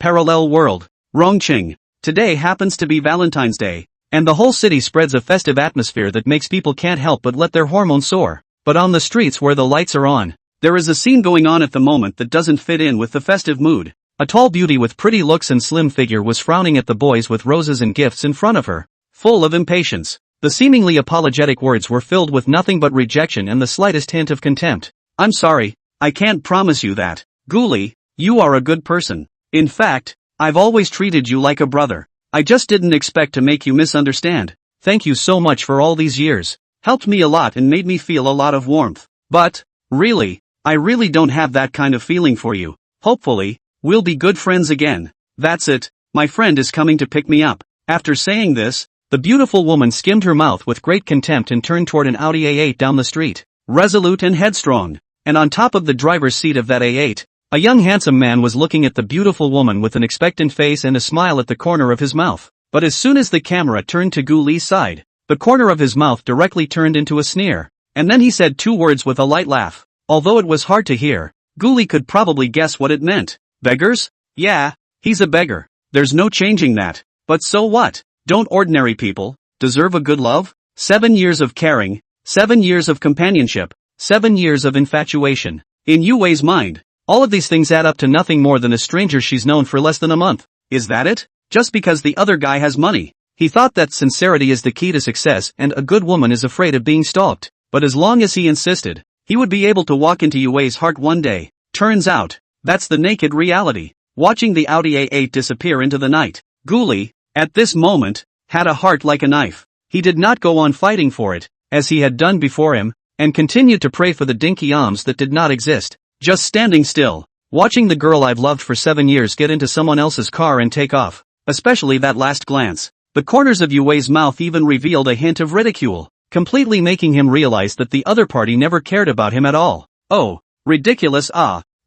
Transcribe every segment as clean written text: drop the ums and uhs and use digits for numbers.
Parallel world. Rongqing. Today happens to be Valentine's Day, and the whole city spreads a festive atmosphere that makes people can't help but let their hormones soar. But on the streets where the lights are on, there is a scene going on at the moment that doesn't fit in with the festive mood. A tall beauty with pretty looks and slim figure was frowning at the boys with roses and gifts in front of her, full of impatience. The seemingly apologetic words were filled with nothing but rejection and the slightest hint of contempt. "I'm sorry, I can't promise you that. Ghoulie, you are a good person. In fact, I've always treated you like a brother. I just didn't expect to make you misunderstand. Thank you so much for all these years. Helped me a lot and made me feel a lot of warmth. But, really, I really don't have that kind of feeling for you. Hopefully, we'll be good friends again. That's it, my friend is coming to pick me up." After saying this, the beautiful woman skimmed her mouth with great contempt and turned toward an Audi A8 down the street, resolute and headstrong. And on top of the driver's seat of that A8, a young handsome man was looking at the beautiful woman with an expectant face and a smile at the corner of his mouth. But as soon as the camera turned to Ghoulie's side, the corner of his mouth directly turned into a sneer. And then he said two words with a light laugh. Although it was hard to hear, Ghoulie could probably guess what it meant. Beggars? Yeah, he's a beggar. There's no changing that. But so what? Don't ordinary people deserve a good love? 7 years of caring, 7 years of companionship, 7 years of infatuation. In Yue's mind, all of these things add up to nothing more than a stranger she's known for less than a month. Is that it? Just because the other guy has money. He thought that sincerity is the key to success and a good woman is afraid of being stalked. But as long as he insisted, he would be able to walk into Yue's heart one day. Turns out, that's the naked reality. Watching the Audi A8 disappear into the night, Ghoulie, at this moment, had a heart like a knife. He did not go on fighting for it, as he had done before him, and continued to pray for the dinky arms that did not exist. Just standing still, watching the girl I've loved for 7 years get into someone else's car and take off, especially that last glance. The corners of Yue's mouth even revealed a hint of ridicule, completely making him realize that the other party never cared about him at all. Oh, ridiculous.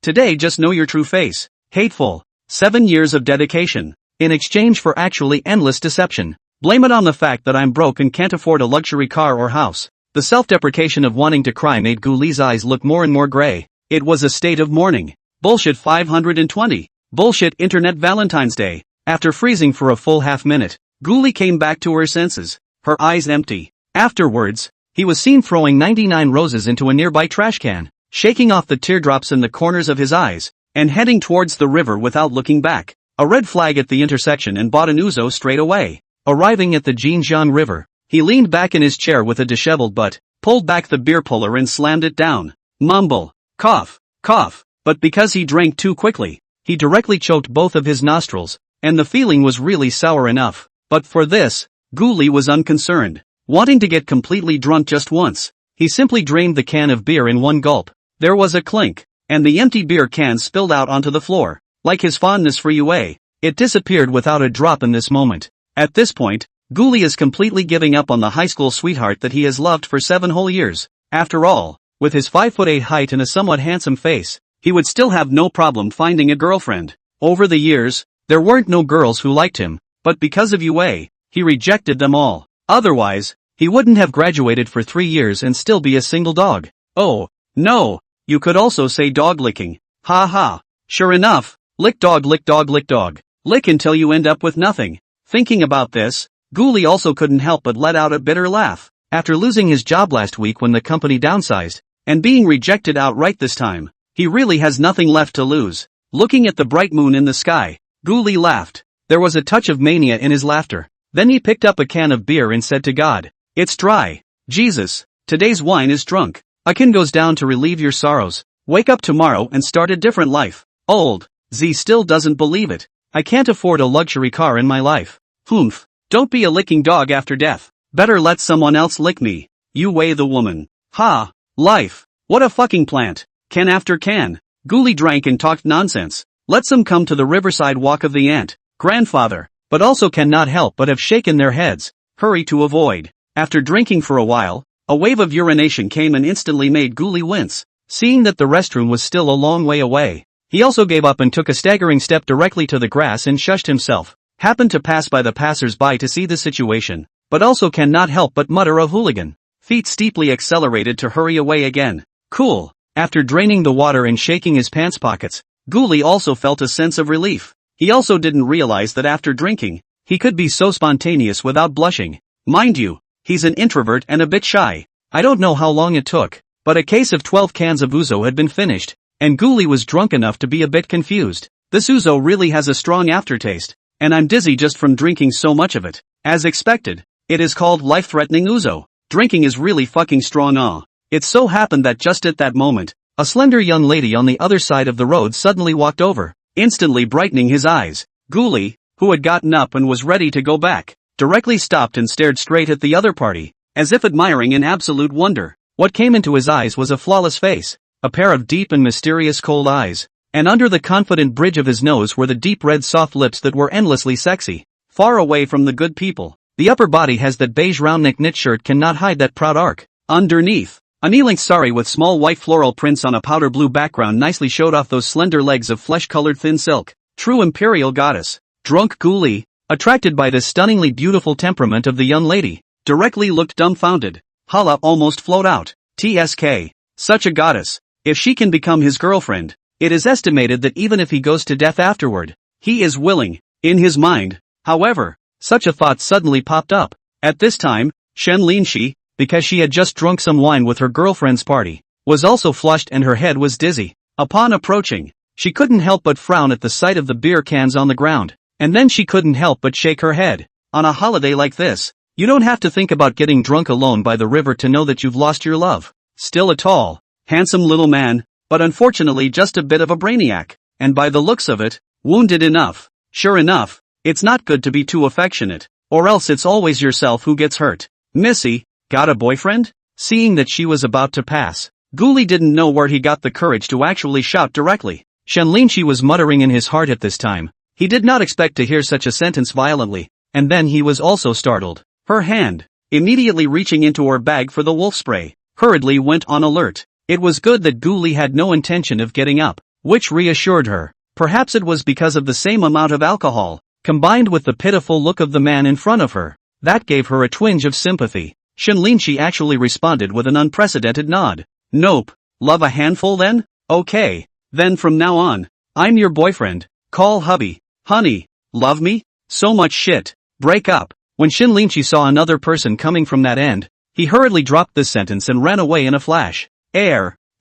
Today just know your true face. Hateful. 7 years of dedication, in exchange for actually endless deception. Blame it on the fact that I'm broke and can't afford a luxury car or house. The self-deprecation of wanting to cry made Ghoulie's eyes look more and more gray. It was a state of mourning. Bullshit 520. Bullshit Internet Valentine's Day. After freezing for a full half minute, Ghoulie came back to her senses, her eyes empty. Afterwards, he was seen throwing 99 roses into a nearby trash can, shaking off the teardrops in the corners of his eyes, and heading towards the river without looking back. A red flag at the intersection and bought an ouzo straight away. Arriving at the Jinjiang River, he leaned back in his chair with a disheveled butt, pulled back the beer puller and slammed it down. Mumble. Cough. Cough. But because he drank too quickly, he directly choked both of his nostrils, and the feeling was really sour enough. But for this, Ghoulie was unconcerned. Wanting to get completely drunk just once, he simply drained the can of beer in one gulp. There was a clink, and the empty beer can spilled out onto the floor. Like his fondness for Yue, it disappeared without a drop in this moment. At this point, Ghoulie is completely giving up on the high school sweetheart that he has loved for 7 whole years. After all, with his 5'8" height and a somewhat handsome face, he would still have no problem finding a girlfriend. Over the years, there weren't no girls who liked him, but because of Yue, he rejected them all. Otherwise, he wouldn't have graduated for 3 years and still be a single dog. Oh, no, you could also say dog licking. Ha ha. Sure enough, lick dog lick dog lick dog. Lick until you end up with nothing. Thinking about this, Ghoulie also couldn't help but let out a bitter laugh. After losing his job last week when the company downsized, and being rejected outright this time, he really has nothing left to lose. Looking at the bright moon in the sky, Ghoulie laughed. There was a touch of mania in his laughter. Then he picked up a can of beer and said to God, "It's dry. Jesus, today's wine is drunk. A can goes down to relieve your sorrows. Wake up tomorrow and start a different life." Old Z still doesn't believe it. I can't afford a luxury car in my life. Humph. Don't be a licking dog after death. Better let someone else lick me. Yue the woman. Ha. Life. What a fucking plant. Can after can. Ghoulie drank and talked nonsense. Lets them come to the riverside walk of the aunt, grandfather, but also cannot help but have shaken their heads. Hurry to avoid. After drinking for a while, a wave of urination came and instantly made Ghoulie wince. Seeing that the restroom was still a long way away, he also gave up and took a staggering step directly to the grass and shushed himself. Happened to pass by the passers-by to see the situation, but also cannot help but mutter a hooligan. Feet steeply accelerated to hurry away again. Cool. After draining the water and shaking his pants pockets, Ghoulie also felt a sense of relief. He also didn't realize that after drinking, he could be so spontaneous without blushing. Mind you, he's an introvert and a bit shy. I don't know how long it took, but a case of 12 cans of ouzo had been finished, and Ghoulie was drunk enough to be a bit confused. This ouzo really has a strong aftertaste, and I'm dizzy just from drinking so much of it. As expected, it is called life-threatening ouzo. Drinking is really fucking strong. It so happened that just at that moment, a slender young lady on the other side of the road suddenly walked over, instantly brightening his eyes. Ghoulie, who had gotten up and was ready to go back, directly stopped and stared straight at the other party, as if admiring in absolute wonder. What came into his eyes was a flawless face, a pair of deep and mysterious cold eyes, and under the confident bridge of his nose were the deep red soft lips that were endlessly sexy. Far away from the good people, the upper body has that beige round-neck knit shirt cannot hide that proud arc. Underneath, a knee-length sari with small white floral prints on a powder blue background nicely showed off those slender legs of flesh-colored thin silk. True imperial goddess. Drunk Ghoulie, attracted by the stunningly beautiful temperament of the young lady, directly looked dumbfounded. Hala almost flowed out. TSK. Such a goddess. If she can become his girlfriend, it is estimated that even if he goes to death afterward, he is willing. In his mind, however, such a thought suddenly popped up. At this time, Shen Linshi, because she had just drunk some wine with her girlfriend's party, was also flushed and her head was dizzy. Upon approaching, she couldn't help but frown at the sight of the beer cans on the ground, and then she couldn't help but shake her head. On a holiday like this, you don't have to think about getting drunk alone by the river to know that you've lost your love. Still a tall, handsome little man, but unfortunately just a bit of a brainiac, and by the looks of it, wounded enough. Sure enough, it's not good to be too affectionate, or else it's always yourself who gets hurt. Missy, got a boyfriend? Seeing that she was about to pass, Ghoulie didn't know where he got the courage to actually shout directly. Shen Linshi was muttering in his heart at this time. He did not expect to hear such a sentence violently, and then he was also startled. Her hand, immediately reaching into her bag for the wolf spray, hurriedly went on alert. It was good that Ghoulie had no intention of getting up, which reassured her. Perhaps it was because of the same amount of alcohol, combined with the pitiful look of the man in front of her, that gave her a twinge of sympathy. Shen Linshi actually responded with an unprecedented nod. Nope. Love a handful then? Okay. Then from now on, I'm your boyfriend. Call hubby. Honey. Love me? So much shit. Break up. When Shen Linshi saw another person coming from that end, he hurriedly dropped this sentence and ran away in a flash.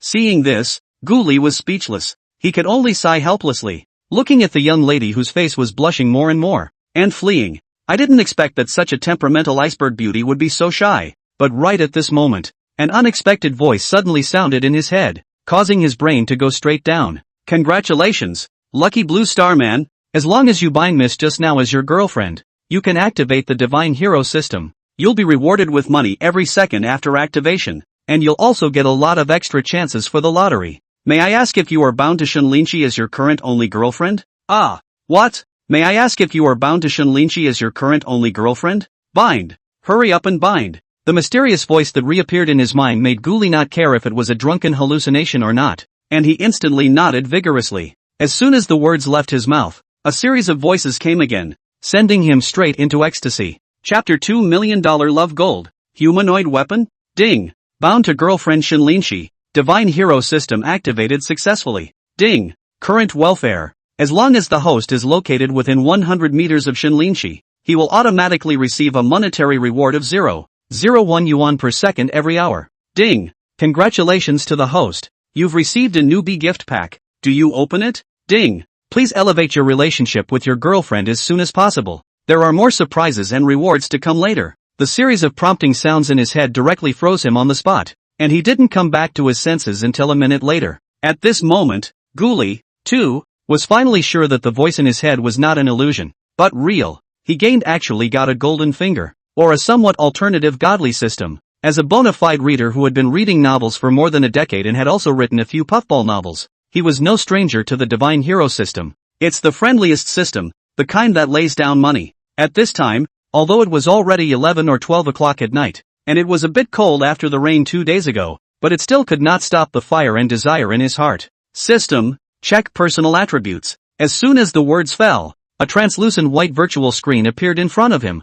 Seeing this, Ghoulie was speechless. He could only sigh helplessly, looking at the young lady whose face was blushing more and more, and fleeing. I didn't expect that such a temperamental iceberg beauty would be so shy, but right at this moment, an unexpected voice suddenly sounded in his head, causing his brain to go straight down. Congratulations, lucky blue star man, as long as you bind Miss just now as your girlfriend, you can activate the Divine Hero system. You'll be rewarded with money every second after activation, and you'll also get a lot of extra chances for the lottery. May I ask if you are bound to Shen Linshi as your current only girlfriend? What? May I ask if you are bound to Shen Linshi as your current only girlfriend? Bind. Hurry up and bind. The mysterious voice that reappeared in his mind made Ghoulie not care if it was a drunken hallucination or not, and he instantly nodded vigorously. As soon as the words left his mouth, a series of voices came again, sending him straight into ecstasy. Chapter $2 Million Love Gold. Humanoid weapon? Ding. Bound to girlfriend Shen Linshi. Divine Hero system activated successfully. Ding. Current welfare. As long as the host is located within 100 meters of Shen Linshi, he will automatically receive a monetary reward of 0.01 yuan per second every hour. Ding. Congratulations to the host. You've received a newbie gift pack. Do you open it? Ding. Please elevate your relationship with your girlfriend as soon as possible. There are more surprises and rewards to come later. The series of prompting sounds in his head directly froze him on the spot, and he didn't come back to his senses until a minute later. At this moment, Ghoulie, too, was finally sure that the voice in his head was not an illusion, but real. He actually got a golden finger, or a somewhat alternative godly system. As a bona fide reader who had been reading novels for more than a decade and had also written a few puffball novels, he was no stranger to the Divine Hero system. It's the friendliest system, the kind that lays down money. At this time, although it was already 11 or 12 o'clock at night, and it was a bit cold after the rain 2 days ago, but it still could not stop the fire and desire in his heart. System, check personal attributes. As soon as the words fell, a translucent white virtual screen appeared in front of him.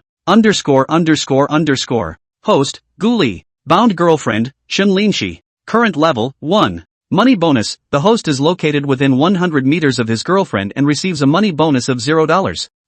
Host, Ghoulie, bound girlfriend, Shen Linshi, current level, 1. Money bonus, the host is located within 100 meters of his girlfriend and receives a money bonus of $0.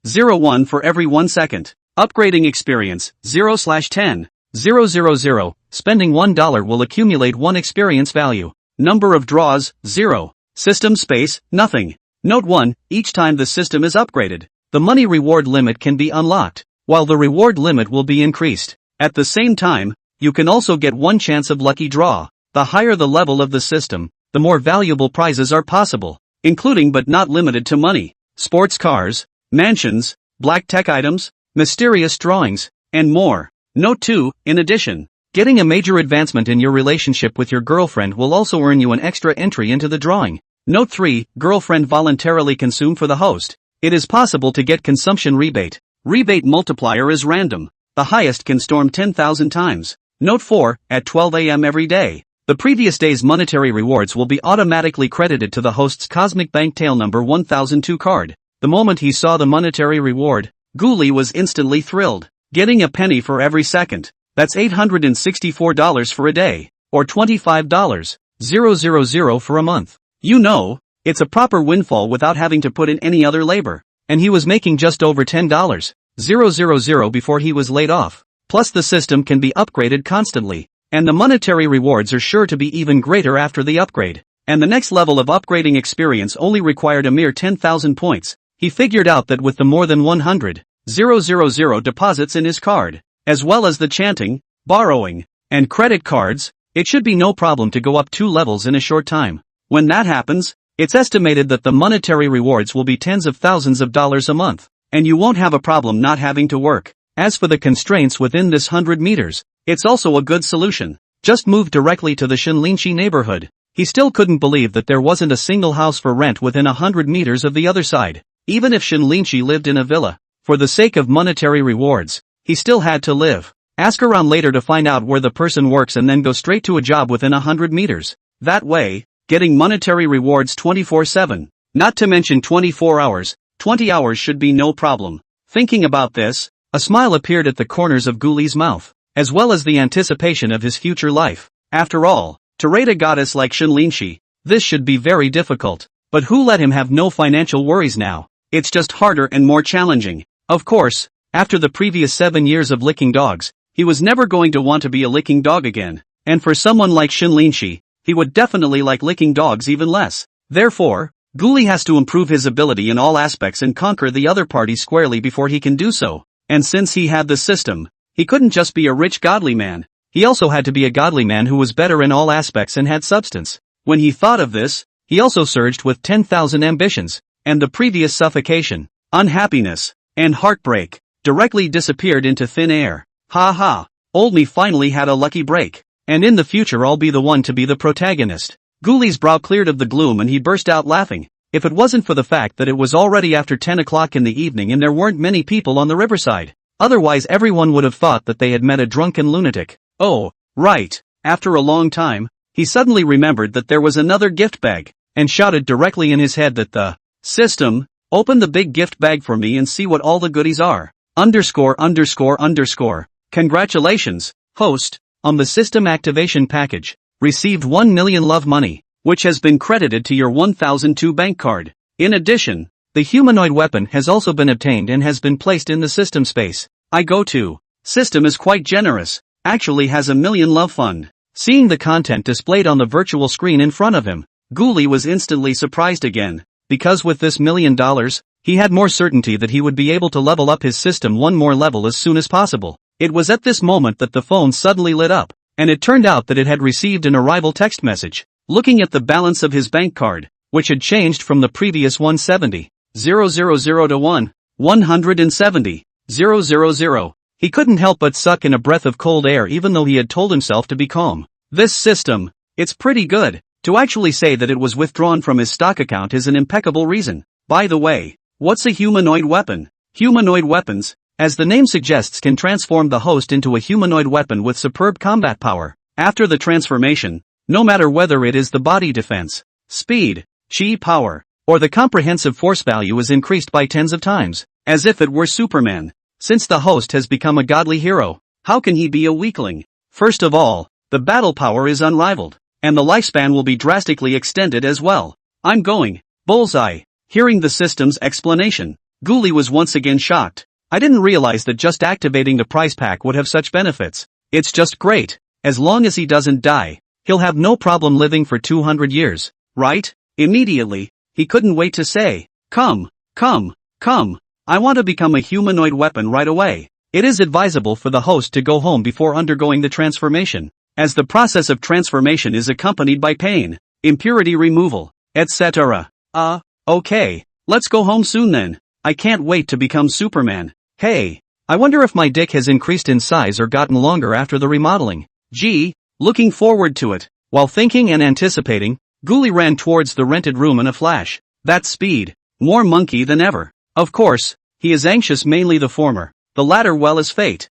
0.1 for every 1 second. Upgrading experience, 0/10. 000, spending $1 will accumulate 1 experience value. Number of draws, 0. System space, nothing. Note 1, each time the system is upgraded, the money reward limit can be unlocked, while the reward limit will be increased. At the same time, you can also get 1 chance of lucky draw. The higher the level of the system, the more valuable prizes are possible, including but not limited to money, sports cars, mansions, black tech items, mysterious drawings, and more. Note 2, in addition, getting a major advancement in your relationship with your girlfriend will also earn you an extra entry into the drawing. Note 3, girlfriend voluntarily consume for the host. It is possible to get consumption rebate. Rebate multiplier is random. The highest can storm 10,000 times. Note 4, at 12 a.m. every day, the previous day's monetary rewards will be automatically credited to the host's Cosmic Bank Tail number 1002 card. The moment he saw the monetary reward, Ghoulie was instantly thrilled. Getting a penny for every second. That's $864 for a day, or $25,000 for a month. You know, it's a proper windfall without having to put in any other labor. And he was making just over $10,000 before he was laid off. Plus the system can be upgraded constantly, and the monetary rewards are sure to be even greater after the upgrade. And the next level of upgrading experience only required a mere 10,000 points. He figured out that with the more than 100,000 deposits in his card, as well as the chanting, borrowing, and credit cards, it should be no problem to go up 2 levels in a short time. When that happens, it's estimated that the monetary rewards will be tens of thousands of dollars a month, and you won't have a problem not having to work. As for the constraints within this 100 meters, it's also a good solution. Just move directly to the Shinlinshi neighborhood. He still couldn't believe that there wasn't a single house for rent within 100 meters of the other side. Even if Shinlinshi lived in a villa, for the sake of monetary rewards, he still had to live. Ask around later to find out where the person works and then go straight to a job within 100 meters. That way, getting monetary rewards 24/7. Not to mention 24 hours, 20 hours should be no problem. Thinking about this, a smile appeared at the corners of Ghoulie's mouth, as well as the anticipation of his future life. After all, to rate a goddess like Shinlinshi, this should be very difficult. But who let him have no financial worries now? It's just harder and more challenging. Of course, after the previous 7 years of licking dogs, he was never going to want to be a licking dog again. And for someone like Shinlinshi, he would definitely like licking dogs even less. Therefore, Ghoulie has to improve his ability in all aspects and conquer the other party squarely before he can do so. And since he had the system, he couldn't just be a rich godly man. He also had to be a godly man who was better in all aspects and had substance. When he thought of this, he also surged with 10,000 ambitions, and the previous suffocation, unhappiness, and heartbreak directly disappeared into thin air. Ha ha, old me finally had a lucky break. And in the future I'll be the one to be the protagonist. Ghoulie's brow cleared of the gloom and he burst out laughing. If it wasn't for the fact that it was already after 10 o'clock in the evening and there weren't many people on the riverside. Otherwise everyone would have thought that they had met a drunken lunatic. Oh, right. After a long time, he suddenly remembered that there was another gift bag, and shouted directly in his head that the system, open the big gift bag for me and see what all the goodies are. _____. Congratulations, host, on the system activation package. Received 1 million love money, which has been credited to your 1002 bank card. In addition, the humanoid weapon has also been obtained and has been placed in the system space. I go to. System is quite generous, actually has a million love fund. Seeing the content displayed on the virtual screen in front of him, Ghoulie was instantly surprised again, because with this $1 million, he had more certainty that he would be able to level up his system one more level as soon as possible. It was at this moment that the phone suddenly lit up, and it turned out that it had received an arrival text message. Looking at the balance of his bank card, which had changed from the previous 170,000 to 170,000, he couldn't help but suck in a breath of cold air even though he had told himself to be calm. This system, it's pretty good. To actually say that it was withdrawn from his stock account is an impeccable reason. By the way, what's a humanoid weapon? Humanoid weapons, as the name suggests, can transform the host into a humanoid weapon with superb combat power. After the transformation, no matter whether it is the body defense, speed, chi power, or the comprehensive force value is increased by tens of times, as if it were Superman. Since the host has become a godly hero, how can he be a weakling? First of all, the battle power is unrivaled, and the lifespan will be drastically extended as well. I'm going. Bullseye. Hearing the system's explanation, Ghoulie was once again shocked. I didn't realize that just activating the prize pack would have such benefits. It's just great. As long as he doesn't die, he'll have no problem living for 200 years, right? Immediately, he couldn't wait to say, come. I want to become a humanoid weapon right away. It is advisable for the host to go home before undergoing the transformation, as the process of transformation is accompanied by pain, impurity removal, etc. Okay, let's go home soon then. I can't wait to become Superman. Hey, I wonder if my dick has increased in size or gotten longer after the remodeling. Gee, looking forward to it. While thinking and anticipating, Ghoulie ran towards the rented room in a flash. That speed, more monkey than ever. Of course, he is anxious, mainly the former, the latter well as fate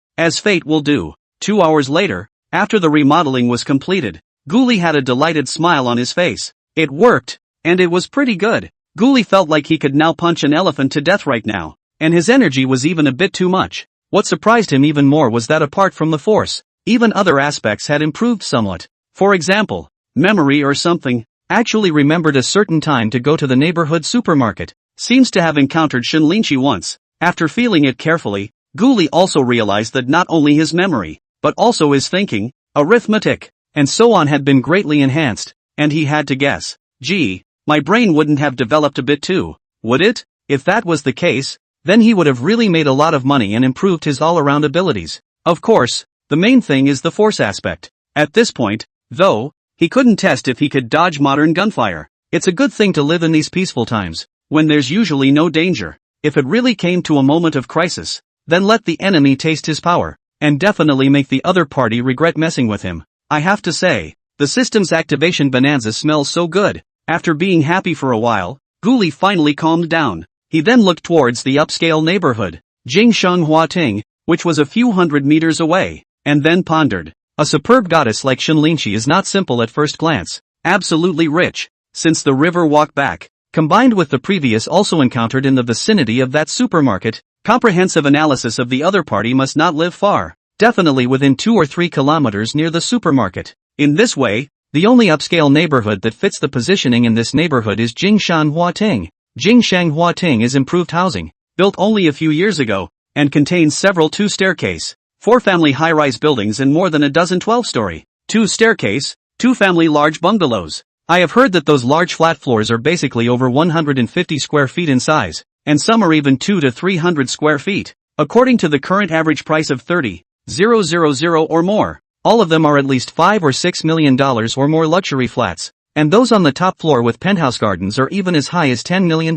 will do. 2 hours later, after the remodeling was completed, Ghoulie had a delighted smile on his face. It worked, and it was pretty good. Ghoulie felt like he could now punch an elephant to death right now, and his energy was even a bit too much. What surprised him even more was that apart from the force, even other aspects had improved somewhat. For example, memory or something. Actually remembered a certain time to go to the neighborhood supermarket. Seems to have encountered Shinlinchi once. After feeling it carefully, Ghoulie also realized that not only his memory, but also his thinking, arithmetic, and so on had been greatly enhanced, and he had to guess. Gee, my brain wouldn't have developed a bit too, would it? If that was the case, then he would have really made a lot of money and improved his all-around abilities. Of course, the main thing is the force aspect. At this point, though, he couldn't test if he could dodge modern gunfire. It's a good thing to live in these peaceful times, when there's usually no danger. If it really came to a moment of crisis, then let the enemy taste his power, and definitely make the other party regret messing with him. I have to say, the system's activation bonanza smells so good. After being happy for a while, Ghoulie finally calmed down. He then looked towards the upscale neighborhood, Jingsheng, which was a few hundred meters away, and then pondered. A superb goddess like Shinlinchi is not simple at first glance, absolutely rich, since the river walk back, combined with the previous also encountered in the vicinity of that supermarket, comprehensive analysis of the other party must not live far, definitely within 2 or 3 kilometers near the supermarket. In this way, the only upscale neighborhood that fits the positioning in this neighborhood is Jingsheng. Jingsheng is improved housing, built only a few years ago, and contains several 2-staircase, 4-family high-rise buildings and more than a dozen 12-story, 2-staircase, 2-family large bungalows. I have heard that those large flat floors are basically over 150 square feet in size, and some are even 200 to 300 square feet. According to the current average price of $30,000 or more, all of them are at least $5 or $6 million or more luxury flats, and those on the top floor with penthouse gardens are even as high as $10 million.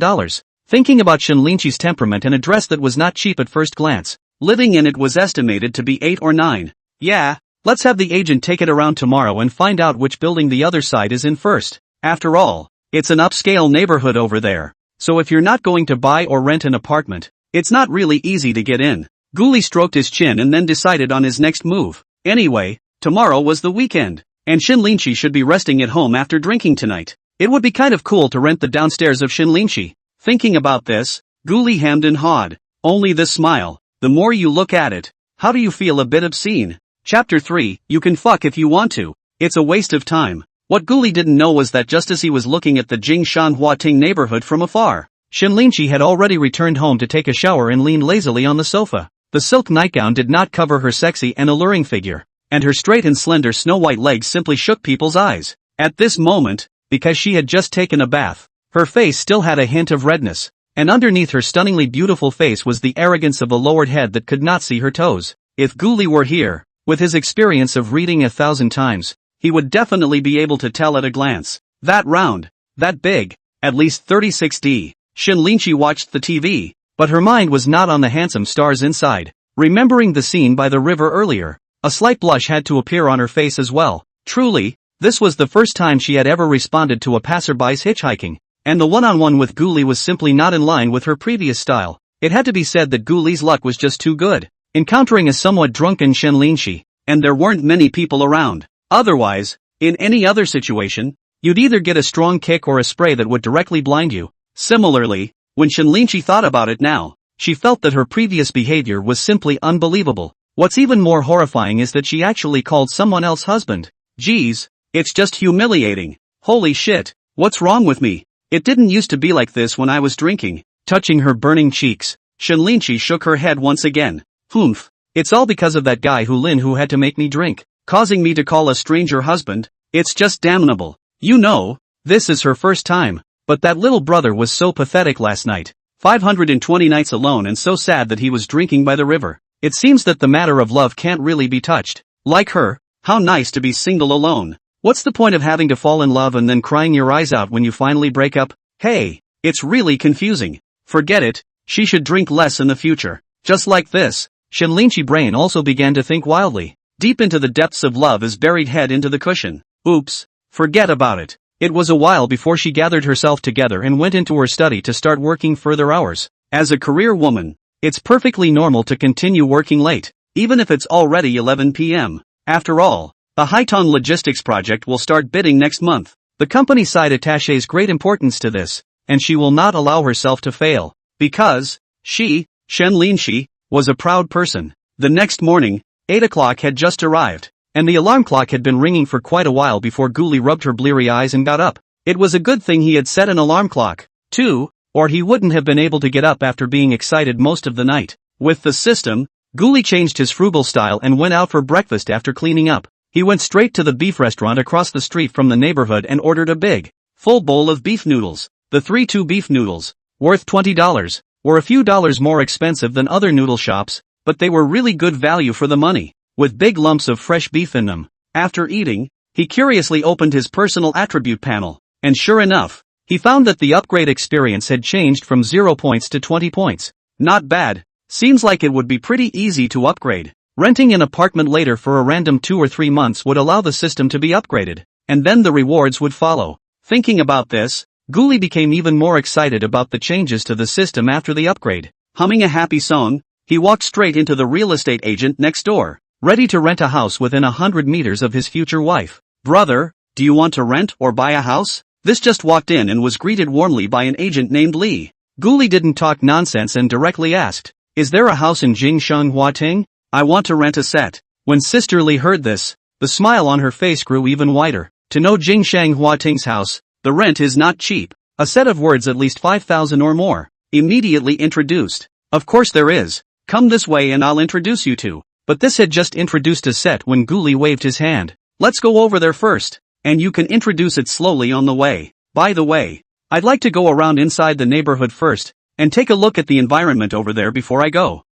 Thinking about Shinlinchi's temperament and a dress that was not cheap at first glance, living in it was estimated to be 8 or 9. Yeah, let's have the agent take it around tomorrow and find out which building the other side is in first. After all, it's an upscale neighborhood over there, so if you're not going to buy or rent an apartment, it's not really easy to get in. Ghoulie stroked his chin and then decided on his next move. Anyway, tomorrow was the weekend, and Shinlinchi should be resting at home after drinking tonight. It would be kind of cool to rent the downstairs of Shinlinchi. Thinking about this, Ghoulie hemmed and hawed. Only this smile. The more you look at it, how do you feel a bit obscene? Chapter 3, you can fuck if you want to. It's a waste of time. What Ghoulie didn't know was that just as he was looking at the Jingshan neighborhood from afar, Shinlinchi had already returned home to take a shower and leaned lazily on the sofa. The silk nightgown did not cover her sexy and alluring figure, and her straight and slender snow-white legs simply shook people's eyes. At this moment, because she had just taken a bath, her face still had a hint of redness, and underneath her stunningly beautiful face was the arrogance of a lowered head that could not see her toes. If Ghoulie were here, with his experience of reading 1,000 times, he would definitely be able to tell at a glance. That round, that big, at least 36D. Shinlinchi watched the TV, but her mind was not on the handsome stars inside. Remembering the scene by the river earlier, a slight blush had to appear on her face as well. Truly, this was the first time she had ever responded to a passerby's hitchhiking, and the one-on-one with Ghoulie was simply not in line with her previous style. It had to be said that Ghoulie's luck was just too good, encountering a somewhat drunken Shinlinchi, and there weren't many people around. Otherwise, in any other situation, you'd either get a strong kick or a spray that would directly blind you. Similarly, when Shinlinchi thought about it now, she felt that her previous behavior was simply unbelievable. What's even more horrifying is that she actually called someone else husband. Geez, It's just humiliating. Holy shit. What's wrong with me? It didn't used to be like this when I was drinking. Touching her burning cheeks, Shenlinchi shook her head once again. Humph. It's all because of that guy who had to make me drink, causing me to call a stranger husband. It's just damnable. You know, this is her first time. But that little brother was so pathetic last night. 520 nights alone and so sad that he was drinking by the river. It seems that the matter of love can't really be touched. Like her, how nice to be single alone. What's the point of having to fall in love and then crying your eyes out when you finally break up? Hey, it's really confusing. Forget it, she should drink less in the future. Just like this, Shenlinchi brain also began to think wildly. Deep into the depths of love is buried head into the cushion. Oops, forget about it. It was a while before she gathered herself together and went into her study to start working further hours. As a career woman, it's perfectly normal to continue working late, even if it's already 11 p.m. After all, the Haitong Logistics project will start bidding next month. The company side attaches great importance to this, and she will not allow herself to fail. Because, she, Shenlinchi, was a proud person. The next morning, 8 o'clock had just arrived, and the alarm clock had been ringing for quite a while before Guli rubbed her bleary eyes and got up. It was a good thing he had set an alarm clock, too, or he wouldn't have been able to get up after being excited most of the night. With the system, Guli changed his frugal style and went out for breakfast after cleaning up. He went straight to the beef restaurant across the street from the neighborhood and ordered a big, full bowl of beef noodles. The 3-2 beef noodles, worth $20, were a few dollars more expensive than other noodle shops, but they were really good value for the money, with big lumps of fresh beef in them. After eating, he curiously opened his personal attribute panel, and sure enough, he found that the upgrade experience had changed from 0 points to 20 points. Not bad. Seems like it would be pretty easy to upgrade. Renting an apartment later for a random 2 or 3 months would allow the system to be upgraded, and then the rewards would follow. Thinking about this, Guli became even more excited about the changes to the system after the upgrade. Humming a happy song, he walked straight into the real estate agent next door, ready to rent a house within 100 meters of his future wife. Brother, do you want to rent or buy a house? This just walked in and was greeted warmly by an agent named Lee. Guli didn't talk nonsense and directly asked, "Is there a house in Jingshan Huating? I want to rent a set." When Sister Lee heard this, the smile on her face grew even wider. To know Jingshan Huating's house, the rent is not cheap. A set of words at least 5,000 or more. Immediately introduced. Of course there is. Come this way and I'll introduce you to. But this had just introduced a set when Guli waved his hand. Let's go over there first, and you can introduce it slowly on the way. By the way, I'd like to go around inside the neighborhood first, and take a look at the environment over there before I go.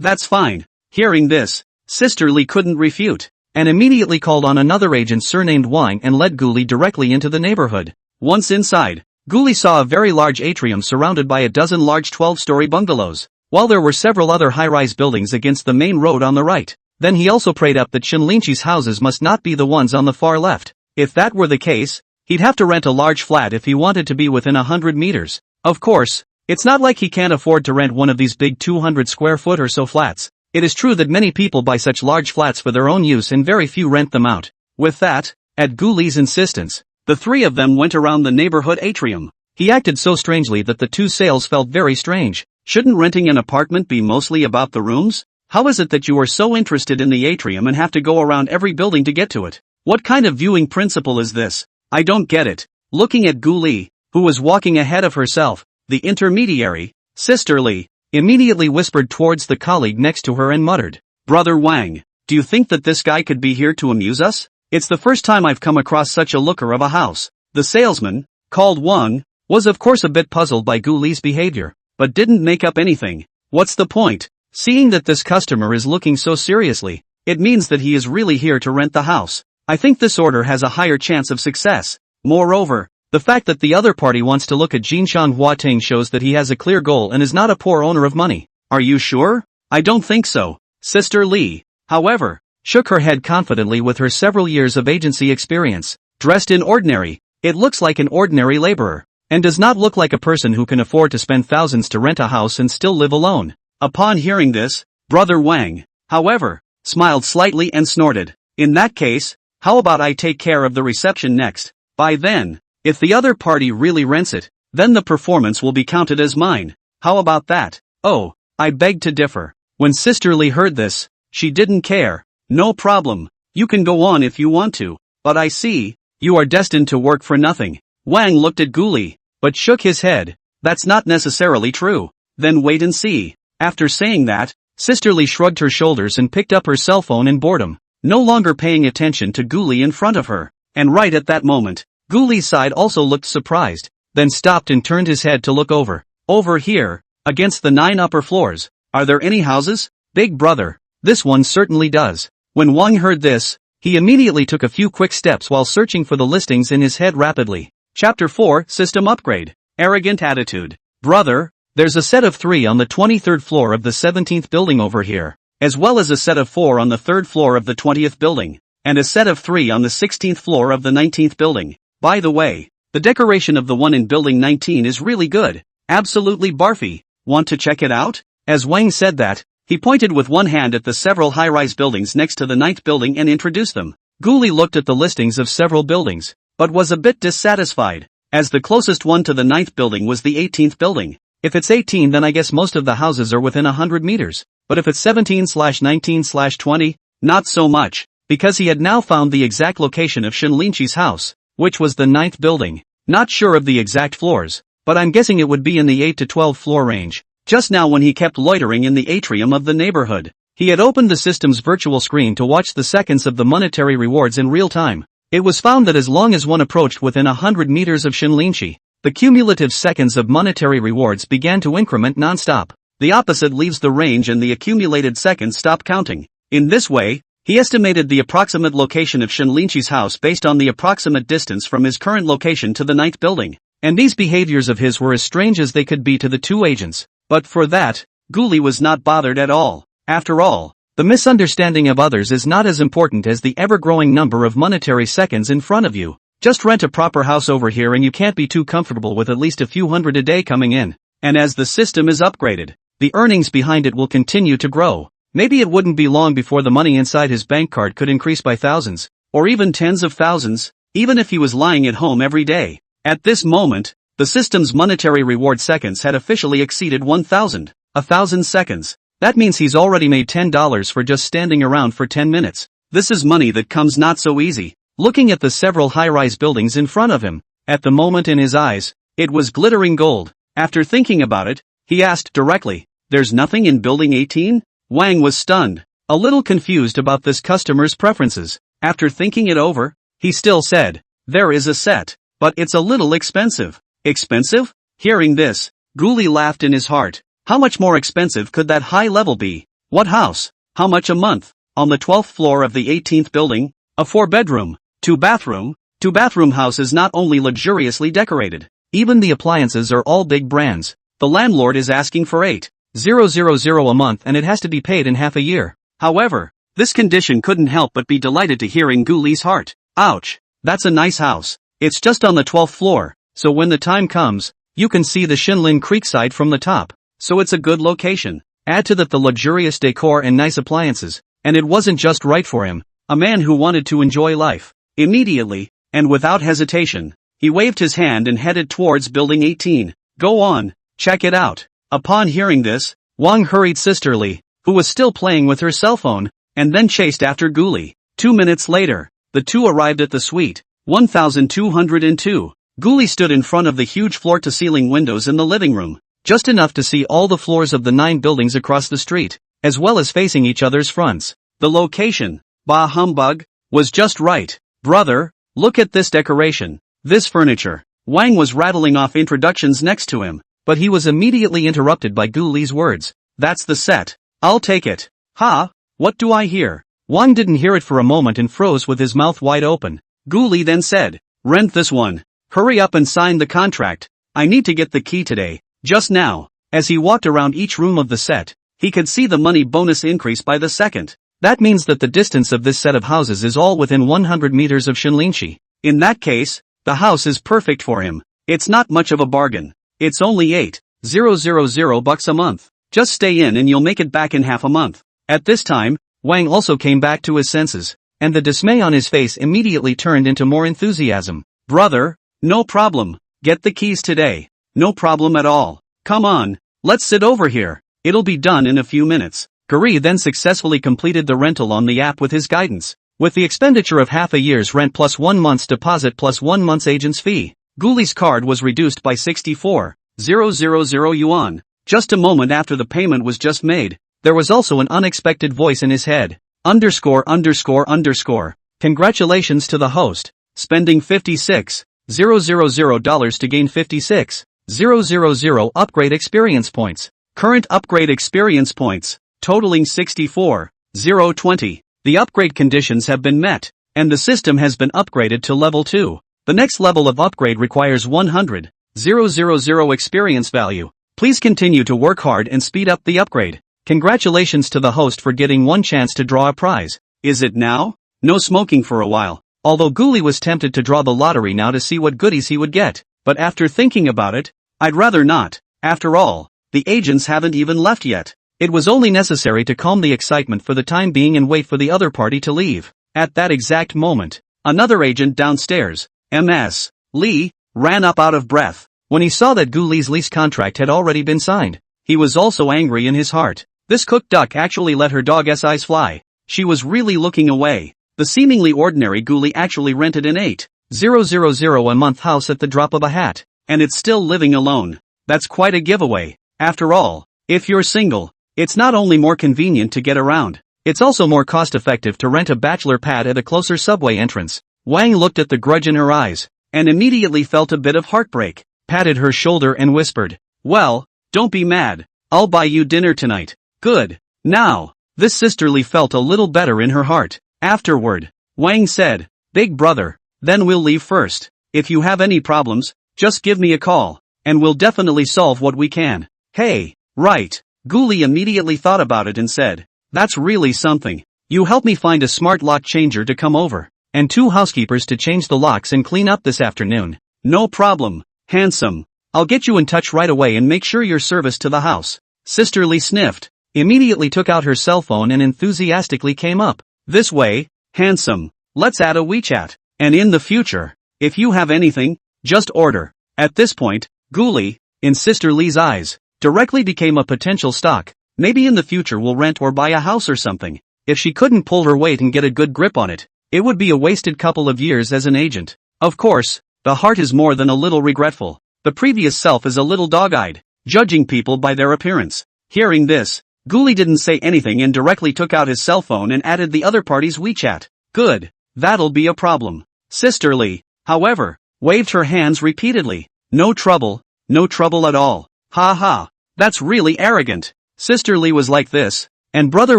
That's fine. Hearing this, Sister Lee couldn't refute, and immediately called on another agent surnamed Wang and led Guli directly into the neighborhood. Once inside, Guli saw a very large atrium surrounded by a dozen large 12-story bungalows, while there were several other high-rise buildings against the main road on the right. Then he also prayed up that Shenlinchi's houses must not be the ones on the far left. If that were the case, he'd have to rent a large flat if he wanted to be within 100 meters. Of course, it's not like he can't afford to rent one of these big 200 square foot or so flats. It is true that many people buy such large flats for their own use and very few rent them out. With that, at Guli's insistence, the three of them went around the neighborhood atrium. He acted so strangely that the two sales felt very strange. Shouldn't renting an apartment be mostly about the rooms? How is it that you are so interested in the atrium and have to go around every building to get to it? What kind of viewing principle is this? I don't get it. Looking at Guli, who was walking ahead of herself, the intermediary, Sister Lee, immediately whispered towards the colleague next to her and muttered, "Brother Wang, do you think that this guy could be here to amuse us? It's the first time I've come across such a looker of a house." The salesman, called Wang, was of course a bit puzzled by Guli's behavior, but didn't make up anything. What's the point? Seeing that this customer is looking so seriously, it means that he is really here to rent the house. I think this order has a higher chance of success. Moreover, the fact that the other party wants to look at Jinshan Huating shows that he has a clear goal and is not a poor owner of money. Are you sure? I don't think so. Sister Lee, however, shook her head confidently with her several years of agency experience. Dressed in ordinary, it looks like an ordinary laborer, and does not look like a person who can afford to spend thousands to rent a house and still live alone. Upon hearing this, Brother Wang, however, smiled slightly and snorted. In that case, how about I take care of the reception next? By then, if the other party really rents it, then the performance will be counted as mine. How about that? Oh, I beg to differ. When Sister Lee heard this, she didn't care. No problem. You can go on if you want to. But I see, you are destined to work for nothing. Wang looked at Guli, but shook his head. That's not necessarily true. Then wait and see. After saying that, Sister Lee shrugged her shoulders and picked up her cell phone in boredom, no longer paying attention to Guli in front of her. And right at that moment, Guli's side also looked surprised, then stopped and turned his head to look over. Over here, against the 9 upper floors, are there any houses? Big brother, this one certainly does. When Wang heard this, he immediately took a few quick steps while searching for the listings in his head rapidly. Chapter 4, System Upgrade. Arrogant Attitude. Brother, there's a set of 3 on the 23rd floor of the 17th building over here, as well as a set of 4 on the 3rd floor of the 20th building, and a set of 3 on the 16th floor of the 19th building. By the way, the decoration of the one in building 19 is really good. Absolutely barfy. Want to check it out? As Wang said that, he pointed with one hand at the several high-rise buildings next to the 9th building and introduced them. Guli looked at the listings of several buildings, but was a bit dissatisfied, as the closest one to the 9th building was the 18th building. If it's 18 then I guess most of the houses are within 100 meters, but if it's 17/19/20, not so much, because he had now found the exact location of Shinlinchi's house, which was the 9th building. Not sure of the exact floors, but I'm guessing it would be in the 8 to 12 floor range. Just now when he kept loitering in the atrium of the neighborhood, he had opened the system's virtual screen to watch the seconds of the monetary rewards in real time. It was found that as long as one approached within 100 meters of Shinlinchi, the cumulative seconds of monetary rewards began to increment non-stop. The opposite leaves the range and the accumulated seconds stop counting. In this way, he estimated the approximate location of Shinlinchi's house based on the approximate distance from his current location to the 9th building. And these behaviors of his were as strange as they could be to the two agents. But for that, Guli was not bothered at all. After all, the misunderstanding of others is not as important as the ever-growing number of monetary seconds in front of you. Just rent a proper house over here and you can't be too comfortable with at least a few hundred a day coming in. And as the system is upgraded, the earnings behind it will continue to grow. Maybe it wouldn't be long before the money inside his bank card could increase by thousands, or even tens of thousands, even if he was lying at home every day. At this moment, the system's monetary reward seconds had officially exceeded 1,000. 1,000 seconds. That means he's already made $10 for just standing around for 10 minutes. This is money that comes not so easy. Looking at the several high-rise buildings in front of him, at the moment in his eyes, it was glittering gold. After thinking about it, he asked directly, "There's nothing in building 18? Wang was stunned, a little confused about this customer's preferences. After thinking it over, he still said, "There is a set, but it's a little expensive." Expensive? Hearing this, Guli laughed in his heart. How much more expensive could that high level be? What house? How much a month? On the 12th floor of the 18th building, a 4-bedroom, 2-bathroom house is not only luxuriously decorated, even the appliances are all big brands. The landlord is asking for 8,000 a month and it has to be paid in half a year. However, this condition couldn't help but be delighted to hearing Guli's heart. Ouch, that's a nice house. It's just on the 12th floor, so when the time comes, you can see the Shinlin Creek side from the top. So it's a good location. Add to that the luxurious decor and nice appliances, and it wasn't just right for him, a man who wanted to enjoy life. Immediately, and without hesitation, he waved his hand and headed towards building 18. Go on, check it out. Upon hearing this, Wang hurried Sister Lee, who was still playing with her cell phone, and then chased after Guli. 2 minutes later, the two arrived at the suite, 1202. Guli stood in front of the huge floor-to-ceiling windows in the living room, just enough to see all the floors of the 9 buildings across the street, as well as facing each other's fronts. The location, bah humbug, was just right. Brother, look at this decoration, this furniture. Wang was rattling off introductions next to him, but he was immediately interrupted by Guli's words. That's the set. I'll take it. Ha? What do I hear? Wang didn't hear it for a moment and froze with his mouth wide open. Guli then said, rent this one. Hurry up and sign the contract. I need to get the key today. Just now, as he walked around each room of the set, he could see the money bonus increase by the second. That means that the distance of this set of houses is all within 100 meters of Shinlinchi. In that case, the house is perfect for him. It's not much of a bargain. It's only 8,000 bucks a month. Just stay in and you'll make it back in half a month. At this time, Wang also came back to his senses, and the dismay on his face immediately turned into more enthusiasm. Brother, no problem. Get the keys today. No problem at all. Come on, let's sit over here. It'll be done in a few minutes. Guri then successfully completed the rental on the app with his guidance. With the expenditure of half a year's rent plus 1 month's deposit plus 1 month's agent's fee, Guli's card was reduced by 64,000 yuan. Just a moment after the payment was just made, there was also an unexpected voice in his head. ____. Congratulations to the host, spending $56,000 to gain 56,000 upgrade experience points. Current upgrade experience points, totaling 64,020. The upgrade conditions have been met, and the system has been upgraded to level 2. The next level of upgrade requires 100,000 experience value. Please continue to work hard and speed up the upgrade. Congratulations to the host for getting one chance to draw a prize. Is it now? No smoking for a while. Although Guli was tempted to draw the lottery now to see what goodies he would get, but after thinking about it, I'd rather not. After all, the agents haven't even left yet. It was only necessary to calm the excitement for the time being and wait for the other party to leave. At that exact moment, another agent downstairs, Ms. Lee, ran up out of breath. When he saw that Guli's lease contract had already been signed, he was also angry in his heart. This cooked duck actually let her dog's eyes fly. She was really looking away. The seemingly ordinary Guli actually rented an 8,000 a month house at the drop of a hat, and it's still living alone. That's quite a giveaway. After all, if you're single, it's not only more convenient to get around, it's also more cost-effective to rent a bachelor pad at a closer subway entrance. Wang looked at the grudge in her eyes, and immediately felt a bit of heartbreak, patted her shoulder and whispered, "Well, don't be mad, I'll buy you dinner tonight." Good. Now, this sisterly felt a little better in her heart. Afterward, Wang said, "Big brother, then we'll leave first. If you have any problems, just give me a call, and we'll definitely solve what we can." Hey, right. Guli immediately thought about it and said, "That's really something. You help me find a smart lock changer to come over, and 2 housekeepers to change the locks and clean up this afternoon." "No problem, handsome. I'll get you in touch right away and make sure your service to the house." Sister Lee sniffed, immediately took out her cell phone and enthusiastically came up. "This way, handsome. Let's add a WeChat. And in the future, if you have anything, just order." At this point, Guli, in Sister Lee's eyes, directly became a potential stock. Maybe in the future we'll rent or buy a house or something. If she couldn't pull her weight and get a good grip on it, it would be a wasted couple of years as an agent. Of course, the heart is more than a little regretful. The previous self is a little dog-eyed, judging people by their appearance. Hearing this, Guli didn't say anything and directly took out his cell phone and added the other party's WeChat. Good. That'll be a problem. Sister Lee, however, waved her hands repeatedly. No trouble at all. Ha ha. That's really arrogant. Sister Lee was like this, and brother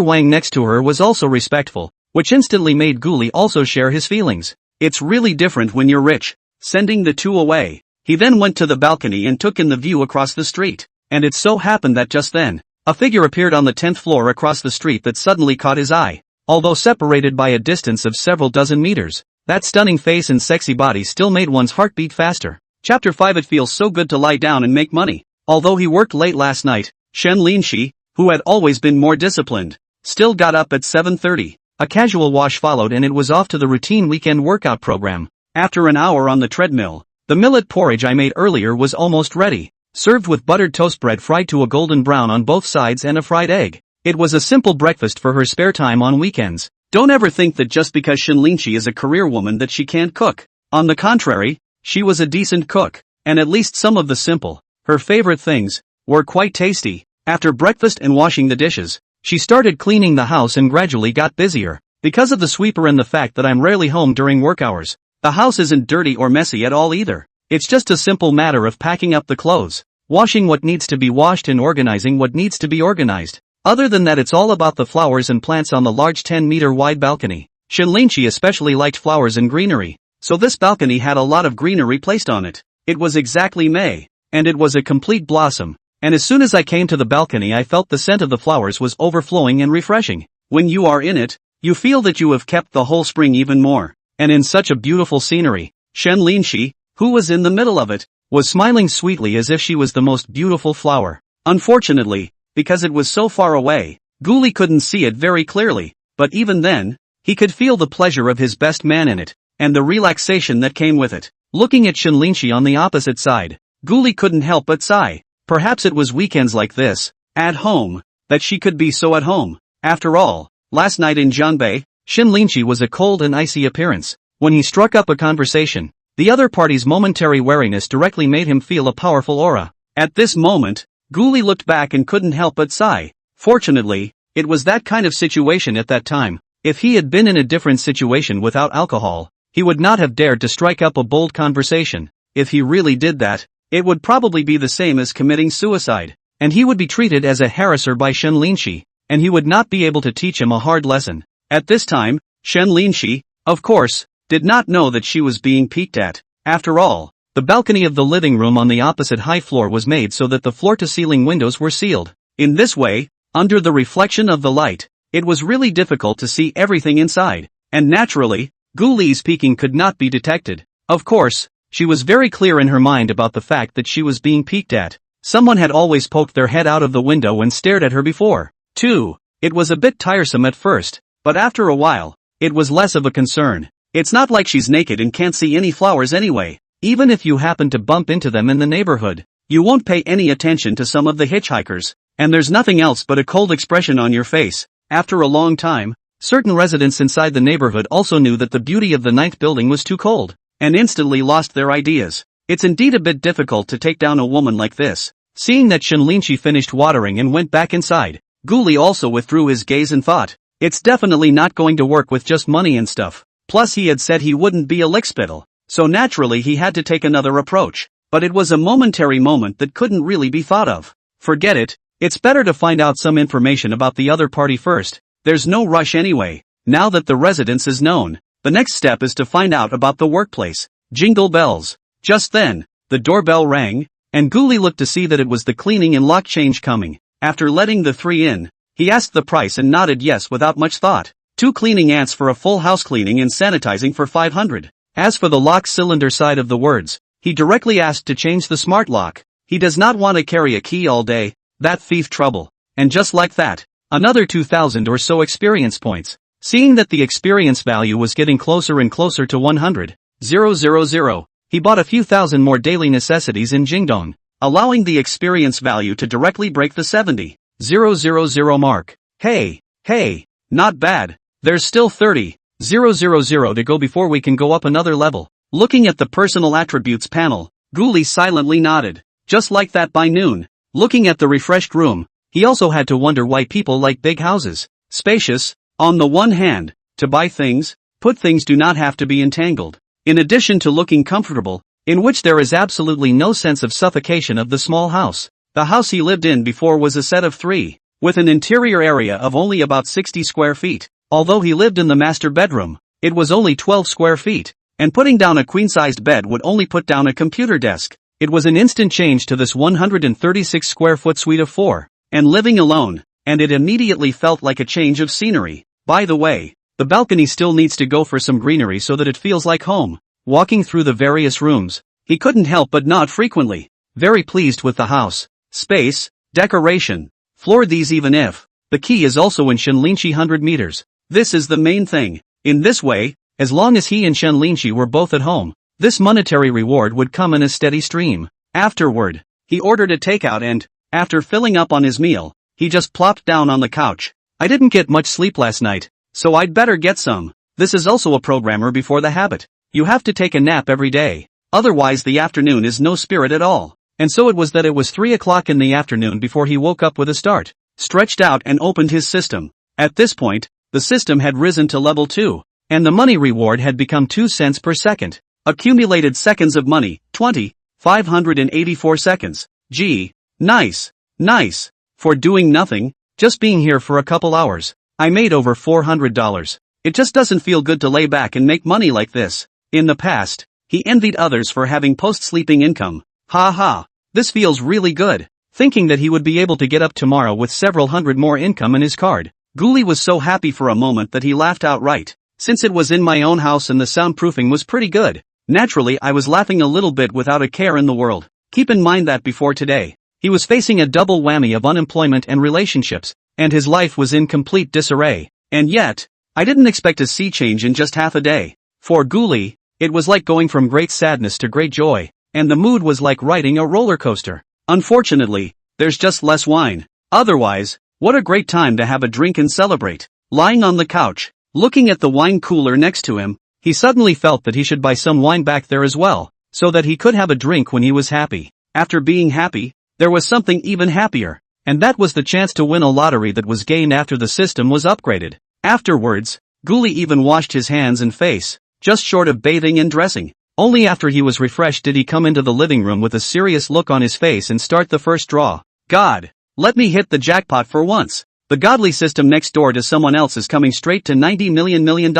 Wang next to her was also respectful, which instantly made Guli also share his feelings. It's really different when you're rich. Sending the 2 away, he then went to the balcony and took in the view across the street, and it so happened that just then, a figure appeared on the 10th floor across the street that suddenly caught his eye. Although separated by a distance of several dozen meters, that stunning face and sexy body still made one's heart beat faster. Chapter 5. It feels so good to lie down and make money. Although he worked late last night, Shen Linshi, who had always been more disciplined, still got up at 7:30. A casual wash followed and it was off to the routine weekend workout program. After an hour on the treadmill, the millet porridge I made earlier was almost ready, served with buttered toast bread fried to a golden brown on both sides and a fried egg. It was a simple breakfast for her spare time on weekends. Don't ever think that just because Shen Linshi is a career woman that she can't cook. On the contrary, she was a decent cook, and at least some of the simple, her favorite things, were quite tasty. After breakfast and washing the dishes, she started cleaning the house and gradually got busier. Because of the sweeper and the fact that I'm rarely home during work hours, the house isn't dirty or messy at all either. It's just a simple matter of packing up the clothes, washing what needs to be washed and organizing what needs to be organized. Other than that, it's all about the flowers and plants on the large 10-meter wide balcony. Shen Linshi especially liked flowers and greenery, so this balcony had a lot of greenery placed on it. It was exactly May, and it was a complete blossom. And as soon as I came to the balcony I felt the scent of the flowers was overflowing and refreshing. When you are in it, you feel that you have kept the whole spring even more. And in such a beautiful scenery, Shen Linshi, who was in the middle of it, was smiling sweetly as if she was the most beautiful flower. Unfortunately, because it was so far away, Guli couldn't see it very clearly, but even then, he could feel the pleasure of his best man in it, and the relaxation that came with it. Looking at Shen Linshi on the opposite side, Guli couldn't help but sigh. Perhaps it was weekends like this, at home, that she could be so at home. After all, last night in Jianbei, Shinlinchi was a cold and icy appearance. When he struck up a conversation, the other party's momentary wariness directly made him feel a powerful aura. At this moment, Guli looked back and couldn't help but sigh. Fortunately, it was that kind of situation at that time. If he had been in a different situation without alcohol, he would not have dared to strike up a bold conversation. If he really did that, it would probably be the same as committing suicide, and he would be treated as a harasser by Shinlinchi, and he would not be able to teach him a hard lesson. At this time, Shinlinchi, of course, did not know that she was being peeked at. After all, the balcony of the living room on the opposite high floor was made so that the floor-to-ceiling windows were sealed. In this way, under the reflection of the light, it was really difficult to see everything inside, and naturally, Guli's peeking could not be detected. Of course, she was very clear in her mind about the fact that she was being peeked at. Someone had always poked their head out of the window and stared at her before. 2. It was a bit tiresome at first, but after a while, it was less of a concern. It's not like she's naked and can't see any flowers anyway. Even if you happen to bump into them in the neighborhood, you won't pay any attention to some of the hitchhikers, and there's nothing else but a cold expression on your face. After a long time, certain residents inside the neighborhood also knew that the beauty of the 9th building was too cold, and instantly lost their ideas. It's indeed a bit difficult to take down a woman like this. Seeing that Shinlinchi finished watering and went back inside, Guli also withdrew his gaze and thought, it's definitely not going to work with just money and stuff. Plus he had said he wouldn't be a lickspittle, so naturally he had to take another approach. But it was a momentary moment that couldn't really be thought of. Forget it, it's better to find out some information about the other party first. There's no rush anyway. Now that the residence is known, the next step is to find out about the workplace. Jingle bells. Just then, the doorbell rang, and Guli looked to see that it was the cleaning and lock change coming. After letting the 3 in, he asked the price and nodded yes without much thought. 2 cleaning ants for a full house cleaning and sanitizing for 500. As for the lock cylinder side of the words, he directly asked to change the smart lock. He does not want to carry a key all day, that thief trouble. And just like that, another 2,000 or so experience points. Seeing that the experience value was getting closer and closer to 100,000, he bought a few thousand more daily necessities in Jingdong, allowing the experience value to directly break the 70,000 mark. Hey, not bad. There's still 30,000 to go before we can go up another level. Looking at the personal attributes panel, Guli silently nodded. Just like that by noon. Looking at the refreshed room, he also had to wonder why people like big houses. Spacious, on the one hand, to buy things, put things do not have to be entangled. In addition to looking comfortable, in which there is absolutely no sense of suffocation of the small house. The house he lived in before was a set of 3, with an interior area of only about 60 square feet. Although he lived in the master bedroom, it was only 12 square feet, and putting down a queen-sized bed would only put down a computer desk. It was an instant change to this 136 square foot suite of 4, and living alone, and it immediately felt like a change of scenery. By the way, the balcony still needs to go for some greenery so that it feels like home. Walking through the various rooms, he couldn't help but nod frequently, very pleased with the house, space, decoration, floor these even if the key is also in Shinlinchi 100 meters. This is the main thing. In this way, as long as he and Shinlinchi were both at home, this monetary reward would come in a steady stream. Afterward, he ordered a takeout and, after filling up on his meal, he just plopped down on the couch. I didn't get much sleep last night, so I'd better get some. This is also a programmer before the habit. You have to take a nap every day. Otherwise the afternoon is no spirit at all. And so it was that it was 3 o'clock in the afternoon before he woke up with a start, stretched out and opened his system. At this point, the system had risen to level 2, and the money reward had become 2 cents per second. Accumulated seconds of money, 584 seconds. Gee, nice. For doing nothing, just being here for a couple hours, I made over $400. It just doesn't feel good to lay back and make money like this. In the past, he envied others for having post-sleeping income. This feels really good. Thinking that he would be able to get up tomorrow with several hundred more income in his card, Guli was so happy for a moment that he laughed outright. Since it was in my own house and the soundproofing was pretty good, naturally I was laughing a little bit without a care in the world. Keep in mind that before today, he was facing a double whammy of unemployment and relationships, and his life was in complete disarray. And yet, I didn't expect a sea change in just half a day. For Guli, it was like going from great sadness to great joy, and the mood was like riding a roller coaster. Unfortunately, there's just less wine. Otherwise, what a great time to have a drink and celebrate. Lying on the couch, Looking at the wine cooler next to him, he suddenly felt that he should buy some wine back there as well, so that he could have a drink when he was happy. After being happy, there was something even happier, and that was the chance to win a lottery that was gained after the system was upgraded. Afterwards, Ghoulie even washed his hands and face, just short of bathing and dressing. Only after he was refreshed did he come into the living room with a serious look on his face and start the first draw. God, let me hit the jackpot for once. The godly system next door to someone else is coming straight to $90 million.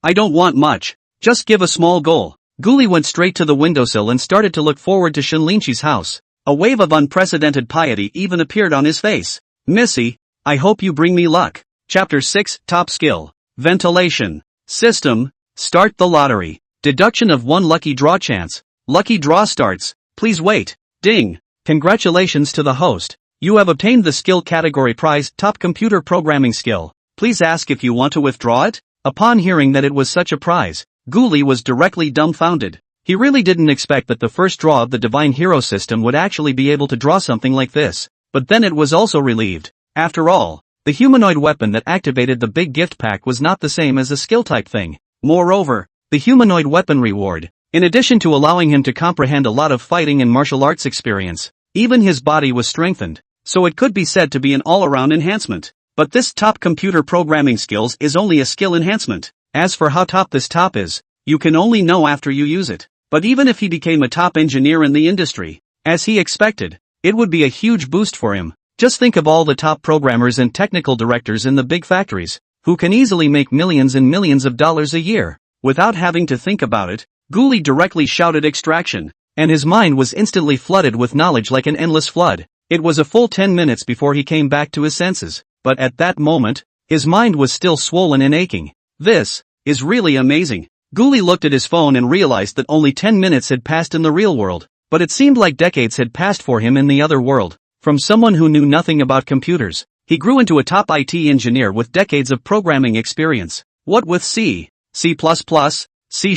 I don't want much. Just give a small goal. Ghoulie went straight to the windowsill and started to look forward to Shinlinchi's house. A wave of unprecedented piety even appeared on his face. Missy, I hope you bring me luck. Chapter 6, Top Skill. Ventilation. System. Start the lottery. Deduction of 1 lucky draw chance. Lucky draw starts. Please wait. Ding. Congratulations to the host. You have obtained the skill category prize, Top Computer Programming Skill. Please ask if you want to withdraw it? Upon hearing that it was such a prize, Ghoulie was directly dumbfounded. He really didn't expect that the first draw of the Divine Hero system would actually be able to draw something like this. But then it was also relieved. After all, the humanoid weapon that activated the big gift pack was not the same as a skill type thing. Moreover, the humanoid weapon reward, in addition to allowing him to comprehend a lot of fighting and martial arts experience, even his body was strengthened, so it could be said to be an all-around enhancement. But this top computer programming skills is only a skill enhancement. As for how top this top is, you can only know after you use it. But even if he became a top engineer in the industry, as he expected, it would be a huge boost for him. Just think of all the top programmers and technical directors in the big factories, who can easily make millions and millions of dollars a year. Without having to think about it, Ghoulie directly shouted extraction, and his mind was instantly flooded with knowledge like an endless flood. It was a full 10 minutes before he came back to his senses, but at that moment, his mind was still swollen and aching. This is really amazing. Ghoulie looked at his phone and realized that only 10 minutes had passed in the real world, but it seemed like decades had passed for him in the other world. From someone who knew nothing about computers, he grew into a top IT engineer with decades of programming experience. What with C, C++, C#,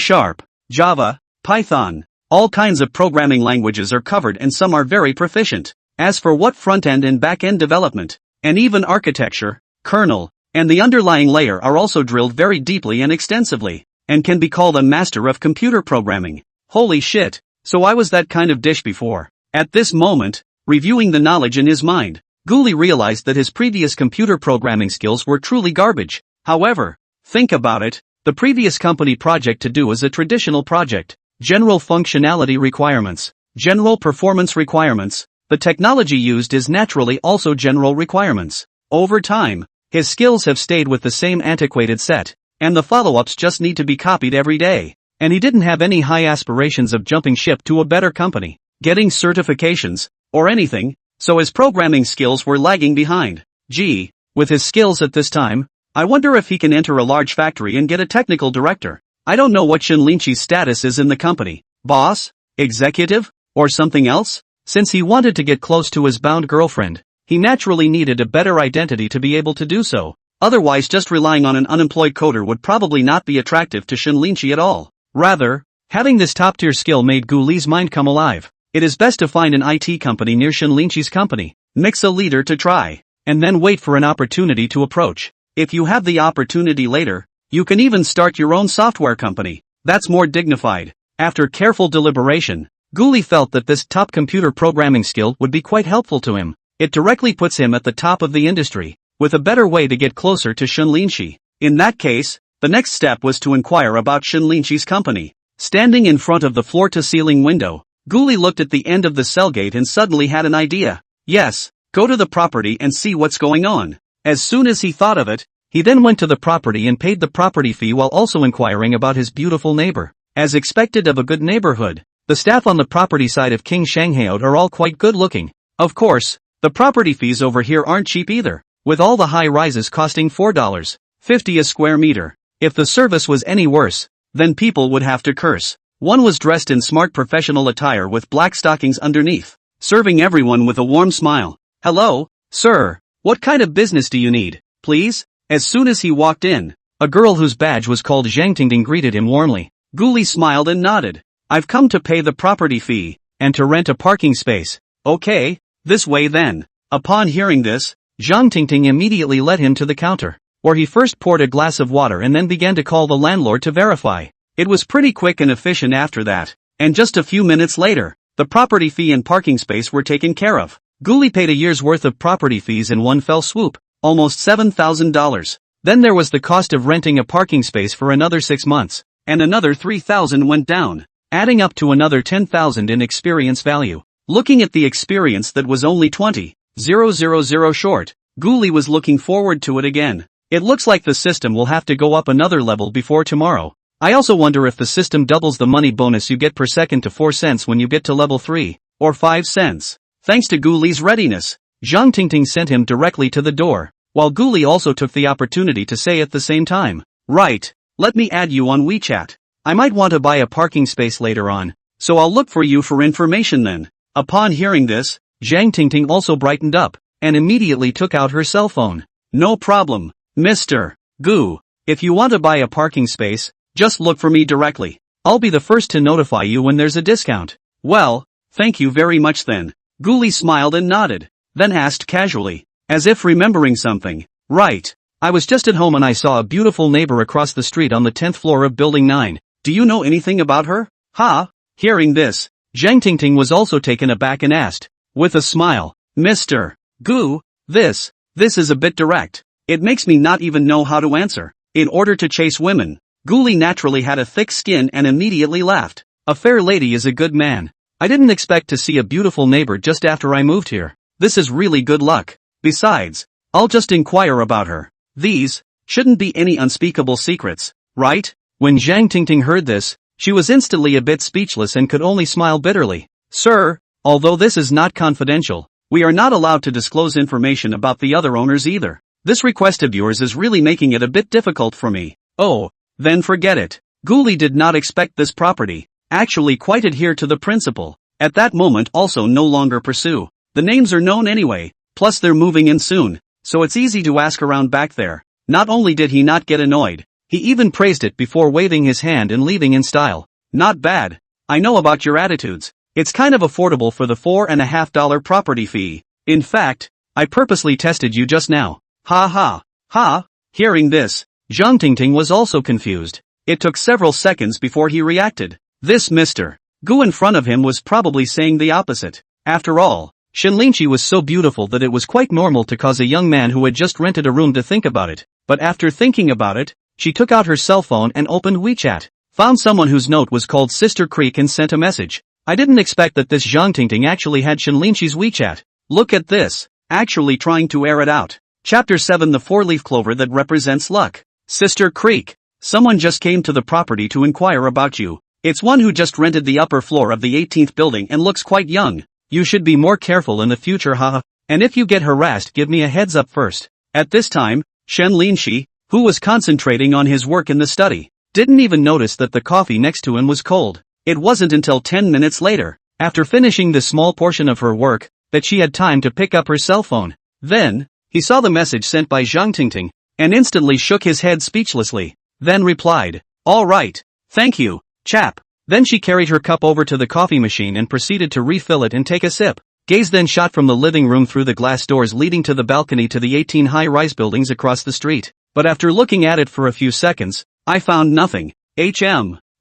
Java, Python, all kinds of programming languages are covered and some are very proficient. As for what front-end and back-end development, and even architecture, kernel, and the underlying layer are also drilled very deeply and extensively, and can be called a master of computer programming. Holy shit, so I was that kind of dish before. At this moment, reviewing the knowledge in his mind, Ghoulie realized that his previous computer programming skills were truly garbage. However, think about it, the previous company project to do is a traditional project. General functionality requirements, general performance requirements. The technology used is naturally also general requirements. Over time, his skills have stayed with the same antiquated set, and the follow-ups just need to be copied every day. And he didn't have any high aspirations of jumping ship to a better company, getting certifications, or anything, so his programming skills were lagging behind. Gee, with his skills at this time, I wonder if he can enter a large factory and get a technical director. I don't know what Shinlinchi's status is in the company, boss, executive, or something else? Since he wanted to get close to his bound girlfriend, he naturally needed a better identity to be able to do so. Otherwise just relying on an unemployed coder would probably not be attractive to Shinlinchi at all. Rather, having this top-tier skill made Ghoulie's mind come alive. It is best to find an IT company near Shinlinchi's company, mix a leader to try, and then wait for an opportunity to approach. If you have the opportunity later, you can even start your own software company. That's more dignified. After careful deliberation, Ghoulie felt that this top computer programming skill would be quite helpful to him. It directly puts him at the top of the industry, with a better way to get closer to Shinlinchi. In that case, the next step was to inquire about Shinlinchi's company. Standing in front of the floor-to-ceiling window, Ghoulie looked at the end of the cell gate and suddenly had an idea. Yes, go to the property and see what's going on. As soon as he thought of it, he then went to the property and paid the property fee while also inquiring about his beautiful neighbor. As expected of a good neighborhood, the staff on the property side of King Shanghaout are all quite good looking. Of course, the property fees over here aren't cheap either, with all the high rises costing $4.50 a square meter. If the service was any worse, then people would have to curse. One was dressed in smart professional attire with black stockings underneath, serving everyone with a warm smile. Hello, sir, what kind of business do you need, please? As soon as he walked in, a girl whose badge was called Zhang Tingting greeted him warmly. Ghoulie smiled and nodded. I've come to pay the property fee, and to rent a parking space. Okay, this way then. Upon hearing this, Zhang Tingting immediately led him to the counter. where he first poured a glass of water and then began to call the landlord to verify. It was pretty quick and efficient after that, and just a few minutes later, the property fee and parking space were taken care of. Ghoulie paid a year's worth of property fees in one fell swoop, almost $7,000. Then there was the cost of renting a parking space for another 6 months, and another $3,000 went down, adding up to another $10,000 in experience value. Looking at the experience that was only 20,000 short, Ghoulie was looking forward to it again. It looks like the system will have to go up another level before tomorrow. I also wonder if the system doubles the money bonus you get per second to 4 cents when you get to level 3, or 5 cents. Thanks to Ghoulie's readiness, Zhang Tingting sent him directly to the door, while Ghoulie also took the opportunity to say at the same time, "Right, let me add you on WeChat. I might want to buy a parking space later on, so I'll look for you for information then." Upon hearing this, Zhang Tingting also brightened up, and immediately took out her cell phone. "No problem, Mr. Gu. If you want to buy a parking space, just look for me directly. I'll be the first to notify you when there's a discount." "Well, thank you very much then." Ghoulie smiled and nodded, then asked casually, as if remembering something, "Right. I was just at home and I saw a beautiful neighbor across the street on the 10th floor of Building 9. Do you know anything about her?" "Ha?" Hearing this, Zhang Tingting was also taken aback and asked, with a smile, "Mr. Gu, this is a bit direct. It makes me not even know how to answer." In order to chase women, Ghoulie naturally had a thick skin and immediately laughed. "A fair lady is a good man. I didn't expect to see a beautiful neighbor just after I moved here. This is really good luck. Besides, I'll just inquire about her. These shouldn't be any unspeakable secrets, right?" When Zhang Tingting heard this, she was instantly a bit speechless and could only smile bitterly. "Sir, although this is not confidential, we are not allowed to disclose information about the other owners either. This request of yours is really making it a bit difficult for me." "Oh, then forget it." Ghoulie did not expect this property actually quite adhere to the principle. At that moment also no longer pursue. The names are known anyway, plus they're moving in soon, so it's easy to ask around back there. Not only did he not get annoyed, he even praised it before waving his hand and leaving in style. "Not bad. I know about your attitudes. It's kind of affordable for the $4.50 property fee. In fact, I purposely tested you just now." "Ha ha. Ha?" Hearing this, Zhang Tingting was also confused. It took several seconds before he reacted. This Mr. Gu in front of him was probably saying the opposite. After all, Shenlinchi was so beautiful that it was quite normal to cause a young man who had just rented a room to think about it. But after thinking about it, she took out her cell phone and opened WeChat, found someone whose note was called Sister Creek and sent a message. "I didn't expect that this Zhang Tingting actually had Shenlinchi's WeChat. Look at this, actually trying to air it out." Chapter 7: The Four-Leaf Clover That Represents Luck. "Sister Creek, someone just came to the property to inquire about you. It's one who just rented the upper floor of the 18th building and looks quite young. You should be more careful in the future, haha. And if you get harassed, give me a heads up first." At this time, Shenlinchi, who was concentrating on his work in the study, didn't even notice that the coffee next to him was cold. It wasn't until 10 minutes later, after finishing this small portion of her work, that she had time to pick up her cell phone. Then, he saw the message sent by Zhang Tingting, and instantly shook his head speechlessly, then replied, "All right, thank you, chap." Then she carried her cup over to the coffee machine and proceeded to refill it and take a sip. Gaze then shot from the living room through the glass doors leading to the balcony to the 18 high-rise buildings across the street. But after looking at it for a few seconds, I found nothing.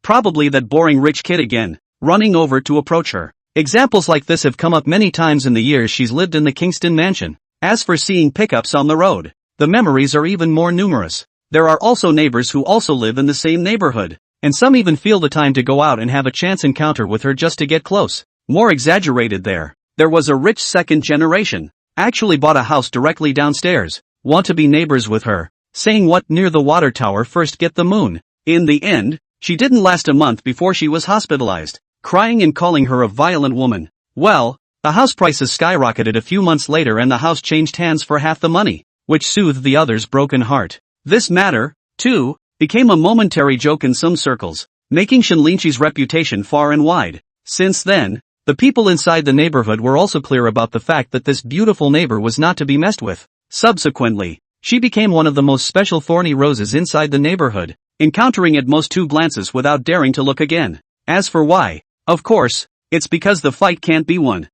Probably that boring rich kid again, running over to approach her. Examples like this have come up many times in the years she's lived in the Kingston mansion. As for seeing pickups on the road, the memories are even more numerous. There are also neighbors who also live in the same neighborhood, and some even feel the time to go out and have a chance encounter with her just to get close. More exaggerated there was a rich second generation, actually bought a house directly downstairs, want to be neighbors with her, saying what near the water tower first get the moon. In the end, she didn't last a month before she was hospitalized, crying and calling her a violent woman. Well, the house prices skyrocketed a few months later and the house changed hands for half the money, which soothed the other's broken heart. This matter, too, became a momentary joke in some circles, making Shenlinchi's reputation far and wide. Since then, the people inside the neighborhood were also clear about the fact that this beautiful neighbor was not to be messed with. Subsequently, she became one of the most special thorny roses inside the neighborhood, encountering at most 2 glances without daring to look again. As for why, of course, it's because the fight can't be won.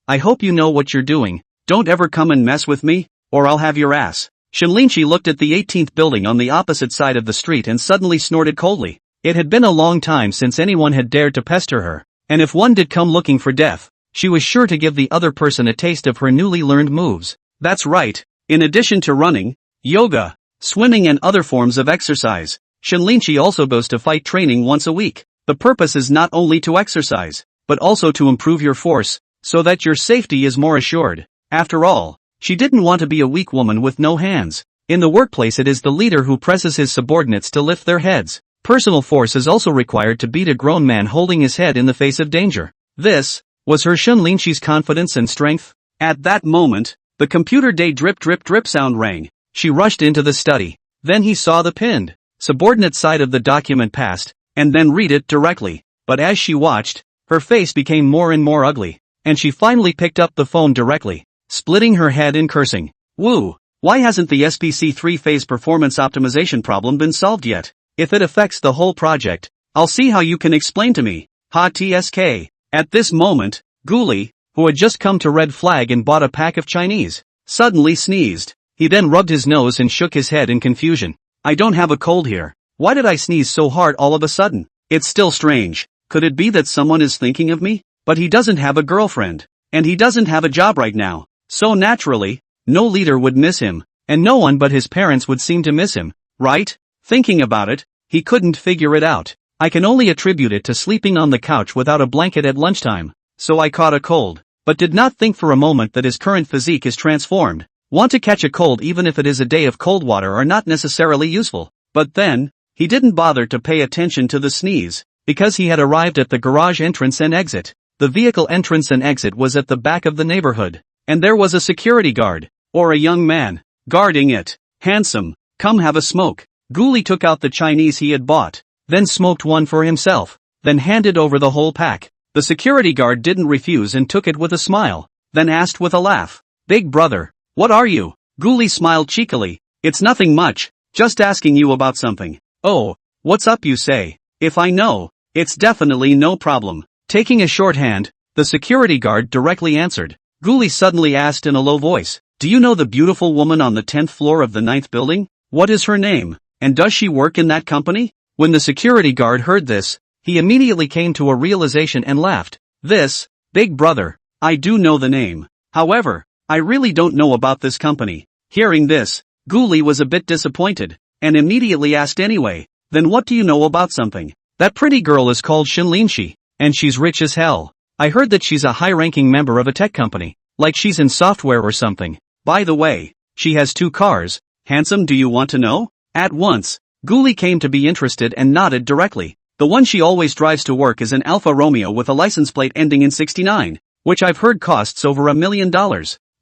I hope you know what you're doing. Don't ever come and mess with me, or I'll have your ass. Shinlinchi looked at the 18th building on the opposite side of the street and suddenly snorted coldly. It had been a long time since anyone had dared to pester her, and if one did come looking for death, she was sure to give the other person a taste of her newly learned moves. That's right, in addition to running, yoga, swimming and other forms of exercise, Shinlinchi also goes to fight training once a week. The purpose is not only to exercise, but also to improve your force, so that your safety is more assured. After all, she didn't want to be a weak woman with no hands. In the workplace it is the leader who presses his subordinates to lift their heads. Personal force is also required to beat a grown man holding his head in the face of danger. This was her Shinlinchi's confidence and strength. At that moment, the computer day drip drip drip sound rang. She rushed into the study. Then he saw the pinned subordinate side of the document passed, and then read it directly. But as she watched, her face became more and more ugly, and she finally picked up the phone directly, splitting her head in cursing. Woo! Why hasn't the SPC 3-phase performance optimization problem been solved yet? If it affects the whole project, I'll see how you can explain to me. Ha TSK. At this moment, Guli, who had just come to Red Flag and bought a pack of Chinese, suddenly sneezed. He then rubbed his nose and shook his head in confusion. I don't have a cold here. Why did I sneeze so hard all of a sudden? It's still strange. Could it be that someone is thinking of me? But he doesn't have a girlfriend. And he doesn't have a job right now. So naturally, no leader would miss him, and no one but his parents would seem to miss him, right? Thinking about it, he couldn't figure it out. I can only attribute it to sleeping on the couch without a blanket at lunchtime. So I caught a cold, but did not think for a moment that his current physique is transformed. Want to catch a cold even if it is a day of cold water are not necessarily useful. But then, he didn't bother to pay attention to the sneeze, because he had arrived at the garage entrance and exit. The vehicle entrance and exit was at the back of the neighborhood, and there was a security guard, or a young man, guarding it. Handsome, come have a smoke. Guli took out the Chinese he had bought, then smoked one for himself, then handed over the whole pack. The security guard didn't refuse and took it with a smile, then asked with a laugh, Big brother, what are you? Guli smiled cheekily. It's nothing much, just asking you about something. Oh, what's up you say? If I know, it's definitely no problem. Taking a shorthand, the security guard directly answered. Guli suddenly asked in a low voice, do you know the beautiful woman on the 10th floor of the 9th building? What is her name? And does she work in that company? When the security guard heard this, he immediately came to a realization and laughed. This, big brother, I do know the name. However, I really don't know about this company. Hearing this, Guli was a bit disappointed, and immediately asked anyway, then what do you know about something? That pretty girl is called Shinlinchi, and she's rich as hell. I heard that she's a high-ranking member of a tech company, like she's in software or something. By the way, she has 2 cars. Handsome, do you want to know? At once, Guli came to be interested and nodded directly. The one she always drives to work is an Alfa Romeo with a license plate ending in 69, which I've heard costs over $1 million.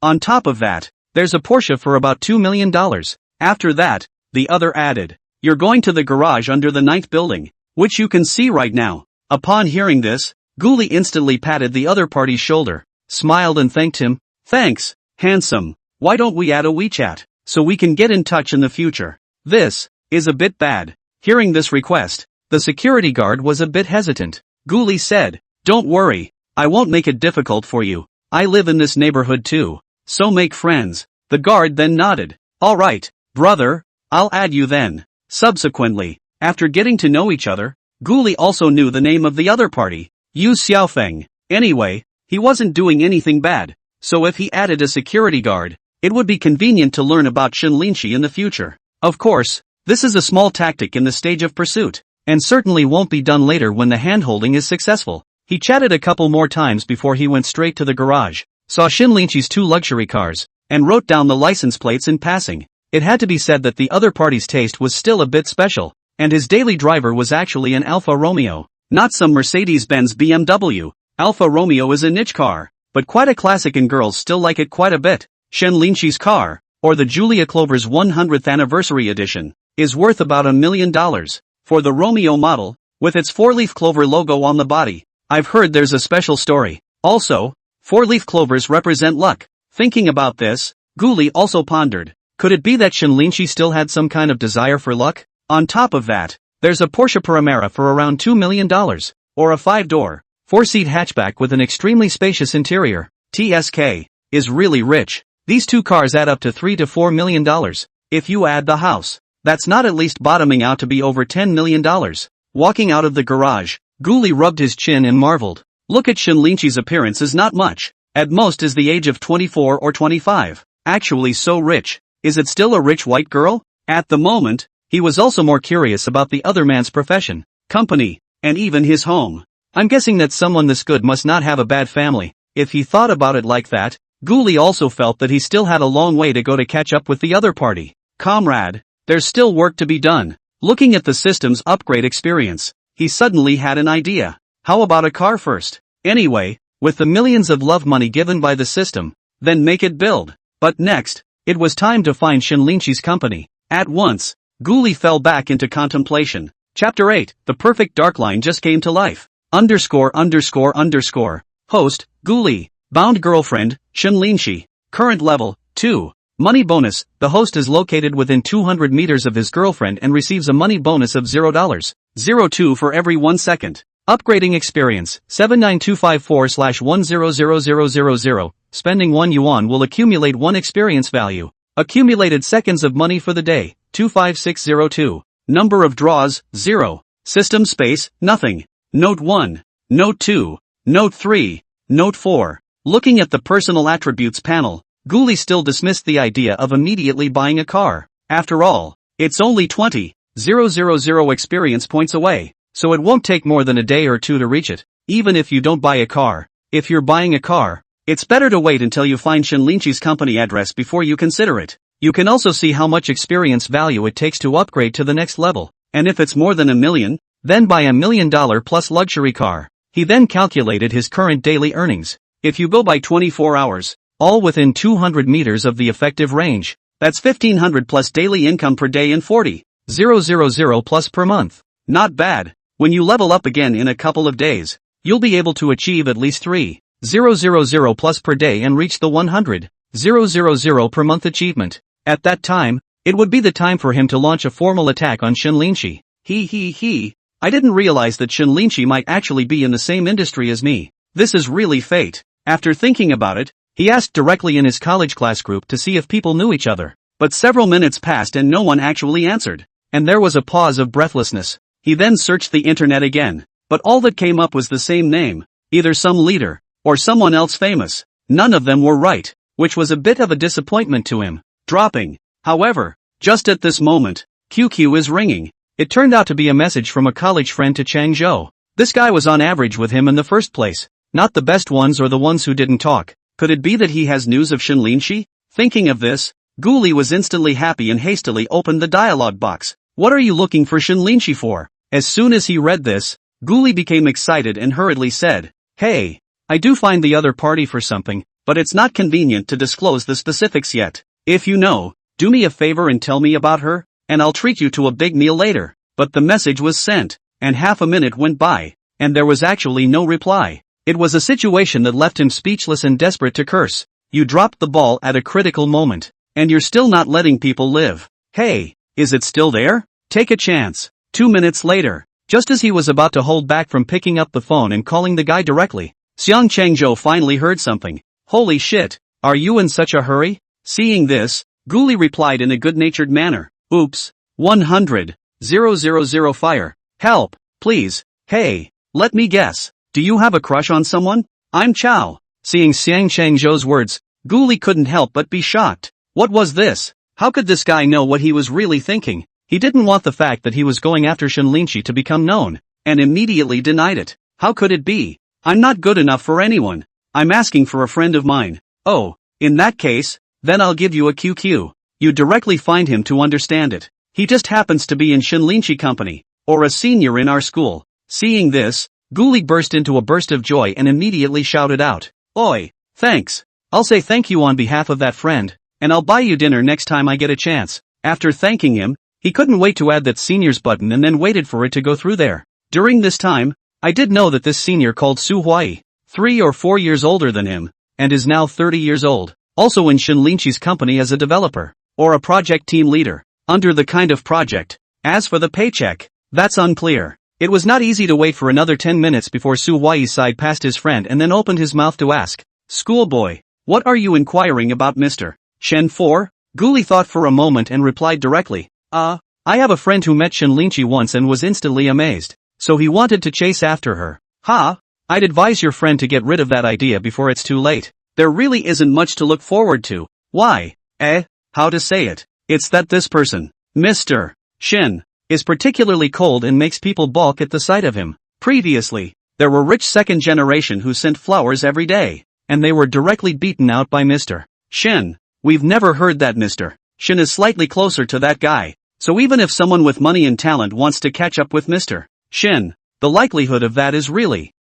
On top of that, there's a Porsche for about $2 million. After that, the other added, you're going to the garage under the 9th building, which you can see right now. Upon hearing this, Guli instantly patted the other party's shoulder, smiled and thanked him. Thanks, handsome. Why don't we add a WeChat, so we can get in touch in the future? This is a bit bad. Hearing this request, the security guard was a bit hesitant. Guli said, don't worry, I won't make it difficult for you. I live in this neighborhood too, so make friends. The guard then nodded. Alright, brother, I'll add you then. Subsequently, after getting to know each other, Guli also knew the name of the other party, Yu Xiaofeng. Anyway, he wasn't doing anything bad, so if he added a security guard, it would be convenient to learn about Shinlinchi in the future. Of course, this is a small tactic in the stage of pursuit, and certainly won't be done later when the handholding is successful. He chatted a couple more times before he went straight to the garage, saw Shinlinchi's 2 luxury cars, and wrote down the license plates in passing. It had to be said that the other party's taste was still a bit special, and his daily driver was actually an Alfa Romeo, not some Mercedes-Benz BMW. Alfa Romeo is a niche car, but quite a classic and girls still like it quite a bit. Shinlinchi's car, or the Julia Clover's 100th anniversary edition, is worth about $1 million. For the Romeo model, with its 4-leaf clover logo on the body, I've heard there's a special story. Also, 4-leaf clovers represent luck. Thinking about this, Guli also pondered, could it be that Shinlinchi still had some kind of desire for luck? On top of that, there's a Porsche Panamera for around $2 million, or a 5-door, 4-seat hatchback with an extremely spacious interior. TSK is really rich. These 2 cars add up to $3 to $4 million. if you add the house. That's not at least bottoming out to be over $10 million. Walking out of the garage, Ghoulie rubbed his chin and marveled. Look at Shinlinchi's appearance is not much. At most is the age of 24 or 25. Actually so rich. Is it still a rich white girl? At the moment, he was also more curious about the other man's profession, company, and even his home. I'm guessing that someone this good must not have a bad family. If he thought about it like that, Ghoulie also felt that he still had a long way to go to catch up with the other party. Comrade, there's still work to be done. Looking at the system's upgrade experience, he suddenly had an idea. How about a car first? Anyway, with the millions of love money given by the system, then make it build. But next, it was time to find Shinlinchi's company. At once, Ghoulie fell back into contemplation. Chapter 8, The Perfect Dark Line just came to life. Host, Ghoulie. Bound girlfriend, Shinlinchi. Current level, 2. Money bonus, the host is located within 200 meters of his girlfriend and receives a money bonus of $0. 0.2 for every 1 second. Upgrading experience, 79254/100000. Spending 1 yuan will accumulate 1 experience value. Accumulated seconds of money for the day, 25602. Number of draws, 0. System space, nothing. Note 1. Note 2. Note 3. Note 4. Looking at the personal attributes panel, Ghoulie still dismissed the idea of immediately buying a car. After all, it's only 20,000 experience points away, so it won't take more than a day or two to reach it. Even if you don't buy a car, if you're buying a car, it's better to wait until you find Shinlinchi's company address before you consider it. You can also see how much experience value it takes to upgrade to the next level, and if it's more than $1 million, then buy $1 million plus luxury car. He then calculated his current daily earnings. If you go by 24 hours, all within 200 meters of the effective range, that's 1500 plus daily income per day and 40,000 plus per month. Not bad. When you level up again in a couple of days, you'll be able to achieve at least 3,000 plus per day and reach the 100,000 per month achievement. At that time, it would be the time for him to launch a formal attack on Shinlinchi. I didn't realize that Shinlinchi might actually be in the same industry as me. This is really fate. After thinking about it, he asked directly in his college class group to see if people knew each other. But several minutes passed and no one actually answered. And there was a pause of breathlessness. He then searched the internet again. But all that came up was the same name. Either some leader, or someone else famous. None of them were right, which was a bit of a disappointment to him. Dropping. However, just at this moment, QQ is ringing. It turned out to be a message from a college friend to Chang Zhou. This guy was on average with him in the first place. Not the best ones or the ones who didn't talk. Could it be that he has news of Shinlinchi? Thinking of this, Ghoulie was instantly happy and hastily opened the dialogue box. What are you looking for Shinlinchi for? As soon as he read this, Ghoulie became excited and hurriedly said, Hey, I do find the other party for something, but it's not convenient to disclose the specifics yet. If you know, do me a favor and tell me about her, and I'll treat you to a big meal later. But the message was sent, and half a minute went by, and there was actually no reply. It was a situation that left him speechless and desperate to curse. You dropped the ball at a critical moment, and you're still not letting people live. Hey, is it still there? Take a chance. 2 minutes later, just as he was about to hold back from picking up the phone and calling the guy directly, Xiang Changzhou finally heard something. Holy shit, are you in such a hurry? Seeing this, Ghoulie replied in a good-natured manner. Oops, 100,000 fire. Help, please. Hey, let me guess. Do you have a crush on someone? I'm Chow. Seeing Xiang Changzhou's words, Ghoulie couldn't help but be shocked. What was this? How could this guy know what he was really thinking? He didn't want the fact that he was going after Shinlinchi to become known, and immediately denied it. How could it be? I'm not good enough for anyone. I'm asking for a friend of mine. Oh, in that case, then I'll give you a QQ. You directly find him to understand it. He just happens to be in Shinlinchi company, or a senior in our school. Seeing this, Ghoulie burst into a burst of joy and immediately shouted out, Oi, thanks. I'll say thank you on behalf of that friend, and I'll buy you dinner next time I get a chance. After thanking him, he couldn't wait to add that senior's button and then waited for it to go through there. During this time, I did know that this senior called Su Huai, 3 or 4 years older than him, and is now 30 years old, also in Shinlinchi's company as a developer, or a project team leader, under the kind of project. As for the paycheck, that's unclear. It was not easy to wait for another 10 minutes before Su Huai sighed past his friend and then opened his mouth to ask, Schoolboy, what are you inquiring about Mr. Shen for? Guli thought for a moment and replied directly, I have a friend who met Shinlinchi once and was instantly amazed. So he wanted to chase after her. I'd advise your friend to get rid of that idea before it's too late. There really isn't much to look forward to. Why? How to say it? It's that this person, Mr. Shin, is particularly cold and makes people balk at the sight of him. Previously, there were rich second generation who sent flowers every day, and they were directly beaten out by Mr. Shin. We've never heard that Mr. Shin is slightly closer to that guy, so even if someone with money and talent wants to catch up with Mr. Shin, the likelihood of that is really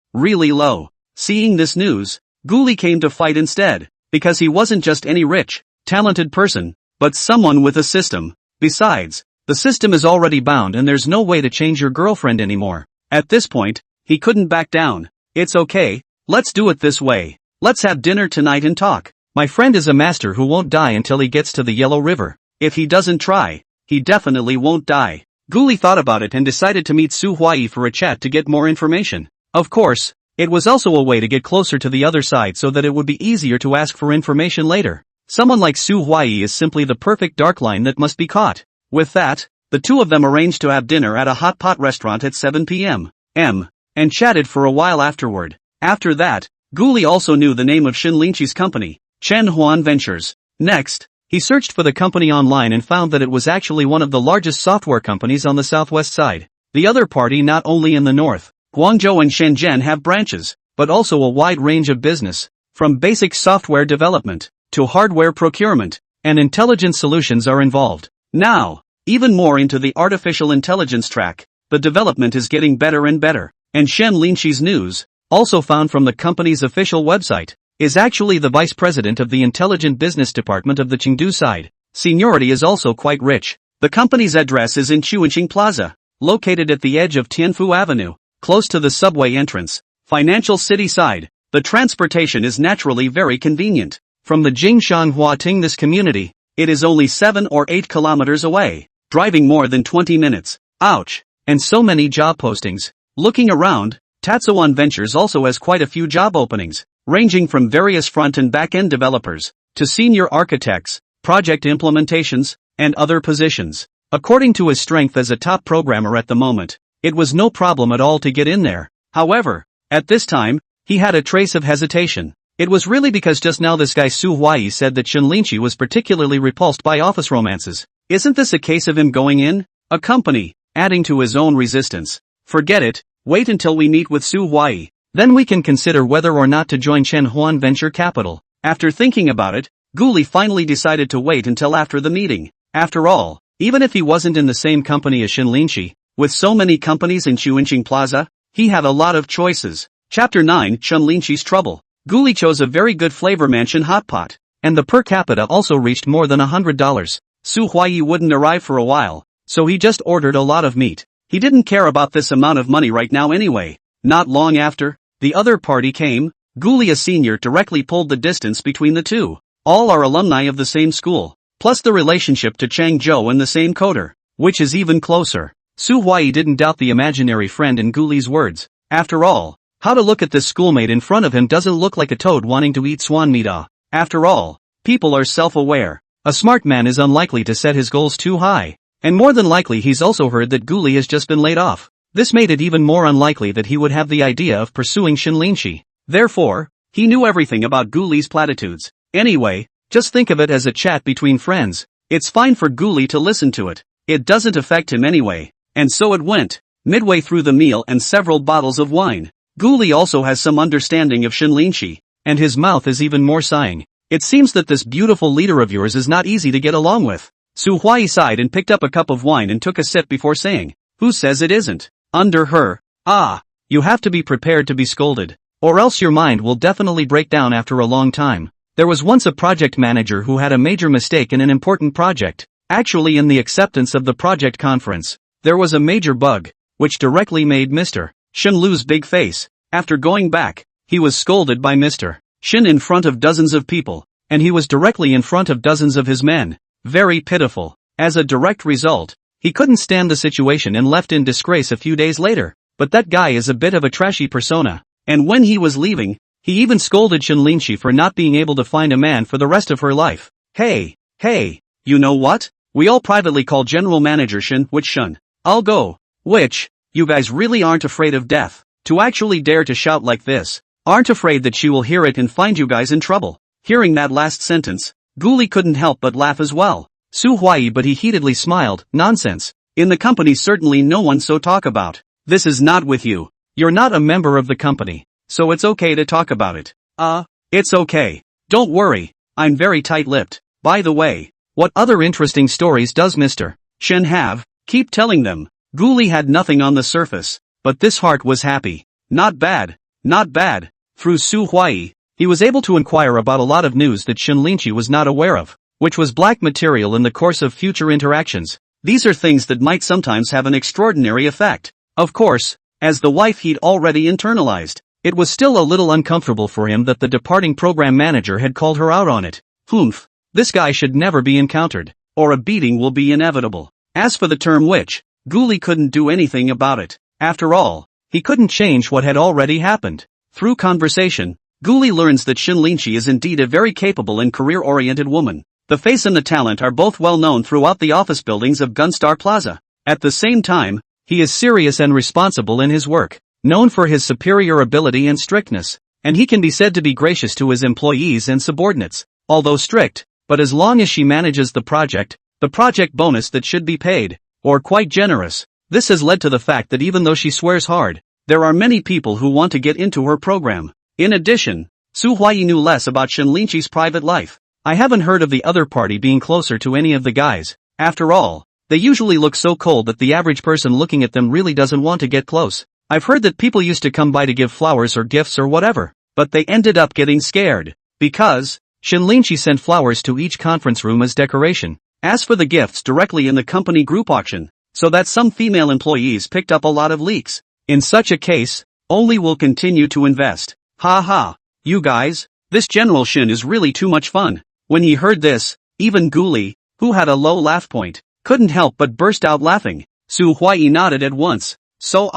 low. Seeing this news, Guli came to fight instead, because he wasn't just any rich, talented person, but someone with a system. Besides, the system is already bound and there's no way to change your girlfriend anymore. At this point, he couldn't back down. It's okay, let's do it this way. Let's have dinner tonight and talk. My friend is a master who won't die until he gets to the Yellow River. If he doesn't try, he definitely won't die. Guli thought about it and decided to meet Su Huai for a chat to get more information. Of course, it was also a way to get closer to the other side so that it would be easier to ask for information later. Someone like Su Huai is simply the perfect dark line that must be caught. With that, the two of them arranged to have dinner at a hot pot restaurant at 7 p.m. and chatted for a while afterward. After that, Guli also knew the name of Shinlinchi's company, Chen Huan Ventures. Next, he searched for the company online and found that it was actually one of the largest software companies on the southwest side. The other party not only in the north, Guangzhou and Shenzhen have branches, but also a wide range of business, from basic software development to hardware procurement, and intelligence solutions are involved. Now, even more into the artificial intelligence track, the development is getting better and better, and Shen Linqi's news, also found from the company's official website, is actually the vice president of the intelligent business department of the Chengdu side. Seniority is also quite rich. The company's address is in Chuanqing Plaza, located at the edge of Tianfu Avenue, close to the subway entrance, financial city side. The transportation is naturally very convenient. From the Jingshan Huating community, it is only 7 or 8 kilometers away, driving more than 20 minutes. Ouch! And so many job postings. Looking around, Tatsuan Ventures also has quite a few job openings, ranging from various front and back-end developers, to senior architects, project implementations, and other positions. According to his strength as a top programmer at the moment, it was no problem at all to get in there. However, at this time, he had a trace of hesitation. It was really because just now this guy Su Huai said that Shinlinchi was particularly repulsed by office romances. Isn't this a case of him going in? A company, adding to his own resistance. Forget it, wait until we meet with Su Huai. Then we can consider whether or not to join Chen Huan Venture Capital. After thinking about it, Guli finally decided to wait until after the meeting. After all, even if he wasn't in the same company as Shinlinchi, with so many companies in Chuanqing Plaza, he had a lot of choices. Chapter 9, Shinlinchi's Trouble. Guli chose a very good flavor mansion hot pot, and the per capita also reached more than $100. Su Huai wouldn't arrive for a while, so he just ordered a lot of meat. He didn't care about this amount of money right now anyway. Not long after, the other party came. Guli, a senior, directly pulled the distance between the two. All are alumni of the same school, plus the relationship to Chang Zhou and the same coder, which is even closer. Su Huai didn't doubt the imaginary friend in Guli's words. After all, how to look at this schoolmate in front of him doesn't look like a toad wanting to eat swan meat. After all, people are self-aware. A smart man is unlikely to set his goals too high. And more than likely he's also heard that Guli has just been laid off. This made it even more unlikely that he would have the idea of pursuing Shinlinchi. Therefore, he knew everything about Guli's platitudes. Anyway, just think of it as a chat between friends. It's fine for Guli to listen to it. It doesn't affect him anyway. And so it went. Midway through the meal and several bottles of wine, Guli also has some understanding of Shinlinchi, and his mouth is even more sighing. It seems that this beautiful leader of yours is not easy to get along with. Su Huai sighed and picked up a cup of wine and took a sip before saying, "Who says it isn't? Under her. You have to be prepared to be scolded, or else your mind will definitely break down after a long time." There was once a project manager who had a major mistake in an important project. Actually, in the acceptance of the project conference, there was a major bug, which directly made Mr. Shin lose big face. After going back, he was scolded by Mr. Shin in front of dozens of people, and he was directly in front of dozens of his men. Very pitiful. As a direct result, he couldn't stand the situation and left in disgrace a few days later. But that guy is a bit of a trashy persona, and when he was leaving, he even scolded Shinlinchi for not being able to find a man for the rest of her life. Hey, You know what? We all privately call General Manager Shin, which Shun. I'll go. Which? You guys really aren't afraid of death. To actually dare to shout like this. Aren't afraid that she will hear it and find you guys in trouble. Hearing that last sentence, Guli couldn't help but laugh as well. Su Huai, but he heatedly smiled. Nonsense. In the company certainly no one so talk about. This is not with you. You're not a member of the company. So it's okay to talk about it. It's okay. Don't worry. I'm very tight-lipped. By the way, what other interesting stories does Mr. Shin have? Keep telling them. Guli had nothing on the surface, but this heart was happy. Not bad. Not bad. Through Su Huai, he was able to inquire about a lot of news that Shin Linchi was not aware of, which was black material in the course of future interactions. These are things that might sometimes have an extraordinary effect. Of course, as the wife he'd already internalized, it was still a little uncomfortable for him that the departing program manager had called her out on it. Humph. This guy should never be encountered, or a beating will be inevitable. As for the term witch, Guli couldn't do anything about it. After all, he couldn't change what had already happened. Through conversation, Guli learns that Shin Linchi is indeed a very capable and career-oriented woman. The face and the talent are both well known throughout the office buildings of Gunstar Plaza. At the same time, he is serious and responsible in his work, known for his superior ability and strictness, and he can be said to be gracious to his employees and subordinates, although strict, but as long as she manages the project bonus that should be paid, or quite generous. This has led to the fact that even though she swears hard, there are many people who want to get into her program. In addition, Su Huai knew less about Shin Linchi's private life. I haven't heard of the other party being closer to any of the guys. After all, they usually look so cold that the average person looking at them really doesn't want to get close. I've heard that people used to come by to give flowers or gifts or whatever, but they ended up getting scared. Because Shin Linchi sent flowers to each conference room as decoration. As for the gifts directly in the company group auction, so that some female employees picked up a lot of leaks. In such a case, only will continue to invest. Ha ha. You guys, this General Shin is really too much fun. When he heard this, even Guli, who had a low laugh point, couldn't help but burst out laughing. Su Huai nodded at once. So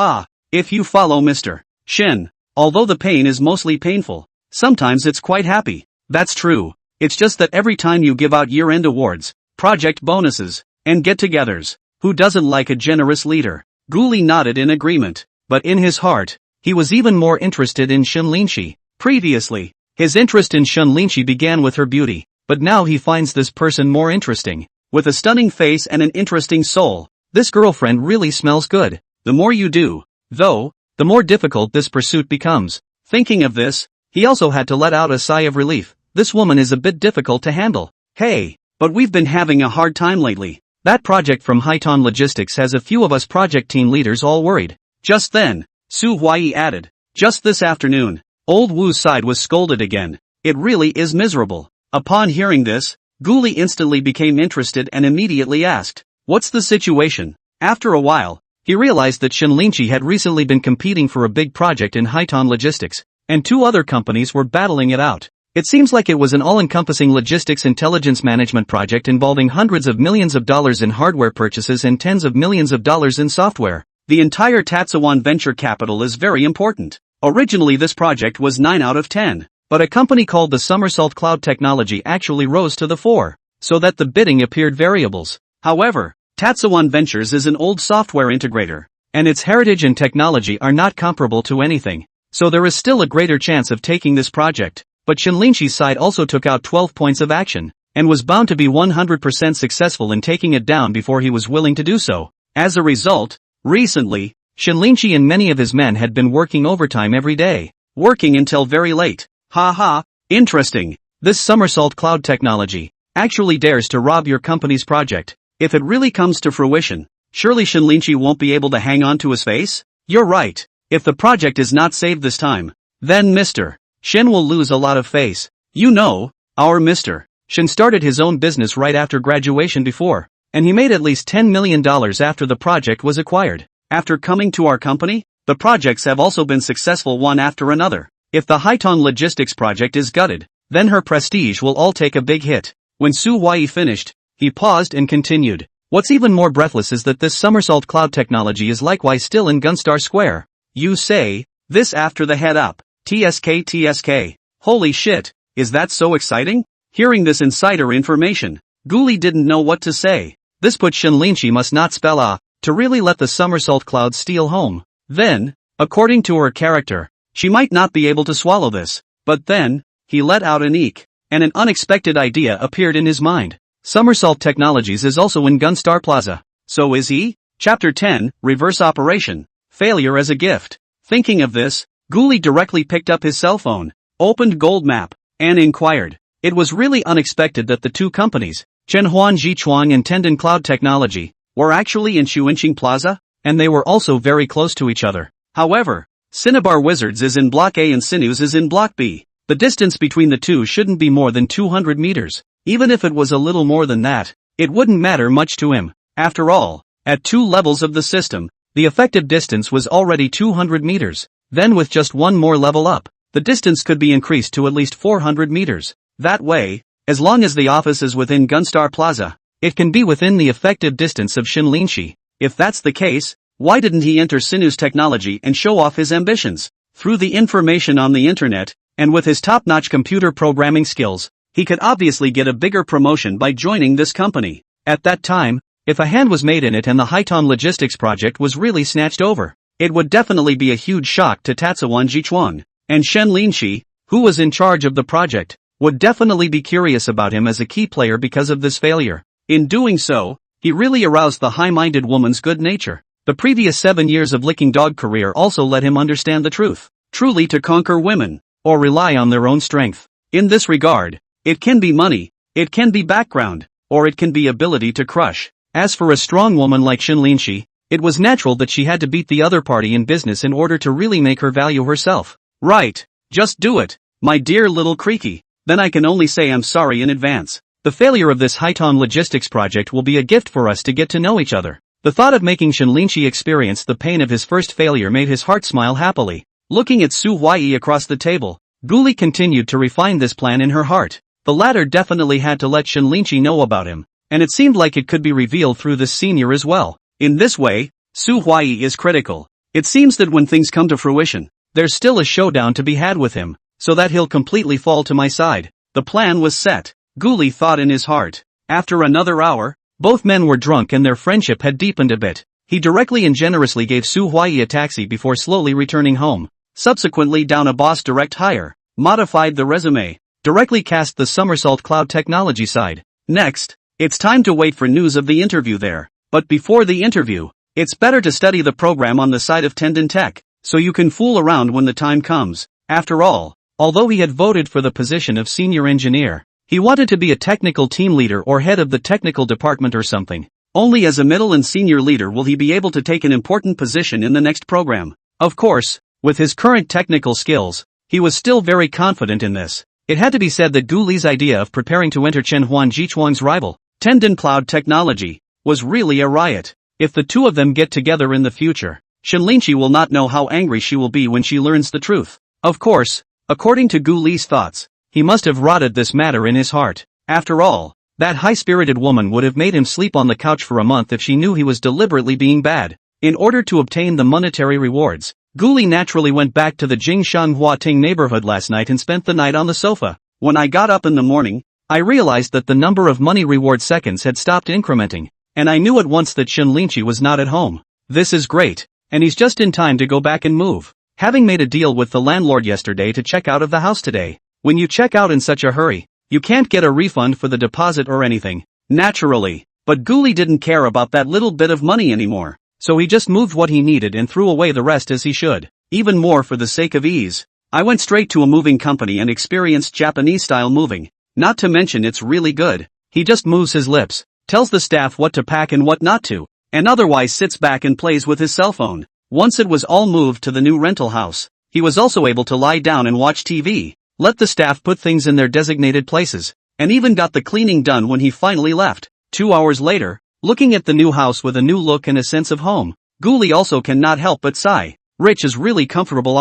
if you follow Mr. Shin, although the pain is mostly painful, sometimes it's quite happy. That's true. It's just that every time you give out year-end awards, project bonuses, and get-togethers, who doesn't like a generous leader? Guli nodded in agreement, but in his heart, he was even more interested in Shin Linchi. Previously, his interest in Shin Linchi began with her beauty, but now he finds this person more interesting. With a stunning face and an interesting soul, this girlfriend really smells good. The more you do, though, the more difficult this pursuit becomes. Thinking of this, he also had to let out a sigh of relief. This woman is a bit difficult to handle. Hey, but we've been having a hard time lately. That project from Highton Logistics has a few of us project team leaders all worried. Just then, Su Huai added, just this afternoon, old Wu's side was scolded again. It really is miserable. Upon hearing this, Guli instantly became interested and immediately asked, what's the situation? After a while, he realized that Shin Linchi had recently been competing for a big project in Highton Logistics, and two other companies were battling it out. It seems like it was an all-encompassing logistics intelligence management project involving hundreds of millions of dollars in hardware purchases and tens of millions of dollars in software. The entire Tatsuan venture capital is very important. Originally this project was 9 out of 10, but a company called the Somersault Cloud Technology actually rose to the fore, so that the bidding appeared variables. However, Tatsuan Ventures is an old software integrator, and its heritage and technology are not comparable to anything, so there is still a greater chance of taking this project. But Shin Linchi's side also took out 12 points of action, and was bound to be 100% successful in taking it down before he was willing to do so. As a result, recently, Shin Linchi and many of his men had been working overtime every day, working until very late. Ha, interesting. This Somersault Cloud Technology actually dares to rob your company's project. If it really comes to fruition, surely Shin Linchi won't be able to hang on to his face? You're right. If the project is not saved this time, then Mr. Shin will lose a lot of face. You know, our Mr. Shin started his own business right after graduation before, and he made at least $10 million after the project was acquired. After coming to our company, the projects have also been successful one after another. If the Highton Logistics project is gutted, then her prestige will all take a big hit. When Su Huai finished, he paused and continued. What's even more breathless is that this Somersault Cloud Technology is likewise still in Gunstar Square. You say, this after the head up. TSK. Holy shit, is that so exciting? Hearing this insider information, Guli didn't know what to say. This put Shinlinshi must not spell to really let the somersault cloud steal home. Then, according to her character, she might not be able to swallow this. But then, he let out an eek, and an unexpected idea appeared in his mind. Somersault Technologies is also in Gunstar Plaza. So is he? Chapter 10, Reverse Operation. Failure as a Gift. Thinking of this, Guli directly picked up his cell phone, opened Gold Map, and inquired. It was really unexpected that the two companies, Chenhuan Jichuang and Tendon Cloud Technology, were actually in Shuinqing Plaza, and they were also very close to each other. However, Cinnabar Wizards is in Block A and Sinews is in Block B. The distance between the two shouldn't be more than 200 meters. Even if it was a little more than that, it wouldn't matter much to him. After all, at two levels of the system, the effective distance was already 200 meters. Then with just one more level up, the distance could be increased to at least 400 meters. That way, as long as the office is within Gunstar Plaza, it can be within the effective distance of Shinlinshi. If that's the case, why didn't he enter Sinu's technology and show off his ambitions? Through the information on the internet, and with his top-notch computer programming skills, he could obviously get a bigger promotion by joining this company. At that time, if a hand was made in it and the Haitan Logistics project was really snatched over, it would definitely be a huge shock to Tatsuwan Jichuan, and Shen Linshi, who was in charge of the project, would definitely be curious about him as a key player because of this failure. In doing so, he really aroused the high-minded woman's good nature. The previous 7 years of licking dog career also let him understand the truth. Truly to conquer women, or rely on their own strength. In this regard, it can be money, it can be background, or it can be ability to crush. As for a strong woman like Shinlinshi, it was natural that she had to beat the other party in business in order to really make her value herself. Right, just do it, my dear little Creaky. Then I can only say I'm sorry in advance. The failure of this Haitan Logistics project will be a gift for us to get to know each other. The thought of making Shinlinshi experience the pain of his first failure made his heart smile happily. Looking at Su Huai across the table, Guli continued to refine this plan in her heart. The latter definitely had to let Shinlinshi know about him, and it seemed like it could be revealed through this senior as well. In this way, Su Huai is critical. It seems that when things come to fruition, there's still a showdown to be had with him, so that he'll completely fall to my side. The plan was set, Guli thought in his heart. After another hour, both men were drunk and their friendship had deepened a bit. He directly and generously gave Su Huai a taxi before slowly returning home. Subsequently down a boss direct hire, modified the resume, directly cast the somersault cloud technology side. Next, it's time to wait for news of the interview there. But before the interview, it's better to study the program on the side of Tendon Tech, so you can fool around when the time comes. After all, although he had voted for the position of senior engineer, he wanted to be a technical team leader or head of the technical department or something. Only as a middle and senior leader will he be able to take an important position in the next program. Of course, with his current technical skills, he was still very confident in this. It had to be said that Guli's idea of preparing to enter Chenhuan Jichuang's rival, Tendon Cloud Technology, was really a riot. If the two of them get together in the future, Shinlinshi will not know how angry she will be when she learns the truth. Of course, according to Guli's thoughts, he must have rotted this matter in his heart. After all, that high-spirited woman would have made him sleep on the couch for a month if she knew he was deliberately being bad. In order to obtain the monetary rewards, Guli naturally went back to the Jingshan Huating neighborhood last night and spent the night on the sofa. When I got up in the morning, I realized that the number of money reward seconds had stopped incrementing, and I knew at once that Shinlinshi was not at home. This is great, and he's just in time to go back and move. Having made a deal with the landlord yesterday to check out of the house today. When you check out in such a hurry, you can't get a refund for the deposit or anything. Naturally, but Guli didn't care about that little bit of money anymore, so he just moved what he needed and threw away the rest as he should. Even more for the sake of ease, I went straight to a moving company and experienced Japanese-style moving. Not to mention it's really good. He just moves his lips, tells the staff what to pack and what not to, and otherwise sits back and plays with his cell phone. Once it was all moved to the new rental house, he was also able to lie down and watch TV. Let the staff put things in their designated places, and even got the cleaning done when he finally left. 2 hours later, looking at the new house with a new look and a sense of home, Guli also cannot help but sigh. Rich is really comfortable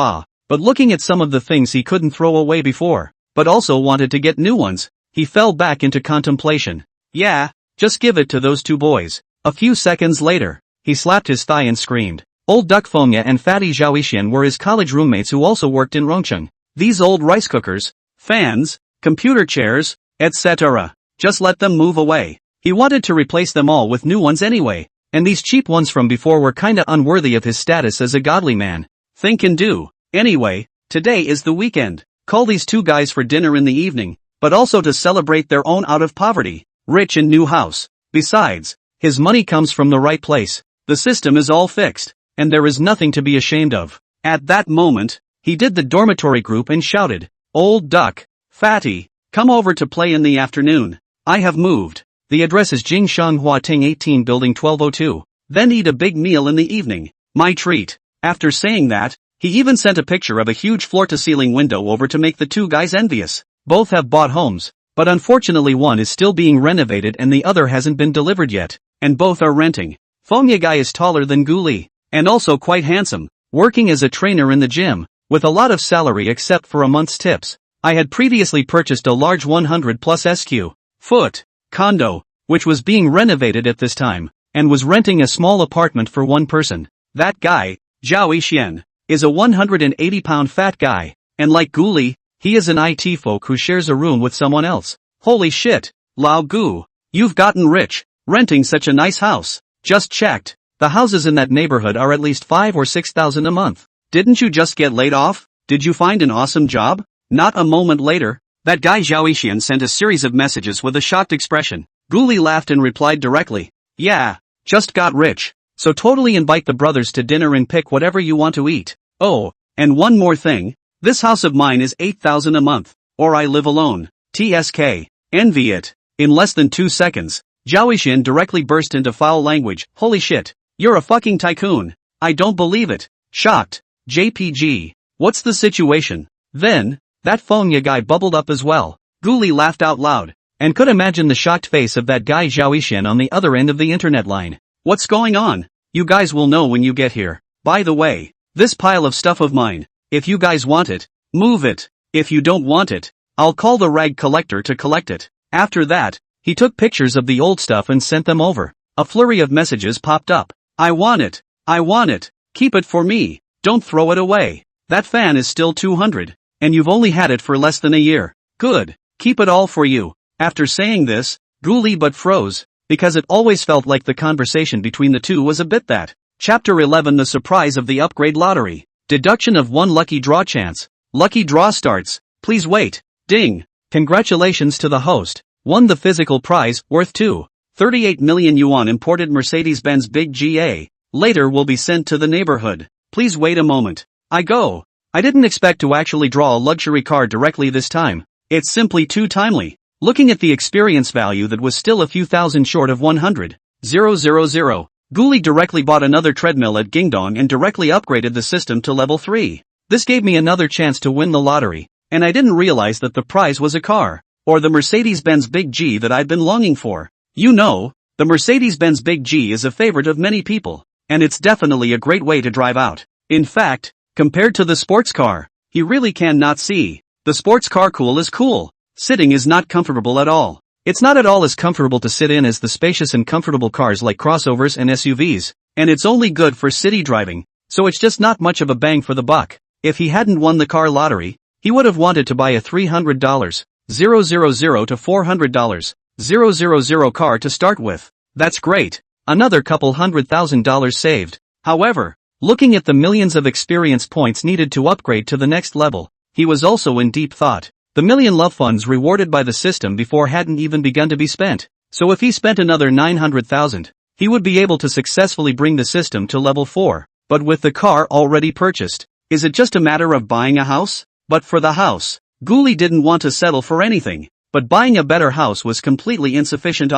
but looking at some of the things he couldn't throw away before, but also wanted to get new ones, he fell back into contemplation. Yeah, just give it to those two boys. A few seconds later, he slapped his thigh and screamed. Old Duck Fengya and Fatty Zhaoxian were his college roommates who also worked in Rongcheng. These old rice cookers, fans, computer chairs, etc. just let them move away. He wanted to replace them all with new ones anyway, and these cheap ones from before were kinda unworthy of his status as a godly man. Think and do. Anyway, today is the weekend. Call these two guys for dinner in the evening, but also to celebrate their own out of poverty, rich and new house. Besides, his money comes from the right place. The system is all fixed, and there is nothing to be ashamed of. At that moment, he did the dormitory group and shouted, "Old duck, fatty, come over to play in the afternoon. I have moved. The address is Jingshan Huating 18 Building 1202. Then eat a big meal in the evening. My treat." After saying that, he even sent a picture of a huge floor-to-ceiling window over to make the two guys envious. Both have bought homes, but unfortunately one is still being renovated and the other hasn't been delivered yet, and both are renting. Fongya guy is taller than Guli, and also quite handsome, working as a trainer in the gym, with a lot of salary except for a month's tips. I had previously purchased a large 100 plus sq ft condo, which was being renovated at this time, and was renting a small apartment for one person. That guy, Zhao Yixian, is a 180-pound fat guy, and like Guli, he is an IT folk who shares a room with someone else. Holy shit, Lao Gu, you've gotten rich, renting such a nice house. Just checked, the houses in that neighborhood are at least 5 or 6,000 a month. Didn't you just get laid off? Did you find an awesome job? Not a moment later, that guy Zhao Yixian sent a series of messages with a shocked expression. Guli laughed and replied directly, "Yeah, just got rich. So totally invite the brothers to dinner and pick whatever you want to eat. Oh, and one more thing, this house of mine is 8,000 a month, or I live alone. TSK. Envy it." In less than 2 seconds, Zhao Yixian directly burst into foul language. "Holy shit, you're a fucking tycoon. I don't believe it." Shocked. JPG. What's the situation? Then, that Fongya guy bubbled up as well. Guli laughed out loud, and could imagine the shocked face of that guy Zhao Yixian on the other end of the internet line. "What's going on? You guys will know when you get here. By the way, this pile of stuff of mine, if you guys want it, move it. If you don't want it, I'll call the rag collector to collect it." After that, he took pictures of the old stuff and sent them over. A flurry of messages popped up. "I want it. I want it. Keep it for me. Don't throw it away. That fan is still 200, and you've only had it for less than a year. Good. Keep it all for you." After saying this, Guli but froze, because it always felt like the conversation between the two was a bit that. Chapter 11 The Surprise of the Upgrade Lottery. Deduction of 1 lucky draw chance. Lucky draw starts. Please wait. Ding. Congratulations to the host. Won the physical prize, worth 2.38 million yuan imported Mercedes-Benz Big GA. Later will be sent to the neighborhood. Please wait a moment. I didn't expect to actually draw a luxury car directly this time. It's simply too timely. Looking at the experience value that was still a few thousand short of 100,000. Guli directly bought another treadmill at Gingdong and directly upgraded the system to level 3. This gave me another chance to win the lottery, and I didn't realize that the prize was a car, or the Mercedes-Benz Big G that I'd been longing for. You know, the Mercedes-Benz Big G is a favorite of many people, and it's definitely a great way to drive out. In fact, compared to the sports car, he really cannot see. The sports car is cool. Sitting is not comfortable at all. It's not at all as comfortable to sit in as the spacious and comfortable cars like crossovers and SUVs, and it's only good for city driving, so it's just not much of a bang for the buck. If he hadn't won the car lottery, he would have wanted to buy a $300,000 to $400,000 car to start with. That's great. Another couple $100,000 saved. However, looking at the millions of experience points needed to upgrade to the next level, he was also in deep thought. The million love funds rewarded by the system before hadn't even begun to be spent, so if he spent another 900,000, he would be able to successfully bring the system to level 4, but with the car already purchased, is it just a matter of buying a house? But for the house, Guli didn't want to settle for anything, but buying a better house was completely insufficient.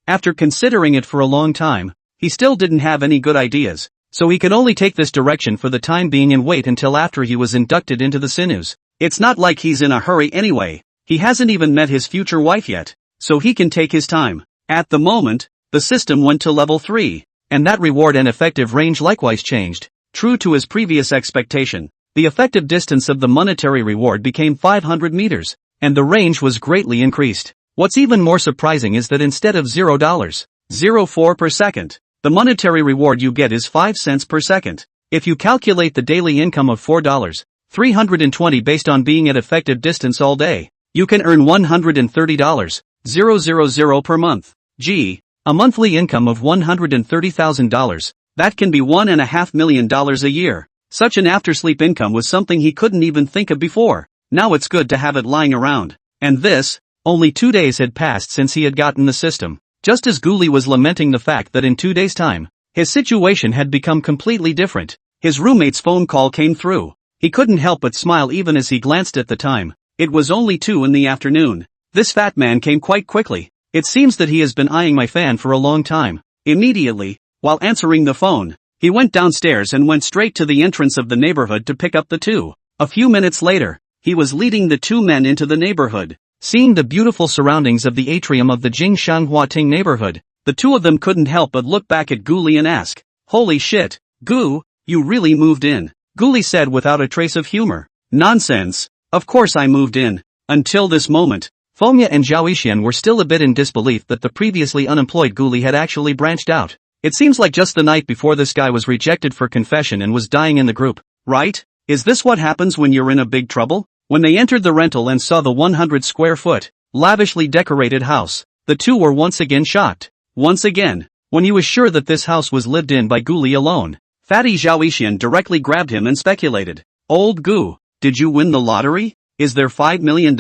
After considering it for a long time, he still didn't have any good ideas, so he could only take this direction for the time being and wait until after he was inducted into the sinews. It's not like he's in a hurry anyway. He hasn't even met his future wife yet, so he can take his time. At the moment, the system went to level 3, and that reward and effective range likewise changed. True to his previous expectation, the effective distance of the monetary reward became 500 meters, and the range was greatly increased. What's even more surprising is that instead of $0.04 per second, the monetary reward you get is 5 cents per second. If you calculate the daily income of $4.320 based on being at effective distance all day, you can earn $130 $100,000 per month. Gee, a monthly income of $130,000. That can be $1.5 million a year. Such an after-sleep income was something he couldn't even think of before. Now it's good to have it lying around. And this, only 2 days had passed since he had gotten the system. Just as Ghoulie was lamenting the fact that in 2 days' time, his situation had become completely different, his roommate's phone call came through. He couldn't help but smile even as he glanced at the time. It was only 2 in the afternoon. This fat man came quite quickly. It seems that he has been eyeing my fan for a long time. Immediately, while answering the phone, he went downstairs and went straight to the entrance of the neighborhood to pick up the two. A few minutes later, he was leading the two men into the neighborhood. Seeing the beautiful surroundings of the atrium of the Jingshanghua neighborhood, the two of them couldn't help but look back at Ghoulie and ask, "Holy shit, Goo, you really moved in?" Ghoulie said without a trace of humor. "Nonsense. Of course I moved in." Until this moment, Fengya and Zhao Yixian were still a bit in disbelief that the previously unemployed Ghoulie had actually branched out. It seems like just the night before this guy was rejected for confession and was dying in the group, right? Is this what happens when you're in a big trouble? When they entered the rental and saw the 100 square foot, lavishly decorated house, the two were once again shocked. Once again, when he was sure that this house was lived in by Ghoulie alone, fatty Zhao Yixian directly grabbed him and speculated. "Old Goo, did you win the lottery? Is there $5 million?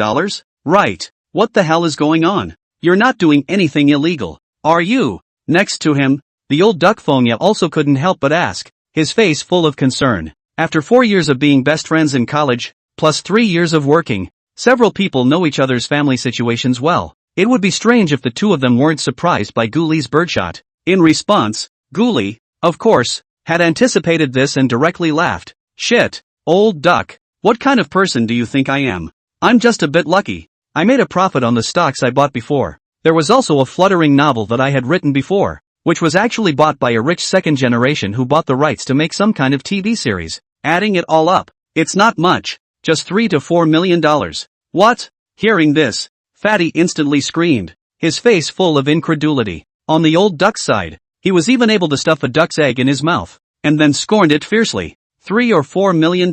Right. What the hell is going on? You're not doing anything illegal, are you?" Next to him, the old duck Fengya also couldn't help but ask, his face full of concern. After 4 years of being best friends in college, plus 3 years of working, several people know each other's family situations well. It would be strange if the two of them weren't surprised by Ghoulie's birdshot. In response, Ghoulie, of course, had anticipated this and directly laughed. "Shit, old duck, what kind of person do you think I am? I'm just a bit lucky. I made a profit on the stocks I bought before. There was also a fluttering novel that I had written before, which was actually bought by a rich second generation who bought the rights to make some kind of TV series. Adding it all up, it's not much, just $3 to $4 million. What?" Hearing this, Fatty instantly screamed, his face full of incredulity. On the old duck's side, he was even able to stuff a duck's egg in his mouth, and then scorned it fiercely. $3 or $4 million?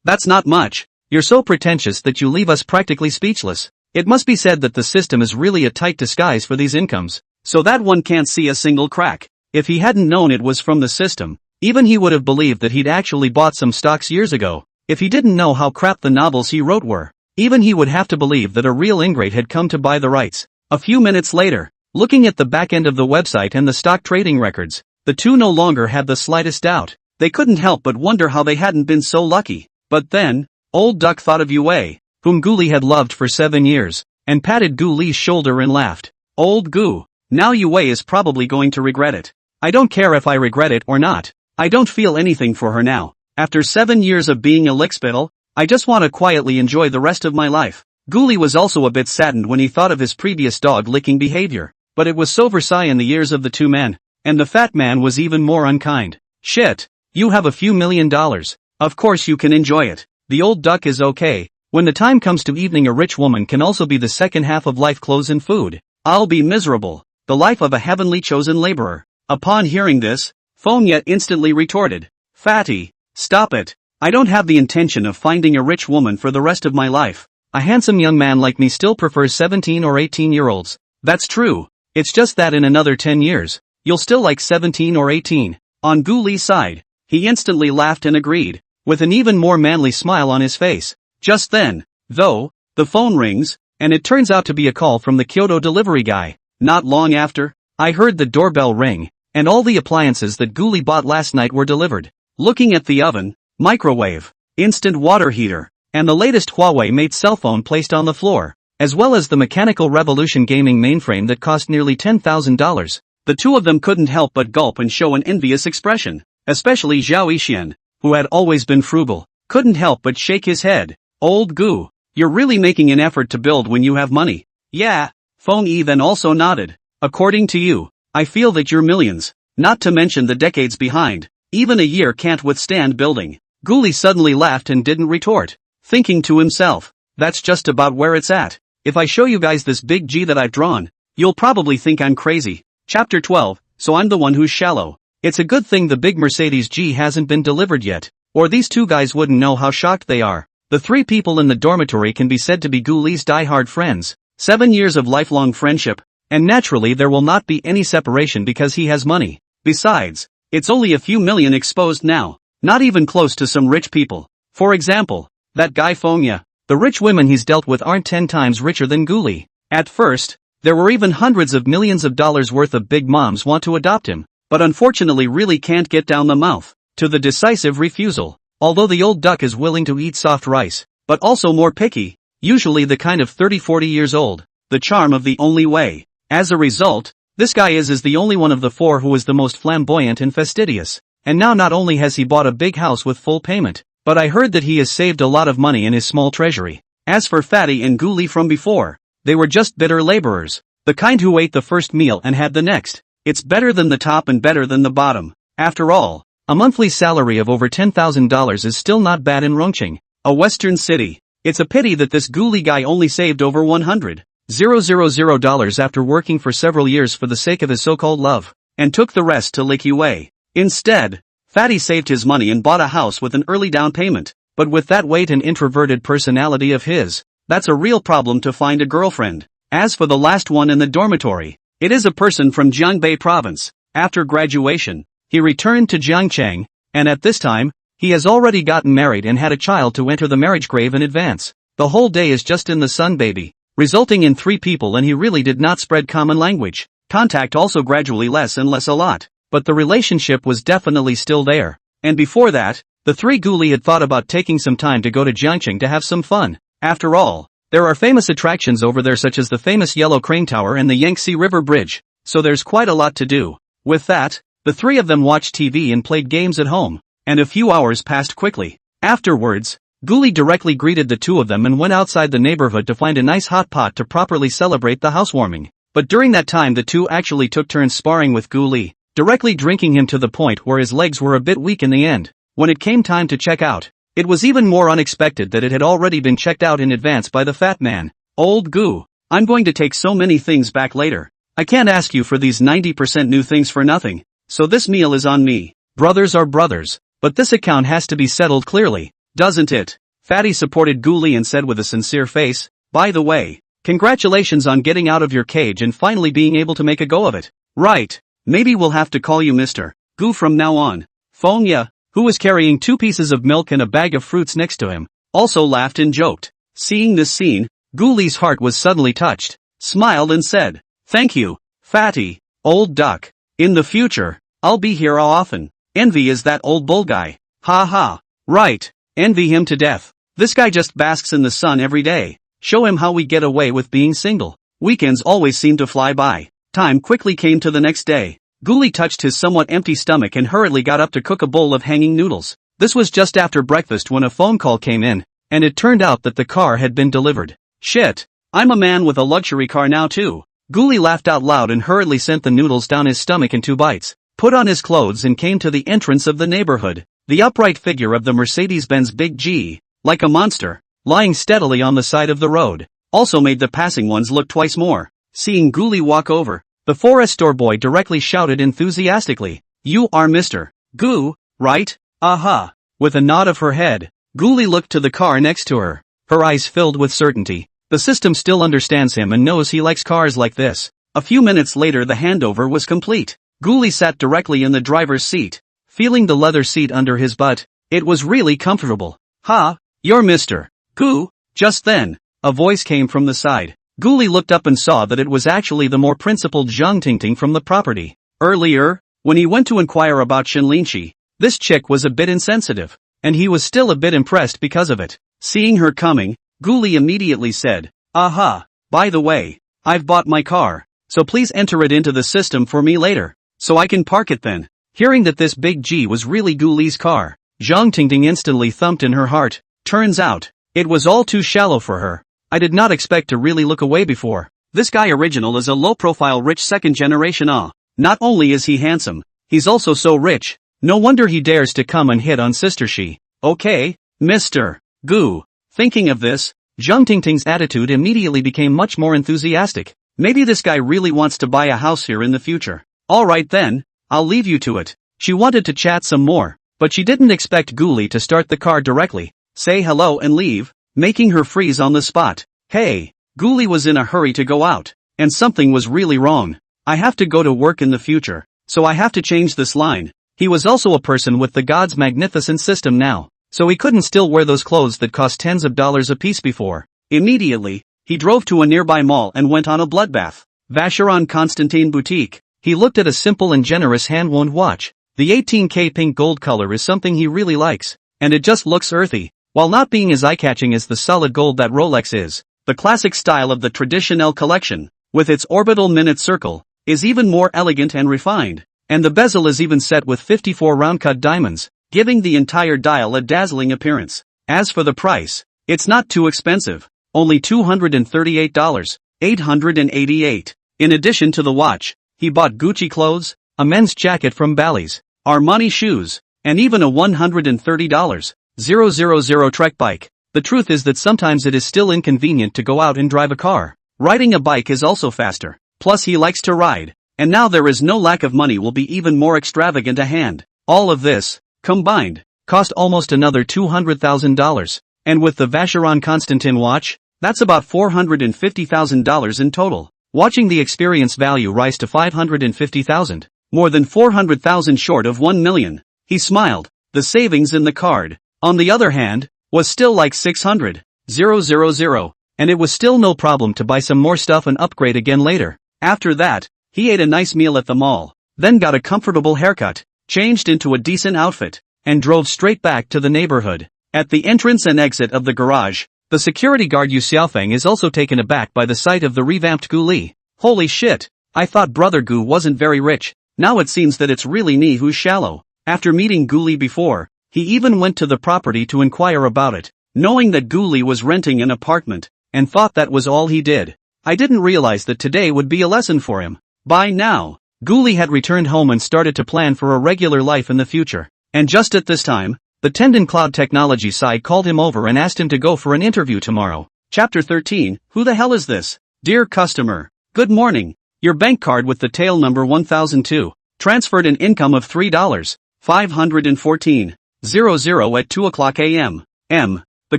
That's not much. You're so pretentious that you leave us practically speechless. It must be said that the system is really a tight disguise for these incomes, so that one can't see a single crack. If he hadn't known it was from the system, even he would have believed that he'd actually bought some stocks years ago. If he didn't know how crap the novels he wrote were, even he would have to believe that a real ingrate had come to buy the rights. A few minutes later, looking at the back end of the website and the stock trading records, the two no longer had the slightest doubt. They couldn't help but wonder how they hadn't been so lucky. But then, old duck thought of Yue, whom Ghoulie had loved for 7 years, and patted Ghoulie's shoulder and laughed. "Old Goo, now Yue is probably going to regret it." "I don't care if I regret it or not. I don't feel anything for her now. After 7 years of being a lickspittle, I just want to quietly enjoy the rest of my life." Ghoulie was also a bit saddened when he thought of his previous dog-licking behavior, but it was so Versailles in the ears of the two men, and the fat man was even more unkind. "Shit, you have a few $1,000,000. Of course you can enjoy it. The old duck is okay. When the time comes to evening, a rich woman can also be the second half of life, clothes and food. I'll be miserable, the life of a heavenly chosen laborer." Upon hearing this, Fengya instantly retorted, "Fatty, stop it. I don't have the intention of finding a rich woman for the rest of my life. A handsome young man like me still prefers 17 or 18-year-olds. That's true. It's just that in another 10 years, you'll still like 17 or 18. On Ghoulie's side, he instantly laughed and agreed, with an even more manly smile on his face. Just then, though, the phone rings, and it turns out to be a call from the Kyoto delivery guy. Not long after, I heard the doorbell ring, and all the appliances that Ghoulie bought last night were delivered. Looking at the oven, microwave, instant water heater, and the latest Huawei-made cell phone placed on the floor, as well as the Mechanical Revolution gaming mainframe that cost nearly $10,000, the two of them couldn't help but gulp and show an envious expression. Especially Zhao Yixian, who had always been frugal, couldn't help but shake his head. "Old Goo, you're really making an effort to build when you have money." "Yeah," Feng Yi then also nodded. "According to you, I feel that you're millions, not to mention the decades behind. Even a year can't withstand building." Ghoulie suddenly laughed and didn't retort, thinking to himself, "That's just about where it's at. If I show you guys this big G that I've drawn, you'll probably think I'm crazy." Chapter 12, So I'm the one who's shallow. It's a good thing the big Mercedes G hasn't been delivered yet, or these two guys wouldn't know how shocked they are. The three people in the dormitory can be said to be Ghoulie's die-hard friends, 7 years of lifelong friendship, and naturally there will not be any separation because he has money. Besides, it's only a few million exposed now, not even close to some rich people. For example, that guy Fongya. The rich women he's dealt with aren't 10 times richer than Guli. At first, there were even hundreds of millions of dollars worth of big moms want to adopt him, but unfortunately really can't get down the mouth to the decisive refusal. Although the old duck is willing to eat soft rice, but also more picky, usually the kind of 30-40 years old, the charm of the only way. As a result, this guy is the only one of the four who is the most flamboyant and fastidious. And now not only has he bought a big house with full payment, but I heard that he has saved a lot of money in his small treasury. As for Fatty and Guli from before, they were just bitter laborers, the kind who ate the first meal and had the next. It's better than the top and better than the bottom. After all, a monthly salary of over $10,000 is still not bad in Rongqing, a western city. It's a pity that this Guli guy only saved over $100,000 after working for several years for the sake of his so-called love, and took the rest to lick away. Instead, Fatty saved his money and bought a house with an early down payment, but with that weight and introverted personality of his, that's a real problem to find a girlfriend. As for the last one in the dormitory, it is a person from Jiangbei province. After graduation, he returned to Jiangcheng, and at this time, he has already gotten married and had a child to enter the marriage grave in advance. The whole day is just in the sun baby, resulting in 3 people, and he really did not spread common language. Contact also gradually less and less a lot. But the relationship was definitely still there. And before that, the 3 Guli had thought about taking some time to go to Jiangcheng to have some fun. After all, there are famous attractions over there such as the famous Yellow Crane Tower and the Yangtze River Bridge, so there's quite a lot to do. With that, the 3 of them watched TV and played games at home, and a few hours passed quickly. Afterwards, Guli directly greeted the 2 of them and went outside the neighborhood to find a nice hot pot to properly celebrate the housewarming. But during that time the 2 actually took turns sparring with Guli, directly drinking him to the point where his legs were a bit weak in the end. When it came time to check out, it was even more unexpected that it had already been checked out in advance by the fat man. Old Gu, I'm going to take so many things back later. I can't ask you for these 90% new things for nothing, so this meal is on me. Brothers are brothers, but this account has to be settled clearly, doesn't it? Fatty supported Guli and said with a sincere face, by the way, congratulations on getting out of your cage and finally being able to make a go of it. Right. Maybe we'll have to call you Mr. Gu from now on. Fongya, who was carrying 2 pieces of milk and a bag of fruits next to him, also laughed and joked. Seeing this scene, Guli's heart was suddenly touched, smiled and said, thank you, Fatty, old duck. In the future, I'll be here often. Envy is that old bull guy. Ha ha. Right, envy him to death. This guy just basks in the sun every day. Show him how we get away with being single. Weekends always seem to fly by. Time quickly came to the next day. Guli touched his somewhat empty stomach and hurriedly got up to cook a bowl of hanging noodles. This was just after breakfast when a phone call came in, and it turned out that the car had been delivered. Shit, I'm a man with a luxury car now too. Guli laughed out loud and hurriedly sent the noodles down his stomach in 2 bites, put on his clothes and came to the entrance of the neighborhood. The upright figure of the Mercedes-Benz Big G, like a monster, lying steadily on the side of the road, also made the passing ones look twice more. Seeing Guli walk over, the forest store boy directly shouted enthusiastically, you are Mr. Gu, right? Aha. With a nod of her head, Guli looked to the car next to her, her eyes filled with certainty. The system still understands him and knows he likes cars like this. A few minutes later the handover was complete. Guli sat directly in the driver's seat, feeling the leather seat under his butt. It was really comfortable. Ha, you're Mr. Gu. Just then, a voice came from the side. Guli looked up and saw that it was actually the more principled Zhang Tingting from the property. Earlier, when he went to inquire about Shenlinshi, this chick was a bit insensitive, and he was still a bit impressed because of it. Seeing her coming, Guli immediately said, aha, by the way, I've bought my car, so please enter it into the system for me later, so I can park it then. Hearing that this Big G was really Guli's car, Zhang Tingting instantly thumped in her heart. Turns out, it was all too shallow for her. I did not expect to really look away before. This guy original is a low-profile rich second generation. Not only is he handsome, he's also so rich. No wonder he dares to come and hit on Sister Shi. Okay, Mr. Gu. Thinking of this, Zhang Tingting's attitude immediately became much more enthusiastic. Maybe this guy really wants to buy a house here in the future. Alright then, I'll leave you to it. She wanted to chat some more, but she didn't expect Guli to start the car directly, say hello and leave, making her freeze on the spot. Hey, Guli was in a hurry to go out, and something was really wrong. I have to go to work in the future, so I have to change this line. He was also a person with the god's magnificent system now, so he couldn't still wear those clothes that cost tens of dollars a piece before. Immediately, he drove to a nearby mall and went on a bloodbath. Vacheron Constantin Boutique. He looked at a simple and generous hand-wound watch. The 18K pink gold color is something he really likes, and it just looks earthy, while not being as eye-catching as the solid gold that Rolex is. The classic style of the Traditionnel collection, with its orbital minute circle, is even more elegant and refined, and the bezel is even set with 54 round-cut diamonds, giving the entire dial a dazzling appearance. As for the price, it's not too expensive, only $238, $888. In addition to the watch, he bought Gucci clothes, a men's jacket from Bally's, Armani shoes, and even a $130,000 Trek bike. The truth is that sometimes it is still inconvenient to go out and drive a car. Riding a bike is also faster. Plus he likes to ride, and now there is no lack of money will be even more extravagant a hand. All of this, combined, cost almost another $200,000. And with the Vacheron Constantin watch, that's about $450,000 in total. Watching the experience value rise to $550,000, more than $400,000 short of $1 million, he smiled. The savings in the card, on the other hand, was still like $600,000, and it was still no problem to buy some more stuff and upgrade again later. After that, he ate a nice meal at the mall, then got a comfortable haircut, changed into a decent outfit, and drove straight back to the neighborhood. At the entrance and exit of the garage, the security guard Yu Xiaofeng is also taken aback by the sight of the revamped Gu Li. Holy shit, I thought Brother Gu wasn't very rich, now it seems that it's really me who's shallow. After meeting Gu Li before, he even went to the property to inquire about it, knowing that Gu Li was renting an apartment, and thought that was all he did. I didn't realize that today would be a lesson for him. By now, Gu Li had returned home and started to plan for a regular life in the future. And just at this time, the Tendon Cloud Technology side called him over and asked him to go for an interview tomorrow. Chapter 13, Who the hell is this? Dear customer, good morning. Your bank card with the tail number 1002, transferred an income of $3,514.00 at 2 o'clock a.m. The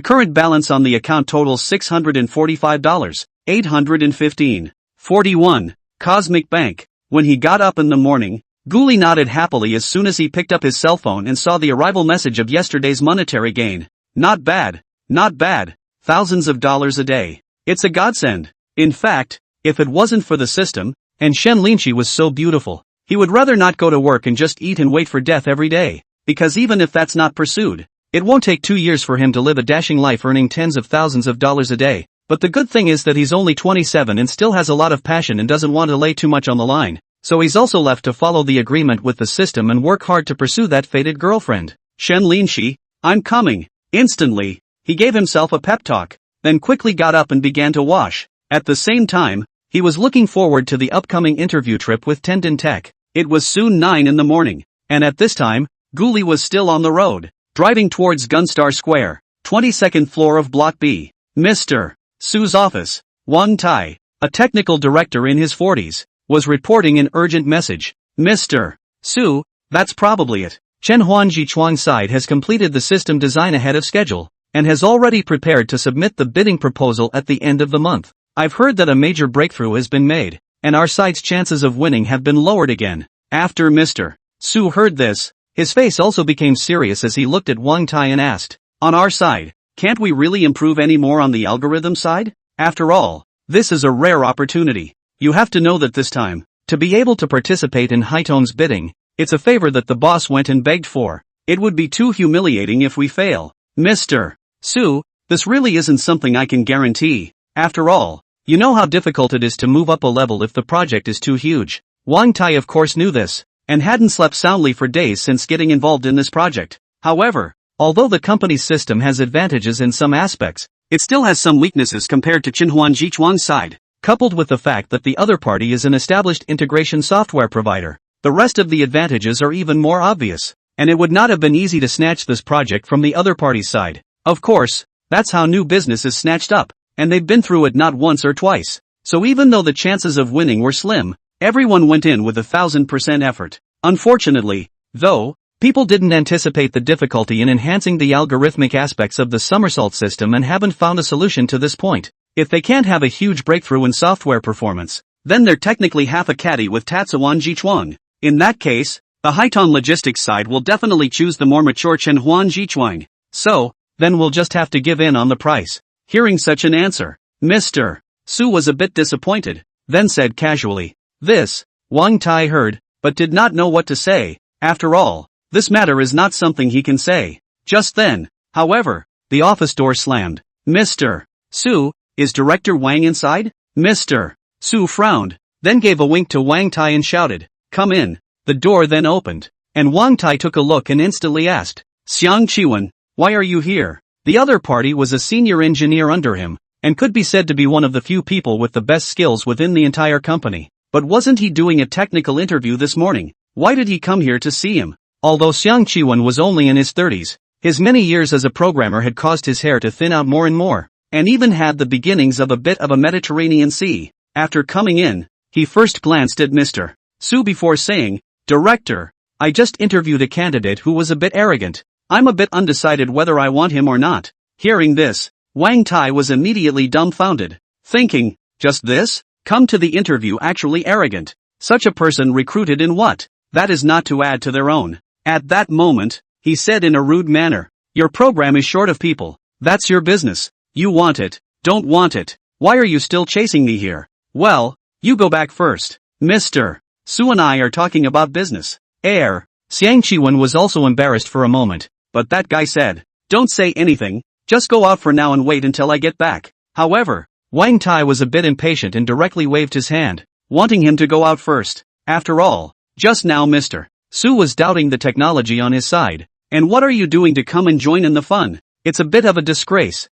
current balance on the account totals $645.815.41. Cosmic Bank. When he got up in the morning, Gu Li nodded happily as soon as he picked up his cell phone and saw the arrival message of yesterday's monetary gain. Not bad, not bad. Thousands of dollars a day. It's a godsend. In fact, if it wasn't for the system, and Shen Linshi was so beautiful, he would rather not go to work and just eat and wait for death every day. Because even if that's not pursued, it won't take 2 years for him to live a dashing life earning tens of thousands of dollars a day. But the good thing is that he's only 27 and still has a lot of passion and doesn't want to lay too much on the line. So he's also left to follow the agreement with the system and work hard to pursue that fated girlfriend. Shen Linshi, I'm coming. Instantly, he gave himself a pep talk, then quickly got up and began to wash. At the same time, he was looking forward to the upcoming interview trip with Tendon Tech. It was soon 9 in the morning, and at this time, Gu Li was still on the road, driving towards Gunstar Square, 22nd floor of Block B. Mr. Su's office. Wang Tai, a technical director in his 40s, was reporting an urgent message. Mr. Su, that's probably it. Chen Huanji Chuang's side has completed the system design ahead of schedule, and has already prepared to submit the bidding proposal at the end of the month. I've heard that a major breakthrough has been made, and our side's chances of winning have been lowered again. After Mr. Su heard this, his face also became serious as he looked at Wang Tai and asked, on our side, can't we really improve any more on the algorithm side? After all, this is a rare opportunity. You have to know that this time, to be able to participate in Haitone's bidding, it's a favor that the boss went and begged for. It would be too humiliating if we fail. Mr. Su, this really isn't something I can guarantee. After all, you know how difficult it is to move up a level if the project is too huge. Wang Tai of course knew this, and hadn't slept soundly for days since getting involved in this project. However, although the company's system has advantages in some aspects, it still has some weaknesses compared to Qinhuan Jichuang's side. Coupled with the fact that the other party is an established integration software provider, the rest of the advantages are even more obvious, and it would not have been easy to snatch this project from the other party's side. Of course, that's how new business is snatched up, and they've been through it not once or twice. So even though the chances of winning were slim, everyone went in with 1,000% effort. Unfortunately, though, people didn't anticipate the difficulty in enhancing the algorithmic aspects of the somersault system and haven't found a solution to this point. If they can't have a huge breakthrough in software performance, then they're technically half a caddy with Tatsuan Jichuang. In that case, the Haiton logistics side will definitely choose the more mature Chen Huan Jichuang. So, then we'll just have to give in on the price. Hearing such an answer, Mr. Su was a bit disappointed, then said casually, "This." Wang Tai heard, but did not know what to say. After all, this matter is not something he can say. Just then, however, the office door slammed. "Mr. Su, is Director Wang inside?" Mr. Su frowned, then gave a wink to Wang Tai and shouted, "Come in." The door then opened, and Wang Tai took a look and instantly asked, "Xiang Qiwen, why are you here?" The other party was a senior engineer under him, and could be said to be one of the few people with the best skills within the entire company. But wasn't he doing a technical interview this morning? Why did he come here to see him? Although Xiang Qiwen was only in his 30s, his many years as a programmer had caused his hair to thin out more and more, and even had the beginnings of a bit of a Mediterranean Sea. After coming in, he first glanced at Mr. Su before saying, "Director, I just interviewed a candidate who was a bit arrogant. I'm a bit undecided whether I want him or not." Hearing this, Wang Tai was immediately dumbfounded, thinking, just this? Come to the interview actually arrogant? Such a person recruited in what? That is not to add to their own. At that moment, he said in a rude manner, "Your program is short of people. That's your business. You want it, don't want it. Why are you still chasing me here? Well, you go back first. Mr. Su and I are talking about business." Xiang Qiwen was also embarrassed for a moment, but that guy said, "Don't say anything, just go out for now and wait until I get back." However, Wang Tai was a bit impatient and directly waved his hand, wanting him to go out first. After all, just now Mr. Su was doubting the technology on his side. "And what are you doing to come and join in the fun? It's a bit of a disgrace."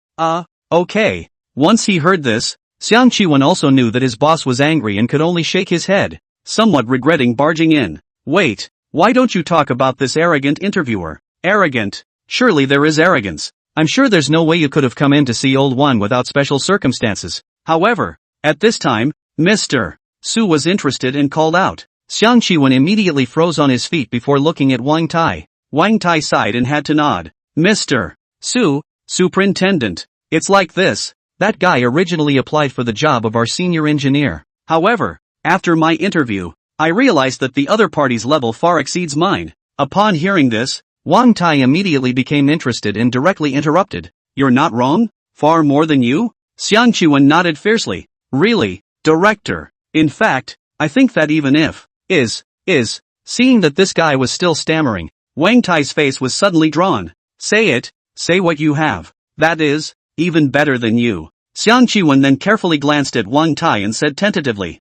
Okay. Once he heard this, Xiang Qiwen also knew that his boss was angry and could only shake his head, somewhat regretting barging in. "Wait, why don't you talk about this arrogant interviewer?" "Arrogant? Surely there is arrogance. I'm sure there's no way you could have come in to see old one without special circumstances." However, at this time, Mr. Su was interested and called out. Xiang Qiwen immediately froze on his feet before looking at Wang Tai. Wang Tai sighed and had to nod. "Mr. Su, Superintendent, it's like this. That guy originally applied for the job of our senior engineer. However, after my interview, I realized that the other party's level far exceeds mine." Upon hearing this, Wang Tai immediately became interested and directly interrupted. "You're not wrong? Far more than you?" Xiang Qiwen nodded fiercely. "Really, Director? In fact, I think that even if, seeing that this guy was still stammering, Wang Tai's face was suddenly drawn. "Say it, say what you have. That is, even better than you." Xiang Qiwen then carefully glanced at Wang Tai and said tentatively,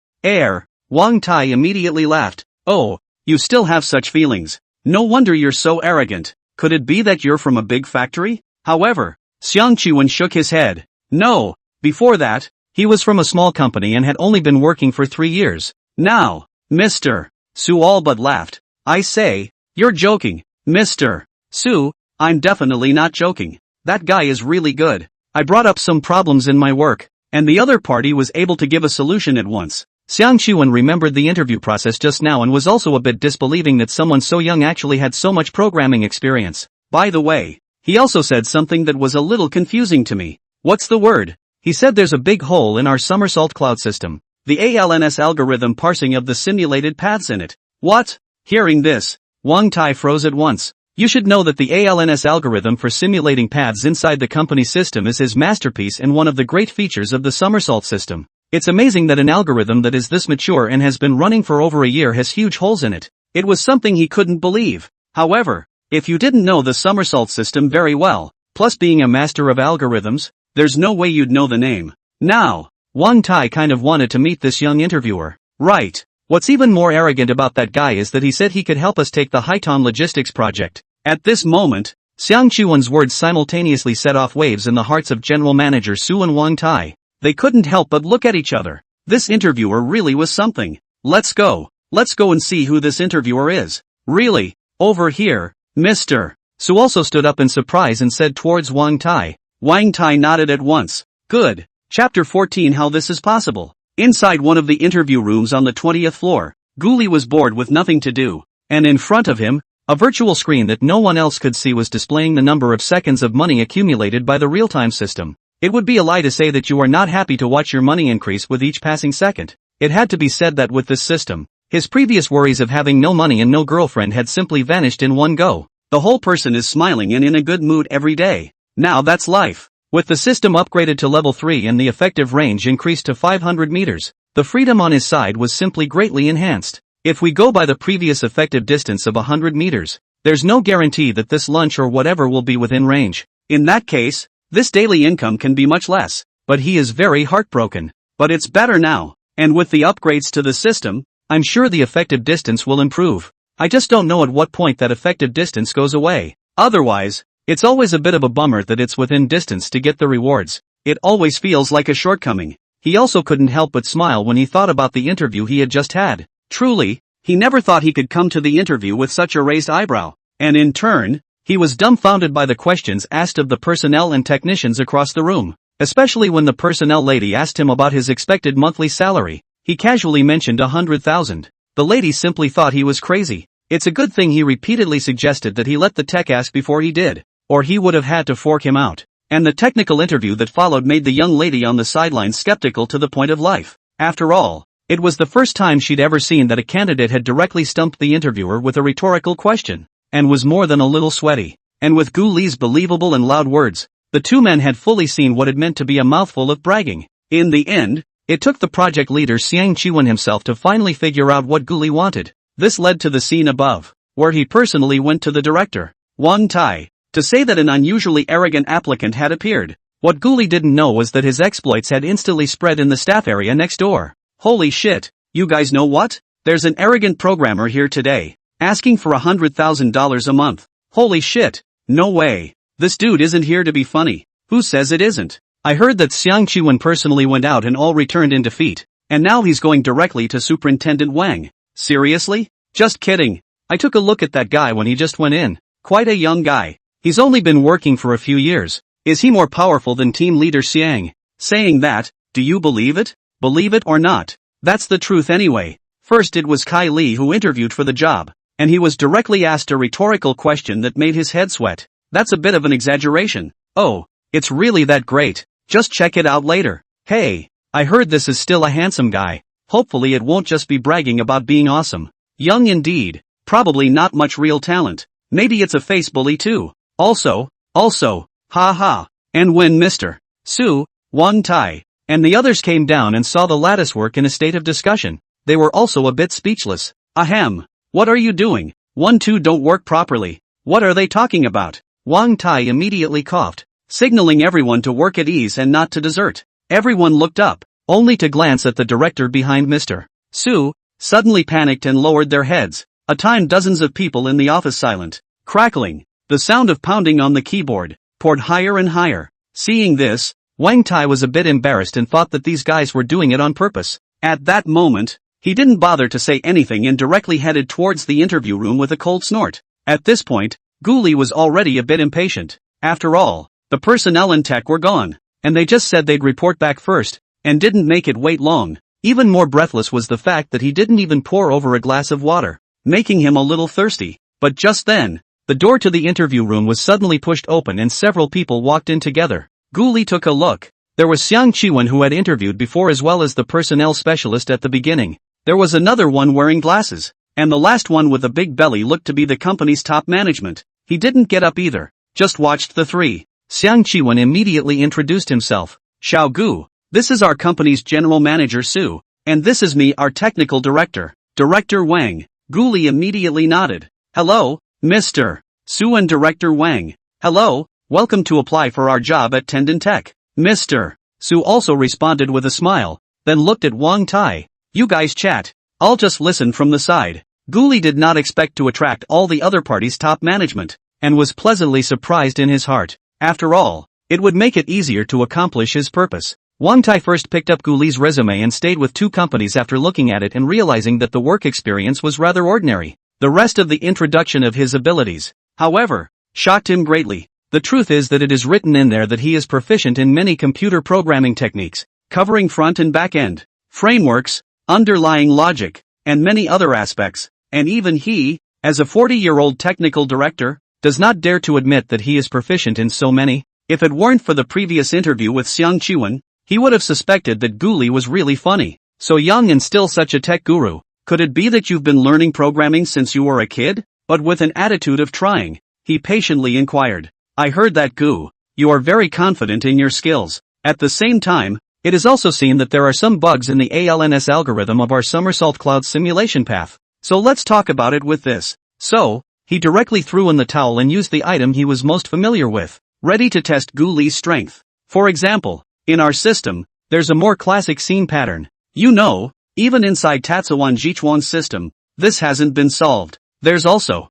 Wang Tai immediately laughed. "Oh, you still have such feelings. No wonder you're so arrogant. Could it be that you're from a big factory?" However, Xiang Qiwen shook his head. No, before that, he was from a small company and had only been working for 3 years. Now, Mr. Su all but laughed. "I say, you're joking, Mr. Su." "I'm definitely not joking. That guy is really good. I brought up some problems in my work, and the other party was able to give a solution at once." Xiang Qiwen remembered the interview process just now and was also a bit disbelieving that someone so young actually had so much programming experience. "By the way, he also said something that was a little confusing to me." "What's the word?" "He said there's a big hole in our somersault cloud system. The ALNS algorithm parsing of the simulated paths in it." "What?" Hearing this, Wang Tai froze at once. You should know that the ALNS algorithm for simulating paths inside the company system is his masterpiece and one of the great features of the somersault system. It's amazing that an algorithm that is this mature and has been running for over a year has huge holes in it. It was something he couldn't believe. However, if you didn't know the somersault system very well, plus being a master of algorithms, there's no way you'd know the name. Now, Wang Tai kind of wanted to meet this young interviewer. Right. What's even more arrogant about that guy is that he said he could help us take the Haiton logistics project. At this moment, Xiang Qiwen's words simultaneously set off waves in the hearts of General Manager Su and Wang Tai. They couldn't help but look at each other. This interviewer really was something. Let's go and see who this interviewer is. Really, over here, Mr. Su also stood up in surprise and said towards Wang Tai. Wang Tai nodded at once. Good. Chapter 14 How this is possible. Inside one of the interview rooms on the 20th floor, Guli was bored with nothing to do, and in front of him, a virtual screen that no one else could see was displaying the number of seconds of money accumulated by the real-time system. It would be a lie to say that you are not happy to watch your money increase with each passing second. It had to be said that with this system, his previous worries of having no money and no girlfriend had simply vanished in one go. The whole person is smiling and in a good mood every day. Now that's life. With the system upgraded to level 3 and the effective range increased to 500 meters, the freedom on his side was simply greatly enhanced. If we go by the previous effective distance of 100 meters, there's no guarantee that this lunch or whatever will be within range. In that case, this daily income can be much less, but he is very heartbroken. But it's better now, and with the upgrades to the system, I'm sure the effective distance will improve. I just don't know at what point that effective distance goes away. Otherwise, it's always a bit of a bummer that it's within distance to get the rewards. It always feels like a shortcoming. He also couldn't help but smile when he thought about the interview he had just had. Truly, he never thought he could come to the interview with such a raised eyebrow. And in turn, he was dumbfounded by the questions asked of the personnel and technicians across the room. Especially when the personnel lady asked him about his expected monthly salary. He casually mentioned 100,000. The lady simply thought he was crazy. It's a good thing he repeatedly suggested that he let the tech ask before he did, or he would have had to fork him out. And the technical interview that followed made the young lady on the sidelines skeptical to the point of life. After all, it was the first time she'd ever seen that a candidate had directly stumped the interviewer with a rhetorical question, and was more than a little sweaty. And with Gu Li's believable and loud words, the two men had fully seen what it meant to be a mouthful of bragging. In the end, it took the project leader Xiang Qiwen himself to finally figure out what Gu Li wanted. This led to the scene above, where he personally went to the director, Wang Tai, to say that an unusually arrogant applicant had appeared. What Gu Li didn't know was that his exploits had instantly spread in the staff area next door. Holy shit, you guys know what? There's an arrogant programmer here today, asking for $100,000 a month. Holy shit, no way. This dude isn't here to be funny. Who says it isn't? I heard that Xiang Qiwen personally went out and all returned in defeat, and now he's going directly to Superintendent Wang. Seriously? Just kidding. I took a look at that guy when he just went in. Quite a young guy. He's only been working for a few years. Is he more powerful than team leader Xiang? Saying that, do you believe it? Believe it or not, that's the truth anyway. First it was Kai Li who interviewed for the job, and he was directly asked a rhetorical question that made his head sweat. That's a bit of an exaggeration. Oh, it's really that great. Just check it out later. Hey, I heard this is still a handsome guy. Hopefully it won't just be bragging about being awesome. Young indeed. Probably not much real talent. Maybe it's a face bully too. Also, haha. And when Mr. Su, Wang Tai, and the others came down and saw the latticework in a state of discussion, they were also a bit speechless. Ahem. What are you doing? 1-2 don't work properly. What are they talking about? Wang Tai immediately coughed, signaling everyone to work at ease and not to desert. Everyone looked up, only to glance at the director behind Mr. Su, suddenly panicked and lowered their heads. A time dozens of people in the office silent. Crackling. The sound of pounding on the keyboard poured higher and higher. Seeing this, Wang Tai was a bit embarrassed and thought that these guys were doing it on purpose. At that moment, he didn't bother to say anything and directly headed towards the interview room with a cold snort. At this point, Gu Li was already a bit impatient. After all, the personnel and tech were gone, and they just said they'd report back first, and didn't make it wait long. Even more breathless was the fact that he didn't even pour over a glass of water, making him a little thirsty. But just then, the door to the interview room was suddenly pushed open and several people walked in together. Gu Li took a look. There was Xiang Qiwen who had interviewed before as well as the personnel specialist at the beginning. There was another one wearing glasses, and the last one with a big belly looked to be the company's top management. He didn't get up either, just watched the three. Xiang Qiwen immediately introduced himself. Xiao Gu, this is our company's general manager Su, and this is me, our technical director, Director Wang. Gu Li immediately nodded. Hello, Mr. Su and Director Wang. Hello, welcome to apply for our job at Tendon Tech. Mr. Su also responded with a smile, then looked at Wang Tai. You guys chat. I'll just listen from the side. Gu Li did not expect to attract all the other party's top management, and was pleasantly surprised in his heart. After all, it would make it easier to accomplish his purpose. Wang Tai first picked up Gu Li's resume and stayed with two companies after looking at it and realizing that the work experience was rather ordinary. The rest of the introduction of his abilities, however, shocked him greatly. The truth is that it is written in there that he is proficient in many computer programming techniques, covering front and back end, frameworks, underlying logic, and many other aspects, and even he, as a 40-year-old technical director, does not dare to admit that he is proficient in so many. If it weren't for the previous interview with Seung Chiwon, he would have suspected that Guli was really funny. So young and still such a tech guru. Could it be that you've been learning programming since you were a kid? But with an attitude of trying, he patiently inquired. I heard that Gu. You are very confident in your skills. At the same time, it is also seen that there are some bugs in the ALNS algorithm of our somersault cloud simulation path. So let's talk about it with this. So, he directly threw in the towel and used the item he was most familiar with, ready to test Gu Li's strength. For example, in our system, there's a more classic scene pattern. You know, even inside Tatsuwan Jichuan's system, this hasn't been solved. There's also,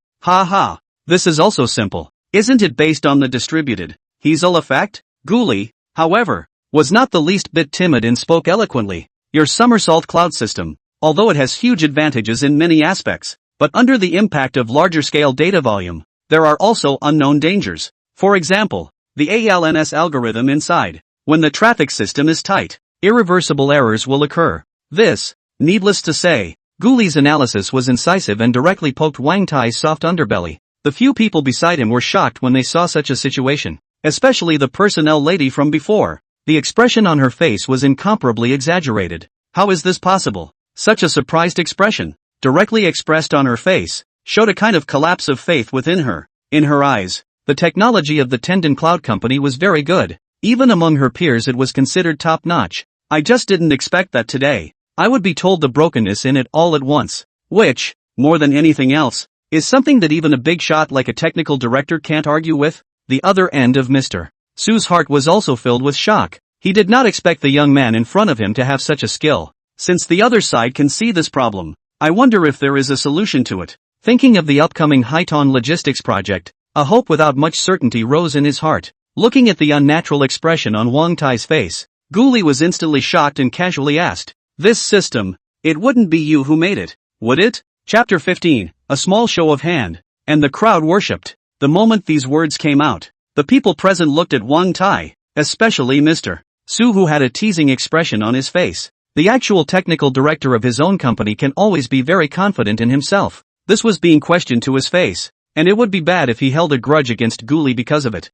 this is also simple. Isn't it based on the distributed Heisel effect? Gu Li, however, was not the least bit timid and spoke eloquently. Your somersault cloud system, although it has huge advantages in many aspects, but under the impact of larger scale data volume, there are also unknown dangers. For example, the ALNS algorithm inside. When the traffic system is tight, irreversible errors will occur. This, needless to say, Gu Li's analysis was incisive and directly poked Wang Tai's soft underbelly. The few people beside him were shocked when they saw such a situation, especially the personnel lady from before. The expression on her face was incomparably exaggerated. How is this possible? Such a surprised expression, directly expressed on her face, showed a kind of collapse of faith within her. In her eyes, the technology of the Tendon Cloud Company was very good. Even among her peers it was considered top-notch. I just didn't expect that today. I would be told the brokenness in it all at once. Which, more than anything else, is something that even a big shot like a technical director can't argue with. The other end of Mr. Su's heart was also filled with shock. He did not expect the young man in front of him to have such a skill. Since the other side can see this problem, I wonder if there is a solution to it. Thinking of the upcoming Haiton logistics project, a hope without much certainty rose in his heart. Looking at the unnatural expression on Wang Tai's face, Gu Li was instantly shocked and casually asked, "This system, it wouldn't be you who made it, would it?" Chapter 15, a small show of hand, and the crowd worshipped. The moment these words came out, the people present looked at Wang Tai, especially Mr. Su, who had a teasing expression on his face. The actual technical director of his own company can always be very confident in himself. This was being questioned to his face, and it would be bad if he held a grudge against Gu Li because of it.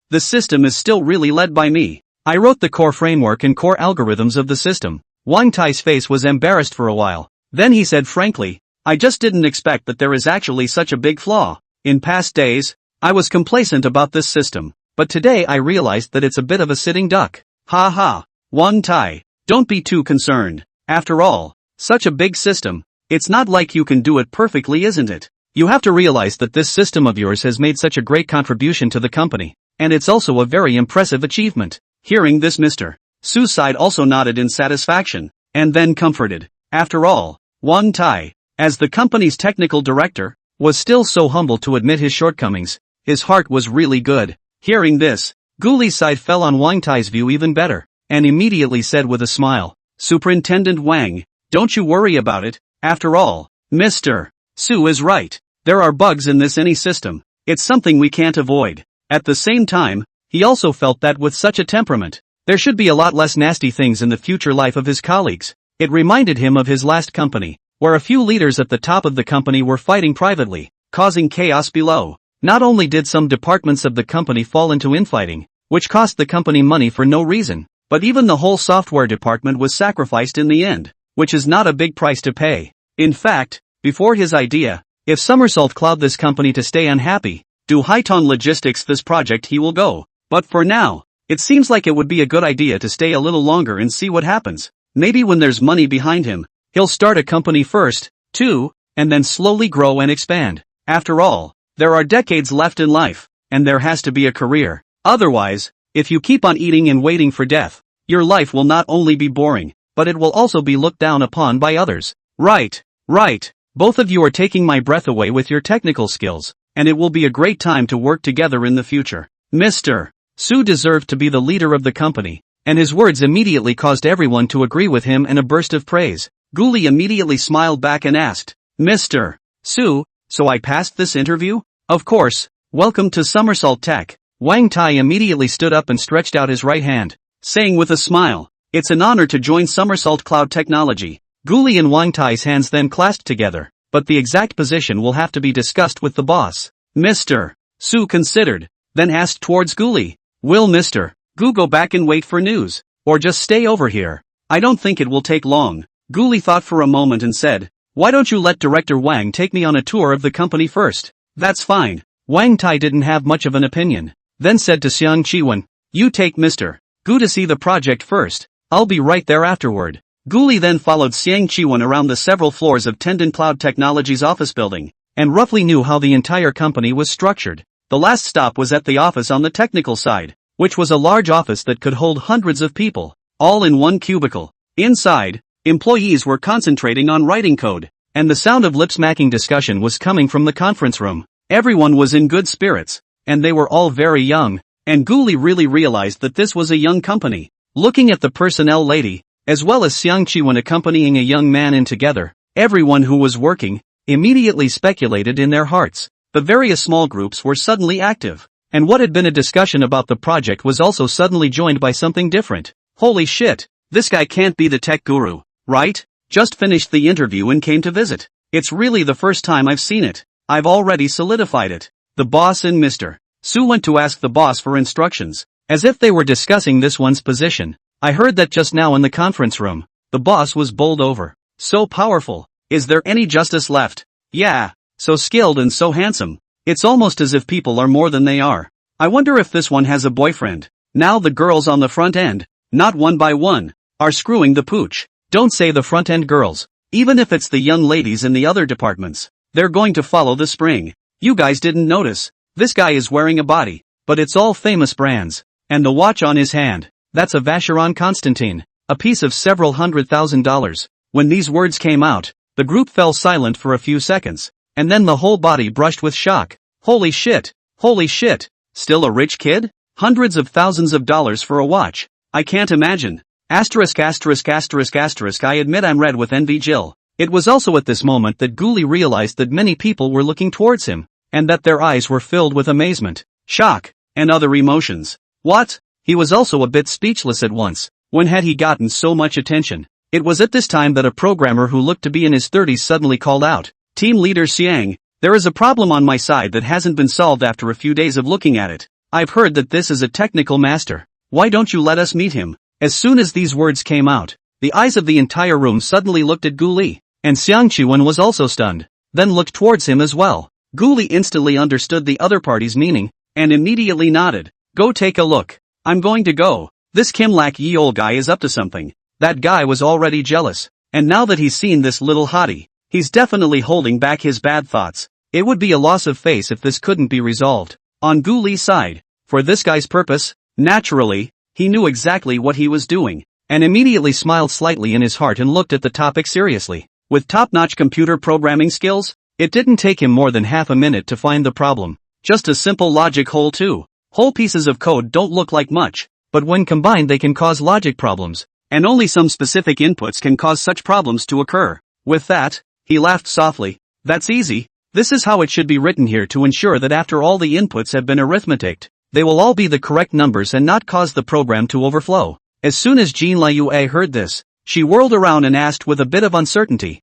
The system is still really led by me. I wrote the core framework and core algorithms of the system. Wang Tai's face was embarrassed for a while. Then he said frankly, I just didn't expect that there is actually such a big flaw. In past days, I was complacent about this system, but today I realized that it's a bit of a sitting duck. Wang Tai, don't be too concerned. After all, such a big system, it's not like you can do it perfectly, isn't it? You have to realize that this system of yours has made such a great contribution to the company, and it's also a very impressive achievement. Hearing this, Mr. Su's side also nodded in satisfaction, and then comforted. After all, Wang Tai, as the company's technical director, was still so humble to admit his shortcomings. His heart was really good. Hearing this, Gu Li's side fell on Wang Tai's view even better, and immediately said with a smile, Superintendent Wang, don't you worry about it. After all, Mr. Su is right. There are bugs in this any system. It's something we can't avoid. At the same time, he also felt that with such a temperament, there should be a lot less nasty things in the future life of his colleagues. It reminded him of his last company, where a few leaders at the top of the company were fighting privately, causing chaos below. Not only did some departments of the company fall into infighting, which cost the company money for no reason, but even the whole software department was sacrificed in the end, which is not a big price to pay. In fact, before his idea, if Somersault cloud this company to stay unhappy, do Haiton Logistics this project, he will go. But for now, it seems like it would be a good idea to stay a little longer and see what happens. Maybe when there's money behind him, he'll start a company first, too, and then slowly grow and expand. After all, there are decades left in life, and there has to be a career. Otherwise, if you keep on eating and waiting for death, your life will not only be boring, but it will also be looked down upon by others. Right. Both of you are taking my breath away with your technical skills, and it will be a great time to work together in the future. Mr. Su deserved to be the leader of the company, and his words immediately caused everyone to agree with him in a burst of praise. Gu Li immediately smiled back and asked, Mr. Su, so I passed this interview? Of course. Welcome to Somersault Tech. Wang Tai immediately stood up and stretched out his right hand, saying with a smile, it's an honor to join Somersault Cloud Technology. Gu Li and Wang Tai's hands then clasped together, but the exact position will have to be discussed with the boss. Mr. Su considered, then asked towards Gu Li, Will Mr. Gu go back and wait for news? Or just stay over here? I don't think it will take long. Gu Li thought for a moment and said, why don't you let Director Wang take me on a tour of the company first? That's fine. Wang Tai didn't have much of an opinion. Then said to Xiang Qiwen, you take Mr. Gu to see the project first. I'll be right there afterward. Gu Li then followed Xiang Qiwen around the several floors of Tendon Cloud Technologies office building, and roughly knew how the entire company was structured. The last stop was at the office on the technical side, which was a large office that could hold hundreds of people, all in one cubicle. Inside, employees were concentrating on writing code, and the sound of lip-smacking discussion was coming from the conference room. Everyone was in good spirits, and they were all very young, and Gu Li really realized that this was a young company. Looking at the personnel lady, as well as Xiang Qiwen accompanying a young man in together, everyone who was working immediately speculated in their hearts. The various small groups were suddenly active, and what had been a discussion about the project was also suddenly joined by something different. Holy shit, this guy can't be the tech guru, right? Just finished the interview and came to visit. It's really the first time I've seen it. I've already solidified it. The boss and Mr. Su went to ask the boss for instructions, as if they were discussing this one's position. I heard that just now in the conference room. The boss was bowled over. So powerful. Is there any justice left? Yeah. So skilled and so handsome. It's almost as if people are more than they are. I wonder if this one has a boyfriend. Now the girls on the front end, not one by one, are screwing the pooch. Don't say the front end girls. Even if it's the young ladies in the other departments, they're going to follow the spring. You guys didn't notice. This guy is wearing a body, but it's all famous brands. And the watch on his hand, that's a Vacheron Constantine, a piece of several $100,000. When these words came out, the group fell silent for a few seconds, and then the whole body brushed with shock. Holy shit! Holy shit! Still a rich kid? Hundreds of thousands of dollars for a watch. I can't imagine. Asterisk asterisk asterisk asterisk I admit I'm red with envy Jill. It was also at this moment that Gu Li realized that many people were looking towards him, and that their eyes were filled with amazement, shock, and other emotions. What? He was also a bit speechless at once. When had he gotten so much attention? It was at this time that a programmer who looked to be in his 30s suddenly called out, Team Leader Xiang, there is a problem on my side that hasn't been solved after a few days of looking at it. I've heard that this is a technical master. Why don't you let us meet him? As soon as these words came out, the eyes of the entire room suddenly looked at Gu Li, and Xiang Qiwen was also stunned, then looked towards him as well. Gu Li instantly understood the other party's meaning, and immediately nodded. Go take a look. I'm going to go. This Kim Lak Yeol guy is up to something. That guy was already jealous, and now that he's seen this little hottie, he's definitely holding back his bad thoughts. It would be a loss of face if this couldn't be resolved. On Gu Li's side, for this guy's purpose, naturally, he knew exactly what he was doing, and immediately smiled slightly in his heart and looked at the topic seriously. With top-notch computer programming skills, it didn't take him more than half a minute to find the problem. Just a simple logic hole too. Whole pieces of code don't look like much, but when combined they can cause logic problems, and only some specific inputs can cause such problems to occur. With that, he laughed softly. That's easy. This is how it should be written here to ensure that after all the inputs have been arithmetic, they will all be the correct numbers and not cause the program to overflow. As soon as Jean Liu heard this, she whirled around and asked with a bit of uncertainty,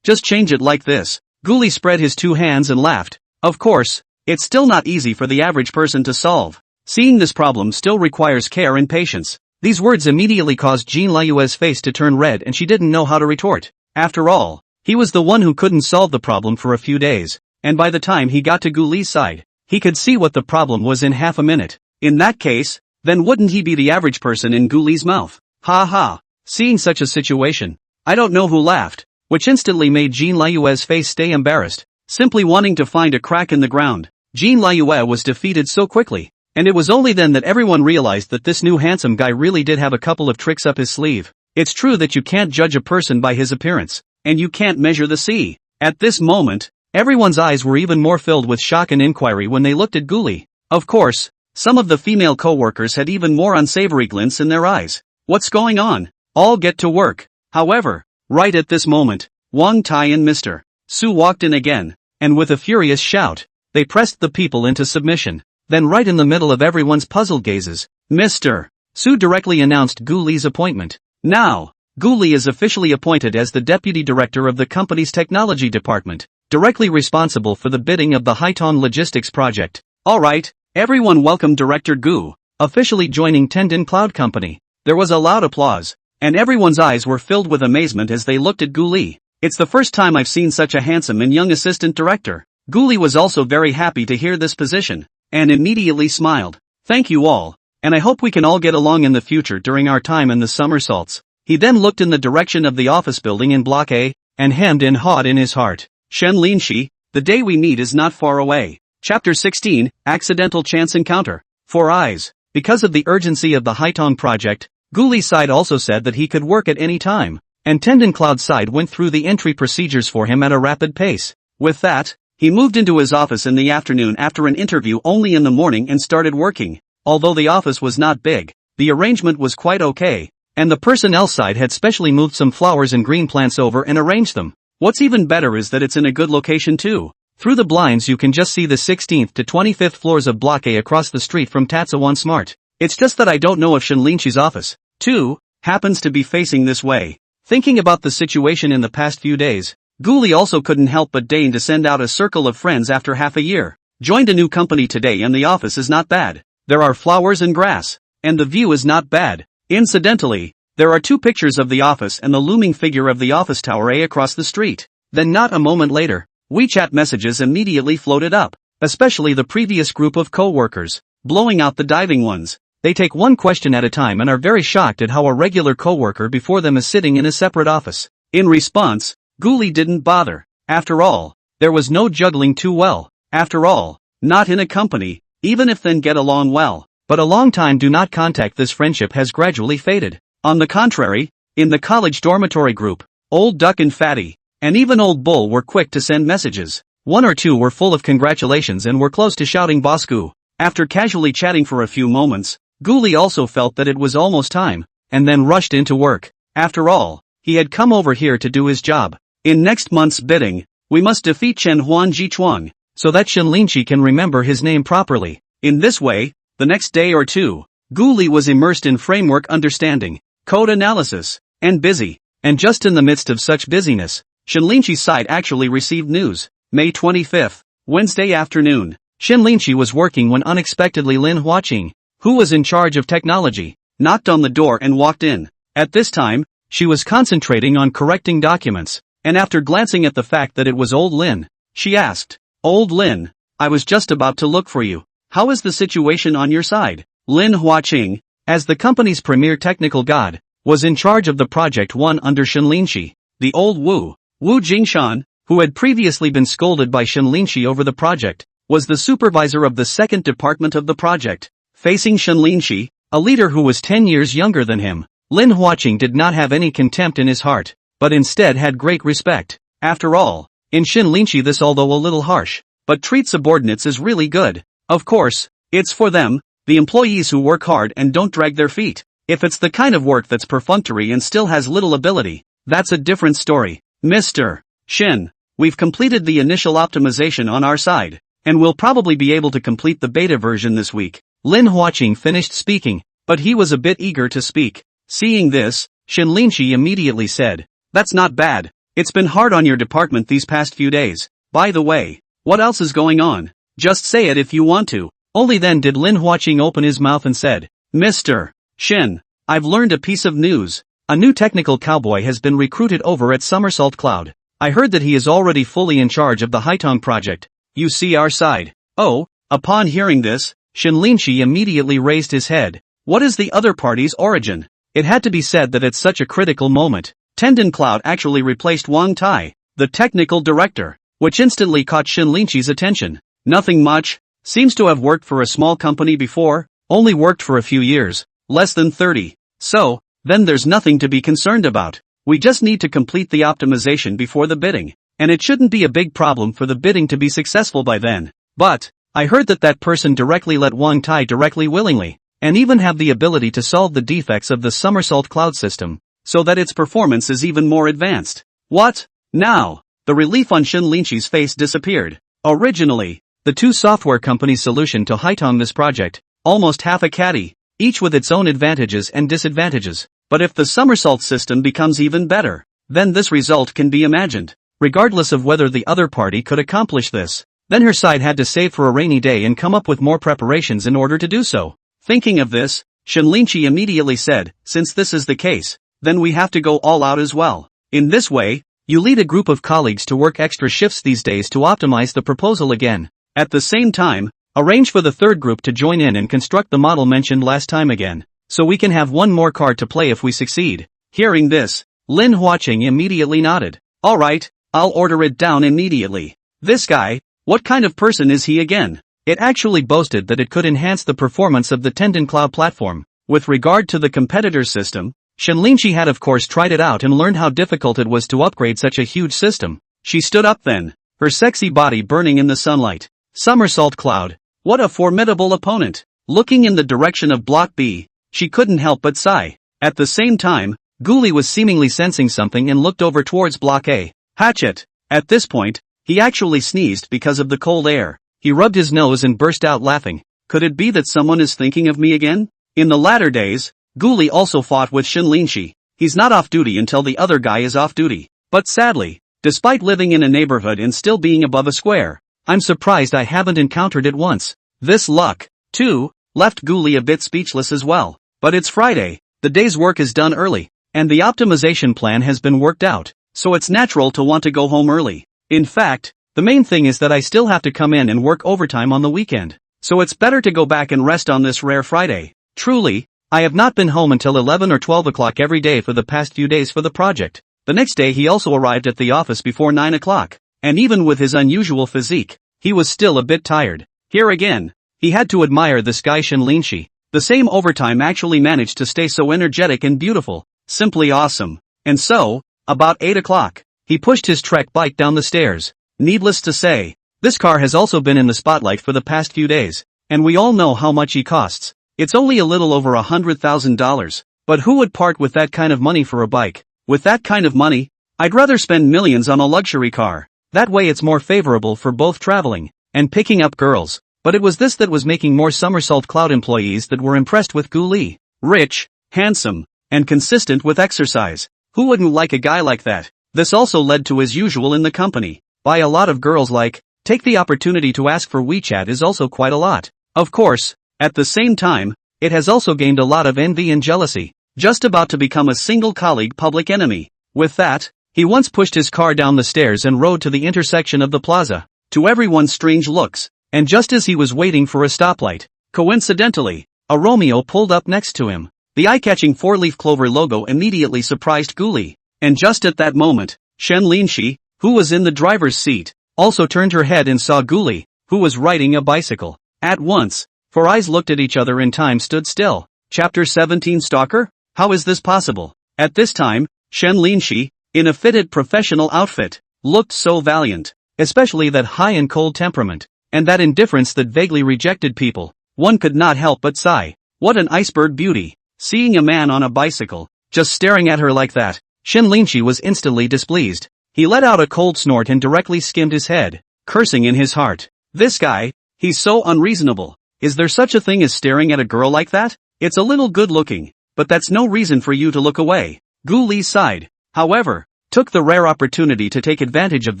just change it like this. Gu Li spread his two hands and laughed. Of course, it's still not easy for the average person to solve. Seeing this problem still requires care and patience. These words immediately caused Jean Liu's face to turn red and she didn't know how to retort. After all, he was the one who couldn't solve the problem for a few days, and by the time he got to Gu Li's side, he could see what the problem was in half a minute. In that case, then wouldn't he be the average person in Gu Li's mouth? Ha ha. Seeing such a situation, I don't know who laughed, which instantly made Jean Liu's face stay embarrassed, simply wanting to find a crack in the ground. Jean Liu was defeated so quickly, and it was only then that everyone realized that this new handsome guy really did have a couple of tricks up his sleeve. It's true that you can't judge a person by his appearance, and you can't measure the sea. At this moment, everyone's eyes were even more filled with shock and inquiry when they looked at Gu Li. Of course, some of the female co-workers had even more unsavory glints in their eyes. What's going on? All get to work. However, right at this moment, Wang Tai and Mr. Su walked in again, and with a furious shout, they pressed the people into submission. Then right in the middle of everyone's puzzled gazes, Mr. Su directly announced Gu Li's appointment. Now, Gu Li is officially appointed as the deputy director of the company's technology department, directly responsible for the bidding of the Haiton Logistics project. Alright, everyone welcome Director Gu. officially joining Tendon Cloud Company. There was a loud applause, and everyone's eyes were filled with amazement as they looked at Guli. It's the first time I've seen such a handsome and young assistant director. Guli was also very happy to hear this position, and immediately smiled. Thank you all, and I hope we can all get along in the future during our time in the somersaults. He then looked in the direction of the office building in Block A, and hemmed and hawed in his heart. Shen Linshi, the day we meet is not far away. Chapter 16, Accidental Chance Encounter. 4 Eyes. Because of the urgency of the Haitong project, Guli's side also said that he could work at any time, and Tendon Cloud's side went through the entry procedures for him at a rapid pace. With that, he moved into his office in the afternoon after an interview only in the morning and started working. Although the office was not big, the arrangement was quite okay, and the personnel side had specially moved some flowers and green plants over and arranged them. What's even better is that it's in a good location too. Through the blinds you can just see the 16th to 25th floors of Block A across the street from Tatsuwan Smart. It's just that I don't know if Shinlinshi's office, too, happens to be facing this way. Thinking about the situation in the past few days, Guli also couldn't help but deign to send out a circle of friends after half a year. Joined a new company today and the office is not bad. There are flowers and grass, and the view is not bad. Incidentally, there are 2 pictures of the office and the looming figure of the office tower A across the street. Then not a moment later, WeChat messages immediately floated up, especially the previous group of co-workers, blowing out the diving ones. They take one question at a time and are very shocked at how a regular co-worker before them is sitting in a separate office. In response, Guli didn't bother. After all, there was no juggling too well. After all, not in a company, even if then get along well. But a long time do not contact this friendship has gradually faded. On the contrary, in the college dormitory group, Old Duck and Fatty, and even Old Bull were quick to send messages. 1 or 2 were full of congratulations and were close to shouting Bosku. After casually chatting for a few moments, Guli also felt that it was almost time, and then rushed into work. After all, he had come over here to do his job. In next month's bidding, we must defeat Chen Huan Jichuang, so that Shinlinshi can remember his name properly. In this way, the next day or 2, Guli was immersed in framework understanding, code analysis, and busy. And just in the midst of such busyness, Shinlinshi's side actually received news. May 25th, Wednesday afternoon. Shinlinshi was working when unexpectedly Lin Huaqing, who was in charge of technology, knocked on the door and walked in. At this time, she was concentrating on correcting documents, and after glancing at the fact that it was Old Lin, she asked, "Old Lin, I was just about to look for you. How is the situation on your side?" Lin Huaqing, as the company's premier technical god, was in charge of the project 1 under Shinlinshi. The old Wu Jingshan, who had previously been scolded by Shinlinshi over the project, was the supervisor of the 2nd department of the project. Facing Shinlinshi, a leader who was 10 years younger than him, Lin Huaqing did not have any contempt in his heart, but instead had great respect. After all, in Shinlinshi this although a little harsh, but treat subordinates is really good. Of course, it's for them, the employees who work hard and don't drag their feet. If it's the kind of work that's perfunctory and still has little ability, that's a different story. Mr. Shin, we've completed the initial optimization on our side, and we'll probably be able to complete the beta version this week. Lin Huaqing finished speaking, but he was a bit eager to speak. Seeing this, Shinlinshi immediately said, "That's not bad. It's been hard on your department these past few days. By the way, what else is going on? Just say it if you want to." Only then did Lin Huaqing open his mouth and said, "Mr. Shin, I've learned a piece of news. A new technical cowboy has been recruited over at Somersault Cloud. I heard that he is already fully in charge of the Haitong project. You see our side." Oh, upon hearing this, Shinlinshi immediately raised his head. What is the other party's origin? It had to be said that at such a critical moment, Tendon Cloud actually replaced Wang Tai, the technical director, which instantly caught Shinlinshi's attention. Nothing much, seems to have worked for a small company before, only worked for a few years, less than 30. So, then there's nothing to be concerned about. We just need to complete the optimization before the bidding, and it shouldn't be a big problem for the bidding to be successful by then. But, I heard that that person directly let Wang Tai directly willingly, and even have the ability to solve the defects of the Somersault Cloud system, so that its performance is even more advanced. What? Now, the relief on Shinlinshi's face disappeared. Originally, the 2 software companies' solution to Haitong this project, almost half a caddy, each with its own advantages and disadvantages. But if the somersault system becomes even better, then this result can be imagined. Regardless of whether the other party could accomplish this, then her side had to save for a rainy day and come up with more preparations in order to do so. Thinking of this, Shinlinchi immediately said, since this is the case, then we have to go all out as well. In this way, you lead a group of colleagues to work extra shifts these days to optimize the proposal again. At the same time, arrange for the third group to join in and construct the model mentioned last time again, so we can have one more card to play if we succeed. Hearing this, Lin Huaqing immediately nodded. Alright, I'll order it down immediately. This guy, what kind of person is he again? It actually boasted that it could enhance the performance of the Tendon Cloud platform. With regard to the competitor system, Shinlinchi had of course tried it out and learned how difficult it was to upgrade such a huge system. She stood up then, her sexy body burning in the sunlight. Somersault Cloud, what a formidable opponent. Looking in the direction of Block B, she couldn't help but sigh. At the same time, Ghoulie was seemingly sensing something and looked over towards Block A. Hatchet. At this point, he actually sneezed because of the cold air. He rubbed his nose and burst out laughing. Could it be that someone is thinking of me again? In the latter days, Ghoulie also fought with Shinlinchi. He's not off duty until the other guy is off duty. But sadly, despite living in a neighborhood and still being above a square, I'm surprised I haven't encountered it once. This luck, too, left Ghoulie a bit speechless as well. But it's Friday, the day's work is done early, and the optimization plan has been worked out, so it's natural to want to go home early. In fact, the main thing is that I still have to come in and work overtime on the weekend, so it's better to go back and rest on this rare Friday. Truly, I have not been home until 11 or 12 o'clock every day for the past few days for the project. The next day he also arrived at the office before 9 o'clock, and even with his unusual physique, he was still a bit tired. Here again, he had to admire this guy Shinlinchi. The same overtime actually managed to stay so energetic and beautiful, simply awesome. And so, about 8 o'clock, he pushed his Trek bike down the stairs. Needless to say, this car has also been in the spotlight for the past few days, and we all know how much he costs. It's only a little over $100,000, but who would part with that kind of money for a bike? With that kind of money, I'd rather spend millions on a luxury car. That way it's more favorable for both traveling and picking up girls. But it was this that was making more Somersault Cloud employees that were impressed with Ghoulie. Rich, handsome, and consistent with exercise. Who wouldn't like a guy like that? This also led to as usual in the company. By a lot of girls like, take the opportunity to ask for WeChat is also quite a lot. Of course, at the same time, it has also gained a lot of envy and jealousy. Just about to become a single colleague public enemy. With that, he once pushed his car down the stairs and rode to the intersection of the plaza. To everyone's strange looks, and just as he was waiting for a stoplight, coincidentally, a Romeo pulled up next to him. The eye-catching four-leaf clover logo immediately surprised Ghoulie. And just at that moment, Shinlinchi, who was in the driver's seat, also turned her head and saw Ghoulie, who was riding a bicycle. At once, four eyes looked at each other and time stood still. Chapter 17 Stalker? How is this possible? At this time, Shinlinchi, in a fitted professional outfit, looked so valiant, especially that high and cold temperament, and that indifference that vaguely rejected people. One could not help but sigh. What an iceberg beauty. Seeing a man on a bicycle, just staring at her like that, Shinlinchi was instantly displeased. He let out a cold snort and directly skimmed his head, cursing in his heart. This guy, he's so unreasonable. Is there such a thing as staring at a girl like that? It's a little good looking, but that's no reason for you to look away. Ghoulie sighed, however, took the rare opportunity to take advantage of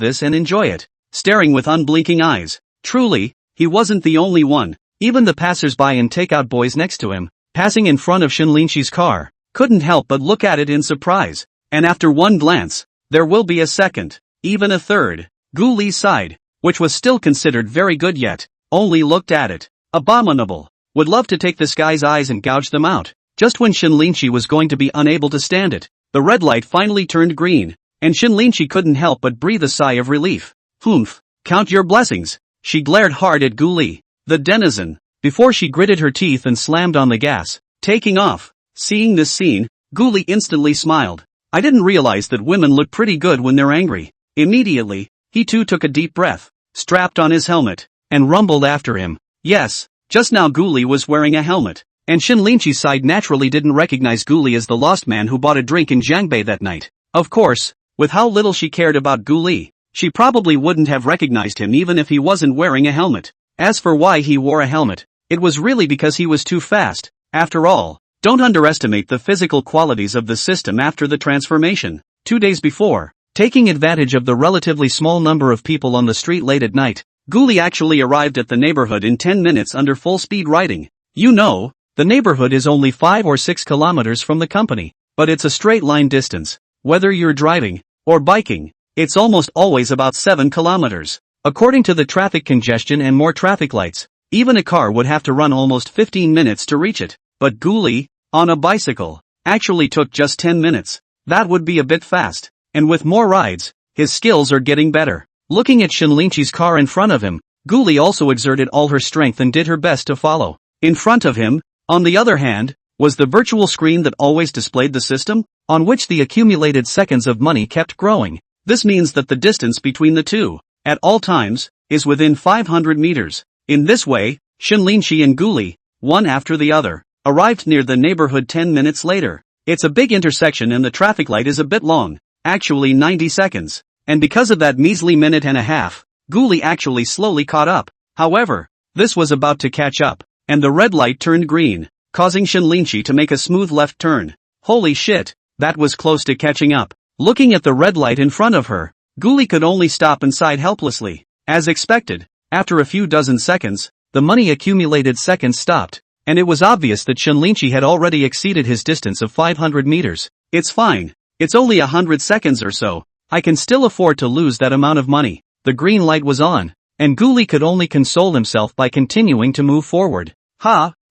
this and enjoy it, staring with unblinking eyes. Truly, he wasn't the only one. Even the passers-by and takeout boys next to him, passing in front of Shinlinchi's car, couldn't help but look at it in surprise. And after one glance, there will be a second, even a third. Ghoulie sighed, which was still considered very good yet, only looked at it. Abominable. Would love to take this guy's eyes and gouge them out. Just when Shinlinchi was going to be unable to stand it, the red light finally turned green, and Shinlinchi couldn't help but breathe a sigh of relief. Humph. Count your blessings. She glared hard at Ghoulie, the denizen, before she gritted her teeth and slammed on the gas, taking off. Seeing this scene, Ghoulie instantly smiled. I didn't realize that women look pretty good when they're angry. Immediately, he too took a deep breath, strapped on his helmet, and rumbled after him. Yes, just now Ghoulie was wearing a helmet, and Shinlinchi's side naturally didn't recognize Ghoulie as the lost man who bought a drink in Jiangbei that night. Of course, with how little she cared about Ghoulie, she probably wouldn't have recognized him even if he wasn't wearing a helmet. As for why he wore a helmet, it was really because he was too fast. After all, don't underestimate the physical qualities of the system after the transformation. 2 days before, taking advantage of the relatively small number of people on the street late at night, Ghoulie actually arrived at the neighborhood in 10 minutes under full speed riding. You know, The neighborhood is only 5 or 6 kilometers from the company, but it's a straight line distance. Whether you're driving or biking, it's almost always about 7 kilometers. According to the traffic congestion and more traffic lights, even a car would have to run almost 15 minutes to reach it. But Guli, on a bicycle, actually took just 10 minutes. That would be a bit fast. And with more rides, his skills are getting better. Looking at Shinlinchi's car in front of him, Guli also exerted all her strength and did her best to follow. In front of him, on the other hand, was the virtual screen that always displayed the system, on which the accumulated seconds of money kept growing. This means that the distance between the two, at all times, is within 500 meters. In this way, Shinlinchi and Guli, one after the other, arrived near the neighborhood 10 minutes later. It's a big intersection and the traffic light is a bit long, actually 90 seconds. And because of that measly minute and a half, Guli actually slowly caught up. However, this was about to catch up, and the red light turned green, causing Shinlinchi to make a smooth left turn. Holy shit, that was close to catching up. Looking at the red light in front of her, Guli could only stop and sighed helplessly. As expected, after a few dozen seconds, the money accumulated seconds stopped, and it was obvious that Shinlinchi had already exceeded his distance of 500 meters. It's fine. It's only 100 seconds or so. I can still afford to lose that amount of money. The green light was on, and Guli could only console himself by continuing to move forward.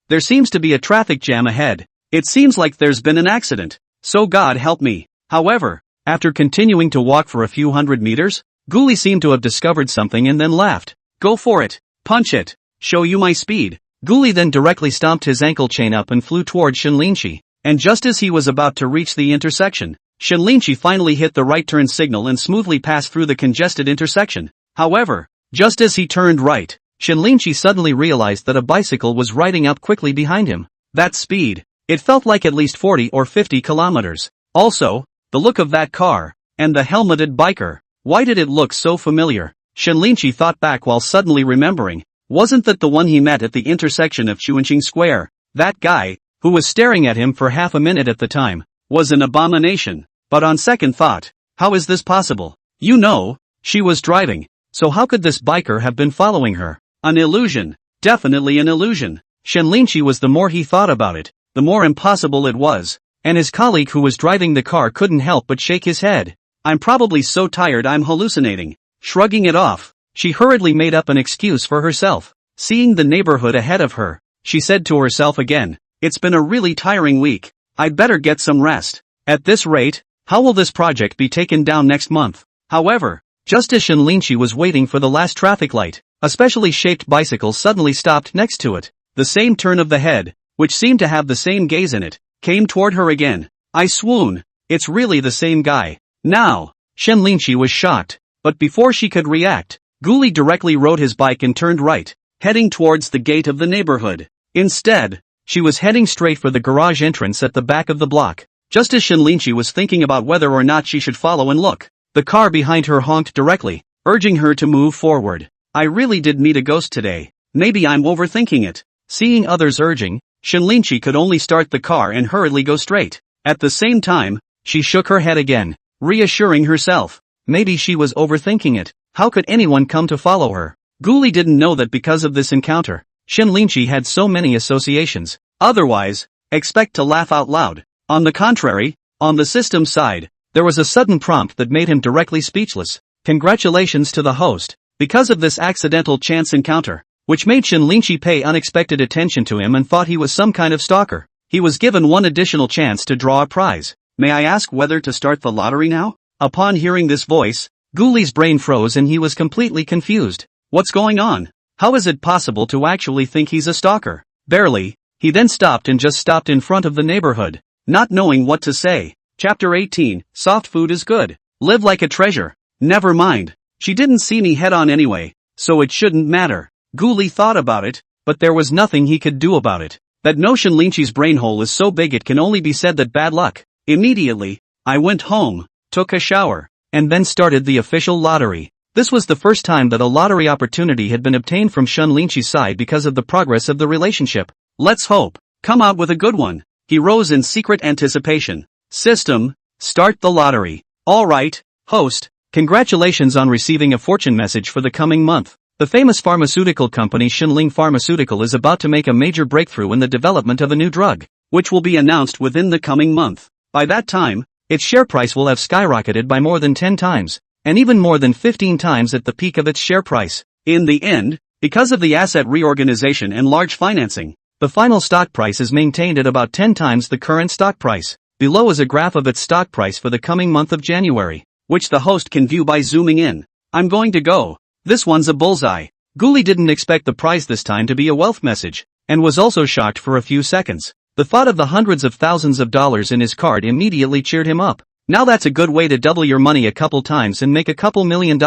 There seems to be a traffic jam ahead. It seems like there's been an accident. So God help me. However, after continuing to walk for a few hundred meters, Guli seemed to have discovered something and then laughed. Go for it. Punch it. Show you my speed. Guli then directly stomped his ankle chain up and flew toward Shinlinchi. And just as he was about to reach the intersection, Shinlinchi finally hit the right turn signal and smoothly passed through the congested intersection. However, just as he turned right, Shinlinchi suddenly realized that a bicycle was riding up quickly behind him. That speed, it felt like at least 40 or 50 kilometers. Also, the look of that car, and the helmeted biker, why did it look so familiar? Shinlinchi thought back while suddenly remembering, wasn't that the one he met at the intersection of Chuanqing Square? That guy, who was staring at him for half a minute at the time, was an abomination. But on second thought, how is this possible? You know, she was driving, so how could this biker have been following her? An illusion. Definitely an illusion. Shinlinchi was, the more he thought about it, the more impossible it was, and his colleague who was driving the car couldn't help but shake his head. I'm probably so tired I'm hallucinating. Shrugging it off, she hurriedly made up an excuse for herself. Seeing the neighborhood ahead of her, she said to herself again, it's been a really tiring week. I'd better get some rest. At this rate, how will this project be taken down next month? However, just as Shinlinchi was waiting for the last traffic light, a specially shaped bicycle suddenly stopped next to it. The same turn of the head, which seemed to have the same gaze in it, came toward her again. I swoon. It's really the same guy. Now, Shinlinchi was shocked, but before she could react, Guli directly rode his bike and turned right, heading towards the gate of the neighborhood. Instead, she was heading straight for the garage entrance at the back of the block. Just as Shinlinchi was thinking about whether or not she should follow and look, the car behind her honked directly, urging her to move forward. I really did meet a ghost today. Maybe I'm overthinking it. Seeing others urging, Shinlinchi could only start the car and hurriedly go straight. At the same time, she shook her head again, reassuring herself. Maybe she was overthinking it. How could anyone come to follow her? Guli didn't know that because of this encounter, Shinlinchi had so many associations. Otherwise, expect to laugh out loud. On the contrary, on the system side, there was a sudden prompt that made him directly speechless. Congratulations to the host. Because of this accidental chance encounter, which made Shinlinchi pay unexpected attention to him and thought he was some kind of stalker, he was given one additional chance to draw a prize. May I ask whether to start the lottery now? Upon hearing this voice, Guli's brain froze and he was completely confused. What's going on? How is it possible to actually think he's a stalker? Barely. He then stopped and just stopped in front of the neighborhood, not knowing what to say. Chapter 18, Soft food is good. Live like a treasure. Never mind. She didn't see me head on anyway, so it shouldn't matter. Guli thought about it, but there was nothing he could do about it. That no Shinlinchi's brain hole is so big it can only be said that bad luck. Immediately, I went home, took a shower, and then started the official lottery. This was the first time that a lottery opportunity had been obtained from Shinlinchi's side because of the progress of the relationship. Let's hope. Come out with a good one. He rose in secret anticipation. System, start the lottery. Alright, host, congratulations on receiving a fortune message for the coming month. The famous pharmaceutical company Shinling Pharmaceutical is about to make a major breakthrough in the development of a new drug, which will be announced within the coming month. By that time, its share price will have skyrocketed by more than 10 times, and even more than 15 times at the peak of its share price. In the end, because of the asset reorganization and large financing, the final stock price is maintained at about 10 times the current stock price. Below is a graph of its stock price for the coming month of January, which the host can view by zooming in. I'm going to go. This one's a bullseye. Ghoulie didn't expect the prize this time to be a wealth message, and was also shocked for a few seconds. The thought of the hundreds of thousands of dollars in his card immediately cheered him up. Now that's a good way to double your money a couple times and make a couple $1 million.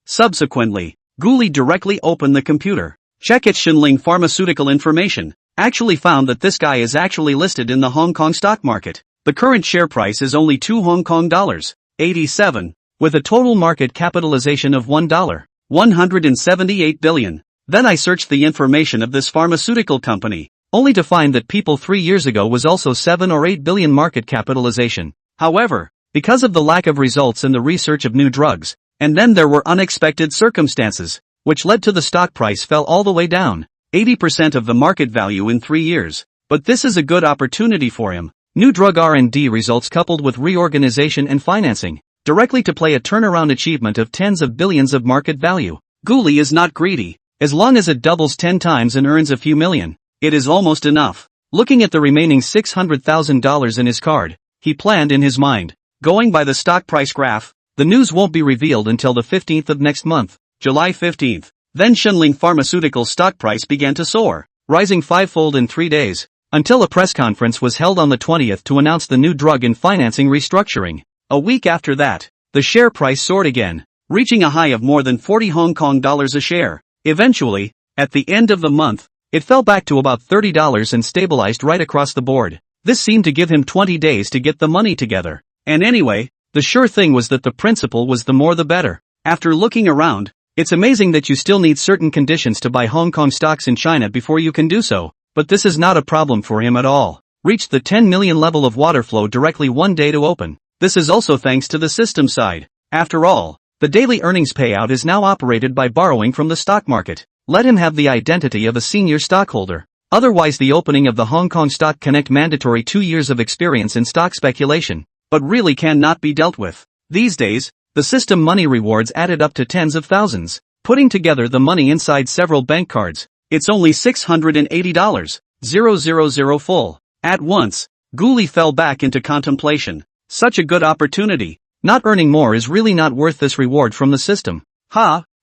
Subsequently, Ghoulie directly opened the computer. Check its Shinling Pharmaceutical information. Actually found that this guy is actually listed in the Hong Kong stock market. The current share price is only $2 HK87, with a total market capitalization of $1.178 billion. Then I searched the information of this pharmaceutical company, only to find that people 3 years ago was also 7 or 8 billion market capitalization. However, because of the lack of results in the research of new drugs, and then there were unexpected circumstances, which led to the stock price fell all the way down, 80% of the market value in 3 years. But this is a good opportunity for him. New drug R&D results coupled with reorganization and financing, directly to play a turnaround achievement of tens of billions of market value. Ghoulie is not greedy. As long as it doubles 10 times and earns a few million, it is almost enough. Looking at the remaining $600,000 in his card, he planned in his mind. Going by the stock price graph, the news won't be revealed until the 15th of next month, July 15th. Then Shinling Pharmaceutical stock price began to soar, rising fivefold in 3 days, until a press conference was held on the 20th to announce the new drug and financing restructuring. A week after that, the share price soared again, reaching a high of more than 40 Hong Kong dollars a share. Eventually, at the end of the month, it fell back to about $30 and stabilized right across the board. This seemed to give him 20 days to get the money together. And anyway, the sure thing was that the principle was the more the better. After looking around, it's amazing that you still need certain conditions to buy Hong Kong stocks in China before you can do so, but this is not a problem for him at all. Reached the 10 million level of water flow directly one day to open. This is also thanks to the system side. After all, the daily earnings payout is now operated by borrowing from the stock market. Let him have the identity of a senior stockholder. Otherwise the opening of the Hong Kong Stock Connect mandatory 2 years of experience in stock speculation, but really cannot be dealt with. These days, the system money rewards added up to tens of thousands. Putting together the money inside several bank cards, it's only $680. 000 full. At once, Ghoulie fell back into contemplation. Such a good opportunity. Not earning more is really not worth this reward from the system.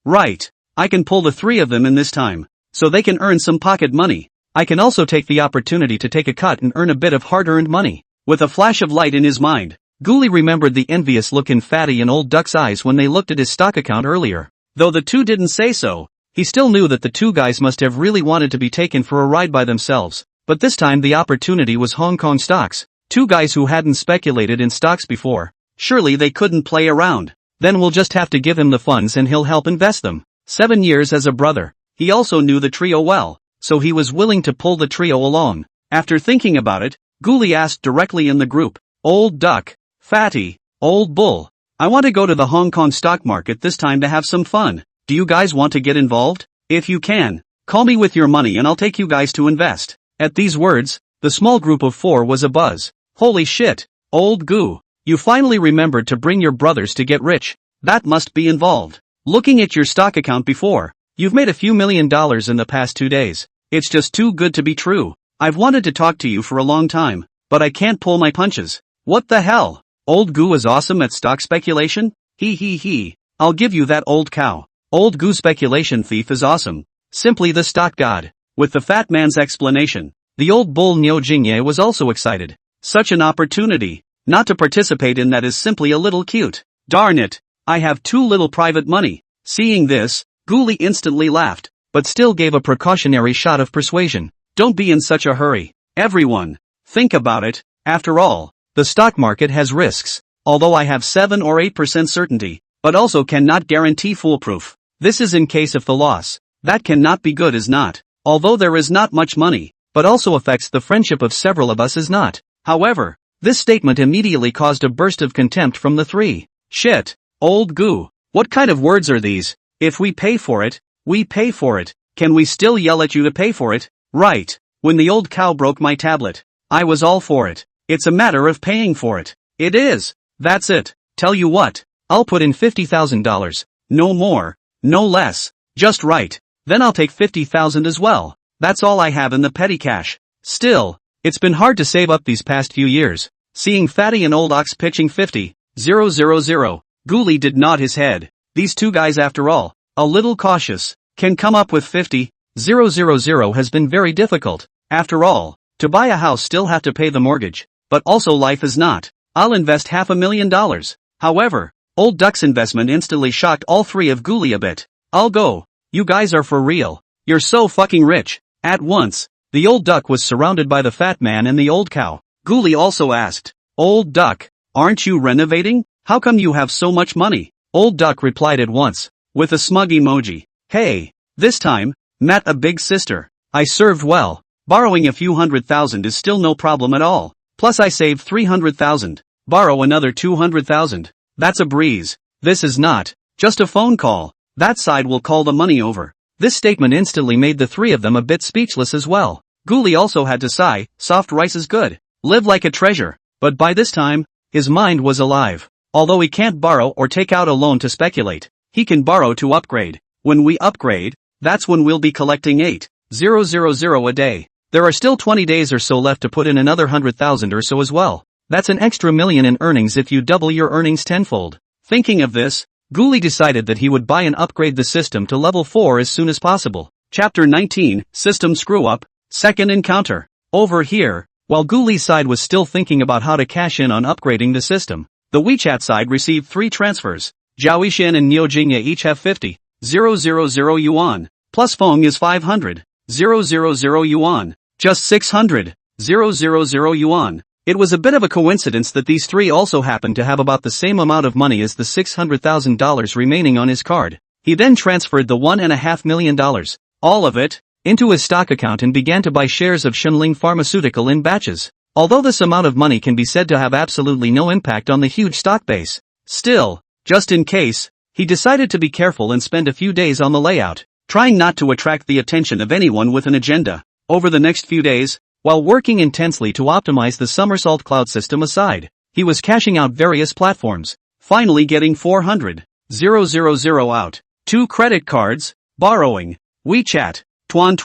Right. I can pull the 3 of them in this time, so they can earn some pocket money. I can also take the opportunity to take a cut and earn a bit of hard-earned money. With a flash of light in his mind, Ghoulie remembered the envious look in Fatty and Old Duck's eyes when they looked at his stock account earlier. Though the two didn't say so, he still knew that the two guys must have really wanted to be taken for a ride by themselves. But this time the opportunity was Hong Kong stocks. Two guys who hadn't speculated in stocks before. Surely they couldn't play around. Then we'll just have to give him the funds and he'll help invest them. 7 years as a brother. He also knew the trio well, so he was willing to pull the trio along. After thinking about it, Ghoulie asked directly in the group, Old Duck, Fatty, Old Bull, I want to go to the Hong Kong stock market this time to have some fun. Do you guys want to get involved? If you can, call me with your money and I'll take you guys to invest. At these words, the small group of 4 was abuzz. Holy shit, Old Goo, you finally remembered to bring your brothers to get rich. That must be involved. Looking at your stock account before, you've made a few $1 million in the past 2 days. It's just too good to be true. I've wanted to talk to you for a long time, but I can't pull my punches. What the hell? Old Goo is awesome at stock speculation? He. I'll give you that, old cow. Old Goo speculation thief is awesome. Simply the stock god. With the fat man's explanation, the old bull Niu Jingye was also excited. Such an opportunity, not to participate in that is simply a little cute. Darn it, I have too little private money. Seeing this, Ghoulie instantly laughed, but still gave a precautionary shot of persuasion. Don't be in such a hurry. Everyone, think about it. After all, the stock market has risks. Although I have 7 or 8% certainty, but also cannot guarantee foolproof. This is in case of the loss. That cannot be good is not. Although there is not much money, but also affects the friendship of several of us is not. However, this statement immediately caused a burst of contempt from the 3. Shit, Old Goo, what kind of words are these? If we pay for it, We pay for it. Can we still yell at you to pay for it? Right. When the old cow broke my tablet, I was all for it. It's a matter of paying for it. It is. That's it. Tell you what, I'll put in $50,000. No more. No less. Just right. Then I'll take $50,000 as well. That's all I have in the petty cash. Still, it's been hard to save up these past few years. Seeing Fatty and Old Ox pitching 50,000, Ghoulie did nod his head. These two guys, after all, a little cautious, can come up with 50,000 has been very difficult. After all, to buy a house still have to pay the mortgage, but also life is not. I'll invest $500,000. However, Old Duck's investment instantly shocked all three of Ghoulie a bit. I'll go. You guys are for real. You're so fucking rich. At once, the Old Duck was surrounded by the fat man and the old cow. Ghoulie also asked, Old Duck, aren't you renovating? How come you have so much money? Old Duck replied at once, with a smug emoji. Hey, this time, met a big sister. I served well. Borrowing a few $100,000 is still no problem at all. Plus I saved $300,000. Borrow another $200,000. That's a breeze. This is not just a phone call. That side will call the money over. This statement instantly made the three of them a bit speechless as well. Ghoulie also had to sigh, soft rice is good. Live like a treasure. But by this time, his mind was alive. Although he can't borrow or take out a loan to speculate, he can borrow to upgrade. When we upgrade, that's when we'll be collecting 8,000 a day. There are still 20 days or so left to put in another 100,000 or so as well. That's an extra million in earnings if you double your earnings tenfold. Thinking of this, Ghoulie decided that he would buy and upgrade the system to level 4 as soon as possible. Chapter 19, System Screw Up, Second Encounter. Over here, while Ghoulie's side was still thinking about how to cash in on upgrading the system, the WeChat side received 3 transfers. Zhaoishan and Niujingya each have 50,000 yuan. Plus Feng is 500,000 yuan. Just 600,000 yuan. It was a bit of a coincidence that these three also happened to have about the same amount of money as the $600,000 remaining on his card. He then transferred the $1.5 million, all of it, into his stock account and began to buy shares of Shenling Pharmaceutical in batches. Although this amount of money can be said to have absolutely no impact on the huge stock base, still, just in case, he decided to be careful and spend a few days on the layout, trying not to attract the attention of anyone with an agenda. Over the next few days, while working intensely to optimize the Somersault cloud system aside, he was cashing out various platforms, finally getting 400,000 out. 2 credit cards, borrowing, WeChat, Tuan,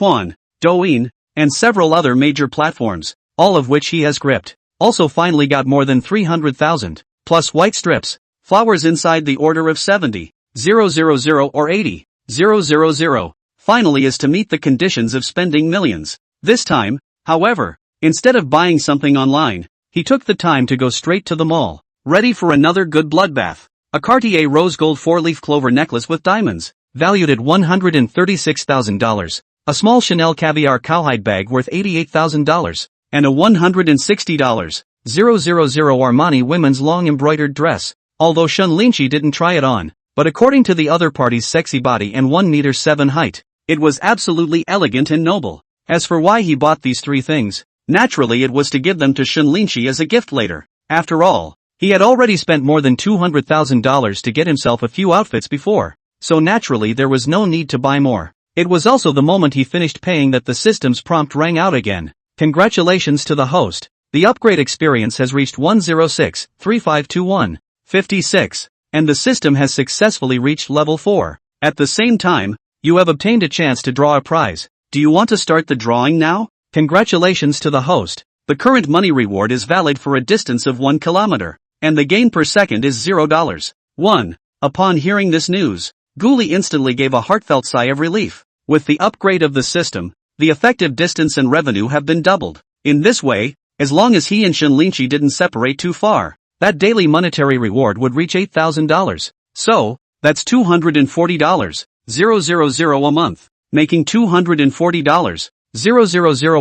Douyin, and several other major platforms, all of which he has gripped. Also finally got more than 300,000, plus white strips, flowers inside the order of 70,000 or 80,000. Finally is to meet the conditions of spending millions. This time, however, instead of buying something online, he took the time to go straight to the mall, ready for another good bloodbath. A Cartier rose gold 4-leaf clover necklace with diamonds, valued at $136,000, a small Chanel caviar cowhide bag worth $88,000, and a $160,000 Armani women's long embroidered dress, although Shun Linchi didn't try it on, but according to the other party's sexy body and 1.7 m height, it was absolutely elegant and noble. As for why he bought these 3 things, naturally it was to give them to Shun Linchi as a gift later. After all, he had already spent more than $200,000 to get himself a few outfits before, so naturally there was no need to buy more. It was also the moment he finished paying that the system's prompt rang out again. Congratulations to the host. The upgrade experience has reached 106-3521-56, and the system has successfully reached level 4. At the same time, you have obtained a chance to draw a prize. Do you want to start the drawing now? Congratulations to the host. The current money reward is valid for a distance of 1 kilometer, and the gain per second is $0. 1. Upon hearing this news, Ghoulie instantly gave a heartfelt sigh of relief. With the upgrade of the system, the effective distance and revenue have been doubled. In this way, as long as he and Shun Linchi didn't separate too far, that daily monetary reward would reach $8,000. So, that's $240 a month, making $240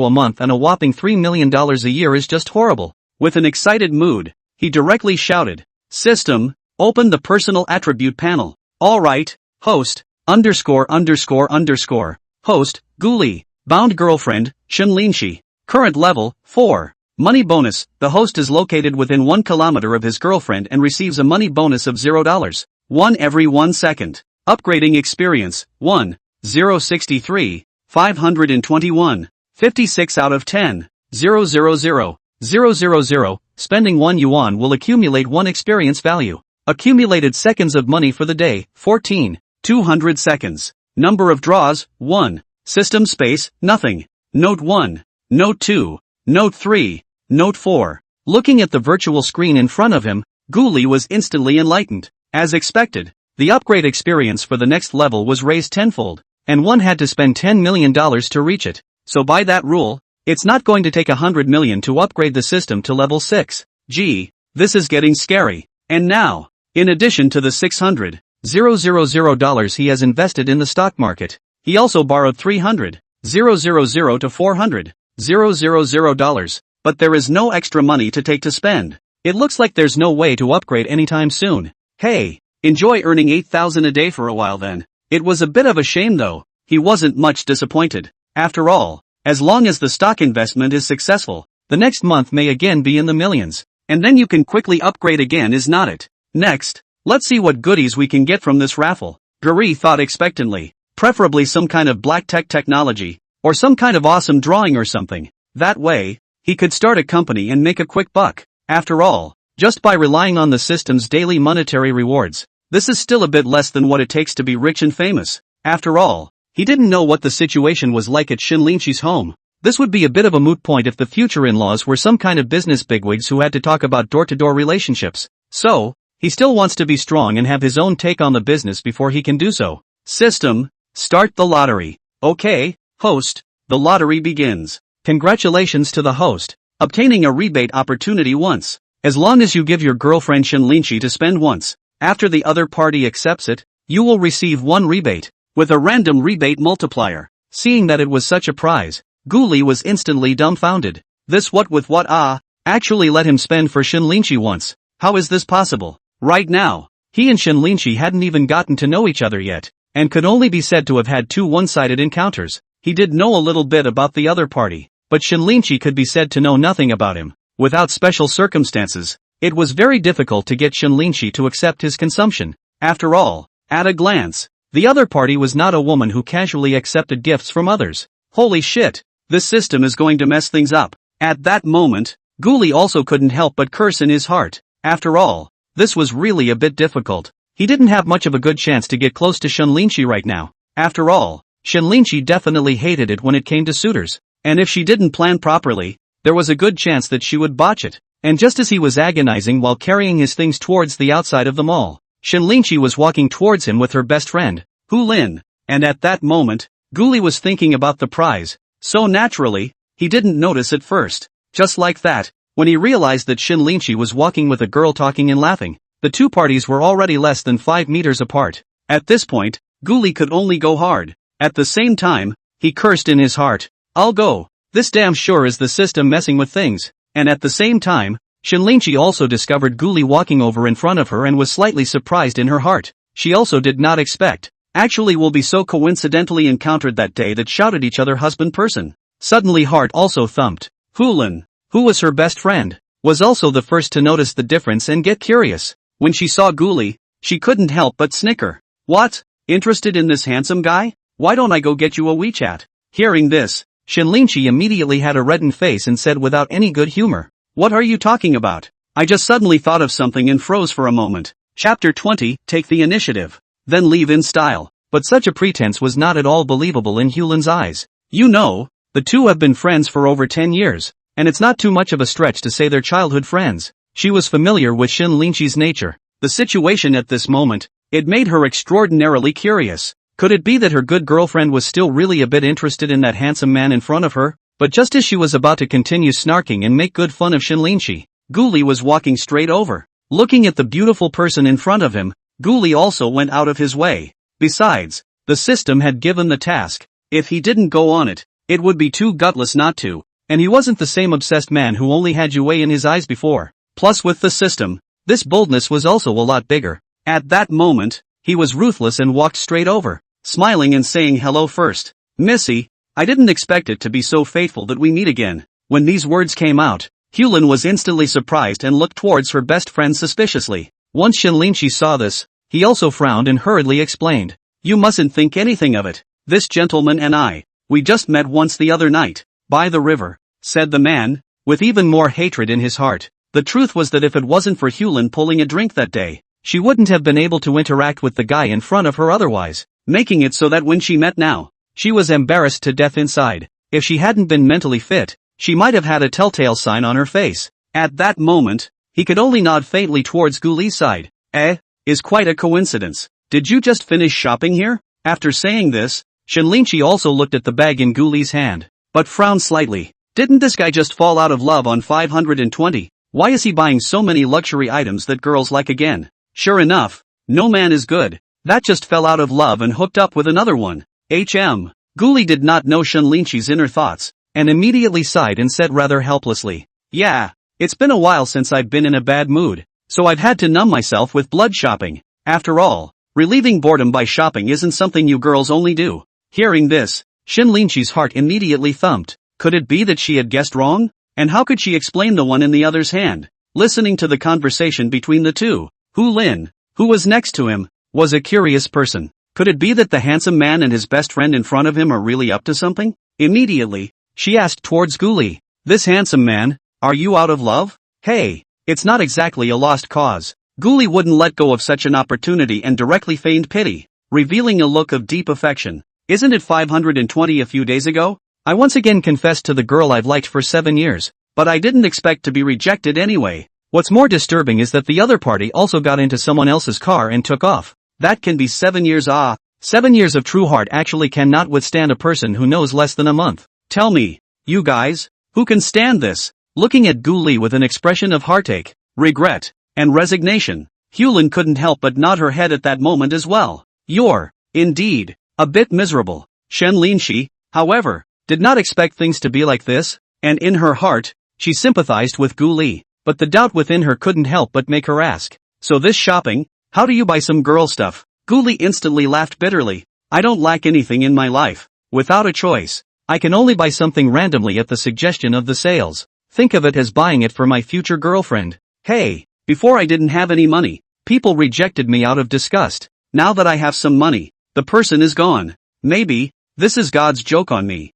a month and a whopping $3 million a year is just horrible. With an excited mood, he directly shouted, System, open the personal attribute panel. Alright, host, host, Ghoulie, bound girlfriend, Shun Linchi. Current level, 4. Money bonus, the host is located within 1 kilometer of his girlfriend and receives a money bonus of $0. 1 every 1 second. Upgrading experience, 1. 063, 521, 56 out of 10, 000, 000, spending 1 yuan will accumulate 1 experience value. Accumulated seconds of money for the day, 14, 200 seconds. Number of draws, 1. System space, nothing. Note 1. Note 2. Note 3. Note 4. Looking at the virtual screen in front of him, Ghoulie was instantly enlightened. As expected, the upgrade experience for the next level was raised tenfold, and one had to spend $10 million to reach it. So by that rule, it's not going to take 100 million to upgrade the system to level 6. Gee, this is getting scary. And now, in addition to the $600,000 he has invested in the stock market, he also borrowed $300,000 to $400,000, but there is no extra money to take to spend. It looks like there's no way to upgrade anytime soon. Hey, enjoy earning 8,000 a day for a while then. It was a bit of a shame though. He wasn't much disappointed. After all, as long as the stock investment is successful, the next month may again be in the millions, and then you can quickly upgrade again, is not it? Next, let's see what goodies we can get from this raffle. Gary thought expectantly, preferably some kind of black tech technology, or some kind of awesome drawing or something. That way, he could start a company and make a quick buck. After all, just by relying on the system's daily monetary rewards, this is still a bit less than what it takes to be rich and famous. After all, he didn't know what the situation was like at Shinlinchi's home. This would be a bit of a moot point if the future in-laws were some kind of business bigwigs who had to talk about door-to-door relationships. So, he still wants to be strong and have his own take on the business before he can do so. System, start the lottery. Okay, host, the lottery begins. Congratulations to the host, obtaining a rebate opportunity once. As long as you give your girlfriend Shinlinchi to spend once, after the other party accepts it, you will receive 1 rebate, with a random rebate multiplier. Seeing that it was such a prize, Ghoulie was instantly dumbfounded. This what with what actually let him spend for Shinlinchi once. How is this possible? Right now, he and Shinlinchi hadn't even gotten to know each other yet, and could only be said to have had 2 one-sided encounters. He did know a little bit about the other party, but Shinlinchi could be said to know nothing about him. Without special circumstances, it was very difficult to get Shinlinchi to accept his consumption. After all, at a glance, the other party was not a woman who casually accepted gifts from others. Holy shit, this system is going to mess things up. At that moment, Ghoulie also couldn't help but curse in his heart. After all, this was really a bit difficult. He didn't have much of a good chance to get close to Shinlinchi right now. After all, Shinlinchi definitely hated it when it came to suitors, and if she didn't plan properly, there was a good chance that she would botch it. And just as he was agonizing while carrying his things towards the outside of the mall, Shinlinchi was walking towards him with her best friend, Hu Lin, and at that moment, Ghoulie was thinking about the prize, so naturally, he didn't notice at first. Just like that, when he realized that Shinlinchi was walking with a girl talking and laughing, the 2 parties were already less than 5 meters apart. At this point, Ghoulie could only go hard. At the same time, he cursed in his heart, I'll go. This damn sure is the system messing with things. And at the same time, Shinlinchi also discovered Ghoulie walking over in front of her and was slightly surprised in her heart. She also did not expect, actually will be so coincidentally encountered that day that shouted each other husband person. Suddenly heart also thumped. Hulin, who was her best friend, was also the first to notice the difference and get curious. When she saw Ghoulie, she couldn't help but snicker. What? Interested in this handsome guy? Why don't I go get you a WeChat? Hearing this, Shinlinchi immediately had a reddened face and said without any good humor, what are you talking about? I just suddenly thought of something and froze for a moment. Chapter 20, take the initiative. Then leave in style. But such a pretense was not at all believable in Hulin's eyes. You know, the 2 have been friends for over 10 years, and it's not too much of a stretch to say they're childhood friends. She was familiar with Shinlinchi's nature. The situation at this moment, it made her extraordinarily curious. Could it be that her good girlfriend was still really a bit interested in that handsome man in front of her? But just as she was about to continue snarking and make good fun of Shinlinchi, Ghoulie was walking straight over. Looking at the beautiful person in front of him, Ghoulie also went out of his way. Besides, the system had given the task. If he didn't go on it, it would be too gutless not to. And he wasn't the same obsessed man who only had Yue in his eyes before. Plus with the system, this boldness was also a lot bigger. At that moment, he was ruthless and walked straight over, smiling and saying hello first. Missy, I didn't expect it to be so fateful that we meet again. When these words came out, Hulin was instantly surprised and looked towards her best friend suspiciously. Once Shinlinchi saw this, he also frowned and hurriedly explained. You mustn't think anything of it. this gentleman and we just met once the other night, by the river, said the man, with even more hatred in his heart. The truth was that if it wasn't for Hulin pulling a drink that day, she wouldn't have been able to interact with the guy in front of her otherwise, making it so that when she met now, she was embarrassed to death inside. If she hadn't been mentally fit, she might have had a telltale sign on her face. At that moment, he could only nod faintly towards Guli's side. Is quite a coincidence. Did you just finish shopping here? After saying this, Shenlinchi also looked at the bag in Guli's hand, but frowned slightly. Didn't this guy just fall out of love on 520? Why is he buying so many luxury items that girls like again? Sure enough, no man is good. That just fell out of love and hooked up with another one. Guli did not know Shenlinchi's inner thoughts, and immediately sighed and said rather helplessly, yeah, it's been a while since I've been in a bad mood, so I've had to numb myself with blood shopping. After all, relieving boredom by shopping isn't something you girls only do. Hearing this, Shenlinchi's heart immediately thumped. Could it be that she had guessed wrong? And how could she explain the one in the other's hand? Listening to the conversation between the two, Hulin, who was next to him, was a curious person. Could it be that the handsome man and his best friend in front of him are really up to something? Immediately, she asked towards Guli, this handsome man, are you out of love? Hey, it's not exactly a lost cause. Guli wouldn't let go of such an opportunity and directly feigned pity, revealing a look of deep affection. Isn't it 520 a few days ago? I once again confessed to the girl I've liked for 7 years, but I didn't expect to be rejected anyway. What's more disturbing is that the other party also got into someone else's car and took off. That can be 7 years. 7 years of true heart actually cannot withstand a person who knows less than a month. Tell me, you guys, who can stand this? Looking at Guli with an expression of heartache, regret, and resignation, Hulin couldn't help but nod her head at that moment as well. You're, indeed, a bit miserable. Shenlinchi, however, did not expect things to be like this, and in her heart, she sympathized with Guli, but the doubt within her couldn't help but make her ask, so this shopping, how do you buy some girl stuff? Guli instantly laughed bitterly. I don't lack anything in my life. Without a choice, I can only buy something randomly at the suggestion of the sales. Think of it as buying it for my future girlfriend. Hey, before I didn't have any money, people rejected me out of disgust. Now that I have some money, the person is gone. Maybe, this is God's joke on me.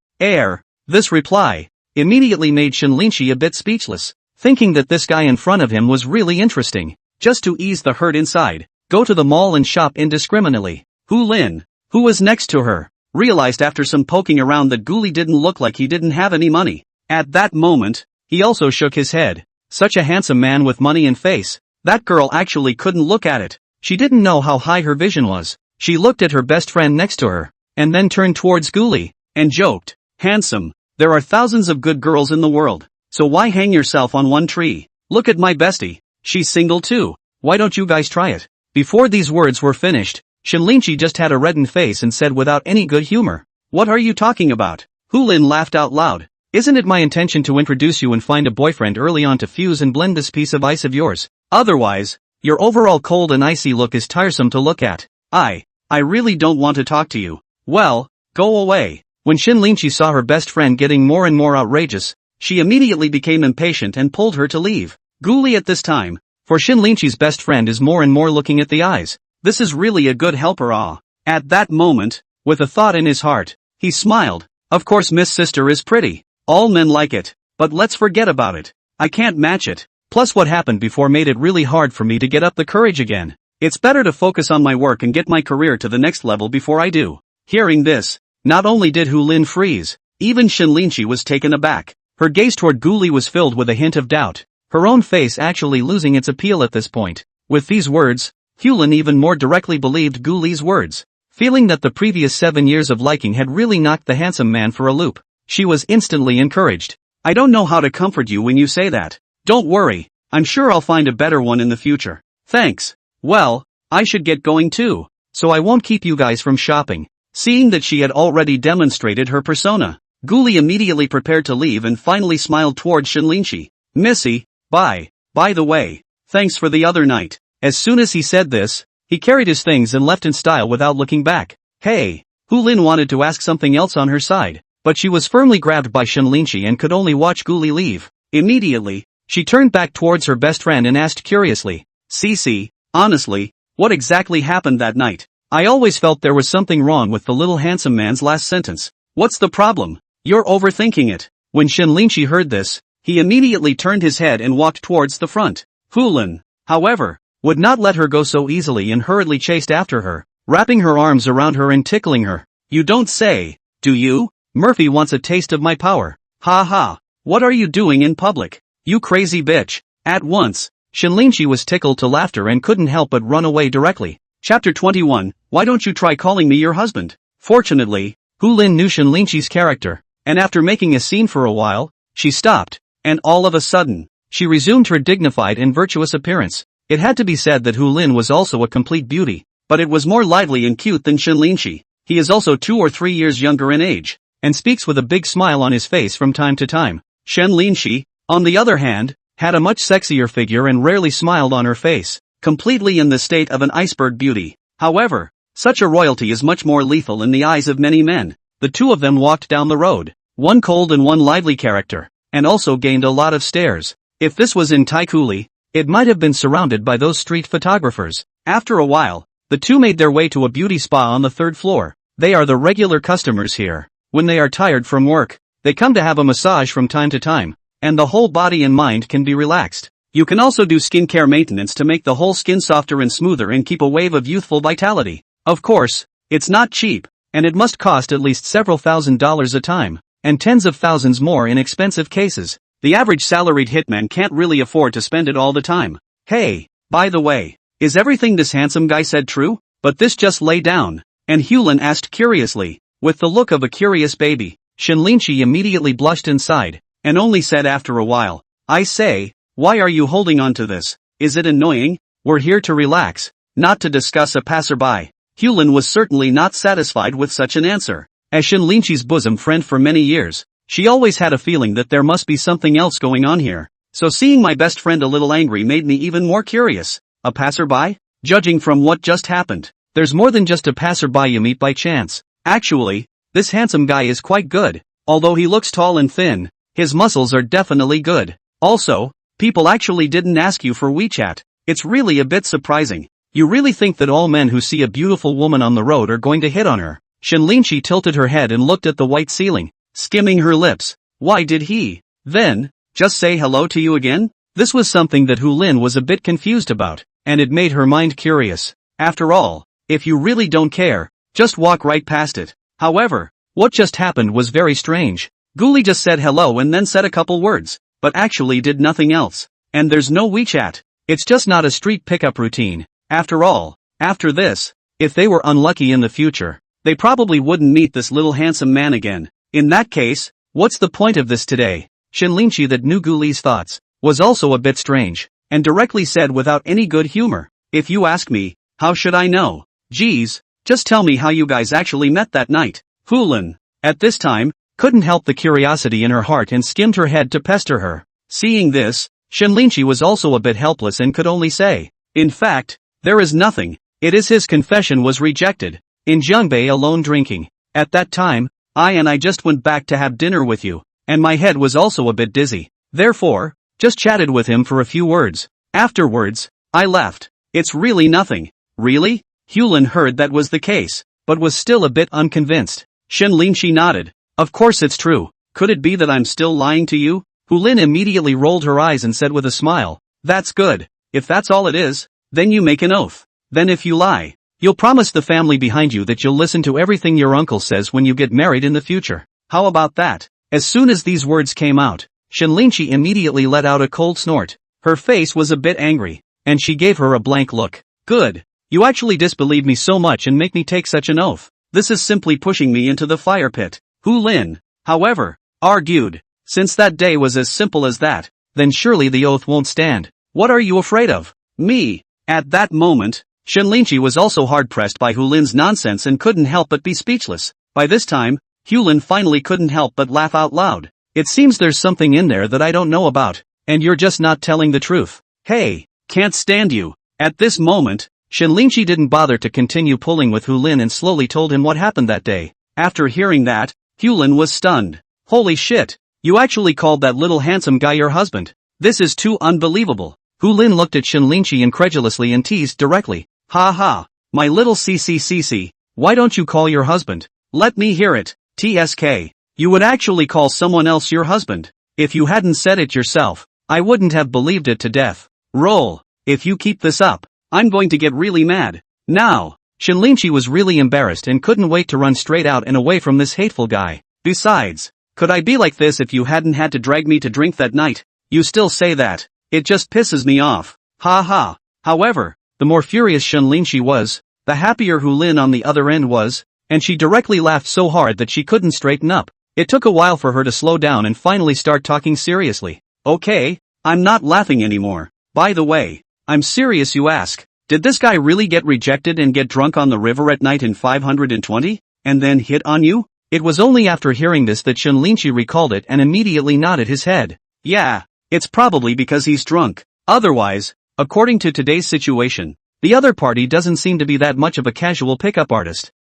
This reply immediately made Shenlinchi a bit speechless, thinking that this guy in front of him was really interesting. Just to ease the hurt inside, go to the mall and shop indiscriminately. Hulin, who was next to her, realized after some poking around that Guli didn't look like he didn't have any money. At that moment, he also shook his head. Such a handsome man with money in face. That girl actually couldn't look at it. She didn't know how high her vision was. She looked at her best friend next to her, and then turned towards Guli, and joked, handsome, there are thousands of good girls in the world, so why hang yourself on one tree? Look at my bestie, she's single too, why don't you guys try it? Before these words were finished, Shenlinchi just had a reddened face and said without any good humor, what are you talking about? Hulin laughed out loud. Isn't it my intention to introduce you and find a boyfriend early on to fuse and blend this piece of ice of yours? Otherwise, your overall cold and icy look is tiresome to look at. I really don't want to talk to you. Well, go away. When Shenlinchi saw her best friend getting more and more outrageous, she immediately became impatient and pulled her to leave. Guli at this time, for Shenlinchi's best friend is more and more looking at the eyes. This is really a good helper. At that moment, with a thought in his heart, he smiled. Of course Miss Sister is pretty. All men like it, but let's forget about it. I can't match it. Plus what happened before made it really hard for me to get up the courage again. It's better to focus on my work and get my career to the next level before I do. Hearing this, not only did Hulin freeze, even Shenlinchi was taken aback. Her gaze toward Guli was filled with a hint of doubt, her own face actually losing its appeal at this point. With these words, Hulin even more directly believed Guli's words. Feeling that the previous 7 years of liking had really knocked the handsome man for a loop, she was instantly encouraged. I don't know how to comfort you when you say that. Don't worry, I'm sure I'll find a better one in the future. Thanks. Well, I should get going too, so I won't keep you guys from shopping. Seeing that she had already demonstrated her persona, Guli immediately prepared to leave and finally smiled towards Shenlinchi. Missy, bye. By the way, thanks for the other night. As soon as he said this, he carried his things and left in style without looking back. Hey, Hulin wanted to ask something else on her side, but she was firmly grabbed by Shenlinchi and could only watch Guli leave. Immediately, she turned back towards her best friend and asked curiously, Cece, honestly, what exactly happened that night? I always felt there was something wrong with the little handsome man's last sentence. What's the problem? You're overthinking it. When Shenlinchi heard this, he immediately turned his head and walked towards the front. Hulin, however, would not let her go so easily and hurriedly chased after her, wrapping her arms around her and tickling her. You don't say, do you? Murphy wants a taste of my power. Ha ha. What are you doing in public? You crazy bitch. At once, Shenlinchi was tickled to laughter and couldn't help but run away directly. Chapter 21, Why don't you try calling me your husband? Fortunately, Hulin knew Shenlinchi's character, and after making a scene for a while, she stopped, and all of a sudden, she resumed her dignified and virtuous appearance. It had to be said that Hulin was also a complete beauty, but it was more lively and cute than Shenlinchi. He is also 2 or 3 years younger in age, and speaks with a big smile on his face from time to time. Shenlinchi, on the other hand, had a much sexier figure and rarely smiled on her face, completely in the state of an iceberg beauty. However, such a royalty is much more lethal in the eyes of many men. The two of them walked down the road, one cold and one lively character, and also gained a lot of stares. If this was in Taikuli, it might have been surrounded by those street photographers. After a while, the two made their way to a beauty spa on the 3rd floor. They are the regular customers here. When they are tired from work, they come to have a massage from time to time, and the whole body and mind can be relaxed. You can also do skincare maintenance to make the whole skin softer and smoother and keep a wave of youthful vitality. Of course, it's not cheap, and it must cost at least several $1,000s a time, and tens of thousands more in expensive cases. The average salaried hitman can't really afford to spend it all the time. Hey, by the way, is everything this handsome guy said true? But this just lay down, and Hulin asked curiously, with the look of a curious baby. Shenlinchi immediately blushed and sighed, and only said after a while, I say, why are you holding on to this? Is it annoying? We're here to relax, not to discuss a passerby. Hulin was certainly not satisfied with such an answer. As Shenlinchi's bosom friend for many years, she always had a feeling that there must be something else going on here. So seeing my best friend a little angry made me even more curious. A passerby? Judging from what just happened, there's more than just a passerby you meet by chance. Actually, this handsome guy is quite good. Although he looks tall and thin, his muscles are definitely good. Also, people actually didn't ask you for WeChat. It's really a bit surprising. You really think that all men who see a beautiful woman on the road are going to hit on her? Shenlinchi tilted her head and looked at the white ceiling, skimming her lips. Why did he, then, just say hello to you again? This was something that Hulin was a bit confused about, and it made her mind curious. After all, if you really don't care, just walk right past it. However, what just happened was very strange. Guli just said hello and then said a couple words, but actually did nothing else. And there's no WeChat. It's just not a street pickup routine. After all, after this, if they were unlucky in the future, they probably wouldn't meet this little handsome man again. In that case, what's the point of this today? Shenlinchi, that knew Guli's thoughts, was also a bit strange, and directly said without any good humor, if you ask me, how should I know? Geez, just tell me how you guys actually met that night. Hulin, at this time, couldn't help the curiosity in her heart and skimmed her head to pester her. Seeing this, Shenlinchi was also a bit helpless and could only say, in fact, there is nothing. It is his confession was rejected. In Jiangbei alone drinking. At that time, I just went back to have dinner with you, and my head was also a bit dizzy. Therefore, just chatted with him for a few words. Afterwards, I left. It's really nothing. Really? Hulin heard that was the case, but was still a bit unconvinced. Shenlinchi nodded. Of course it's true. Could it be that I'm still lying to you? Hulin immediately rolled her eyes and said with a smile, that's good. If that's all it is, then you make an oath. Then if you lie, you'll promise the family behind you that you'll listen to everything your uncle says when you get married in the future. How about that? As soon as these words came out, Shenlinchi immediately let out a cold snort. Her face was a bit angry, and she gave her a blank look. Good. You actually disbelieve me so much and make me take such an oath. This is simply pushing me into the fire pit. Hulin, however, argued, since that day was as simple as that, then surely the oath won't stand. What are you afraid of? Me. At that moment, Shenlinchi was also hard-pressed by Hulin's nonsense and couldn't help but be speechless. By this time, Hulin finally couldn't help but laugh out loud. It seems there's something in there that I don't know about, and you're just not telling the truth. Hey, can't stand you. At this moment, Shenlinchi didn't bother to continue pulling with Hulin and slowly told him what happened that day. After hearing that, Hulin was stunned. Holy shit, you actually called that little handsome guy your husband. This is too unbelievable. Hulin looked at Shenlinchi incredulously and teased directly. Ha ha, My little CCCC, why don't you call your husband? Let me hear it. TSK. You would actually call someone else your husband. If you hadn't said it yourself, I wouldn't have believed it to death. Roll. If you keep this up, I'm going to get really mad. Now. Shinlinchi was really embarrassed and couldn't wait to run straight out and away from this hateful guy. Besides, could I be like this if you hadn't had to drag me to drink that night? You still say that. It just pisses me off. Ha ha. However, the more furious Shinlinchi was, the happier Hulin on the other end was, and she directly laughed so hard that she couldn't straighten up. It took a while for her to slow down and finally start talking seriously. Okay, I'm not laughing anymore. By the way, I'm serious you ask. Did this guy really get rejected and get drunk on the river at night in 520? And then hit on you? It was only after hearing this that Shinlinchi recalled it and immediately nodded his head. Yeah, it's probably because he's drunk. Otherwise, according to today's situation, the other party doesn't seem to be that much of a casual pickup artist.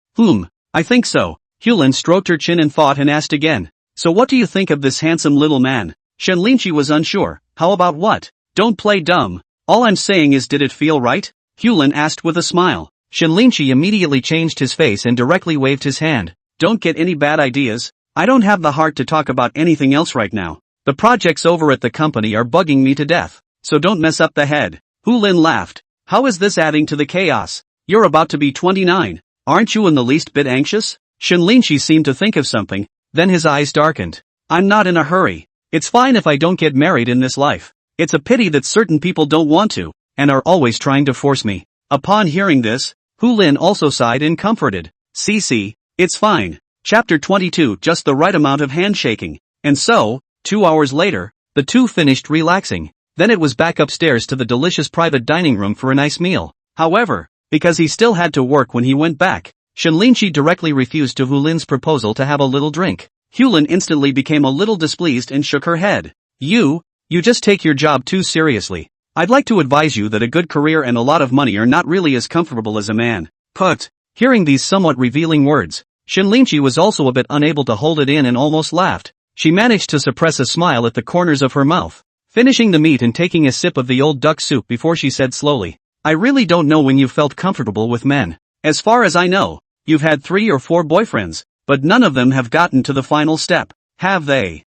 I think so. Hulin stroked her chin and thought and asked again. So what do you think of this handsome little man? Shinlinchi was unsure. How about what? Don't play dumb. All I'm saying is, did it feel right? Hulin asked with a smile. Shinlinchi immediately changed his face and directly waved his hand. Don't get any bad ideas. I don't have the heart to talk about anything else right now. The projects over at the company are bugging me to death. So don't mess up the head. Hulin laughed. How is this adding to the chaos? You're about to be 29. Aren't you in the least bit anxious? Shinlinchi seemed to think of something, then his eyes darkened. I'm not in a hurry. It's fine if I don't get married in this life. It's a pity that certain people don't want to, and are always trying to force me. Upon hearing this, Hulin also sighed and comforted. Cece, it's fine. Chapter 22, just the right amount of handshaking. And so, 2 hours later, the two finished relaxing. Then it was back upstairs to the delicious private dining room for a nice meal. However, because he still had to work when he went back, Shinlinchi directly refused to Hulin's proposal to have a little drink. Hulin instantly became a little displeased and shook her head. You just take your job too seriously. I'd like to advise you that a good career and a lot of money are not really as comfortable as a man. Put. Hearing these somewhat revealing words, Shinlinchi was also a bit unable to hold it in and almost laughed. She managed to suppress a smile at the corners of her mouth, finishing the meat and taking a sip of the old duck soup before she said slowly, I really don't know when you felt comfortable with men. As far as I know, you've had 3 or 4 boyfriends, but none of them have gotten to the final step. Have they?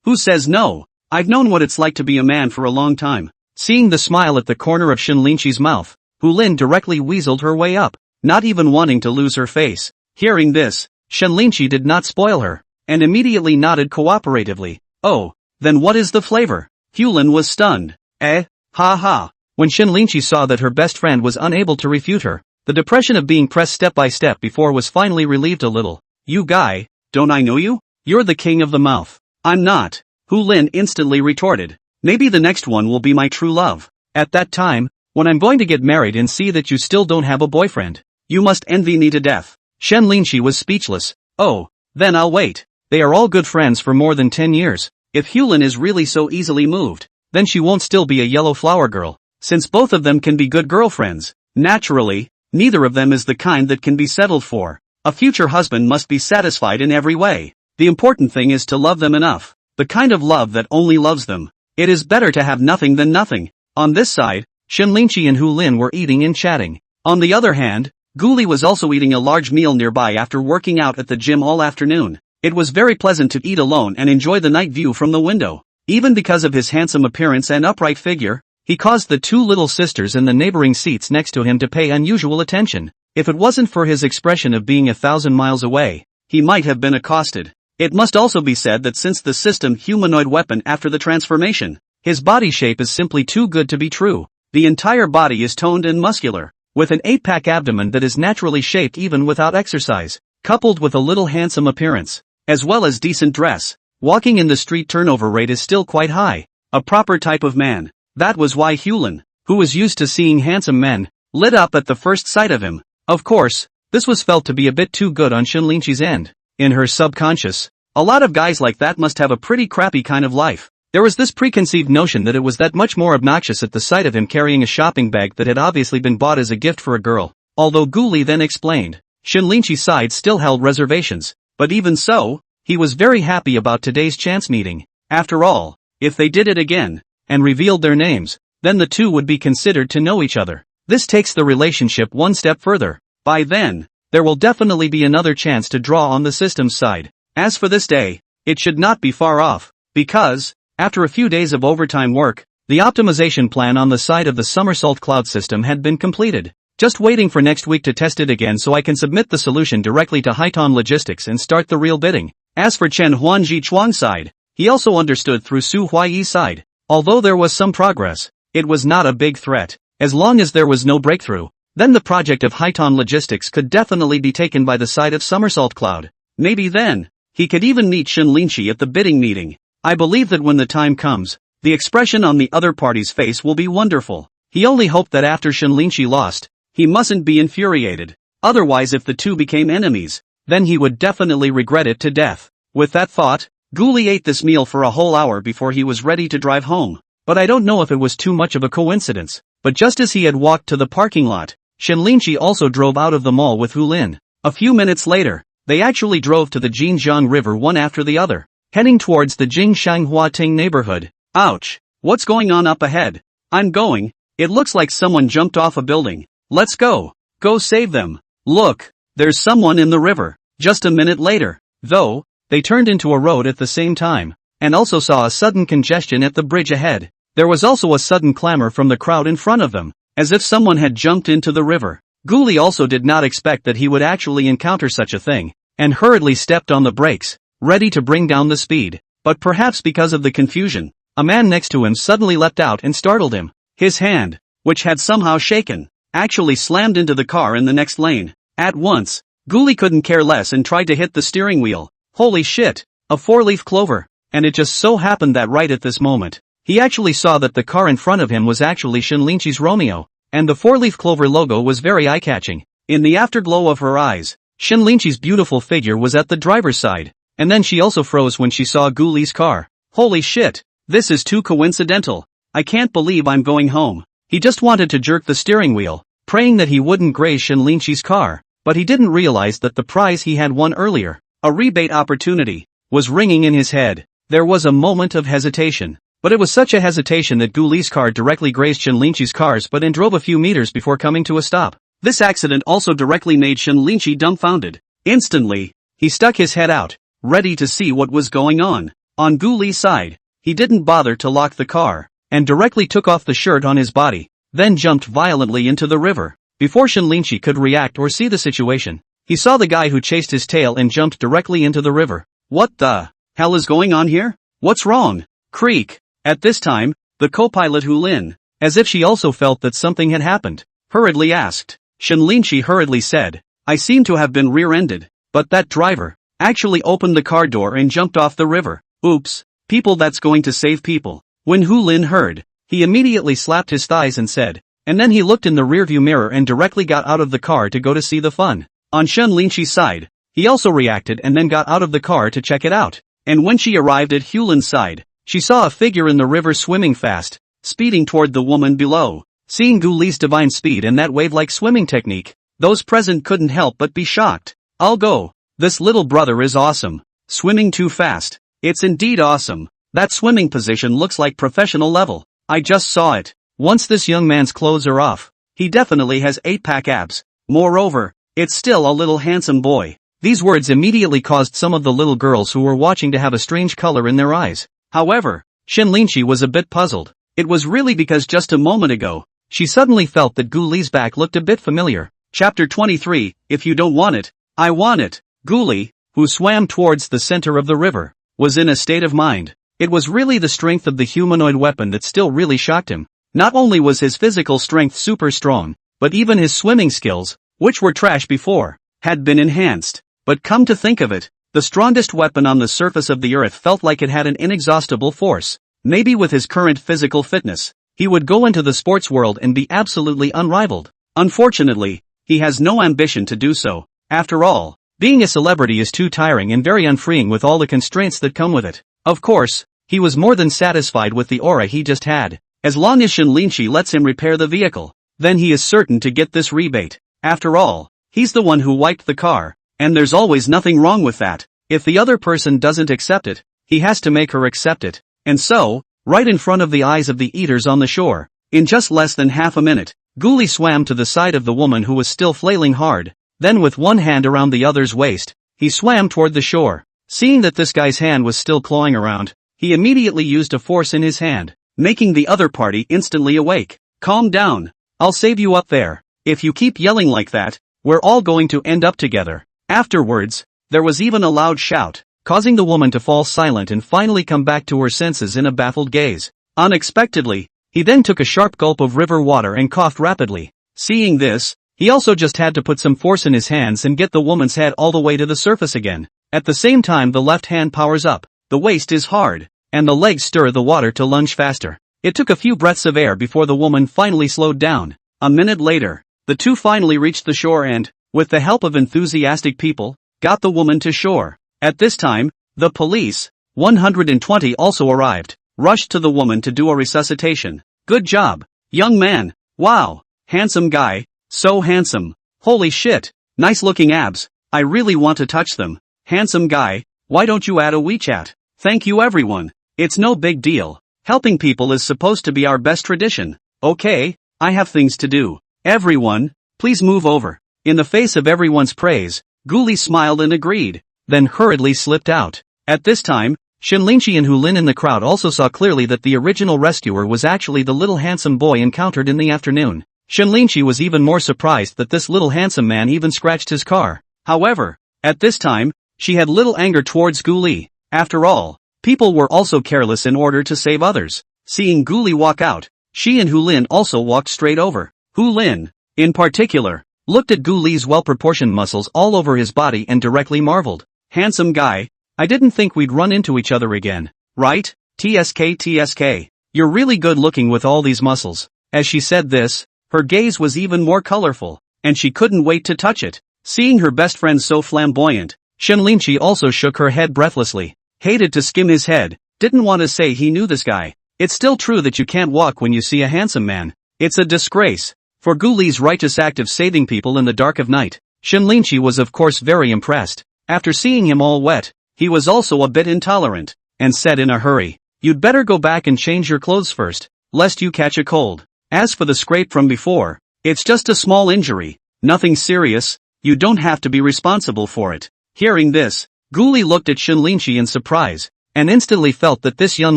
Who says no? I've known what it's like to be a man for a long time. Seeing the smile at the corner of Shinlinchi's mouth, Hulin directly weaseled her way up, not even wanting to lose her face. Hearing this, Shinlinchi did not spoil her, and immediately nodded cooperatively. Oh, then what is the flavor? Hulin was stunned. Ha ha. When Shinlinchi saw that her best friend was unable to refute her, the depression of being pressed step by step before was finally relieved a little. You guy, don't I know you? You're the king of the mouth. I'm not. Hulin instantly retorted. Maybe the next one will be my true love. At that time, when I'm going to get married and see that you still don't have a boyfriend, you must envy me to death. Shinlinchi was speechless. Oh, then I'll wait. They are all good friends for more than 10 years. If Hulin is really so easily moved, then she won't still be a yellow flower girl, since both of them can be good girlfriends. Naturally, neither of them is the kind that can be settled for. A future husband must be satisfied in every way. The important thing is to love them enough. The kind of love that only loves them. It is better to have nothing than nothing. On this side, Shinlinchi and Hulin were eating and chatting. On the other hand, Guli was also eating a large meal nearby after working out at the gym all afternoon. It was very pleasant to eat alone and enjoy the night view from the window. Even because of his handsome appearance and upright figure, he caused the 2 little sisters in the neighboring seats next to him to pay unusual attention. If it wasn't for his expression of being 1,000 miles away, he might have been accosted. It must also be said that since the system humanoid weapon after the transformation, his body shape is simply too good to be true. The entire body is toned and muscular, with an 8-pack abdomen that is naturally shaped even without exercise, coupled with a little handsome appearance, as well as decent dress. Walking in the street turnover rate is still quite high. A proper type of man. That was why Hulin, who was used to seeing handsome men, lit up at the first sight of him. Of course, this was felt to be a bit too good on Shinlinchi's end. In her subconscious, a lot of guys like that must have a pretty crappy kind of life. There was this preconceived notion that it was that much more obnoxious at the sight of him carrying a shopping bag that had obviously been bought as a gift for a girl. Although Guli then explained, Shinlinchi's side still held reservations. But even so, he was very happy about today's chance meeting. After all, if they did it again, and revealed their names, then the two would be considered to know each other. This takes the relationship one step further. By then, there will definitely be another chance to draw on the system's side. As for this day, it should not be far off, because, after a few days of overtime work, the optimization plan on the side of the somersault cloud system had been completed. Just waiting for next week to test it again so I can submit the solution directly to Highton Logistics and start the real bidding. As for Chen Huanji Chuang's side, he also understood through Su Huaiyi's side. Although there was some progress, it was not a big threat. As long as there was no breakthrough, then the project of Highton Logistics could definitely be taken by the side of Somersault Cloud. Maybe then, he could even meet Shen Linqi at the bidding meeting. I believe that when the time comes, the expression on the other party's face will be wonderful. He only hoped that after Shen Linqi lost, he mustn't be infuriated. Otherwise, if the two became enemies, then he would definitely regret it to death. With that thought, Guli ate this meal for a whole hour before he was ready to drive home. But I don't know if it was too much of a coincidence. But just as he had walked to the parking lot, Shen Linqi also drove out of the mall with Hu Lin. A few minutes later, they actually drove to the Jinjiang River one after the other, heading towards the Jingshanghua Huating neighborhood. Ouch! What's going on up ahead? I'm going. It looks like someone jumped off a building. Let's go. Go save them. Look, there's someone in the river. Just a minute later, though, they turned into a road at the same time, and also saw a sudden congestion at the bridge ahead. There was also a sudden clamor from the crowd in front of them, as if someone had jumped into the river. Guli also did not expect that he would actually encounter such a thing, and hurriedly stepped on the brakes, ready to bring down the speed. But perhaps because of the confusion, a man next to him suddenly leapt out and startled him. His hand, which had somehow shaken, actually slammed into the car in the next lane. At once, Guli couldn't care less and tried to hit the steering wheel. Holy shit, a four-leaf clover. And it just so happened that right at this moment, he actually saw that the car in front of him was actually Shen Linqi's Romeo, and the four-leaf clover logo was very eye-catching. In the afterglow of her eyes, Shen Linqi's beautiful figure was at the driver's side, and then she also froze when she saw Guli's car. Holy shit, this is too coincidental. I can't believe I'm going home. He just wanted to jerk the steering wheel, praying that he wouldn't graze Shen Linqi's car, but he didn't realize that the prize he had won earlier, a rebate opportunity, was ringing in his head. There was a moment of hesitation, but it was such a hesitation that Guli's car directly grazed Shen Linqi's cars but and drove a few meters before coming to a stop. This accident also directly made Shen Linqi dumbfounded. Instantly, he stuck his head out, ready to see what was going on. On Guli's side, he didn't bother to lock the car, and directly took off the shirt on his body, then jumped violently into the river. Before Shen Linqi could react or see the situation, he saw the guy who chased his tail and jumped directly into the river. What the hell is going on here? What's wrong? Creak. At this time, the co-pilot Hu Lin, as if she also felt that something had happened, hurriedly asked. Shen Linqi hurriedly said, I seem to have been rear-ended, but that driver actually opened the car door and jumped off the river. Oops, people, that's going to save people. When Hu Lin heard, he immediately slapped his thighs and said, and then he looked in the rearview mirror and directly got out of the car to go to see the fun. On Shen Linqi's side, he also reacted and then got out of the car to check it out. And when she arrived at Hu Lin's side, she saw a figure in the river swimming fast, speeding toward the woman below. Seeing Guli's divine speed and that wave-like swimming technique, those present couldn't help but be shocked. I'll go. This little brother is awesome. Swimming too fast. It's indeed awesome. That swimming position looks like professional level. I just saw it. Once this young man's clothes are off, he definitely has 8-pack abs. Moreover, it's still a little handsome boy. These words immediately caused some of the little girls who were watching to have a strange color in their eyes. However, Shen Linqi was a bit puzzled. It was really because just a moment ago, she suddenly felt that Guli's back looked a bit familiar. Chapter 23, If you don't want it, I want it. Guli, who swam towards the center of the river, was in a state of mind. It was really the strength of the humanoid weapon that still really shocked him. Not only was his physical strength super strong, but even his swimming skills, which were trash before, had been enhanced. But come to think of it, the strongest weapon on the surface of the earth felt like it had an inexhaustible force. Maybe with his current physical fitness, he would go into the sports world and be absolutely unrivaled. Unfortunately, he has no ambition to do so. After all, being a celebrity is too tiring and very unfreeing with all the constraints that come with it. Of course, he was more than satisfied with the aura he just had. As long as Shen Linqi lets him repair the vehicle, then he is certain to get this rebate. After all, he's the one who wiped the car, and there's always nothing wrong with that. If the other person doesn't accept it, he has to make her accept it. And so, right in front of the eyes of the eaters on the shore, in just less than half a minute, Guli swam to the side of the woman who was still flailing hard, then with one hand around the other's waist, he swam toward the shore. Seeing that this guy's hand was still clawing around, he immediately used a force in his hand, making the other party instantly awake. Calm down. I'll save you up there. If you keep yelling like that, we're all going to end up together. Afterwards, there was even a loud shout, causing the woman to fall silent and finally come back to her senses in a baffled gaze. Unexpectedly, he then took a sharp gulp of river water and coughed rapidly. Seeing this, he also just had to put some force in his hands and get the woman's head all the way to the surface again. At the same time, the left hand powers up, the waist is hard, and the legs stir the water to lunge faster. It took a few breaths of air before the woman finally slowed down. A minute later, the two finally reached the shore and, with the help of enthusiastic people, got the woman to shore. At this time, the police, 120 also arrived, rushed to the woman to do a resuscitation. Good job, young man. Wow, handsome guy, so handsome. Holy shit, nice looking abs, I really want to touch them. Handsome guy, why don't you add a WeChat? Thank you everyone. It's no big deal. Helping people is supposed to be our best tradition. Okay, I have things to do. Everyone, please move over. In the face of everyone's praise, Guli smiled and agreed, then hurriedly slipped out. At this time, Shinlinchi and Hulin in the crowd also saw clearly that the original rescuer was actually the little handsome boy encountered in the afternoon. Shinlinchi was even more surprised that this little handsome man even scratched his car. However, at this time, she had little anger towards Guli. After all, people were also careless in order to save others. Seeing Guli walk out, she and Hulin also walked straight over. Hulin, in particular, looked at Guli's well-proportioned muscles all over his body and directly marveled. Handsome guy, I didn't think we'd run into each other again, right? TSK. You're really good looking with all these muscles. As she said this, her gaze was even more colorful, and she couldn't wait to touch it. Seeing her best friend so flamboyant, Shinlinchi also shook her head breathlessly. Hated to skim his head, didn't want to say he knew this guy. It's still true that you can't walk when you see a handsome man. It's a disgrace. For Guli's righteous act of saving people in the dark of night, Shinlinchi was of course very impressed. After seeing him all wet, he was also a bit intolerant, and said in a hurry, "You'd better go back and change your clothes first, lest you catch a cold. As for the scrape from before, it's just a small injury, nothing serious, you don't have to be responsible for it." Hearing this, Guli looked at Shinlinchi in surprise, and instantly felt that this young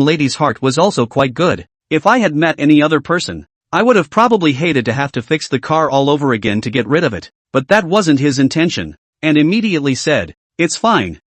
lady's heart was also quite good. If I had met any other person, I would have probably hated to have to fix the car all over again to get rid of it, but that wasn't his intention, and immediately said, It's fine.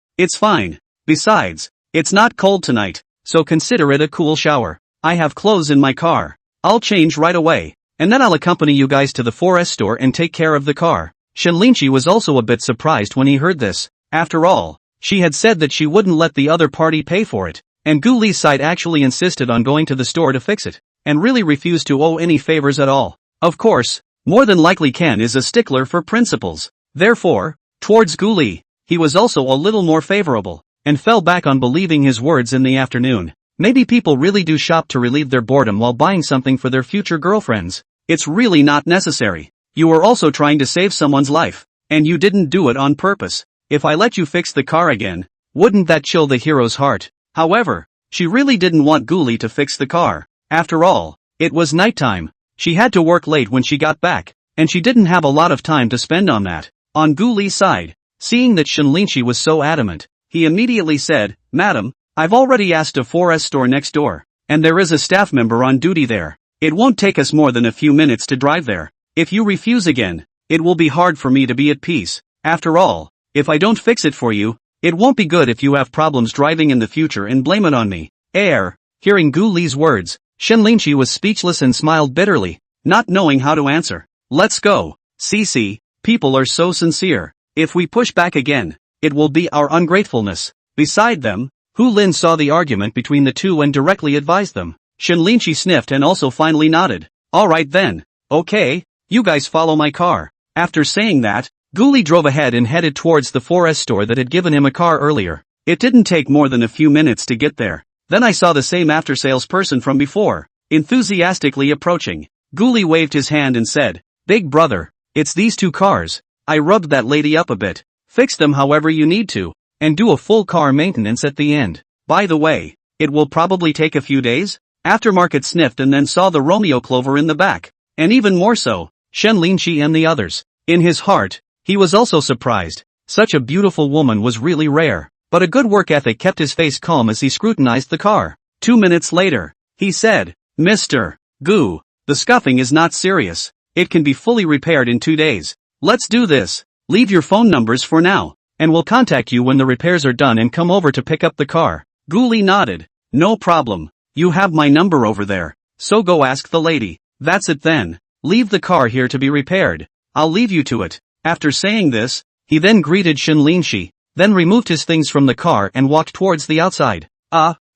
Besides, it's not cold tonight, so consider it a cool shower. I have clothes in my car. I'll change right away, and then I'll accompany you guys to the forest store and take care of the car." Shinlinchi was also a bit surprised when he heard this. After all, she had said that she wouldn't let the other party pay for it, and Guli's side actually insisted on going to the store to fix it, and really refused to owe any favors at all. Of course, more than likely Ken is a stickler for principles. Therefore, towards Guli, he was also a little more favorable, and fell back on believing his words in the afternoon. Maybe people really do shop to relieve their boredom while buying something for their future girlfriends. It's really not necessary. You were also trying to save someone's life, and you didn't do it on purpose. If I let you fix the car again, wouldn't that chill the hero's heart? However, she really didn't want Guli to fix the car. After all, it was nighttime. She had to work late when she got back, and she didn't have a lot of time to spend on that. On Guli's side, seeing that Shinlinchi was so adamant, he immediately said, "Madam, I've already asked a forest store next door, and there is a staff member on duty there. It won't take us more than a few minutes to drive there. If you refuse again, it will be hard for me to be at peace. After all, if I don't fix it for you, it won't be good if you have problems driving in the future and blame it on me." Hearing Guli's words, Shinlinchi was speechless and smiled bitterly, not knowing how to answer. "Let's go. Cici, people are so sincere. If we push back again, it will be our ungratefulness." Beside them, Hulin saw the argument between the two and directly advised them. Shinlinchi sniffed and also finally nodded. "Alright then. Okay, you guys follow my car." After saying that, Guli drove ahead and headed towards the forest store that had given him a car earlier. It didn't take more than a few minutes to get there. Then I saw the same after-sales person from before, enthusiastically approaching. Guli waved his hand and said, "Big brother, it's these two cars. I rubbed that lady up a bit. Fix them however you need to, and do a full car maintenance at the end. By the way, it will probably take a few days." Aftermarket sniffed and then saw the Romeo Clover in the back, and even more so, Shen Linqi and the others. In his heart, he was also surprised. Such a beautiful woman was really rare, but a good work ethic kept his face calm as he scrutinized the car. 2 minutes later, he said, Mr. Gu, the scuffing is not serious. It can be fully repaired in 2 days. Let's do this. Leave your phone numbers for now, and we'll contact you when the repairs are done and come over to pick up the car. Gu Li nodded. No problem. You have my number over there, so go ask the lady. That's it then. Leave the car here to be repaired. I'll leave you to it. After saying this, he then greeted Shen Linqi, then removed his things from the car and walked towards the outside.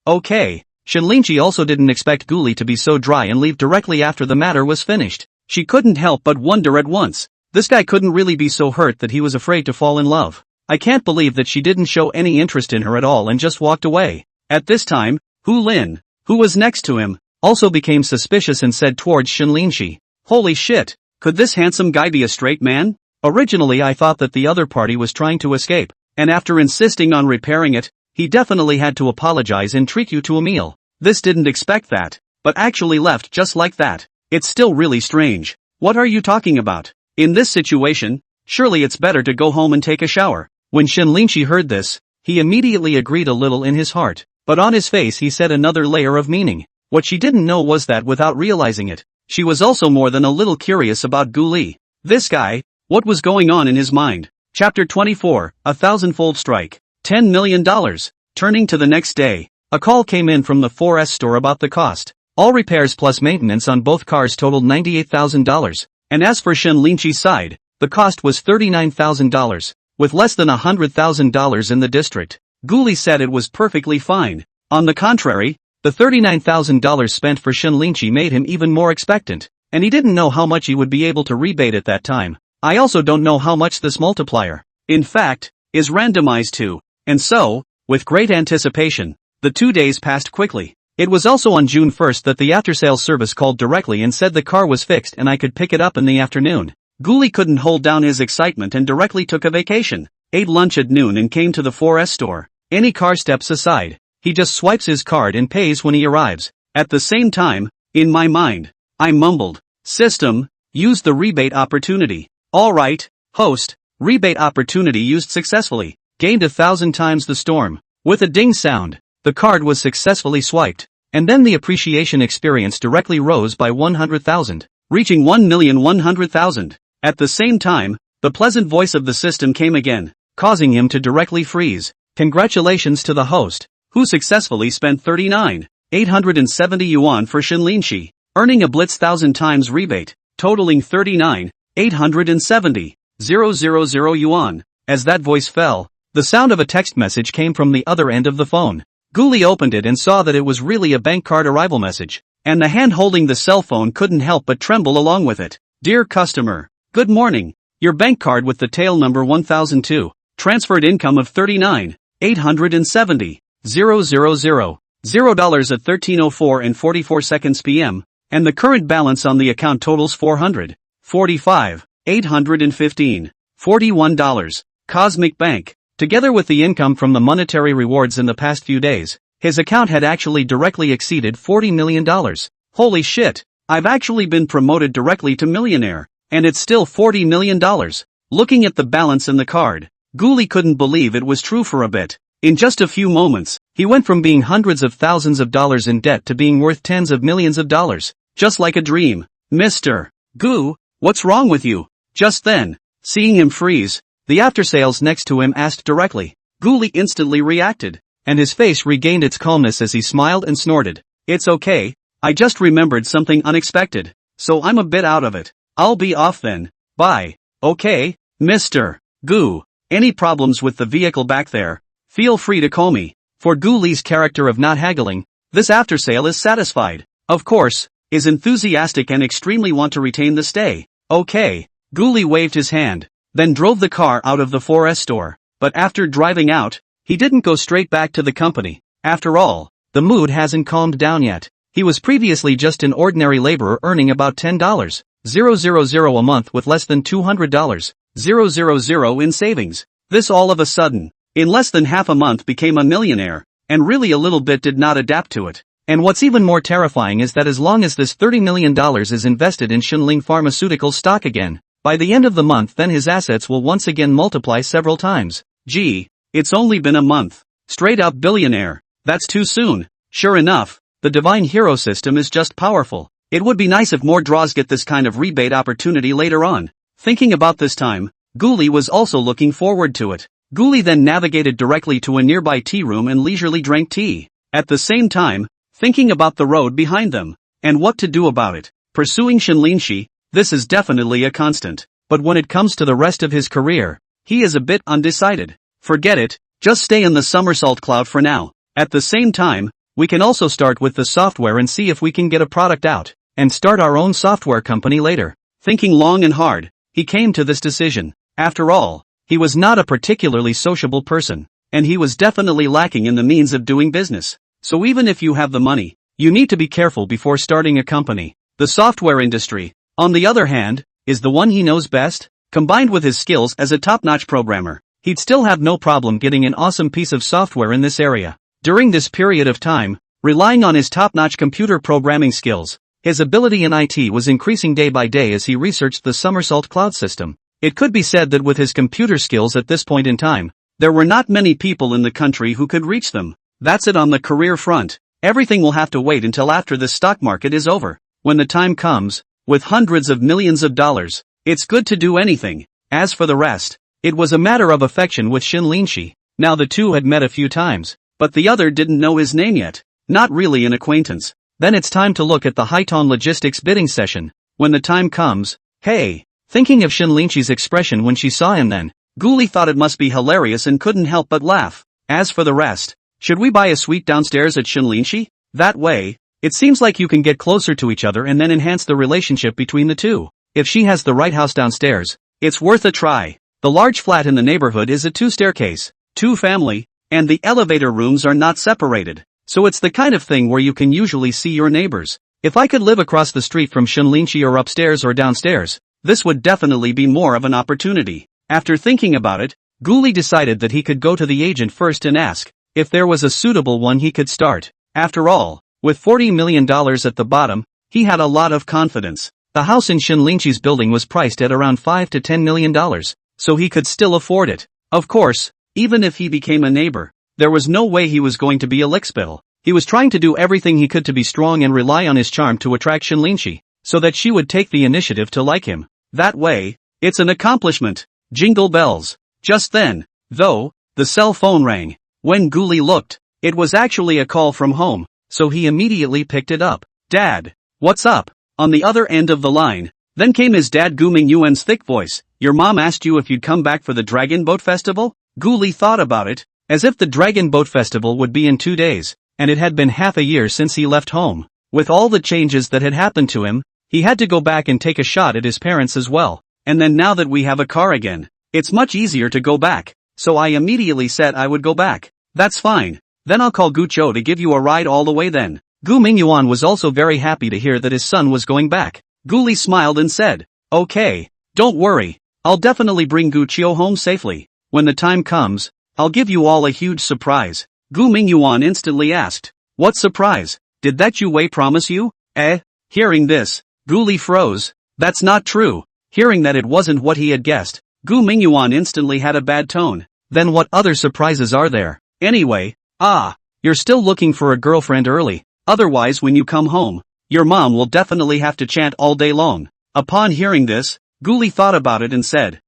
Okay. Shen Linqi also didn't expect Gu Li to be so dry and leave directly after the matter was finished. She couldn't help but wonder at once. This guy couldn't really be so hurt that he was afraid to fall in love. I can't believe that she didn't show any interest in her at all and just walked away. At this time, Hu Lin, who was next to him, also became suspicious and said towards Shen Linqi, Holy shit, could this handsome guy be a straight man? Originally I thought that the other party was trying to escape, and after insisting on repairing it, he definitely had to apologize and treat you to a meal. This didn't expect that, but actually left just like that. It's still really strange. What are you talking about? In this situation, surely it's better to go home and take a shower. When Shen Linqi heard this, he immediately agreed a little in his heart, but on his face he said another layer of meaning. What she didn't know was that without realizing it, she was also more than a little curious about Gu Li. This guy, what was going on in his mind? Chapter 24, A Thousandfold Strike. $10 million. Turning to the next day, a call came in from the 4S store about the cost. All repairs plus maintenance on both cars totaled $98,000, and as for Shen Linqi's side, the cost was $39,000, with less than $100,000 in the district. Gu Li said it was perfectly fine. On the contrary, the $39,000 spent for Shen Linqi made him even more expectant, and he didn't know how much he would be able to rebate at that time. I also don't know how much this multiplier, in fact, is randomized to, and so, with great anticipation, the 2 days passed quickly. It was also on June 1st that the after-sales service called directly and said the car was fixed and I could pick it up in the afternoon. Gu Li couldn't hold down his excitement and directly took a vacation, ate lunch at noon and came to the 4S store. Any car steps aside, he just swipes his card and pays when he arrives. At the same time, in my mind, I mumbled, System, use the rebate opportunity. Alright, host, rebate opportunity used successfully, gained 1,000 times the storm. With a ding sound, the card was successfully swiped, and then the appreciation experience directly rose by 100,000, reaching 1,100,000. At the same time, the pleasant voice of the system came again, causing him to directly freeze. Congratulations to the host, who successfully spent 39,870 yuan for Shen Linqi, earning a blitz 1,000 times rebate, totaling 39,870,000 yuan. As that voice fell, the sound of a text message came from the other end of the phone. Gu Li opened it and saw that it was really a bank card arrival message, and the hand holding the cell phone couldn't help but tremble along with it. Dear customer, good morning. Your bank card with the tail number 1002, transferred income of 39,870,000 $0 at 13:04 and 44 seconds p.m., and the current balance on the account totals $445,815.41. Cosmic Bank. Together with the income from the monetary rewards in the past few days, his account had actually directly exceeded $40 million. Holy shit, I've actually been promoted directly to Millionaire, and it's still $40 million. Looking at the balance in the card, Gu Li couldn't believe it was true for a bit. In just a few moments, he went from being hundreds of thousands of dollars in debt to being worth tens of millions of dollars. Just like a dream. Mr. Gu, what's wrong with you? Just then, seeing him freeze, the after-sales next to him asked directly. Gu Li instantly reacted, and his face regained its calmness as he smiled and snorted. It's okay, I just remembered something unexpected, so I'm a bit out of it. I'll be off then. Bye. Okay, Mr. Gu. Any problems with the vehicle back there? Feel free to call me. For Gu Li's character of not haggling, this after-sale is satisfied. Of course, is enthusiastic and extremely want to retain the stay. Okay. Gu Li waved his hand, then drove the car out of the 4S store. But after driving out, he didn't go straight back to the company. After all, the mood hasn't calmed down yet. He was previously just an ordinary laborer earning about $10,000 a month with less than $200,000 in savings. This all of a sudden, in less than half a month became a millionaire, and really a little bit did not adapt to it. And what's even more terrifying is that as long as this $30 million is invested in Shinling Pharmaceuticals stock again, by the end of the month then his assets will once again multiply several times. Gee, it's only been a month. Straight up billionaire. That's too soon. Sure enough, the divine hero system is just powerful. It would be nice if more draws get this kind of rebate opportunity later on. Thinking about this time, Ghoulie was also looking forward to it. Ghoulie then navigated directly to a nearby tea room and leisurely drank tea. At the same time, thinking about the road behind them, and what to do about it. Pursuing Shinlinshi, this is definitely a constant. But when it comes to the rest of his career, he is a bit undecided. Forget it, just stay in the somersault cloud for now. At the same time, we can also start with the software and see if we can get a product out, and start our own software company later. Thinking long and hard, he came to this decision. After all, he was not a particularly sociable person, and he was definitely lacking in the means of doing business. So even if you have the money, you need to be careful before starting a company. The software industry, on the other hand, is the one he knows best. Combined with his skills as a top-notch programmer, he'd still have no problem getting an awesome piece of software in this area. During this period of time, relying on his top-notch computer programming skills, his ability in IT was increasing day by day as he researched the somersault cloud system. It could be said that with his computer skills at this point in time, there were not many people in the country who could reach them. That's it on the career front. Everything will have to wait until after the stock market is over. When the time comes, with hundreds of millions of dollars, it's good to do anything. As for the rest, it was a matter of affection with Shinlinshi. Now the two had met a few times, but the other didn't know his name yet. Not really an acquaintance. Then it's time to look at the Highton Logistics bidding session. When the time comes, hey. Thinking of Shinlinshi's expression when she saw him then, Ghoulie thought it must be hilarious and couldn't help but laugh. As for the rest, should we buy a suite downstairs at Shinlinshi? That way, it seems like you can get closer to each other and then enhance the relationship between the two. If she has the right house downstairs, it's worth a try. The large flat in the neighborhood is a 2-staircase, 2-family, and the elevator rooms are not separated. So it's the kind of thing where you can usually see your neighbors. If I could live across the street from Shinlinshi or upstairs or downstairs, this would definitely be more of an opportunity. After thinking about it, Ghoulie decided that he could go to the agent first and ask if there was a suitable one he could start. After all, with $40 million at the bottom, he had a lot of confidence. The house in Shinlinshi's building was priced at around $5 to $10 million, so he could still afford it. Of course, even if he became a neighbor, there was no way he was going to be a lickspill. He was trying to do everything he could to be strong and rely on his charm to attract Shinlinshi, so that she would take the initiative to like him. That way, it's an accomplishment. Jingle bells. Just then, though, the cell phone rang. When Ghoulie looked, it was actually a call from home, so he immediately picked it up. Dad, what's up? On the other end of the line, then came his dad Gu Mingyuan's thick voice. Your mom asked you if you'd come back for the Dragon Boat Festival? Ghoulie thought about it, as if the Dragon Boat Festival would be in 2 days, and it had been half a year since he left home. With all the changes that had happened to him, he had to go back and take a shot at his parents as well. And then now that we have a car again, it's much easier to go back. So I immediately said I would go back. That's fine. Then I'll call Gu Chou to give you a ride all the way then. Gu Mingyuan was also very happy to hear that his son was going back. Ghoulie smiled and said, okay, don't worry. I'll definitely bring Gu Chou home safely. When the time comes, I'll give you all a huge surprise. Gu Mingyuan instantly asked, what surprise? Did that Yu Wei promise you? Hearing this, Ghoulie froze. That's not true. Hearing that it wasn't what he had guessed, Gu Mingyuan instantly had a bad tone. Then what other surprises are there? Anyway, you're still looking for a girlfriend early. Otherwise when you come home, your mom will definitely have to chant all day long. Upon hearing this, Ghoulie thought about it and said,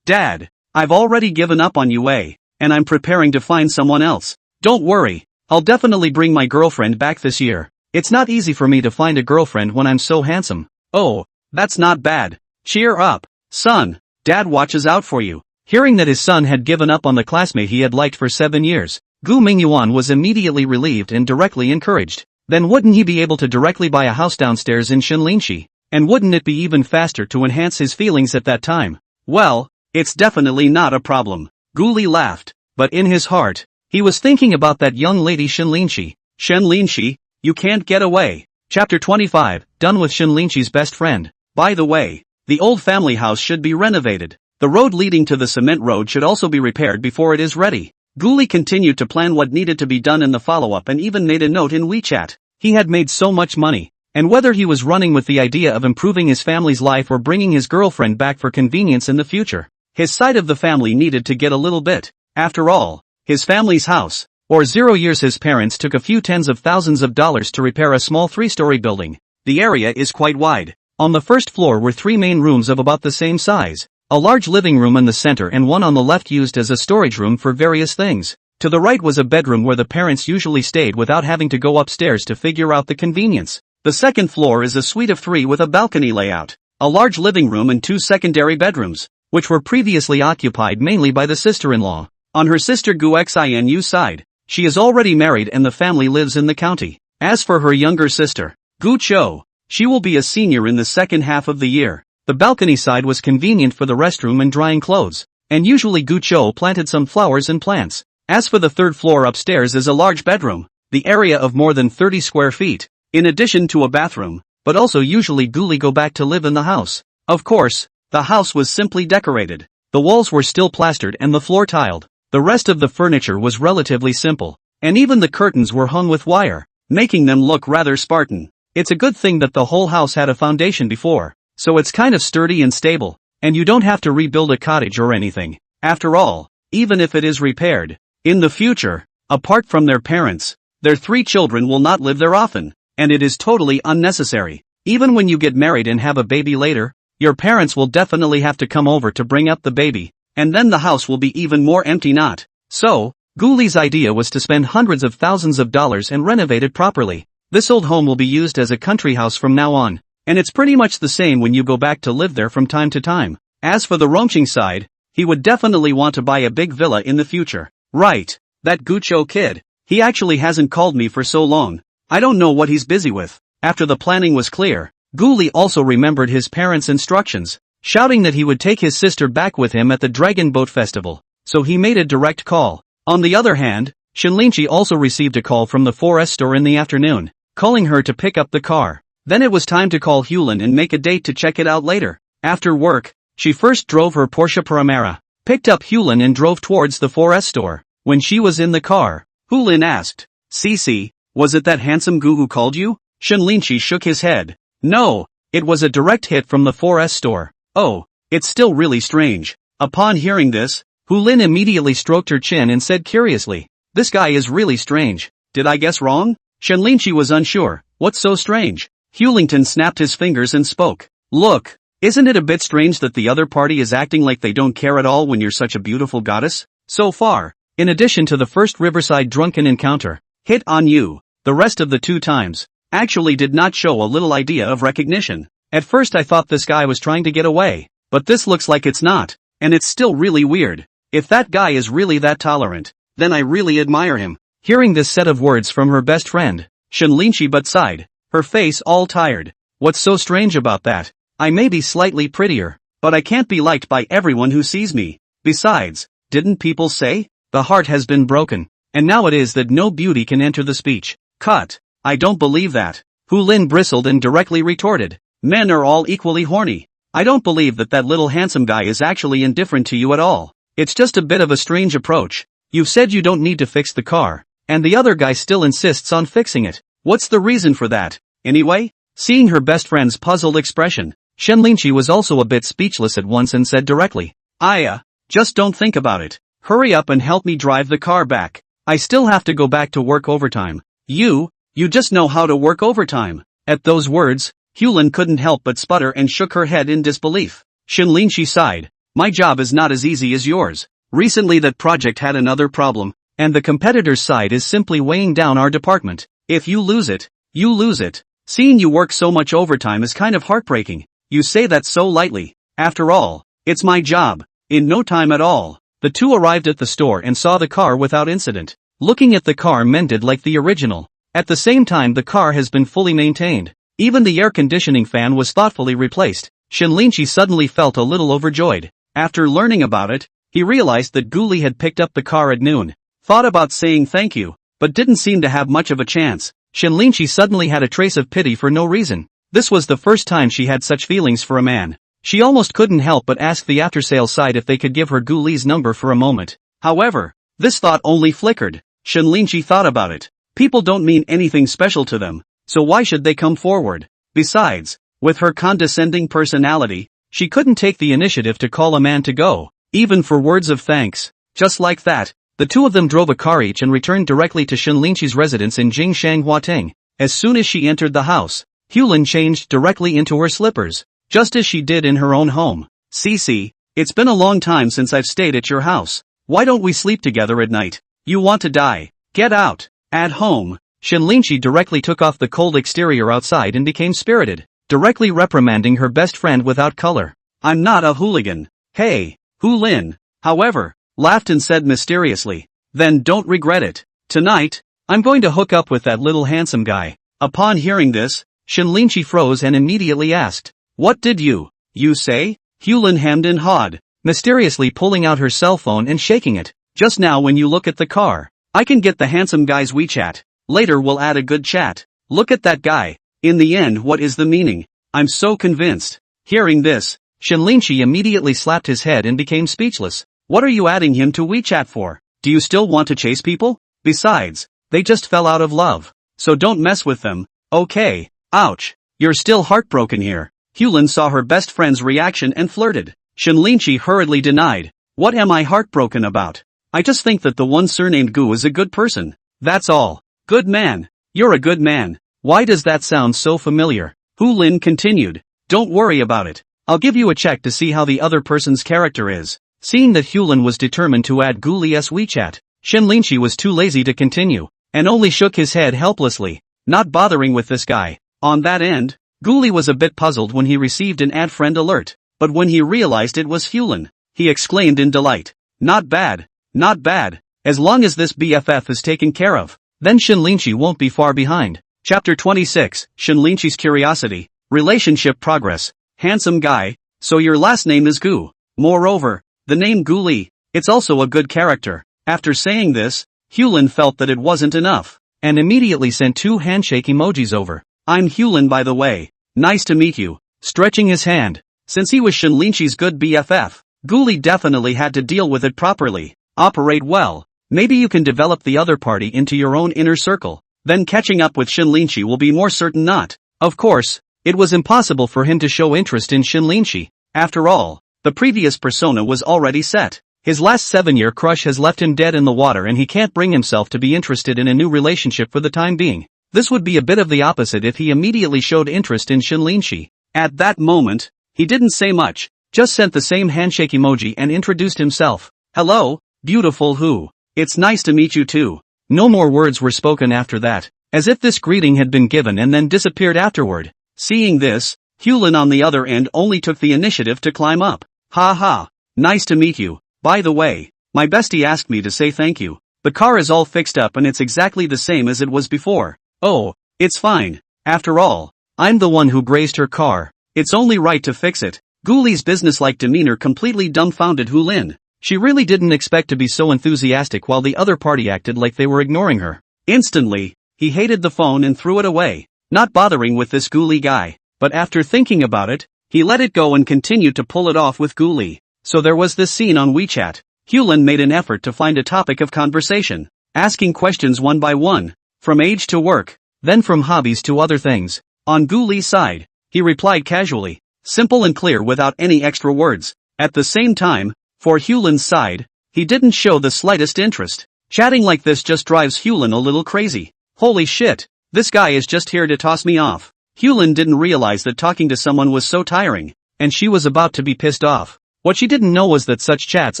Dad, I've already given up on Yue, and I'm preparing to find someone else. Don't worry, I'll definitely bring my girlfriend back this year. It's not easy for me to find a girlfriend when I'm so handsome. Oh, that's not bad. Cheer up, son. Dad watches out for you. Hearing that his son had given up on the classmate he had liked for 7 years, Gu Mingyuan was immediately relieved and directly encouraged. Then wouldn't he be able to directly buy a house downstairs in Shinlinshi? And wouldn't it be even faster to enhance his feelings at that time? Well, it's definitely not a problem. Ghoulie laughed, but in his heart, he was thinking about that young lady Shinlinshi. Shinlinshi, you can't get away. Chapter 25, done with Shinlinshi's best friend. By the way, the old family house should be renovated. The road leading to the cement road should also be repaired before it is ready. Guli continued to plan what needed to be done in the follow-up and even made a note in WeChat. He had made so much money, and whether he was running with the idea of improving his family's life or bringing his girlfriend back for convenience in the future, his side of the family needed to get a little bit. After all, his family's house, or 0 years his parents took a few tens of thousands of dollars to repair a small 3-story building. The area is quite wide. On the first floor were 3 main rooms of about the same size, a large living room in the center and one on the left used as a storage room for various things. To the right was a bedroom where the parents usually stayed without having to go upstairs to figure out the convenience. The second floor is a suite of 3 with a balcony layout, a large living room and 2 secondary bedrooms, which were previously occupied mainly by the sister-in-law. On her sister Gu Xinu's side, she is already married and the family lives in the county. As for her younger sister, Gu Cho, she will be a senior in the second half of the year. The balcony side was convenient for the restroom and drying clothes, and usually Gu Cho planted some flowers and plants. As for the third floor upstairs is a large bedroom, the area of more than 30 square feet, in addition to a bathroom, but also usually Guli go back to live in the house. Of course, the house was simply decorated. The walls were still plastered and the floor tiled. The rest of the furniture was relatively simple, and even the curtains were hung with wire, making them look rather Spartan. It's a good thing that the whole house had a foundation before, so it's kind of sturdy and stable, and you don't have to rebuild a cottage or anything. After all, even if it is repaired, in the future, apart from their parents, their 3 children will not live there often, and it is totally unnecessary. Even when you get married and have a baby later, your parents will definitely have to come over to bring up the baby, and then the house will be even more empty not. So, Guli's idea was to spend hundreds of thousands of dollars and renovate it properly. This old home will be used as a country house from now on, and it's pretty much the same when you go back to live there from time to time. As for the Rongqing side, he would definitely want to buy a big villa in the future. Right, that Gucho kid, he actually hasn't called me for so long. I don't know what he's busy with. After the planning was clear, Guli also remembered his parents' instructions, shouting that he would take his sister back with him at the Dragon Boat Festival, so he made a direct call. On the other hand, Shinlinchi also received a call from the 4S store in the afternoon, calling her to pick up the car. Then it was time to call Hulin and make a date to check it out later. After work, she first drove her Porsche Panamera, picked up Hulin and drove towards the 4S store. When she was in the car, Hulin asked, "Cici, was it that handsome Gu who called you?" Shinlinchi shook his head. "No, it was a direct hit from the 4S store." "Oh, it's still really strange." Upon hearing this, Hulin immediately stroked her chin and said curiously, "This guy is really strange. Did I guess wrong?" Shinlinchi was unsure. "What's so strange?" Hulington snapped his fingers and spoke. "Look, isn't it a bit strange that the other party is acting like they don't care at all when you're such a beautiful goddess? So far, in addition to the first Riverside drunken encounter, hit on you, the rest of the 2 times, actually did not show a little idea of recognition. At first I thought this guy was trying to get away, but this looks like it's not, and it's still really weird. If that guy is really that tolerant, then I really admire him." Hearing this set of words from her best friend, Shinlinchi but sighed, her face all tired. "What's so strange about that? I may be slightly prettier, but I can't be liked by everyone who sees me. Besides, didn't people say, the heart has been broken, and now it is that no beauty can enter the speech? Cut. I don't believe that." Hulin bristled and directly retorted, "Men are all equally horny. I don't believe that that little handsome guy is actually indifferent to you at all. It's just a bit of a strange approach. You've said you don't need to fix the car, and the other guy still insists on fixing it. What's the reason for that, anyway?" Seeing her best friend's puzzled expression, Shenlinchi was also a bit speechless at once and said directly, "I just don't think about it. Hurry up and help me drive the car back. I still have to go back to work overtime." You just know how to work overtime." At those words, Hulin couldn't help but sputter and shook her head in disbelief. Shinlinchi sighed, "My job is not as easy as yours. Recently that project had another problem, and the competitor's side is simply weighing down our department. If you lose it, you lose it. Seeing you work so much overtime is kind of heartbreaking. You say that so lightly. After all, it's my job." In no time at all, the 2 arrived at the store and saw the car without incident. Looking at the car mended like the original. At the same time the car has been fully maintained. Even the air conditioning fan was thoughtfully replaced. Shinlinchi suddenly felt a little overjoyed. After learning about it, he realized that Guli had picked up the car at noon. Thought about saying thank you, but didn't seem to have much of a chance. Shinlinchi suddenly had a trace of pity for no reason. This was the first time she had such feelings for a man. She almost couldn't help but ask the after-sales side if they could give her Guli's number for a moment. However, This thought only flickered. Shenlinchi thought about it. People don't mean anything special to them, so why should they come forward? Besides, with her condescending personality, she couldn't take the initiative to call a man to go, even for words of thanks. Just like that, the two of them drove a car each and returned directly to Shenlinchi's residence in Jingshan Huating. As soon as she entered the house, Hulin changed directly into her slippers, just as she did in her own home. Cece, it's been a long time since I've stayed at your house. Why don't we sleep together at night? You want to die? Get out. At home, Shenlinchi directly took off the cold exterior outside and became spirited, directly reprimanding her best friend without color. I'm not a hooligan. Hey, Hulin, however, laughed and said mysteriously, then don't regret it. Tonight, I'm going to hook up with that little handsome guy. Upon hearing this, Shenlinchi froze and immediately asked, what did you say? Hulin hemmed and hawed, mysteriously pulling out her cell phone and shaking it. Just now when you look at the car, I can get the handsome guy's WeChat. Later we'll add a good chat. Look at that guy. In the end, what is the meaning? I'm so convinced. Hearing this, Shenlinchi immediately slapped his head and became speechless. What are you adding him to WeChat for? Do you still want to chase people? Besides, they just fell out of love. So don't mess with them, okay? Ouch. You're still heartbroken here. Hulin saw her best friend's reaction and flirted. Shenlinchi hurriedly denied. What am I heartbroken about? I just think that the one surnamed Gu is a good person. That's all. Good man. You're a good man. Why does that sound so familiar? Hulin continued. Don't worry about it. I'll give you a check to see how the other person's character is. Seeing that Hulin was determined to add Guli's WeChat, Shenlinchi was too lazy to continue, and only shook his head helplessly, not bothering with this guy. On that end, Guli was a bit puzzled when he received an add friend alert, but when he realized it was Hulin, he exclaimed in delight. Not bad, not bad. As long as this BFF is taken care of, then Shenlinchi won't be far behind. Chapter 26, Shenlinchi's Curiosity, Relationship Progress. Handsome guy, so your last name is Gu. Moreover, the name Guli, it's also a good character. After saying this, Hulin felt that it wasn't enough, and immediately sent 2 handshake emojis over. I'm Hulin by the way. Nice to meet you. Stretching his hand. Since he was Shenlinchi's good BFF, Guli definitely had to deal with it properly. Operate well. Maybe you can develop the other party into your own inner circle. Then catching up with Shenlinchi will be more certain not. Of course, it was impossible for him to show interest in Shenlinchi. After all, the previous persona was already set. His last 7-year crush has left him dead in the water and he can't bring himself to be interested in a new relationship for the time being. This would be a bit of the opposite if he immediately showed interest in Shenlinchi. At that moment, he didn't say much, just sent the same handshake emoji and introduced himself. Hello, beautiful Hu. It's nice to meet you too. No more words were spoken after that, as if this greeting had been given and then disappeared afterward. Seeing this, Hulin on the other end only took the initiative to climb up. Ha ha, nice to meet you. By the way, my bestie asked me to say thank you. The car is all fixed up and it's exactly the same as it was before. Oh, it's fine. After all, I'm the one who grazed her car. It's only right to fix it. Guli's businesslike demeanor completely dumbfounded Hulin. She really didn't expect to be so enthusiastic while the other party acted like they were ignoring her. Instantly, he hated the phone and threw it away, not bothering with this Guli guy. But after thinking about it, he let it go and continued to pull it off with Guli. So there was this scene on WeChat. Hulin made an effort to find a topic of conversation, asking questions one by one, from age to work, then from hobbies to other things. On Guli's side, he replied casually, simple and clear without any extra words. At the same time, for Hulin's side, he didn't show the slightest interest. Chatting like this just drives Hulin a little crazy. Holy shit, this guy is just here to toss me off. Hulin didn't realize that talking to someone was so tiring, and she was about to be pissed off. What she didn't know was that such chats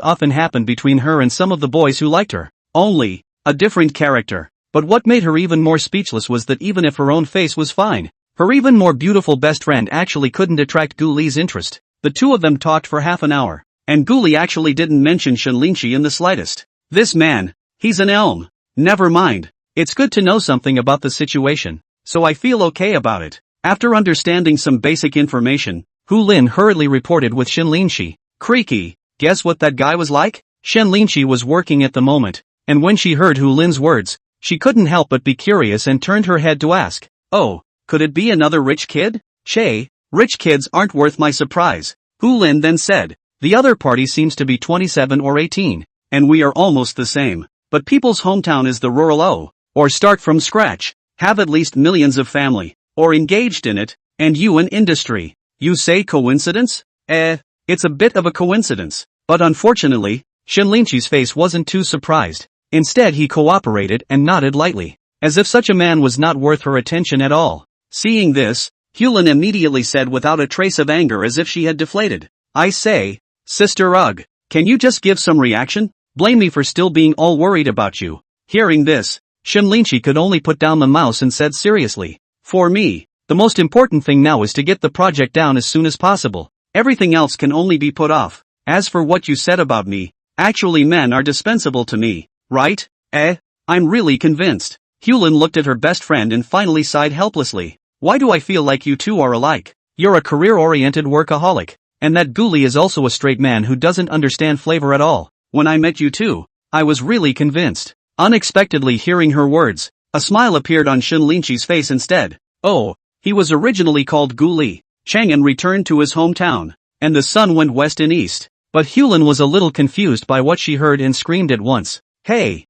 often happened between her and some of the boys who liked her. Only, a different character. But what made her even more speechless was that even if her own face was fine, her even more beautiful best friend actually couldn't attract Guli's interest. The two of them talked for half an hour, and Guli actually didn't mention Shenlinchi in the slightest. This man, he's an elm. Never mind. It's good to know something about the situation, so I feel okay about it. After understanding some basic information, Hulin hurriedly reported with Shenlinchi. Creaky, guess what that guy was like? Shenlinchi was working at the moment, and when she heard Hulin's words, she couldn't help but be curious and turned her head to ask, oh, could it be another rich kid? Che, rich kids aren't worth my surprise. Hulin then said, the other party seems to be 27 or 18, and we are almost the same. But people's hometown is the rural O, or start from scratch, have at least millions of family, or engaged in it, and you an industry. You say coincidence? It's a bit of a coincidence. But unfortunately, Shinlinchi's face wasn't too surprised. Instead he cooperated and nodded lightly, as if such a man was not worth her attention at all. Seeing this, Hulin immediately said without a trace of anger as if she had deflated, I say, Sister Ugh, can you just give some reaction? Blame me for still being all worried about you. Hearing this, Shinlinchi could only put down the mouse and said seriously, for me, the most important thing now is to get the project down as soon as possible. Everything else can only be put off. As for what you said about me, actually men are dispensable to me, right? I'm really convinced. Hulin looked at her best friend and finally sighed helplessly. Why do I feel like you two are alike? You're a career-oriented workaholic, and that Guli is also a straight man who doesn't understand flavor at all. When I met you two, I was really convinced. Unexpectedly hearing her words, a smile appeared on Shinlinchi's face instead. Oh, he was originally called Guli. Chang'an returned to his hometown, and the sun went west and east. But Hulin was a little confused by what she heard and screamed at once. Hey,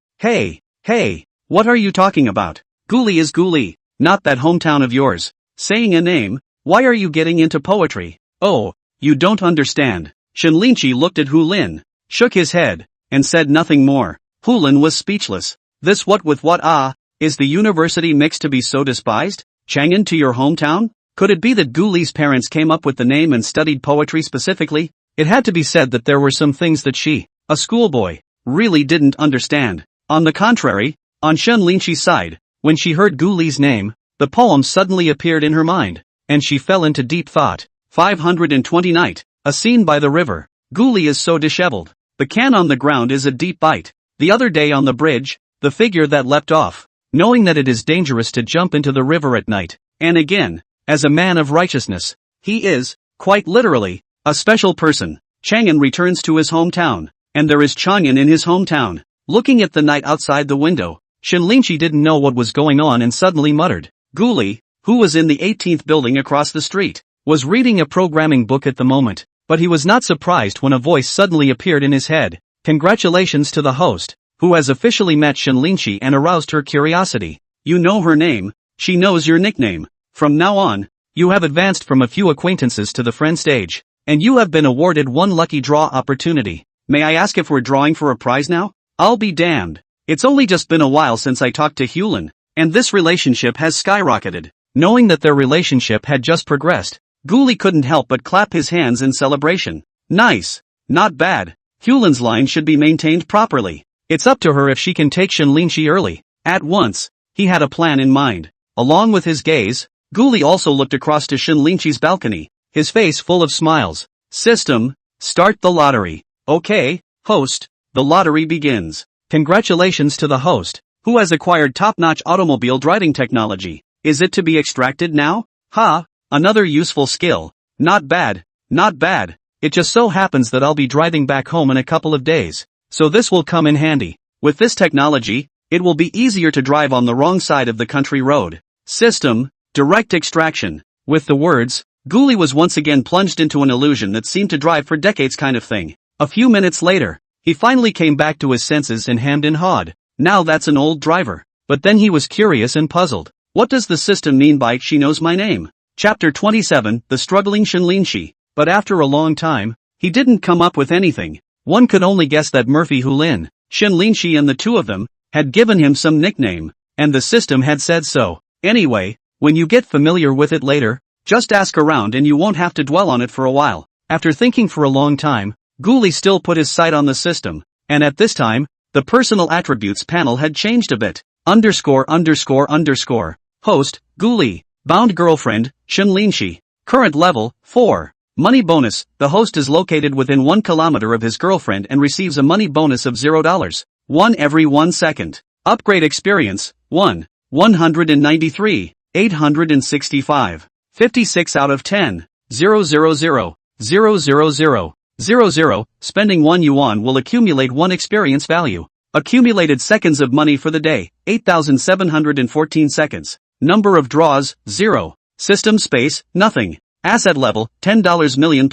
what are you talking about? Guli is Guli, not that hometown of yours. Saying a name, why are you getting into poetry? Oh, you don't understand. Shinlinchi looked at Hulin, shook his head, and said nothing more. Hulin was speechless. This what with what is the university mix to be so despised? Chang'an to your hometown? Could it be that Guli's parents came up with the name and studied poetry specifically? It had to be said that there were some things that she, a schoolboy, really didn't understand. On the contrary, on Shinlinchi's side, when she heard Guli's name, the poem suddenly appeared in her mind, and she fell into deep thought. 520 Night, a scene by the river. Guli is so disheveled. The can on the ground is a deep bite. The other day on the bridge, the figure that leapt off, knowing that it is dangerous to jump into the river at night, and again, as a man of righteousness, he is, quite literally, a special person. Chang'an returns to his hometown, and there is Chang'an in his hometown. Looking at the night outside the window, Shinlinchi didn't know what was going on and suddenly muttered. Guli, who was in the 18th building across the street, was reading a programming book at the moment, but he was not surprised when a voice suddenly appeared in his head. Congratulations to the host, who has officially met Shinlinchi and aroused her curiosity. You know her name, she knows your nickname. From now on, you have advanced from a few acquaintances to the friend stage, and you have been awarded one lucky draw opportunity. May I ask if we're drawing for a prize now? I'll be damned. It's only just been a while since I talked to Hulin, and this relationship has skyrocketed. Knowing that their relationship had just progressed, Guli couldn't help but clap his hands in celebration. Nice. Not bad. Hulin's line should be maintained properly. It's up to her if she can take Shinlinchi early. At once, he had a plan in mind. Along with his gaze, Guli also looked across to Shinlinchi's balcony, his face full of smiles. System, start the lottery. Okay, host, the lottery begins. Congratulations to the host, who has acquired top-notch automobile driving technology. Is it to be extracted now? Another useful skill. Not bad, not bad. It just so happens that I'll be driving back home in a couple of days, so this will come in handy. With this technology, it will be easier to drive on the wrong side of the country road. System, direct extraction. With the words, Guli was once again plunged into an illusion that seemed to drive for decades kind of thing. A few minutes later, he finally came back to his senses and hemmed and hawed. Now that's an old driver. But then he was curious and puzzled. What does the system mean by she knows my name? Chapter 27, The Struggling Shinlinchi. But after a long time, he didn't come up with anything. One could only guess that Murphy Hulin, Shinlinchi and the two of them, had given him some nickname, and the system had said so. Anyway, when you get familiar with it later, just ask around and you won't have to dwell on it for a while. After thinking for a long time, Guli still put his sight on the system, and at this time, the personal attributes panel had changed a bit. _____. Host, Guli. Bound girlfriend, Shinlinchi. Current level, 4. Money bonus, the host is located within 1 kilometer of his girlfriend and receives a money bonus of $0. 1 every 1 second. Upgrade experience, 1. 193, 865. 56 out of 10. 000. 000. Spending 1 yuan will accumulate 1 experience value. Accumulated seconds of money for the day, 8,714 seconds. Number of draws, 0. System space, nothing. Asset level, $10 million++.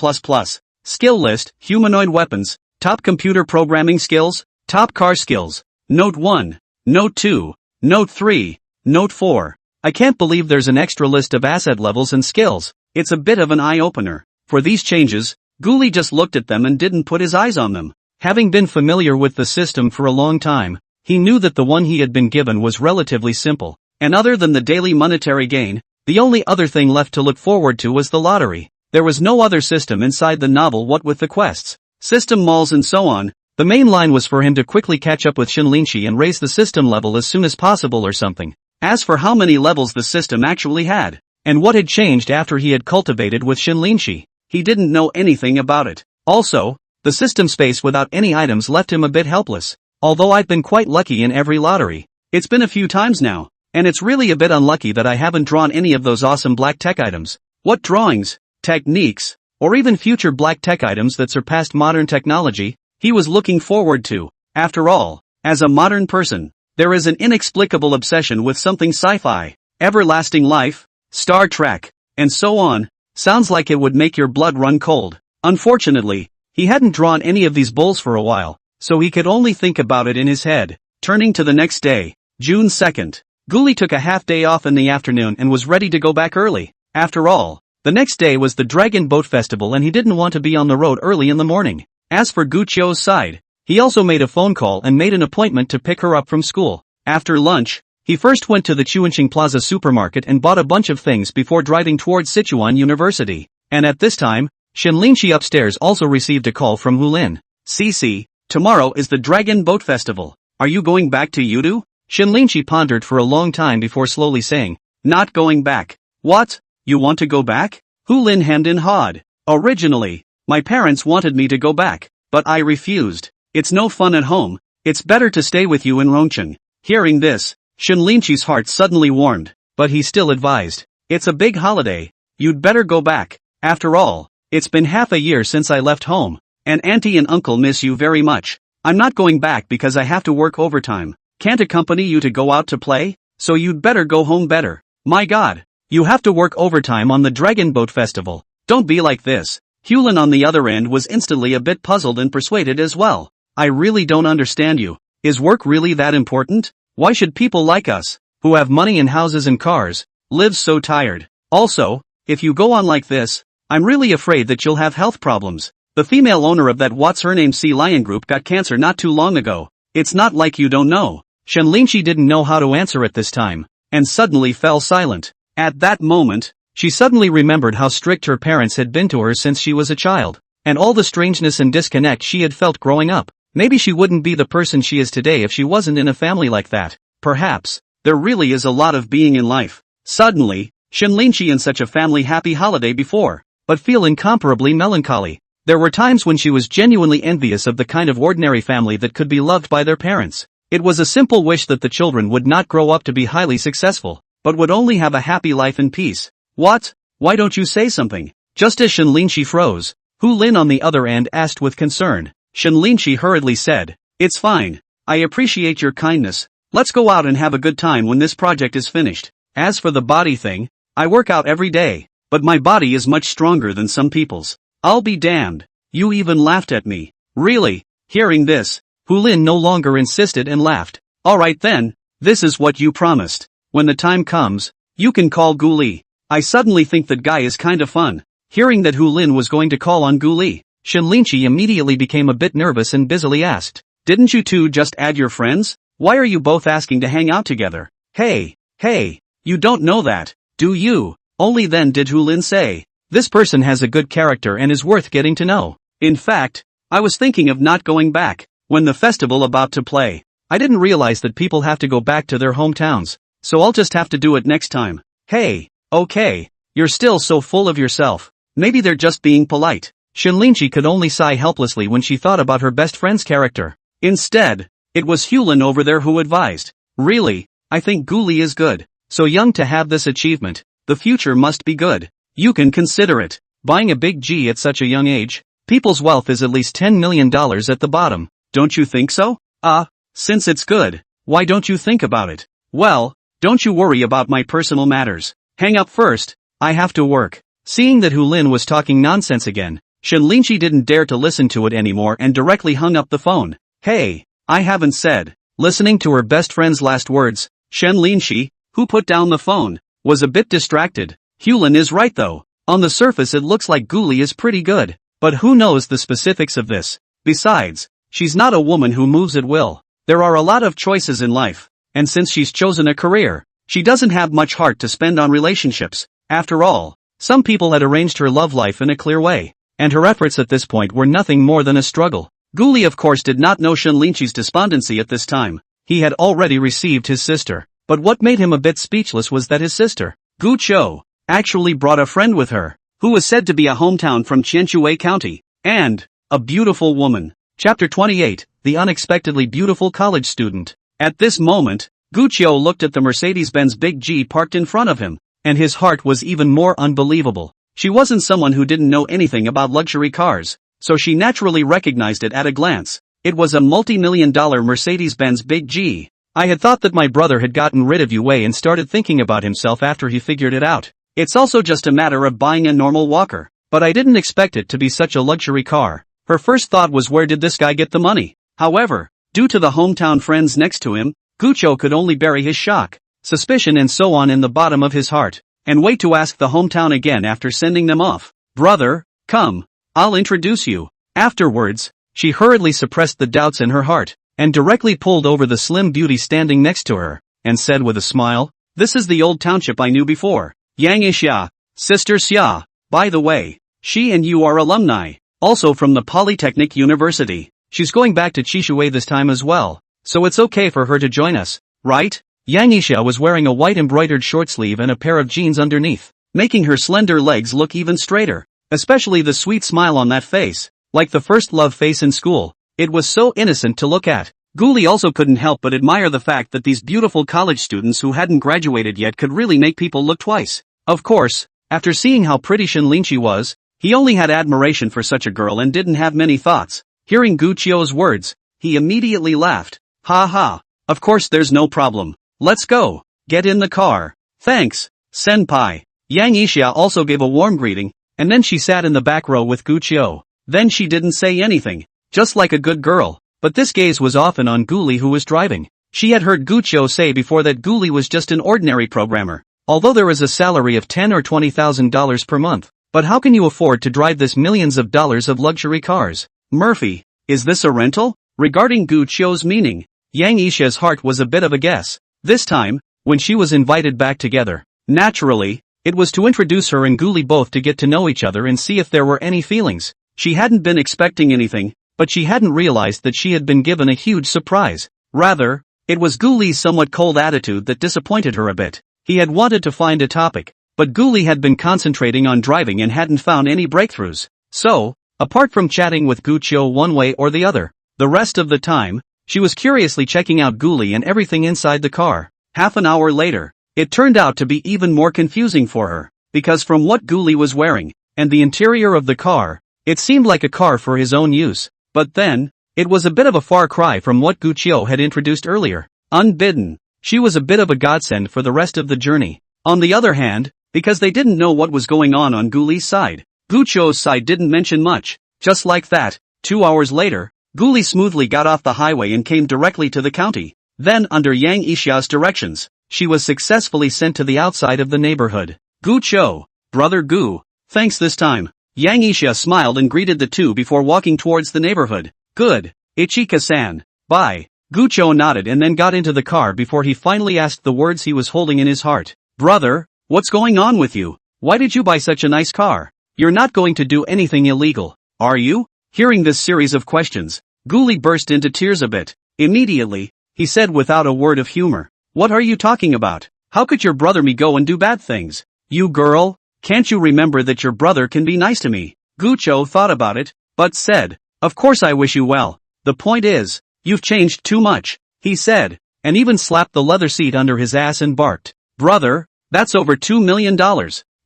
Skill list, humanoid weapons. Top computer programming skills, Top car skills. Note 1. Note 2. Note 3. Note 4. I can't believe there's an extra list of asset levels and skills. It's a bit of an eye-opener. For these changes, Ghoulie just looked at them and didn't put his eyes on them. Having been familiar with the system for a long time, he knew that the one he had been given was relatively simple, and other than the daily monetary gain, the only other thing left to look forward to was the lottery. There was no other system inside the novel, what with the quests, system malls and so on. The main line was for him to quickly catch up with Shinlinshi and raise the system level as soon as possible or something. As for how many levels the system actually had, and what had changed after he had cultivated with Shinlinshi, he didn't know anything about it. Also, the system space without any items left him a bit helpless. Although I've been quite lucky in every lottery. It's been a few times now, and it's really a bit unlucky that I haven't drawn any of those awesome black tech items. What drawings, techniques, or even future black tech items that surpassed modern technology, he was looking forward to. After all, as a modern person, there is an inexplicable obsession with something sci-fi, everlasting life, Star Trek, and so on. Sounds like it would make your blood run cold. Unfortunately, he hadn't drawn any of these bulls for a while, so he could only think about it in his head. Turning to the next day, June 2nd, Ghoulie took a half day off in the afternoon and was ready to go back early. After all, the next day was the Dragon Boat Festival and he didn't want to be on the road early in the morning. As for Guchio's side, he also made a phone call and made an appointment to pick her up from school. After lunch, he first went to the Chuanqing Plaza supermarket and bought a bunch of things before driving towards Sichuan University. And at this time, Shinlinshi upstairs also received a call from Hulin. Cici, tomorrow is the Dragon Boat Festival. Are you going back to Yudu? Shinlinshi pondered for a long time before slowly saying, not going back. What? You want to go back? Hulin hemmed and hawed. Originally, my parents wanted me to go back, but I refused. It's no fun at home. It's better to stay with you in Rongcheng. Hearing this, Shinlinshi's heart suddenly warmed, but he still advised. It's a big holiday. You'd better go back. After all, it's been half a year since I left home, and auntie and uncle miss you very much. I'm not going back because I have to work overtime. Can't accompany you to go out to play? So you'd better go home better. My God, you have to work overtime on the Dragon Boat Festival. Don't be like this. Hulin on the other end was instantly a bit puzzled and persuaded as well. I really don't understand you. Is work really that important? Why should people like us, who have money and houses and cars, live so tired? Also, if you go on like this, I'm really afraid that you'll have health problems. The female owner of that what's-her-name Sea Lion group got cancer not too long ago. It's not like you don't know. Shinlinshi didn't know how to answer at this time, and suddenly fell silent. At that moment, she suddenly remembered how strict her parents had been to her since she was a child, and all the strangeness and disconnect she had felt growing up. Maybe she wouldn't be the person she is today if she wasn't in a family like that. Perhaps, there really is a lot of being in life. Suddenly, Shinlinshi in such a family-happy holiday before, but feel incomparably melancholy. There were times when she was genuinely envious of the kind of ordinary family that could be loved by their parents. It was a simple wish that the children would not grow up to be highly successful, but would only have a happy life in peace. What? Why don't you say something? Just as Shinlinshi froze, Hulin on the other end asked with concern. Shinlinshi hurriedly said, it's fine. I appreciate your kindness. Let's go out and have a good time when this project is finished. As for the body thing, I work out every day, but my body is much stronger than some people's. I'll be damned. You even laughed at me. Really? Hearing this, Hulin no longer insisted and laughed. Alright then, this is what you promised. When the time comes, you can call Ghoulie. I suddenly think that guy is kinda fun. Hearing that Hulin was going to call on Ghoulie, Shinlinshi immediately became a bit nervous and busily asked, didn't you two just add your friends? Why are you both asking to hang out together? Hey, you don't know that, do you? Only then did Hulin say, this person has a good character and is worth getting to know. In fact, I was thinking of not going back. When the festival about to play, I didn't realize that people have to go back to their hometowns, so I'll just have to do it next time. Hey, okay, you're still so full of yourself. Maybe they're just being polite. Shinlinshi could only sigh helplessly when she thought about her best friend's character. Instead, it was Hulin over there who advised. Really, I think Ghoulie is good. So young to have this achievement, the future must be good. You can consider it. Buying a big G at such a young age, people's wealth is at least $10 million at the bottom. Don't you think so? Since it's good, why don't you think about it? Well, don't you worry about my personal matters. Hang up first, I have to work. Seeing that Hulin was talking nonsense again, Shinlinshi didn't dare to listen to it anymore and directly hung up the phone. Hey, I haven't said. Listening to her best friend's last words, Shen Linshi, who put down the phone, was a bit distracted. Hulin is right though. On the surface it looks like Guli is pretty good. But who knows the specifics of this? Besides, she's not a woman who moves at will. There are a lot of choices in life. And since she's chosen a career, she doesn't have much heart to spend on relationships. After all, some people had arranged her love life in a clear way. And her efforts at this point were nothing more than a struggle. Guli of course did not know Shen Linchi's despondency at this time. He had already received his sister. But what made him a bit speechless was that his sister, Gu Chou, actually brought a friend with her, who was said to be a hometown from Qianshui County, and a beautiful woman. Chapter 28, The Unexpectedly Beautiful College Student. At this moment, Gu Chou looked at the Mercedes-Benz Big G parked in front of him, and his heart was even more unbelievable. She wasn't someone who didn't know anything about luxury cars, so she naturally recognized it at a glance. It was a multi-million-dollar Mercedes-Benz Big G. I had thought that my brother had gotten rid of Yue and started thinking about himself after he figured it out. It's also just a matter of buying a normal walker. But I didn't expect it to be such a luxury car. Her first thought was, where did this guy get the money? However, due to the hometown friends next to him, Gucho could only bury his shock, suspicion and so on in the bottom of his heart, and wait to ask the hometown again after sending them off. Brother, come. I'll introduce you. Afterwards, she hurriedly suppressed the doubts in her heart, and directly pulled over the slim beauty standing next to her, and said with a smile, this is the old township I knew before. Yang Xia, Sister Xia. By the way, she and you are alumni, also from the Polytechnic University. She's going back to Chishui this time as well, so it's okay for her to join us, right? Yang Xia was wearing a white embroidered short sleeve and a pair of jeans underneath, making her slender legs look even straighter, especially the sweet smile on that face, like the first love face in school. It was so innocent to look at. Guli also couldn't help but admire the fact that these beautiful college students who hadn't graduated yet could really make people look twice. Of course, after seeing how pretty Shen Linchi was, he only had admiration for such a girl and didn't have many thoughts. Hearing Gu Chio's words, he immediately laughed. Ha ha, of course there's no problem. Let's go. Get in the car. Thanks, senpai. Yang Yixia also gave a warm greeting, and then she sat in the back row with Gu Chio. Then she didn't say anything, just like a good girl. But this gaze was often on Guli, who was driving. She had heard Gu Chio say before that Guli was just an ordinary programmer, although there is a salary of $10,000 or $20,000 per month. But how can you afford to drive this millions of dollars of luxury cars? Murphy, is this a rental? Regarding Gu Chio's meaning, Yang Yixia's heart was a bit of a guess. This time, when she was invited back together, naturally, it was to introduce her and Guli both to get to know each other and see if there were any feelings. She hadn't been expecting anything, but she hadn't realized that she had been given a huge surprise. Rather, it was Guli's somewhat cold attitude that disappointed her a bit. He had wanted to find a topic, but Guli had been concentrating on driving and hadn't found any breakthroughs. So, apart from chatting with Gu Chio one way or the other, the rest of the time, she was curiously checking out Guli and everything inside the car. Half an hour later, it turned out to be even more confusing for her, because from what Guli was wearing, and the interior of the car, it seemed like a car for his own use. But then, it was a bit of a far cry from what Gu Chio had introduced earlier. Unbidden, she was a bit of a godsend for the rest of the journey. On the other hand, because they didn't know what was going on Guli's side, Gu Chio's side didn't mention much. Just like that, 2 hours later, Guli smoothly got off the highway and came directly to the county. Then under Yang Yixia's directions, she was successfully sent to the outside of the neighborhood. Gu Chio, brother Gu, thanks this time. Yang Yixia smiled and greeted the two before walking towards the neighborhood. Good, Ichika-san. Bye. Gu Chio nodded and then got into the car before he finally asked the words he was holding in his heart. Brother, what's going on with you? Why did you buy such a nice car? You're not going to do anything illegal, are you? Hearing this series of questions, Guli burst into tears a bit. Immediately, he said without a word of humor, what are you talking about? How could your brother me go and do bad things? You girl, can't you remember that your brother can be nice to me? Gu Chio thought about it, but said, of course I wish you well. The point is, you've changed too much, he said, and even slapped the leather seat under his ass and barked. Brother, that's over $2 million.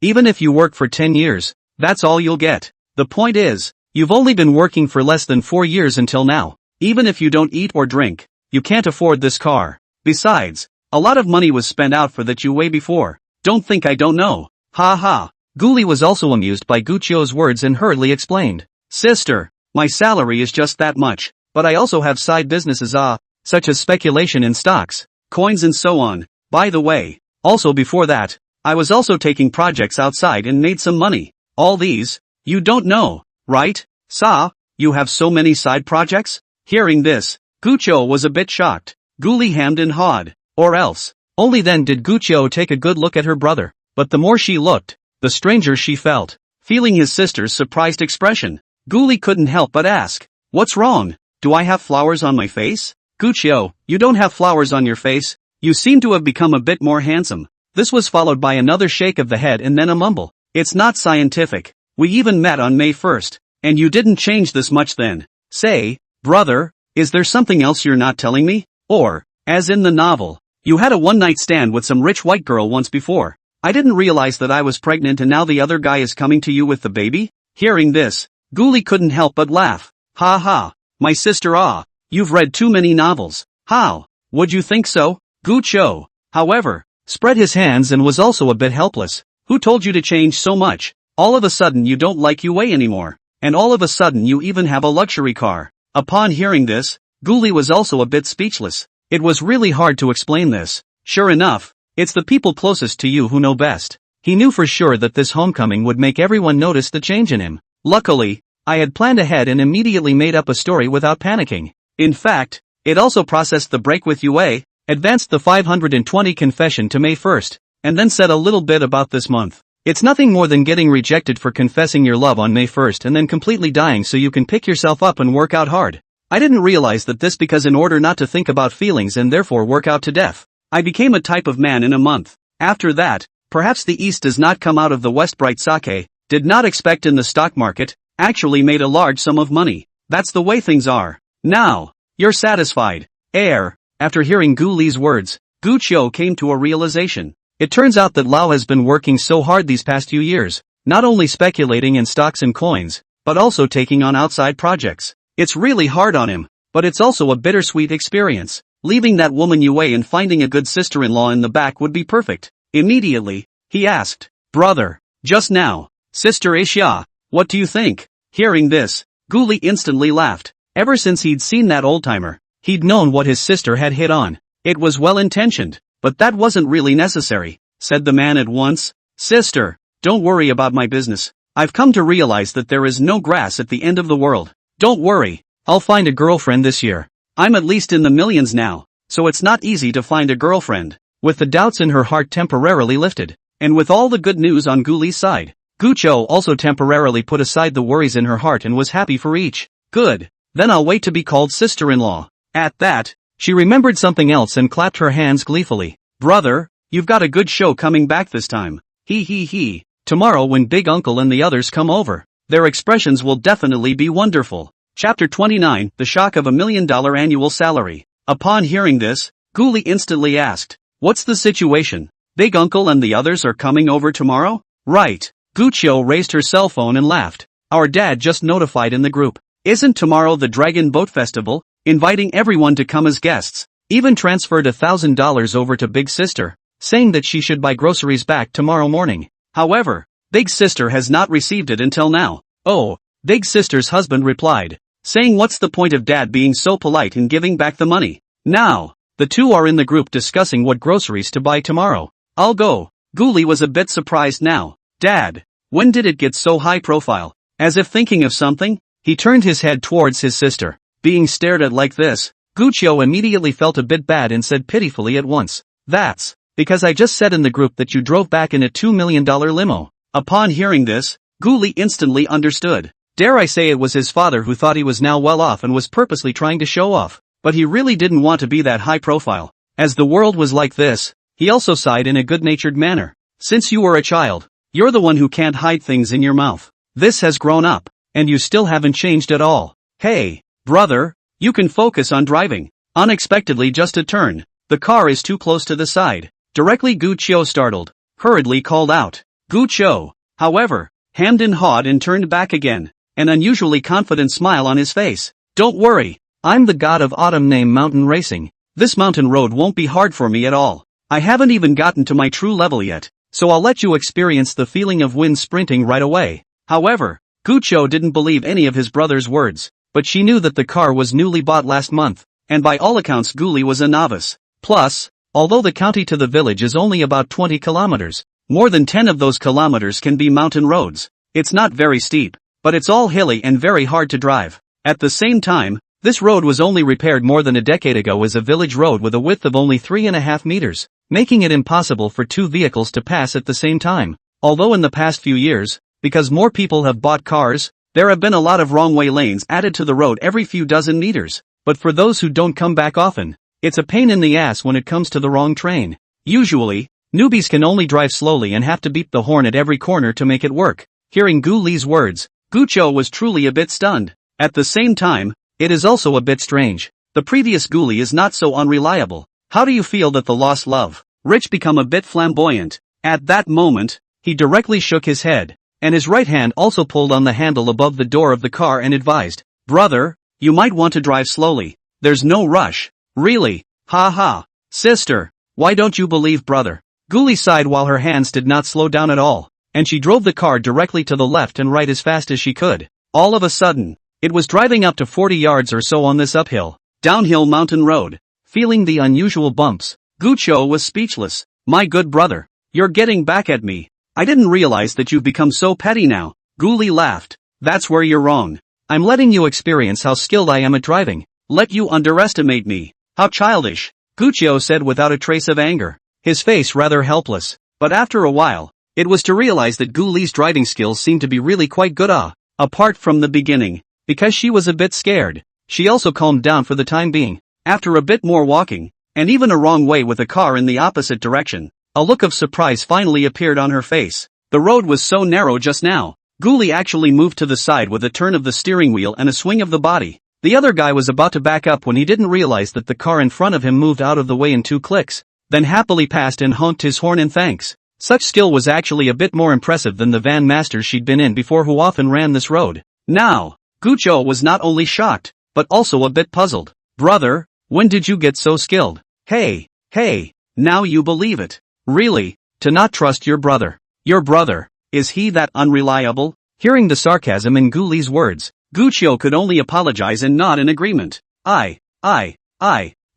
Even if you work for 10 years, that's all you'll get. The point is, you've only been working for less than 4 years until now. Even if you don't eat or drink, you can't afford this car. Besides, a lot of money was spent out for that you way before. Don't think I don't know. Ha ha. Guli was also amused by Gu Chio's words and hurriedly explained. Sister, my salary is just that much. but I also have side businesses such as speculation in stocks, coins and so on. By the way, also before that, I was also taking projects outside and made some money. All these, you don't know, right? Sa, you have so many side projects? Hearing this, Gucho was a bit shocked. Guli hemmed and hawed. Or else. Only then did Gucho take a good look at her brother, but the more she looked, the stranger she felt. Feeling his sister's surprised expression, Guli couldn't help but ask, "What's wrong? Do I have flowers on my face?" "Gucho, you don't have flowers on your face. You seem to have become a bit more handsome." This was followed by another shake of the head and then a mumble. "It's not scientific. We even met on May 1st, and you didn't change this much then. Say, brother, is there something else you're not telling me? Or, as in the novel, you had a one-night stand with some rich white girl once before. I didn't realize that I was pregnant and now the other guy is coming to you with the baby?" Hearing this, Guli couldn't help but laugh. "Ha ha, my sister you've read too many novels. How? Would you think so?" Gucho, however, spread his hands and was also a bit helpless. "Who told you to change so much? All of a sudden you don't like Yue anymore. And all of a sudden you even have a luxury car." Upon hearing this, Guli was also a bit speechless. It was really hard to explain this. Sure enough, it's the people closest to you who know best. He knew for sure that this homecoming would make everyone notice the change in him. Luckily, I had planned ahead and immediately made up a story without panicking. In fact, it also processed the break with Yue, advanced the 520 confession to May 1st, and then said a little bit about this month. It's nothing more than getting rejected for confessing your love on May 1st and then completely dying so you can pick yourself up and work out hard. I didn't realize that this because in order not to think about feelings and therefore work out to death, I became a type of man in a month. After that, perhaps the East does not come out of the West. Bright sake, did not expect in the stock market, actually made a large sum of money. That's the way things are. Now, you're satisfied. After hearing Guli's words, Gucho came to a realization. It turns out that Lao has been working so hard these past few years, not only speculating in stocks and coins, but also taking on outside projects. It's really hard on him, but it's also a bittersweet experience. Leaving that woman Yue and finding a good sister-in-law in the back would be perfect. Immediately, he asked, "Brother, just now, Sister Aisha, what do you think?" Hearing this, Guli instantly laughed. Ever since he'd seen that old-timer, he'd known what his sister had hit on. It was well-intentioned, but that wasn't really necessary, said the man at once. "Sister, don't worry about my business. I've come to realize that there is no grass at the end of the world. Don't worry, I'll find a girlfriend this year. I'm at least in the millions now, so it's not easy to find a girlfriend." With the doubts in her heart temporarily lifted, and with all the good news on Guli's side, Gucho also temporarily put aside the worries in her heart and was happy for each. Good, then I'll wait to be called sister-in-law. At that, she remembered something else and clapped her hands gleefully. "Brother, you've got a good show coming back this time. He. Tomorrow when Big Uncle and the others come over, their expressions will definitely be wonderful." Chapter 29, The Shock of $1 Million Annual Salary. Upon hearing this, Guli instantly asked, "What's the situation? Big Uncle and the others are coming over tomorrow?" "Right." Gucho raised her cell phone and laughed. "Our dad just notified in the group. Isn't tomorrow the Dragon Boat Festival? Inviting everyone to come as guests. Even transferred $1,000 over to Big Sister, saying that she should buy groceries back tomorrow morning. However, Big Sister has not received it until now." "Oh," Big Sister's husband replied, saying what's the point of dad being so polite and giving back the money? Now, the two are in the group discussing what groceries to buy tomorrow. "I'll go." Guli was a bit surprised now. "Dad, when did it get so high profile?" As if thinking of something, he turned his head towards his sister. Being stared at like this, Gucho immediately felt a bit bad and said pitifully at once, "That's because I just said in the group that you drove back in a $2 million limo." Upon hearing this, Guli instantly understood. Dare I say it was his father who thought he was now well off and was purposely trying to show off, but he really didn't want to be that high profile. As the world was like this, he also sighed in a good-natured manner. "Since you were a child, you're the one who can't hide things in your mouth. This has grown up, and you still haven't changed at all. Hey, brother, you can focus on driving." Unexpectedly just a turn, the car is too close to the side. Directly Gucho startled, hurriedly called out. Gucho, however, hemmed and hawed and turned back again, an unusually confident smile on his face. "Don't worry, I'm the god of autumn named Mountain Racing. This mountain road won't be hard for me at all. I haven't even gotten to my true level yet, so I'll let you experience the feeling of wind sprinting right away." However, Gucho didn't believe any of his brother's words. but she knew that the car was newly bought last month, and by all accounts Guli was a novice. Plus, although the county to the village is only about 20 kilometers, more than 10 of those kilometers can be mountain roads. It's not very steep, but it's all hilly and very hard to drive. At the same time, this road was only repaired more than a decade ago as a village road with a width of only 3.5 meters, making it impossible for two vehicles to pass at the same time. Although in the past few years, because more people have bought cars, there have been a lot of wrong-way lanes added to the road every few dozen meters. But for those who don't come back often, it's a pain in the ass when it comes to the wrong train. Usually, newbies can only drive slowly and have to beep the horn at every corner to make it work. Hearing Gu Li's words, Gu Chou was truly a bit stunned. At the same time, it is also a bit strange. The previous Gu Li is not so unreliable. How do you feel that the lost love? Rich become a bit flamboyant. At that moment, he directly shook his head, and his right hand also pulled on the handle above the door of the car and advised, "Brother, you might want to drive slowly. There's no rush." "Really? Ha ha. Sister, why don't you believe brother?" Gu Li sighed while her hands did not slow down at all, and she drove the car directly to the left and right as fast as she could. All of a sudden, it was driving up to 40 yards or so on this uphill, downhill mountain road. Feeling the unusual bumps, Gu Chou was speechless. "My good brother, you're getting back at me. I didn't realize that you've become so petty now." Gu Li laughed. "That's where you're wrong. I'm letting you experience how skilled I am at driving. Let you underestimate me. How childish," Gu Chou said without a trace of anger, his face rather helpless. But after a while, it was to realize that Gu Li's driving skills seemed to be really quite good. Apart from the beginning, because she was a bit scared, she also calmed down for the time being. After a bit more walking, and even a wrong way with a car in the opposite direction, a look of surprise finally appeared on her face. The road was so narrow just now. Gu Li actually moved to the side with a turn of the steering wheel and a swing of the body. The other guy was about to back up when he didn't realize that the car in front of him moved out of the way in 2 clicks, then happily passed and honked his horn in thanks. Such skill was actually a bit more impressive than the van masters she'd been in before who often ran this road. Now, Gu Chou was not only shocked, but also a bit puzzled. "Brother, when did you get so skilled? Hey, now you believe it. Really, to not trust your brother. Your brother, is he that unreliable?" Hearing the sarcasm in Gu Li's words, Gu Chou could only apologize and nod in agreement.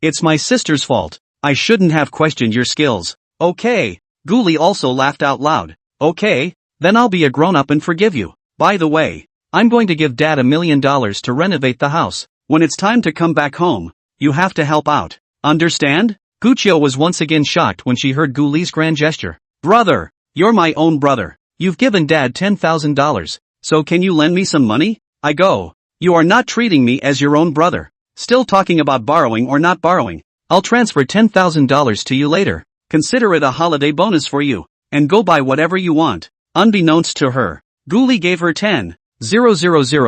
It's my sister's fault. I shouldn't have questioned your skills." "Okay." Gu Li also laughed out loud. "Okay, then I'll be a grown-up and forgive you. By the way, I'm going to give Dad $1 million to renovate the house. When it's time to come back home, you have to help out. Understand?" Gu Chou was once again shocked when she heard Gu Li's grand gesture. "Brother, you're my own brother. You've given Dad $10,000, so can you lend me some money? I go. You are not treating me as your own brother. Still talking about borrowing or not borrowing. I'll transfer $10,000 to you later. Consider it a holiday bonus for you, and go buy whatever you want." Unbeknownst to her, Gu Li gave her 10,000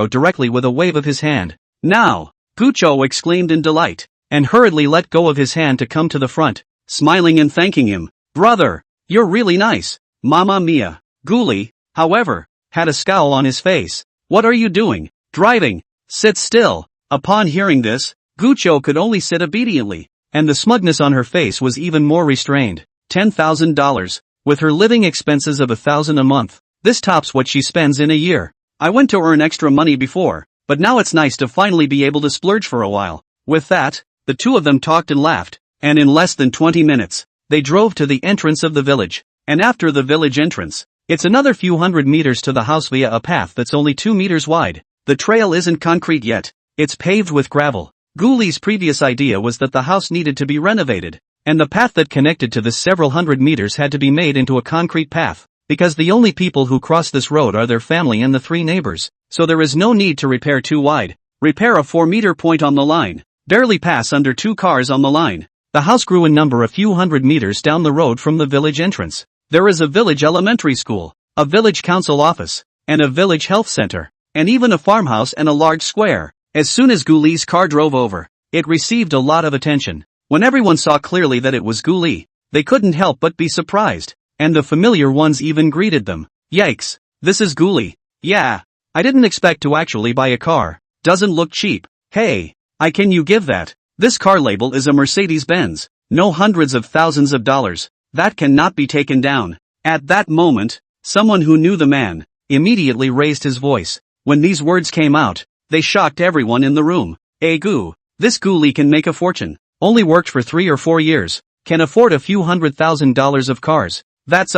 directly with a wave of his hand. "Now," Gu Chou exclaimed in delight, and hurriedly let go of his hand to come to the front, smiling and thanking him. "Brother, you're really nice. Mamma mia." Gu Li, however, had a scowl on his face. "What are you doing? Driving? Sit still." Upon hearing this, Gu Chou could only sit obediently, and the smugness on her face was even more restrained. $10,000, with her living expenses of $1,000 a month. This tops what she spends in a year. "I went to earn extra money before, but now it's nice to finally be able to splurge for a while." With that, the two of them talked and laughed, and in less than 20 minutes, they drove to the entrance of the village. And after the village entrance, it's another few hundred meters to the house via a path that's only 2 meters wide. The trail isn't concrete yet, it's paved with gravel. Gu Li's previous idea was that the house needed to be renovated, and the path that connected to this several hundred meters had to be made into a concrete path, because the only people who cross this road are their family and the 3 neighbors, so there is no need to repair too wide. Repair a 4-meter point on the line. Barely pass under 2 cars on the line. The house grew in number a few hundred meters down the road from the village entrance. There is a village elementary school, a village council office, and a village health center, and even a farmhouse and a large square. As soon as Gu Li's car drove over, it received a lot of attention. When everyone saw clearly that it was Gu Li, they couldn't help but be surprised, and the familiar ones even greeted them. "Yikes, this is Gu Li. Yeah, I didn't expect to actually buy a car. Doesn't look cheap. Hey, can you give that? This car label is a Mercedes-Benz. No hundreds of thousands of dollars. That cannot be taken down." At that moment, someone who knew the man immediately raised his voice. When these words came out, They shocked everyone in the room. Gu, this Guli can make a fortune. Only worked for 3 or 4 years. Can afford a few $100,000 of cars. That's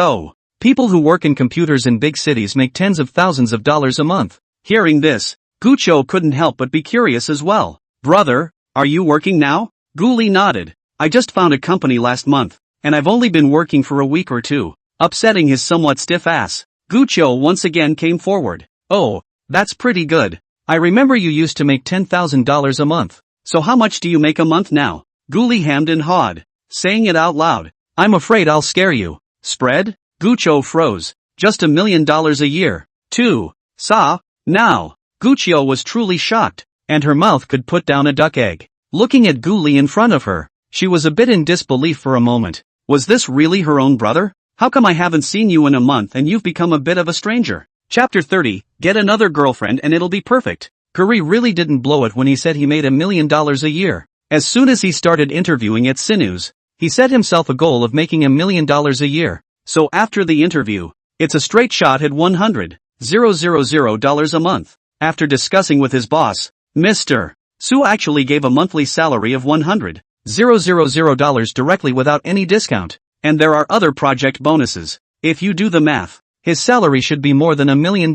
people who work in computers in big cities make tens of thousands of dollars a month. Hearing this, Gucho couldn't help but be curious as well. Brother, are you working now? Guli nodded. I just found a company last month, and I've only been working for a week or two. Upsetting his somewhat stiff ass, Gucho once again came forward. Oh, that's pretty good. I remember you used to make $10,000 a month. So how much do you make a month now? Guli hemmed and hawed, saying it out loud. I'm afraid I'll scare you. Spread? Gucho froze. Just $1 million a year. Now. Gucho was truly shocked, and her mouth could put down a duck egg. Looking at Guli in front of her, she was a bit in disbelief for a moment. Was this really her own brother? How come I haven't seen you in a month and you've become a bit of a stranger? Chapter 30, Get another girlfriend and it'll be perfect. Guri really didn't blow it when he said he made $1 million a year. As soon as he started interviewing at Sinews, he set himself a goal of making $1 million a year. So after the interview, it's a straight shot at $100,000 a month. After discussing with his boss, Mr. Su actually gave a monthly salary of $100,000 directly without any discount. And there are other project bonuses. If you do the math, his salary should be more than $1 million.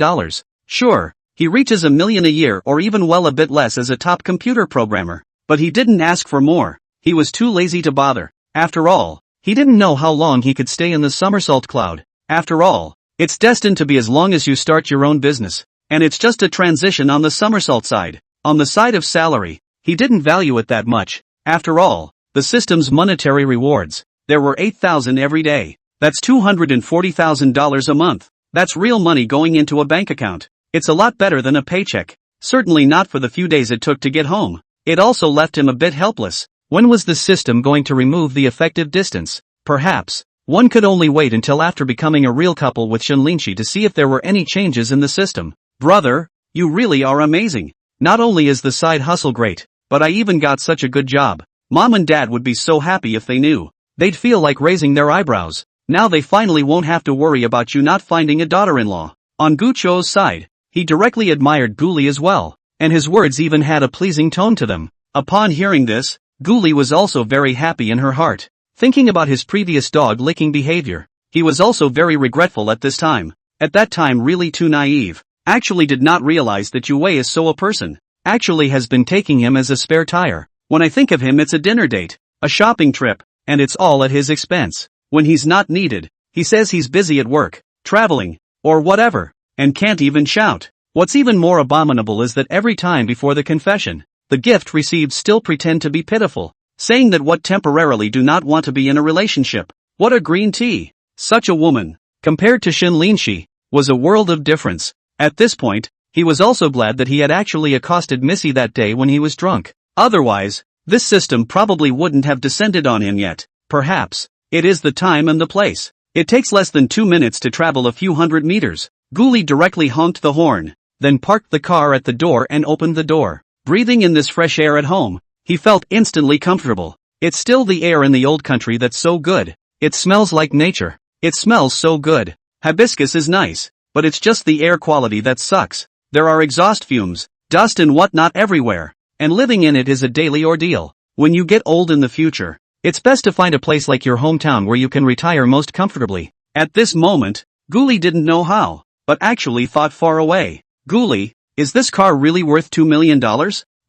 Sure, he reaches $1 million a year or even a bit less as a top computer programmer. But he didn't ask for more. He was too lazy to bother. After all, he didn't know how long he could stay in the somersault cloud. After all, it's destined to be as long as you start your own business. And it's just a transition on the somersault side. On the side of salary, he didn't value it that much. After all, the system's monetary rewards, there were 8,000 every day. That's $240,000 a month. That's real money going into a bank account. It's a lot better than a paycheck. Certainly not for the few days it took to get home. It also left him a bit helpless. When was the system going to remove the effective distance? Perhaps. One could only wait until after becoming a real couple with Shinlinshi to see if there were any changes in the system. Brother, you really are amazing. Not only is the side hustle great, but I even got such a good job. Mom and Dad would be so happy if they knew. They'd feel like raising their eyebrows. Now they finally won't have to worry about you not finding a daughter-in-law. On Gucho's side, he directly admired Guli as well, and his words even had a pleasing tone to them. Upon hearing this, Guli was also very happy in her heart. Thinking about his previous dog-licking behavior, he was also very regretful at this time. At that time really too naive. Actually did not realize that Yue is so a person. Actually has been taking him as a spare tire. When I think of him it's a dinner date, a shopping trip, and it's all at his expense. When he's not needed, he says he's busy at work, traveling, or whatever, and can't even shout. What's even more abominable is that every time before the confession, the gift received still pretend to be pitiful, saying that what temporarily do not want to be in a relationship. What a green tea. Such a woman, compared to Shinlinshi, was a world of difference. At this point, he was also glad that he had actually accosted Missy that day when he was drunk. Otherwise, this system probably wouldn't have descended on him yet. Perhaps, it is the time and the place. It takes less than 2 minutes to travel a few hundred meters. Guli directly honked the horn, then parked the car at the door and opened the door. Breathing in this fresh air at home, he felt instantly comfortable. It's still the air in the old country that's so good. It smells like nature. It smells so good. Hibiscus is nice, but it's just the air quality that sucks. There are exhaust fumes, dust and whatnot everywhere, and living in it is a daily ordeal. When you get old in the future, it's best to find a place like your hometown where you can retire most comfortably. At this moment, Guli didn't know how, but actually thought far away. Guli, is this car really worth $2 million?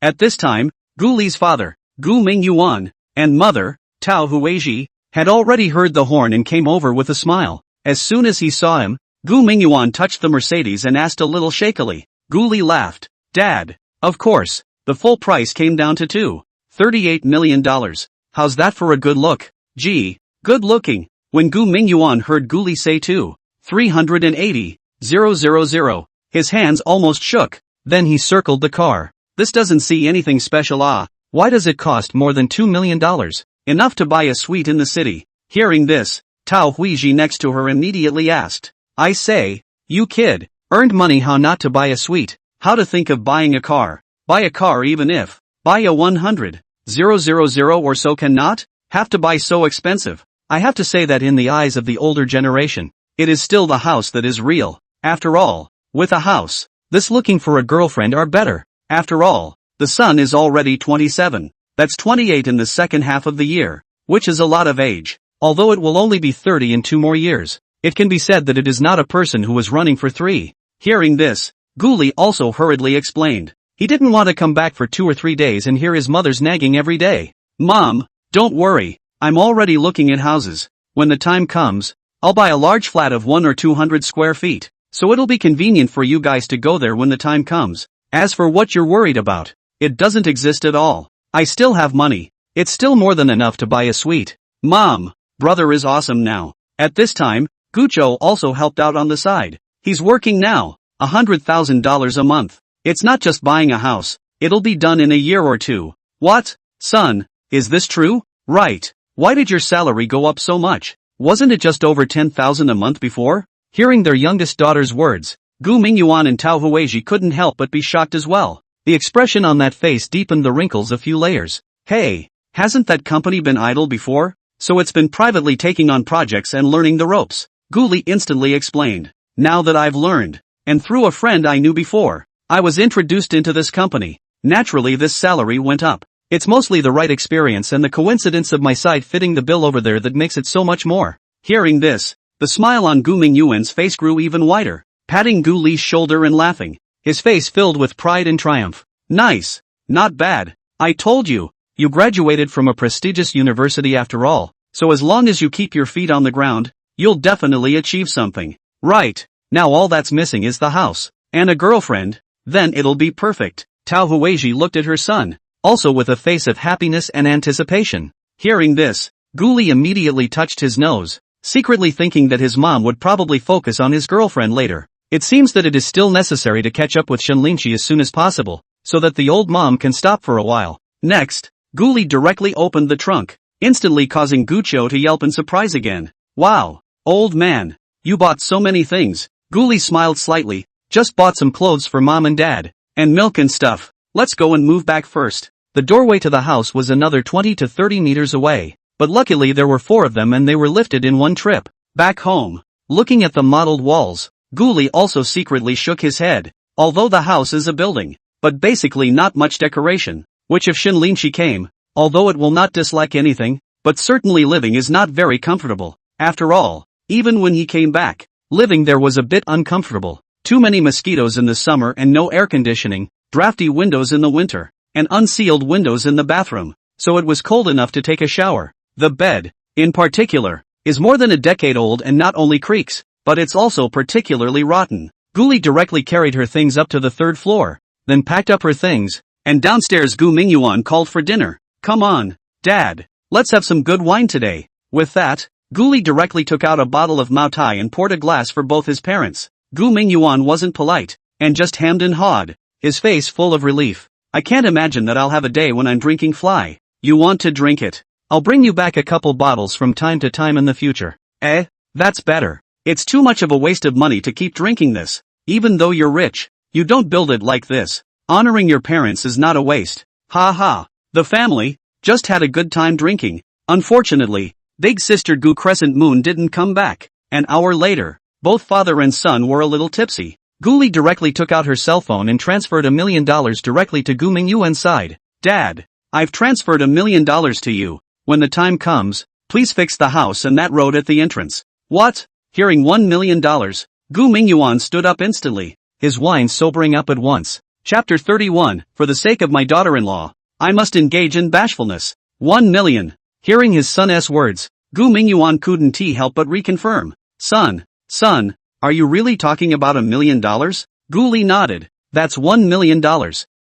At this time, Guli's father, Gu Mingyuan, and mother, Tao Huizhi, had already heard the horn and came over with a smile. As soon as he saw him, Gu Mingyuan touched the Mercedes and asked a little shakily. Guli laughed. Dad, of course, the full price came down to $38 million. How's that for a good look? Gee, good looking. When Gu Mingyuan heard Guli say 380,000, his hands almost shook. Then he circled the car. This doesn't see anything special. Why does it cost more than $2 million? Enough to buy a suite in the city. Hearing this, Tao Huizhi next to her immediately asked. I say, you kid, earned money how not to buy a suite, how to think of buying a car. Buy a car even if, buy a 100,000 or so cannot, have to buy so expensive. I have to say that in the eyes of the older generation, it is still the house that is real. After all, with a house, this looking for a girlfriend are better. After all, the son is already 27. That's 28 in the second half of the year, which is a lot of age. Although it will only be 30 in 2 more years, it can be said that it is not a person who was running for 3. Hearing this, Ghoulie also hurriedly explained. He didn't want to come back for 2 or 3 days and hear his mother's nagging every day. Mom, don't worry, I'm already looking at houses. When the time comes, I'll buy a large flat of 100 or 200 square feet, so it'll be convenient for you guys to go there when the time comes. As for what you're worried about, it doesn't exist at all. I still have money. It's still more than enough to buy a suite. Mom, brother is awesome now. At this time, Gucho also helped out on the side. He's working now, $100,000 a month. It's not just buying a house, it'll be done in a year or 2. What? Son, is this true? Right. Why did your salary go up so much? Wasn't it just over 10,000 a month before? Hearing their youngest daughter's words, Gu Mingyuan and Tao Huizhi couldn't help but be shocked as well. The expression on that face deepened the wrinkles a few layers. Hey, hasn't that company been idle before? So it's been privately taking on projects and learning the ropes. Ghoulie instantly explained. Now that I've learned, and through a friend I knew before, I was introduced into this company. Naturally this salary went up. It's mostly the right experience and the coincidence of my side fitting the bill over there that makes it so much more. Hearing this, the smile on Gu Mingyuan's face grew even wider, patting Gu Li's shoulder and laughing, his face filled with pride and triumph. Nice. Not bad. I told you, you graduated from a prestigious university after all, so as long as you keep your feet on the ground, you'll definitely achieve something. Right. Now all that's missing is the house, and a girlfriend, then it'll be perfect. Tao Huizhi looked at her son, also with a face of happiness and anticipation. Hearing this, Ghoulie immediately touched his nose, secretly thinking that his mom would probably focus on his girlfriend later. It seems that it is still necessary to catch up with Shenlinchi as soon as possible, so that the old mom can stop for a while. Next, Ghoulie directly opened the trunk, instantly causing Gucho to yelp in surprise again. Wow, old man, you bought so many things. Ghoulie smiled slightly. Just bought some clothes for mom and dad, and milk and stuff. Let's go and move back first. The doorway to the house was another 20 to 30 meters away, but luckily there were 4 of them and they were lifted in one trip. Back home, looking at the modeled walls, Ghoulie also secretly shook his head. Although the house is a building, but basically not much decoration, which if Shenlinchi came, although it will not dislike anything, but certainly living is not very comfortable. After all, even when he came back, living there was a bit uncomfortable. Too many mosquitoes in the summer and no air conditioning, drafty windows in the winter, and unsealed windows in the bathroom, so it was cold enough to take a shower. The bed, in particular, is more than a decade old and not only creaks, but it's also particularly rotten. Ghoulie directly carried her things up to the 3rd floor, then packed up her things, and downstairs Gu Mingyuan called for dinner. Come on, Dad, let's have some good wine today. With that, Ghoulie directly took out a bottle of Moutai and poured a glass for both his parents. Gu Mingyuan wasn't polite, and just hemmed and hawed, his face full of relief. I can't imagine that I'll have a day when I'm drinking fly. You want to drink it? I'll bring you back a couple bottles from time to time in the future. That's better. It's too much of a waste of money to keep drinking this. Even though you're rich, you don't build it like this. Honoring your parents is not a waste. Ha ha. The family just had a good time drinking. Unfortunately, big sister Gu Crescent Moon didn't come back. An hour later, both father and son were a little tipsy. Ghoulie directly took out her cell phone and transferred $1 million directly to Gu Mingyuan's side. Dad, I've transferred $1 million to you. When the time comes, please fix the house and that road at the entrance. What? Hearing $1 million, Gu Mingyuan stood up instantly, his wine sobering up at once. Chapter 31, For the sake of my daughter-in-law, I must engage in bashfulness. 1 million. Hearing his son's words, Gu Mingyuan couldn't help but reconfirm. Son, are you really talking about $1 million? Ghoulie nodded. That's $1 million.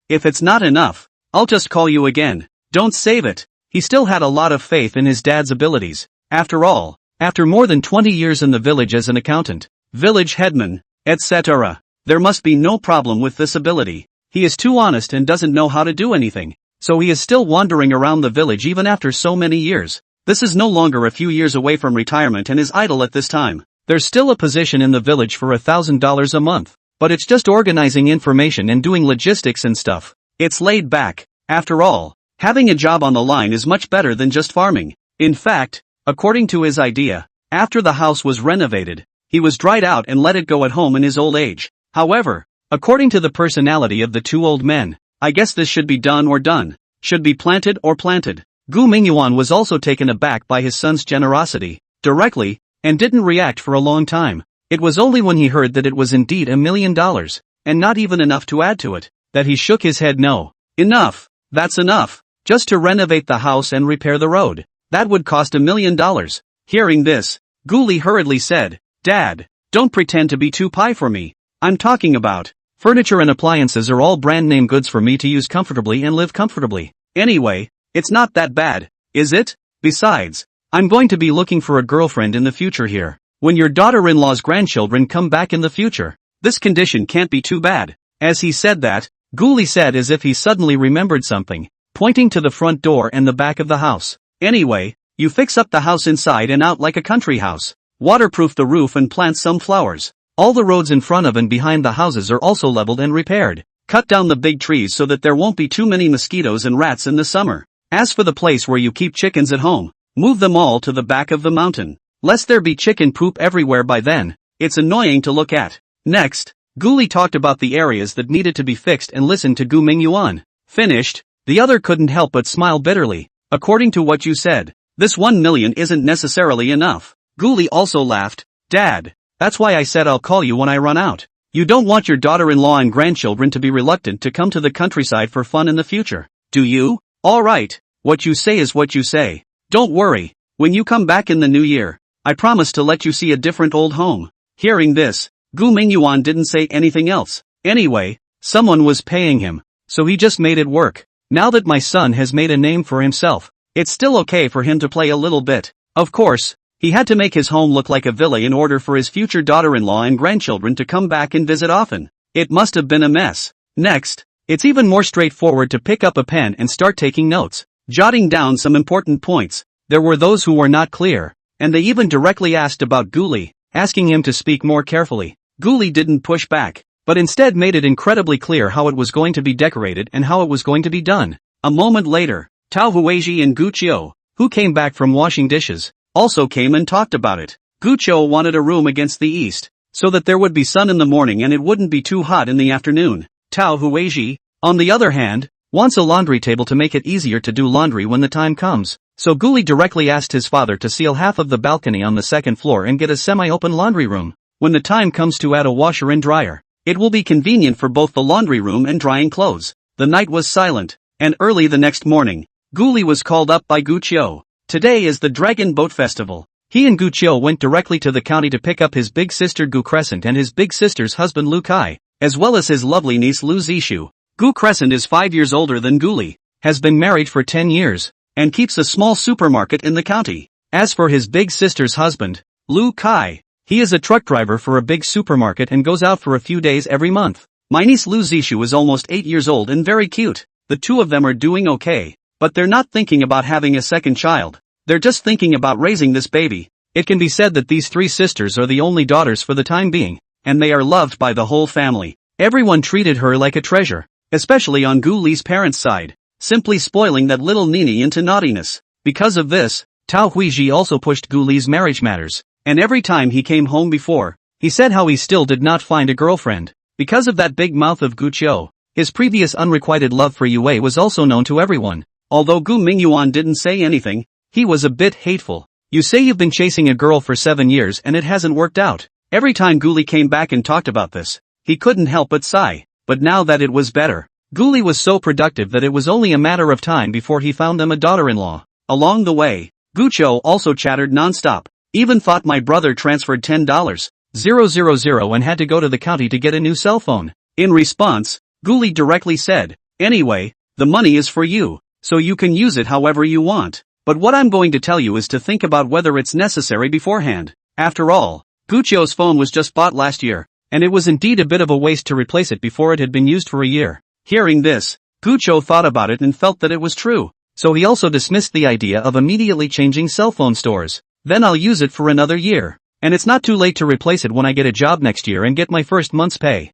If it's not enough, I'll just call you again. Don't save it. He still had a lot of faith in his dad's abilities. After all, after more than 20 years in the village as an accountant, village headman, etc., there must be no problem with this ability. He is too honest and doesn't know how to do anything, so he is still wandering around the village even after so many years. This is no longer a few years away from retirement and is idle at this time. There's still a position in the village for $1,000 a month, but it's just organizing information and doing logistics and stuff. It's laid back. After all, having a job on the line is much better than just farming. In fact, according to his idea, after the house was renovated, he was dried out and let it go at home in his old age. However, according to the personality of the 2 old men, I guess this should be done or done. Should be planted or planted. Gu Mingyuan was also taken aback by his son's generosity, directly, and didn't react for a long time. It was only when he heard that it was indeed $1 million, and not even enough to add to it, that he shook his head no. Enough. That's enough. Just to renovate the house and repair the road. That would cost $1 million. Hearing this, Guli hurriedly said, Dad, don't pretend to be too pie for me. I'm talking about furniture and appliances are all brand name goods for me to use comfortably and live comfortably. Anyway, it's not that bad, is it? Besides, I'm going to be looking for a girlfriend in the future here. When your daughter-in-law's grandchildren come back in the future, this condition can't be too bad. As he said that, Guli said as if he suddenly remembered something, pointing to the front door and the back of the house. Anyway, you fix up the house inside and out like a country house. Waterproof the roof and plant some flowers. All the roads in front of and behind the houses are also leveled and repaired. Cut down the big trees so that there won't be too many mosquitoes and rats in the summer. As for the place where you keep chickens at home, move them all to the back of the mountain. Lest there be chicken poop everywhere by then. It's annoying to look at. Next, Guli talked about the areas that needed to be fixed and listened to Gu Mingyuan. Finished, the other couldn't help but smile bitterly. According to what you said, this $1 million isn't necessarily enough. Guli also laughed. Dad, that's why I said I'll call you when I run out. You don't want your daughter-in-law and grandchildren to be reluctant to come to the countryside for fun in the future, do you? Alright, what you say is what you say. Don't worry, when you come back in the new year, I promise to let you see a different old home. Hearing this, Gu Mingyuan didn't say anything else. Anyway, someone was paying him, so he just made it work. Now that my son has made a name for himself, it's still okay for him to play a little bit. Of course, he had to make his home look like a villa in order for his future daughter-in-law and grandchildren to come back and visit often. It must have been a mess. Next, it's even more straightforward to pick up a pen and start taking notes, jotting down some important points. There were those who were not clear, and they even directly asked about Guli, asking him to speak more carefully. Guli didn't push back, but instead made it incredibly clear how it was going to be decorated and how it was going to be done. A moment later, Tao Huizhi and Gu Qiu, who came back from washing dishes, also came and talked about it. Gu Qiu wanted a room against the east, so that there would be sun in the morning and it wouldn't be too hot in the afternoon. Tao Huizhi, on the other hand, wants a laundry table to make it easier to do laundry when the time comes. So Guli directly asked his father to seal half of the balcony on the second floor and get a semi-open laundry room. When the time comes to add a washer and dryer, it will be convenient for both the laundry room and drying clothes. The night was silent, and early the next morning, Guli was called up by Gu Qiu. Today is the Dragon Boat Festival. He and Gu Qiu went directly to the county to pick up his big sister Gu Crescent and his big sister's husband Lu Kai, as well as his lovely niece Lu Zishu. Gu Crescent is 5 years older than Guli, has been married for 10 years, and keeps a small supermarket in the county. As for his big sister's husband, Lu Kai, he is a truck driver for a big supermarket and goes out for a few days every month. My niece Lu Zishu is almost 8 years old and very cute. The two of them are doing okay, but they're not thinking about having a second child. They're just thinking about raising this baby. It can be said that these three sisters are the only daughters for the time being, and they are loved by the whole family. Everyone treated her like a treasure, especially on Guli's parents' side, simply spoiling that little Nini into naughtiness. Because of this, Tao Huizhi also pushed Guli's marriage matters, and every time he came home before, he said how he still did not find a girlfriend. Because of that big mouth of Gu Qiu, his previous unrequited love for Yue was also known to everyone. Although Gu Mingyuan didn't say anything, he was a bit hateful. You say you've been chasing a girl for 7 years and it hasn't worked out. Every time Guli came back and talked about this, he couldn't help but sigh. But now that it was better, Guli was so productive that it was only a matter of time before he found them a daughter-in-law. Along the way, Gu Qiu also chattered non-stop, even thought my brother transferred $10,000 and had to go to the county to get a new cell phone. In response, Guli directly said, anyway, the money is for you, so you can use it however you want. But what I'm going to tell you is to think about whether it's necessary beforehand. After all, Gu Qiu's phone was just bought last year, and it was indeed a bit of a waste to replace it before it had been used for a year. Hearing this, Gu Qiu thought about it and felt that it was true, so he also dismissed the idea of immediately changing cell phone stores. Then I'll use it for another year, and it's not too late to replace it when I get a job next year and get my first month's pay.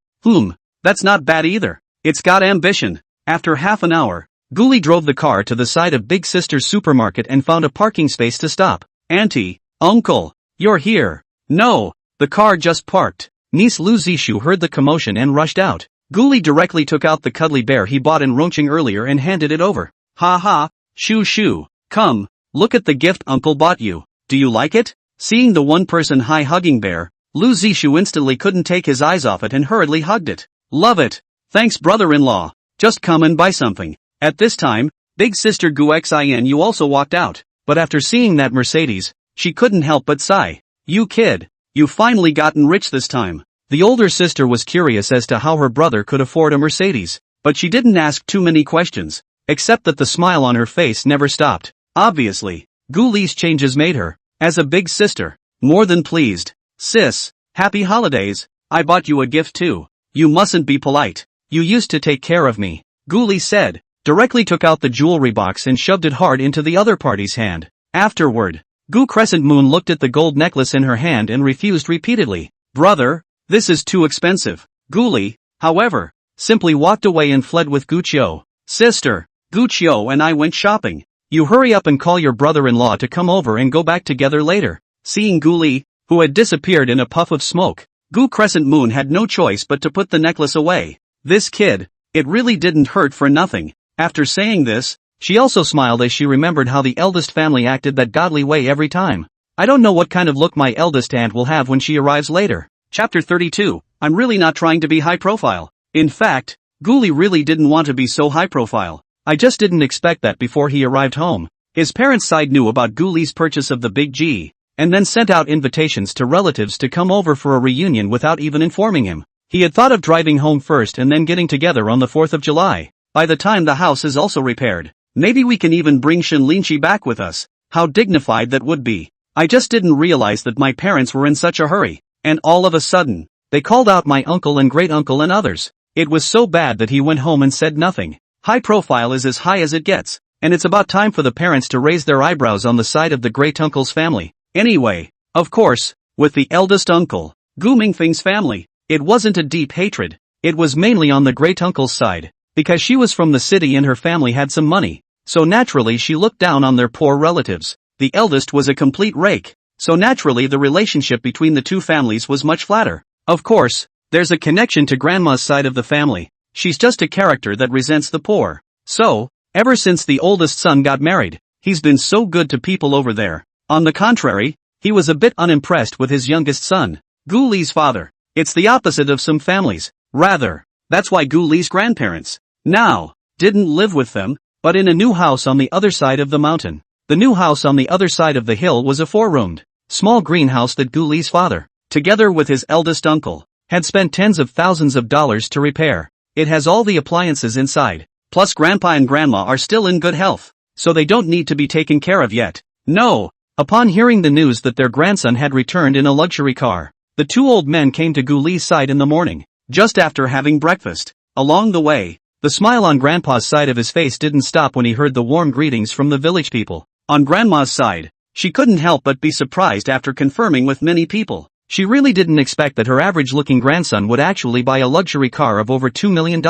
That's not bad either. It's got ambition. After half an hour, Guli drove the car to the side of Big Sister's supermarket and found a parking space to stop. Auntie, uncle, you're here. No, the car just parked. Niece Lu Zishu heard the commotion and rushed out. Gu Li directly took out the cuddly bear he bought in Rongqing earlier and handed it over. Ha ha, shoo shoo, come, look at the gift uncle bought you, do you like it? Seeing the one-person high hugging bear, Lu Zishu instantly couldn't take his eyes off it and hurriedly hugged it. Love it. Thanks brother-in-law. Just come and buy something. At this time, big sister Gu Xin also walked out, but after seeing that Mercedes, she couldn't help but sigh. You kid, you finally gotten rich this time. The older sister was curious as to how her brother could afford a Mercedes, but she didn't ask too many questions, except that the smile on her face never stopped. Obviously, Gu Li's changes made her, as a big sister, more than pleased. Sis, happy holidays, I bought you a gift too. You mustn't be polite. You used to take care of me, Gu Li said, directly took out the jewelry box and shoved it hard into the other party's hand. Afterward, Gu Crescent Moon looked at the gold necklace in her hand and refused repeatedly. Brother, this is too expensive. Gu Li, however, simply walked away and fled with Gu Qiu. Sister, Gu Qiu and I went shopping. You hurry up and call your brother-in-law to come over and go back together later. Seeing Gu Li, who had disappeared in a puff of smoke, Gu Crescent Moon had no choice but to put the necklace away. This kid, it really didn't hurt for nothing. After saying this, she also smiled as she remembered how the eldest family acted that godly way every time. I don't know what kind of look my eldest aunt will have when she arrives later. Chapter 32, I'm really not trying to be high profile. In fact, Gu Li really didn't want to be so high profile. I just didn't expect that before he arrived home. His parents' side knew about Gu Li's purchase of the Big G, and then sent out invitations to relatives to come over for a reunion without even informing him. He had thought of driving home first and then getting together on the 4th of July. By the time the house is also repaired, maybe we can even bring Shen Linqi back with us. How dignified that would be. I just didn't realize that my parents were in such a hurry, and all of a sudden, they called out my uncle and great-uncle and others. It was so bad that he went home and said nothing. High profile is as high as it gets, and it's about time for the parents to raise their eyebrows on the side of the great-uncle's family. Anyway, of course, with the eldest uncle, Gu Mingfeng's family, it wasn't a deep hatred, it was mainly on the great-uncle's side, because she was from the city and her family had some money, so naturally she looked down on their poor relatives. The eldest was a complete rake, so naturally the relationship between the two families was much flatter. Of course, there's a connection to grandma's side of the family, she's just a character that resents the poor. So, ever since the oldest son got married, he's been so good to people over there. On the contrary, he was a bit unimpressed with his youngest son, Gu Li's father. It's the opposite of some families. Rather, that's why Gu Li's grandparents, now, didn't live with them, but in a new house on the other side of the mountain. The new house on the other side of the hill was a 4-roomed, small greenhouse that Gu Li's father, together with his eldest uncle, had spent tens of thousands of dollars to repair. It has all the appliances inside, plus grandpa and grandma are still in good health, so they don't need to be taken care of yet. No. Upon hearing the news that their grandson had returned in a luxury car, the two old men came to Gu Li's side in the morning, just after having breakfast. Along the way, the smile on grandpa's side of his face didn't stop when he heard the warm greetings from the village people. On grandma's side, she couldn't help but be surprised after confirming with many people. She really didn't expect that her average-looking grandson would actually buy a luxury car of over $2 million.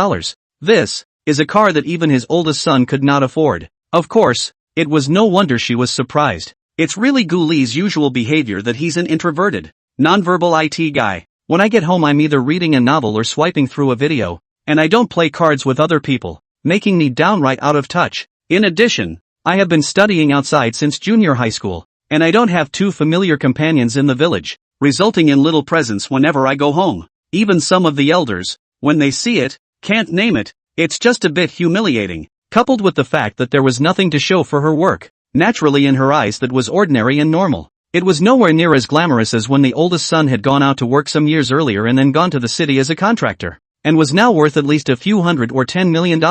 This is a car that even his oldest son could not afford. Of course, it was no wonder she was surprised. It's really Gu Li's usual behavior that he's an introverted, nonverbal IT guy. When I get home I'm either reading a novel or swiping through a video, and I don't play cards with other people, making me downright out of touch. In addition, I have been studying outside since junior high school, and I don't have two familiar companions in the village, resulting in little presents whenever I go home. Even some of the elders, when they see it, can't name it. It's just a bit humiliating, coupled with the fact that there was nothing to show for her work, naturally in her eyes that was ordinary and normal. It was nowhere near as glamorous as when the oldest son had gone out to work some years earlier and then gone to the city as a contractor, and was now worth at least a few hundred or $10 million.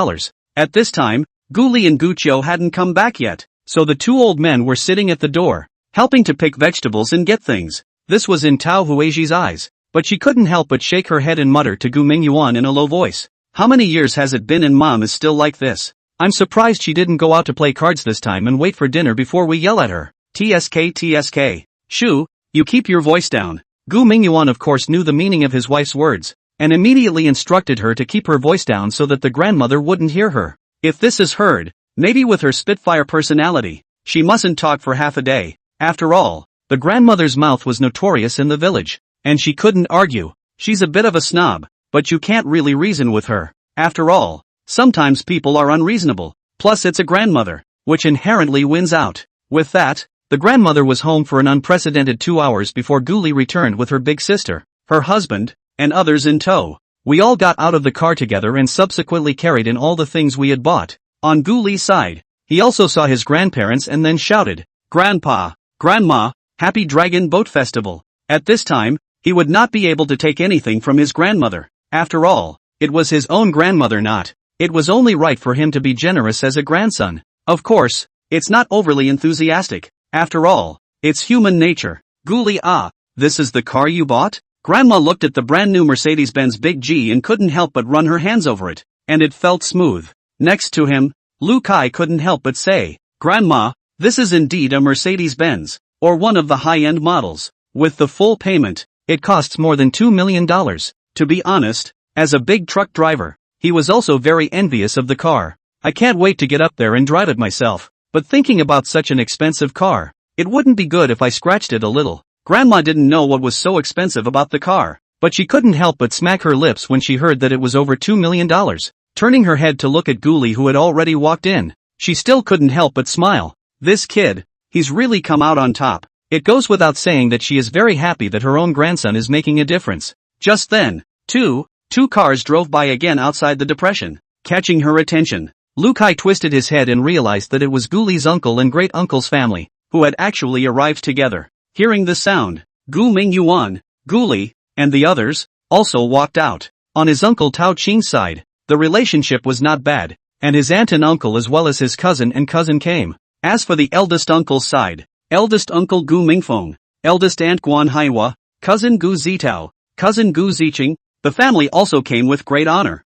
At this time, Gu Li and Gu Qiu hadn't come back yet, so the two old men were sitting at the door, helping to pick vegetables and get things. This was in Tao Huizhi's eyes, but she couldn't help but shake her head and mutter to Gu Mingyuan in a low voice. How many years has it been and mom is still like this? I'm surprised she didn't go out to play cards this time and wait for dinner before we yell at her. TSK. Shoo, you keep your voice down. Gu Mingyuan of course knew the meaning of his wife's words, and immediately instructed her to keep her voice down so that the grandmother wouldn't hear her. If this is heard, maybe with her spitfire personality, she mustn't talk for half a day. After all, the grandmother's mouth was notorious in the village, and she couldn't argue. She's a bit of a snob. but you can't really reason with her. After all, sometimes people are unreasonable. Plus it's a grandmother, which inherently wins out. With that, the grandmother was home for an unprecedented 2 hours before Guli returned with her big sister, her husband, and others in tow. We all got out of the car together and subsequently carried in all the things we had bought. On Guli's side, he also saw his grandparents and then shouted, "Grandpa, Grandma, Happy Dragon Boat Festival." At this time, he would not be able to take anything from his grandmother. After all, it was his own grandmother not. It was only right for him to be generous as a grandson. Of course, it's not overly enthusiastic. After all, it's human nature. Guli, this is the car you bought? Grandma looked at the brand new Mercedes-Benz Big G and couldn't help but run her hands over it, and it felt smooth. Next to him, Lu Kai couldn't help but say, "Grandma, this is indeed a Mercedes-Benz, or one of the high-end models. With the full payment, it costs more than $2 million. To be honest, as a big truck driver, he was also very envious of the car. I can't wait to get up there and drive it myself, but thinking about such an expensive car, it wouldn't be good if I scratched it a little." Grandma didn't know what was so expensive about the car, but she couldn't help but smack her lips when she heard that it was over $2 million. Turning her head to look at Guli who had already walked in, she still couldn't help but smile. This kid, he's really come out on top. It goes without saying that she is very happy that her own grandson is making a difference. Just then, two cars drove by again outside the depression, catching her attention. Lu Kai twisted his head and realized that it was Guli's uncle and great-uncle's family, who had actually arrived together. Hearing the sound, Gu Mingyuan, Guli, and the others, also walked out. On his uncle Tao Qing's side, the relationship was not bad, and his aunt and uncle as well as his cousin and cousin came. As for the eldest uncle's side, eldest uncle Gu Mingfeng, eldest aunt Guan Haiwa, cousin Gu Zitao, cousin Gu Ziqing, the family also came with great honor.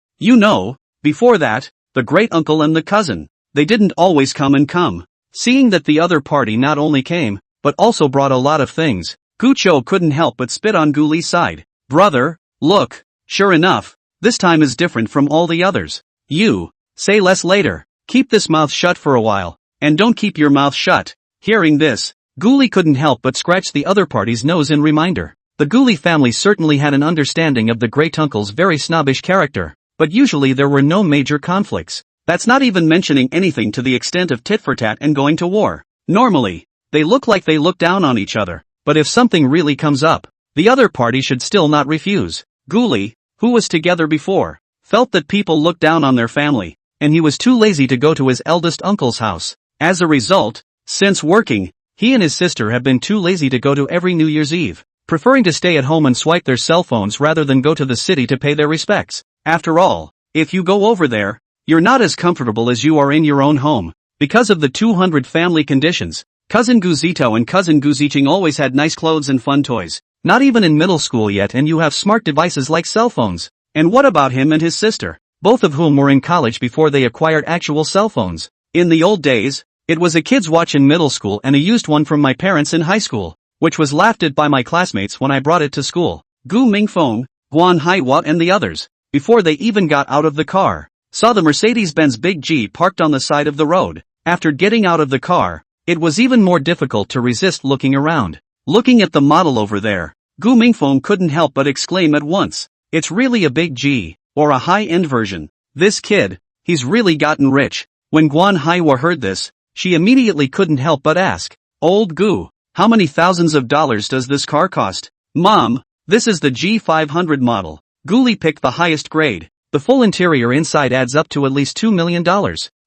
Before that, the great uncle and the cousin, they didn't always come. Seeing that the other party not only came, but also brought a lot of things, Gu Chou couldn't help but spit on Guli's side. "Brother, look, sure enough, this time is different from all the others. You, say less later, keep this mouth shut for a while, and don't keep your mouth shut." Hearing this, Guli couldn't help but scratch the other party's nose in reminder. The Guli family certainly had an understanding of the great-uncle's very snobbish character, but usually there were no major conflicts. That's not even mentioning anything to the extent of tit-for-tat and going to war. Normally, they look like they look down on each other, but if something really comes up, the other party should still not refuse. Guli, who was together before, felt that people looked down on their family, and he was too lazy to go to his eldest uncle's house. As a result, since working, he and his sister have been too lazy to go to every New Year's Eve, preferring to stay at home and swipe their cell phones rather than go to the city to pay their respects. After all, if you go over there, you're not as comfortable as you are in your own home. Because of the 200 family conditions, Cousin Gu Zito and Cousin Gu Ziqing always had nice clothes and fun toys. Not even in middle school yet and you have smart devices like cell phones. And what about him and his sister, both of whom were in college before they acquired actual cell phones? In the old days, it was a kid's watch in middle school and a used one from my parents in high school, which was laughed at by my classmates when I brought it to school. Gu Mingfeng, Guan Haiwa and the others, before they even got out of the car, saw the Mercedes-Benz Big G parked on the side of the road. After getting out of the car, it was even more difficult to resist looking around. Looking at the model over there, Gu Mingfeng couldn't help but exclaim at once, "It's really a Big G, or a high-end version. This kid, he's really gotten rich." When Guan Haiwa heard this, she immediately couldn't help but ask, "Old Gu, how many thousands of dollars does this car cost?" "Mom, this is the G500 model." Guli picked the highest grade. The full interior inside adds up to at least $2 million.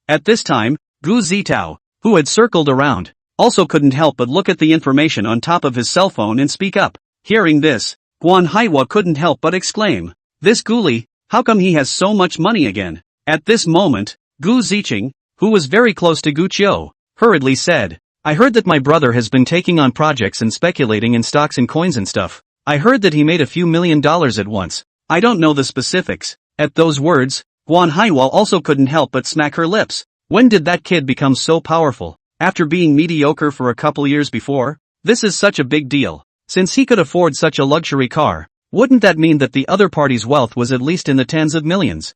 At this time, Gu Zitao, who had circled around, also couldn't help but look at the information on top of his cell phone and speak up. Hearing this, Guan Haiwa couldn't help but exclaim, "This Guli, how come he has so much money again?" At this moment, Gu Ziqing, who was very close to Gu Qiu, hurriedly said, "I heard that my brother has been taking on projects and speculating in stocks and coins and stuff. I heard that he made a few $1 million at once. I don't know the specifics." At those words, Guan Haiwa also couldn't help but smack her lips. When did that kid become so powerful? After being mediocre for a couple years before? This is such a big deal. Since he could afford such a luxury car, wouldn't that mean that the other party's wealth was at least in the tens of millions?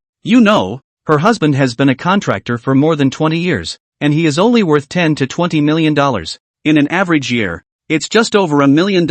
Her husband has been a contractor for more than 20 years, and he is only worth $10 to $20 million. In an average year, it's just over $1 million,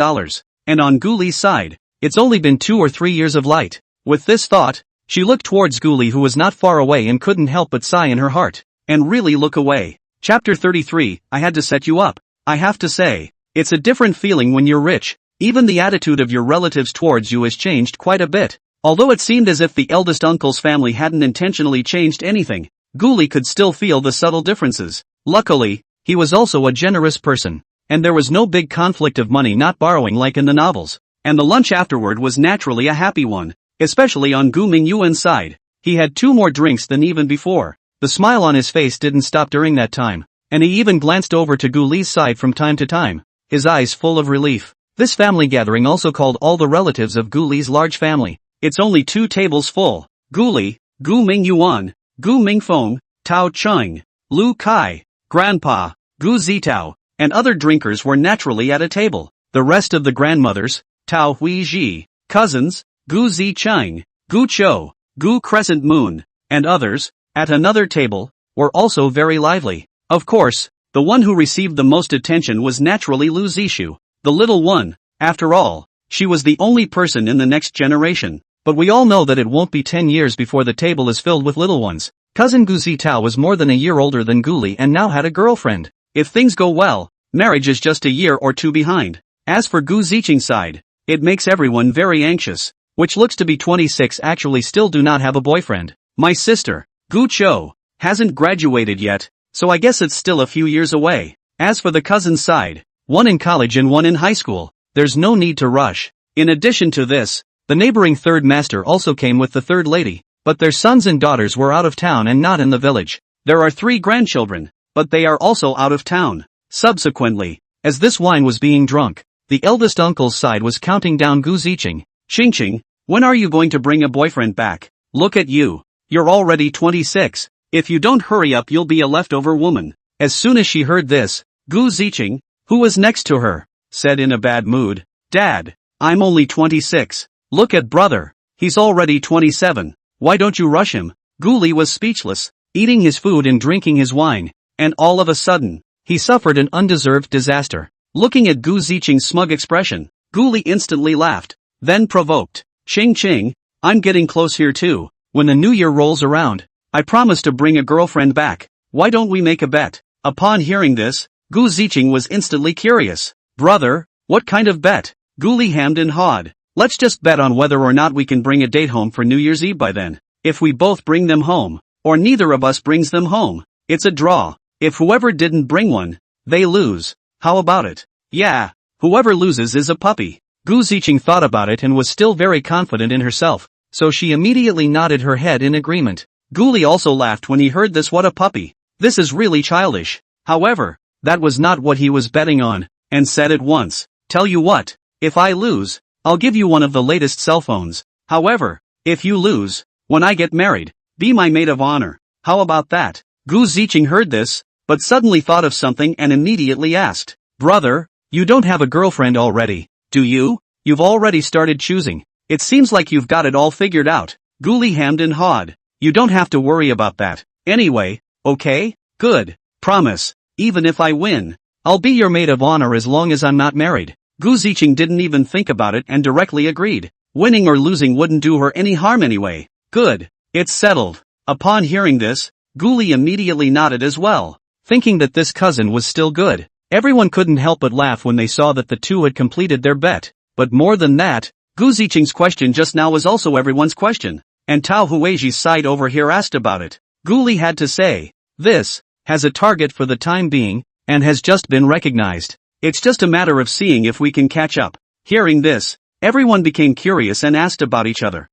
and on Guli's side, it's only been 2 or 3 years of light With this thought, she looked towards Guli, who was not far away and couldn't help but sigh in her heart, and really look away. Chapter 33, I had to set you up. I have to say, it's a different feeling when you're rich. Even the attitude of your relatives towards you has changed quite a bit. Although it seemed as if the eldest uncle's family hadn't intentionally changed anything, Guli could still feel the subtle differences. Luckily, he was also a generous person, and there was no big conflict of money not borrowing like in the novels. And the lunch afterward was naturally a happy one, especially on Gu Mingyuan's side. He had 2 more drinks than even before. The smile on his face didn't stop during that time, and he even glanced over to Guli's side from time to time, his eyes full of relief. This family gathering also called all the relatives of Guli's large family. It's only 2 tables full. Guli, Gu Mingyuan, Gu Mingfeng, Tao Cheng, Lu Kai, Grandpa, Gu Zitao, and other drinkers were naturally at a table. The rest of the grandmothers, Tao Huiji, cousins, Gu Zicheng, Gu Chou, Gu Crescent Moon, and others, at another table, were also very lively. Of course, the one who received the most attention was naturally Lu Zishu, the little one. After all, she was the only person in the next generation. But we all know that it won't be 10 years before the table is filled with little ones. Cousin Gu Zitao was more than a year older than Guli and now had a girlfriend. If things go well, marriage is just a year or 2 behind. As for Gu Zicheng's side, it makes everyone very anxious, which looks to be 26 actually still do not have a boyfriend. My sister, Gu Chou, hasn't graduated yet, so I guess it's still a few years away. As for the cousin's side, one in college and one in high school, there's no need to rush. In addition to this, the neighboring third master also came with the third lady, but their sons and daughters were out of town and not in the village. There are 3 grandchildren, but they are also out of town. Subsequently, as this wine was being drunk, the eldest uncle's side was counting down Gu Zicheng. Xingqing, when are you going to bring a boyfriend back? Look at you. You're already 26. If you don't hurry up you'll be a leftover woman. As soon as she heard this, Gu Zicheng, who was next to her, said in a bad mood, Dad, I'm only 26. Look at brother, he's already 27, why don't you rush him? Guli was speechless, eating his food and drinking his wine, and all of a sudden, he suffered an undeserved disaster. Looking at Gu Zicheng's smug expression, Guli instantly laughed, then provoked, Xingqing, I'm getting close here too. When the new year rolls around, I promise to bring a girlfriend back. Why don't we make a bet? Upon hearing this, Gu Zicheng was instantly curious. Brother, what kind of bet? Guli hemmed and hawed. Let's just bet on whether or not we can bring a date home for New Year's Eve by then. If we both bring them home, or neither of us brings them home, it's a draw. If whoever didn't bring one, they lose. How about it? Yeah, whoever loses is a puppy. Gu Zicheng thought about it and was still very confident in herself, so she immediately nodded her head in agreement. Guli also laughed when he heard this. What a puppy. This is really childish. However, that was not what he was betting on, and said at once, Tell you what, if I lose, I'll give you one of the latest cell phones. However, if you lose, when I get married, be my maid of honor. How about that? Gu Zicheng heard this, but suddenly thought of something and immediately asked, Brother, you don't have a girlfriend already, do you? You've already started choosing. It seems like you've got it all figured out. Guli hemmed and hawed. You don't have to worry about that. Anyway, okay? Good. Promise, even if I win, I'll be your maid of honor as long as I'm not married. Gu Zicheng didn't even think about it and directly agreed. Winning or losing wouldn't do her any harm anyway. Good. It's settled. Upon hearing this, Guli immediately nodded as well, thinking that this cousin was still good. Everyone couldn't help but laugh when they saw that the two had completed their bet. But more than that, Gu Zicheng's question just now was also everyone's question, and Tao Huiji's side over here asked about it. Guli had to say, this has a target for the time being, and has just been recognized. It's just a matter of seeing if we can catch up. Hearing this, everyone became curious and asked about each other.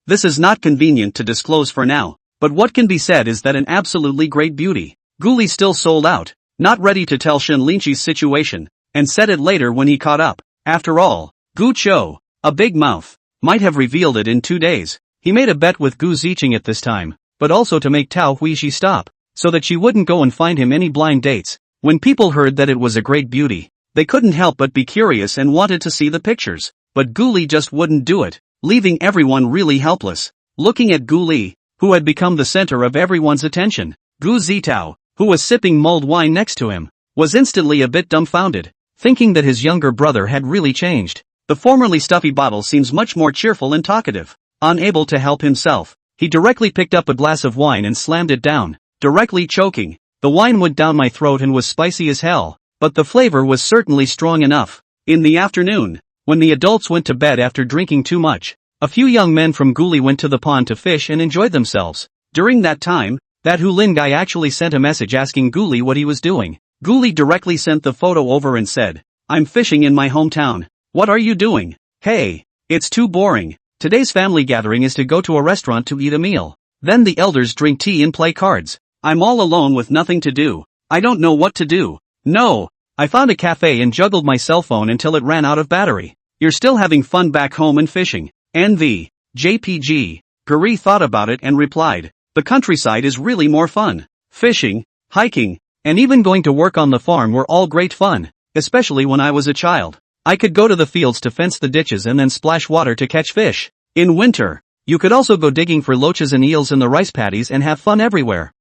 This is not convenient to disclose for now, but what can be said is that an absolutely great beauty. Guli still sold out, not ready to tell Shen Linqi's situation, and said it later when he caught up. After all, Gu Chou, a big mouth, might have revealed it in 2 days. He made a bet with Gu Zicheng at this time, but also to make Tao Huiji stop, so that she wouldn't go and find him any blind dates. When people heard that it was a great beauty, they couldn't help but be curious and wanted to see the pictures, but Guli just wouldn't do it, leaving everyone really helpless. Looking at Guli, who had become the center of everyone's attention, Gu Zitao, who was sipping mulled wine next to him, was instantly a bit dumbfounded, thinking that his younger brother had really changed. The formerly stuffy bottle seems much more cheerful and talkative. Unable to help himself, he directly picked up a glass of wine and slammed it down, directly choking. The wine went down my throat and was spicy as hell, but the flavor was certainly strong enough. In the afternoon, when the adults went to bed after drinking too much, a few young men from Guli went to the pond to fish and enjoyed themselves. During that time, that Hulin guy actually sent a message asking Guli what he was doing. Guli directly sent the photo over and said, "I'm fishing in my hometown. What are you doing? Hey, it's too boring. Today's family gathering is to go to a restaurant to eat a meal. Then the elders drink tea and play cards. I'm all alone with nothing to do. I don't know what to do. No. I found a cafe and juggled my cell phone until it ran out of battery. You're still having fun back home and fishing." NV. JPG. Guri thought about it and replied, "The countryside is really more fun. Fishing, hiking, and even going to work on the farm were all great fun, especially when I was a child. I could go to the fields to fence the ditches and then splash water to catch fish. In winter, you could also go digging for loaches and eels in the rice paddies and have fun everywhere.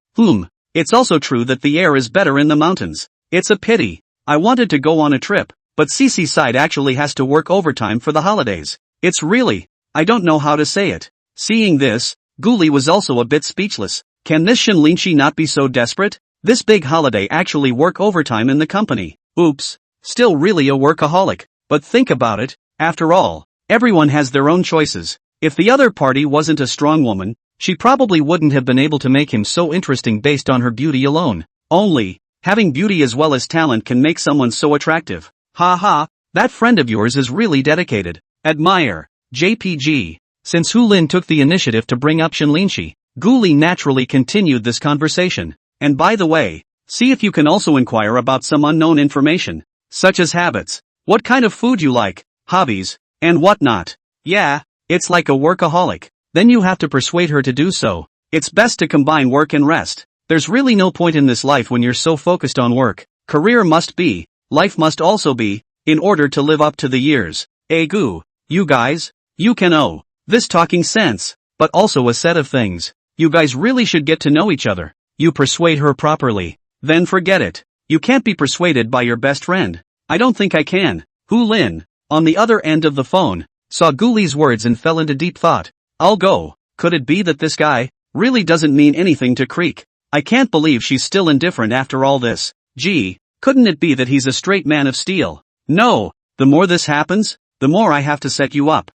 It's also true that the air is better in the mountains. It's a pity. I wanted to go on a trip, but CC side actually has to work overtime for the holidays. It's really, I don't know how to say it." Seeing this, Guli was also a bit speechless. Can this Shinlinshi not be so desperate? This big holiday actually work overtime in the company. Oops. Still really a workaholic. But think about it, after all, everyone has their own choices. If the other party wasn't a strong woman, she probably wouldn't have been able to make him so interesting based on her beauty alone. Only, having beauty as well as talent can make someone so attractive. Haha, that friend of yours is really dedicated. Admire. JPG. Since Hulin took the initiative to bring up Shinlinshi, Guli naturally continued this conversation. And by the way, see if you can also inquire about some unknown information, such as habits, what kind of food you like, hobbies, and whatnot. Yeah, it's like a workaholic. Then you have to persuade her to do so. It's best to combine work and rest. There's really no point in this life when you're so focused on work. Career must be, life must also be, in order to live up to the years. Egu, you guys, you can owe this talking sense, but also a set of things. You guys really should get to know each other. You persuade her properly, then forget it. You can't be persuaded by your best friend. I don't think I can. Hulin, on the other end of the phone, saw Guli's words and fell into deep thought. I'll go. Could it be that this guy really doesn't mean anything to Creek? I can't believe she's still indifferent after all this. Gee, couldn't it be that he's a straight man of steel? No, the more this happens, the more I have to set you up.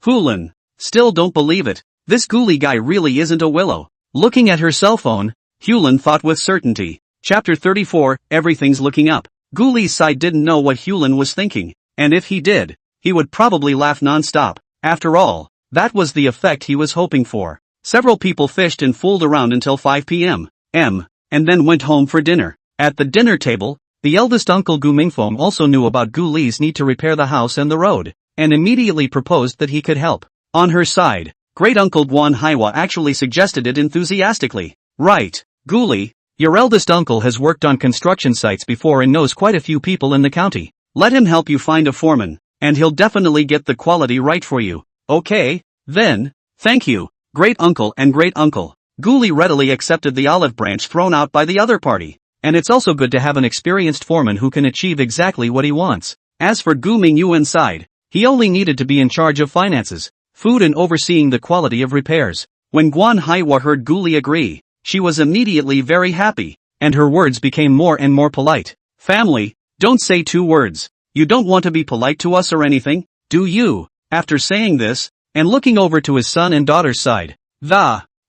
Hulin, still don't believe it. This Guli guy really isn't a willow. Looking at her cell phone, Hulin thought with certainty. Chapter 34, Everything's looking up. Guli's side didn't know what Hulin was thinking, and if he did, he would probably laugh non-stop. After all, that was the effect he was hoping for. Several people fished and fooled around until 5 p.m. and then went home for dinner. At the dinner table, the eldest uncle Gu Mingfeng also knew about Guli's need to repair the house and the road, and immediately proposed that he could help. On her side, great uncle Guan Haiwa actually suggested it enthusiastically. Right, Guli, your eldest uncle has worked on construction sites before and knows quite a few people in the county. Let him help you find a foreman, and he'll definitely get the quality right for you. Okay, then, thank you, great uncle and great uncle. Guli readily accepted the olive branch thrown out by the other party. And it's also good to have an experienced foreman who can achieve exactly what he wants. As for Gu Mingyuan's side, he only needed to be in charge of finances, food and overseeing the quality of repairs. When Guan Haiwa heard Guli agree, she was immediately very happy, and her words became more and more polite. Family, don't say 2 words. You don't want to be polite to us or anything, do you? After saying this, and looking over to his son and daughter's side,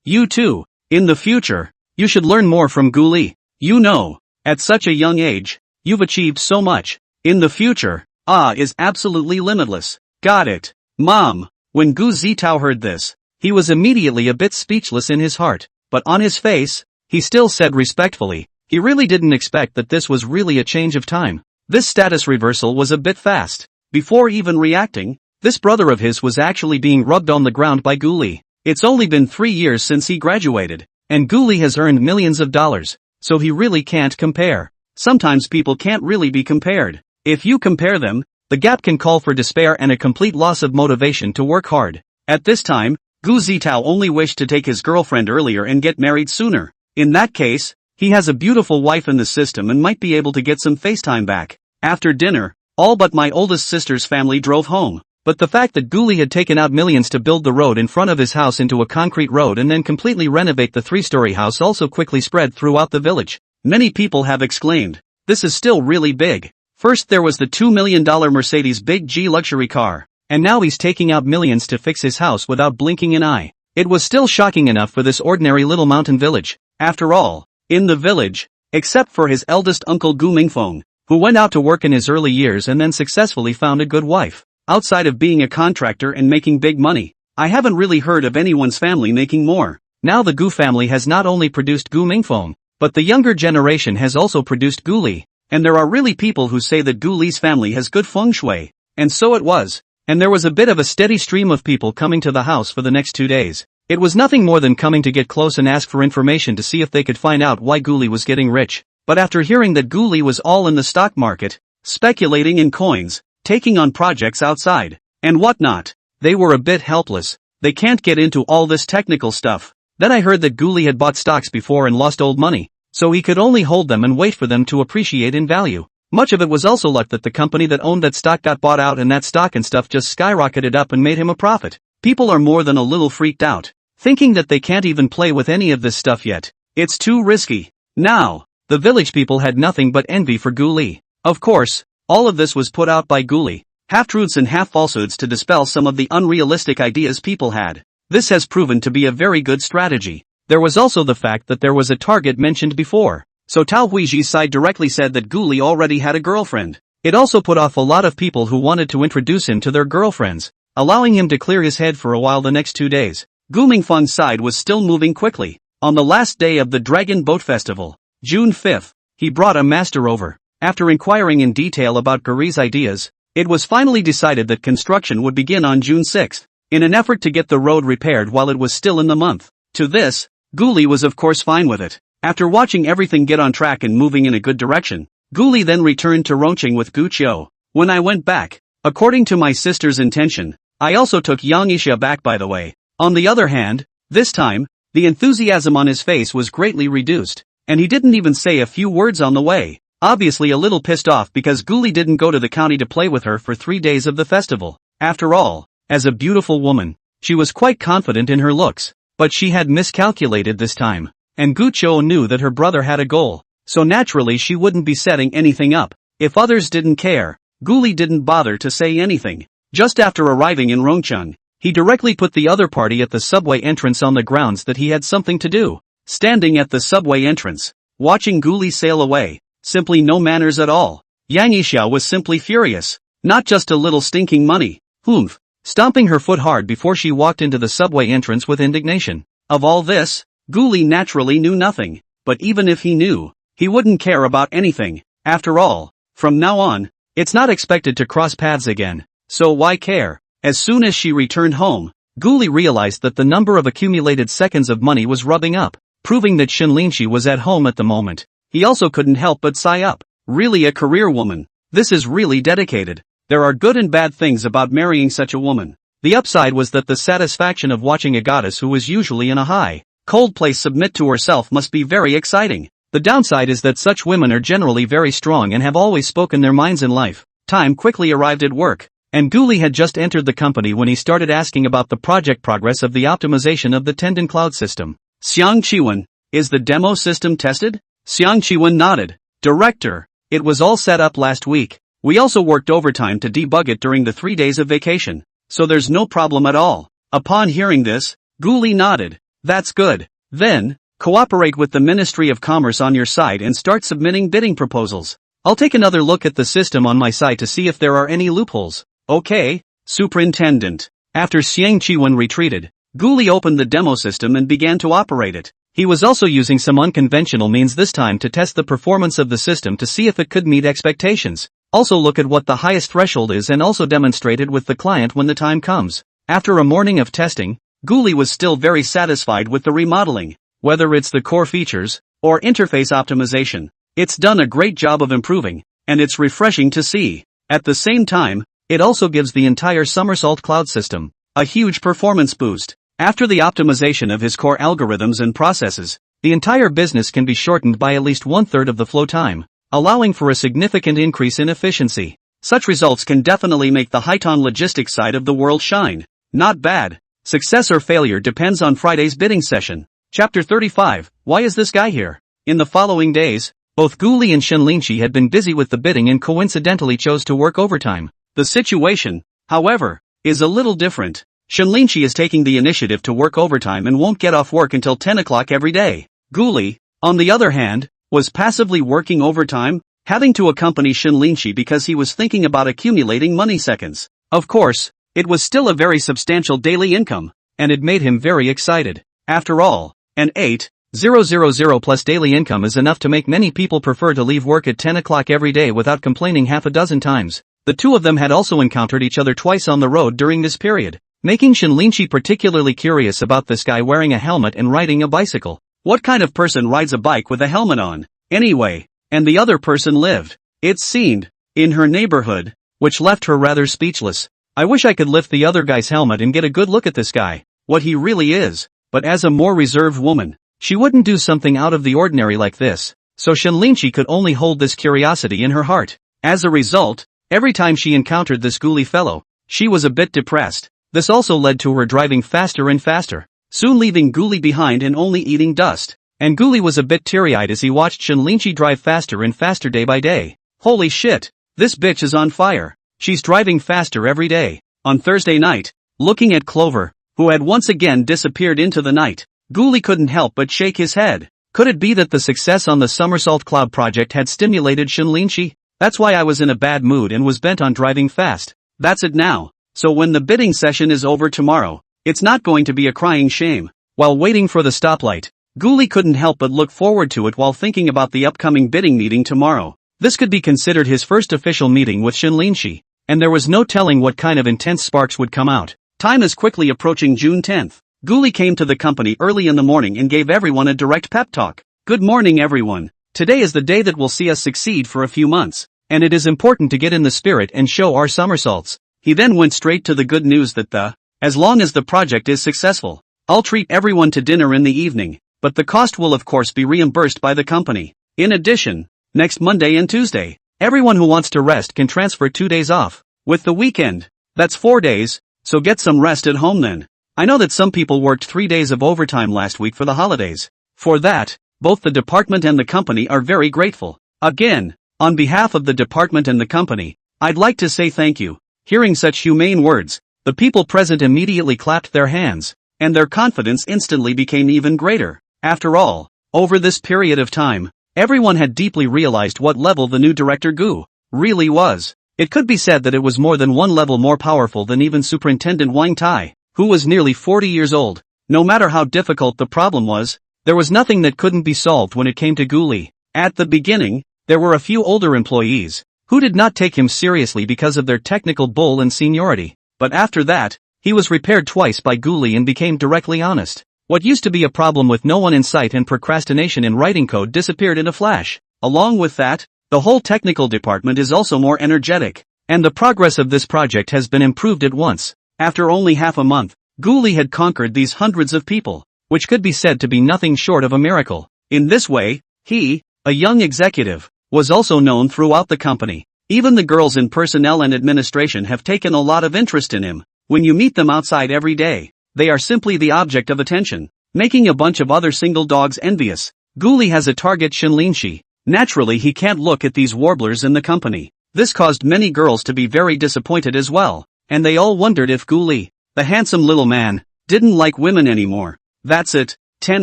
you too, in the future, you should learn more from Guli. You know, at such a young age, you've achieved so much. In the future, is absolutely limitless. Got it, Mom. When Gu Zitao heard this, he was immediately a bit speechless in his heart, but on his face, he still said respectfully, he really didn't expect that this was really a change of time. This status reversal was a bit fast. Before even reacting, this brother of his was actually being rubbed on the ground by Guli. It's only been 3 years since he graduated, and Guli has earned millions of dollars. So he really can't compare. Sometimes people can't really be compared. If you compare them, the gap can call for despair and a complete loss of motivation to work hard. At this time, Gu Zitao only wished to take his girlfriend earlier and get married sooner. In that case, he has a beautiful wife in the system and might be able to get some FaceTime back. After dinner, all but my oldest sister's family drove home. But the fact that Guli had taken out millions to build the road in front of his house into a concrete road and then completely renovate the 3-story house also quickly spread throughout the village. Many people have exclaimed, "This is still really big." First there was the $2 million Mercedes Big G luxury car, and now he's taking out millions to fix his house without blinking an eye. It was still shocking enough for this ordinary little mountain village. After all, in the village, except for his eldest uncle Gu Mingfeng, who went out to work in his early years and then successfully found a good wife. Outside of being a contractor and making big money, I haven't really heard of anyone's family making more. Now the Gu family has not only produced Gu Mingfeng, but the younger generation has also produced Gu Li. And there are really people who say that Gu Li's family has good feng shui. And so it was. And there was a bit of a steady stream of people coming to the house for the next 2 days. It was nothing more than coming to get close and ask for information to see if they could find out why Gu Li was getting rich. But after hearing that Gu Li was all in the stock market, speculating in coins, taking on projects outside, and whatnot, they were a bit helpless. They can't get into all this technical stuff. Then I heard that Gu Li had bought stocks before and lost old money, so he could only hold them and wait for them to appreciate in value. Much of it was also luck that the company that owned that stock got bought out and that stock and stuff just skyrocketed up and made him a profit. People are more than a little freaked out, thinking that they can't even play with any of this stuff yet. It's too risky. Now, the village people had nothing but envy for Gu Li. Of course, all of this was put out by Gu Li, half-truths and half-falsehoods to dispel some of the unrealistic ideas people had. This has proven to be a very good strategy. There was also the fact that there was a target mentioned before, so Tao Huiji's side directly said that Gu Li already had a girlfriend. It also put off a lot of people who wanted to introduce him to their girlfriends, allowing him to clear his head for a while the next 2 days. Gu Mingfeng's side was still moving quickly. On the last day of the Dragon Boat Festival, June 5th, he brought a master over. After inquiring in detail about Guri's ideas, it was finally decided that construction would begin on June 6th, in an effort to get the road repaired while it was still in the month. To this, Gu Li was of course fine with it. After watching everything get on track and moving in a good direction, Gu Li then returned to Rongqing with Gu Qiu. When I went back, according to my sister's intention, I also took Yang Yixia back by the way. On the other hand, this time, the enthusiasm on his face was greatly reduced, and he didn't even say a few words on the way. Obviously a little pissed off because Gu Li didn't go to the county to play with her for 3 days of the festival. After all, as a beautiful woman, she was quite confident in her looks. But she had miscalculated this time, and Gu Qiu knew that her brother had a goal, so naturally she wouldn't be setting anything up. If others didn't care, Gu Li didn't bother to say anything. Just after arriving in Rongqing, he directly put the other party at the subway entrance on the grounds that he had something to do. Standing at the subway entrance, watching Gu Li sail away, simply no manners at all. Yang Yixia was simply furious. Not just a little stinking money. Humph. Stomping her foot hard before she walked into the subway entrance with indignation. Of all this, Gu Li naturally knew nothing, but even if he knew, he wouldn't care about anything. After all, from now on, it's not expected to cross paths again, so why care? As soon as she returned home, Gu Li realized that the number of accumulated seconds of money was rubbing up, proving that Shen Linshi was at home at the moment. He also couldn't help but sigh up. Really a career woman. This is really dedicated. There are good and bad things about marrying such a woman. The upside was that the satisfaction of watching a goddess who was usually in a high, cold place submit to herself must be very exciting. The downside is that such women are generally very strong and have always spoken their minds in life. Time quickly arrived at work, and Gu Li had just entered the company when he started asking about the project progress of the optimization of the Tendon cloud system. Xiang Qiwen, is the demo system tested? Xiang Qiwen nodded. Director, it was all set up last week. We also worked overtime to debug it during the 3 days of vacation, so there's no problem at all. Upon hearing this, Gu Li nodded. That's good. Then, cooperate with the Ministry of Commerce on your side and start submitting bidding proposals. I'll take another look at the system on my side to see if there are any loopholes. Okay, Superintendent. After Xiang Qiwen retreated, Gu Li opened the demo system and began to operate it. He was also using some unconventional means this time to test the performance of the system to see if it could meet expectations. Also look at what the highest threshold is and also demonstrate it with the client when the time comes. After a morning of testing, Gu Li was still very satisfied with the remodeling. Whether it's the core features, or interface optimization, it's done a great job of improving, and it's refreshing to see. At the same time, it also gives the entire Somersault cloud system a huge performance boost. After the optimization of his core algorithms and processes, the entire business can be shortened by at least 1/3 of the flow time, allowing for a significant increase in efficiency. Such results can definitely make the Highton logistics side of the world shine. Not bad. Success or failure depends on Friday's bidding session. Chapter 35, Why is this guy here? In the following days, both Guli and Shenlinchi had been busy with the bidding and coincidentally chose to work overtime. The situation, however, is a little different. Shenlinchi is taking the initiative to work overtime and won't get off work until 10 o'clock every day. Guli, on the other hand, was passively working overtime, having to accompany Shenlinchi because he was thinking about accumulating money seconds. Of course, it was still a very substantial daily income, and it made him very excited. After all, an 8,000 plus daily income is enough to make many people prefer to leave work at 10 o'clock every day without complaining half a dozen times. The two of them had also encountered each other twice on the road during this period, making Shenlinchi particularly curious about this guy wearing a helmet and riding a bicycle. What kind of person rides a bike with a helmet on, anyway? And the other person lived, it seemed, in her neighborhood, which left her rather speechless. I wish I could lift the other guy's helmet and get a good look at this guy, what he really is, but as a more reserved woman, she wouldn't do something out of the ordinary like this, so Shenlinchi could only hold this curiosity in her heart. As a result, every time she encountered this Guli fellow, she was a bit depressed. This also led to her driving faster and faster, soon leaving Guli behind and only eating dust. And Guli was a bit teary-eyed as he watched Shenlinchi drive faster and faster day by day. Holy shit, this bitch is on fire. She's driving faster every day. On Thursday night, looking at Clover, who had once again disappeared into the night, Guli couldn't help but shake his head. Could it be that the success on the Somersault Cloud project had stimulated Shenlinchi? That's why I was in a bad mood and was bent on driving fast. That's it now. So when the bidding session is over tomorrow, it's not going to be a crying shame. While waiting for the stoplight, Guli couldn't help but look forward to it while thinking about the upcoming bidding meeting tomorrow. This could be considered his first official meeting with Shenlinchi, and there was no telling what kind of intense sparks would come out. Time is quickly approaching June 10th. Guli came to the company early in the morning and gave everyone a direct pep talk. Good morning everyone. Today is the day that will see us succeed for a few months, and it is important to get in the spirit and show our somersaults. He then went straight to the good news that as long as the project is successful, I'll treat everyone to dinner in the evening, but the cost will of course be reimbursed by the company. In addition, next Monday and Tuesday, everyone who wants to rest can transfer 2 days off. With the weekend, that's 4 days, so get some rest at home then. I know that some people worked 3 days of overtime last week for the holidays. For that, both the department and the company are very grateful. Again, on behalf of the department and the company, I'd like to say thank you. Hearing such humane words, the people present immediately clapped their hands, and their confidence instantly became even greater. After all, over this period of time, everyone had deeply realized what level the new director Gu really was. It could be said that it was more than one level more powerful than even Superintendent Wang Tai, who was nearly 40 years old. No matter how difficult the problem was, there was nothing that couldn't be solved when it came to Guli. At the beginning, there were a few older employees, who did not take him seriously because of their technical bull and seniority. But after that, he was repaired twice by Guli and became directly honest. What used to be a problem with no one in sight and procrastination in writing code disappeared in a flash. Along with that, the whole technical department is also more energetic, and the progress of this project has been improved at once. After only half a month, Guli had conquered these hundreds of people, which could be said to be nothing short of a miracle. In this way, he, a young executive, was also known throughout the company. Even the girls in personnel and administration have taken a lot of interest in him. When you meet them outside every day, they are simply the object of attention, making a bunch of other single dogs envious. Guli has a target, Shenlinchi. Naturally he can't look at these warblers in the company. This caused many girls to be very disappointed as well, and they all wondered if Guli, the handsome little man, didn't like women anymore. That's it. 10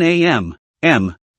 a.m.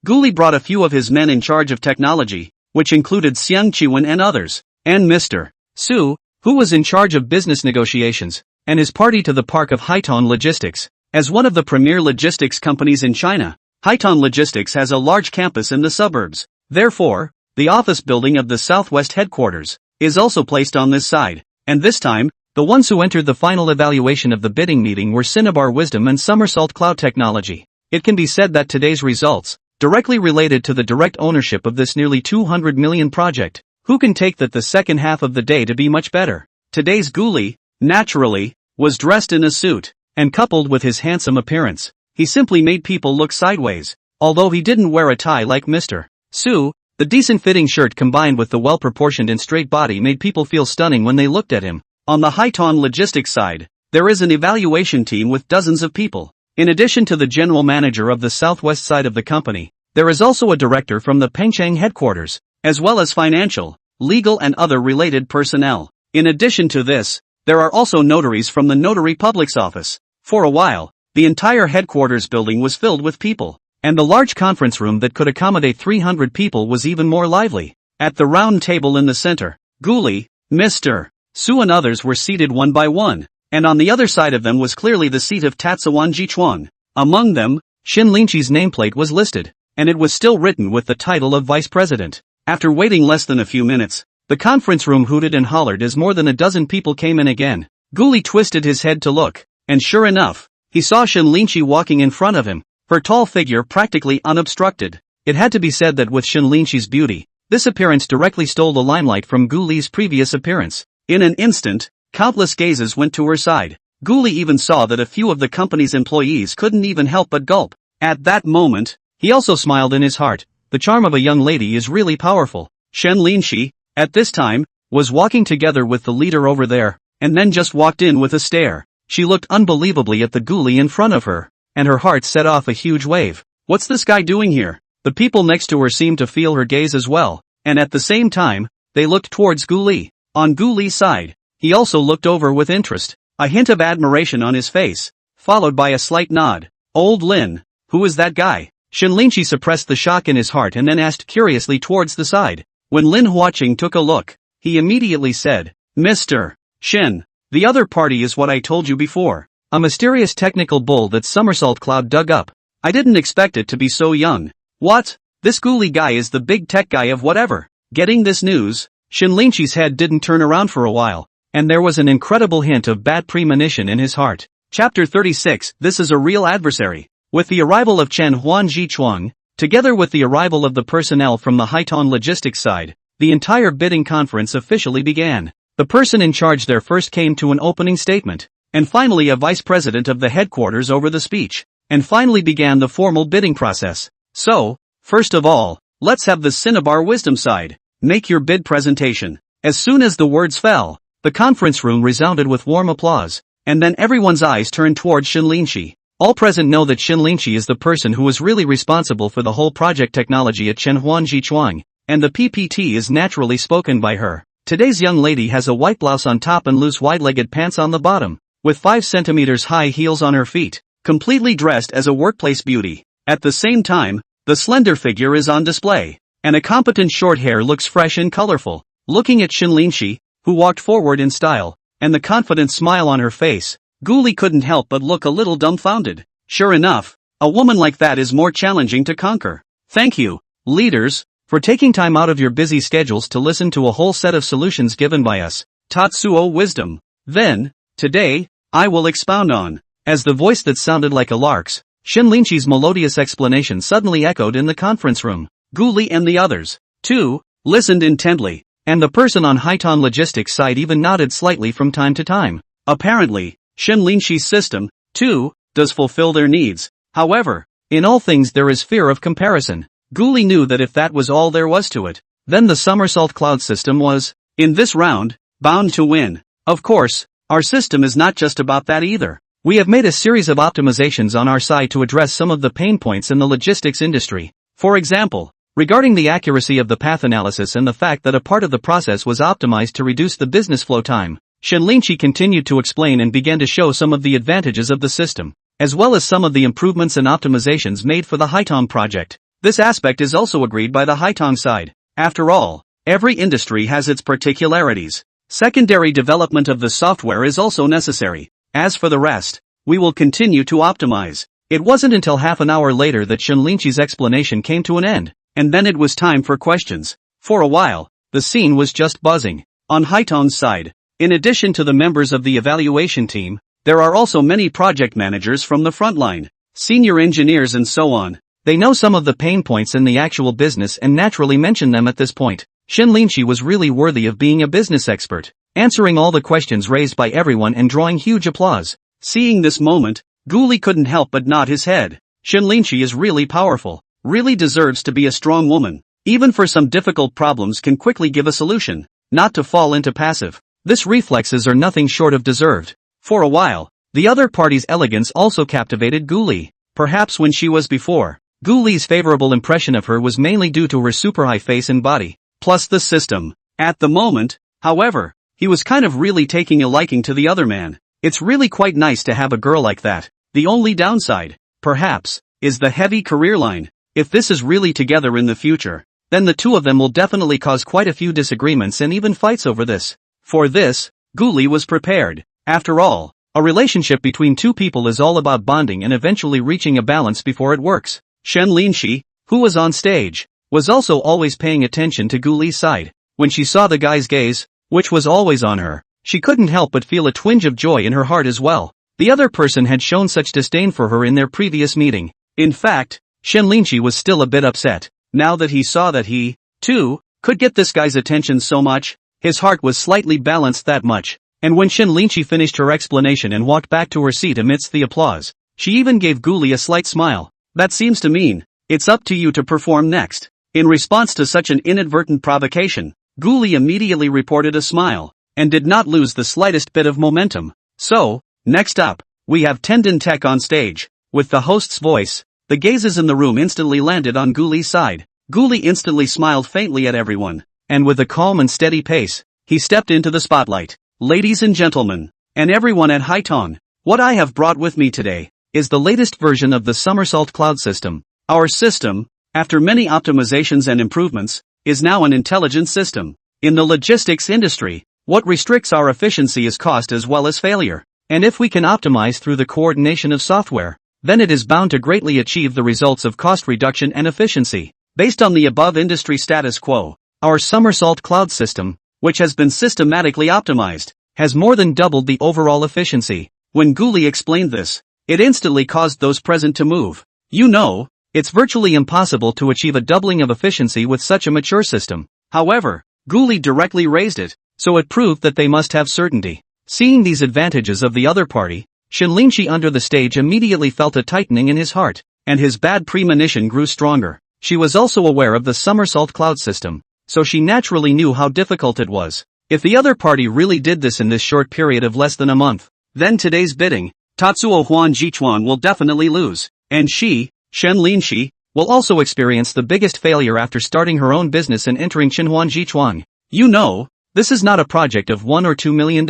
Guli brought a few of his men in charge of technology, which included Xiang Chiwen and others, and Mr. Su, who was in charge of business negotiations, and his party to the park of Highton Logistics. As one of the premier logistics companies in China, Highton Logistics has a large campus in the suburbs. Therefore, the office building of the Southwest headquarters is also placed on this side, and this time, the ones who entered the final evaluation of the bidding meeting were Cinnabar Wisdom and Somersault Cloud Technology. It can be said that today's results, directly related to the direct ownership of this nearly 200 million project. Who can take that the second half of the day to be much better? Today's Guli, naturally, was dressed in a suit, and coupled with his handsome appearance, he simply made people look sideways. Although he didn't wear a tie like Mr. Su, The decent-fitting shirt combined with the well-proportioned and straight body made people feel stunning when they looked at him. On the Haiton logistics side, there is an evaluation team with dozens of people. In addition to the general manager of the southwest side of the company, there is also a director from the Pengcheng headquarters, as well as financial, legal and other related personnel. In addition to this, there are also notaries from the notary public's office. For a while, the entire headquarters building was filled with people, and the large conference room that could accommodate 300 people was even more lively. At the round table in the center, Guli, Mr. Su and others were seated one by one, and on the other side of them was clearly the seat of Tatsuan Jichuang. Among them, Xin Lingqi's nameplate was listed, and it was still written with the title of vice president. After waiting less than a few minutes, the conference room hooted and hollered as more than a dozen people came in again. Guli twisted his head to look, and sure enough, he saw Xin Lingqi walking in front of him, her tall figure practically unobstructed. It had to be said that with Xin Lingqi's beauty, this appearance directly stole the limelight from Guli's previous appearance. In an instant, countless gazes went to her side. Guli even saw that a few of the company's employees couldn't even help but gulp. At that moment, he also smiled in his heart. The charm of a young lady is really powerful. Shen Lingqi, at this time, was walking together with the leader over there, and then just walked in with a stare. She looked unbelievably at the Guli in front of her, and her heart set off a huge wave. What's this guy doing here? The people next to her seemed to feel her gaze as well, and at the same time, they looked towards Guli. On Guli's side, he also looked over with interest, a hint of admiration on his face, followed by a slight nod. Old Lin, who is that guy? Shen Lingqi suppressed the shock in his heart and then asked curiously towards the side. When Lin Huaqing took a look, he immediately said, Mr. Shen, the other party is what I told you before. A mysterious technical bull that Somersault Cloud dug up. I didn't expect it to be so young. What? This Guli guy is the big tech guy of whatever. Getting this news, Shen Lingqi's head didn't turn around for a while, and there was an incredible hint of bad premonition in his heart. Chapter 36, This is a real adversary. With the arrival of Chen Huanjichuang, together with the arrival of the personnel from the Haiton logistics side, the entire bidding conference officially began. The person in charge there first came to an opening statement, and finally a vice president of the headquarters over the speech, and finally began the formal bidding process. So, first of all, let's have the Cinnabar wisdom side. Make your bid presentation. As soon as the words fell, the conference room resounded with warm applause, and then everyone's eyes turned towards Shen Lingqi. All present know that Shen Lingqi is the person who is really responsible for the whole project technology at Shenhuan Jichuang, and the PPT is naturally spoken by her. Today's young lady has a white blouse on top and loose wide-legged pants on the bottom, with 5 centimeters high heels on her feet, completely dressed as a workplace beauty. At the same time, the slender figure is on display, and a competent short hair looks fresh and colorful. Looking at Shen Lingqi, who walked forward in style, and the confident smile on her face, Guli couldn't help but look a little dumbfounded. Sure enough, a woman like that is more challenging to conquer. Thank you, leaders, for taking time out of your busy schedules to listen to a whole set of solutions given by us. Tatsuo Wisdom. Then, today, I will expound on. As the voice that sounded like a lark's, Shen Lingqi's melodious explanation suddenly echoed in the conference room. Guli and the others, too, listened intently, and the person on Haiton Logistics' side even nodded slightly from time to time. Apparently, Shen Lingqi's system, too, does fulfill their needs. However, in all things there is fear of comparison. Guli knew that if that was all there was to it, then the Somersault Cloud system was, in this round, bound to win. Of course, our system is not just about that either. We have made a series of optimizations on our side to address some of the pain points in the logistics industry. For example, regarding the accuracy of the path analysis and the fact that a part of the process was optimized to reduce the business flow time, Shen Lingqi continued to explain and began to show some of the advantages of the system, as well as some of the improvements and optimizations made for the Haiton project. This aspect is also agreed by the Haiton side. After all, every industry has its particularities. Secondary development of the software is also necessary. As for the rest, we will continue to optimize. It wasn't until half an hour later that Shen Lingqi's explanation came to an end, and then it was time for questions. For a while, the scene was just buzzing. On Haiton's side, in addition to the members of the evaluation team, there are also many project managers from the front line, senior engineers and so on. They know some of the pain points in the actual business and naturally mention them at this point. Shen Lingqi was really worthy of being a business expert, answering all the questions raised by everyone and drawing huge applause. Seeing this moment, Guli couldn't help but nod his head. Shen Lingqi is really powerful, really deserves to be a strong woman. even for some difficult problems, can quickly give a solution, not to fall into passive. This reflexes are nothing short of deserved. For a while, the other party's elegance also captivated Gu Li. Perhaps when she was before, Gu Li's favorable impression of her was mainly due to her super high face and body, plus the system. At the moment, however, he was kind of really taking a liking to the other man. It's really quite nice to have a girl like that. The only downside, perhaps, is the heavy career line. If this is really together in the future, then the two of them will definitely cause quite a few disagreements and even fights over this. For this, Gu Li was prepared. After all, a relationship between two people is all about bonding and eventually reaching a balance before it works. Shen Linshi, who was on stage, was also always paying attention to Gu Li's side. When she saw the guy's gaze, which was always on her, she couldn't help but feel a twinge of joy in her heart as well. The other person had shown such disdain for her in their previous meeting. In fact, Shen Linshi was still a bit upset. Now that he saw that he, too, could get this guy's attention so much, his heart was slightly balanced that much. And when Shen Linshi finished her explanation and walked back to her seat amidst the applause, she even gave Gu Li a slight smile. That seems to mean, it's up to you to perform next. In response to such an inadvertent provocation, Gu Li immediately reported a smile, and did not lose the slightest bit of momentum. So, next up, we have Tendon Tech on stage. With the host's voice, the gazes in the room instantly landed on Gu Li's side. Gu Li instantly smiled faintly at everyone, and with a calm and steady pace, he stepped into the spotlight. Ladies and gentlemen, and everyone at Haitong, what I have brought with me today is the latest version of the Somersault Cloud system. Our system, after many optimizations and improvements, is now an intelligent system. In the logistics industry, what restricts our efficiency is cost as well as failure. And if we can optimize through the coordination of software, then it is bound to greatly achieve the results of cost reduction and efficiency. Based on the above industry status quo, our Somersault Cloud system, which has been systematically optimized, has more than doubled the overall efficiency. When Gu Li explained this, it instantly caused those present to move. You know, it's virtually impossible to achieve a doubling of efficiency with such a mature system. However, Gu Li directly raised it, so it proved that they must have certainty. Seeing these advantages of the other party, Shen Linshi under the stage immediately felt a tightening in his heart, and his bad premonition grew stronger. She was also aware of the Somersault Cloud system, so she naturally knew how difficult it was. If the other party really did this in this short period of less than a month, then today's bidding, Tatsuo Huan Jichuan will definitely lose, and she, Shen Linshi, will also experience the biggest failure after starting her own business and entering Xinhuan Jichuan. You know, this is not a project of $1 or $2 million,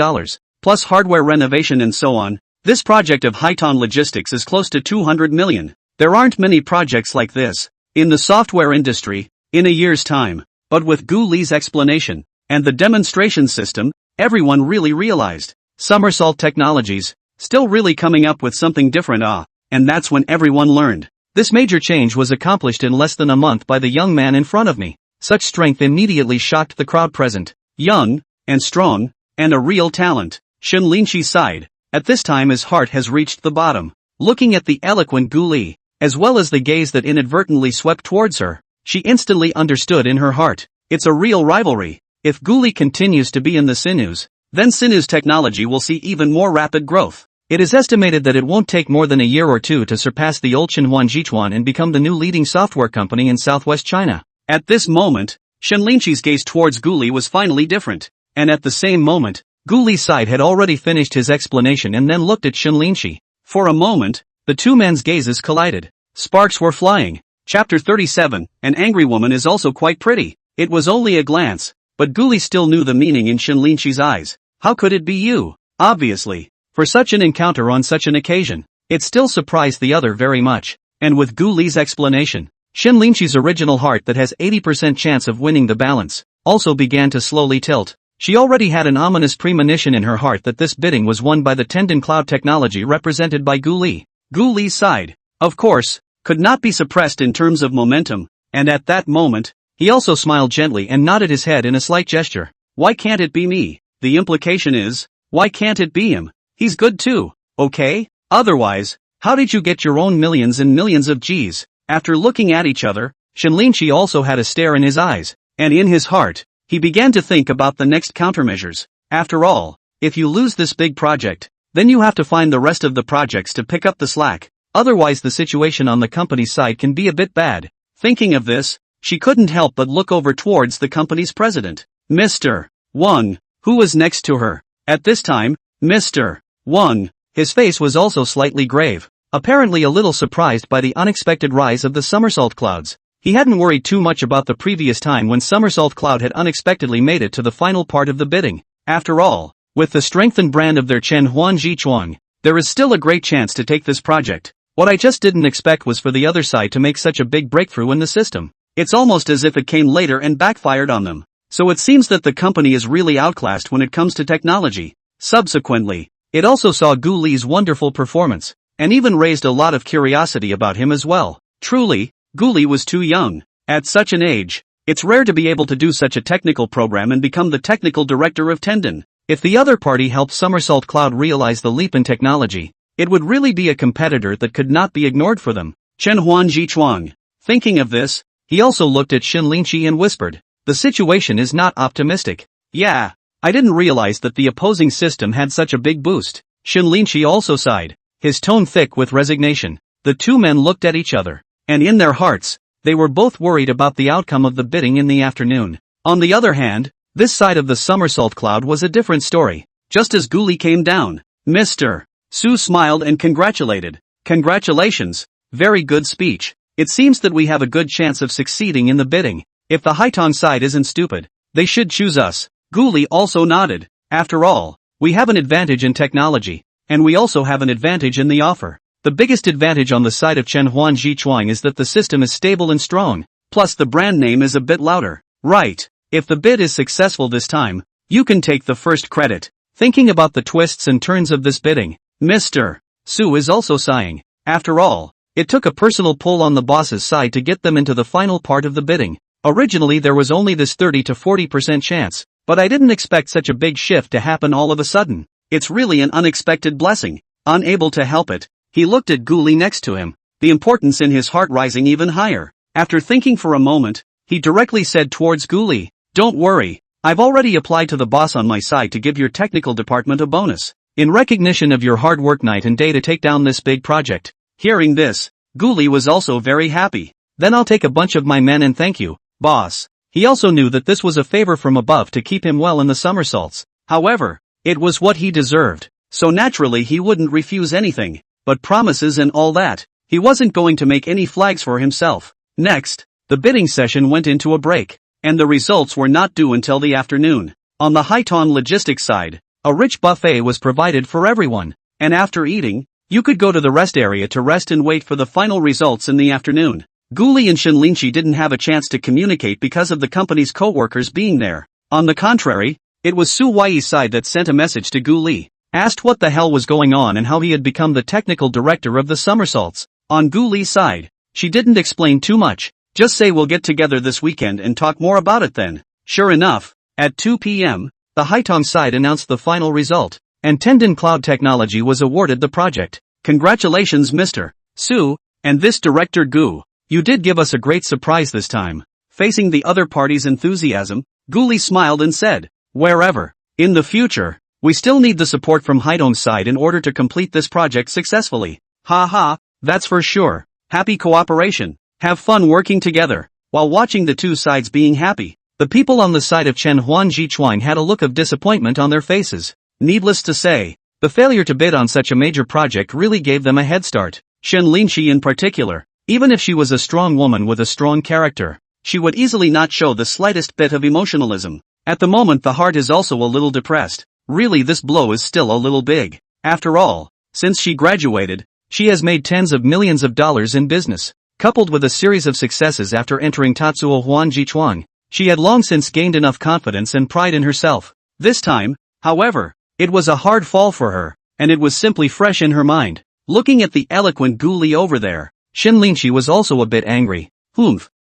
plus hardware renovation and so on. This project of Haitong Logistics is close to 200 million. There aren't many projects like this in the software industry in a year's time. But with Gu Li's explanation and the demonstration system, everyone really realized Somersault Technologies still really coming up with something different. And that's when everyone learned. This major change was accomplished in less than a month by the young man in front of me. Such strength immediately shocked the crowd present. Young and strong and a real talent. Shen Linshi sighed. At this time his heart has reached the bottom. Looking at the eloquent Gu Li, as well as the gaze that inadvertently swept towards her, she instantly understood in her heart. It's a real rivalry. If Gu Li continues to be in the sinews, then Sinews technology will see even more rapid growth. It is estimated that it won't take more than a year or two to surpass the old Xinhuan Jichuan and become the new leading software company in southwest China. At this moment, Shen Linshi's gaze towards Gu Li was finally different. And at the same moment, Gu Li's side had already finished his explanation and then looked at Shen Linshi. For a moment, the two men's gazes collided. Sparks were flying. Chapter 37, An angry woman is also quite pretty. It was only a glance, but Gu Li still knew the meaning in Shen Linshi's eyes. How could it be you? Obviously. For such an encounter on such an occasion, it still surprised the other very much. And with Gu Li's explanation, Shen Linshi's original heart that has 80% chance of winning the balance, also began to slowly tilt. She already had an ominous premonition in her heart that this bidding was won by the Tendon Cloud technology represented by Gu Li. Gu Li's side, of course, could not be suppressed in terms of momentum, and at that moment, he also smiled gently and nodded his head in a slight gesture. Why can't it be me? The implication is, why can't it be him? He's good too, okay? Otherwise, how did you get your own millions and millions of G's? After looking at each other, Shen Linshi also had a stare in his eyes, and in his heart, he began to think about the next countermeasures. After all, if you lose this big project, then you have to find the rest of the projects to pick up the slack. Otherwise the situation on the company's side can be a bit bad. Thinking of this, she couldn't help but look over towards the company's president, Mr. Wang, who was next to her. At this time, Mr. Wang, his face was also slightly grave, apparently a little surprised by the unexpected rise of the somersault clouds. He hadn't worried too much about the previous time when Somersault Cloud had unexpectedly made it to the final part of the bidding. After all, with the strengthened brand of their Chen Huan Ji Chuang, there is still a great chance to take this project. What I just didn't expect was for the other side to make such a big breakthrough in the system. It's almost as if it came later and backfired on them. So it seems that the company is really outclassed when it comes to technology. Subsequently, it also saw Gu Li's wonderful performance, and even raised a lot of curiosity about him as well. Truly, Gu Li was too young. At such an age, it's rare to be able to do such a technical program and become the technical director of Tendon. If the other party helped Somersault Cloud realize the leap in technology, it would really be a competitor that could not be ignored for them. Chen Huan Ji Chuang. Thinking of this, he also looked at Xin Lingqi and whispered, "The situation is not optimistic." "Yeah, I didn't realize that the opposing system had such a big boost." Xin Lingqi also sighed, his tone thick with resignation. The two men looked at each other, and in their hearts, they were both worried about the outcome of the bidding in the afternoon. On the other hand, this side of the Somersault Cloud was a different story. Just as Gu Li came down, Mr. Su smiled and congratulated. "Congratulations, very good speech. It seems that we have a good chance of succeeding in the bidding. If the Haitong side isn't stupid, they should choose us." Gu Li also nodded. "After all, we have an advantage in technology, and we also have an advantage in the offer. The biggest advantage on the side of Chen Huan Ji Chuang is that the system is stable and strong, plus the brand name is a bit louder. Right, if the bid is successful this time, you can take the first credit." Thinking about the twists and turns of this bidding, Mr. Su is also sighing. After all, it took a personal pull on the boss's side to get them into the final part of the bidding. Originally there was only this 30 to 40% chance, but I didn't expect such a big shift to happen all of a sudden. It's really an unexpected blessing. Unable to help it, he looked at Gu Li next to him, the importance in his heart rising even higher. After thinking for a moment, he directly said towards Gu Li, "Don't worry, I've already applied to the boss on my side to give your technical department a bonus, in recognition of your hard work night and day to take down this big project." Hearing this, Gu Li was also very happy. "Then I'll take a bunch of my men and thank you, boss." He also knew that this was a favor from above to keep him well in the somersaults. However, it was what he deserved, so naturally he wouldn't refuse anything. But promises and all that, he wasn't going to make any flags for himself. Next, the bidding session went into a break, and the results were not due until the afternoon. On the Haiton logistics side, a rich buffet was provided for everyone, and after eating, you could go to the rest area to rest and wait for the final results in the afternoon. Gu Li and Xin Lingqi didn't have a chance to communicate because of the company's co-workers being there. On the contrary, it was Su Wei's side that sent a message to Gu Li, asked what the hell was going on and how he had become the technical director of the somersaults. On Gu Li's side, she didn't explain too much, just say we'll get together this weekend and talk more about it then. Sure enough, at 2 p.m., the Haitong side announced the final result, and Tendon Cloud Technology was awarded the project. "Congratulations Mr. Su, and this director Gu. You did give us a great surprise this time." Facing the other party's enthusiasm, Gu Li smiled and said, "Wherever, in the future, we still need the support from Haitong's side in order to complete this project successfully." "Ha ha, that's for sure. Happy cooperation. Have fun working together." While watching the two sides being happy, the people on the side of Chen Huan Ji Chuang had a look of disappointment on their faces. Needless to say, the failure to bid on such a major project really gave them a head start. Xin Lingqi in particular, even if she was a strong woman with a strong character, she would easily not show the slightest bit of emotionalism. At the moment the heart is also a little depressed. Really this blow is still a little big. After all, since she graduated, she has made tens of millions of dollars in business. Coupled with a series of successes after entering Tatsuo Huan Ji Chuang, she had long since gained enough confidence and pride in herself. This time, however, it was a hard fall for her, and it was simply fresh in her mind. Looking at the eloquent Gu Li over there, Xin Lingqi was also a bit angry.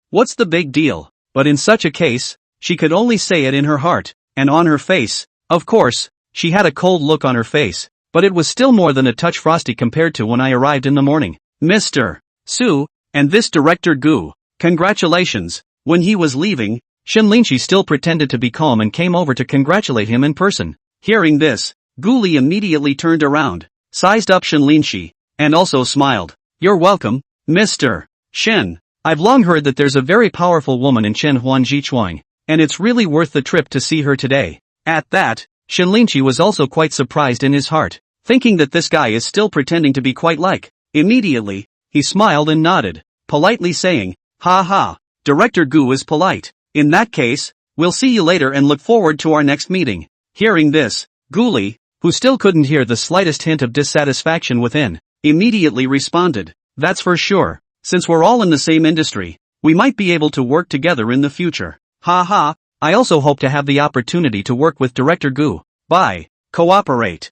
What's the big deal? But in such a case, she could only say it in her heart, and on her face. Of course, she had a cold look on her face, but it was still more than a touch frosty compared to when I arrived in the morning. "Mr. Su, and this director Gu, congratulations." When he was leaving, Xin Lingqi still pretended to be calm and came over to congratulate him in person. Hearing this, Gu Li immediately turned around, sized up Xin Lingqi, and also smiled. "You're welcome, Mr. Shen." I've long heard that there's a very powerful woman in Jichuang, and it's really worth the trip to see her today. At that, Shenlinchi was also quite surprised in his heart, thinking that this guy is still pretending to be quite like. Immediately, he smiled and nodded, politely saying, "Ha ha, Director Gu is polite. In that case, we'll see you later and look forward to our next meeting." Hearing this, Guli, who still couldn't hear the slightest hint of dissatisfaction within, immediately responded, "That's for sure. Since we're all in the same industry, we might be able to work together in the future. Ha ha, I also hope to have the opportunity to work with Director Gu. Bye. Cooperate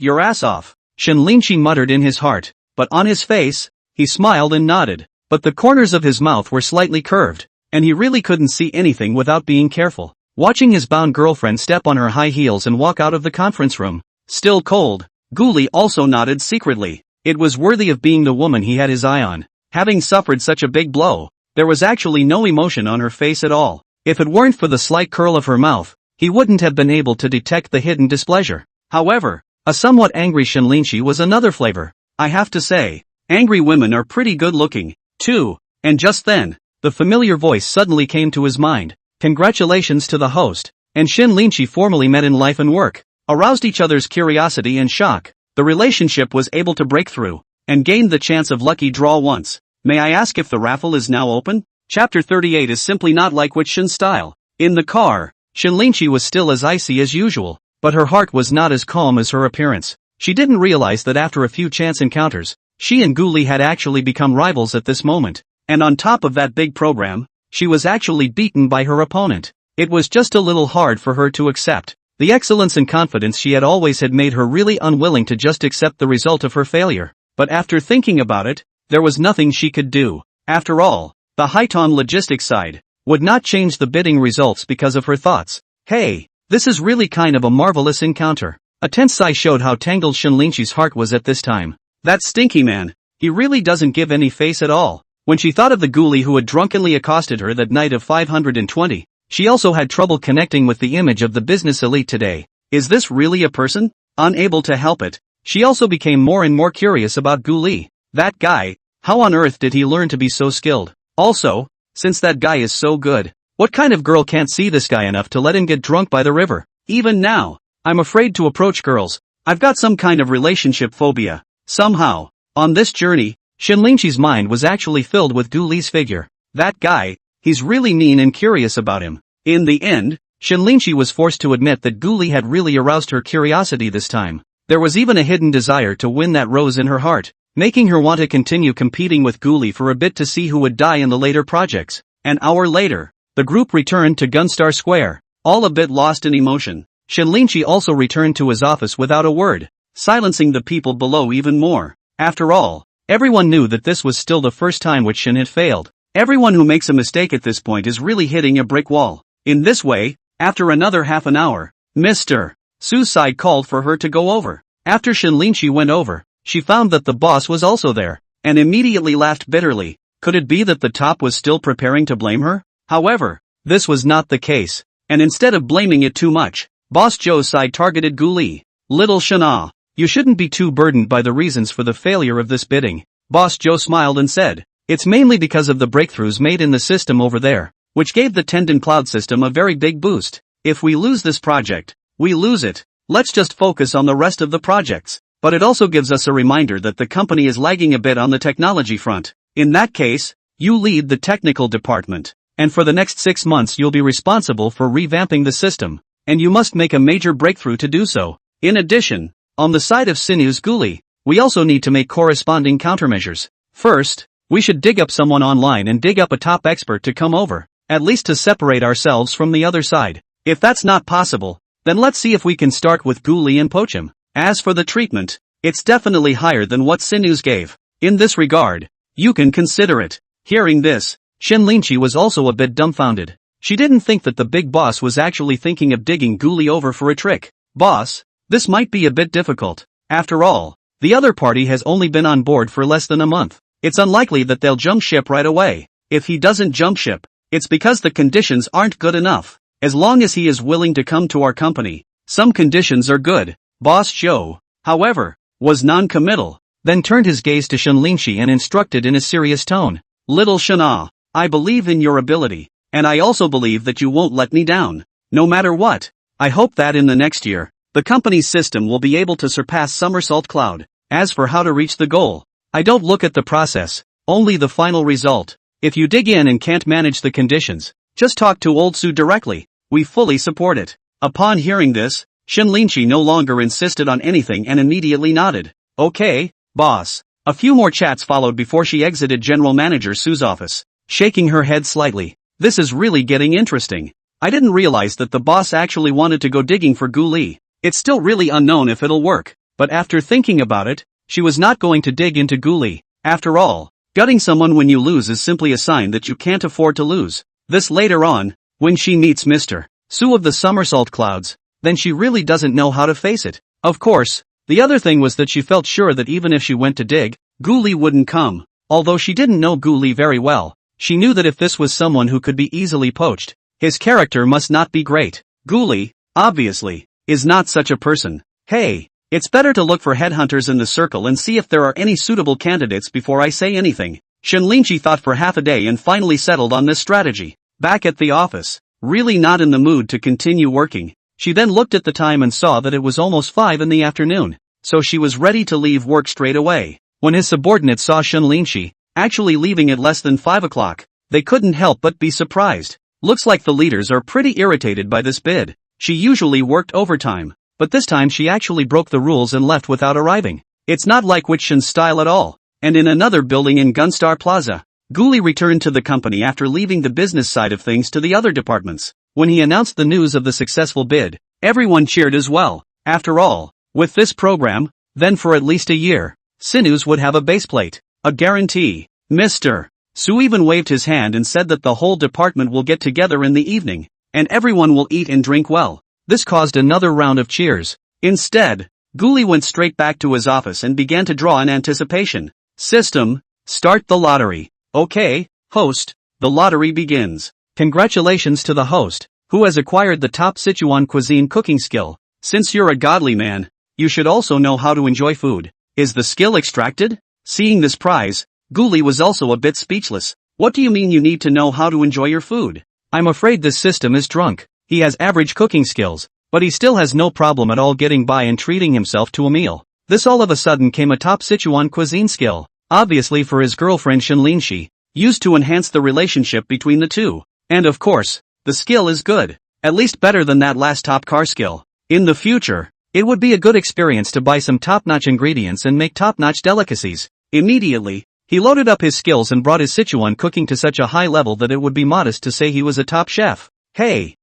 your ass off." Shenlinchi muttered in his heart, but on his face, he smiled and nodded, but the corners of his mouth were slightly curved, and he really couldn't see anything without being careful. Watching his bound girlfriend step on her high heels and walk out of the conference room, still cold, Guli also nodded secretly. It was worthy of being the woman he had his eye on. Having suffered such a big blow, there was actually no emotion on her face at all. If it weren't for the slight curl of her mouth, he wouldn't have been able to detect the hidden displeasure. However, a somewhat angry Shenlinchi was another flavor. I have to say, angry women are pretty good looking, too. And just then, the familiar voice suddenly came to his mind. Congratulations to the host, and Shenlinchi formally met in life and work, aroused each other's curiosity and shock. The relationship was able to break through, and gained the chance of lucky draw once. May I ask if the raffle is now open? Chapter 38 is simply not like Witch Shen's style. In the car, Shenlinchi was still as icy as usual, but her heart was not as calm as her appearance. She didn't realize that after a few chance encounters, she and Guli had actually become rivals at this moment, and on top of that big program, she was actually beaten by her opponent. It was just a little hard for her to accept. The excellence and confidence she had always had made her really unwilling to just accept the result of her failure. But after thinking about it, there was nothing she could do. After all, the Haiton logistics side would not change the bidding results because of her thoughts. Hey, this is really kind of a marvelous encounter. A tense sigh showed how tangled Shenlinchi's heart was at this time. That stinky man, he really doesn't give any face at all. When she thought of the ghoulie who had drunkenly accosted her that night of 520, she also had trouble connecting with the image of the business elite today. Is this really a person? Unable to help it, she also became more and more curious about Ghoulie. That guy, how on earth did he learn to be so skilled? Also, since that guy is so good, what kind of girl can't see this guy enough to let him get drunk by the river? Even now, I'm afraid to approach girls. I've got some kind of relationship phobia. Somehow, on this journey, Shenlinchi's mind was actually filled with Ghoulie's figure. That guy, he's really mean and curious about him. In the end, Shenlinchi was forced to admit that Ghoulie had really aroused her curiosity this time. There was even a hidden desire to win that rose in her heart, making her want to continue competing with Ghoulie for a bit to see who would die in the later projects. An hour later, the group returned to Gunstar Square, all a bit lost in emotion. Shenlinchi also returned to his office without a word, silencing the people below even more. After all, everyone knew that this was still the first time Witch Shen had failed. Everyone who makes a mistake at this point is really hitting a brick wall. In this way, after another half an hour, Mr. Suicide called for her to go over. After Shenlinchi went over, she found that the boss was also there, and immediately laughed bitterly. Could it be that the top was still preparing to blame her? However, this was not the case, and instead of blaming it too much, Boss Joe's side targeted Ghoulie. Little Shana, you shouldn't be too burdened by the reasons for the failure of this bidding. Boss Joe smiled and said, it's mainly because of the breakthroughs made in the system over there, which gave the Tendon Cloud system a very big boost. If we lose this project, we lose it. Let's just focus on the rest of the projects. But it also gives us a reminder that the company is lagging a bit on the technology front. In that case, you lead the technical department, and for the next 6 months you'll be responsible for revamping the system, and you must make a major breakthrough to do so. In addition, on the side of Sinu's Ghoulie, we also need to make corresponding countermeasures. First, we should dig up someone online and dig up a top expert to come over, at least to separate ourselves from the other side. If that's not possible, then let's see if we can start with Ghoulie and poach him. As for the treatment, it's definitely higher than what Sinu's gave. In this regard, you can consider it. Hearing this, Shenlinchi was also a bit dumbfounded. She didn't think that the big boss was actually thinking of digging Ghoulie over for a trick. Boss, this might be a bit difficult. After all, the other party has only been on board for less than a month. It's unlikely that they'll jump ship right away. If he doesn't jump ship, it's because the conditions aren't good enough. As long as he is willing to come to our company, some conditions are good. Boss Joe, however, was non-committal, then turned his gaze to Shenlinchi and instructed in a serious tone. Little Shana, I believe in your ability, and I also believe that you won't let me down. No matter what, I hope that in the next year, the company's system will be able to surpass Somersault Cloud. As for how to reach the goal, I don't look at the process, only the final result. If you dig in and can't manage the conditions, just talk to old Sue directly. We fully support it. Upon hearing this, Shinlinchi no longer insisted on anything and immediately nodded. Okay, boss. A few more chats followed before she exited General Manager Sue's office, shaking her head slightly. This is really getting interesting. I didn't realize that the boss actually wanted to go digging for Gu Li. It's still really unknown if it'll work, but after thinking about it, she was not going to dig into Gu Li. After all, gutting someone when you lose is simply a sign that you can't afford to lose. This later on, when she meets Mr. Sue of the Somersault Clouds, then she really doesn't know how to face it. Of course, the other thing was that she felt sure that even if she went to dig, Gu Li wouldn't come. Although she didn't know Gu Li very well, she knew that if this was someone who could be easily poached, his character must not be great. Gu Li, obviously, is not such a person. Hey, it's better to look for headhunters in the circle and see if there are any suitable candidates before I say anything. Shinlinchi thought for half a day and finally settled on this strategy. Back at the office, really not in the mood to continue working, she then looked at the time and saw that it was almost 5 in the afternoon, so she was ready to leave work straight away. When his subordinates saw Shinlinchi actually leaving at less than 5 o'clock, they couldn't help but be surprised. Looks like the leaders are pretty irritated by this bid. She usually worked overtime, but this time she actually broke the rules and left without arriving. It's not like Wichtshin's style at all. And in another building in Gunstar Plaza, Gu Li returned to the company after leaving the business side of things to the other departments. When he announced the news of the successful bid, everyone cheered as well. After all, with this program, then for at least a year, Sinus would have a baseplate, a guarantee. Mr. Sue even waved his hand and said that the whole department will get together in the evening, and everyone will eat and drink well. This caused another round of cheers. Instead, Gu Li went straight back to his office and began to draw in anticipation. System, start the lottery. Okay, host, the lottery begins. Congratulations to the host, who has acquired the top Sichuan cuisine cooking skill. Since you're a godly man, you should also know how to enjoy food. Is the skill extracted? Seeing this prize, Gu Li was also a bit speechless. What do you mean you need to know how to enjoy your food? I'm afraid this system is drunk. He has average cooking skills, but he still has no problem at all getting by and treating himself to a meal. This all of a sudden came a top Sichuan cuisine skill, obviously for his girlfriend Shinlinchi, used to enhance the relationship between the two. And of course, the skill is good, at least better than that last top car skill. In the future, it would be a good experience to buy some top-notch ingredients and make top-notch delicacies. Immediately, he loaded up his skills and brought his Sichuan cooking to such a high level that it would be modest to say he was a top chef. Hey,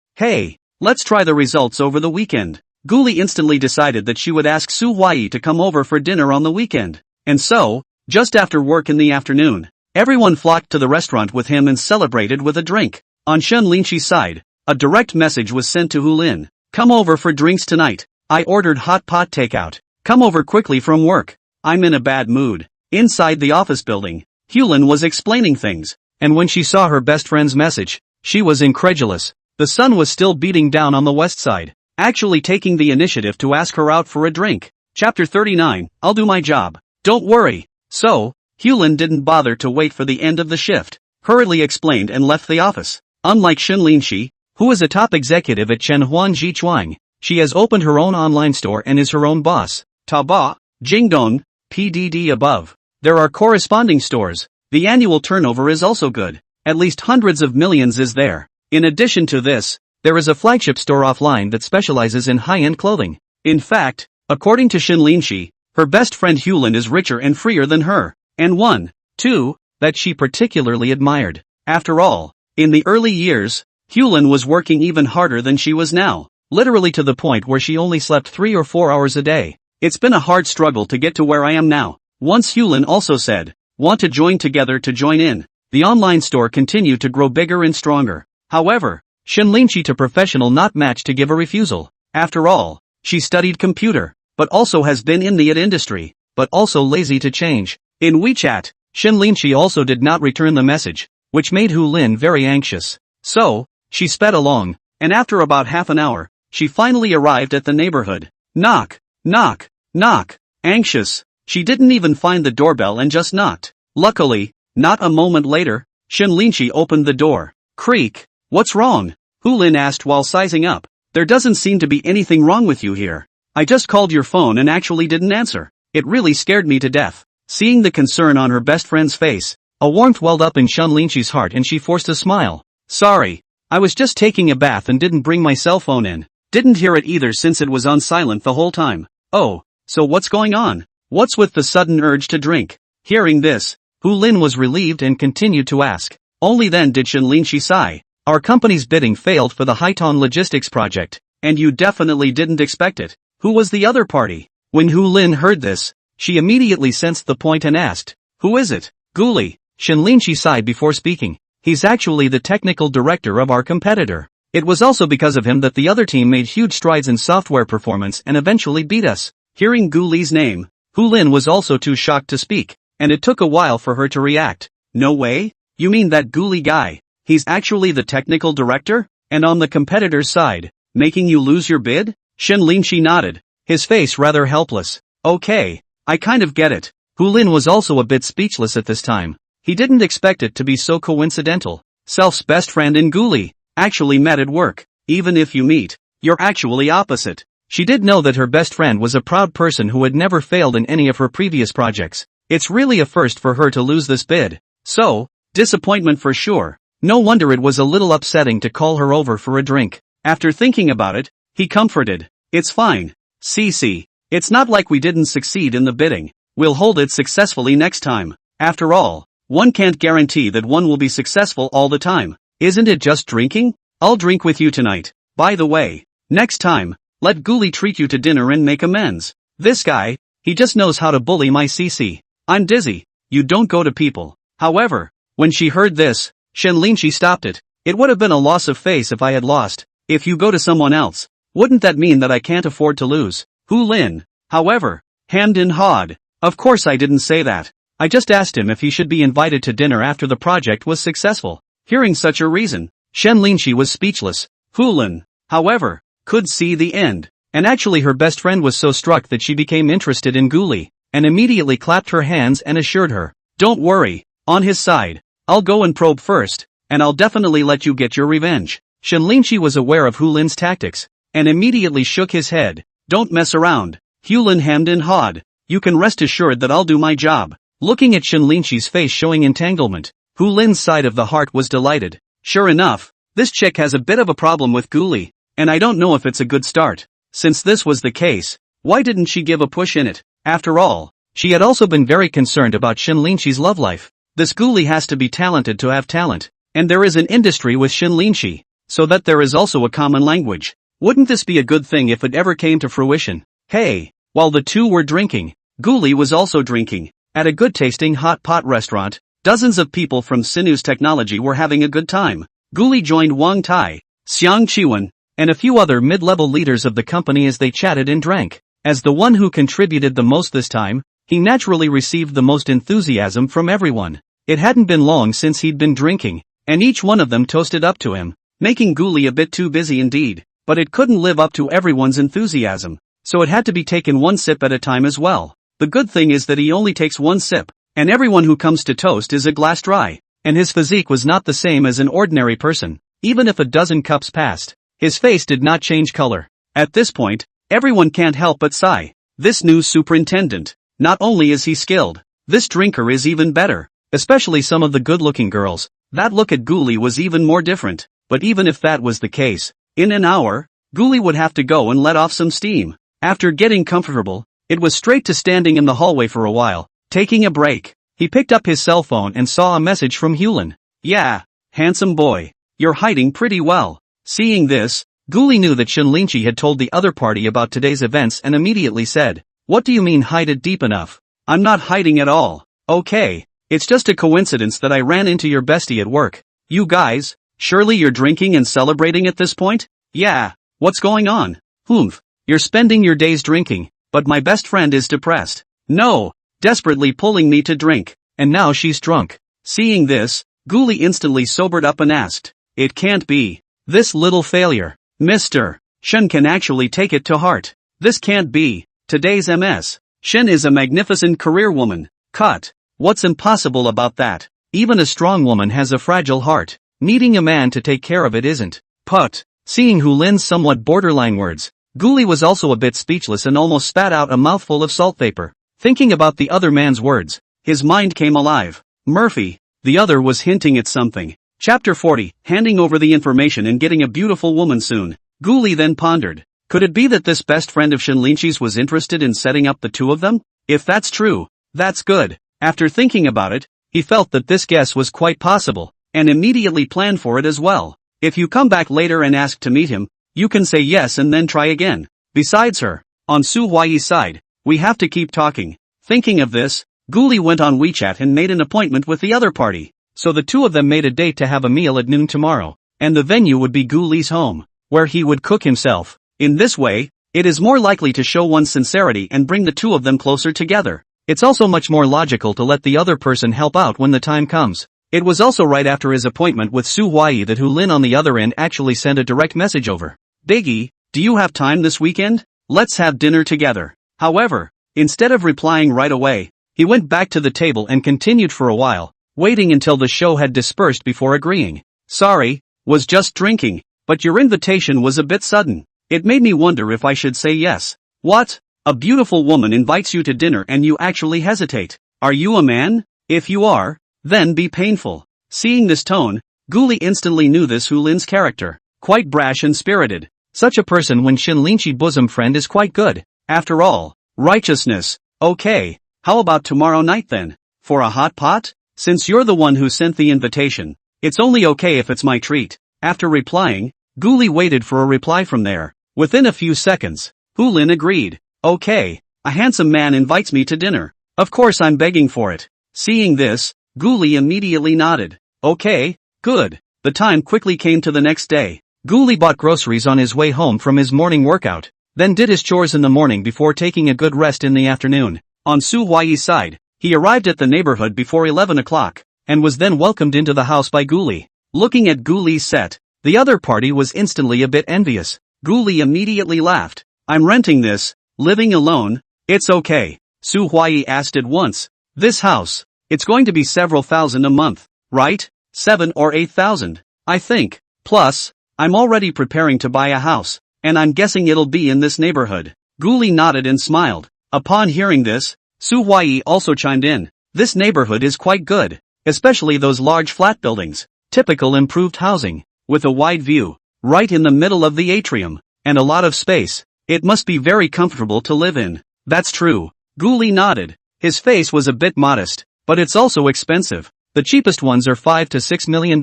let's try the results over the weekend. Gu Li instantly decided that she would ask Su Huai to come over for dinner on the weekend. And so, just after work in the afternoon, everyone flocked to the restaurant with him and celebrated with a drink. On Shinlinchi's side, a direct message was sent to Hulin. Come over for drinks tonight. I ordered hot pot takeout. Come over quickly from work. I'm in a bad mood. Inside the office building, Hulin was explaining things, and when she saw her best friend's message, she was incredulous. The sun was still beating down on the west side, actually taking the initiative to ask her out for a drink. Chapter 39, I'll do my job. Don't worry. So, Hulin didn't bother to wait for the end of the shift, hurriedly explained and left the office. Unlike Shinlinchi, who is a top executive at Chenhuan Jichuang, she has opened her own online store and is her own boss. Taobao, Jingdong, PDD above. There are corresponding stores. The annual turnover is also good. At least hundreds of millions is there. In addition to this, there is a flagship store offline that specializes in high-end clothing. In fact, according to Shinlinchi, her best friend Hulin is richer and freer than her, and one, too, that she particularly admired. After all, in the early years, Hulin was working even harder than she was now, literally to the point where she only slept 3 or 4 hours a day. It's been a hard struggle to get to where I am now. Once Hulin also said, want to join together to join in. The online store continued to grow bigger and stronger. However, Shinlinchi to professional not match to give a refusal. After all, she studied computer, but also has been in the IT industry, but also lazy to change. In WeChat, Shinlinchi also did not return the message, which made Hulin very anxious. So, she sped along, and after about half an hour, she finally arrived at the neighborhood. Knock, knock, knock. Anxious, she didn't even find the doorbell and just knocked. Luckily, Not a moment later, Shen Linqi opened the door. Creak. What's wrong? Hu Lin asked while sizing up. There doesn't seem to be anything wrong with you here. I just called your phone and actually didn't answer. It really scared me to death. Seeing the concern on her best friend's face, a warmth welled up in Shen Linqi's heart and she forced a smile. Sorry. I was just taking a bath and didn't bring my cell phone in. Didn't hear it either since it was on silent the whole time. Oh, so what's going on? What's with the sudden urge to drink? Hearing this, Hu Lin was relieved and continued to ask. Only then did Shen Linqi sigh. Our company's bidding failed for the Haiton logistics project, and you definitely didn't expect it. Who was the other party? When Hu Lin heard this, she immediately sensed the point and asked, who is it? Guli. Shen Linqi sighed before speaking. He's actually the technical director of our competitor. It was also because of him that the other team made huge strides in software performance and eventually beat us. Hearing Guli's name, Hu Lin was also too shocked to speak, and it took a while for her to react. No way? You mean that Guli guy? He's actually the technical director? And on the competitor's side, making you lose your bid? Shen Linqi nodded, his face rather helpless. Okay, I kind of get it. Hu Lin was also a bit speechless at this time. He didn't expect it to be so coincidental. Self's best friend in Guli actually met at work. Even if you meet, you're actually opposite. She did know that her best friend was a proud person who had never failed in any of her previous projects. It's really a first for her to lose this bid. So, disappointment for sure. No wonder it was a little upsetting to call her over for a drink. After thinking about it, he comforted. It's fine. Cece. It's not like we didn't succeed in the bidding. We'll hold it successfully next time. After all, one can't guarantee that one will be successful all the time. Isn't it just drinking? I'll drink with you tonight. By the way, next time, let Guli treat you to dinner and make amends. This guy, he just knows how to bully my Cece. I'm dizzy. You don't go to people. However, when she heard this, Shen Linqi stopped it. It would have been a loss of face if I had lost. If you go to someone else, wouldn't that mean that I can't afford to lose? Hu Lin, however, hemmed and hawed. Of course I didn't say that. I just asked him if he should be invited to dinner after the project was successful. Hearing such a reason, Shen Linqi was speechless. Hu Lin, however, could see the end. And actually her best friend was so struck that she became interested in Guli, and immediately clapped her hands and assured her, don't worry, on his side, I'll go and probe first, and I'll definitely let you get your revenge. Shen Linqi was aware of Hu Lin's tactics, and immediately shook his head. Don't mess around. Hu Lin hemmed and hawed. You can rest assured that I'll do my job. Looking at Shen Linqi's face showing entanglement, Hu Lin's side of the heart was delighted. Sure enough, this chick has a bit of a problem with Guli, and I don't know if it's a good start. Since this was the case, why didn't she give a push in it? After all, she had also been very concerned about Shen Linqi's love life. This Guli has to be talented to have talent, and there is an industry with Shen Linqi, so that there is also a common language. Wouldn't this be a good thing if it ever came to fruition? Hey, while the two were drinking, Guli was also drinking. At a good-tasting hot pot restaurant, dozens of people from Sinu's technology were having a good time. Guli joined Wang Tai, Xiang Qiwen, and a few other mid-level leaders of the company as they chatted and drank. As the one who contributed the most this time, he naturally received the most enthusiasm from everyone. It hadn't been long since he'd been drinking, and each one of them toasted up to him, making Guli a bit too busy indeed. But it couldn't live up to everyone's enthusiasm, so it had to be taken one sip at a time as well. The good thing is that he only takes one sip, and everyone who comes to toast is a glass dry, and his physique was not the same as an ordinary person. Even if a dozen cups passed, his face did not change color. At this point, everyone can't help but sigh. This new superintendent, not only is he skilled, this drinker is even better, especially some of the good-looking girls. That look at Guli was even more different, but even if that was the case, in an hour, Guli would have to go and let off some steam. After getting comfortable, it was straight to standing in the hallway for a while, taking a break. He picked up his cell phone and saw a message from Hu Lin. Yeah, handsome boy, you're hiding pretty well. Seeing this, Guli knew that Shen Linqi had told the other party about today's events and immediately said, what do you mean hide it deep enough? I'm not hiding at all. Okay, it's just a coincidence that I ran into your bestie at work. You guys, surely you're drinking and celebrating at this point? Yeah, what's going on? Humph, you're spending your days drinking, but my best friend is depressed. No, desperately pulling me to drink, and now she's drunk. Seeing this, Guli instantly sobered up and asked, it can't be. This little failure, Mr. Shen can actually take it to heart. This can't be. Today's MS. Shen is a magnificent career woman. Cut. What's impossible about that? Even a strong woman has a fragile heart. Needing a man to take care of it isn't. Put. Seeing Hu Lin's somewhat borderline words, Guli was also a bit speechless and almost spat out a mouthful of salt vapor. Thinking about the other man's words, his mind came alive. Murphy. The other was hinting at something. Chapter 40, handing over the information and getting a beautiful woman soon. Guli then pondered. Could it be that this best friend of Shinlinchi's was interested in setting up the two of them? If that's true, that's good. After thinking about it, he felt that this guess was quite possible, and immediately planned for it as well. If you come back later and ask to meet him, you can say yes and then try again. Besides her, on Su Huai's side, we have to keep talking. Thinking of this, Guli went on WeChat and made an appointment with the other party. So the two of them made a date to have a meal at noon tomorrow, and the venue would be Guli's home, where he would cook himself. In this way, it is more likely to show one's sincerity and bring the two of them closer together. It's also much more logical to let the other person help out when the time comes. It was also right after his appointment with Su Huai that Hu Lin on the other end actually sent a direct message over. Biggie, do you have time this weekend? Let's have dinner together. However, instead of replying right away, he went back to the table and continued for a while, waiting until the show had dispersed before agreeing. Sorry, was just drinking, but your invitation was a bit sudden. It made me wonder if I should say yes. What? A beautiful woman invites you to dinner and you actually hesitate. Are you a man? If you are, then be painful. Seeing this tone, Guli instantly knew this Hu Lin's character. Quite brash and spirited. Such a person when Shinlinchi bosom friend is quite good. After all, righteousness. Okay, how about tomorrow night then? For a hot pot? Since you're the one who sent the invitation, it's only okay if it's my treat. After replying, Guli waited for a reply from there. Within a few seconds, Hu Lin agreed. Okay, a handsome man invites me to dinner. Of course I'm begging for it. Seeing this, Guli immediately nodded. Okay, good. The time quickly came to the next day. Guli bought groceries on his way home from his morning workout, then did his chores in the morning before taking a good rest in the afternoon. On Su Huai's side, he arrived at the neighborhood before 11 o'clock, and was then welcomed into the house by Guli. Looking at Guli's set, the other party was instantly a bit envious. Guli immediately laughed. I'm renting this, living alone, it's okay. Su Huai asked at once. This house, it's going to be several thousand a month, right? 7 or 8,000, I think. Plus, I'm already preparing to buy a house, and I'm guessing it'll be in this neighborhood. Guli nodded and smiled. Upon hearing this, Su Huai also chimed in. This neighborhood is quite good, especially those large flat buildings, typical improved housing, with a wide view, right in the middle of the atrium, and a lot of space. It must be very comfortable to live in. That's true. Guli nodded. His face was a bit modest, but it's also expensive. The cheapest ones are $5 to $6 million,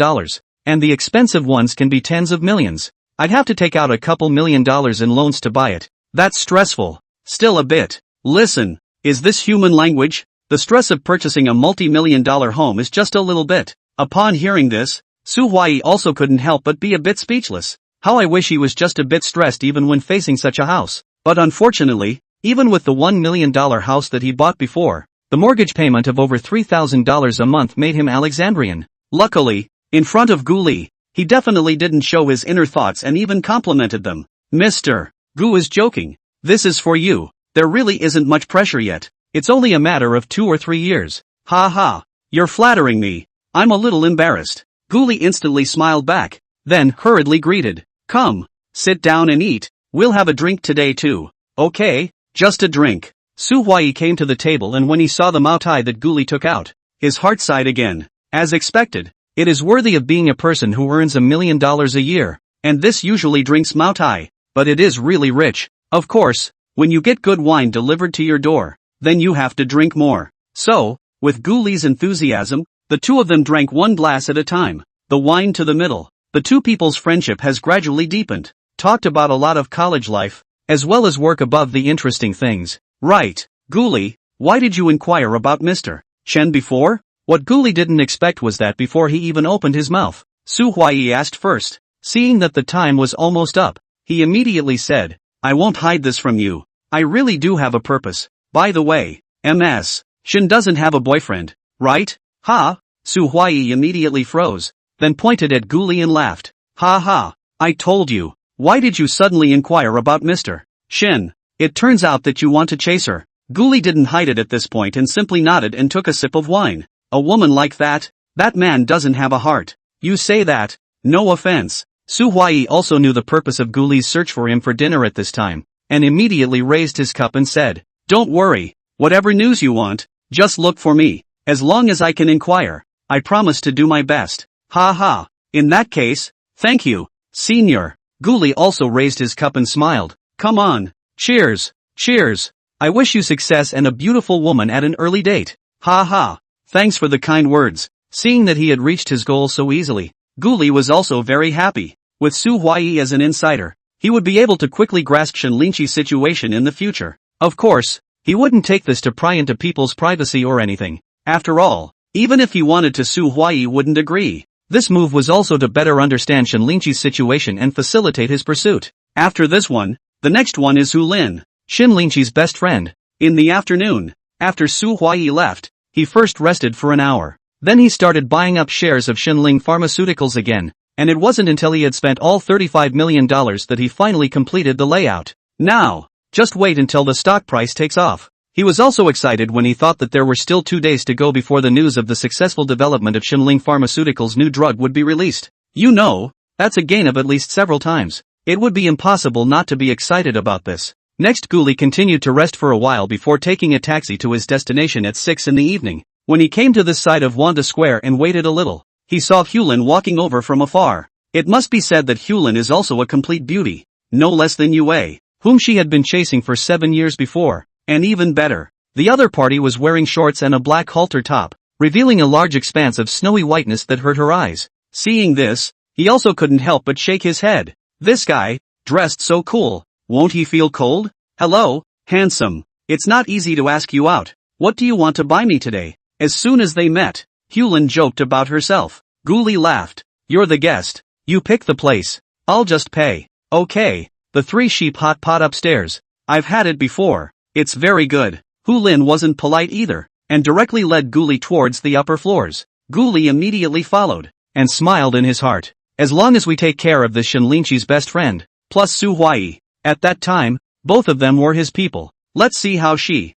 and the expensive ones can be tens of millions. I'd have to take out a couple $1 million in loans to buy it. That's stressful. Still a bit. Listen, is this human language? The stress of purchasing a multi-million-dollar home is just a little bit. Upon hearing this, Su Huai also couldn't help but be a bit speechless. How I wish he was just a bit stressed even when facing such a house. But unfortunately, even with the $1 million house that he bought before, the mortgage payment of over $3,000 a month made him Alexandrian. Luckily, in front of Guli, he definitely didn't show his inner thoughts and even complimented them. Mr. Gu is joking. This is for you. There really isn't much pressure yet. It's only a matter of 2 or 3 years. Ha ha. You're flattering me. I'm a little embarrassed. Guli instantly smiled back, then hurriedly greeted. Come, sit down and eat. We'll have a drink today too. Okay, just a drink. Su Huai came to the table and when he saw the Moutai that Guli took out, his heart sighed again. As expected, it is worthy of being a person who earns $1 million a year, and this usually drinks Moutai, but it is really rich. Of course, when you get good wine delivered to your door, then you have to drink more. So, with Guli's enthusiasm, the two of them drank one glass at a time, the wine to the middle. The two people's friendship has gradually deepened, talked about a lot of college life, as well as work above the interesting things. Right, Guli, why did you inquire about Mr. Chen before? What Guli didn't expect was that before he even opened his mouth, Su Huai asked first. Seeing that the time was almost up, he immediately said, I won't hide this from you. I really do have a purpose. By the way, Ms. Shin doesn't have a boyfriend, right? Ha? Su Huai immediately froze, then pointed at Guli and laughed. Ha ha, I told you. Why did you suddenly inquire about Mr. Shin? It turns out that you want to chase her. Guli didn't hide it at this point and simply nodded and took a sip of wine. A woman like that? That man doesn't have a heart. You say that? No offense. Su Huai also knew the purpose of Gu Li's search for him for dinner at this time, and immediately raised his cup and said, "Don't worry. Whatever news you want, just look for me. As long as I can inquire, I promise to do my best." Ha ha. In that case, thank you, Senior. Gu Li also raised his cup and smiled. Come on. Cheers. Cheers. I wish you success and a beautiful woman at an early date. Ha ha. Thanks for the kind words. Seeing that he had reached his goal so easily, Gu Li was also very happy. With Su Huai as an insider, he would be able to quickly grasp Shen Linqi's situation in the future. Of course, he wouldn't take this to pry into people's privacy or anything. After all, even if he wanted to, Su Huai wouldn't agree. This move was also to better understand Shen Linqi's situation and facilitate his pursuit. After this one, the next one is Hu Lin, Shen Linqi's best friend. In the afternoon, after Su Huai left, he first rested for an hour. Then he started buying up shares of Shenling Pharmaceuticals again, and it wasn't until he had spent all $35 million that he finally completed the layout. Now, just wait until the stock price takes off. He was also excited when he thought that there were still 2 days to go before the news of the successful development of Shenling Pharmaceuticals' new drug would be released. You know, that's a gain of at least several times. It would be impossible not to be excited about this. Next, Gu Li continued to rest for a while before taking a taxi to his destination at 6 in the evening. When he came to this side of Wanda Square and waited a little, he saw Hulin walking over from afar. It must be said that Hulin is also a complete beauty, no less than Yue, whom she had been chasing for 7 years before, and even better. The other party was wearing shorts and a black halter top, revealing a large expanse of snowy whiteness that hurt her eyes. Seeing this, he also couldn't help but shake his head. This guy, dressed so cool, won't he feel cold? Hello, handsome. It's not easy to ask you out. What do you want to buy me today? As soon as they met, Hulin joked about herself. Gu Li laughed. You're the guest. You pick the place. I'll just pay. Okay. The 3 sheep hot pot upstairs. I've had it before. It's very good. Hu Lin wasn't polite either, and directly led Gu Li towards the upper floors. Gu Li immediately followed, and smiled in his heart. As long as we take care of this Shen Linqi's best friend, plus Su Huai. At that time, both of them were his people. Let's see how Shen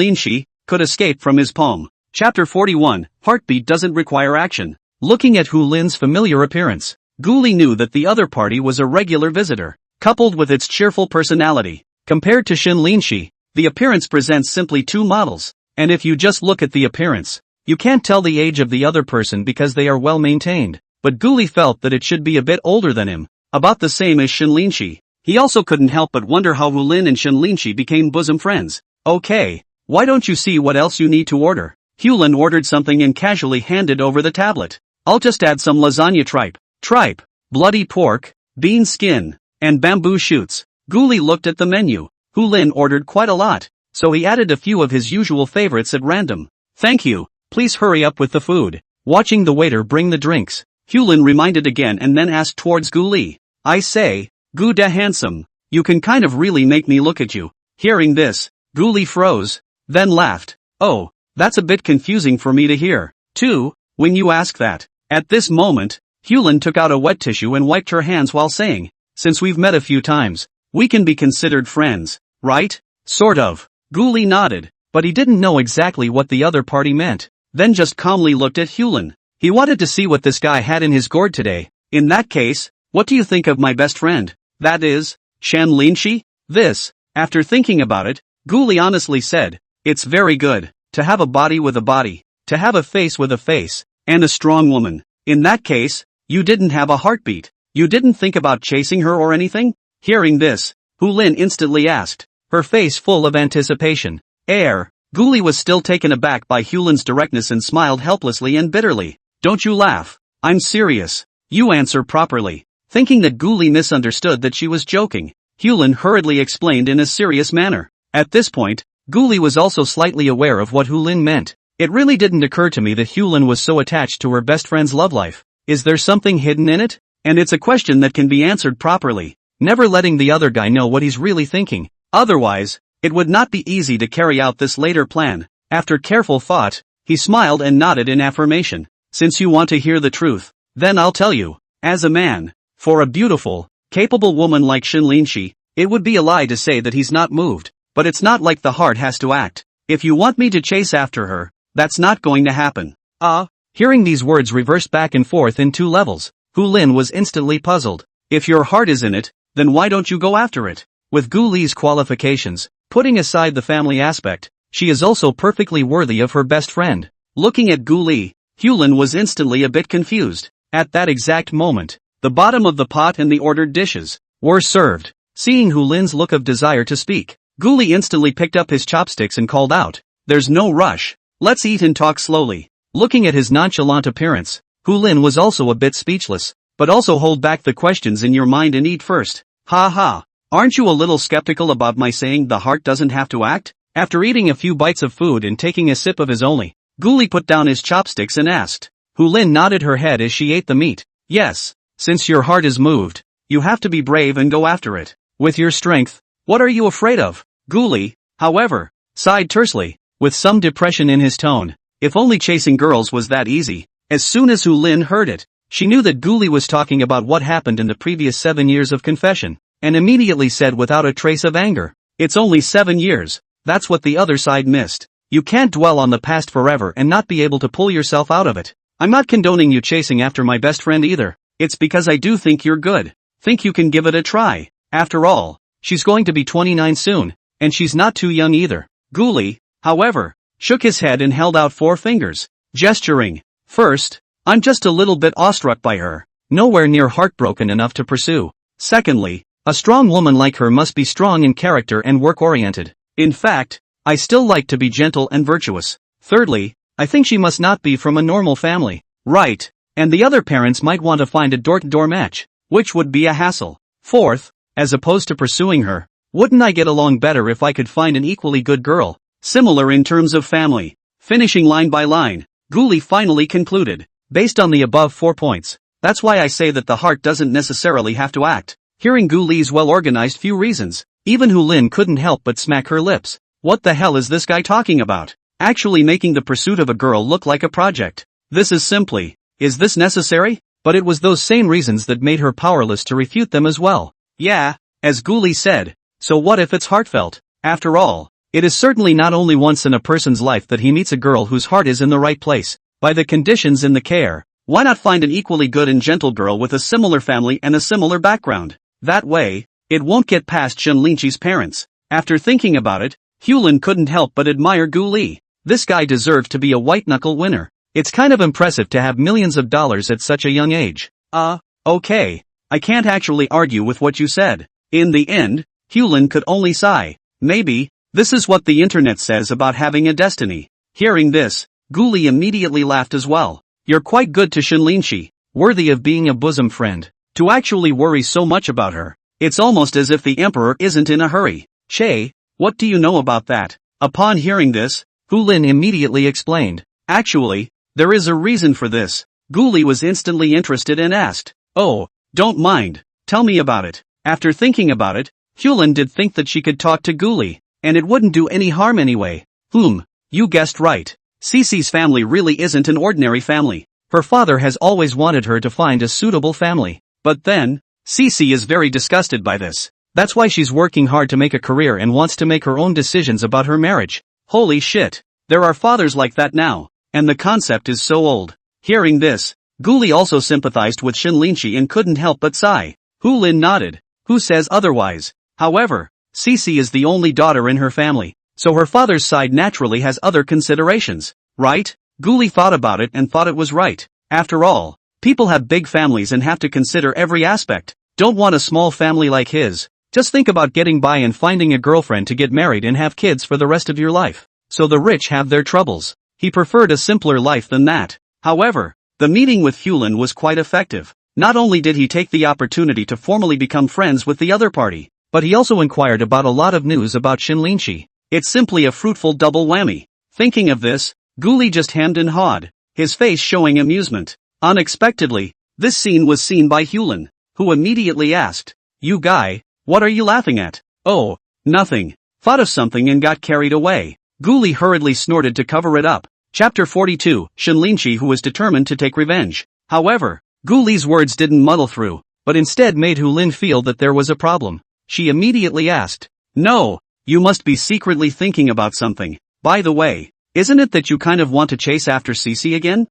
Linqi, could escape from his palm. Chapter 41, Heartbeat doesn't require action. Looking at Hu Lin's familiar appearance, Gu Li knew that the other party was a regular visitor, coupled with its cheerful personality. Compared to Shen Linqi, the appearance presents simply 2 models, and if you just look at the appearance, you can't tell the age of the other person because they are well maintained. But Gu Li felt that it should be a bit older than him, about the same as Shen Linqi. He also couldn't help but wonder how Hu Lin and Shen Linqi became bosom friends. Okay, why don't you see what else you need to order? Hulin ordered something and casually handed over the tablet. I'll just add some lasagna tripe, bloody pork, bean skin, and bamboo shoots. Gu Li looked at the menu. Hulin ordered quite a lot, so he added a few of his usual favorites at random. Thank you, please hurry up with the food. Watching the waiter bring the drinks, Hulin reminded again and then asked towards Gu Li. I say, Gu da handsome, you can kind of really make me look at you. Hearing this, Gu Li froze, then laughed. Oh, that's a bit confusing for me to hear, too, when you ask that. At this moment, Hulin took out a wet tissue and wiped her hands while saying, since we've met a few times, we can be considered friends, right? Sort of. Gu Li nodded, but he didn't know exactly what the other party meant, then just calmly looked at Hulin. He wanted to see what this guy had in his gourd today. In that case, what do you think of my best friend? That is, Shen Linqi? This, after thinking about it, Gu Li honestly said, it's very good. To have a body with a body, to have a face with a face, and a strong woman. In that case, you didn't have a heartbeat. You didn't think about chasing her or anything? Hearing this, Hu Lin instantly asked, her face full of anticipation. Gu Li was still taken aback by Hulin's directness and smiled helplessly and bitterly. Don't you laugh. I'm serious. You answer properly. Thinking that Gu Li misunderstood that she was joking, Hulin hurriedly explained in a serious manner. At this point, Gu Li was also slightly aware of what Hu Lin meant. It really didn't occur to me that Hulin was so attached to her best friend's love life. Is there something hidden in it? And it's a question that can be answered properly, never letting the other guy know what he's really thinking. Otherwise, it would not be easy to carry out this later plan. After careful thought, he smiled and nodded in affirmation. Since you want to hear the truth, then I'll tell you. As a man, for a beautiful, capable woman like Shen Linqi, it would be a lie to say that he's not moved. But it's not like the heart has to act. If you want me to chase after her, that's not going to happen. Hearing these words reversed back and forth in 2 levels, Gu Lin was instantly puzzled. If your heart is in it, then why don't you go after it? With Gu Li's qualifications, putting aside the family aspect, she is also perfectly worthy of her best friend. Looking at Gu Li, Hulin was instantly a bit confused. At that exact moment, the bottom of the pot and the ordered dishes were served. Seeing Hulin's look of desire to speak, Gu Li instantly picked up his chopsticks and called out, "There's no rush. Let's eat and talk slowly." Looking at his nonchalant appearance, Hulin was also a bit speechless, but also hold back the questions in your mind and eat first. Ha ha. Aren't you a little skeptical about my saying the heart doesn't have to act? After eating a few bites of food and taking a sip of his only, Gu Li put down his chopsticks and asked. Hulin nodded her head as she ate the meat. Yes, since your heart is moved, you have to be brave and go after it. With your strength, what are you afraid of? Gu Li, however, sighed tersely, with some depression in his tone. If only chasing girls was that easy. As soon as Hulin heard it, she knew that Gu Li was talking about what happened in the previous 7 years of confession, and immediately said without a trace of anger, "It's only 7 years, that's what the other side missed. You can't dwell on the past forever and not be able to pull yourself out of it. I'm not condoning you chasing after my best friend either. It's because I do think you're good. Think you can give it a try. After all, she's going to be 29 soon, and she's not too young either." Gu Li, however, shook his head and held out 4 fingers, gesturing. First, I'm just a little bit awestruck by her, nowhere near heartbroken enough to pursue. Secondly, a strong woman like her must be strong in character and work-oriented. In fact, I still like to be gentle and virtuous. Thirdly, I think she must not be from a normal family. Right, and the other parents might want to find a door-to-door match, which would be a hassle. Fourth, as opposed to pursuing her, wouldn't I get along better if I could find an equally good girl, similar in terms of family? Finishing line by line, Gu Li finally concluded, based on the above 4 points, that's why I say that the heart doesn't necessarily have to act. Hearing Gu Li's well-organized few reasons, even Hulin couldn't help but smack her lips. What the hell is this guy talking about? Actually making the pursuit of a girl look like a project. This is this necessary? But it was those same reasons that made her powerless to refute them as well. Yeah, as Gu Li said, so what if it's heartfelt? After all, it is certainly not only once in a person's life that he meets a girl whose heart is in the right place. By the conditions in the care, why not find an equally good and gentle girl with a similar family and a similar background? That way, it won't get past Shenlinqi's parents. After thinking about it, Hulin couldn't help but admire Gu Li. This guy deserved to be a white-knuckle winner. It's kind of impressive to have millions of dollars at such a young age. Okay. I can't actually argue with what you said. In the end, Hulin could only sigh. Maybe, this is what the internet says about having a destiny. Hearing this, Gu Li immediately laughed as well. You're quite good to Shenlinqi, worthy of being a bosom friend. To actually worry so much about her, it's almost as if the emperor isn't in a hurry. Che, what do you know about that? Upon hearing this, Hulin immediately explained. Actually, there is a reason for this. Gu Li was instantly interested and asked. Oh, don't mind, tell me about it. After thinking about it, Hulin did think that she could talk to Gu Li, and it wouldn't do any harm anyway. You guessed right. Cece's family really isn't an ordinary family. Her father has always wanted her to find a suitable family. But then, Cece is very disgusted by this. That's why she's working hard to make a career and wants to make her own decisions about her marriage. Holy shit, there are fathers like that now, and the concept is so old. Hearing this, Gu Li also sympathized with Shenlinqi and couldn't help but sigh. Hulin nodded. Who says otherwise? However, Cece is the only daughter in her family, so her father's side naturally has other considerations, right? Gu Li thought about it and thought it was right. After all, people have big families and have to consider every aspect. Don't want a small family like his. Just think about getting by and finding a girlfriend to get married and have kids for the rest of your life. So the rich have their troubles. He preferred a simpler life than that. However, the meeting with Hulin was quite effective. Not only did he take the opportunity to formally become friends with the other party, but he also inquired about a lot of news about Shenlinqi. It's simply a fruitful double whammy. Thinking of this, Gu Li just hemmed and hawed, his face showing amusement. Unexpectedly, this scene was seen by Hulin, who immediately asked, You guy, what are you laughing at? Oh, nothing. Thought of something and got carried away. Gu Li hurriedly snorted to cover it up. Chapter 42, Shenlinqi who was determined to take revenge. However, Gu Li's words didn't muddle through, but instead made Hulin feel that there was a problem. She immediately asked, No, you must be secretly thinking about something. By the way, isn't it that you kind of want to chase after Cece again?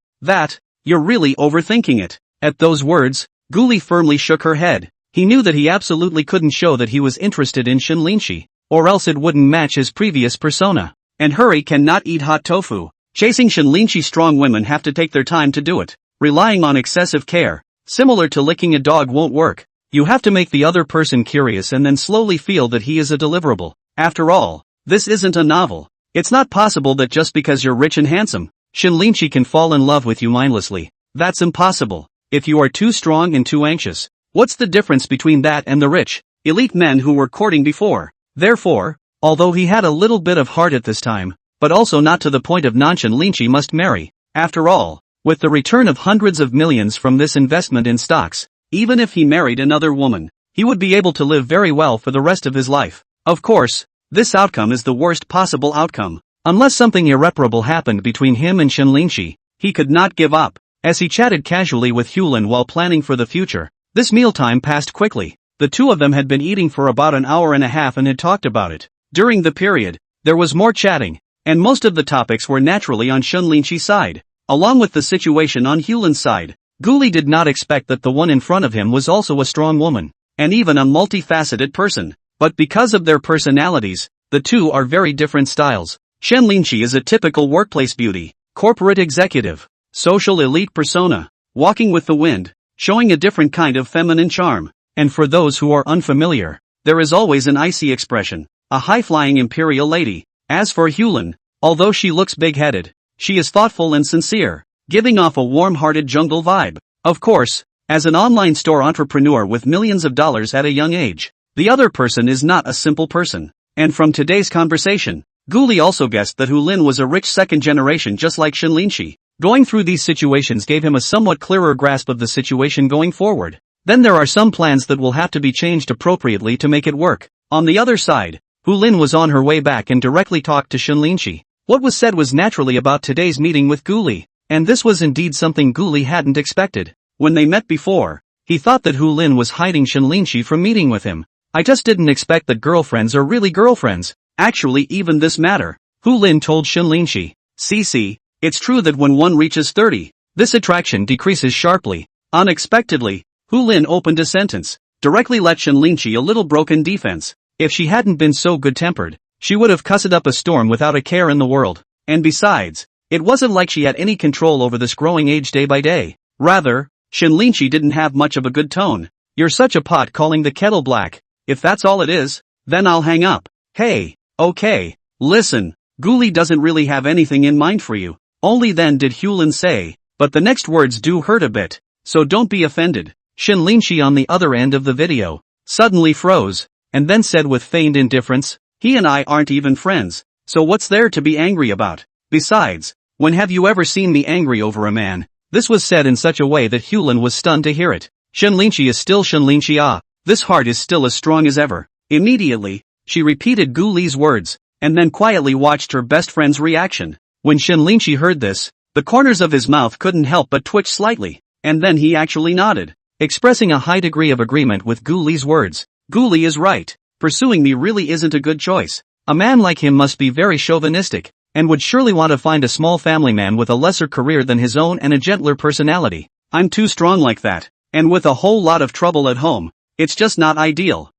You're really overthinking it. At those words, Guli firmly shook her head. He knew that he absolutely couldn't show that he was interested in Shinlinshi, or else it wouldn't match his previous persona. And Hurry cannot eat hot tofu. Chasing Shinlinshi, strong women have to take their time to do it. Relying on excessive care, similar to licking a dog, won't work. You have to make the other person curious and then slowly feel that he is a deliverable. After all, this isn't a novel. It's not possible that just because you're rich and handsome, Shinlinshi can fall in love with you mindlessly. That's impossible. If you are too strong and too anxious, what's the difference between that and the rich, elite men who were courting before? Therefore, although he had a little bit of heart at this time, but also not to the point of non-Shinlinshi must marry. After all, with the return of hundreds of millions from this investment in stocks, even if he married another woman, he would be able to live very well for the rest of his life. Of course, this outcome is the worst possible outcome. Unless something irreparable happened between him and Shinlinshi, he could not give up. As he chatted casually with Hulin while planning for the future, this mealtime passed quickly. The two of them had been eating for about an hour and a half and had talked about it. During the period, there was more chatting, and most of the topics were naturally on Shinlinshi's side, along with the situation on Hulin's side. Guli did not expect that the one in front of him was also a strong woman, and even a multifaceted person. But because of their personalities, the two are very different styles. Shinlinshi is a typical workplace beauty, corporate executive, social elite persona, walking with the wind, showing a different kind of feminine charm. And for those who are unfamiliar, there is always an icy expression, a high-flying imperial lady. As for Hulin, although she looks big-headed, she is thoughtful and sincere, giving off a warm-hearted jungle vibe. Of course, as an online store entrepreneur with millions of dollars at a young age, the other person is not a simple person. And from today's conversation, Guli also guessed that Hulin was a rich second generation just like Shinlinshi. Going through these situations gave him a somewhat clearer grasp of the situation going forward. Then there are some plans that will have to be changed appropriately to make it work. On the other side, Hulin was on her way back and directly talked to Shinlinshi. What was said was naturally about today's meeting with Guli, and this was indeed something Guli hadn't expected. When they met before, he thought that Hulin was hiding Shinlinshi from meeting with him. I just didn't expect that girlfriends are really girlfriends. Actually, even this matter, Hulin told Shinlinshi. See, it's true that when one reaches 30, this attraction decreases sharply. Unexpectedly, Hulin opened a sentence, directly let Shinlinshi a little broken defense. If she hadn't been so good-tempered, she would have cussed up a storm without a care in the world. And besides, it wasn't like she had any control over this growing age day by day. Rather, Shinlinshi didn't have much of a good tone. You're such a pot calling the kettle black. If that's all it is, then I'll hang up. Hey, okay, listen, Guli doesn't really have anything in mind for you. Only then did Hulin say, but the next words do hurt a bit, so don't be offended. Shinlinshi on the other end of the video suddenly froze, and then said with feigned indifference, he and I aren't even friends, so what's there to be angry about? Besides, when have you ever seen me angry over a man? This was said in such a way that Hulin was stunned to hear it. Shinlinshi is still Shinlinshi, this heart is still as strong as ever. Immediately, she repeated Guli's words, and then quietly watched her best friend's reaction. When Shinlinshi heard this, the corners of his mouth couldn't help but twitch slightly, and then he actually nodded, expressing a high degree of agreement with Guli's words. Guli is right. Pursuing me really isn't a good choice. A man like him must be very chauvinistic, and would surely want to find a small family man with a lesser career than his own and a gentler personality. I'm too strong like that, and with a whole lot of trouble at home. It's just not ideal.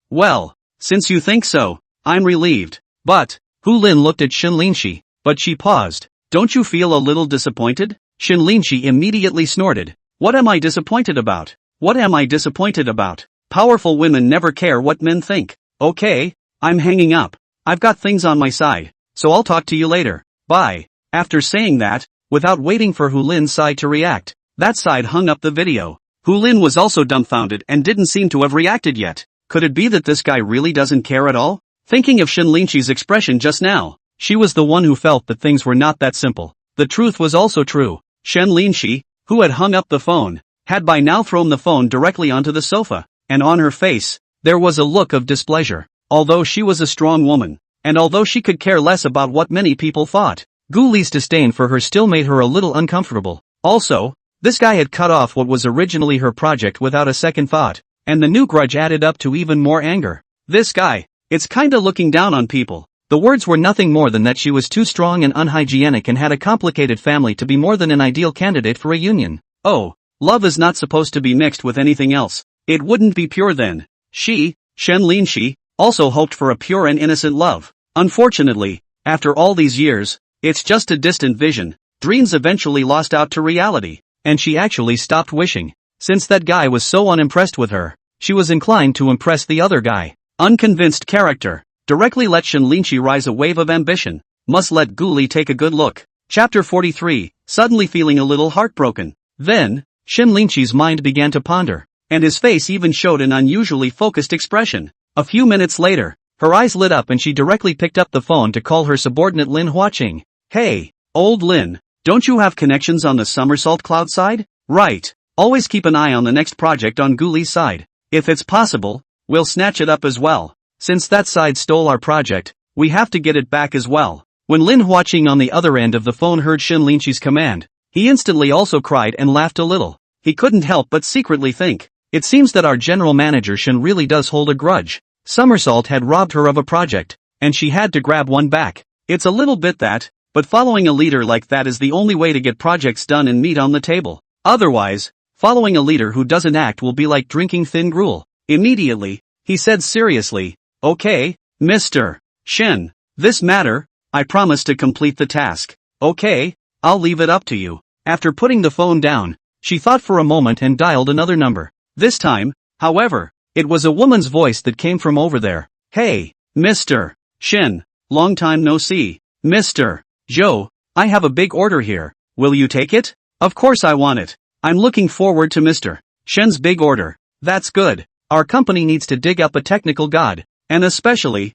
Well, since you think so, I'm relieved. But, Hulin looked at Shinlinshi, but she paused. Don't you feel a little disappointed? Shinlinshi immediately snorted. What am I disappointed about? What am I disappointed about? Powerful women never care what men think. Okay, I'm hanging up. I've got things on my side, so I'll talk to you later. Bye. After saying that, without waiting for Hulin's side to react, that side hung up the video. Hulin was also dumbfounded and didn't seem to have reacted yet. Could it be that this guy really doesn't care at all? Thinking of Shinlinshi's expression just now, she was the one who felt that things were not that simple. The truth was also true. Shinlinshi, who had hung up the phone, had by now thrown the phone directly onto the sofa, and on her face, there was a look of displeasure. Although she was a strong woman, and although she could care less about what many people thought, Guli's disdain for her still made her a little uncomfortable. Also, this guy had cut off what was originally her project without a second thought, and the new grudge added up to even more anger. This guy, it's kinda looking down on people. The words were nothing more than that she was too strong and unhygienic and had a complicated family to be more than an ideal candidate for a union. Oh, love is not supposed to be mixed with anything else. It wouldn't be pure then. She, Shen Linshi, also hoped for a pure and innocent love. Unfortunately, after all these years, it's just a distant vision. Dreams eventually lost out to reality, and she actually stopped wishing. Since that guy was so unimpressed with her, she was inclined to impress the other guy. Unconvinced character. Directly let Shen Linshi rise a wave of ambition. Must let Guli take a good look. Chapter 43, suddenly feeling a little heartbroken. Then, Shen Linshi's mind began to ponder, and his face even showed an unusually focused expression. A few minutes later, her eyes lit up and she directly picked up the phone to call her subordinate Lin Huaqing. Hey, old Lin, don't you have connections on the somersault cloud side? Right. Always keep an eye on the next project on Guli's side. If it's possible, we'll snatch it up as well. Since that side stole our project, we have to get it back as well. When Lin Huaqing on the other end of the phone heard Shen Linshi's command, he instantly also cried and laughed a little. He couldn't help but secretly think, it seems that our general manager Shen really does hold a grudge. Somersault had robbed her of a project, and she had to grab one back. It's a little bit that, but following a leader like that is the only way to get projects done and meat on the table. Otherwise, following a leader who doesn't act will be like drinking thin gruel. Immediately, he said seriously, okay, Mr. Shen, this matter, I promise to complete the task. Okay, I'll leave it up to you. After putting the phone down, she thought for a moment and dialed another number. This time, however, it was a woman's voice that came from over there. Hey, Mr. Shen, long time no see. Mr. Zhou, I have a big order here. Will you take it? Of course I want it. I'm looking forward to Mr. Shen's big order. That's good. Our company needs to dig up a technical god, and especially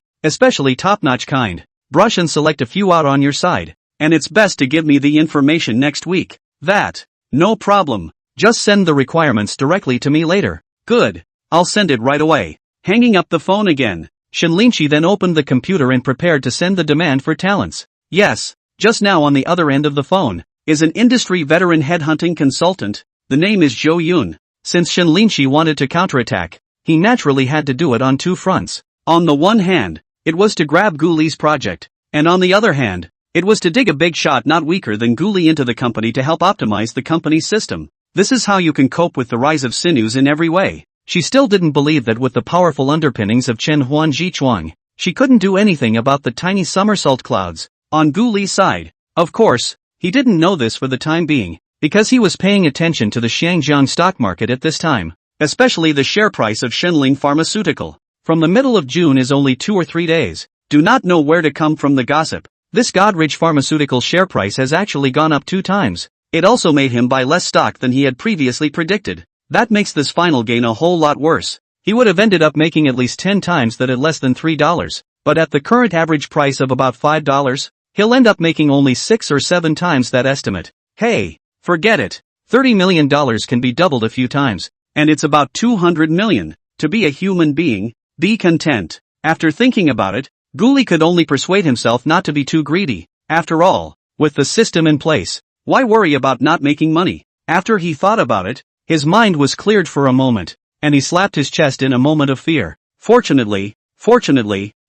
top-notch kind. Brush and select a few out on your side, and it's best to give me the information next week. That. No problem. Just send the requirements directly to me later. Good. I'll send it right away. Hanging up the phone again, Shen Linshi then opened the computer and prepared to send the demand for talents. Yes, just now on the other end of the phone is an industry veteran headhunting consultant. The name is Zhou Yun. Since Shen Linshi wanted to counterattack, he naturally had to do it on two fronts. On the one hand, it was to grab Guli's project, and on the other hand, it was to dig a big shot not weaker than Guli into the company to help optimize the company's system. This is how you can cope with the rise of sinews in every way. She still didn't believe that with the powerful underpinnings of Chen Huan Jichuang, she couldn't do anything about the tiny somersault clouds. On Guli's side, of course, he didn't know this for the time being, because he was paying attention to the Shangjiang stock market at this time, especially the share price of Shenling Pharmaceutical. From the middle of June is only 2 or 3 days. Do not know where to come from the gossip. This Godrich Pharmaceutical share price has actually gone up 2 times. It also made him buy less stock than he had previously predicted. That makes this final gain a whole lot worse. He would have ended up making at least 10 times that at less than $3, but at the current average price of about $5, he'll end up making only 6 or 7 times that estimate. Hey, forget it. $30 million can be doubled a few times, and it's about $200 million. To be a human being, be content. After thinking about it, Guli could only persuade himself not to be too greedy. After all, with the system in place, why worry about not making money? After he thought about it, his mind was cleared for a moment, and he slapped his chest in a moment of fear. Fortunately,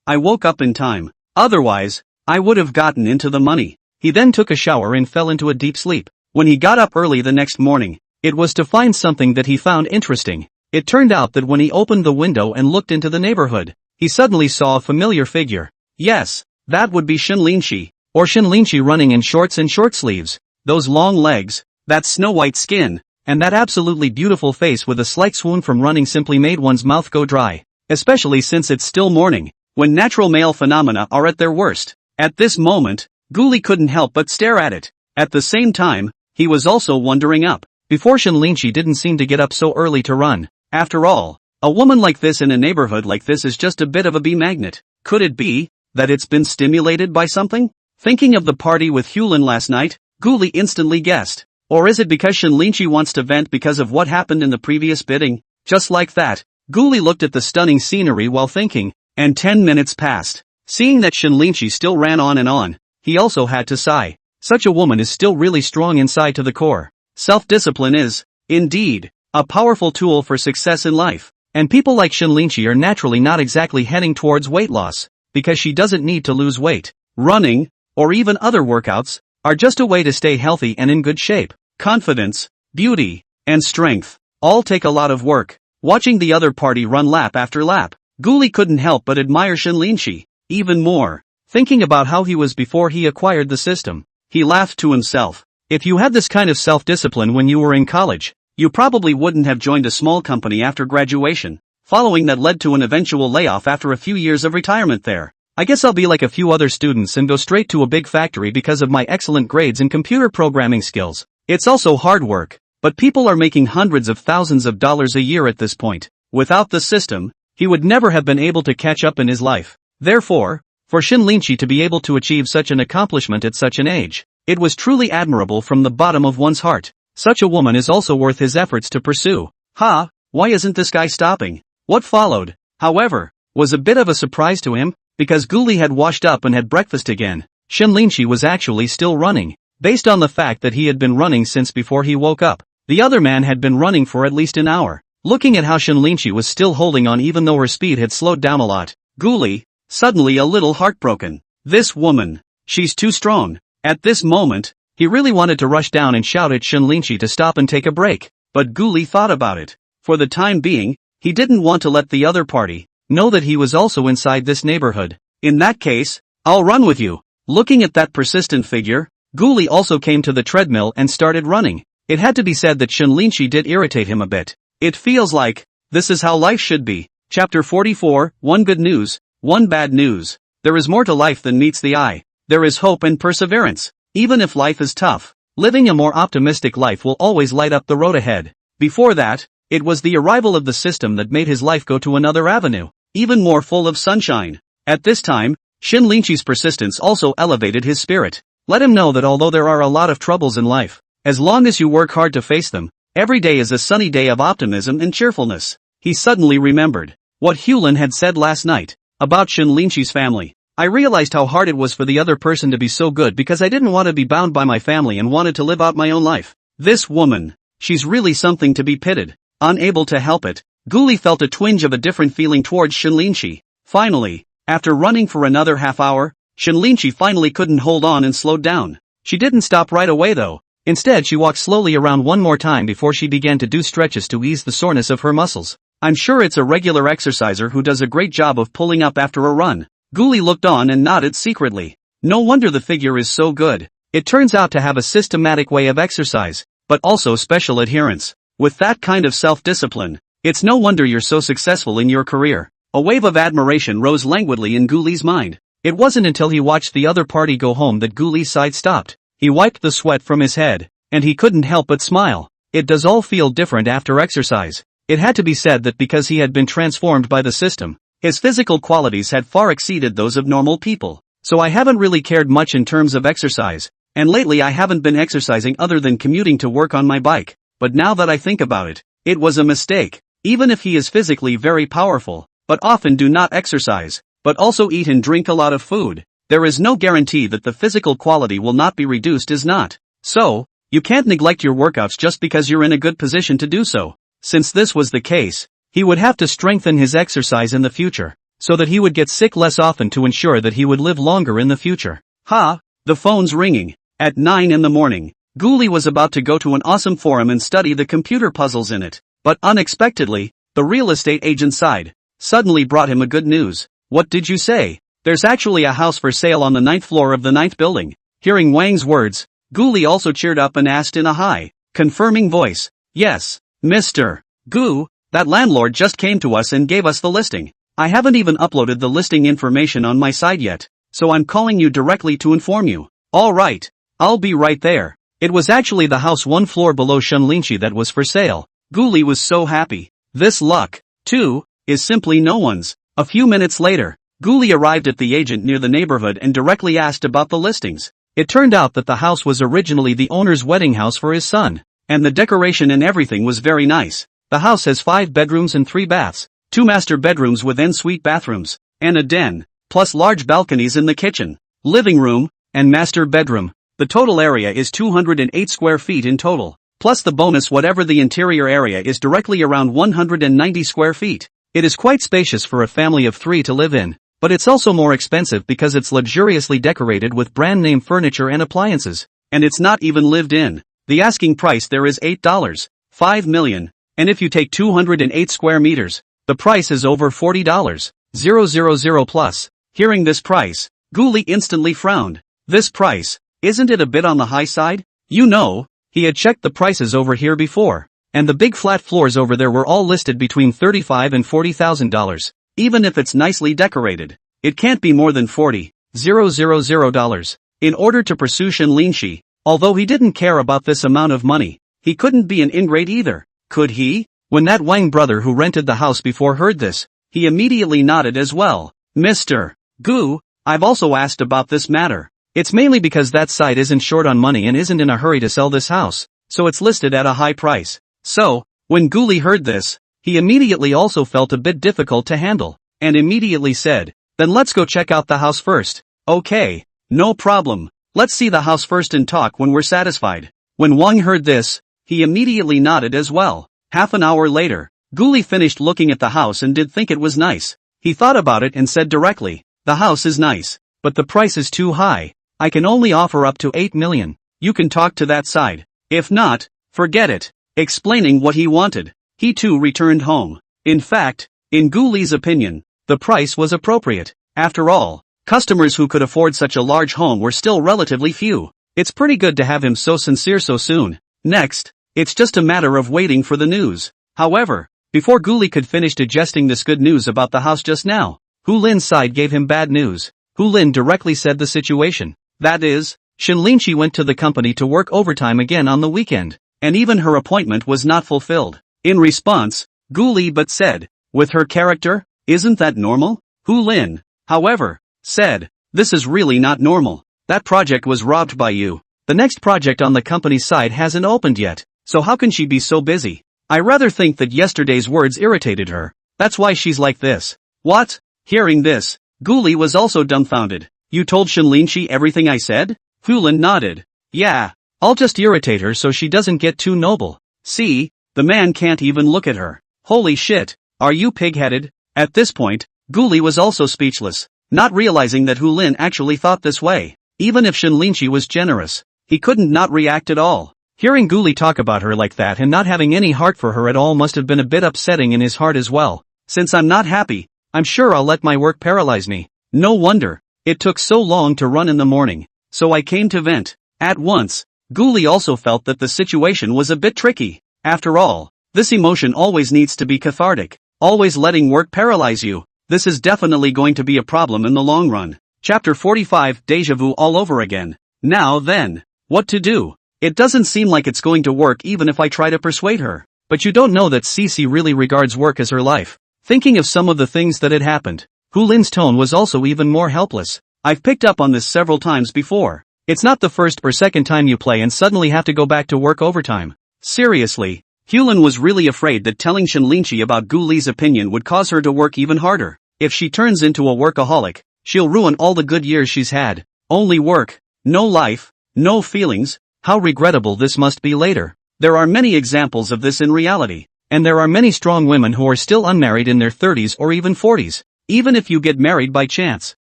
I woke up in time. Otherwise, I would have gotten into the money. He then took a shower and fell into a deep sleep. When he got up early the next morning, it was to find something that he found interesting. It turned out that when he opened the window and looked into the neighborhood, he suddenly saw a familiar figure. Yes, that would be Shen Linshi, or Shen Linshi running in shorts and short sleeves. Those long legs, that snow-white skin, and that absolutely beautiful face with a slight swoon from running simply made one's mouth go dry. Especially since it's still morning, when natural male phenomena are at their worst. At this moment, Guli couldn't help but stare at it. At the same time, he was also wondering up. Before Shen Linshi didn't seem to get up so early to run. After all, a woman like this in a neighborhood like this is just a bit of a bee magnet. Could it be that it's been stimulated by something? Thinking of the party with Hulin last night, Guli instantly guessed. Or is it because Shen Linshi wants to vent because of what happened in the previous bidding? Just like that, Guli looked at the stunning scenery while thinking, and 10 minutes passed. Seeing that Shen Linshi still ran on and on, he also had to sigh. Such a woman is still really strong inside to the core. Self-discipline is, indeed, a powerful tool for success in life. And people like Shen Linshi are naturally not exactly heading towards weight loss. because she doesn't need to lose weight. Running, or even other workouts, are just a way to stay healthy and in good shape. Confidence, beauty, and strength all take a lot of work. Watching the other party run lap after lap, Guli couldn't help but admire Shinlinshi even more. Thinking about how he was before he acquired the system, he laughed to himself. If you had this kind of self-discipline when you were in college, you probably wouldn't have joined a small company after graduation, following that led to an eventual layoff after a few years of retirement there. I guess I'll be like a few other students and go straight to a big factory because of my excellent grades and computer programming skills. It's also hard work, but people are making hundreds of thousands of dollars a year at this point. Without the system, he would never have been able to catch up in his life. Therefore, for Shinlinshi to be able to achieve such an accomplishment at such an age, it was truly admirable from the bottom of one's heart. Such a woman is also worth his efforts to pursue. Why isn't this guy stopping? What followed, however, was a bit of a surprise to him, because Guli had washed up and had breakfast again. Shinlinshi was actually still running, based on the fact that he had been running since before he woke up. The other man had been running for at least an hour. Looking at how Shinlinshi was still holding on even though her speed had slowed down a lot, Guli, suddenly a little heartbroken. This woman, she's too strong. At this moment, he really wanted to rush down and shout at Shinlinshi to stop and take a break, but Guli thought about it. For the time being, he didn't want to let the other party know that he was also inside this neighborhood. In that case, I'll run with you. Looking at that persistent figure, Guli also came to the treadmill and started running. It had to be said that Shinlinshi did irritate him a bit. It feels like, this is how life should be. Chapter 44, One good news, one bad news. There is more to life than meets the eye. There is hope and perseverance. Even if life is tough, living a more optimistic life will always light up the road ahead. Before that, it was the arrival of the system that made his life go to another avenue, even more full of sunshine. At this time, Shinlinshi's persistence also elevated his spirit. Let him know that although there are a lot of troubles in life, as long as you work hard to face them, every day is a sunny day of optimism and cheerfulness. He suddenly remembered what Hulin had said last night about Shinlinshi's family. I realized how hard it was for the other person to be so good because I didn't want to be bound by my family and wanted to live out my own life. This woman, she's really something to be pitied. Unable to help it, Guli felt a twinge of a different feeling towards Shinlinshi. Finally, after running for another half hour, Shinlinshi finally couldn't hold on and slowed down. She didn't stop right away though. Instead she walked slowly around one more time before she began to do stretches to ease the soreness of her muscles. I'm sure it's a regular exerciser who does a great job of pulling up after a run. Guli looked on and nodded secretly. No wonder the figure is so good. It turns out to have a systematic way of exercise, but also special adherence. With that kind of self-discipline, it's no wonder you're so successful in your career. A wave of admiration rose languidly in Guli's mind. It wasn't until he watched the other party go home that Guli's side stopped. He wiped the sweat from his head, and he couldn't help but smile. It does all feel different after exercise. It had to be said that because he had been transformed by the system, his physical qualities had far exceeded those of normal people. So I haven't really cared much in terms of exercise, and lately I haven't been exercising other than commuting to work on my bike. But now that I think about it, it was a mistake. Even if he is physically very powerful, but often do not exercise, but also eat and drink a lot of food, there is no guarantee that the physical quality will not be reduced, is not. So, you can't neglect your workouts just because you're in a good position to do so. Since this was the case, he would have to strengthen his exercise in the future, so that he would get sick less often to ensure that he would live longer in the future. The phone's ringing. At 9 in the morning, Guli was about to go to an awesome forum and study the computer puzzles in it, but unexpectedly, the real estate agent side suddenly brought him a good news. What did you say? There's actually a house for sale on the 9th floor of the 9th building. Hearing Wang's words, Guli also cheered up and asked in a high, confirming voice, yes, Mr. Gu, that landlord just came to us and gave us the listing. I haven't even uploaded the listing information on my side yet, so I'm calling you directly to inform you. Alright, I'll be right there. It was actually the house one floor below Shinlinshi that was for sale. Guli was so happy. This luck, too, is simply no one's. A few minutes later, Guli arrived at the agent near the neighborhood and directly asked about the listings. It turned out that the house was originally the owner's wedding house for his son, and the decoration and everything was very nice. The house has 5 bedrooms and 3 baths, 2 master bedrooms with ensuite bathrooms, and a den, plus large balconies in the kitchen, living room, and master bedroom. The total area is 208 square feet in total, plus the bonus whatever the interior area is directly around 190 square feet. It is quite spacious for a family of 3 to live in, but it's also more expensive because it's luxuriously decorated with brand-name furniture and appliances, and it's not even lived in. The asking price there is $8. 5 million. And if you take 208 square meters, the price is over $40. 000 plus. Hearing this price, Ghoulie instantly frowned. This price, isn't it a bit on the high side? You know, he had checked the prices over here before, and the big flat floors over there were all listed between $35,000 and $40,000. Even if it's nicely decorated, it can't be more than $40,000. In order to pursue Shinlinshi, although he didn't care about this amount of money, he couldn't be an ingrate either, could he? When that Wang brother who rented the house before heard this, he immediately nodded as well. Mr. Gu, I've also asked about this matter. It's mainly because that side isn't short on money and isn't in a hurry to sell this house, so it's listed at a high price. So, when Ghoulie heard this, he immediately also felt a bit difficult to handle, and immediately said, then let's go check out the house first. Okay, no problem. Let's see the house first and talk when we're satisfied. When Wang heard this, he immediately nodded as well. Half an hour later, Ghoulie finished looking at the house and did think it was nice. He thought about it and said directly, the house is nice, but the price is too high. I can only offer up to 8 million. You can talk to that side. If not, forget it. Explaining what he wanted, he too returned home. In fact, in Ghoulie's opinion, the price was appropriate. After all, customers who could afford such a large home were still relatively few. It's pretty good to have him so sincere so soon. Next, it's just a matter of waiting for the news. However, before Ghoulie could finish digesting this good news about the house just now, Hu Lin's side gave him bad news. Hu Lin directly said the situation. That is, Shinlinshi went to the company to work overtime again on the weekend, and even her appointment was not fulfilled. In response, Ghoulie but said, with her character, isn't that normal? Hu Lin, however, said, this is really not normal. That project was robbed by you. The next project on the company's side hasn't opened yet, so how can she be so busy? I rather think that yesterday's words irritated her. That's why she's like this. What? Hearing this, Ghoulie was also dumbfounded. You told Shinlinshi everything I said? Hu Lin nodded. Yeah, I'll just irritate her so she doesn't get too noble. See, the man can't even look at her. Holy shit, are you pig-headed? At this point, Ghoulie was also speechless, not realizing that Hu Lin actually thought this way. Even if Shinlinshi was generous, he couldn't not react at all. Hearing Ghoulie talk about her like that and not having any heart for her at all must have been a bit upsetting in his heart as well. Since I'm not happy, I'm sure I'll let my work paralyze me. No wonder, it took so long to run in the morning, so I came to vent. At once, Ghoulie also felt that the situation was a bit tricky. After all, this emotion always needs to be cathartic. Always letting work paralyze you. This is definitely going to be a problem in the long run. Chapter 45, Deja Vu all over again. Now then, what to do? It doesn't seem like it's going to work even if I try to persuade her. But you don't know that Cece really regards work as her life. Thinking of some of the things that had happened, Hu Lin's tone was also even more helpless. I've picked up on this several times before. It's not the first or second time you play and suddenly have to go back to work overtime. Seriously, Hu Lin was really afraid that telling Shinlinshi about Ghoulie's opinion would cause her to work even harder. If she turns into a workaholic, she'll ruin all the good years she's had. Only work, no life, no feelings. How regrettable this must be later. There are many examples of this in reality, and there are many strong women who are still unmarried in their 30s or even 40s. Even if you get married by chance,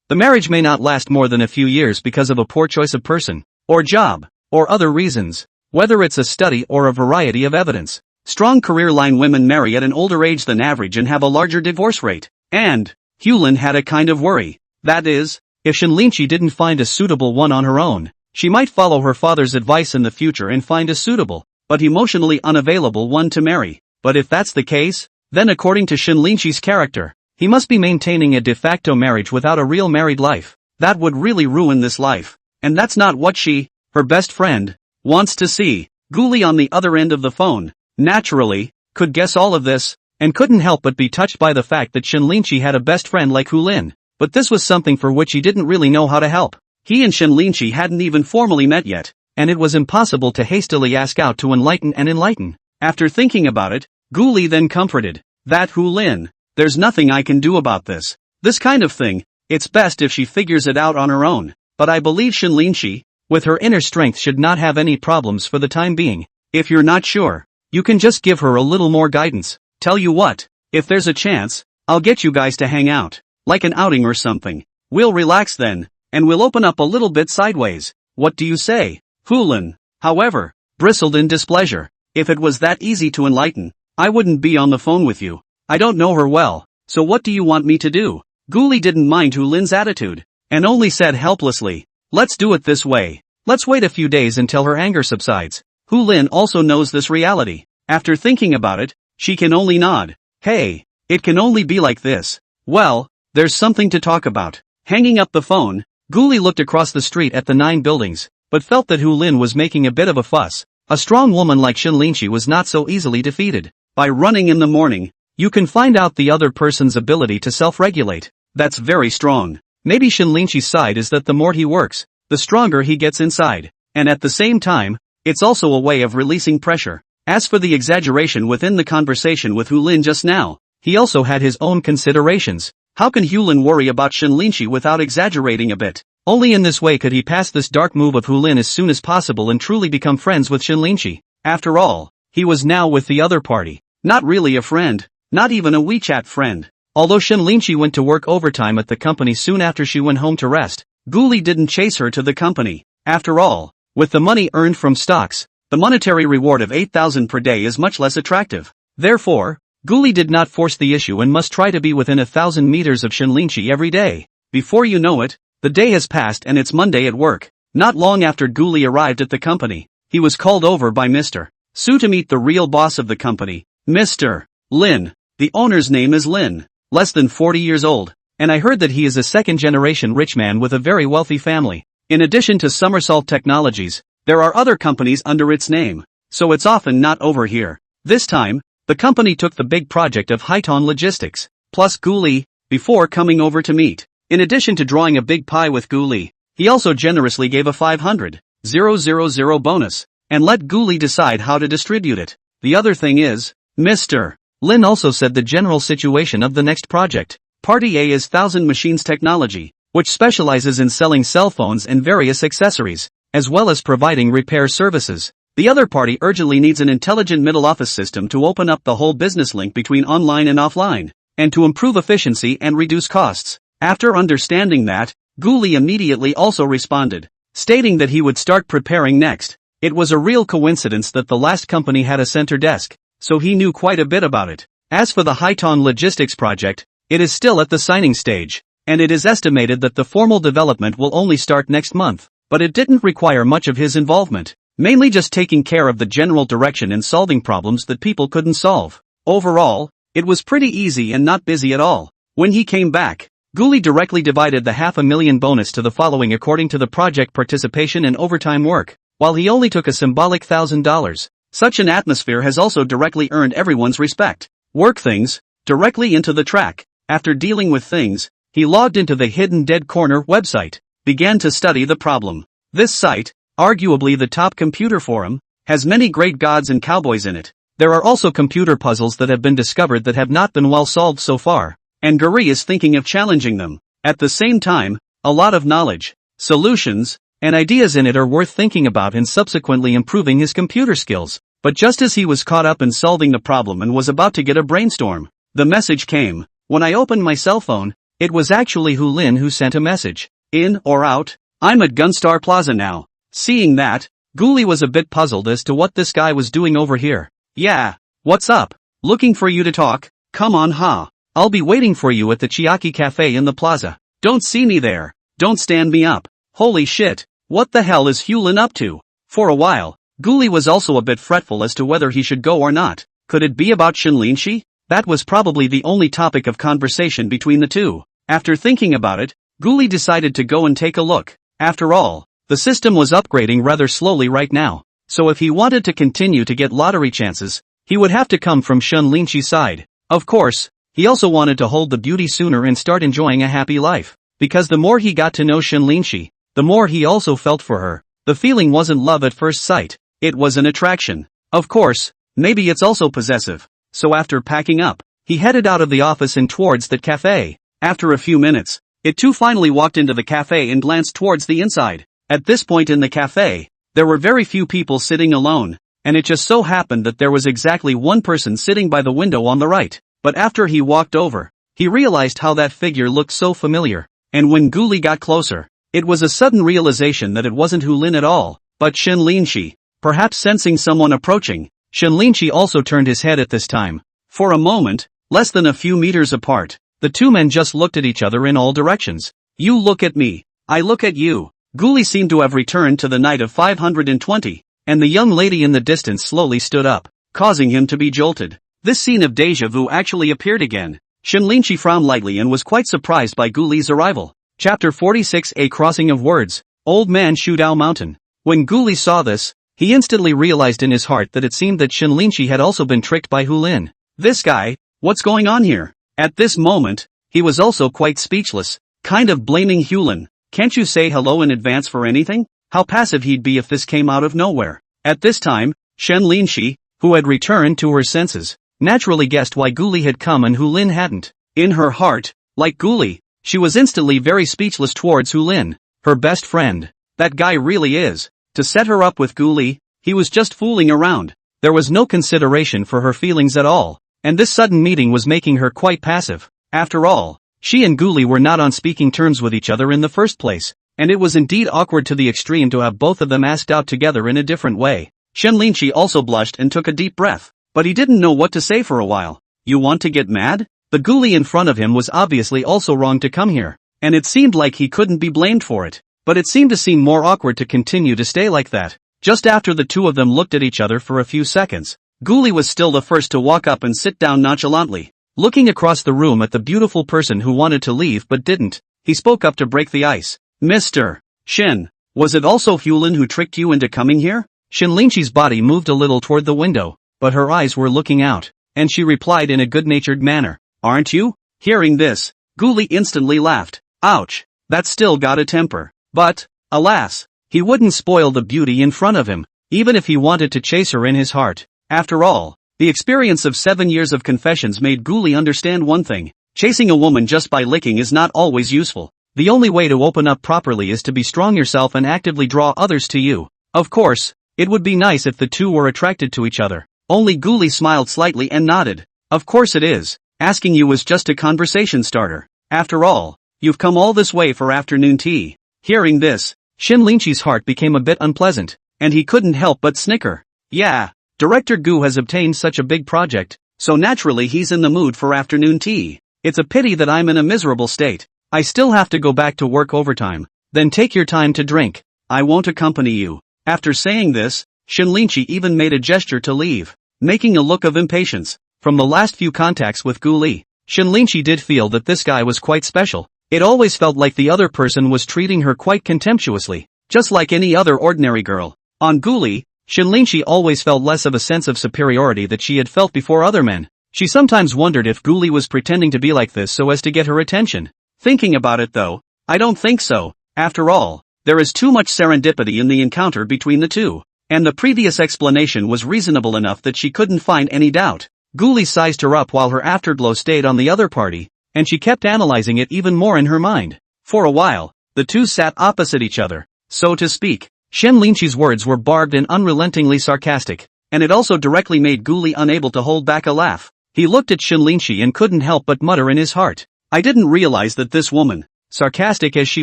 the marriage may not last more than a few years because of a poor choice of person, or job, or other reasons, whether it's a study or a variety of evidence. Strong career line women marry at an older age than average and have a larger divorce rate. And, Hu Lin had a kind of worry. That is, if Shinlinshi didn't find a suitable one on her own, she might follow her father's advice in the future and find a suitable, but emotionally unavailable one to marry. But if that's the case, then according to Shinlinshi's character, he must be maintaining a de facto marriage without a real married life. That would really ruin this life. And that's not what she, her best friend, wants to see. Ghoulie on the other end of the phone, naturally, could guess all of this, and couldn't help but be touched by the fact that Shinlinshi had a best friend like Hu Lin. But this was something for which he didn't really know how to help. He and Shinlinshi hadn't even formally met yet, and it was impossible to hastily ask out to enlighten. After thinking about it, Ghoulie then comforted. That Hu Lin, there's nothing I can do about this. This kind of thing, it's best if she figures it out on her own. But I believe Shinlinshi, with her inner strength, should not have any problems for the time being. If you're not sure, you can just give her a little more guidance. Tell you what, if there's a chance, I'll get you guys to hang out. Like an outing or something. We'll relax then, and we'll open up a little bit sideways. What do you say? Hulin, however, bristled in displeasure. If it was that easy to enlighten, I wouldn't be on the phone with you. I don't know her well, so what do you want me to do? Guli didn't mind Hulin's attitude, and only said helplessly, let's do it this way. Let's wait a few days until her anger subsides. Hulin also knows this reality. After thinking about it, she can only nod. Hey, it can only be like this. Well, there's something to talk about. Hanging up the phone, Guli looked across the street at the 9 buildings, but felt that Hulin was making a bit of a fuss. A strong woman like Shinlinchi was not so easily defeated. By running in the morning, you can find out the other person's ability to self-regulate. That's very strong. Maybe Shinlinchi's side is that the more he works, the stronger he gets inside. And at the same time, it's also a way of releasing pressure. As for the exaggeration within the conversation with Hulin just now, he also had his own considerations. How can Hulin worry about Shinlinchi without exaggerating a bit? Only in this way could he pass this dark move of Hulin as soon as possible and truly become friends with Shinlinchi. After all, he was now with the other party. Not really a friend, not even a WeChat friend. Although Shinlinchi went to work overtime at the company soon after she went home to rest, Guli didn't chase her to the company. After all, with the money earned from stocks, the monetary reward of 8,000 per day is much less attractive. Therefore, Guli did not force the issue and must try to be within 1,000 meters of Shinlinchi every day. Before you know it, the day has passed and it's Monday at work. Not long after Guli arrived at the company, he was called over by Mr. Su to meet the real boss of the company, Mr. Lin. The owner's name is Lin, less than 40 years old, and I heard that he is a second-generation rich man with a very wealthy family. In addition to Somersault Technologies, there are other companies under its name, so it's often not over here. This time, the company took the big project of Haiton Logistics, plus Guli, before coming over to meet. In addition to drawing a big pie with Guli, he also generously gave a 500,000 bonus, and let Guli decide how to distribute it. The other thing is, Mr. Lin also said the general situation of the next project. Party A is Thousand Machines Technology, which specializes in selling cell phones and various accessories, as well as providing repair services. The other party urgently needs an intelligent middle office system to open up the whole business link between online and offline, and to improve efficiency and reduce costs. After understanding that, Guli immediately also responded, stating that he would start preparing next. It was a real coincidence that the last company had a center desk, so he knew quite a bit about it. As for the Haiton Logistics project, it is still at the signing stage, and it is estimated that the formal development will only start next month, but it didn't require much of his involvement. Mainly just taking care of the general direction and solving problems that people couldn't solve. Overall, it was pretty easy and not busy at all. When he came back, Guli directly divided the $500,000 bonus to the following according to the project participation and overtime work, while he only took a symbolic $1,000. Such an atmosphere has also directly earned everyone's respect. Work things, directly into the track. After dealing with things, he logged into the Hidden Dead Corner website, began to study the problem. This site, arguably the top computer forum, has many great gods and cowboys in it. There are also computer puzzles that have been discovered that have not been well solved so far, and Guri is thinking of challenging them. At the same time, a lot of knowledge, solutions, and ideas in it are worth thinking about and subsequently improving his computer skills. But just as he was caught up in solving the problem and was about to get a brainstorm, the message came. When I opened my cell phone, it was actually Hulin who sent a message. In or out? I'm at Gunstar Plaza now. Seeing that, Guli was a bit puzzled as to what this guy was doing over here. Yeah, what's up? Looking for you to talk? Come on ha. I'll be waiting for you at the Chiaki Cafe in the plaza. Don't see me there. Don't stand me up. Holy shit, what the hell is Hulin up to? For a while, Guli was also a bit fretful as to whether he should go or not. Could it be about Shinlinchi? That was probably the only topic of conversation between the two. After thinking about it, Guli decided to go and take a look. After all, the system was upgrading rather slowly right now, so if he wanted to continue to get lottery chances, he would have to come from Shinlinchi's side. Of course, he also wanted to hold the beauty sooner and start enjoying a happy life, because the more he got to know Shinlinchi, the more he also felt for her. The feeling wasn't love at first sight, it was an attraction. Of course, maybe it's also possessive. So after packing up, he headed out of the office and towards that cafe. After a few minutes, it too finally walked into the cafe and glanced towards the inside. At this point in the cafe, there were very few people sitting alone, and it just so happened that there was exactly one person sitting by the window on the right. But after he walked over, he realized how that figure looked so familiar. And when Guli got closer, it was a sudden realization that it wasn't Hulin at all, but Shen Linshi. Perhaps sensing someone approaching, Shen Linshi also turned his head at this time. For a moment, less than a few meters apart, the two men just looked at each other in all directions. You look at me, I look at you. Guli seemed to have returned to the night of 520, and the young lady in the distance slowly stood up, causing him to be jolted. This scene of deja vu actually appeared again. Shen Linshi frowned lightly and was quite surprised by Guli's arrival. Chapter 46, A Crossing of Words. Old Man Shudao Mountain. When Guli saw this, he instantly realized in his heart that it seemed that Shen Linshi had also been tricked by Hulin. This guy, what's going on here? At this moment, he was also quite speechless, kind of blaming Hulin. Can't you say hello in advance for anything? How passive he'd be if this came out of nowhere. At this time, Shen Linshi, who had returned to her senses, naturally guessed why Guli had come and Hulin hadn't. In her heart, like Guli, she was instantly very speechless towards Hulin, her best friend. That guy really is. To set her up with Guli, he was just fooling around. There was no consideration for her feelings at all, and this sudden meeting was making her quite passive. After all, she and Guli were not on speaking terms with each other in the first place, and it was indeed awkward to the extreme to have both of them asked out together in a different way. Shen Linshi also blushed and took a deep breath, but he didn't know what to say for a while. You want to get mad? The Guli in front of him was obviously also wrong to come here, and it seemed like he couldn't be blamed for it. But it seemed to seem more awkward to continue to stay like that. Just after the two of them looked at each other for a few seconds, Guli was still the first to walk up and sit down nonchalantly. Looking across the room at the beautiful person who wanted to leave but didn't, he spoke up to break the ice. Mr. Shen, was it also Hulin who tricked you into coming here? Shen Linshi's body moved a little toward the window, but her eyes were looking out, and she replied in a good-natured manner. Aren't you? Hearing this, Guli instantly laughed. Ouch, that still got a temper. But, alas, he wouldn't spoil the beauty in front of him, even if he wanted to chase her in his heart. After all, the experience of 7 years of confessions made Guli understand one thing. Chasing a woman just by licking is not always useful. The only way to open up properly is to be strong yourself and actively draw others to you. Of course, it would be nice if the two were attracted to each other. Only Guli smiled slightly and nodded. Of course it is. Asking you was just a conversation starter. After all, you've come all this way for afternoon tea. Hearing this, Shen Linshi's heart became a bit unpleasant, and he couldn't help but snicker. Yeah, Director Gu has obtained such a big project, so naturally he's in the mood for afternoon tea. It's a pity that I'm in a miserable state. I still have to go back to work overtime. Then take your time to drink. I won't accompany you. After saying this, Shen Linshi even made a gesture to leave, making a look of impatience. From the last few contacts with Guli, Shen Linshi did feel that this guy was quite special. It always felt like the other person was treating her quite contemptuously, just like any other ordinary girl. On Guli, Shen Linshi always felt less of a sense of superiority that she had felt before other men. She sometimes wondered if Guli was pretending to be like this so as to get her attention. Thinking about it though, I don't think so. After all, there is too much serendipity in the encounter between the two, and the previous explanation was reasonable enough that she couldn't find any doubt. Guli sized her up while her afterglow stayed on the other party, and she kept analyzing it even more in her mind. For a while, the two sat opposite each other, so to speak. Shen Linshi's words were barbed and unrelentingly sarcastic, and it also directly made Guli unable to hold back a laugh. He looked at Shen Linshi and couldn't help but mutter in his heart. I didn't realize that this woman, sarcastic as she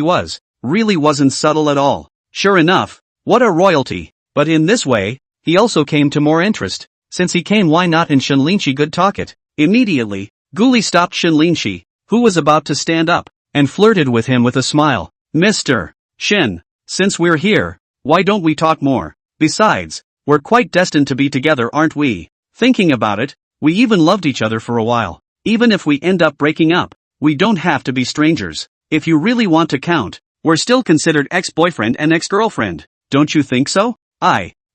was, really wasn't subtle at all. Sure enough, what a royalty. But in this way, he also came to more interest. Since he came, why not and Shen Linshi could talk it. Immediately, Guli stopped Shen Linshi, who was about to stand up, and flirted with him with a smile. Mr. Shen, since we're here, why don't we talk more? Besides, we're quite destined to be together, aren't we? Thinking about it, we even loved each other for a while. Even if we end up breaking up, we don't have to be strangers. If you really want to count, we're still considered ex-boyfriend and ex-girlfriend. Don't you think so?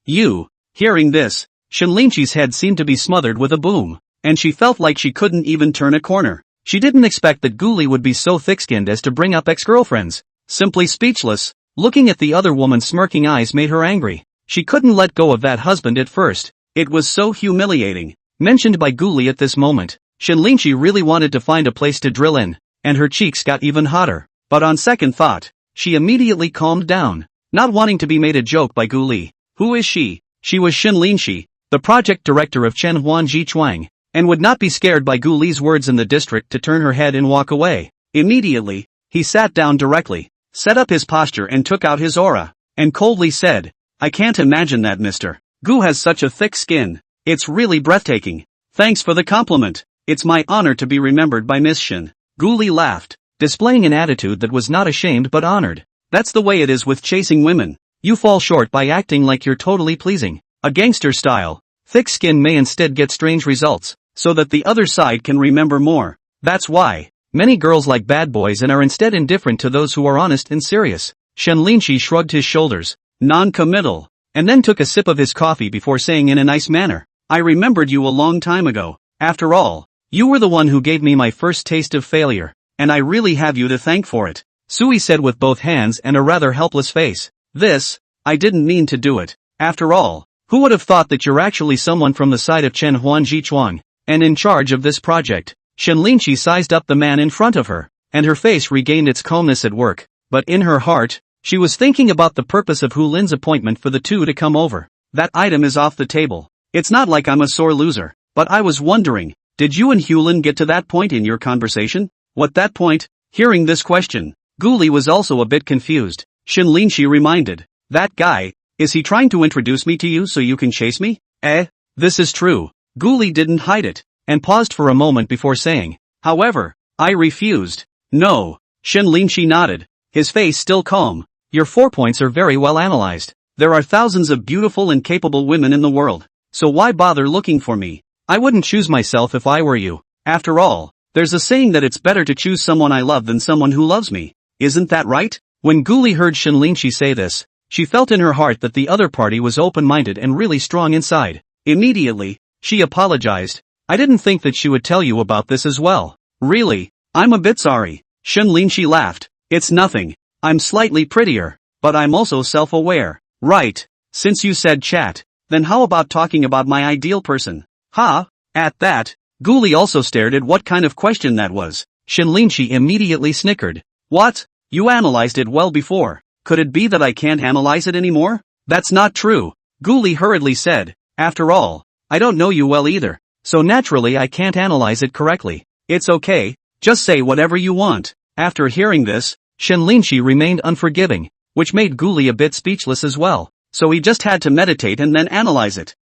You. Hearing this, Shen Linshi's head seemed to be smothered with a boom, and she felt like she couldn't even turn a corner. She didn't expect that Guli would be so thick-skinned as to bring up ex-girlfriends. Simply speechless, looking at the other woman's smirking eyes made her angry. She couldn't let go of that husband at first. It was so humiliating. Mentioned by Guli at this moment, Shen Linshi really wanted to find a place to drill in, and her cheeks got even hotter. But on second thought, she immediately calmed down, not wanting to be made a joke by Guli. Who is she? She was Shen Linshi, the project director of Chen Huanji Chuang, and would not be scared by Gu Li's words in the district to turn her head and walk away. Immediately, he sat down directly, set up his posture and took out his aura, and coldly said, "I can't imagine that Mr. Gu has such a thick skin. It's really breathtaking. Thanks for the compliment. It's my honor to be remembered by Miss Shin." Gu Li laughed, displaying an attitude that was not ashamed but honored. "That's the way it is with chasing women. You fall short by acting like you're totally pleasing. A gangster style. Thick skin may instead get strange results, so that the other side can remember more. That's why many girls like bad boys and are instead indifferent to those who are honest and serious." Shen Linshi shrugged his shoulders, non-committal, and then took a sip of his coffee before saying in a nice manner, "I remembered you a long time ago. After all, you were the one who gave me my first taste of failure, and I really have you to thank for it," Sui said with both hands and a rather helpless face. I didn't mean to do it. After all, who would have thought that you're actually someone from the side of Chen Huanjichuang, and in charge of this project?" Shen Linshi sized up the man in front of her, and her face regained its calmness at work, but in her heart, she was thinking about the purpose of Hu Lin's appointment for the two to come over. "That item is off the table. It's not like I'm a sore loser, but I was wondering, did you and Hulin get to that point in your conversation?" "What that point?" Hearing this question, Gu Li was also a bit confused. Shen Linshi reminded, "That guy, is he trying to introduce me to you so you can chase me?" This is true." Gu Li didn't hide it, and paused for a moment before saying, "However, I refused." "No." Shen Linshi nodded, his face still calm. "Your 4 points are very well analyzed. There are thousands of beautiful and capable women in the world, so why bother looking for me? I wouldn't choose myself if I were you. After all, there's a saying that it's better to choose someone I love than someone who loves me. Isn't that right?" When Gu Li heard Shen Linshi say this, she felt in her heart that the other party was open-minded and really strong inside. Immediately, she apologized. "I didn't think that she would tell you about this as well." "Really? I'm a bit sorry." Shen Linshi laughed. "It's nothing. I'm slightly prettier, but I'm also self-aware." "Right. Since you said chat, then how about talking about my ideal person?" "Ha?" At that, Gu Li also stared at what kind of question that was. Shen Linshi immediately snickered. "What? You analyzed it well before. Could it be that I can't analyze it anymore?" "That's not true," Gu Li hurriedly said. "After all, I don't know you well either, so naturally I can't analyze it correctly." "It's okay, just say whatever you want." After hearing this, Shen Linshi remained unforgiving, which made Gu Li a bit speechless as well, so he just had to meditate and then analyze it.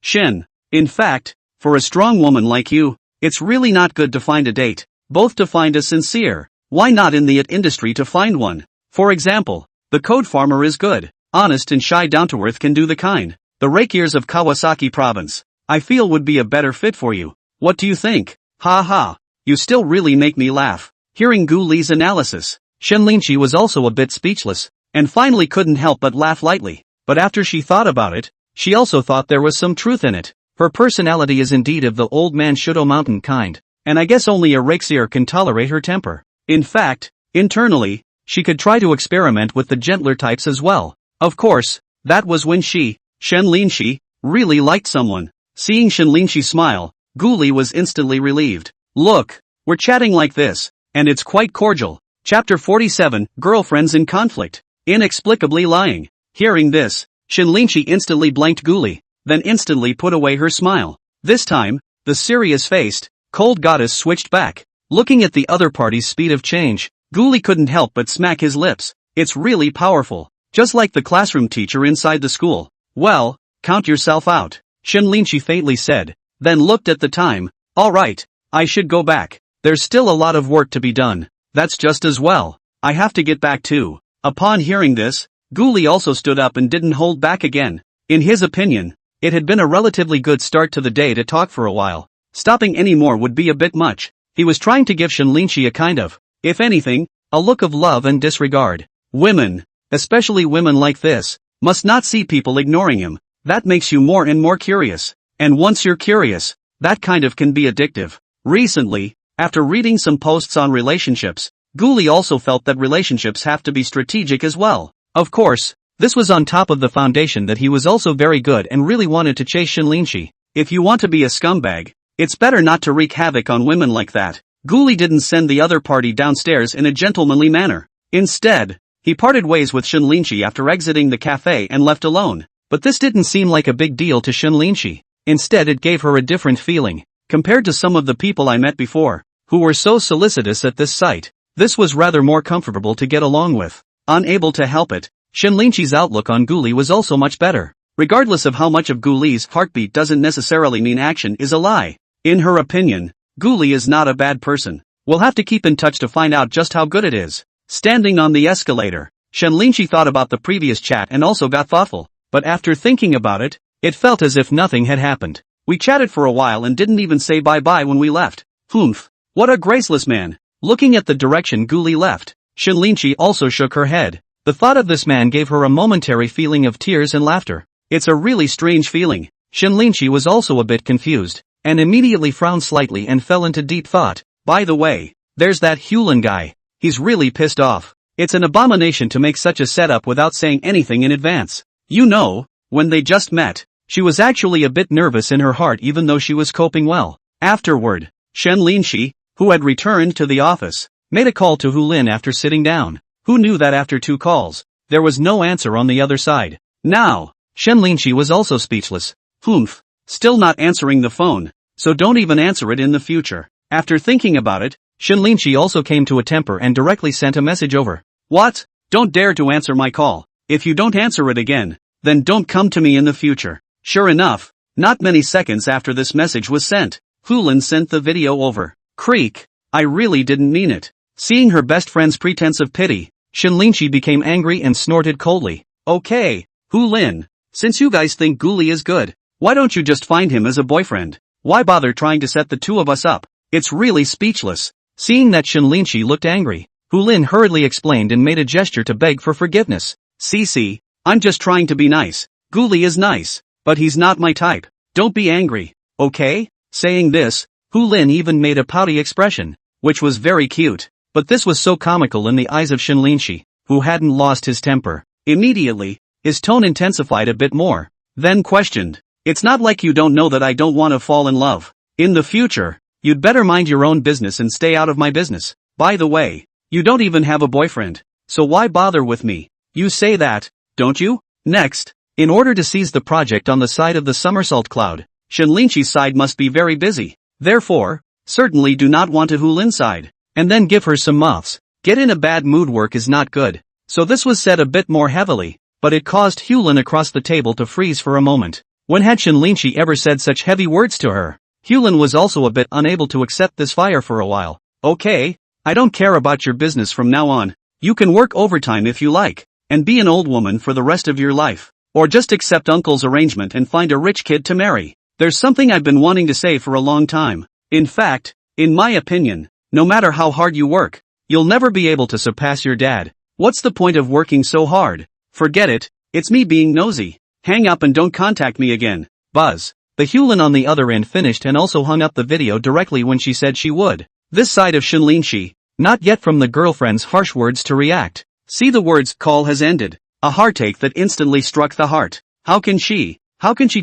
Shen. In fact, for a strong woman like you, it's really not good to find a date, both to find a sincere, why not in the industry to find one? For example, the code farmer is good, honest and shy down-to-earth can do the kind. The rakiers of Kawasaki province, I feel would be a better fit for you. What do you think? Ha ha, you still really make me laugh. Hearing Gu Li's analysis, Shen Linshi was also a bit speechless, and finally couldn't help but laugh lightly. But after she thought about it, she also thought there was some truth in it. Her personality is indeed of the old man Shudo Mountain kind, and I guess only a rakier can tolerate her temper. In fact, internally, she could try to experiment with the gentler types as well. Of course, that was when Shen Linshi, really liked someone. Seeing Shen Linshi smile, Gu Li was instantly relieved. "Look, we're chatting like this, and it's quite cordial." Chapter 47, Girlfriends in Conflict. Inexplicably lying. Hearing this, Shen Linshi instantly blanked Gu Li, then instantly put away her smile. This time, the serious-faced, cold goddess switched back. Looking at the other party's speed of change, Gu Li couldn't help but smack his lips. "It's really powerful. Just like the classroom teacher inside the school." "Well, count yourself out," Shen Linshi faintly said, then looked at the time. "All right, I should go back. There's still a lot of work to be done." "That's just as well. I have to get back too." Upon hearing this, Gu Li also stood up and didn't hold back again. In his opinion, it had been a relatively good start to the day to talk for a while. Stopping any more would be a bit much. He was trying to give Shen Linshi a kind of, if anything, a look of love and disregard. Women, especially women like this, must not see people ignoring him. That makes you more and more curious. And once you're curious, that kind of can be addictive. Recently, after reading some posts on relationships, Gu Li also felt that relationships have to be strategic as well. Of course, this was on top of the foundation that he was also very good and really wanted to chase Shen Linshi. If you want to be a scumbag, it's better not to wreak havoc on women like that. Gu Li didn't send the other party downstairs in a gentlemanly manner. Instead, he parted ways with Shen Linshi after exiting the cafe and left alone. But this didn't seem like a big deal to Shen Linshi. Instead, it gave her a different feeling. Compared to some of the people I met before, who were so solicitous at this site, this was rather more comfortable to get along with. Unable to help it, Shinlinchi's outlook on Ghoulie was also much better. Regardless of how much of Ghoulie's heartbeat doesn't necessarily mean action is a lie. In her opinion, Ghoulie is not a bad person. We'll have to keep in touch to find out just how good it is. Standing on the escalator, Shinlinchi thought about the previous chat and also got thoughtful. But after thinking about it, it felt as if nothing had happened. We chatted for a while and didn't even say bye-bye when we left. Humph. What a graceless man. Looking at the direction Ghoulie left, Shinlinchi also shook her head. The thought of this man gave her a momentary feeling of tears and laughter. It's a really strange feeling. Shinlinchi was also a bit confused, and immediately frowned slightly and fell into deep thought. By the way, there's that Hulin guy. He's really pissed off. It's an abomination to make such a setup without saying anything in advance. You know, when they just met, she was actually a bit nervous in her heart even though she was coping well. Afterward, Shinlinchi, who had returned to the office, made a call to Hulin after sitting down. Who knew that after 2 calls, there was no answer on the other side? Now, Shinlinchi was also speechless. Humph, still not answering the phone, so don't even answer it in the future. After thinking about it, Shinlinchi also came to a temper and directly sent a message over. What? Don't dare to answer my call. If you don't answer it again, then don't come to me in the future. Sure enough, not many seconds after this message was sent, Hulin sent the video over. Creak. I really didn't mean it. Seeing her best friend's pretense of pity, Shinlinchi became angry and snorted coldly. Okay, Hulin, since you guys think Ghoulie is good, why don't you just find him as a boyfriend? Why bother trying to set the two of us up? It's really speechless. Seeing that Shinlinchi looked angry, Hulin hurriedly explained and made a gesture to beg for forgiveness. Cece, I'm just trying to be nice. Ghoulie is nice, but he's not my type. Don't be angry, okay? Saying this, Hulin even made a pouty expression, which was very cute. But this was so comical in the eyes of Shinlinchi, who hadn't lost his temper. Immediately, his tone intensified a bit more, then questioned. It's not like you don't know that I don't want to fall in love. In the future, you'd better mind your own business and stay out of my business. By the way, you don't even have a boyfriend, so why bother with me? You say that, don't you? Next, in order to seize the project on the side of the somersault cloud, Shinlinchi's side must be very busy. Therefore, certainly do not want to Hulin's side. And then give her some muffs. Get in a bad mood. Work is not good. So this was said a bit more heavily, but it caused Hulin across the table to freeze for a moment. When had Shinlinchi ever said such heavy words to her? Hulin was also a bit unable to accept this fire for a while. Okay, I don't care about your business from now on. You can work overtime if you like, and be an old woman for the rest of your life. Or just accept uncle's arrangement and find a rich kid to marry. There's something I've been wanting to say for a long time. In fact, in my opinion, no matter how hard you work, you'll never be able to surpass your dad. What's the point of working so hard? Forget it, it's me being nosy. Hang up and don't contact me again. Buzz. The Hulin on the other end finished and also hung up the video directly when she said she would. This side of Shinlinchi, not yet from the girlfriend's harsh words to react. See the words, call has ended. A heartache that instantly struck the heart. How can she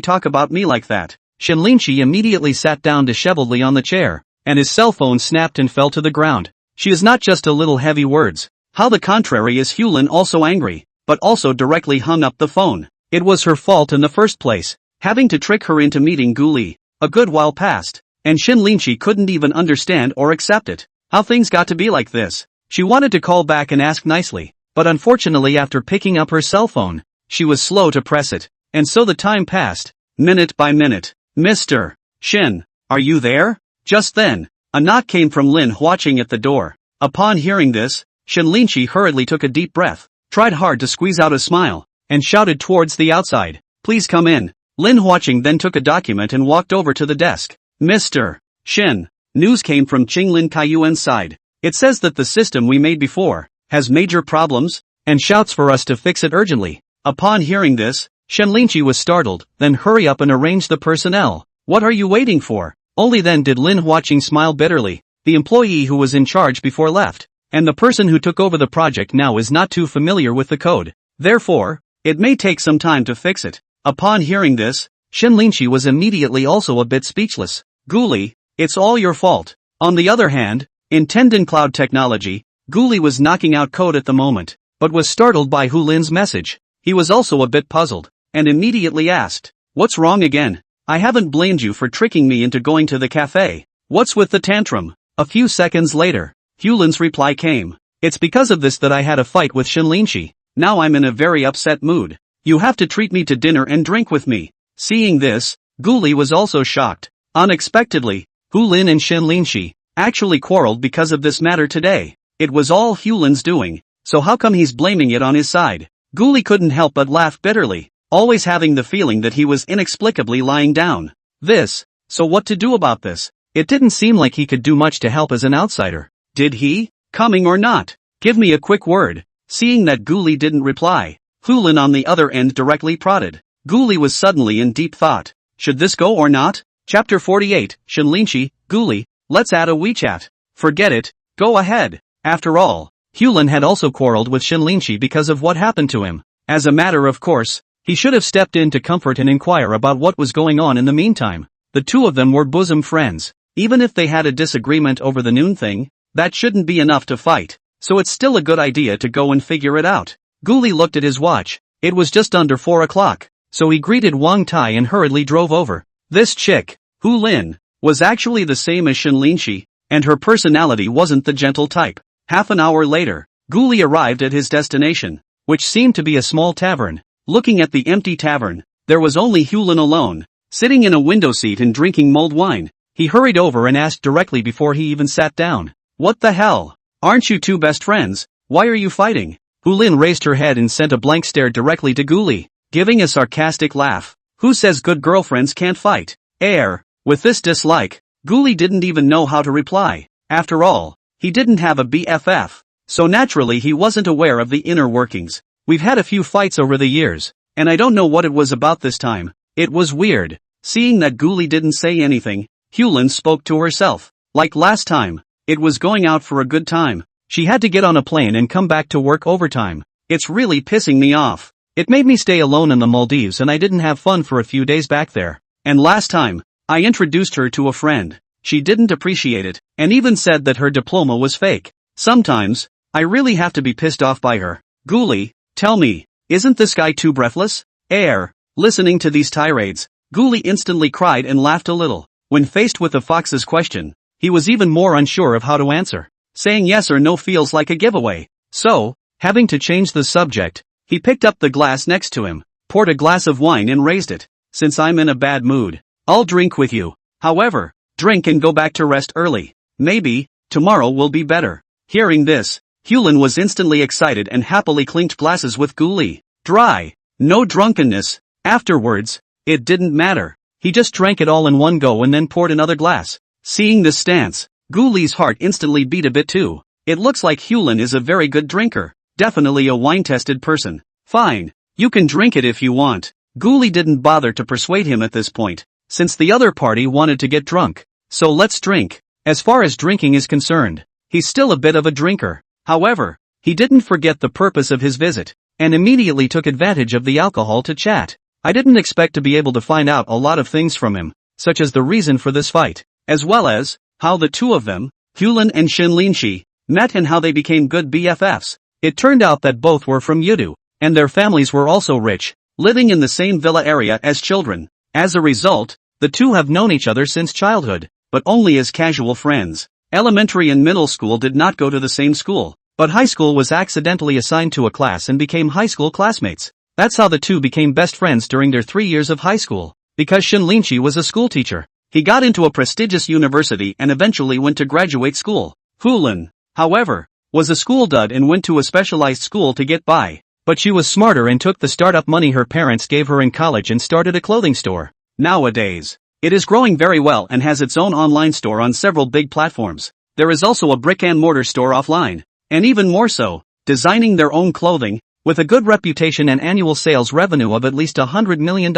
talk about me like that? Shinlinchi immediately sat down disheveledly on the chair, and his cell phone snapped and fell to the ground. She is not just a little heavy words. How the contrary is Hulin also angry, but also directly hung up the phone. It was her fault in the first place, having to trick her into meeting Ghoulie. A good while passed, and Shinlinchi couldn't even understand or accept it. How things got to be like this. She wanted to call back and ask nicely, but unfortunately after picking up her cell phone, she was slow to press it, and so the time passed, minute by minute. Mr. Shin, are you there? Just then, a knock came from Lin watching at the door. Upon hearing this, Shinlinchi hurriedly took a deep breath, tried hard to squeeze out a smile, and shouted towards the outside. Please come in. Lin watching then took a document and walked over to the desk. Mr. Shin, news came from Qinglin Kaiyuan's side. It says that the system we made before has major problems, and shouts for us to fix it urgently. Upon hearing this, Shinlinchi was startled, then hurry up and arrange the personnel. What are you waiting for? Only then did Lin Huaqing smile bitterly. The employee who was in charge before left, and the person who took over the project now is not too familiar with the code. Therefore, it may take some time to fix it. Upon hearing this, Shinlinchi was immediately also a bit speechless. Ghoulie, it's all your fault. On the other hand, in Tendon Cloud Technology, Ghoulie was knocking out code at the moment, but was startled by Hulin's message. He was also a bit puzzled, and immediately asked, what's wrong again? I haven't blamed you for tricking me into going to the cafe. What's with the tantrum? A few seconds later, Hulin's reply came. It's because of this that I had a fight with Shinlinshi. Now I'm in a very upset mood. You have to treat me to dinner and drink with me. Seeing this, Guli was also shocked. Unexpectedly, Hulin and Shinlinshi actually quarreled because of this matter today. It was all Hulin's doing, so how come he's blaming it on his side? Guli couldn't help but laugh bitterly, always having the feeling that he was inexplicably lying down. So what to do about this? It didn't seem like he could do much to help as an outsider. Did he? Coming or not? Give me a quick word. Seeing that Guli didn't reply, Hulin on the other end directly prodded. Guli was suddenly in deep thought. Should this go or not? Chapter 48, Shinlinshi, Guli, let's add a WeChat. Forget it, go ahead. After all, Hulin had also quarreled with Shinlinshi because of what happened to him. As a matter of course, he should have stepped in to comfort and inquire about what was going on in the meantime. The two of them were bosom friends. Even if they had a disagreement over the noon thing, that shouldn't be enough to fight. So it's still a good idea to go and figure it out. Guli looked at his watch. It was just under 4 o'clock, so he greeted Wang Tai and hurriedly drove over. This chick, Hulin, was actually the same as Shinlinshi, and her personality wasn't the gentle type. Half an hour later, Guli arrived at his destination, which seemed to be a small tavern. Looking at the empty tavern, there was only Hulin alone, sitting in a window seat and drinking mulled wine. He hurried over and asked directly before he even sat down. What the hell? Aren't you two best friends? Why are you fighting? Hulin raised her head and sent a blank stare directly to Guli, giving a sarcastic laugh. Who says good girlfriends can't fight? With this dislike, Guli didn't even know how to reply. After all, he didn't have a BFF, so naturally he wasn't aware of the inner workings. We've had a few fights over the years, and I don't know what it was about this time. It was weird. Seeing that Guli didn't say anything, Hulin spoke to herself. Like last time, it was going out for a good time. She had to get on a plane and come back to work overtime. It's really pissing me off. It made me stay alone in the Maldives and I didn't have fun for a few days back there. And last time, I introduced her to a friend. She didn't appreciate it, and even said that her diploma was fake. Sometimes, I really have to be pissed off by her. Guli, tell me, isn't this guy too breathless? Listening to these tirades, Guli instantly cried and laughed a little. When faced with the fox's question, he was even more unsure of how to answer. Saying yes or no feels like a giveaway. So, having to change the subject, he picked up the glass next to him, poured a glass of wine and raised it. Since I'm in a bad mood, I'll drink with you. However, drink and go back to rest early. Maybe, tomorrow will be better. Hearing this, Hulin was instantly excited and happily clinked glasses with Guli. Dry. No drunkenness. Afterwards, it didn't matter. He just drank it all in one go and then poured another glass. Seeing this stance, Guli's heart instantly beat a bit too. It looks like Hulin is a very good drinker. Definitely a wine-tested person. Fine. You can drink it if you want. Guli didn't bother to persuade him at this point, since the other party wanted to get drunk. So let's drink. As far as drinking is concerned, he's still a bit of a drinker. However, he didn't forget the purpose of his visit, and immediately took advantage of the alcohol to chat. I didn't expect to be able to find out a lot of things from him, such as the reason for this fight, as well as how the two of them, Hulin and Shinlinshi, met and how they became good BFFs. It turned out that both were from Yudu, and their families were also rich, living in the same villa area as children. As a result, the two have known each other since childhood, but only as casual friends. Elementary and middle school did not go to the same school, but high school was accidentally assigned to a class and became high school classmates. That's how the two became best friends during their 3 years of high school. Because Shinlinshi was a schoolteacher, he got into a prestigious university and eventually went to graduate school. Hulin, however, was a school dud and went to a specialized school to get by. But she was smarter and took the startup money her parents gave her in college and started a clothing store. Nowadays, it is growing very well and has its own online store on several big platforms. There is also a brick-and-mortar store offline, and even more so, designing their own clothing, with a good reputation and annual sales revenue of at least $100 million.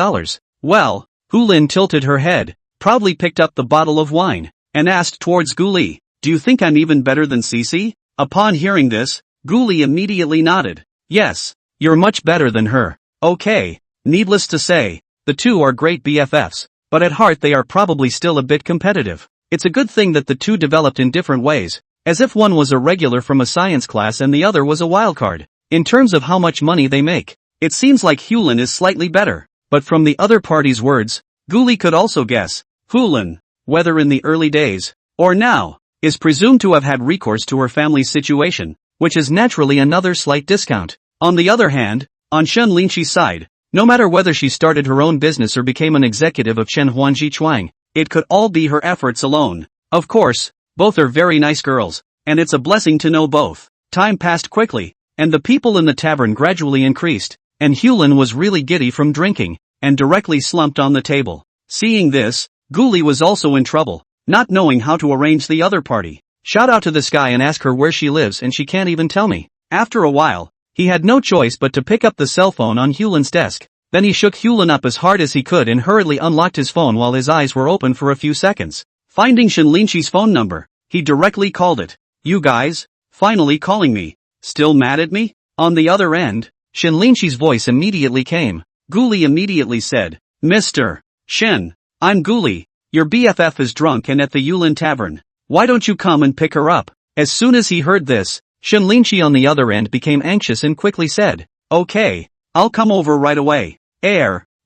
Well, Hulin tilted her head, proudly picked up the bottle of wine, and asked towards Guli, "Do you think I'm even better than Cece?" Upon hearing this, Guli immediately nodded. "Yes, you're much better than her." Okay, needless to say, the two are great BFFs, but at heart they are probably still a bit competitive. It's a good thing that the two developed in different ways, as if one was a regular from a science class and the other was a wildcard. In terms of how much money they make, it seems like Hulin is slightly better, but from the other party's words, Guli could also guess. Hulin, whether in the early days, or now, is presumed to have had recourse to her family's situation, which is naturally another slight discount. On the other hand, on Shen Linqi's side, no matter whether she started her own business or became an executive of Chen Huanji Chuang, it could all be her efforts alone. Of course, both are very nice girls, and it's a blessing to know both. Time passed quickly, and the people in the tavern gradually increased, and Hulin was really giddy from drinking, and directly slumped on the table. Seeing this, Guli was also in trouble, not knowing how to arrange the other party. Shout out to this guy and ask her where she lives and she can't even tell me. After a while, he had no choice but to pick up the cell phone on Hulin's desk. Then he shook Hulin up as hard as he could and hurriedly unlocked his phone while his eyes were open for a few seconds. Finding Shen Linqi's phone number, he directly called it. You guys? Finally calling me. Still mad at me? On the other end, Shen Linqi's voice immediately came. Guli immediately said, Mr. Shen, I'm Guli. Your BFF is drunk and at the Yulin Tavern. Why don't you come and pick her up? As soon as he heard this, Shen Linqi on the other end became anxious and quickly said, Okay, I'll come over right away.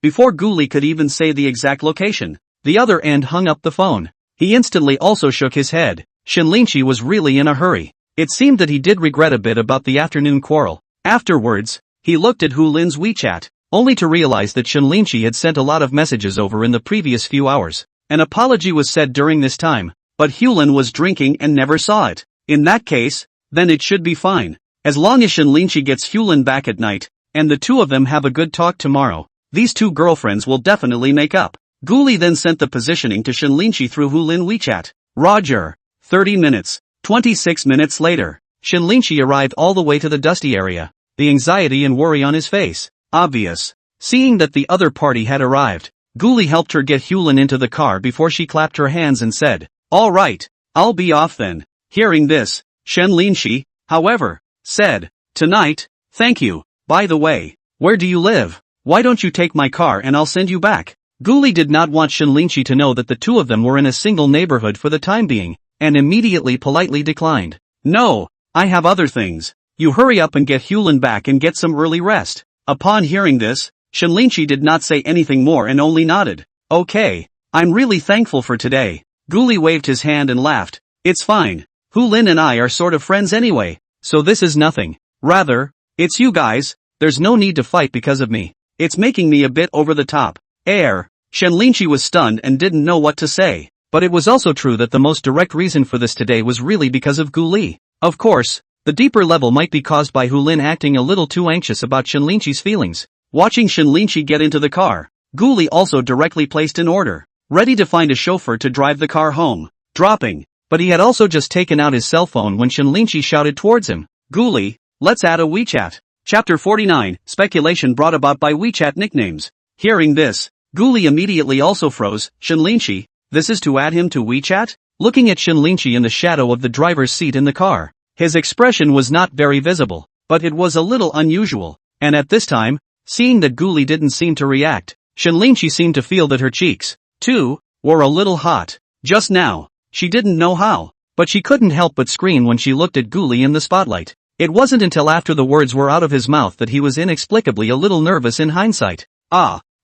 Before Guli could even say the exact location, the other end hung up the phone. He instantly also shook his head. Shen Linqi was really in a hurry. It seemed that he did regret a bit about the afternoon quarrel. Afterwards, he looked at Hulin's WeChat, only to realize that Shen Linqi had sent a lot of messages over in the previous few hours. An apology was said during this time, but Hulin was drinking and never saw it. In that case, then it should be fine. As long as Shen Linqi gets Hulin back at night, and the two of them have a good talk tomorrow, these two girlfriends will definitely make up. Guli then sent the positioning to Shen Linqi through Hulin WeChat. Roger. 30 minutes. 26 minutes later, Shen Linqi arrived all the way to the dusty area, the anxiety and worry on his face obvious. Seeing that the other party had arrived, Guli helped her get Hulin into the car before she clapped her hands and said, All right, I'll be off then. Hearing this, Shen Linqi, however, said, Tonight, thank you. By the way, where do you live? Why don't you take my car and I'll send you back? Guli did not want Shen Linqi to know that the two of them were in a single neighborhood for the time being, and immediately politely declined. No, I have other things. You hurry up and get Hulin back and get some early rest. Upon hearing this, Shen Linqi did not say anything more and only nodded. Okay, I'm really thankful for today. Guli waved his hand and laughed. It's fine. Hulin and I are sort of friends anyway, so this is nothing. Rather, it's you guys, there's no need to fight because of me. It's making me a bit over the top. Shen Linqi was stunned and didn't know what to say. But it was also true that the most direct reason for this today was really because of Guli. Of course, the deeper level might be caused by Hulin acting a little too anxious about Shen Linqi's feelings. Watching Shen Linqi get into the car, Guli also directly placed an order, ready to find a chauffeur to drive the car home. Dropping, but he had also just taken out his cell phone when Shen Linqi shouted towards him, Guli, let's add a WeChat. Chapter 49, Speculation brought about by WeChat nicknames. Hearing this, Guli immediately also froze. Shen Linqi, this is to add him to WeChat? Looking at Shen Linqi in the shadow of the driver's seat in the car, his expression was not very visible, but it was a little unusual, and at this time, seeing that Guli didn't seem to react, Shen Linqi seemed to feel that her cheeks, too, were a little hot. Just now, she didn't know how, but she couldn't help but scream when she looked at Guli in the spotlight. It wasn't until after the words were out of his mouth that he was inexplicably a little nervous in hindsight.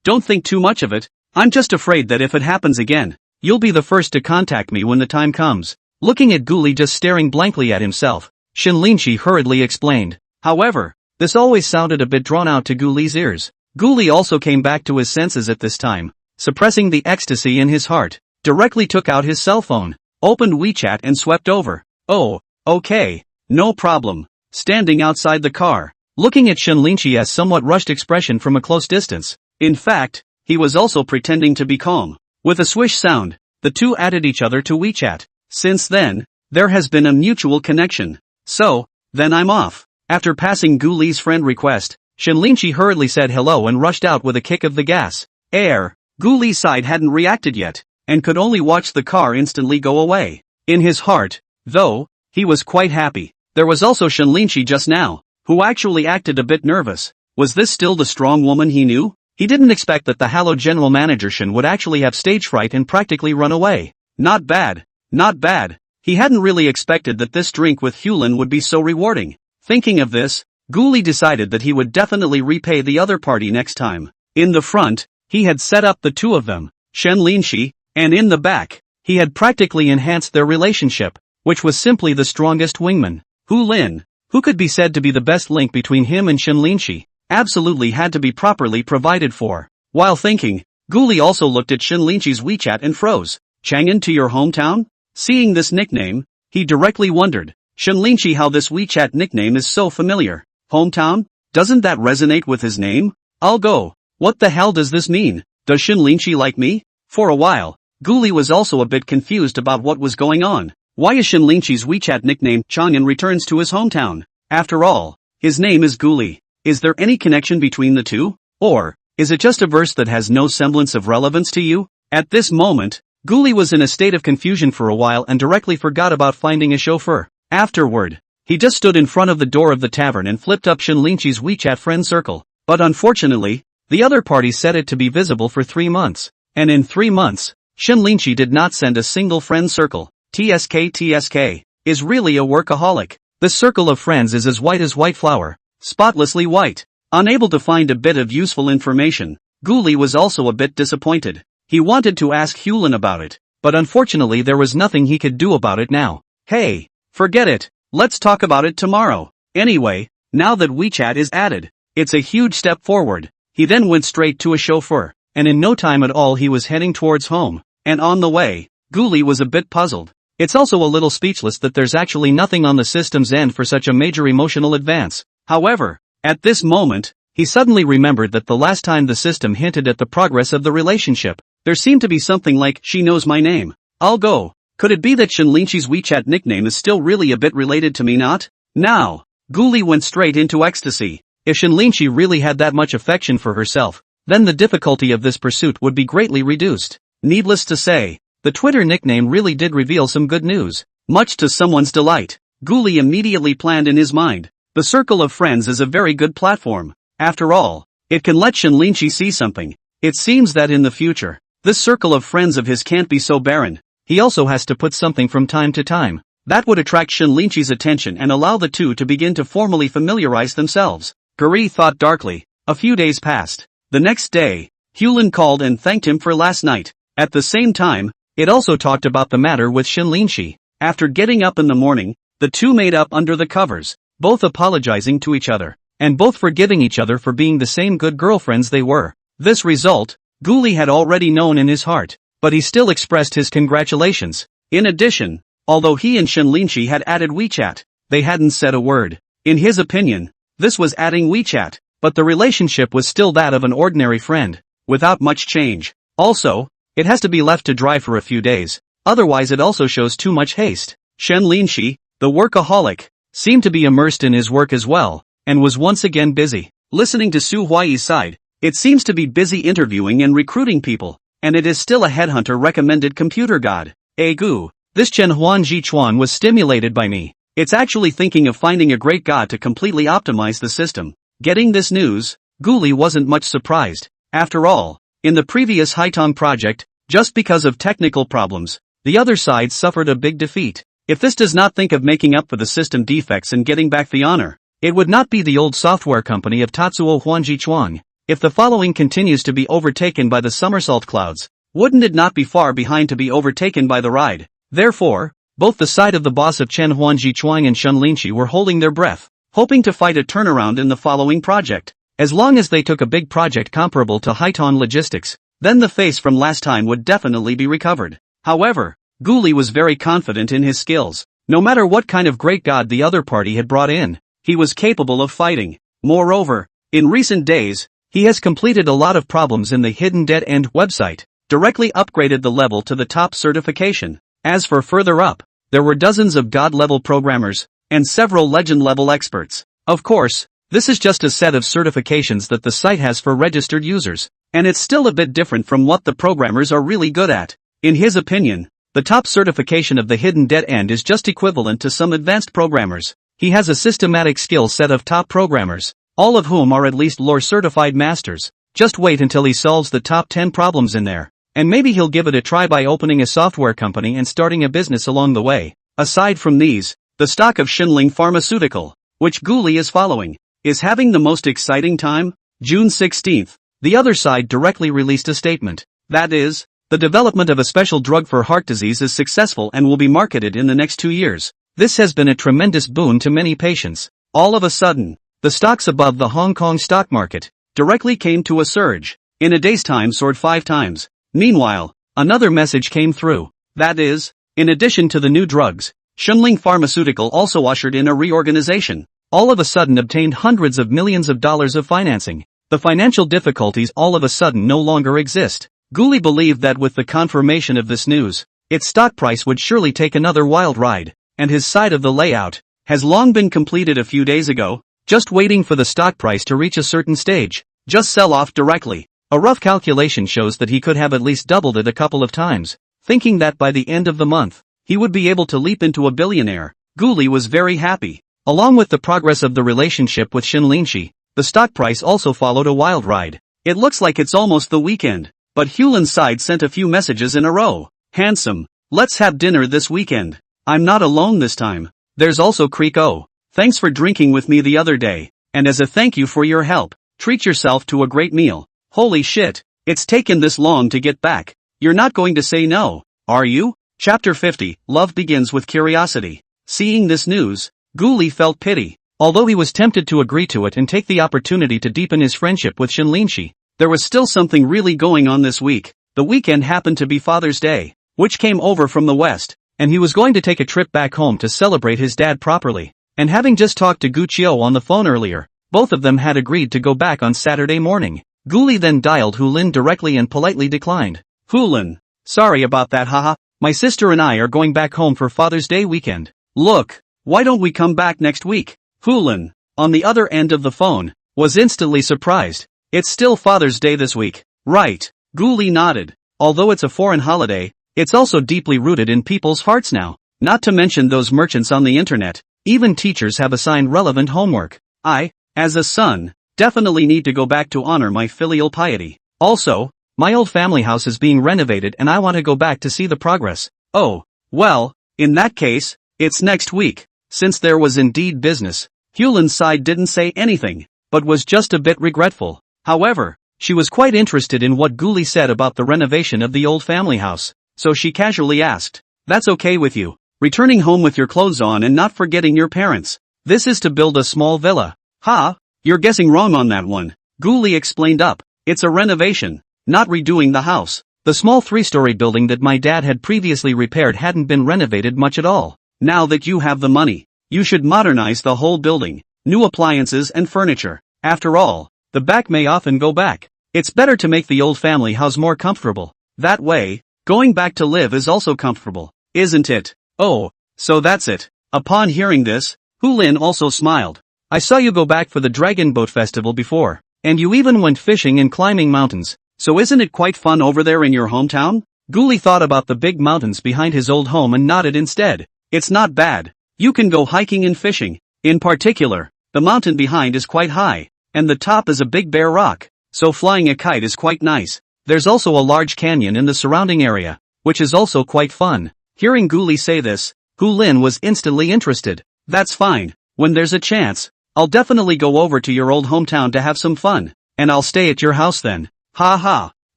Don't think too much of it. I'm just afraid that if it happens again, you'll be the first to contact me when the time comes. Looking at Guli just staring blankly at himself, Shen Linqi hurriedly explained. However, this always sounded a bit drawn out to Guli's ears. Guli also came back to his senses at this time, suppressing the ecstasy in his heart, directly took out his cell phone, opened WeChat and swept over. Oh, okay, no problem. Standing outside the car, looking at Shen Linqi's somewhat rushed expression from a close distance. In fact, he was also pretending to be calm. With a swish sound, the two added each other to WeChat. Since then, there has been a mutual connection. So, then I'm off. After passing Guli's friend request, Shen Linqi hurriedly said hello and rushed out with a kick of the gas. Guli's side hadn't reacted yet, and could only watch the car instantly go away. In his heart, though, he was quite happy. There was also Shen Linqi just now, who actually acted a bit nervous. Was this still the strong woman he knew? He didn't expect that the hallowed general manager Shen would actually have stage fright and practically run away. Not bad. Not bad. He hadn't really expected that this drink with Hulin would be so rewarding. Thinking of this, Guli decided that he would definitely repay the other party next time. In the front, he had set up the two of them, Shen Linshi, and in the back, he had practically enhanced their relationship, which was simply the strongest wingman. Hu Lin, who could be said to be the best link between him and Shen Linshi, absolutely had to be properly provided for. While thinking, Guli also looked at Shen Linshi's WeChat and froze. Chang'an to your hometown? Seeing this nickname, he directly wondered, Shen Linshi, how this WeChat nickname is so familiar. Hometown? Doesn't that resonate with his name? I'll go. What the hell does this mean? Does Shen Linshi like me? For a while, Guli was also a bit confused about what was going on. Why is Shen Linshi's WeChat nickname Chang'an returns to his hometown? After all, his name is Guli. Is there any connection between the two? Or, is it just a verse that has no semblance of relevance to you? At this moment, Guli was in a state of confusion for a while and directly forgot about finding a chauffeur. Afterward, he just stood in front of the door of the tavern and flipped up Shen Linshi's WeChat friend circle. But unfortunately, the other party set it to be visible for 3 months. And in 3 months, Shen Linshi did not send a single friend circle. TSK is really a workaholic. The circle of friends is as white flour, spotlessly white. Unable to find a bit of useful information, Guli was also a bit disappointed. He wanted to ask Hulin about it, but unfortunately there was nothing he could do about it now. Hey, forget it, let's talk about it tomorrow. Anyway, now that WeChat is added, it's a huge step forward. He then went straight to a chauffeur, and in no time at all he was heading towards home. And on the way, Guli was a bit puzzled. It's also a little speechless that there's actually nothing on the system's end for such a major emotional advance. However, at this moment, he suddenly remembered that the last time the system hinted at the progress of the relationship, there seemed to be something like, she knows my name. I'll go. Could it be that Shen Linshi's WeChat nickname is still really a bit related to me not? Now, Guli went straight into ecstasy. If Shen Linshi really had that much affection for herself, then the difficulty of this pursuit would be greatly reduced. Needless to say, the Twitter nickname really did reveal some good news. Much to someone's delight, Guli immediately planned in his mind. The circle of friends is a very good platform. After all, it can let Shen Linshi see something. It seems that in the future, this circle of friends of his can't be so barren. He also has to put something from time to time. That would attract Shen Linshi's attention and allow the two to begin to formally familiarize themselves. Guri thought darkly. A few days passed. The next day, Hulin called and thanked him for last night. At the same time, it also talked about the matter with Shen Linshi. After getting up in the morning, the two made up under the covers, both apologizing to each other, and both forgiving each other for being the same good girlfriends they were. This result, Guli had already known in his heart, but he still expressed his congratulations. In addition, although he and Shen Linshi had added WeChat, they hadn't said a word. In his opinion, this was adding WeChat, but the relationship was still that of an ordinary friend, without much change. Also, it has to be left to dry for a few days, otherwise it also shows too much haste. Shen Linshi, the workaholic, seemed to be immersed in his work as well, and was once again busy. Listening to Su Huai's side, it seems to be busy interviewing and recruiting people, and it is still a headhunter recommended computer god. Gu, this Chen Huan Ji Chuan was stimulated by me. It's actually thinking of finding a great god to completely optimize the system. Getting this news, Guli wasn't much surprised. After all, in the previous Haitong project, just because of technical problems, the other side suffered a big defeat. If this does not think of making up for the system defects and getting back the honor, it would not be the old software company of Tatsuo Huanji Chuang. If the following continues to be overtaken by the somersault clouds, wouldn't it not be far behind to be overtaken by the ride? Therefore, both the side of the boss of Chen Huanji Chuang and Shen Linshi were holding their breath, hoping to fight a turnaround in the following project. As long as they took a big project comparable to Haitong Logistics, then the face from last time would definitely be recovered. However, Guli was very confident in his skills. No matter what kind of great god the other party had brought in, he was capable of fighting. Moreover, in recent days, he has completed a lot of problems in the Hidden Dead End website, directly upgraded the level to the top certification. As for further up, there were dozens of god-level programmers, and several legend-level experts. Of course, this is just a set of certifications that the site has for registered users, and it's still a bit different from what the programmers are really good at. In his opinion, the top certification of the Hidden Dead End is just equivalent to some advanced programmers. He has a systematic skill set of top programmers, all of whom are at least lore-certified masters. Just wait until he solves the top 10 problems in there, and maybe he'll give it a try by opening a software company and starting a business along the way. Aside from these, the stock of Xinling Pharmaceutical, which Guli is following, is having the most exciting time. June 16th, the other side directly released a statement. That is, The development of a special drug for heart disease is successful and will be marketed in the next 2 years. This has been a tremendous boon to many patients. All of a sudden, the stocks above the Hong Kong stock market directly came to a surge. In a day's time soared 5 times. Meanwhile, another message came through. That is, in addition to the new drugs, Shunling Pharmaceutical also ushered in a reorganization. All of a sudden obtained hundreds of millions of dollars of financing. The financial difficulties all of a sudden no longer exist. Guli believed that with the confirmation of this news, its stock price would surely take another wild ride, and his side of the layout has long been completed a few days ago, just waiting for the stock price to reach a certain stage. Just sell off directly. A rough calculation shows that he could have at least doubled it a couple of times, thinking that by the end of the month, he would be able to leap into a billionaire. Guli was very happy. Along with the progress of the relationship with Shin Linshi, the stock price also followed a wild ride. It looks like it's almost the weekend, but Hulin's side sent a few messages in a row. Handsome, let's have dinner this weekend. I'm not alone this time. There's also Kriko. Thanks for drinking with me the other day, and as a thank you for your help, treat yourself to a great meal. Holy shit, it's taken this long to get back. You're not going to say no, are you? Chapter 50, Love begins with curiosity. Seeing this news, Guli felt pity. Although he was tempted to agree to it and take the opportunity to deepen his friendship with Shin Linshi, there was still something really going on this week. The weekend happened to be Father's Day, which came over from the west, and he was going to take a trip back home to celebrate his dad properly. And having just talked to Gu Chio on the phone earlier, both of them had agreed to go back on Saturday morning. Guli then dialed Hulin directly and politely declined. Hulin, sorry about that, haha. My sister and I are going back home for Father's Day weekend. Look, why don't we come back next week? Hulin, on the other end of the phone, was instantly surprised. It's still Father's Day this week, right? Guli nodded. Although it's a foreign holiday, it's also deeply rooted in people's hearts now. Not to mention those merchants on the internet. Even teachers have assigned relevant homework. I, as a son, definitely need to go back to honor my filial piety. Also, my old family house is being renovated and I want to go back to see the progress. Oh, well, in that case, it's next week. Since there was indeed business, Hulin's side didn't say anything, but was just a bit regretful. However, she was quite interested in what Guli said about the renovation of the old family house, so she casually asked, "That's okay with you? Returning home with your clothes on and not forgetting your parents. This is to build a small villa." "Ha, you're guessing wrong on that one," Guli explained up. "It's a renovation, not redoing the house. The small 3-story building that my dad had previously repaired hadn't been renovated much at all. Now that you have the money, you should modernize the whole building, new appliances and furniture. After all, the back may often go back. It's better to make the old family house more comfortable. That way, going back to live is also comfortable, isn't it?" "Oh, so that's it." Upon hearing this, Hulin also smiled. "I saw you go back for the Dragon Boat Festival before, and you even went fishing and climbing mountains, so isn't it quite fun over there in your hometown?" Guli thought about the big mountains behind his old home and nodded instead. "It's not bad. You can go hiking and fishing. In particular, the mountain behind is quite high, and the top is a big bare rock, so flying a kite is quite nice. There's also a large canyon in the surrounding area, which is also quite fun." Hearing Guli say this, Hulin was instantly interested. "That's fine. When there's a chance, I'll definitely go over to your old hometown to have some fun, and I'll stay at your house then." "Ha ha,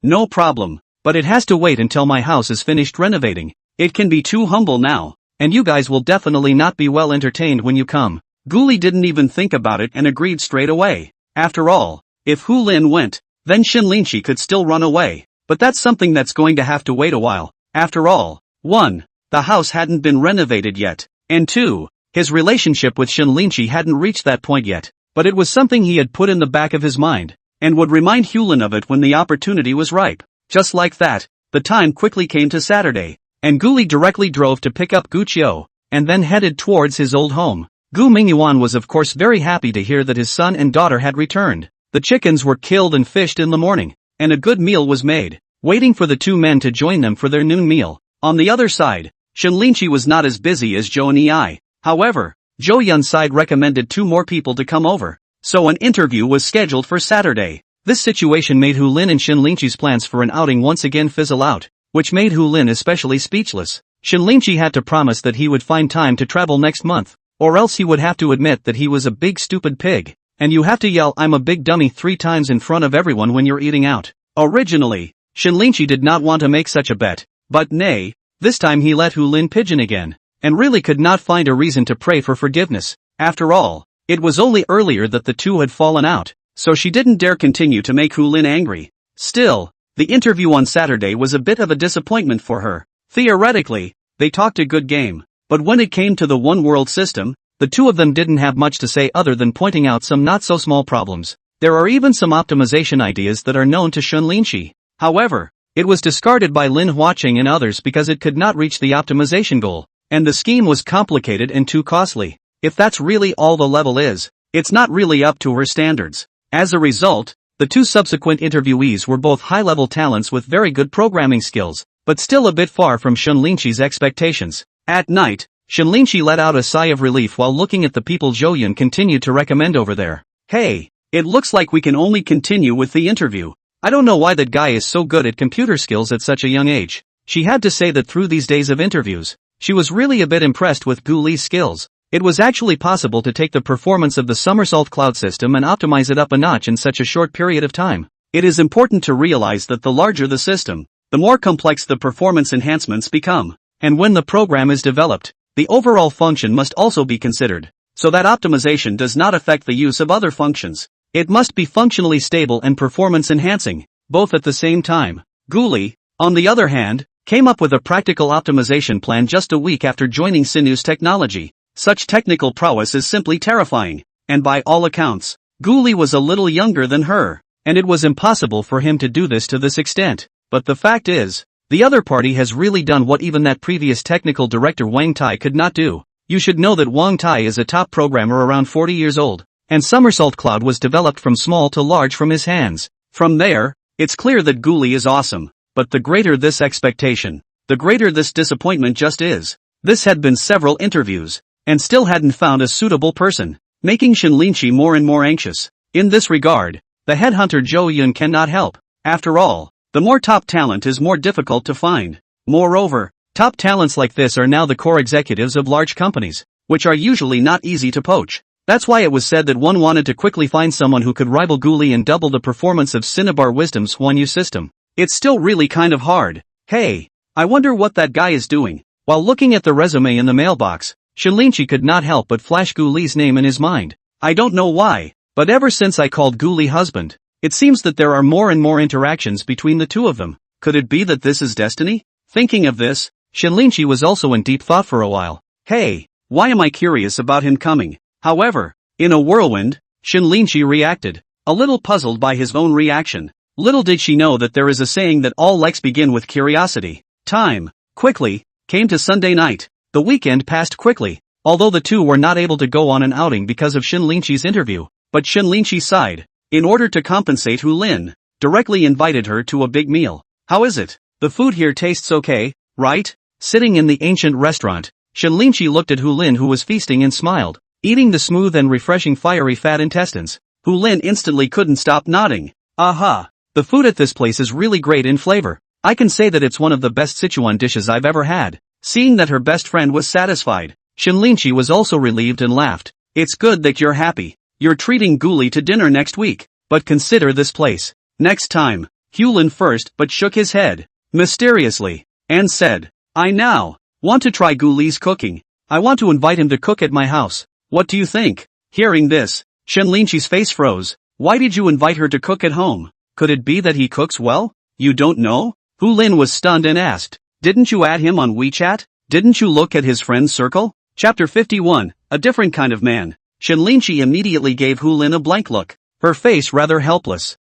no problem, but it has to wait until my house is finished renovating. It can be too humble now, and you guys will definitely not be well entertained when you come." Guli didn't even think about it and agreed straight away. After all, if Hulin went, then Shin Linshi could still run away, but that's something that's going to have to wait a while. After all, 1. The house hadn't been renovated yet, and 2. His relationship with Shin Linshi hadn't reached that point yet, but it was something he had put in the back of his mind, and would remind Hulin of it when the opportunity was ripe. Just like that, the time quickly came to Saturday, and Guli directly drove to pick up Gu Chio, and then headed towards his old home. Gu Mingyuan was of course very happy to hear that his son and daughter had returned. The chickens were killed and fished in the morning, and a good meal was made, waiting for the two men to join them for their noon meal. On the other side, Shin Linshi was not as busy as Zhou and Ei. However, Zhou Yun's side recommended 2 more people to come over, so an interview was scheduled for Saturday. This situation made Hulin and Shin Linshi's plans for an outing once again fizzle out, which made Hulin especially speechless. Shin Linshi had to promise that he would find time to travel next month, or else he would have to admit that he was a big stupid pig. And you have to yell "I'm a big dummy" 3 times in front of everyone when you're eating out. Originally, Shinlinchi did not want to make such a bet, but nay, this time he let Hu Lin pigeon again, and really could not find a reason to pray for forgiveness. After all, it was only earlier that the two had fallen out, so she didn't dare continue to make Hu Lin angry. Still, the interview on Saturday was a bit of a disappointment for her. Theoretically, they talked a good game, but when it came to the one-world system, the two of them didn't have much to say other than pointing out some not-so-small problems. There are even some optimization ideas that are known to Shinlinchi. However, it was discarded by Lin Huaqing and others because it could not reach the optimization goal, and the scheme was complicated and too costly. If that's really all the level is, it's not really up to her standards. As a result, the two subsequent interviewees were both high-level talents with very good programming skills, but still a bit far from Shinlinchi's expectations. At night, Shinlinchi let out a sigh of relief while looking at the people Zhou continued to recommend over there. Hey, it looks like we can only continue with the interview. I don't know why that guy is so good at computer skills at such a young age. She had to say that through these days of interviews, she was really a bit impressed with Gu Li's skills. It was actually possible to take the performance of the somersault cloud system and optimize it up a notch in such a short period of time. It is important to realize that the larger the system, the more complex the performance enhancements become. And when the program is developed, the overall function must also be considered, so that optimization does not affect the use of other functions. It must be functionally stable and performance enhancing, both at the same time. Gu Li, on the other hand, came up with a practical optimization plan just a week after joining Sinu's technology. Such technical prowess is simply terrifying, and by all accounts, Gu Li was a little younger than her, and it was impossible for him to do this to this extent. But the fact is, the other party has really done what even that previous technical director Wang Tai could not do. You should know that Wang Tai is a top programmer around 40 years old, and Somersault Cloud was developed from small to large from his hands. From there, it's clear that Gu Li is awesome, but the greater this expectation, the greater this disappointment just is. This had been several interviews, and still hadn't found a suitable person, making Shinlinchi more and more anxious. In this regard, the headhunter Zhou Yun cannot help. After all, the more top talent is more difficult to find. Moreover, top talents like this are now the core executives of large companies, which are usually not easy to poach. That's why it was said that one wanted to quickly find someone who could rival Gu Li and double the performance of Cinnabar Wisdom's Huanyu system. It's still really kind of hard. Hey, I wonder what that guy is doing. While looking at the resume in the mailbox, Shinlinchi could not help but flash Gu Li's name in his mind. I don't know why, but ever since I called Gu Li husband, it seems that there are more and more interactions between the two of them. Could it be that this is destiny? Thinking of this, Shinlinchi was also in deep thought for a while. Hey, why am I curious about him coming? However, in a whirlwind, Shinlinchi reacted, a little puzzled by his own reaction. Little did she know that there is a saying that all likes begin with curiosity. Time, quickly, came to Sunday night. The weekend passed quickly, although the two were not able to go on an outing because of Shinlinchi's interview. But Shinlinchi sighed. In order to compensate, Hu Lin directly invited her to a big meal. How is it? The food here tastes okay, right? Sitting in the ancient restaurant, Shinlinchi looked at Hu Lin, who was feasting, and smiled, eating the smooth and refreshing fiery fat intestines. Hu Lin instantly couldn't stop nodding. Aha! The food at this place is really great in flavor. I can say that it's one of the best Sichuan dishes I've ever had. Seeing that her best friend was satisfied, Shinlinchi was also relieved and laughed. It's good that you're happy. You're treating Gu Li to dinner next week, but consider this place. Next time. Hu Lin first but shook his head, mysteriously, and said, I now want to try Gu Li's cooking. I want to invite him to cook at my house. What do you think? Hearing this, Shinlinchi's face froze. Why did you invite her to cook at home? Could it be that he cooks well? You don't know? Hu Lin was stunned and asked, didn't you add him on WeChat? Didn't you look at his friend's circle? Chapter 51, A Different Kind of Man. Shinlinchi immediately gave Hu Lin a blank look, her face rather helpless.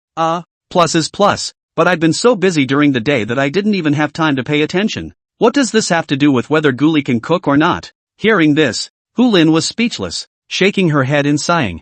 Plus is plus, but I've been so busy during the day that I didn't even have time to pay attention. What does this have to do with whether Gu Li can cook or not? Hearing this, Hu Lin was speechless, shaking her head and sighing.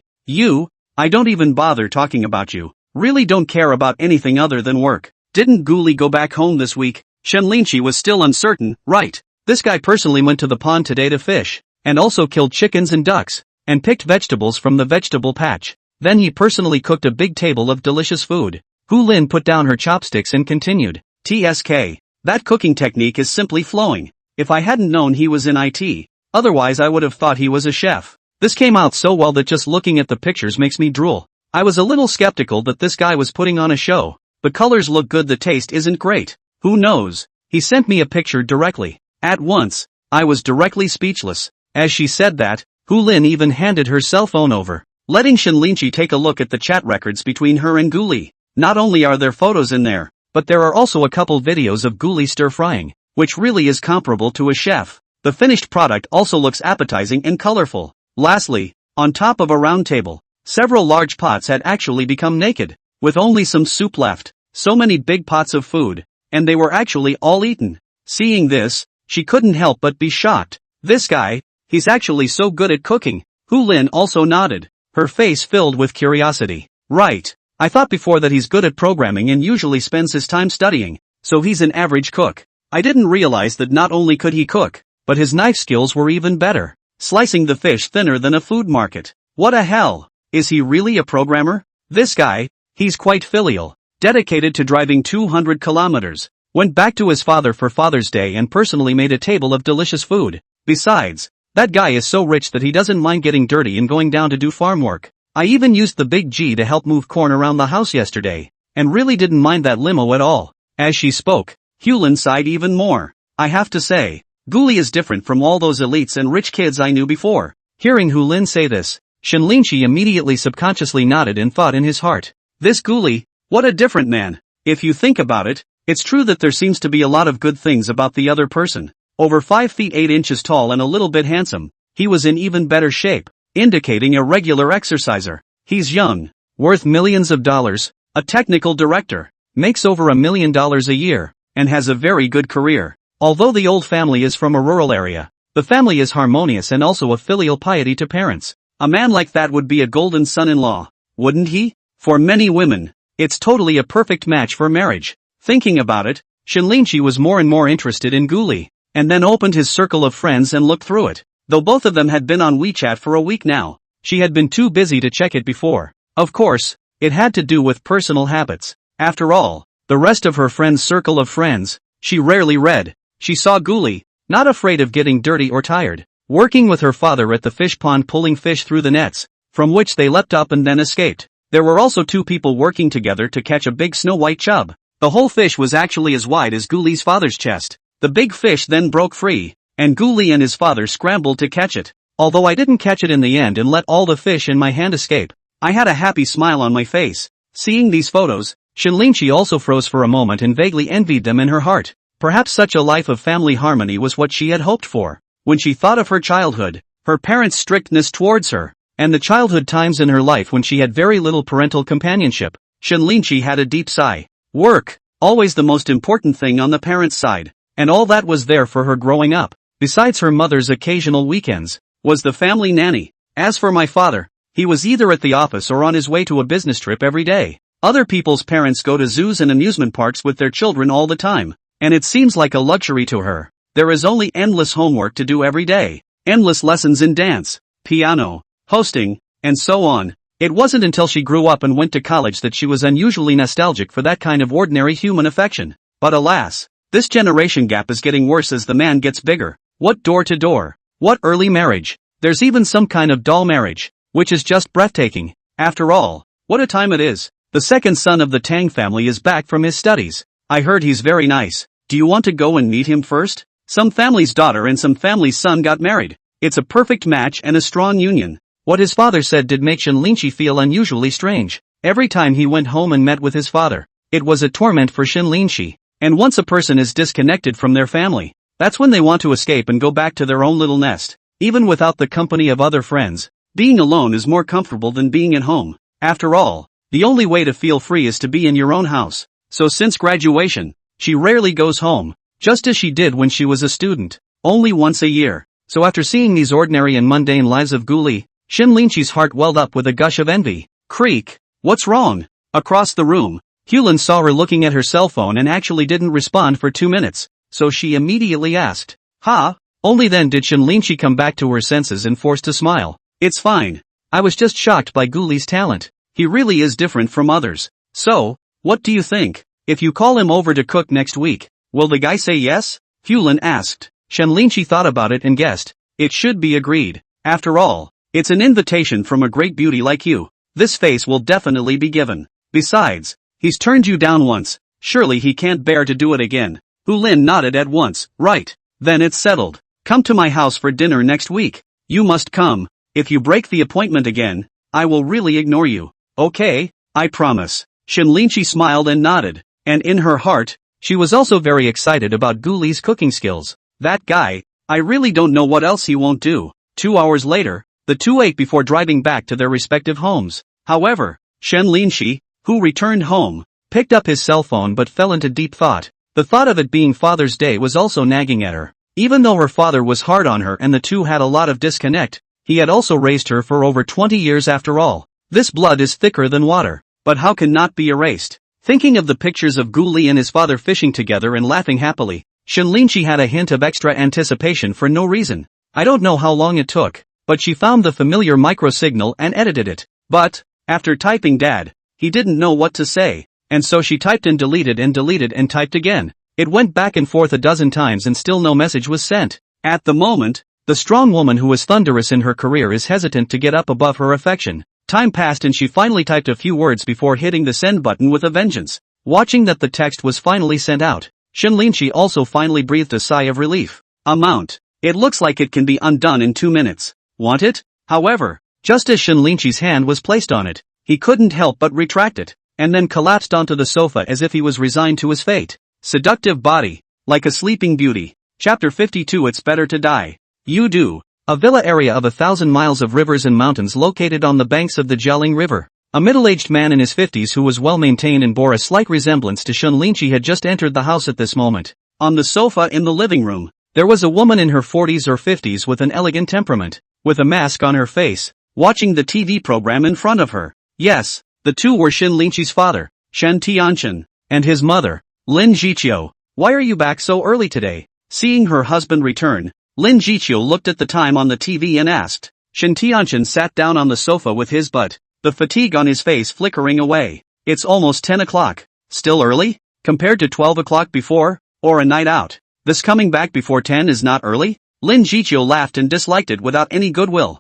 I don't even bother talking about you. Really don't care about anything other than work. Didn't Gu Li go back home this week? Shinlinchi was still uncertain. Right. This guy personally went to the pond today to fish, and also killed chickens and ducks, and picked vegetables from the vegetable patch. Then he personally cooked a big table of delicious food. Hu Lin put down her chopsticks and continued. TSK. That cooking technique is simply flowing. If I hadn't known he was in IT, otherwise I would have thought he was a chef. This came out so well that just looking at the pictures makes me drool. I was a little skeptical that this guy was putting on a show, The colors look good, the taste isn't great. Who knows? He sent me a picture directly. At once, I was directly speechless. As she said that, Hulin even handed her cell phone over, letting Shinlinchi take a look at the chat records between her and Guli. Not only are there photos in there, but there are also a couple videos of Guli stir-frying, which really is comparable to a chef. The finished product also looks appetizing and colorful. Lastly, on top of a round table, several large pots had actually become naked, with only some soup left. So many big pots of food, and they were actually all eaten. Seeing this, she couldn't help but be shocked. This guy, he's actually so good at cooking. Hulin also nodded, her face filled with curiosity. Right. I thought before that he's good at programming and usually spends his time studying, so he's an average cook. I didn't realize that not only could he cook, but his knife skills were even better, slicing the fish thinner than a food market. What a hell? Is he really a programmer? This guy, he's quite filial, dedicated to driving 200 kilometers, went back to his father for Father's Day and personally made a table of delicious food. Besides, that guy is so rich that he doesn't mind getting dirty and going down to do farm work. I even used the big G to help move corn around the house yesterday, and really didn't mind that limo at all. As she spoke, Hulin sighed even more. I have to say, Guli is different from all those elites and rich kids I knew before. Hearing Hulin say this, Shinlinchi immediately subconsciously nodded and thought in his heart, this Guli, what a different man. If you think about it, it's true that there seems to be a lot of good things about the other person. Over 5 feet 8 inches tall and a little bit handsome, he was in even better shape, indicating a regular exerciser. He's young, worth millions of dollars, a technical director, makes over $1 million a year, and has a very good career. Although the old family is from a rural area, the family is harmonious and also a filial piety to parents. A man like that would be a golden son-in-law, wouldn't he? For many women, it's totally a perfect match for marriage. Thinking about it, Shinlinchi was more and more interested in Guli, and then opened his circle of friends and looked through it. Though both of them had been on WeChat for a week now, she had been too busy to check it before. Of course, it had to do with personal habits. After all, the rest of her friend's circle of friends, she rarely read. She saw Guli, not afraid of getting dirty or tired, working with her father at the fish pond pulling fish through the nets, from which they leapt up and then escaped. There were also 2 people working together to catch a big snow-white chub. The whole fish was actually as wide as Guli's father's chest. The big fish then broke free, and Guli and his father scrambled to catch it. Although I didn't catch it in the end and let all the fish in my hand escape, I had a happy smile on my face. Seeing these photos, Shinlinchi also froze for a moment and vaguely envied them in her heart. Perhaps such a life of family harmony was what she had hoped for. When she thought of her childhood, her parents' strictness towards her, and the childhood times in her life when she had very little parental companionship, Shinlinchi had a deep sigh. Work, always the most important thing on the parents' side, and all that was there for her growing up, besides her mother's occasional weekends, was the family nanny. As for my father, he was either at the office or on his way to a business trip every day. Other people's parents go to zoos and amusement parks with their children all the time, and it seems like a luxury to her. There is only endless homework to do every day, endless lessons in dance, piano, hosting, and so on. It wasn't until she grew up and went to college that she was unusually nostalgic for that kind of ordinary human affection. But alas, this generation gap is getting worse as the man gets bigger. What door-to-door? What early marriage? There's even some kind of doll marriage, which is just breathtaking. After all, what a time it is. The second son of the Tang family is back from his studies. I heard he's very nice. Do you want to go and meet him first? Some family's daughter and some family's son got married. It's a perfect match and a strong union. What his father said did make Shinlinchi feel unusually strange. Every time he went home and met with his father, it was a torment for Shinlinchi. And once a person is disconnected from their family, that's when they want to escape and go back to their own little nest. Even without the company of other friends, being alone is more comfortable than being at home. After all, the only way to feel free is to be in your own house. So since graduation, she rarely goes home, just as she did when she was a student, only once a year. So after seeing these ordinary and mundane lives of Guli, Shinlinchi's heart welled up with a gush of envy. Creak. What's wrong? Across the room, Hulin saw her looking at her cell phone and actually didn't respond for 2 minutes, so she immediately asked, "Ha?" Only then did Shinlinchi come back to her senses and forced to smile. It's fine. I was just shocked by Guli's talent. He really is different from others. So, what do you think? If you call him over to cook next week, will the guy say yes? Hulin asked. Shinlinchi thought about it and guessed. It should be agreed. After all, it's an invitation from a great beauty like you. This face will definitely be given. Besides, He's turned you down once, surely he can't bear to do it again. Lin nodded at once. Right. Then it's settled. Come to my house for dinner next week. You must come. If you break the appointment again, I will really ignore you. Okay, I promise. Shinlinchi smiled and nodded, and in her heart, she was also very excited about Gu Li's cooking skills. That guy, I really don't know what else he won't do. 2 hours later, the two ate before driving back to their respective homes. However, Shinlinchi, who returned home, picked up his cell phone but fell into deep thought. The thought of it being Father's Day was also nagging at her. Even though her father was hard on her and the two had a lot of disconnect, he had also raised her for over 20 years after all. This blood is thicker than water, but how can not be erased? Thinking of the pictures of Gu Li and his father fishing together and laughing happily, Shinlinchi had a hint of extra anticipation for no reason. I don't know how long it took, but she found the familiar micro-signal and edited it. But, after typing Dad, he didn't know what to say, and so she typed and deleted and typed again. It went back and forth a dozen times and still no message was sent. At the moment, the strong woman who was thunderous in her career is hesitant to get up above her affection. Time passed and she finally typed a few words before hitting the send button with a vengeance. Watching that the text was finally sent out, Shinlinchi also finally breathed a sigh of relief. Amount. It looks like it can be undone in 2 minutes. Want it? However, just as Shinlinchi's hand was placed on it, he couldn't help but retract it, and then collapsed onto the sofa as if he was resigned to his fate. Seductive body, like a sleeping beauty. Chapter 52. It's better to die. You do. A villa area of 1,000 miles of rivers and mountains located on the banks of the Jialing River. A middle-aged man in his 50s who was well-maintained and bore a slight resemblance to Shinlinchi had just entered the house at this moment. On the sofa in the living room, there was a woman in her 40s or 50s with an elegant temperament, with a mask on her face, watching the TV program in front of her. Yes, the two were Shinlinchi's father, Shen Tianchen, and his mother, Lin Jiqiu. Why are you back so early today? Seeing her husband return, Lin Jiqiu looked at the time on the TV and asked. Shen Tianchen sat down on the sofa with his butt, the fatigue on his face flickering away. It's almost 10 o'clock. Still early? Compared to 12 o'clock before? Or a night out? This coming back before 10 is not early? Lin Jiqiu laughed and disliked it without any goodwill.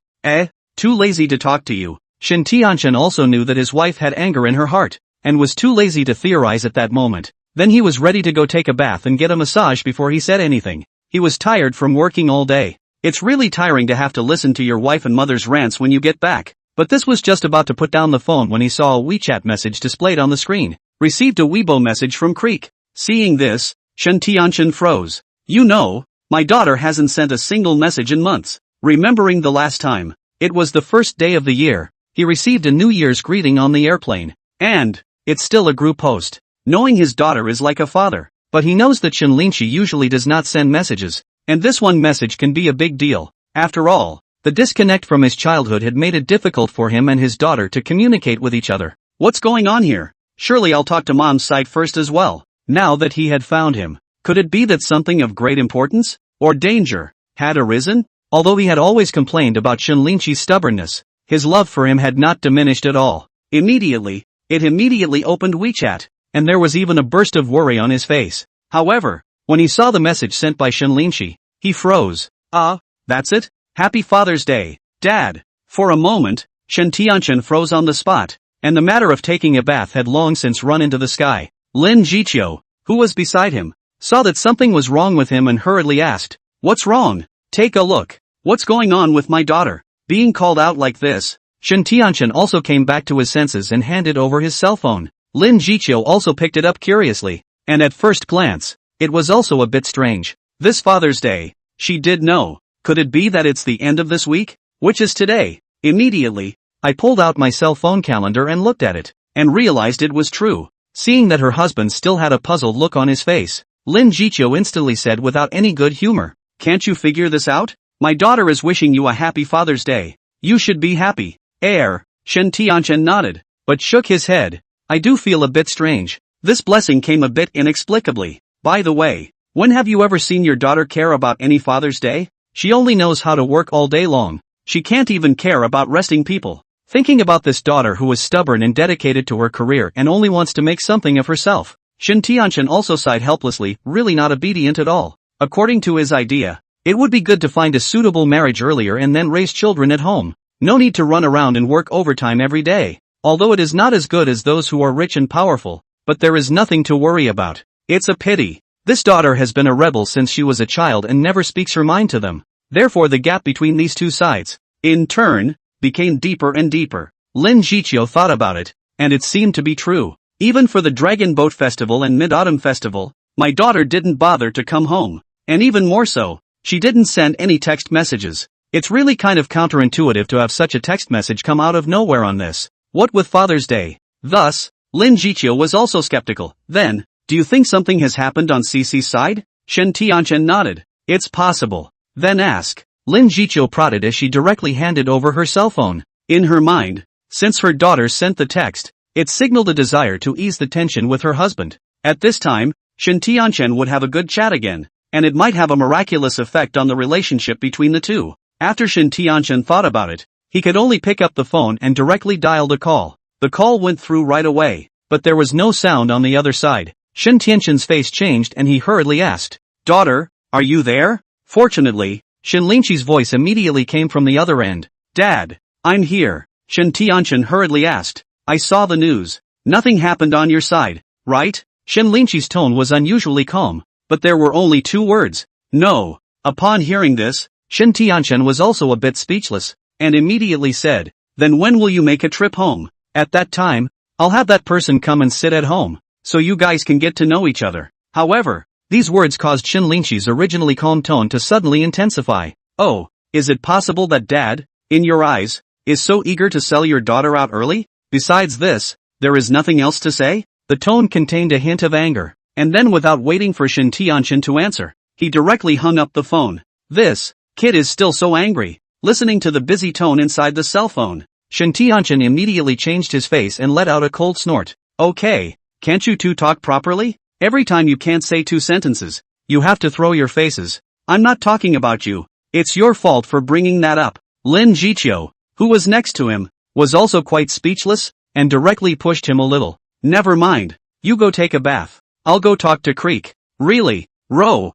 Too lazy to talk to you. Shen Tianchen also knew that his wife had anger in her heart, and was too lazy to theorize at that moment. Then he was ready to go take a bath and get a massage before he said anything. He was tired from working all day. It's really tiring to have to listen to your wife and mother's rants when you get back. But this was just about to put down the phone when he saw a WeChat message displayed on the screen. Received a Weibo message from Creek. Seeing this, Shen Tianchen froze. You know, my daughter hasn't sent a single message in months. Remembering the last time, it was the first day of the year, he received a New Year's greeting on the airplane. And, it's still a group post. Knowing his daughter is like a father, but he knows that Shinlinchi usually does not send messages, and this one message can be a big deal. After all, the disconnect from his childhood had made it difficult for him and his daughter to communicate with each other. What's going on here? Surely I'll talk to Mom's side first as well. Now that he had found him, could it be that something of great importance, or danger, had arisen? Although he had always complained about Shinlinchi's stubbornness, his love for him had not diminished at all. It immediately opened WeChat, and there was even a burst of worry on his face. However, when he saw the message sent by Shinlinchi, he froze. That's it? Happy Father's Day, Dad. For a moment, Shen Tianchen froze on the spot, and the matter of taking a bath had long since run into the sky. Lin Jiqiu, who was beside him, saw that something was wrong with him and hurriedly asked, "What's wrong? Take a look. What's going on with my daughter?" Being called out like this, Shen Tianchen also came back to his senses and handed over his cell phone. Lin Jiqiu also picked it up curiously, and at first glance, it was also a bit strange. This Father's Day, she did know. Could it be that it's the end of this week? Which is today? Immediately, I pulled out my cell phone calendar and looked at it, and realized it was true. Seeing that her husband still had a puzzled look on his face, Lin Jiqiu instantly said without any good humor, "Can't you figure this out? My daughter is wishing you a happy Father's Day. You should be happy." Shen Tianchen nodded, but shook his head. "I do feel a bit strange. This blessing came a bit inexplicably. By the way, when have you ever seen your daughter care about any Father's Day? She only knows how to work all day long. She can't even care about resting people." Thinking about this daughter who was stubborn and dedicated to her career and only wants to make something of herself, Shen Tianchen also sighed helplessly, really not obedient at all. According to his idea, it would be good to find a suitable marriage earlier and then raise children at home. No need to run around and work overtime every day. Although it is not as good as those who are rich and powerful, but there is nothing to worry about. It's a pity. This daughter has been a rebel since she was a child and never speaks her mind to them. Therefore the gap between these two sides, in turn, became deeper and deeper. Lin Jiqiu thought about it, and it seemed to be true. Even for the Dragon Boat Festival and Mid-Autumn Festival, my daughter didn't bother to come home. And even more so, she didn't send any text messages. It's really kind of counterintuitive to have such a text message come out of nowhere on this. What with Father's Day? Thus, Lin Jiqiu was also skeptical. Then, do you think something has happened on Cece's side? Shen Tianchen nodded. It's possible. Then ask. Lin Jiqiu prodded as she directly handed over her cell phone. In her mind, since her daughter sent the text, it signaled a desire to ease the tension with her husband. At this time, Shen Tianchen would have a good chat again, and it might have a miraculous effect on the relationship between the two. After Shen Tianchen thought about it, he could only pick up the phone and directly dial the call. The call went through right away, but there was no sound on the other side. Shen Tianchen's face changed and he hurriedly asked, "Daughter, are you there?" Fortunately, Shen Lingqi's voice immediately came from the other end. "Dad, I'm here." Shen Tianchen hurriedly asked, "I saw the news. Nothing happened on your side, right?" Shen Lingqi's tone was unusually calm, but there were only 2 words. "No." Upon hearing this, Shen Tianchen was also a bit speechless, and immediately said, "Then when will you make a trip home?" "At that time, I'll have that person come and sit at home, so you guys can get to know each other." However, these words caused Shen Lingqi's originally calm tone to suddenly intensify. "Oh, is it possible that Dad, in your eyes, is so eager to sell your daughter out early? Besides this, there is nothing else to say?" The tone contained a hint of anger, and then without waiting for Shen Tianchen to answer, he directly hung up the phone. This kid is still so angry. Listening to the busy tone inside the cell phone, Shen Tianchen immediately changed his face and let out a cold snort. "Okay, can't you two talk properly? Every time you can't say 2 sentences, you have to throw your faces. I'm not talking about you. It's your fault for bringing that up." Lin Jiqiu, who was next to him, was also quite speechless, and directly pushed him a little. "Never mind. You go take a bath. I'll go talk to Creek." "Really? Row.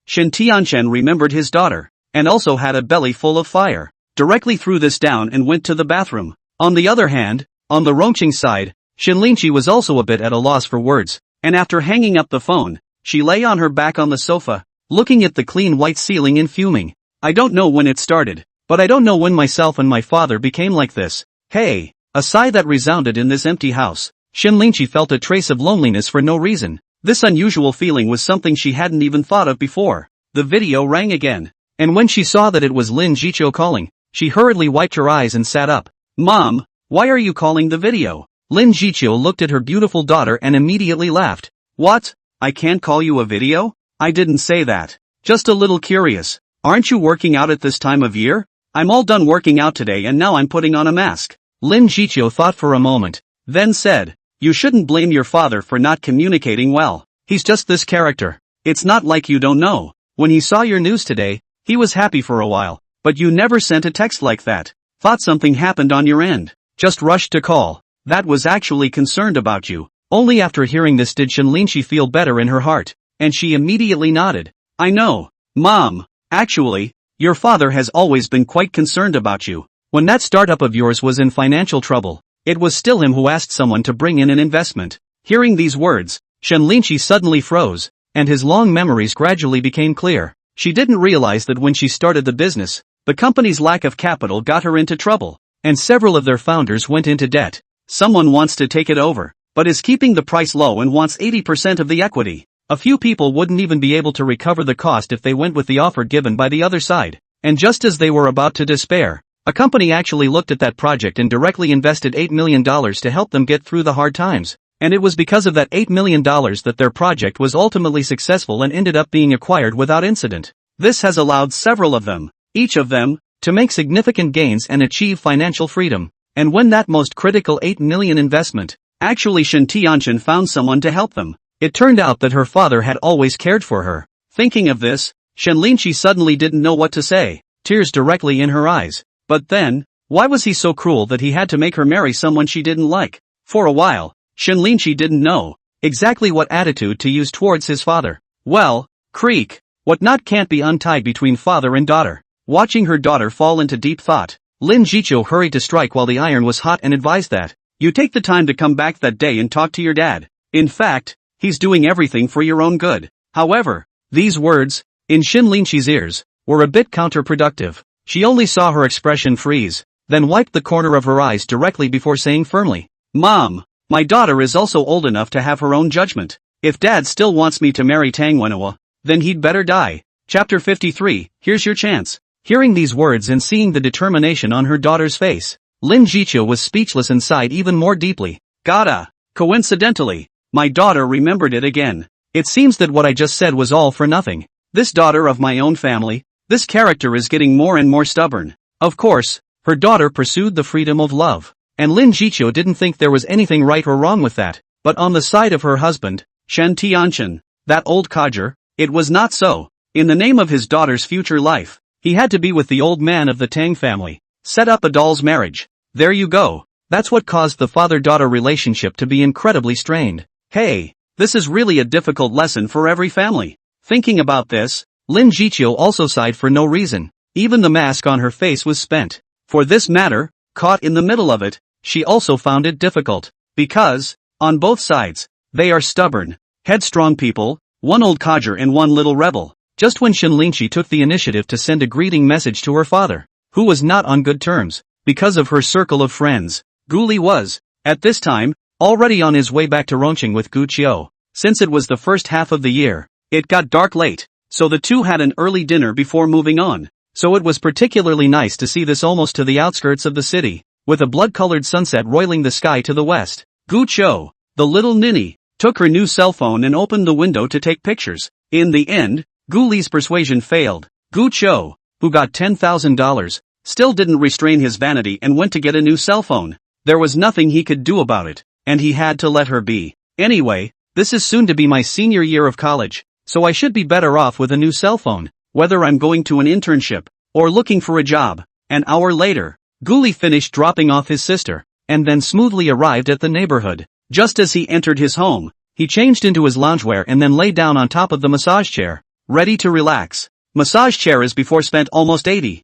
Shen Tianchen remembered his daughter, and also had a belly full of fire. Directly threw this down and went to the bathroom. On the other hand, on the Rongqing side, Shen Lingqi was also a bit at a loss for words, and after hanging up the phone, she lay on her back on the sofa, looking at the clean white ceiling and fuming. "I don't know when it started, but I don't know when myself and my father became like this. Hey." A sigh that resounded in this empty house. Shen Lingqi felt a trace of loneliness for no reason. This unusual feeling was something she hadn't even thought of before. The video rang again, and when she saw that it was Lin Jiqiu calling, she hurriedly wiped her eyes and sat up. "Mom, why are you calling the video?" Lin Jiqiu looked at her beautiful daughter and immediately laughed. "What? I can't call you a video? I didn't say that. Just a little curious. Aren't you working out at this time of year?" "I'm all done working out today and now I'm putting on a mask." Lin Jiqiu thought for a moment, then said, "You shouldn't blame your father for not communicating well. He's just this character. It's not like you don't know. When he saw your news today, he was happy for a while, but you never sent a text like that. Thought something happened on your end. Just rushed to call. That was actually concerned about you." Only after hearing this did Shen Lingqi feel better in her heart, and she immediately nodded. "I know, Mom. Actually, your father has always been quite concerned about you. When that startup of yours was in financial trouble, it was still him who asked someone to bring in an investment." Hearing these words, Shen Lingqi suddenly froze, and his long memories gradually became clear. She didn't realize that when she started the business, the company's lack of capital got her into trouble, and several of their founders went into debt. Someone wants to take it over, but is keeping the price low and wants 80% of the equity. A few people wouldn't even be able to recover the cost if they went with the offer given by the other side. And just as they were about to despair, a company actually looked at that project and directly invested $8 million to help them get through the hard times. And it was because of that $8 million that their project was ultimately successful and ended up being acquired without incident. This has allowed several of them, each of them, to make significant gains and achieve financial freedom. And when that most critical $8 million investment, actually Shen Tianchen found someone to help them. It turned out that her father had always cared for her. Thinking of this, Shen Lingqi suddenly didn't know what to say, tears directly in her eyes. But then, why was he so cruel that he had to make her marry someone she didn't like? For a while, Shen Lingqi didn't know exactly what attitude to use towards his father. Well, Creek, what knot can't be untied between father and daughter? Watching her daughter fall into deep thought, Lin Jiqiu hurried to strike while the iron was hot and advised that, You take the time to come back that day and talk to your dad. In fact, he's doing everything for your own good. However, these words, in Shin Linchi's ears, were a bit counterproductive. She only saw her expression freeze, then wiped the corner of her eyes directly before saying firmly, "Mom, my daughter is also old enough to have her own judgment. If Dad still wants me to marry Tang Wenhwa, then he'd better die." Chapter 53, Here's Your Chance. Hearing these words and seeing the determination on her daughter's face, Lin Jiqiu was speechless and sighed even more deeply. Gotta. Coincidentally, my daughter remembered it again. It seems that what I just said was all for nothing. This daughter of my own family, this character is getting more and more stubborn. Of course, her daughter pursued the freedom of love, and Lin Jiqiu didn't think there was anything right or wrong with that. But on the side of her husband, Shen Tianchen, that old codger, it was not so. In the name of his daughter's future life, he had to be with the old man of the Tang family. Set up a doll's marriage. There you go. That's what caused the father-daughter relationship to be incredibly strained. Hey, this is really a difficult lesson for every family. Thinking about this, Lin Jiqiu also sighed for no reason. Even the mask on her face was spent. For this matter, caught in the middle of it, she also found it difficult. Because, on both sides, they are stubborn, headstrong people, one old codger and one little rebel. Just when Shin Linchi took the initiative to send a greeting message to her father, who was not on good terms, because of her circle of friends, Gu Li was, at this time, already on his way back to Rongqing with Gu Qiu. Since it was the first half of the year, it got dark late, so the two had an early dinner before moving on. So it was particularly nice to see this almost to the outskirts of the city, with a blood-colored sunset roiling the sky to the west. Gu Qiu, the little ninny, took her new cell phone and opened the window to take pictures. In the end, Gu Li's persuasion failed. Gu Qiu, who got $10,000, still didn't restrain his vanity and went to get a new cell phone. There was nothing he could do about it, and he had to let her be. Anyway, this is soon to be my senior year of college, so I should be better off with a new cell phone, whether I'm going to an internship, or looking for a job. An hour later, Gu Li finished dropping off his sister, and then smoothly arrived at the neighborhood. Just as he entered his home, he changed into his loungewear and then lay down on top of the massage chair, ready to relax. Massage chair is before spent almost 80,000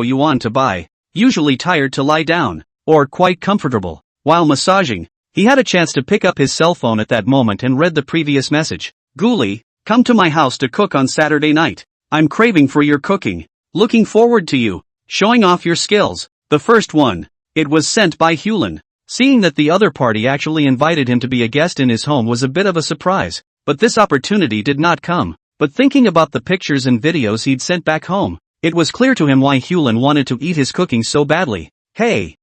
yuan to buy, usually tired to lie down, or quite comfortable. While massaging, he had a chance to pick up his cell phone at that moment and read the previous message. Gu Li, come to my house to cook on Saturday night. I'm craving for your cooking. Looking forward to you showing off your skills. The first one. It was sent by Hulin. Seeing that the other party actually invited him to be a guest in his home was a bit of a surprise, but this opportunity did not come. But thinking about the pictures and videos he'd sent back home, it was clear to him why Hulin wanted to eat his cooking so badly. Hey,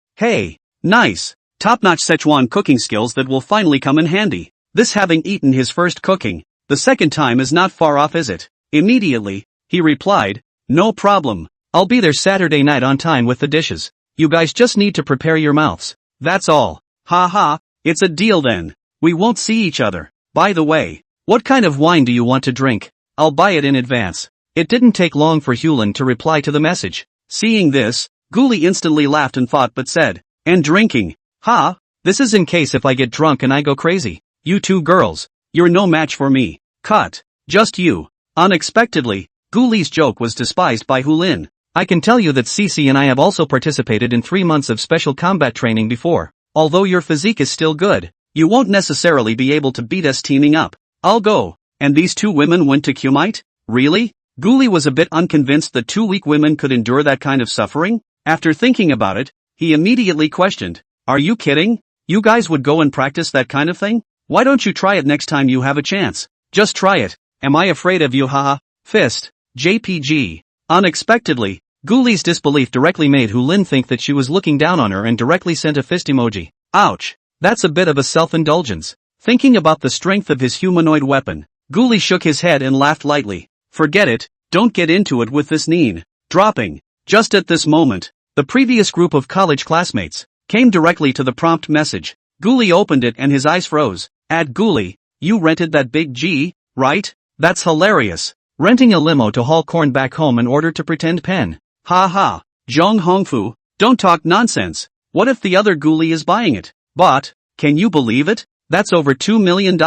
nice. Top-notch Szechuan cooking skills that will finally come in handy. This having eaten his first cooking, the second time is not far off, is it? Immediately, he replied, no problem. I'll be there Saturday night on time with the dishes. You guys just need to prepare your mouths. That's all. Ha, it's a deal then. We won't see each other. By the way, what kind of wine do you want to drink? I'll buy it in advance. It didn't take long for Hulin to reply to the message. Seeing this, Gu Li instantly laughed and thought but said, and drinking. Ha, this is in case if I get drunk and I go crazy. You two girls, you're no match for me. Cut. Just you. Unexpectedly, Gu Li's joke was despised by Hulin. I can tell you that Cici and I have also participated in 3 months of special combat training before. Although your physique is still good, you won't necessarily be able to beat us teaming up. I'll go. And these two women went to Qumite? Really? Gu Li was a bit unconvinced that 2 weak women could endure that kind of suffering. After thinking about it, he immediately questioned, are you kidding? You guys would go and practice that kind of thing? Why don't you try it next time you have a chance? Just try it. Am I afraid of you? Haha. Fist. JPG. Unexpectedly, Gu Li's disbelief directly made Hulin think that she was looking down on her and directly sent a fist emoji. Ouch. That's a bit of a self-indulgence. Thinking about the strength of his humanoid weapon, Gu Li shook his head and laughed lightly. Forget it, don't get into it with this Neen. Dropping. Just at this moment, the previous group of college classmates came directly to the prompt message. Gu Li opened it and his eyes froze. At Gu Li, you rented that big G, right? That's hilarious. Renting a limo to haul corn back home in order to pretend pen. Ha. Zhong Hongfu, don't talk nonsense. What if the other Gu Li is buying it? But, can you believe it? That's over $2 million.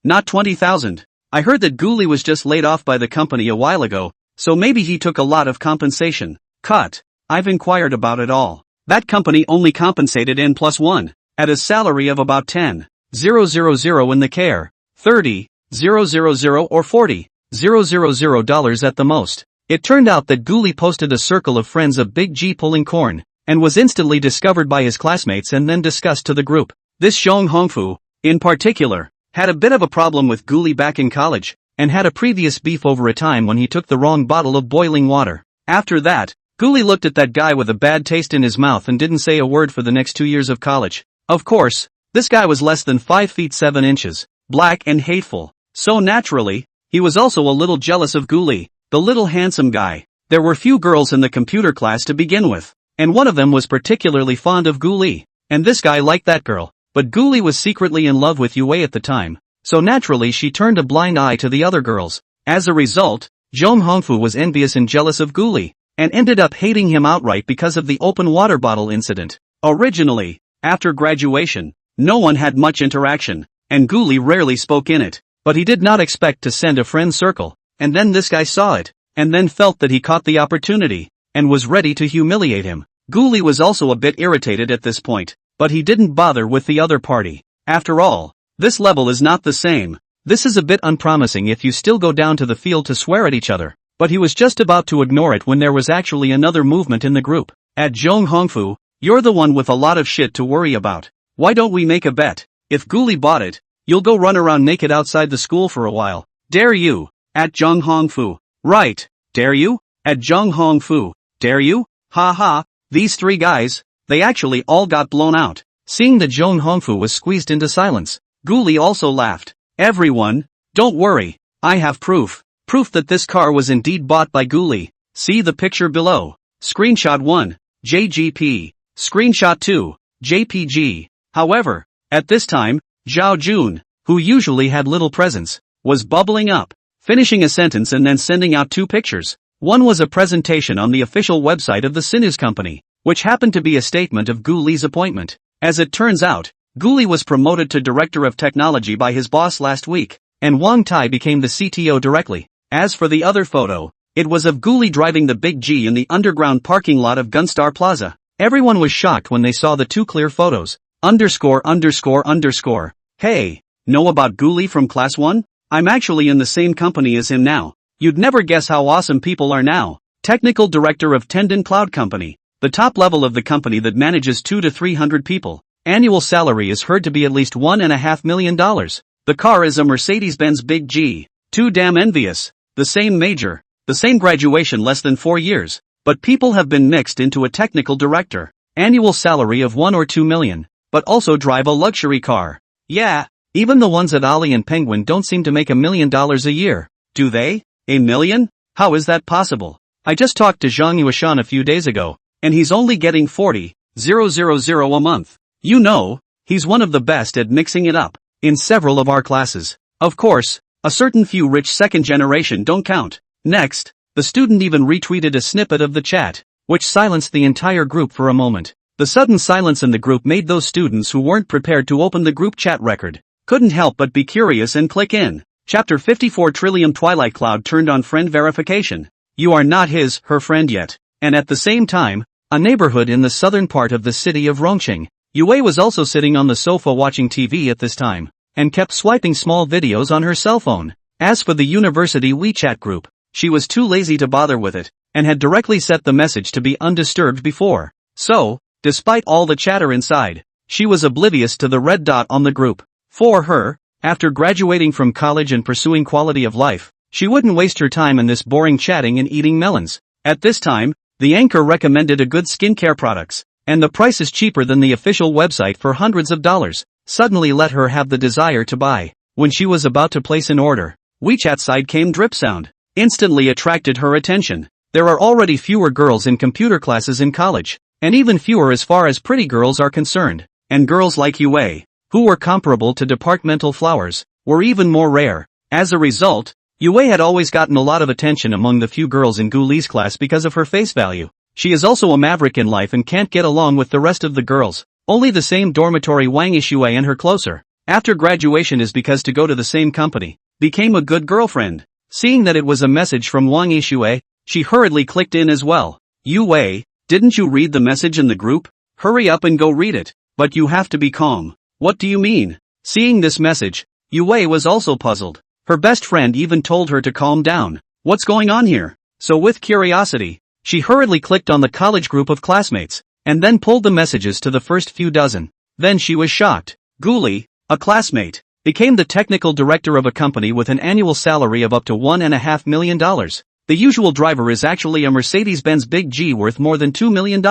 Not 20,000. I heard that Gu Li was just laid off by the company a while ago, so maybe he took a lot of compensation. Cut. I've inquired about it all. That company only compensated N+1 at a salary of about 10,000 in the care, 30,000 or 40,000 dollars at the most. It turned out that Guli posted a circle of friends of Big G pulling corn, and was instantly discovered by his classmates and then discussed to the group. This Zhong Hongfu, in particular, had a bit of a problem with Guli back in college, and had a previous beef over a time when he took the wrong bottle of boiling water. After that, Guli looked at that guy with a bad taste in his mouth and didn't say a word for the next 2 years of college. Of course, this guy was less than 5 feet 7 inches, black and hateful. So naturally, he was also a little jealous of Guli, the little handsome guy. There were few girls in the computer class to begin with, and one of them was particularly fond of Guli, and this guy liked that girl. But Guli was secretly in love with Yue at the time, so naturally she turned a blind eye to the other girls. As a result, Zhong Hongfu was envious and jealous of Guli, and ended up hating him outright because of the open water bottle incident. Originally, after graduation, no one had much interaction, and Guli rarely spoke in it, but he did not expect to send a friend circle, and then this guy saw it, and then felt that he caught the opportunity, and was ready to humiliate him. Guli was also a bit irritated at this point, but he didn't bother with the other party. After all, this level is not the same. This is a bit unpromising if you still go down to the field to swear at each other. But he was just about to ignore it when there was actually another movement in the group. At Zhong Hongfu, you're the one with a lot of shit to worry about. Why don't we make a bet? If Guli bought it, you'll go run around naked outside the school for a while. Dare you? At Zhong Hongfu. Right. Dare you? At Zhong Hongfu. Dare you? Ha ha. These three guys, they actually all got blown out. Seeing that Zhong Hongfu was squeezed into silence, Guli also laughed. Everyone, don't worry, I have proof. Proof that this car was indeed bought by Guli. See the picture below. Screenshot 1, JGP. Screenshot 2, JPG. However, at this time, Zhao Jun, who usually had little presence, was bubbling up, finishing a sentence and then sending out 2 pictures. One was a presentation on the official website of the Sinus company, which happened to be a statement of Guli's appointment. As it turns out, Guli was promoted to Director of Technology by his boss last week, and Wang Tai became the CTO directly. As for the other photo, it was of Guli driving the Big G in the underground parking lot of Gunstar Plaza. Everyone was shocked when they saw the 2 clear photos. ____. Hey, know about Guli from class 1? I'm actually in the same company as him now. You'd never guess how awesome people are now. Technical Director of Tendon Cloud Company, the top level of the company that manages 200 to 300 people. Annual salary is heard to be at least $1.5 million. The car is a Mercedes-Benz Big G. Too damn envious. The same major, the same graduation, less than 4 years. But people have been mixed into a technical director. Annual salary of 1 or 2 million, but also drive a luxury car. Yeah, even the ones at Ali and Penguin don't seem to make $1 million a year. Do they? $1 million? How is that possible? I just talked to Zhang Yuashan a few days ago, and he's only getting 40,000 a month. You know, he's one of the best at mixing it up, in several of our classes. Of course, a certain few rich second generation don't count. Next, the student even retweeted a snippet of the chat, which silenced the entire group for a moment. The sudden silence in the group made those students who weren't prepared to open the group chat record, couldn't help but be curious and click in. Chapter 54 Trillium Twilight Cloud turned on friend verification. You are not her friend yet. And at the same time, a neighborhood in the southern part of the city of Rongqing. Yue was also sitting on the sofa watching TV at this time, and kept swiping small videos on her cell phone. As for the university WeChat group, she was too lazy to bother with it, and had directly set the message to be undisturbed before. So, despite all the chatter inside, she was oblivious to the red dot on the group. For her, after graduating from college and pursuing quality of life, she wouldn't waste her time in this boring chatting and eating melons. At this time, the anchor recommended a good skincare products, and the price is cheaper than the official website for hundreds of dollars, suddenly let her have the desire to buy. When she was about to place an order, WeChat side came drip sound, instantly attracted her attention. There are already fewer girls in computer classes in college, and even fewer as far as pretty girls are concerned, and girls like Yue, who were comparable to departmental flowers, were even more rare. As a result, Yue had always gotten a lot of attention among the few girls in Guli's class because of her face value. She is also a maverick in life and can't get along with the rest of the girls. Only the same dormitory Wang Yue and her closer, after graduation is because to go to the same company, became a good girlfriend. Seeing that it was a message from Wang Yue, she hurriedly clicked in as well. Yue, didn't you read the message in the group? Hurry up and go read it. But you have to be calm. What do you mean? Seeing this message, Yue was also puzzled. Her best friend even told her to calm down. What's going on here? So with curiosity, she hurriedly clicked on the college group of classmates, and then pulled the messages to the first few dozen. Then she was shocked. Guli, a classmate, became the technical director of a company with an annual salary of up to $1.5 million. The usual driver is actually a Mercedes-Benz Big G worth more than $2 million.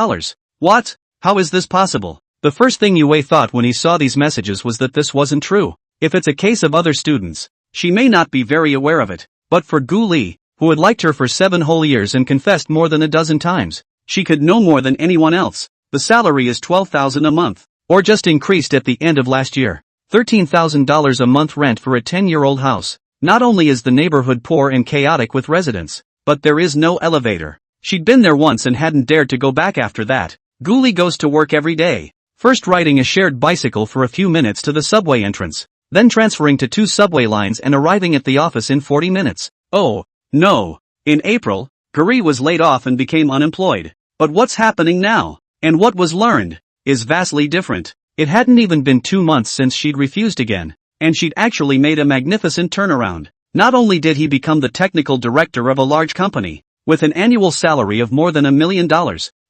What? How is this possible? The first thing Yue thought when he saw these messages was that this wasn't true. If it's a case of other students, she may not be very aware of it. But for Guli, who had liked her for 7 whole years and confessed more than a dozen times, she could know more than anyone else. The salary is $12,000 a month, or just increased at the end of last year. $13,000 a month rent for a 10-year-old house. Not only is the neighborhood poor and chaotic with residents, but there is no elevator. She'd been there once and hadn't dared to go back after that. Guli goes to work every day, first riding a shared bicycle for a few minutes to the subway entrance, then transferring to 2 subway lines and arriving at the office in 40 minutes. Oh, no. In April, Guri was laid off and became unemployed. But what's happening now? And what was learned is vastly different. It hadn't even been 2 months since she'd refused again, and she'd actually made a magnificent turnaround. Not only did he become the technical director of a large company, with an annual salary of more than $1 million,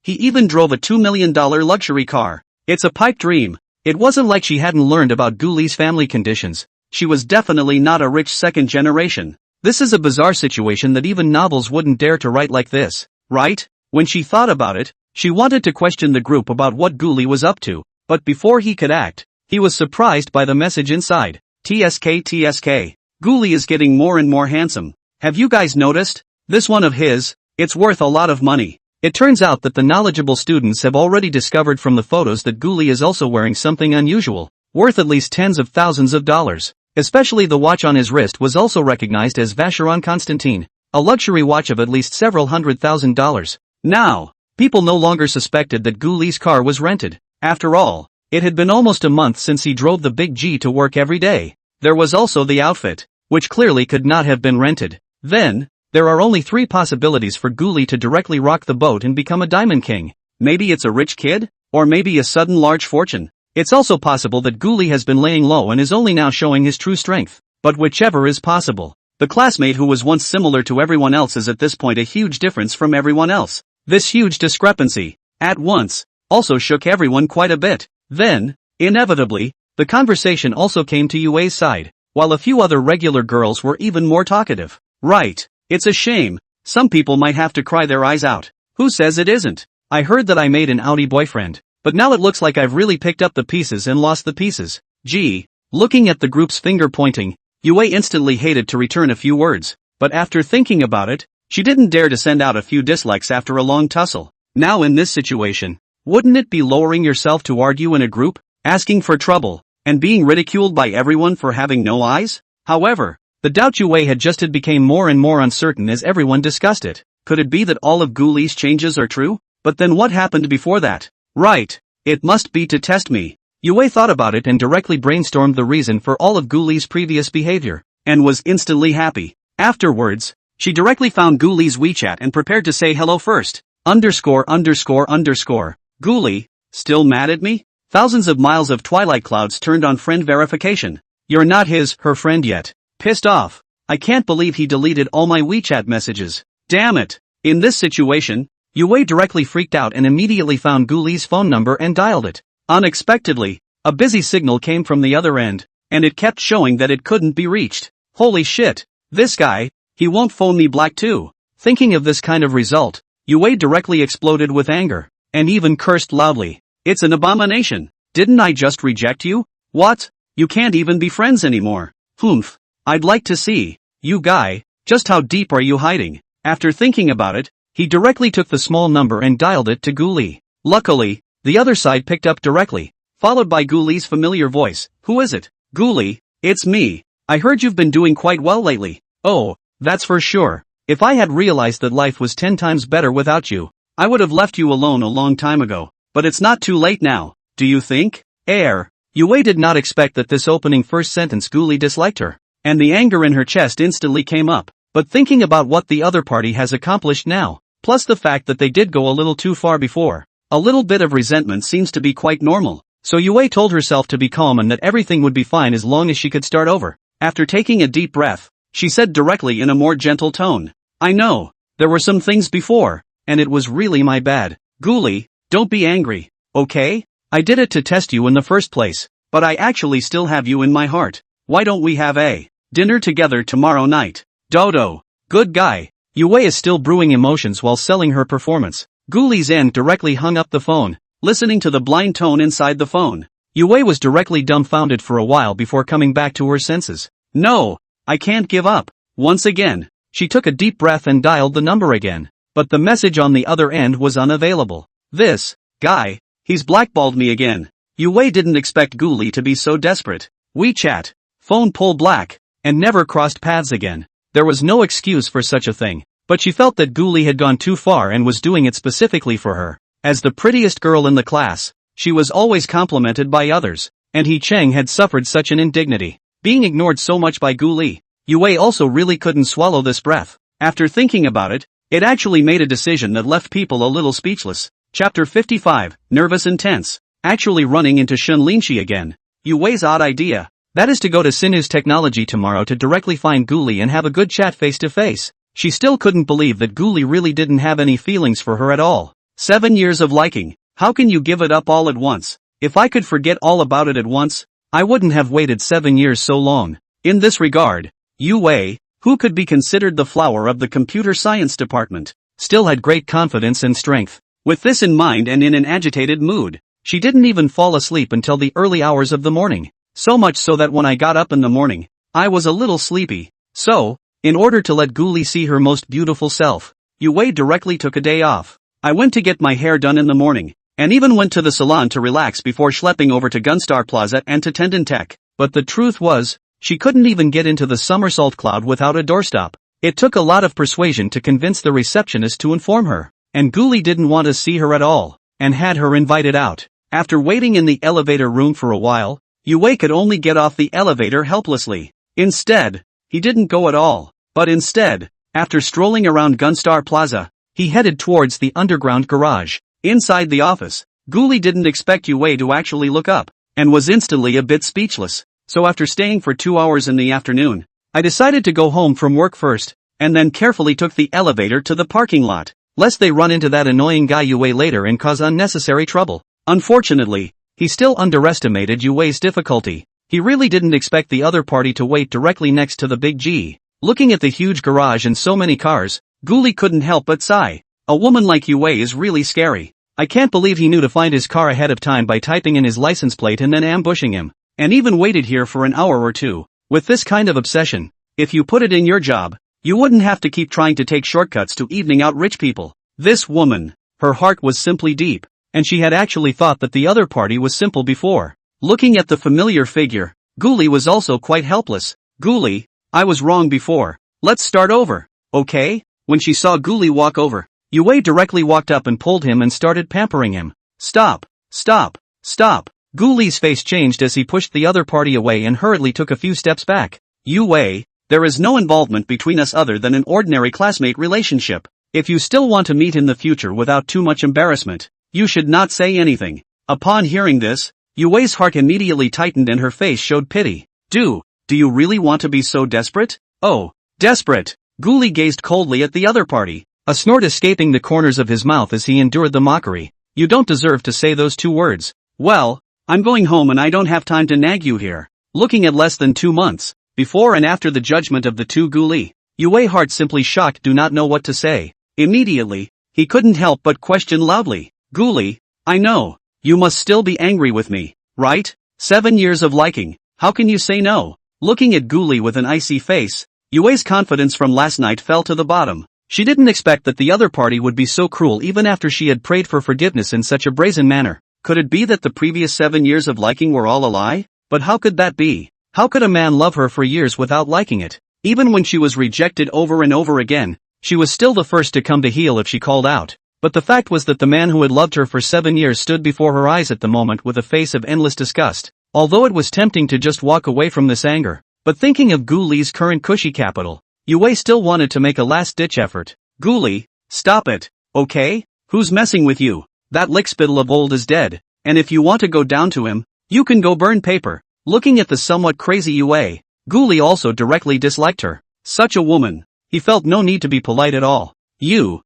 he even drove a $2 million luxury car. It's a pipe dream. It wasn't like she hadn't learned about Guli's family conditions. She was definitely not a rich second generation. This is a bizarre situation that even novels wouldn't dare to write like this, right? When she thought about it, she wanted to question the group about what Guli was up to, but before he could act, he was surprised by the message inside. TSK TSK. Guli is getting more and more handsome. Have you guys noticed? This one of his, it's worth a lot of money. It turns out that the knowledgeable students have already discovered from the photos that Guli is also wearing something unusual, worth at least tens of thousands of dollars. Especially the watch on his wrist was also recognized as Vacheron Constantin, a luxury watch of at least several $100,000. Now, people no longer suspected that Guli's car was rented. After all, it had been almost a month since he drove the Big G to work every day. There was also the outfit, which clearly could not have been rented. Then, there are only 3 possibilities for Guli to directly rock the boat and become a diamond king. Maybe it's a rich kid, or maybe a sudden large fortune. It's also possible that Guli has been laying low and is only now showing his true strength. But whichever is possible, the classmate who was once similar to everyone else is at this point a huge difference from everyone else. This huge discrepancy, at once, also shook everyone quite a bit. Then, inevitably, the conversation also came to Yue's side, while a few other regular girls were even more talkative. Right, it's a shame. Some people might have to cry their eyes out. Who says it isn't? I heard that I made an outie boyfriend. But now it looks like I've really picked up the pieces and lost the pieces. Gee. Looking at the group's finger pointing, Yue instantly hated to return a few words. But after thinking about it, she didn't dare to send out a few dislikes after a long tussle. Now in this situation, wouldn't it be lowering yourself to argue in a group, asking for trouble, and being ridiculed by everyone for having no eyes? However, the doubt Yue had just became more and more uncertain as everyone discussed it. Could it be that all of Guli's changes are true? But then what happened before that? Right. It must be to test me. Yue thought about it and directly brainstormed the reason for all of Guli's previous behavior, and was instantly happy. Afterwards, she directly found Guli's WeChat and prepared to say hello first. _____. Guli, still mad at me? Thousands of miles of twilight clouds turned on friend verification. You're not her friend yet. Pissed off. I can't believe he deleted all my WeChat messages. Damn it. In this situation, Yue directly freaked out and immediately found Guli's phone number and dialed it. Unexpectedly, a busy signal came from the other end, and it kept showing that it couldn't be reached. Holy shit, this guy, he won't phone me black too. Thinking of this kind of result, Yue directly exploded with anger, and even cursed loudly. It's an abomination. Didn't I just reject you? What? You can't even be friends anymore. Humph. I'd like to see, you guy, just how deep are you hiding? After thinking about it, he directly took the small number and dialed it to Guli. Luckily, the other side picked up directly, followed by Guli's familiar voice. Who is it? Guli, it's me. I heard you've been doing quite well lately. Oh, that's for sure. If I had realized that life was 10 times better without you, I would have left you alone a long time ago. But it's not too late now, do you think? Yue did not expect that this opening first sentence Guli disliked her, and the anger in her chest instantly came up. But thinking about what the other party has accomplished now, plus the fact that they did go a little too far before, A little bit of resentment seems to be quite normal. So Yue told herself to be calm and that everything would be fine as long as she could start over. After taking a deep breath, she said directly in a more gentle tone, I know, there were some things before, and it was really my bad. Ghoulie, don't be angry, okay? I did it to test you in the first place, but I actually still have you in my heart. Why don't we have a dinner together tomorrow night? Dodo, good guy. Yue is still brewing emotions while selling her performance. Ghoulie's end directly hung up the phone, listening to the blind tone inside the phone. Yue was directly dumbfounded for a while before coming back to her senses. No, I can't give up. Once again, she took a deep breath and dialed the number again. But the message on the other end was unavailable. This guy, he's blackballed me again. Yue didn't expect Ghoulie to be so desperate. WeChat, phone pull black, and never crossed paths again. There was no excuse for such a thing, but she felt that Ghoulie had gone too far and was doing it specifically for her. As the prettiest girl in the class, she was always complimented by others, and He Cheng had suffered such an indignity, being ignored so much by Ghoulie. Yue also really couldn't swallow this breath. After thinking about it, it actually made a decision that left people a little speechless. Chapter 55, Nervous Intense. Actually running into Shun Linshi again. Yue's odd idea. That is to go to Sinu's technology tomorrow to directly find Ghoulie and have a good chat face to face. She still couldn't believe that Ghoulie really didn't have any feelings for her at all. 7 years of liking. How can you give it up all at once? If I could forget all about it at once, I wouldn't have waited 7 years so long. In this regard, Yue, who could be considered the flower of the computer science department, still had great confidence and strength. With this in mind and in an agitated mood, she didn't even fall asleep until the early hours of the morning. So much so that when I got up in the morning, I was a little sleepy. So, in order to let Ghoulie see her most beautiful self, Yue directly took a day off. I went to get my hair done in the morning, and even went to the salon to relax before schlepping over to Gunstar Plaza and to Tendon Tech. But the truth was, she couldn't even get into the somersault cloud without a doorstop. It took a lot of persuasion to convince the receptionist to inform her, and Ghoulie didn't want to see her at all, and had her invited out. After waiting in the elevator room for a while, Yue could only get off the elevator helplessly. Instead, he didn't go at all, but instead, after strolling around Gunstar Plaza, he headed towards the underground garage. Inside the office, Ghoulie didn't expect Yue to actually look up, and was instantly a bit speechless. So after staying for 2 hours in the afternoon, I decided to go home from work first, and then carefully took the elevator to the parking lot, lest they run into that annoying guy Yue later and cause unnecessary trouble. Unfortunately, he still underestimated Yue's difficulty. He really didn't expect the other party to wait directly next to the big G. Looking at the huge garage and so many cars, Ghoulie couldn't help but sigh. A woman like Yue is really scary. I can't believe he knew to find his car ahead of time by typing in his license plate and then ambushing him, and even waited here for an hour or two. With this kind of obsession, if you put it in your job, you wouldn't have to keep trying to take shortcuts to evening out rich people. This woman, her heart was simply deep, and she had actually thought that the other party was simple before. Looking at the familiar figure, Ghoulie was also quite helpless. Ghoulie, I was wrong before. Let's start over, okay? When she saw Ghoulie walk over, Yue directly walked up and pulled him and started pampering him. Stop, stop, stop. Ghoulie's face changed as he pushed the other party away and hurriedly took a few steps back. Yue, there is no involvement between us other than an ordinary classmate relationship. If you still want to meet in the future without too much embarrassment, you should not say anything. Upon hearing this, Yue's heart immediately tightened and her face showed pity. Do you really want to be so desperate? Oh, desperate. Ghoulie gazed coldly at the other party, a snort escaping the corners of his mouth as he endured the mockery. You don't deserve to say those 2 words. Well, I'm going home and I don't have time to nag you here. Looking at less than 2 months, before and after the judgment of the two Ghoulie, Yue heart simply shocked do not know what to say. Immediately, he couldn't help but question loudly. Ghoulie, I know, you must still be angry with me, right? 7 years of liking, how can you say no? Looking at Ghoulie with an icy face, Yue's confidence from last night fell to the bottom. She didn't expect that the other party would be so cruel even after she had prayed for forgiveness in such a brazen manner. Could it be that the previous 7 years of liking were all a lie? But how could that be? How could a man love her for years without liking it? Even when she was rejected over and over again, she was still the first to come to heel if she called out. But the fact was that the man who had loved her for 7 years stood before her eyes at the moment with a face of endless disgust. Although it was tempting to just walk away from this anger, but thinking of Ghoulie's current cushy capital, Yue still wanted to make a last-ditch effort. Ghoulie, stop it, okay? Who's messing with you? that lickspittle of old is dead, and if you want to go down to him, you can go burn paper. Looking at the somewhat crazy Yue, Guli also directly disliked her. Such a woman. He felt no need to be polite at all. Yue,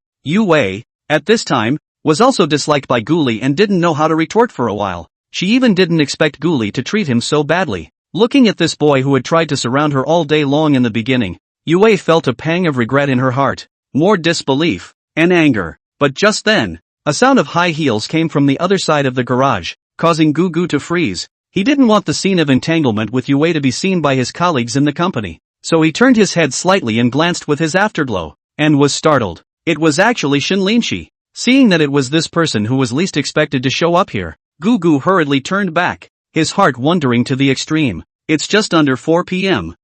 at this time, was also disliked by Guli and didn't know how to retort for a while. She even didn't expect Guli to treat him so badly. Looking at this boy who had tried to surround her all day long in the beginning, Yue felt a pang of regret in her heart, more disbelief, and anger. But just then, a sound of high heels came from the other side of the garage, causing Gugu to freeze. He didn't want the scene of entanglement with Yue to be seen by his colleagues in the company, so he turned his head slightly and glanced with his afterglow, and was startled. It was actually Shinlinshi. Seeing that it was this person who was least expected to show up here, Gugu hurriedly turned back, his heart wondering to the extreme. It's just under 4 p.m.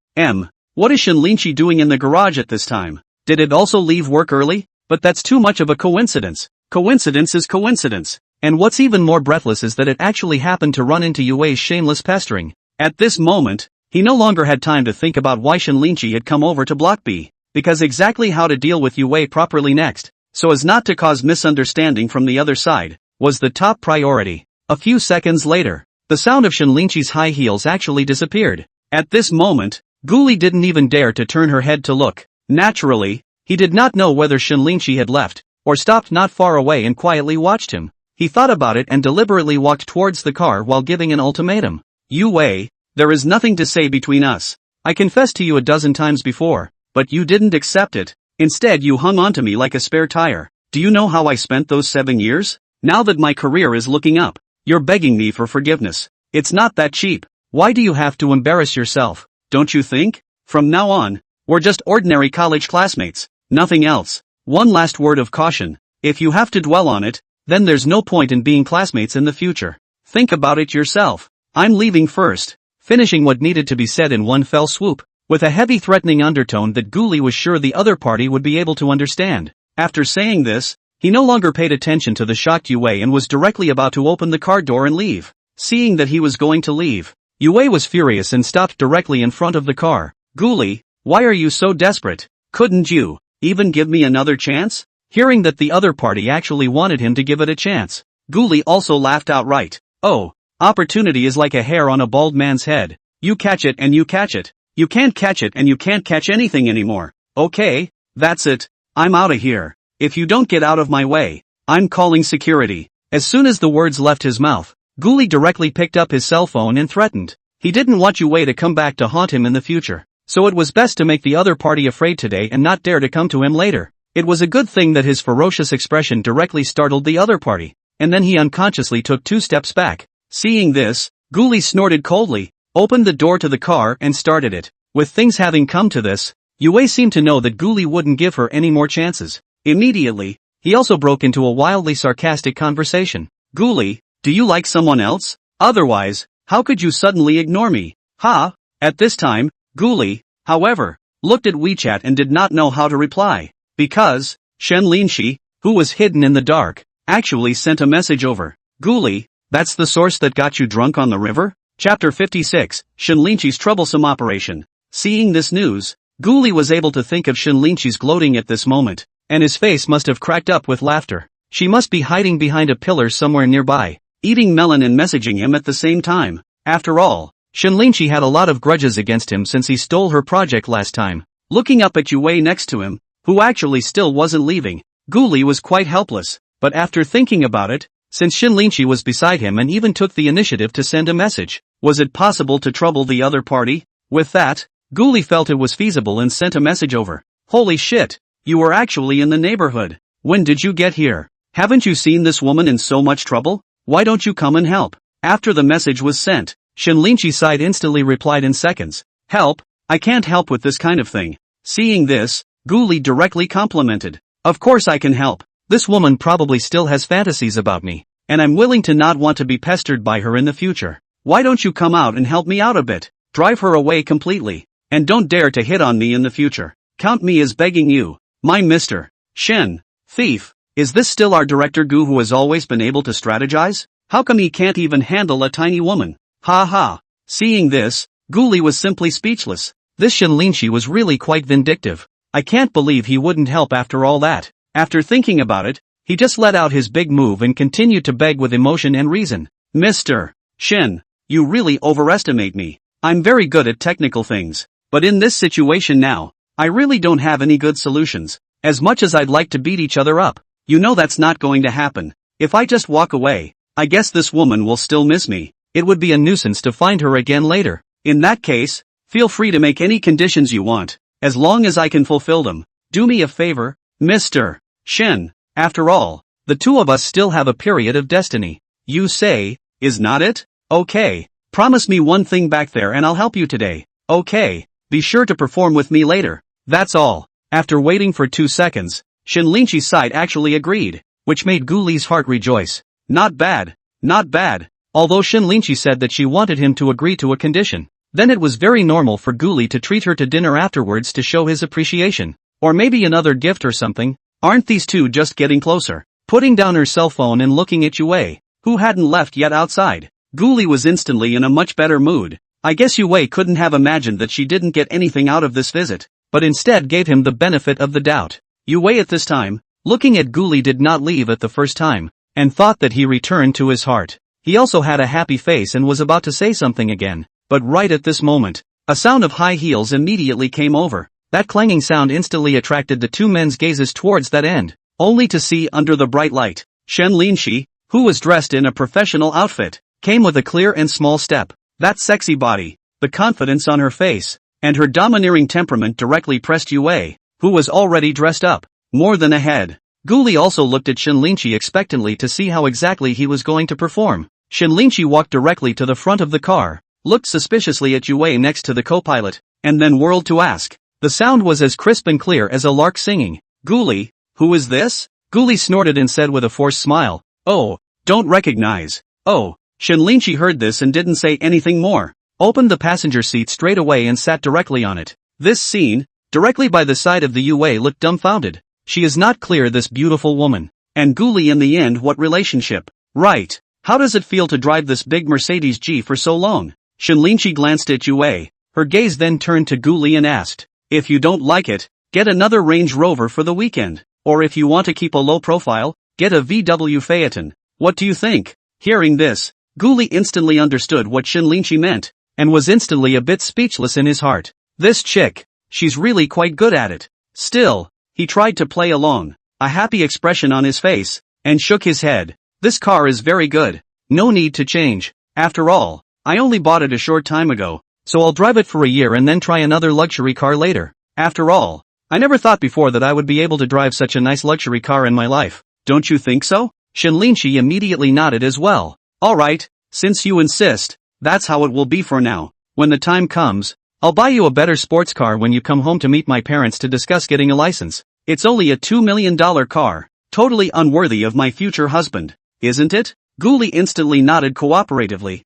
What is Shinlinshi doing in the garage at this time? Did it also leave work early? But that's too much of a coincidence. Coincidence is coincidence. And what's even more breathless is that it actually happened to run into Yue's shameless pestering. At this moment, he no longer had time to think about why Shinlinshi had come over to Block B, because exactly how to deal with Yue properly next, so as not to cause misunderstanding from the other side, was the top priority. A few seconds later, the sound of Shinlinshi's high heels actually disappeared. At this moment, Guli didn't even dare to turn her head to look. Naturally, he did not know whether Shinlinshi had left, or stopped not far away and quietly watched him. He thought about it and deliberately walked towards the car while giving an ultimatum. Yue, there is nothing to say between us. I confessed to you a dozen times before, but you didn't accept it. Instead you hung on to me like a spare tire. Do you know how I spent those 7 years? Now that my career is looking up, you're begging me for forgiveness. It's not that cheap. Why do you have to embarrass yourself? Don't you think? From now on, we're just ordinary college classmates, nothing else. One last word of caution. If you have to dwell on it, then there's no point in being classmates in the future. Think about it yourself. I'm leaving first. Finishing what needed to be said in one fell swoop, with a heavy threatening undertone that Guli was sure the other party would be able to understand. After saying this, he no longer paid attention to the shocked Yue and was directly about to open the car door and leave. Seeing that he was going to leave, Yue was furious and stopped directly in front of the car. Guli, why are you so desperate? Couldn't you even give me another chance? Hearing that the other party actually wanted him to give it a chance, Guli also laughed outright. Oh, opportunity is like a hair on a bald man's head. You catch it and you catch it. You can't catch it and you can't catch anything anymore. Okay, that's it. I'm outta here. If you don't get out of my way, I'm calling security. As soon as the words left his mouth, Guli directly picked up his cell phone and threatened. He didn't want Yue to come back to haunt him in the future, so it was best to make the other party afraid today and not dare to come to him later. It was a good thing that his ferocious expression directly startled the other party, and then he unconsciously took 2 steps back. Seeing this, Guli snorted coldly, opened the door to the car and started it. With things having come to this, Yue seemed to know that Guli wouldn't give her any more chances. Immediately, he also broke into a wildly sarcastic conversation. Guli, do you like someone else? Otherwise, how could you suddenly ignore me? Ha! At this time, Guli, however, looked at WeChat and did not know how to reply. Because, Shinlinshi, who was hidden in the dark, actually sent a message over. Guli, that's the source that got you drunk on the river? Chapter 56, Shinlinshi's troublesome operation. Seeing this news, Guli was able to think of Shinlinshi's gloating at this moment, and his face must have cracked up with laughter. She must be hiding behind a pillar somewhere nearby, eating melon and messaging him at the same time. After all, Shinlinshi had a lot of grudges against him since he stole her project last time. Looking up at Yue next to him, who actually still wasn't leaving, Guli was quite helpless. But after thinking about it, since Shinlinshi was beside him and even took the initiative to send a message, was it possible to trouble the other party? With that, Guli felt it was feasible and sent a message over. Holy shit, you were actually in the neighborhood. When did you get here? Haven't you seen this woman in so much trouble? Why don't you come and help? After the message was sent, Shinlinshi side instantly replied in seconds. Help? I can't help with this kind of thing. Seeing this, Guli directly complimented. Of course I can help. This woman probably still has fantasies about me, and I'm willing to not want to be pestered by her in the future. Why don't you come out and help me out a bit? Drive her away completely. And don't dare to hit on me in the future. Count me as begging you. My Mr. Shin. Thief. Is this still our director Gu who has always been able to strategize? How come he can't even handle a tiny woman? Ha ha. Seeing this, Guli was simply speechless. This Shinlinshi was really quite vindictive. I can't believe he wouldn't help after all that. After thinking about it, He just let out his big move and continued to beg with emotion and reason. Mr. Shin, you really overestimate me. I'm very good at technical things. But in this situation now, I really don't have any good solutions. As much as I'd like to beat each other up, you know that's not going to happen. If I just walk away, I guess this woman will still miss me. It would be a nuisance to find her again later. In that case, feel free to make any conditions you want, as long as I can fulfill them. Do me a favor, Mr. Shin. After all, the two of us still have a period of destiny. You say, is not it? Okay. Promise me one thing back there and I'll help you today. Okay. Be sure to perform with me later. That's all. After waiting for 2 seconds, Shinlinchi's side actually agreed, which made Guli's heart rejoice. Not bad. Not bad. Although Shinlinchi said that she wanted him to agree to a condition. Then it was very normal for Guli to treat her to dinner afterwards to show his appreciation. Or maybe another gift or something. Aren't these two just getting closer? Putting down her cell phone and looking at Yue, who hadn't left yet outside. Guli was instantly in a much better mood. I guess Yue couldn't have imagined that she didn't get anything out of this visit, but instead gave him the benefit of the doubt. Yue at this time, looking at Guli, did not leave at the first time, and thought that he returned to his heart. He also had a happy face and was about to say something again, but right at this moment, a sound of high heels immediately came over. That clanging sound instantly attracted the two men's gazes towards that end, only to see under the bright light, Shenlinshi, who was dressed in a professional outfit, came with a clear and small step. That sexy body, the confidence on her face, and her domineering temperament directly pressed Yue, who was already dressed up, more than ahead. Guli also looked at Shinlinchi expectantly to see how exactly he was going to perform. Shinlinchi walked directly to the front of the car, looked suspiciously at Yue next to the co-pilot, and then whirled to ask. The sound was as crisp and clear as a lark singing. Guli, who is this? Guli snorted and said with a forced smile, oh, don't recognize. Oh. Shinlinchi heard this and didn't say anything more, opened the passenger seat straight away and sat directly on it. This scene, directly by the side of the Yue, looked dumbfounded. She is not clear, this beautiful woman. And Guli in the end, what relationship? Right. How does it feel to drive this big Mercedes G for so long? Shinlinchi glanced at Yue, her gaze then turned to Guli and asked, if you don't like it, get another Range Rover for the weekend. Or if you want to keep a low profile, get a VW Phaeton. What do you think? Hearing this, Guli instantly understood what Shinlinchi meant, and was instantly a bit speechless in his heart. This chick, she's really quite good at it. Still, he tried to play along, a happy expression on his face, and shook his head. This car is very good. No need to change. After all, I only bought it a short time ago, so I'll drive it for a year and then try another luxury car later. After all, I never thought before that I would be able to drive such a nice luxury car in my life. Don't you think so? Shinlinchi immediately nodded as well. Alright, since you insist, that's how it will be for now. When the time comes, I'll buy you a better sports car when you come home to meet my parents to discuss getting a license. It's only a $2 million car, totally unworthy of my future husband, isn't it? Guli instantly nodded cooperatively.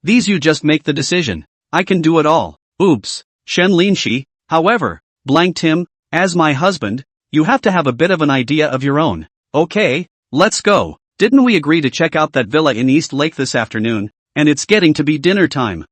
These you just make the decision. I can do it all. Oops. Shenlinchi, however, blanked him. As my husband, you have to have a bit of an idea of your own. Okay, let's go. Didn't we agree to check out that villa in East Lake this afternoon? And it's getting to be dinner time.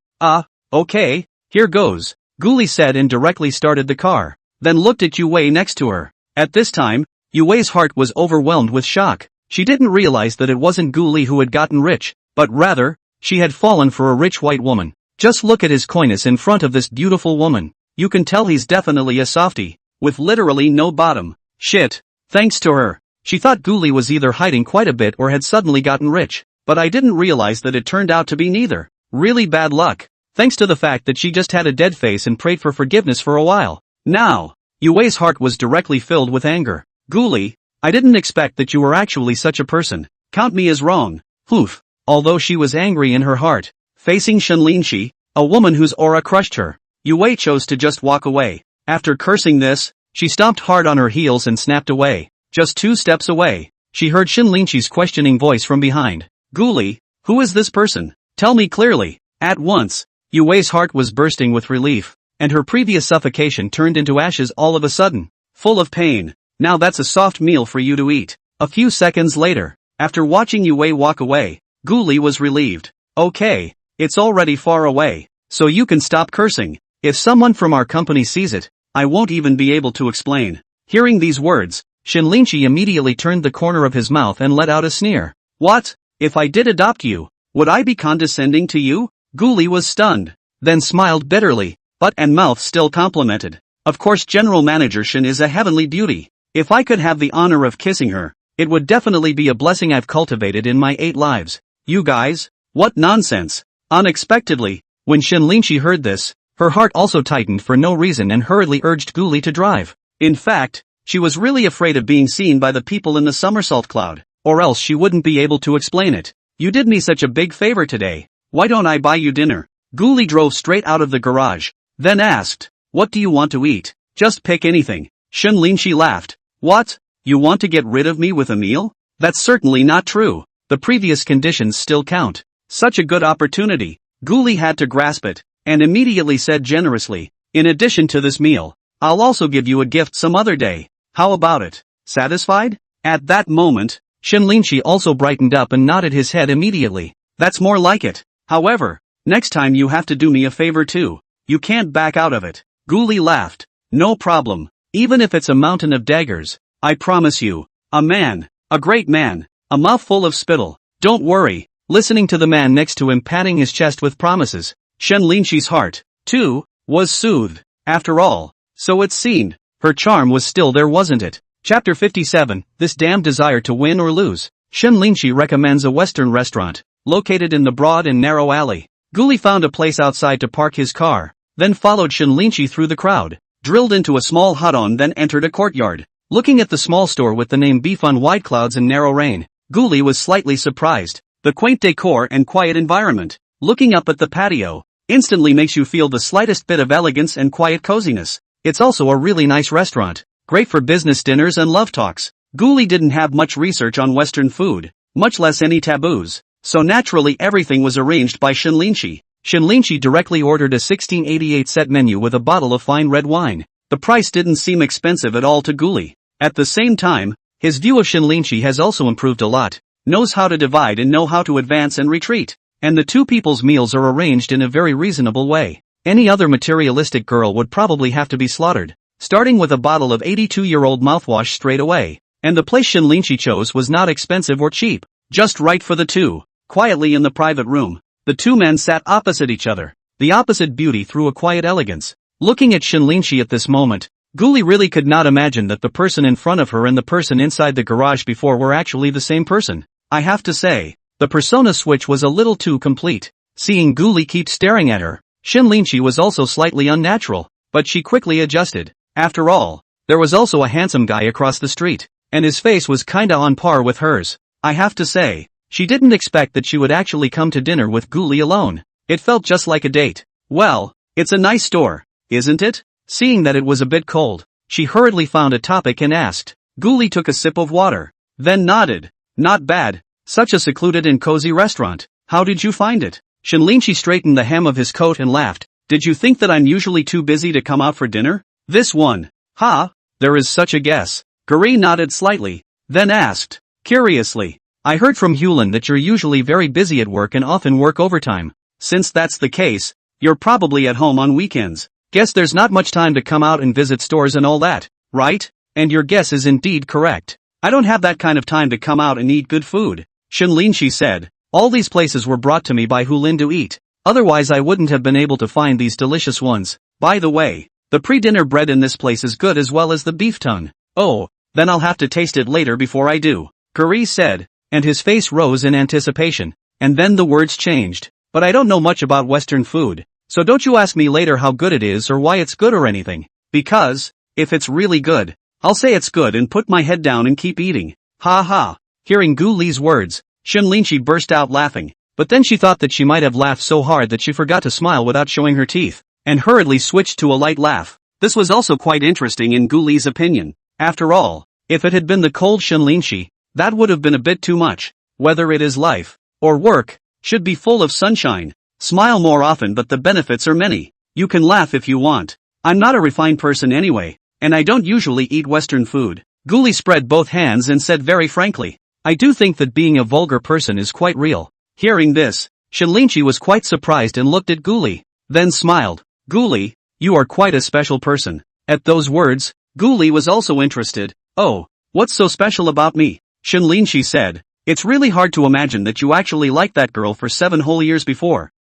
Okay, here goes. Guli said and directly started the car, then looked at Yue next to her. At this time, Yue's heart was overwhelmed with shock. She didn't realize that it wasn't Guli who had gotten rich, but rather, she had fallen for a rich white woman. Just look at his coyness in front of this beautiful woman. You can tell he's definitely a softie, with literally no bottom. Shit, thanks to her. She thought Guli was either hiding quite a bit or had suddenly gotten rich, but I didn't realize that it turned out to be neither. Really bad luck. Thanks to the fact that she just had a dead face and prayed for forgiveness for a while. Now, Yue's heart was directly filled with anger. Guli, I didn't expect that you were actually such a person. Count me as wrong. Poof. Although she was angry in her heart, facing Shinlinchi, a woman whose aura crushed her, Yue chose to just walk away. After cursing this, she stomped hard on her heels and snapped away. Just 2 steps away, she heard Shinlinchi's questioning voice from behind. Guli, who is this person? Tell me clearly. At once, Yue's heart was bursting with relief, and her previous suffocation turned into ashes all of a sudden. Full of pain. Now that's a soft meal for you to eat. A few seconds later, after watching Yue walk away, Guli was relieved. Okay, it's already far away, so you can stop cursing. If someone from our company sees it, I won't even be able to explain. Hearing these words, Shinlinchi immediately turned the corner of his mouth and let out a sneer. What? If I did adopt you, would I be condescending to you? Guli was stunned, then smiled bitterly, butt and mouth still complimented. Of course General Manager Shin is a heavenly beauty. If I could have the honor of kissing her, it would definitely be a blessing I've cultivated in my 8 lives. You guys? What nonsense. Unexpectedly, when Shinlinchi heard this, her heart also tightened for no reason and hurriedly urged Guli to drive. In fact, she was really afraid of being seen by the people in the somersault cloud, or else she wouldn't be able to explain it. You did me such a big favor today. Why don't I buy you dinner? Guli drove straight out of the garage, then asked, what do you want to eat? Just pick anything. Shinlinchi laughed. What? You want to get rid of me with a meal? That's certainly not true. The previous conditions still count. Such a good opportunity. Guli had to grasp it, and immediately said generously, in addition to this meal, I'll also give you a gift some other day. How about it? Satisfied? At that moment, Shinlinchi also brightened up and nodded his head immediately. That's more like it. However, next time you have to do me a favor too. You can't back out of it. Guli laughed. No problem. Even if it's a mountain of daggers, I promise you. A man. A great man. A mouthful of spittle. Don't worry. Listening to the man next to him patting his chest with promises, Shinlinchi's heart, too, was soothed. After all, so it seemed, her charm was still there, wasn't it? Chapter 57, This Damned Desire to Win or Lose. Shinlinchi recommends a Western restaurant, located in the broad and narrow alley. Guli found a place outside to park his car, then followed Shinlinchi through the crowd, drilled into a small hut then entered a courtyard. Looking at the small store with the name Beef on Wide Clouds and Narrow Rain, Guli was slightly surprised. The quaint decor and quiet environment, looking up at the patio, instantly makes you feel the slightest bit of elegance and quiet coziness. It's also a really nice restaurant, great for business dinners and love talks. Guli didn't have much research on Western food, much less any taboos, so naturally everything was arranged by Shinlinchi. Shinlinchi directly ordered a 1688 set menu with a bottle of fine red wine. The price didn't seem expensive at all to Guli. At the same time, his view of Shinlinchi has also improved a lot. Knows how to divide and know how to advance and retreat. And the two people's meals are arranged in a very reasonable way. Any other materialistic girl would probably have to be slaughtered, starting with a bottle of 82-year-old mouthwash straight away. And the place Shinlinchi chose was not expensive or cheap, just right for the two. Quietly in the private room, the two men sat opposite each other, the opposite beauty through a quiet elegance. Looking at Shinlinchi at this moment, Guli really could not imagine that the person in front of her and the person inside the garage before were actually the same person. I have to say, the persona switch was a little too complete. Seeing Guli keep staring at her, Shinlinchi was also slightly unnatural, but she quickly adjusted. After all, there was also a handsome guy across the street, and his face was kinda on par with hers. I have to say, she didn't expect that she would actually come to dinner with Guli alone. It felt just like a date. Well, it's a nice store, isn't it? Seeing that it was a bit cold, she hurriedly found a topic and asked. Guli took a sip of water, then nodded. Not bad. Such a secluded and cozy restaurant. How did you find it? Shinlinchi straightened the hem of his coat and laughed. Did you think that I'm usually too busy to come out for dinner? This one. Ha, there is such a guess. Guri nodded slightly, then asked, curiously. I heard from Hulin that you're usually very busy at work and often work overtime. Since that's the case, you're probably at home on weekends. Guess there's not much time to come out and visit stores and all that, right? And your guess is indeed correct. I don't have that kind of time to come out and eat good food, Shinlinchi said. All these places were brought to me by Hulin to eat. Otherwise I wouldn't have been able to find these delicious ones. By the way, the pre-dinner bread in this place is good as well as the beef tongue. Oh, then I'll have to taste it later before I do, Guri said, and his face rose in anticipation. And then the words changed. But I don't know much about Western food, so don't you ask me later how good it is or why it's good or anything. Because, if it's really good, I'll say it's good and put my head down and keep eating. Ha ha. Hearing Guli's words, Shinlinchi burst out laughing, but then she thought that she might have laughed so hard that she forgot to smile without showing her teeth, and hurriedly switched to a light laugh. This was also quite interesting in Guli's opinion. After all, if it had been the cold Shinlinchi, that would have been a bit too much. Whether it is life, or work, should be full of sunshine. Smile more often, but the benefits are many. You can laugh if you want. I'm not a refined person anyway, and I don't usually eat Western food. Guli spread both hands and said very frankly, I do think that being a vulgar person is quite real. Hearing this, Shinlinchi was quite surprised and looked at Guli, then smiled. Guli, you are quite a special person. At those words, Guli was also interested. Oh, What's so special about me? Shinlinshi said. It's really hard to imagine that you actually liked that girl for 7 whole years before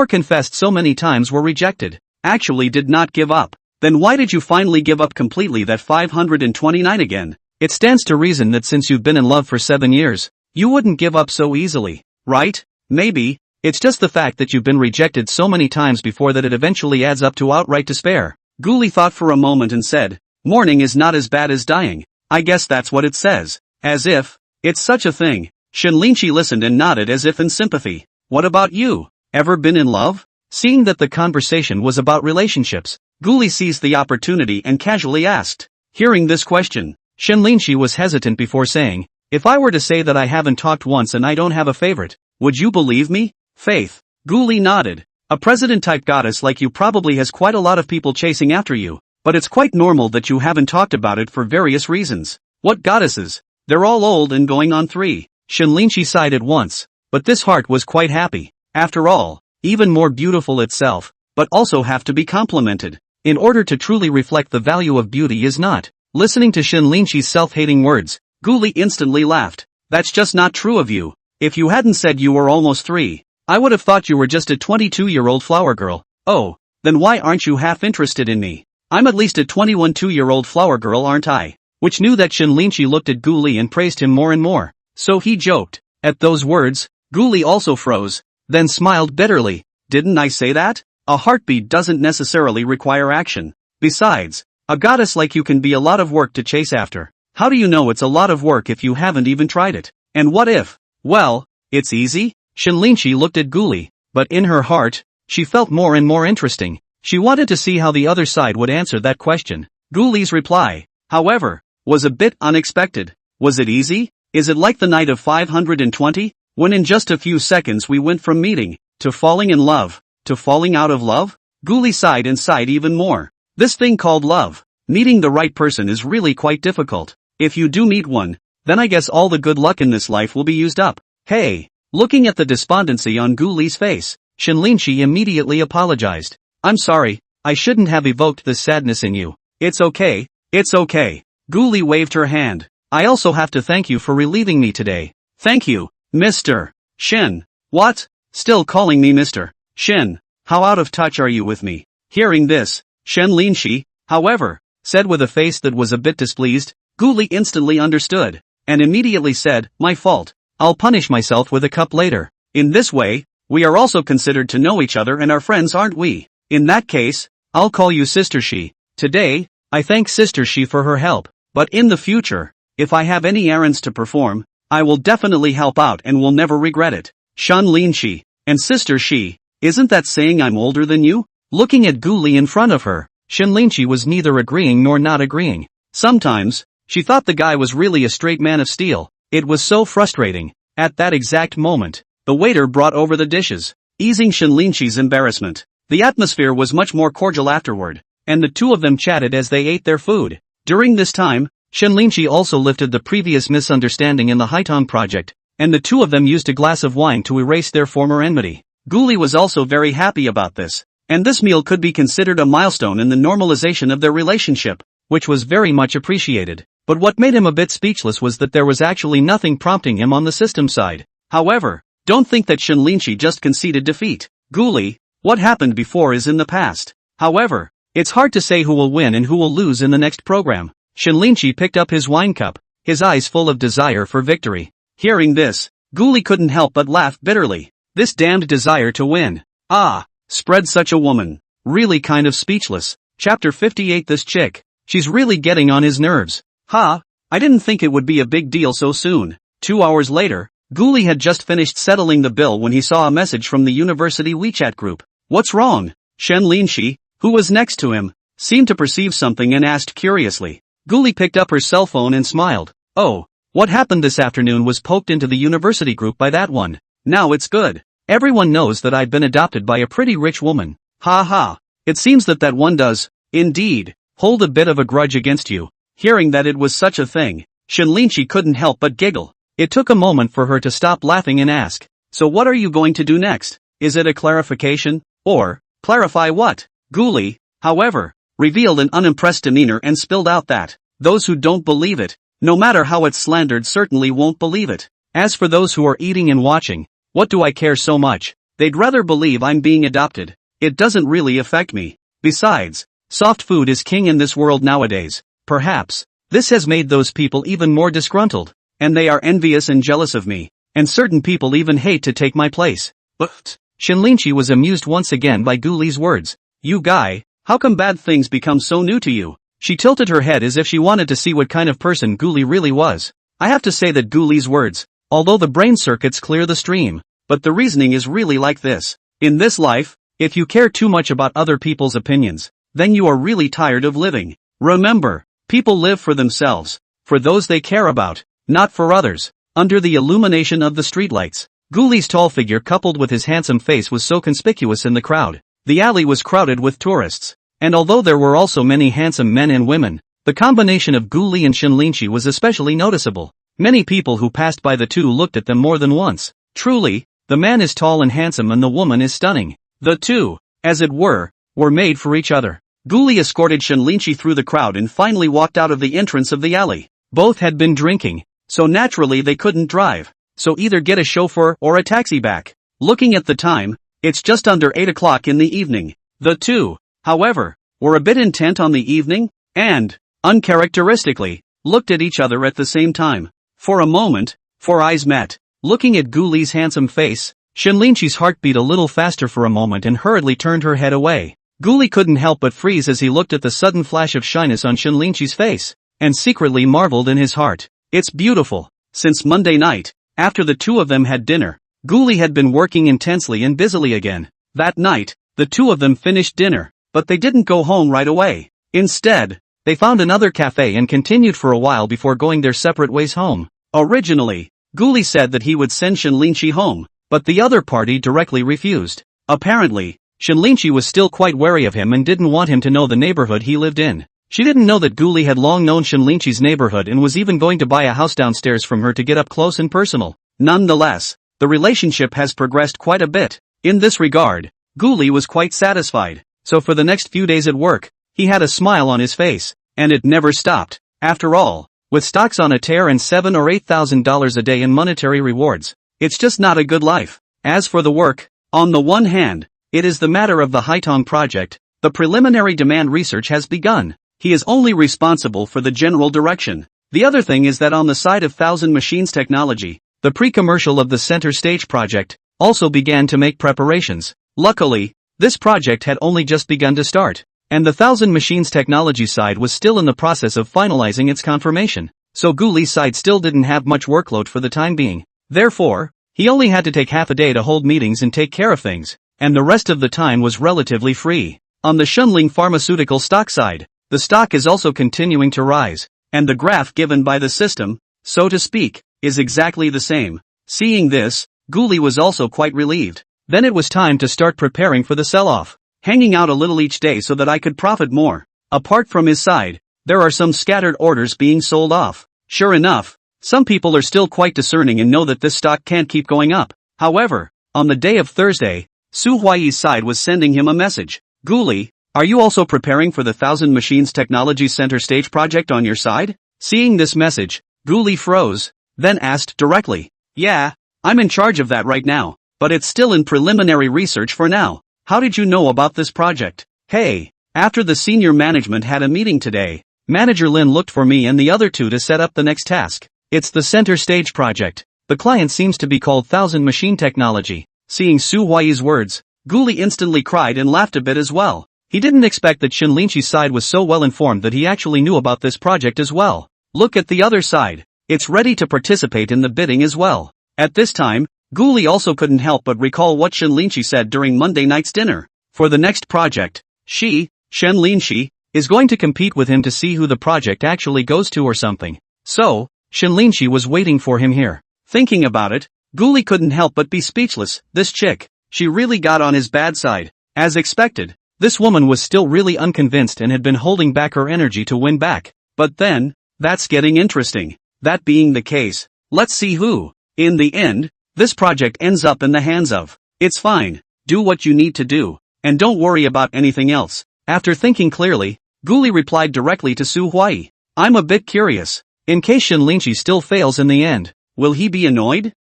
confessed so many times were rejected, actually did not give up. Then why did you finally give up completely that 529 again? It stands to reason that since you've been in love for 7 years, you wouldn't give up so easily, right? Maybe. It's just the fact that you've been rejected so many times before that it eventually adds up to outright despair. Guli thought for a moment and said, mourning is not as bad as dying. I guess that's what it says. As if it's such a thing. Shinlinshi listened and nodded as if in sympathy. What about you? Ever been in love? Seeing that the conversation was about relationships, Guli seized the opportunity and casually asked. Hearing this question, Shinlinshi was hesitant before saying, if I were to say that I haven't talked once and I don't have a favorite, would you believe me? Faith. Guli nodded. A president-type goddess like you probably has quite a lot of people chasing after you, but it's quite normal that you haven't talked about it for various reasons. What goddesses? They're all old and going on 3. Shinlinshi sighed at once, but this heart was quite happy. After all, even more beautiful itself, but also have to be complimented. In order to truly reflect the value of beauty is not. Listening to Shinlinshi's self-hating words, Guli instantly laughed. That's just not true of you. If you hadn't said you were almost 3, I would have thought you were just a 22-year-old flower girl. Oh, then why aren't you half interested in me? I'm at least a 21 2-year-old flower girl, aren't I? Which knew that Shinlinshi looked at Guli and praised him more and more. So he joked. At those words, Guli also froze, then smiled bitterly. Didn't I say that? A heartbeat doesn't necessarily require action. Besides, a goddess like you can be a lot of work to chase after. How do you know it's a lot of work if you haven't even tried it? And what if? Well, it's easy. Shinlinshi looked at Guli, but in her heart, she felt more and more interesting. She wanted to see how the other side would answer that question. Guli's reply, however, was a bit unexpected. Was it easy? Is it like the night of 520? When in just a few seconds we went from meeting, to falling in love, to falling out of love? Guli sighed and sighed even more. This thing called love, meeting the right person is really quite difficult. If you do meet one, then I guess all the good luck in this life will be used up. Hey! Looking at the despondency on Guli's face, Shinlinshi immediately apologized. I'm sorry, I shouldn't have evoked this sadness in you. It's okay, it's okay. Guli waved her hand. I also have to thank you for relieving me today. Thank you, Mr. Shin. What? Still calling me Mr. Shin. How out of touch are you with me? Hearing this, Shinlinshi, however, said with a face that was a bit displeased. Guli instantly understood, and immediately said, my fault. I'll punish myself with a cup later. In this way, we are also considered to know each other and are friends, aren't we? In that case, I'll call you Sister Shi. Today, I thank Sister Shi for her help, but in the future, if I have any errands to perform, I will definitely help out and will never regret it. Shinlinshi, and Sister Shi, isn't that saying I'm older than you? Looking at Guli in front of her, Shinlinshi was neither agreeing nor not agreeing. Sometimes, she thought the guy was really a straight man of steel. It was so frustrating. At that exact moment, the waiter brought over the dishes, easing Shinlinshi's embarrassment. The atmosphere was much more cordial afterward, and the two of them chatted as they ate their food. During this time, Shinlinshi also lifted the previous misunderstanding in the Haitong project, and the two of them used a glass of wine to erase their former enmity. Guli was also very happy about this, and this meal could be considered a milestone in the normalization of their relationship, which was very much appreciated. But what made him a bit speechless was that there was actually nothing prompting him on the system side. However, don't think that Shinlinshi just conceded defeat. Guli, what happened before is in the past. However, it's hard to say who will win and who will lose in the next program. Shinlinshi picked up his wine cup, his eyes full of desire for victory. Hearing this, Guli couldn't help but laugh bitterly. This damned desire to win. Ah, spread such a woman. Really kind of speechless. Chapter 58. This chick, she's really getting on his nerves. Ha, I didn't think it would be a big deal so soon. 2 hours later, Guli had just finished settling the bill when he saw a message from the university WeChat group. What's wrong? Shinlinshi, who was next to him, seemed to perceive something and asked curiously. Guli picked up her cell phone and smiled. Oh, what happened this afternoon was poked into the university group by that one. Now it's good. Everyone knows that I've been adopted by a pretty rich woman. Ha ha. It seems that one does, indeed, hold a bit of a grudge against you. Hearing that it was such a thing, Shinlinshi couldn't help but giggle. It took a moment for her to stop laughing and ask, so what are you going to do next? Is it a clarification? Or, clarify what? Guli, however, revealed an unimpressed demeanor and spilled out that, those who don't believe it, no matter how it's slandered, certainly won't believe it. As for those who are eating and watching, what do I care so much? They'd rather believe I'm being adopted. It doesn't really affect me. Besides, soft food is king in this world nowadays. Perhaps this has made those people even more disgruntled, and they are envious and jealous of me, and certain people even hate to take my place. But Shinlinchi was amused once again by Gu Li's words. You guy, how come bad things become so new to you? She tilted her head as if she wanted to see what kind of person Gu Li really was. I have to say that Gu Li's words, although the brain circuits clear the stream, but the reasoning is really like this. In this life, if you care too much about other people's opinions, then you are really tired of living. Remember, people live for themselves, for those they care about, not for others. Under the illumination of the streetlights, Gu Li's tall figure coupled with his handsome face was so conspicuous in the crowd. The alley was crowded with tourists, and although there were also many handsome men and women, the combination of Gu Li and Shinlinchi was especially noticeable. Many people who passed by the two looked at them more than once. Truly, the man is tall and handsome and the woman is stunning. The two, as it were made for each other. Gu Li escorted Shinlinchi through the crowd and finally walked out of the entrance of the alley. Both had been drinking, so naturally they couldn't drive, so either get a chauffeur or a taxi back. Looking at the time, it's just under 8 o'clock in the evening. The two, however, were a bit intent on the evening, and, uncharacteristically, looked at each other at the same time. For a moment, four eyes met. Looking at Gu Li's handsome face, Shinlinchi's heart beat a little faster for a moment and hurriedly turned her head away. Gu Li couldn't help but freeze as he looked at the sudden flash of shyness on Shinlinchi's face, and secretly marveled in his heart. It's beautiful. Since Monday night, after the two of them had dinner, Gu Li had been working intensely and busily again. That night, the two of them finished dinner, but they didn't go home right away. Instead, they found another cafe and continued for a while before going their separate ways home. Originally, Gu Li said that he would send Shinlinchi home, but the other party directly refused. Apparently, Shinlinchi was still quite wary of him and didn't want him to know the neighborhood he lived in. She didn't know that Gu Li had long known Shinlinchi's neighborhood and was even going to buy a house downstairs from her to get up close and personal. Nonetheless, the relationship has progressed quite a bit. In this regard, Gu Li was quite satisfied, so for the next few days at work, he had a smile on his face, and it never stopped. After all, with stocks on a tear and $7,000 or $8,000 a day in monetary rewards, it's just not a good life. As for the work, on the one hand, it is the matter of the Haitong project. The preliminary demand research has begun. He is only responsible for the general direction. The other thing is that on the side of Thousand Machines Technology, the pre-commercial of the Center Stage project also began to make preparations. Luckily, this project had only just begun to start, and the Thousand Machines Technology side was still in the process of finalizing its confirmation, so Gu Li's side still didn't have much workload for the time being. Therefore, he only had to take half a day to hold meetings and take care of things, and the rest of the time was relatively free. On the Shunling Pharmaceutical stock side, the stock is also continuing to rise, and the graph given by the system, so to speak, is exactly the same. Seeing this, Gu Li was also quite relieved. Then it was time to start preparing for the sell-off, hanging out a little each day so that I could profit more. Apart from his side, there are some scattered orders being sold off. Sure enough, some people are still quite discerning and know that this stock can't keep going up. However, on the day of Thursday, Su Huaiyi's side was sending him a message. Gu Li, are you also preparing for the Thousand Machines Technology Center Stage project on your side? Seeing this message, Gu Li froze, then asked directly. Yeah, I'm in charge of that right now, but it's still in preliminary research for now. How did you know about this project? Hey, after the senior management had a meeting today, Manager Lin looked for me and the other two to set up the next task. It's the Center Stage project. The client seems to be called Thousand Machine Technology. Seeing Su Huaiyi's words, Gu Li instantly cried and laughed a bit as well. He didn't expect that Shinlinchi's side was so well informed that he actually knew about this project as well. Look at the other side. It's ready to participate in the bidding as well. At this time, Gu Li also couldn't help but recall what Shinlinchi said during Monday night's dinner. For the next project, Shinlinchi, is going to compete with him to see who the project actually goes to or something. So, Shinlinchi was waiting for him here. Thinking about it, Gu Li couldn't help but be speechless. This chick, she really got on his bad side. As expected, this woman was still really unconvinced and had been holding back her energy to win back. But then, that's getting interesting. That being the case, let's see who, in the end, this project ends up in the hands of. It's fine, do what you need to do, and don't worry about anything else. After thinking clearly, Gu Li replied directly to Su Huaiyi. I'm a bit curious. in case Shenlinchi still fails in the end. Will he be annoyed?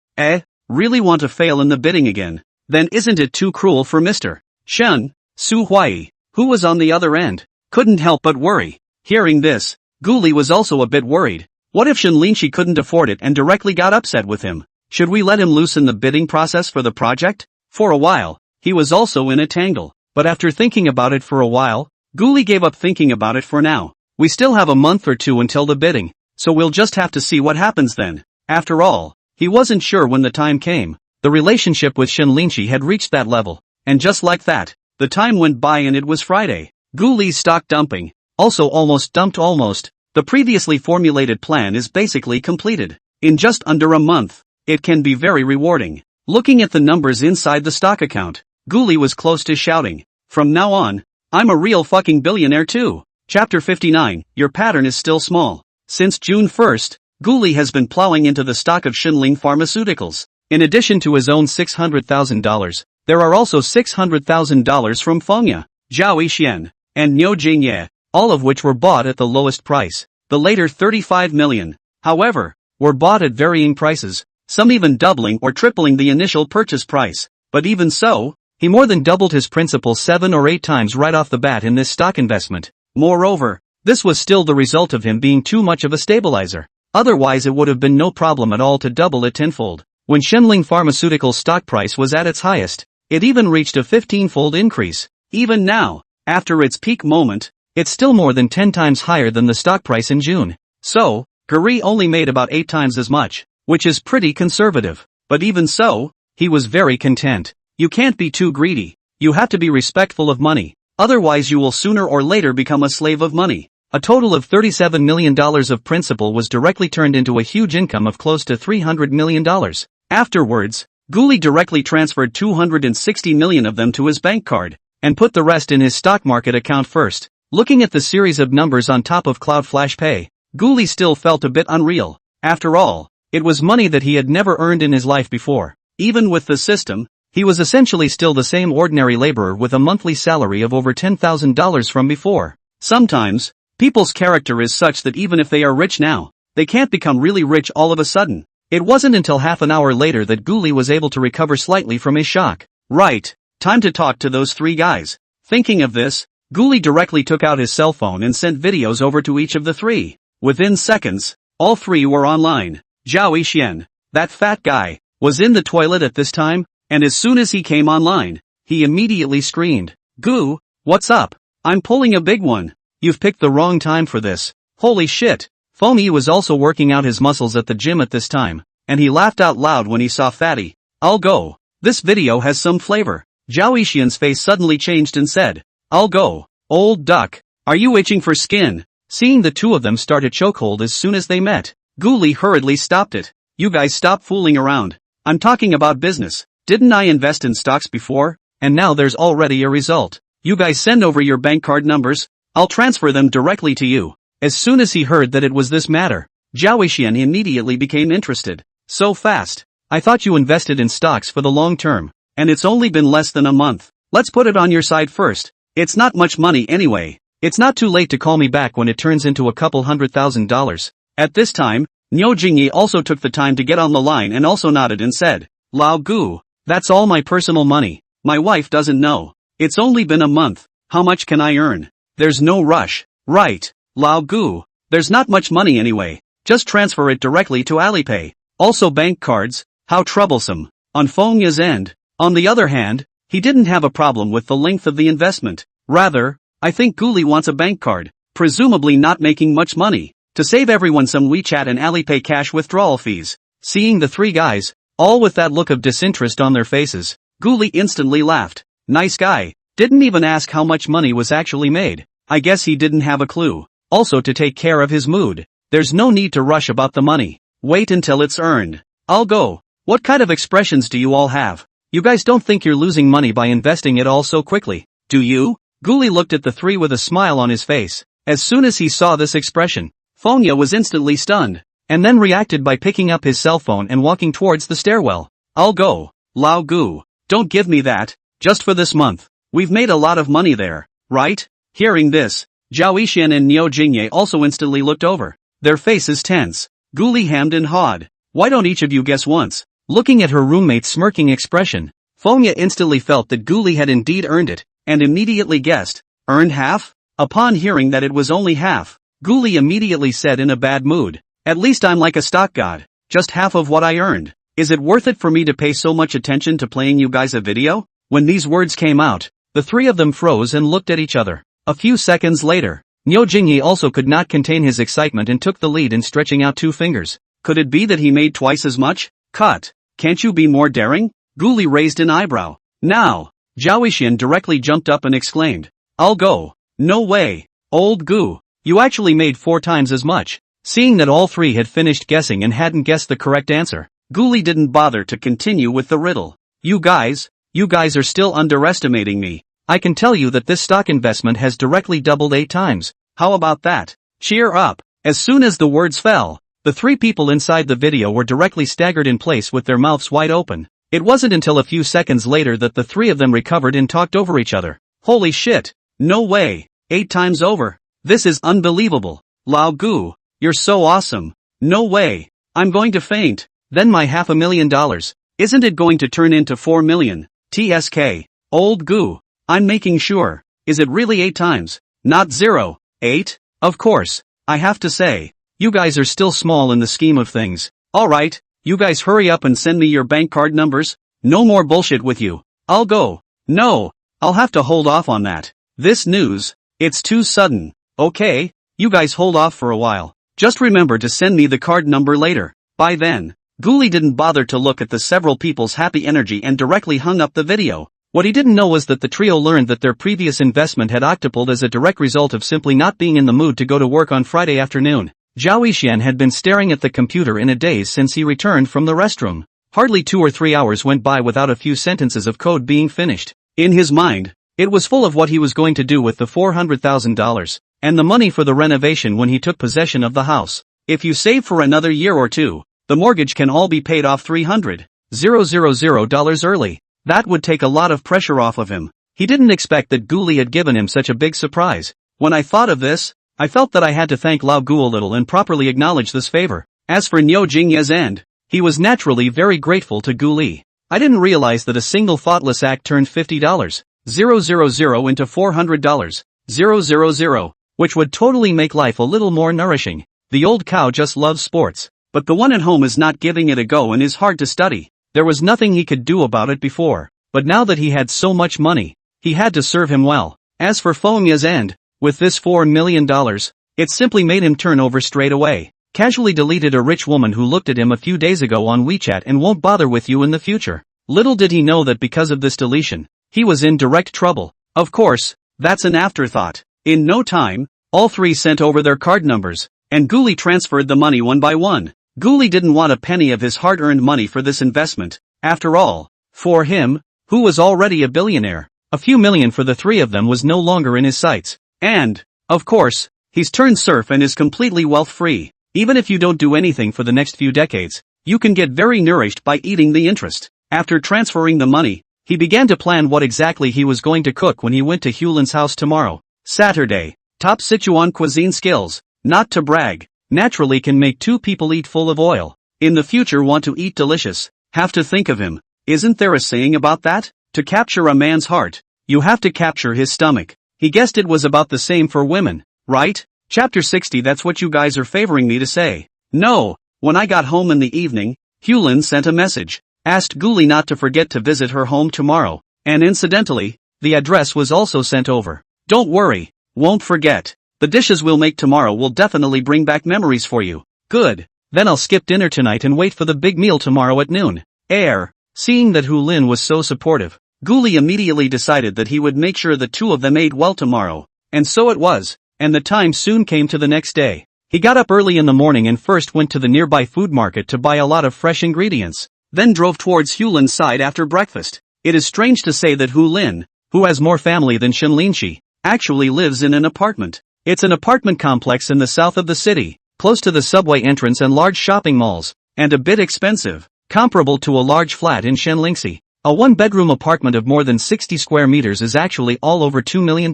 Really want to fail in the bidding again? Then isn't it too cruel for Mr. Shen Su Huai, who was on the other end? Couldn't help but worry. Hearing this, Guli was also a bit worried. What if Shenlinchi couldn't afford it and directly got upset with him? Should we let him loose in the bidding process for the project? For a while, he was also in a tangle. But after thinking about it for a while, Guli gave up thinking about it for now. We still have a month or two until the bidding, so we'll just have to see what happens then. After all, he wasn't sure when the time came. The relationship with Shenlinchi had reached that level. And just like that, the time went by and it was Friday. Guli's stock dumping. Also almost dumped almost. The previously formulated plan is basically completed. In just under a month, it can be very rewarding. Looking at the numbers inside the stock account, Guli was close to shouting, "From now on, I'm a real fucking billionaire too." Chapter 59, Your pattern is still small. Since June 1st, Guli has been plowing into the stock of Shinling Pharmaceuticals. In addition to his own $600,000, there are also $600,000 from Fengya, Zhao Yixian, and Niu Jingye, all of which were bought at the lowest price. The later 35 million, however, were bought at varying prices, some even doubling or tripling the initial purchase price. But even so, he more than doubled his principal 7 or 8 times right off the bat in this stock investment. Moreover, this was still the result of him being too much of a stabilizer. Otherwise it would have been no problem at all to double it tenfold. When Shinling Pharmaceuticals' stock price was at its highest, it even reached a 15-fold increase. Even now, after its peak moment, it's still more than 10 times higher than the stock price in June. So, Guri only made about 8 times as much, which is pretty conservative. But even so, he was very content. You can't be too greedy. You have to be respectful of money. Otherwise you will sooner or later become a slave of money. A total of $37 million of principal was directly turned into a huge income of close to $300 million. Afterwards, Guli directly transferred 260 million of them to his bank card, and put the rest in his stock market account first. Looking at the series of numbers on top of Cloud Flash Pay, Guli still felt a bit unreal. After all, it was money that he had never earned in his life before. Even with the system, he was essentially still the same ordinary laborer with a monthly salary of over $10,000 from before. Sometimes, people's character is such that even if they are rich now, they can't become really rich all of a sudden. It wasn't until half an hour later that Guli was able to recover slightly from his shock. Right, time to talk to those 3 guys. Thinking of this, Guli directly took out his cell phone and sent videos over to each of the 3. Within seconds, all 3 were online. Zhao Yixian, that fat guy, was in the toilet at this time, and as soon as he came online, he immediately screamed, "Gu, what's up? I'm pulling a big one. You've picked the wrong time for this. Holy shit." Fengya was also working out his muscles at the gym at this time, and he laughed out loud when he saw Fatty. "I'll go. This video has some flavor." Zhao Yixian's face suddenly changed and said, "I'll go. Old duck, are you itching for skin?" Seeing the 2 of them start a chokehold as soon as they met, Guli hurriedly stopped it. "You guys stop fooling around. I'm talking about business. Didn't I invest in stocks before? And now there's already a result. You guys send over your bank card numbers. I'll transfer them directly to you." As soon as he heard that it was this matter, Zhao Yixian immediately became interested. "So fast. I thought you invested in stocks for the long term, and it's only been less than a month. Let's put it on your side first. It's not much money anyway. It's not too late to call me back when it turns into a couple $100,000. At this time, Niu Jingyi also took the time to get on the line and also nodded and said, "Lao Gu, that's all my personal money. My wife doesn't know. It's only been a month. How much can I earn? There's no rush." "Right, Lao Gu, there's not much money anyway. Just transfer it directly to Alipay. Also bank cards, how troublesome." On Fengya's end, on the other hand, he didn't have a problem with the length of the investment. Rather, I think Guli wants a bank card, presumably not making much money, to save everyone some WeChat and Alipay cash withdrawal fees. Seeing the 3 guys, all with that look of disinterest on their faces, Guli instantly laughed. Nice guy, didn't even ask how much money was actually made. I guess he didn't have a clue. Also, to take care of his mood, there's no need to rush about the money. Wait until it's earned. I'll go. What kind of expressions do you all have? You guys don't think you're losing money by investing it all so quickly, do you? Guli looked at the 3 with a smile on his face. As soon as he saw this expression, Fengya was instantly stunned, and then reacted by picking up his cell phone and walking towards the stairwell. "I'll go. Lao Gu, don't give me that, just for this month. We've made a lot of money there, right?" Hearing this, Zhao Yixian and Niu Jingye also instantly looked over. their faces tense. Guli hemmed and hawed. Why don't each of you guess once? Looking at her roommate's smirking expression, Fonya instantly felt that Guli had indeed earned it, and immediately guessed. Earned half? Upon hearing that it was only half, Guli immediately said in a bad mood. At least I'm like a stock god. Just half of what I earned. Is it worth it for me to pay so much attention to playing you guys a video? When these words came out, the three of them froze and looked at each other. A few seconds later, Nyo Jingyi also could not contain his excitement and took the lead in stretching out 2 fingers. Could it be that he made twice as much? Cut. Can't you be more daring? Guli raised an eyebrow. Now, Zhao Yixian directly jumped up and exclaimed. I'll go. No way. Old Gu. You actually made 4 times as much. Seeing that all 3 had finished guessing and hadn't guessed the correct answer, Guli didn't bother to continue with the riddle. You guys are still underestimating me. I can tell you that this stock investment has directly doubled 8 times. How about that? Cheer up. As soon as the words fell, the 3 people inside the video were directly staggered in place with their mouths wide open. It wasn't until a few seconds later that the 3 of them recovered and talked over each other. Holy shit. No way. 8 times over. This is unbelievable. Lao Gu, you're so awesome. No way. I'm going to faint. Then my $500,000. Isn't it going to turn into 4 million? TSK. Old Gu. I'm making sure. Is it really 8 times? Not 0. 8? Of course. I have to say. You guys are still small in the scheme of things. Alright, you guys hurry up and send me your bank card numbers. No more bullshit with you. I'll go. No. I'll have to hold off on that. This news. It's too sudden. Okay, you guys hold off for a while. Just remember to send me the card number later. By then, Guli didn't bother to look at the several people's happy energy and directly hung up the video. What he didn't know was that the trio learned that their previous investment had octupled as a direct result of simply not being in the mood to go to work on Friday afternoon. Zhao Yixian had been staring at the computer in a daze since he returned from the restroom. Hardly 2 or 3 hours went by without a few sentences of code being finished. In his mind, it was full of what he was going to do with the $400,000, and the money for the renovation when he took possession of the house. If you save for another year or 2, the mortgage can all be paid off $300,000 early. That would take a lot of pressure off of him. He didn't expect that Guli had given him such a big surprise. When I thought of this, I felt that I had to thank Lao Gu a little and properly acknowledge this favor. As for Nyo Jingye's end, he was naturally very grateful to Guli. I didn't realize that a single thoughtless act turned $50,000 into $400,000, which would totally make life a little more nourishing. The old cow just loves sports, but the one at home is not giving it a go and is hard to study. There was nothing he could do about it before, but now that he had so much money, he had to serve him well. As for Fengya's end, with this $4 million, it simply made him turn over straight away. Casually deleted a rich woman who looked at him a few days ago on WeChat and won't bother with you in the future. Little did he know that because of this deletion, he was in direct trouble. Of course, that's an afterthought. In no time, all 3 sent over their card numbers, and Guli transferred the money one by one. Guli didn't want a penny of his hard-earned money for this investment. After all, for him, who was already a billionaire, a few million for the 3 of them was no longer in his sights. And, of course, he's turned serf and is completely wealth-free. Even if you don't do anything for the next few decades, you can get very nourished by eating the interest. After transferring the money, he began to plan what exactly he was going to cook when he went to Hulin's house tomorrow. Saturday. Top Sichuan cuisine skills, not to brag, naturally can make 2 people eat full of oil. In the future want to eat delicious, have to think of him. Isn't there a saying about that? To capture a man's heart, you have to capture his stomach. He guessed it was about the same for women, right? Chapter 60. That's what you guys are favoring me to say. No, when I got home in the evening, Hulin sent a message, asked Guli not to forget to visit her home tomorrow, and incidentally, the address was also sent over. Don't worry, won't forget. The dishes we'll make tomorrow will definitely bring back memories for you. Good, then I'll skip dinner tonight and wait for the big meal tomorrow at noon. Seeing that Hulin was so supportive, Guli immediately decided that he would make sure the 2 of them ate well tomorrow, and so it was, and the time soon came to the next day. He got up early in the morning and first went to the nearby food market to buy a lot of fresh ingredients, then drove towards Hulin's side after breakfast. It is strange to say that Hulin, who has more family than Shenlinshi, actually lives in an apartment. It's an apartment complex in the south of the city, close to the subway entrance and large shopping malls, and a bit expensive, comparable to a large flat in Shenlingxi. A 1-bedroom apartment of more than 60 square meters is actually all over $2 million,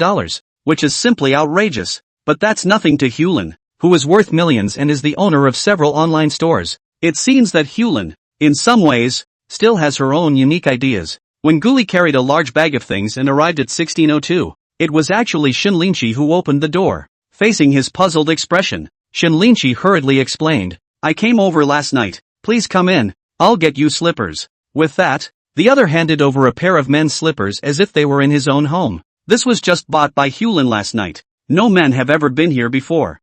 which is simply outrageous. But that's nothing to Hulin. who is worth millions and is the owner of several online stores. It seems that Hulin, in some ways, still has her own unique ideas. When Guli carried a large bag of things and arrived at 1602, it was actually Shinlinchi who opened the door. Facing his puzzled expression, Shinlinchi hurriedly explained, "I came over last night, please come in, I'll get you slippers." With that, the other handed over a pair of men's slippers as if they were in his own home. This was just bought by Hulin last night. No men have ever been here before.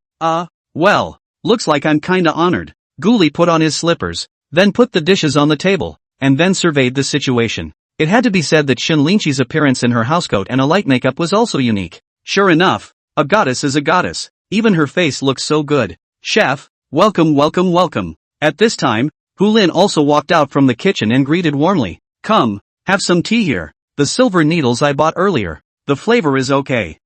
Well, looks like I'm kinda honored. Guli put on his slippers, then put the dishes on the table, and then surveyed the situation. It had to be said that Shinlinchi's appearance in her housecoat and a light makeup was also unique. Sure enough, a goddess is a goddess. Even her face looks so good. "Chef, welcome, welcome, welcome." At this time, Hulin also walked out from the kitchen and greeted warmly. "Come, have some tea here. The silver needles I bought earlier. The flavor is okay."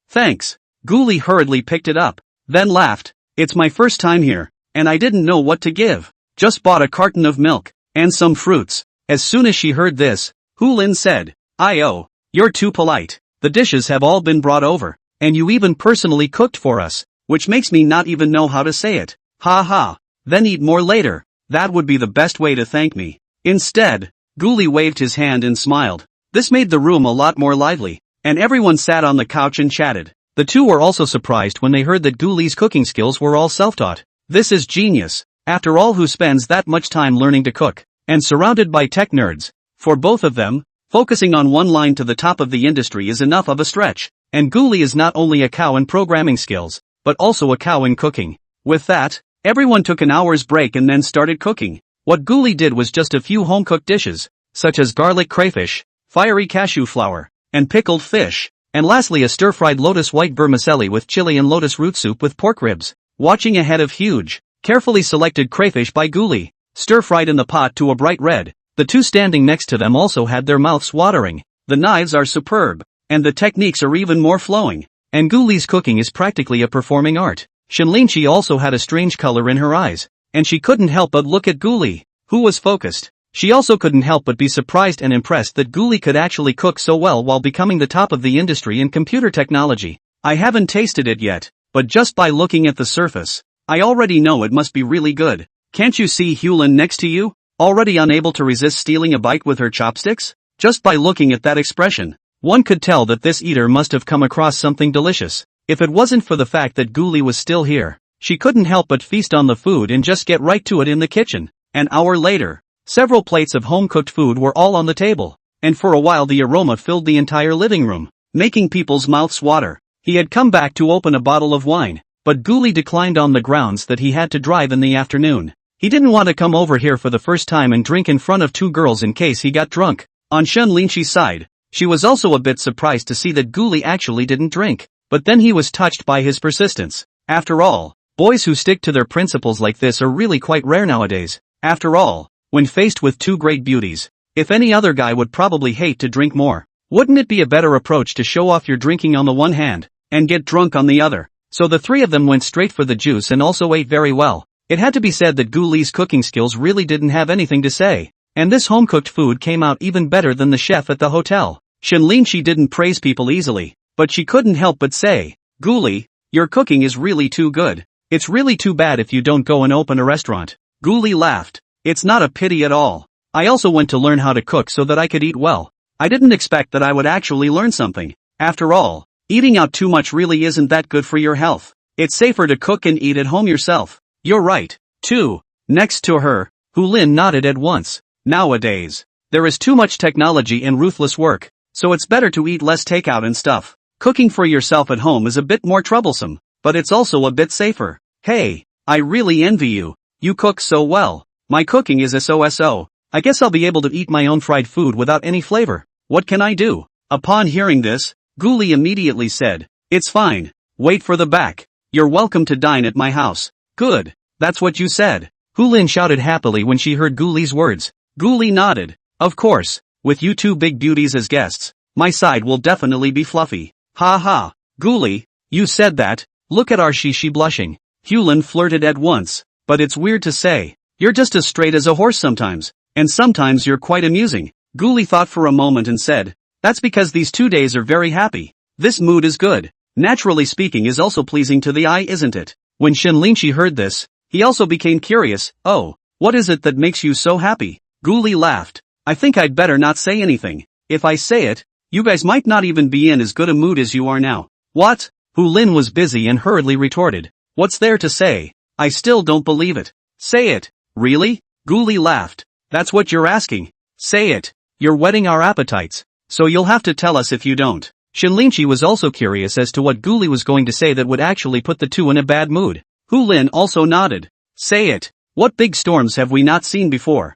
Thanks." Guli hurriedly picked it up, then laughed. "It's my first time here, and I didn't know what to give. Just bought a carton of milk, and some fruits." As soon as she heard this, Hulin said, "Oh, you're too polite. The dishes have all been brought over, and you even personally cooked for us, which makes me not even know how to say it. Ha ha. Then eat more later. That would be the best way to thank me." Instead, Guli waved his hand and smiled. This made the room a lot more lively, and everyone sat on the couch and chatted. The two were also surprised when they heard that Guli's cooking skills were all self-taught. This is genius. After all, who spends that much time learning to cook? And surrounded by tech nerds. For both of them, focusing on one line to the top of the industry is enough of a stretch. And Guli is not only a cow in programming skills, but also a cow in cooking. With that, everyone took an hour's break and then started cooking. What Guli did was just a few home-cooked dishes, such as garlic crayfish, fiery cashew flour, and pickled fish, and lastly a stir-fried lotus white vermicelli with chili and lotus root soup with pork ribs. Watching a head of huge, carefully selected crayfish by Guli, stir-fried in the pot to a bright red. The two standing next to them also had their mouths watering. The knives are superb, and the techniques are even more flowing. And Guli's cooking is practically a performing art. Shinlinchi also had a strange color in her eyes, and she couldn't help but look at Guli, who was focused. She also couldn't help but be surprised and impressed that Guli could actually cook so well while becoming the top of the industry in computer technology. "I haven't tasted it yet, but just by looking at the surface, I already know it must be really good. Can't you see Hulin next to you, already unable to resist stealing a bite with her chopsticks?" Just by looking at that expression, one could tell that this eater must have come across something delicious. If it wasn't for the fact that Guli was still here, she couldn't help but feast on the food and just get right to it in the kitchen. An hour later, several plates of home-cooked food were all on the table, and for a while the aroma filled the entire living room, making people's mouths water. He had come back to open a bottle of wine, but Guli declined on the grounds that he had to drive in the afternoon. He didn't want to come over here for the first time and drink in front of two girls in case he got drunk. On Shinlinchi's side, she was also a bit surprised to see that Guli actually didn't drink, but then he was touched by his persistence. After all, boys who stick to their principles like this are really quite rare nowadays. After all, when faced with two great beauties, if any other guy would probably hate to drink more, wouldn't it be a better approach to show off your drinking on the one hand, and get drunk on the other? So the three of them went straight for the juice and also ate very well. It had to be said that Guli's cooking skills really didn't have anything to say, and this home-cooked food came out even better than the chef at the hotel. Shinlinchi didn't praise people easily, but she couldn't help but say, "Guli, your cooking is really too good. It's really too bad if you don't go and open a restaurant." Guli laughed. "It's not a pity at all. I also went to learn how to cook so that I could eat well. I didn't expect that I would actually learn something. After all, eating out too much really isn't that good for your health. It's safer to cook and eat at home yourself." "You're right, too." Next to her, Hulin nodded at once. "Nowadays, there is too much technology and ruthless work, so it's better to eat less takeout and stuff. Cooking for yourself at home is a bit more troublesome, but it's also a bit safer. Hey, I really envy you. You cook so well. My cooking is SOSO. I guess I'll be able to eat my own fried food without any flavor. What can I do?" Upon hearing this, Guli immediately said, "It's fine. Wait for the back. You're welcome to dine at my house." "Good, that's what you said." Hulin shouted happily when she heard Guli's words. Guli nodded. "Of course, with you two big beauties as guests, my side will definitely be fluffy." "Ha ha, Guli, you said that. Look at our she blushing." Hulin flirted at once. "But it's weird to say. You're just as straight as a horse sometimes, and sometimes you're quite amusing." Guli thought for a moment and said, "That's because these 2 days are very happy. This mood is good. Naturally speaking is also pleasing to the eye, isn't it?" When Shinlinchi heard this, he also became curious. Oh, what is it that makes you so happy? Guli laughed. I think I'd better not say anything. If I say it, you guys might not even be in as good a mood as you are now. What? Hu Lin was busy and hurriedly retorted. What's there to say? I still don't believe it. Say it. Really? Guli laughed. That's what you're asking. Say it. You're whetting our appetites. So you'll have to tell us if you don't. Shinlinchi was also curious as to what Guli was going to say that would actually put the two in a bad mood. Hu Lin also nodded. Say it. What big storms have we not seen before?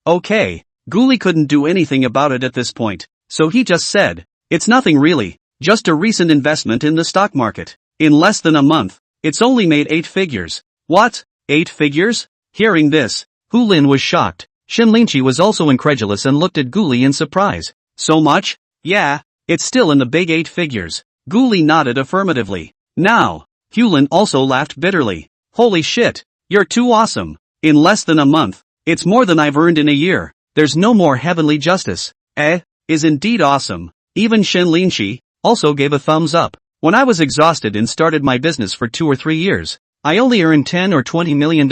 Okay. Guli couldn't do anything about it at this point, so he just said, it's nothing really, just a recent investment in the stock market. In less than a month, it's only made 8 figures. What? 8 figures? Hearing this, Hu Lin was shocked. Shinlinchi was also incredulous and looked at Guli in surprise. So much? Yeah, it's still in the big 8 figures. Guli nodded affirmatively. Now, Hu Lin also laughed bitterly. Holy shit, you're too awesome. In less than a month, it's more than I've earned in a year. There's no more heavenly justice. Is indeed awesome. Even Shinlinchi also gave a thumbs up. When I was exhausted and started my business for 2 or 3 years, I only earned $10 or $20 million.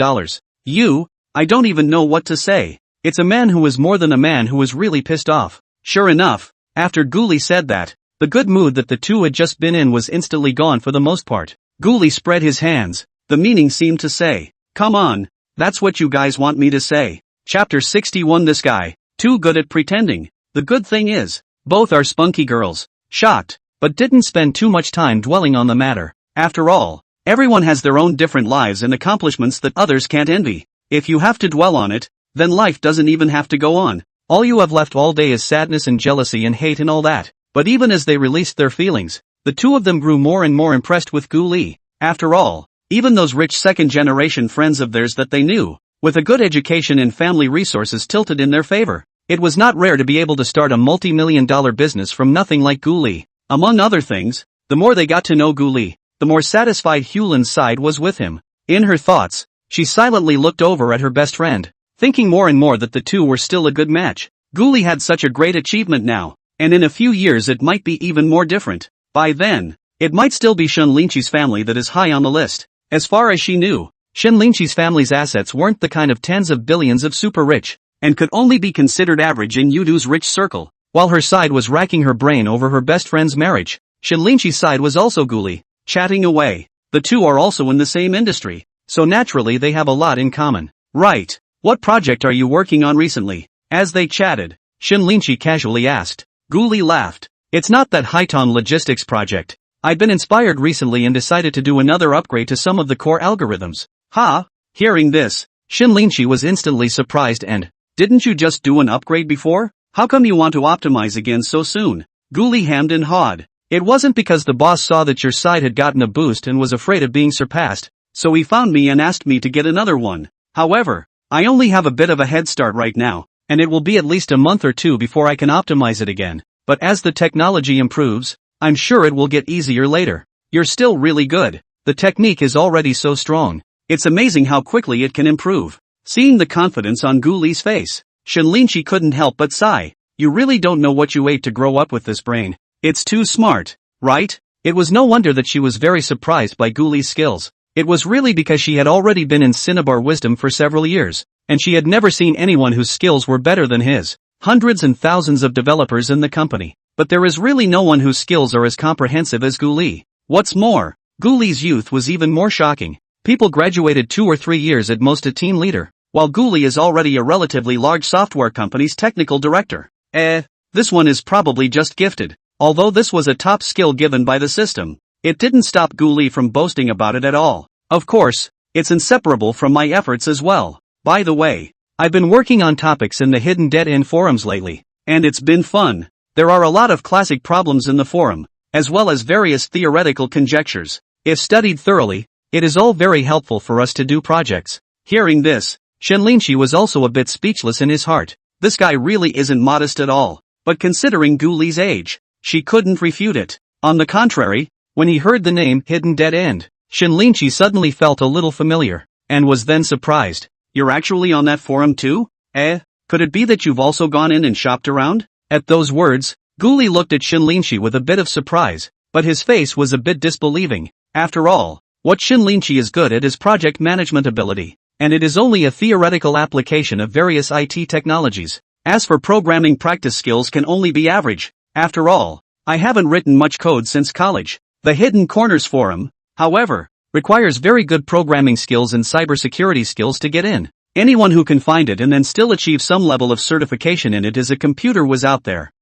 I don't even know what to say. It's a man who is more than a man who is really pissed off. Sure enough, after Guli said that, the good mood that the two had just been in was instantly gone for the most part. Guli spread his hands. The meaning seemed to say, come on, that's what you guys want me to say. Chapter 61. This guy, too good at pretending. The good thing is, both are spunky girls. Shocked, but didn't spend too much time dwelling on the matter. After all, everyone has their own different lives and accomplishments that others can't envy. If you have to dwell on it, then life doesn't even have to go on. All you have left all day is sadness and jealousy and hate and all that. But even as they released their feelings, the two of them grew more and more impressed with Guli. After all, even those rich second-generation friends of theirs that they knew, with a good education and family resources tilted in their favor, it was not rare to be able to start a multi-million-dollar business from nothing like Guli. Among other things, the more they got to know Guli, the more satisfied Hu Lin's side was with him. In her thoughts, she silently looked over at her best friend, thinking more and more that the two were still a good match. Guli had such a great achievement now, and in a few years it might be even more different. By then, it might still be Shinlinchi's family that is high on the list. As far as she knew, Shinlinchi's family's assets weren't the kind of tens of billions of super rich, and could only be considered average in Yudu's rich circle. While her side was racking her brain over her best friend's marriage, Shinlinchi's side was also Guli, chatting away. The two are also in the same industry, so naturally they have a lot in common. Right. What project are you working on recently? As they chatted, Shinlinchi casually asked. Guli laughed. It's not that Highton logistics project. I'd been inspired recently and decided to do another upgrade to some of the core algorithms. Hearing this, Shinlinchi was instantly surprised and, didn't you just do an upgrade before? How come you want to optimize again so soon? Guli hemmed and hawed. It wasn't because the boss saw that your side had gotten a boost and was afraid of being surpassed, so he found me and asked me to get another one. However, I only have a bit of a head start right now, and it will be at least a month or two before I can optimize it again. But as the technology improves, I'm sure it will get easier later. You're still really good. The technique is already so strong. It's amazing how quickly it can improve. Seeing the confidence on Guli's face, Shinlinchi couldn't help but sigh. You really don't know what you ate to grow up with this brain. It's too smart, right? It was no wonder that she was very surprised by Guli's skills. It was really because she had already been in Cinnabar Wisdom for several years, and she had never seen anyone whose skills were better than his. Hundreds and thousands of developers in the company, but there is really no one whose skills are as comprehensive as Guli. What's more, Guli's youth was even more shocking. People graduated 2 or 3 years at most a team leader, while Guli is already a relatively large software company's technical director. This one is probably just gifted. Although this was a top skill given by the system, it didn't stop Guli from boasting about it at all. Of course, it's inseparable from my efforts as well. By the way, I've been working on topics in the hidden dead-end forums lately, and it's been fun. There are a lot of classic problems in the forum, as well as various theoretical conjectures. If studied thoroughly, it is all very helpful for us to do projects. Hearing this, Shinlinchi was also a bit speechless in his heart. This guy really isn't modest at all, but considering Guli's age, she couldn't refute it. On the contrary, when he heard the name Hidden Dead End, Shinlinchi suddenly felt a little familiar, and was then surprised. You're actually on that forum too? Could it be that you've also gone in and shopped around? At those words, Guli looked at Shinlinchi with a bit of surprise, but his face was a bit disbelieving. After all, What Shinlinchi is good at is project management ability, and it is only a theoretical application of various IT technologies. As for programming, practice skills can only be average. After all, I haven't written much code since college. The Hidden Corners forum, however, requires very good programming skills and cybersecurity skills to get in. Anyone who can find it and then still achieve some level of certification in it is a computer whiz out there.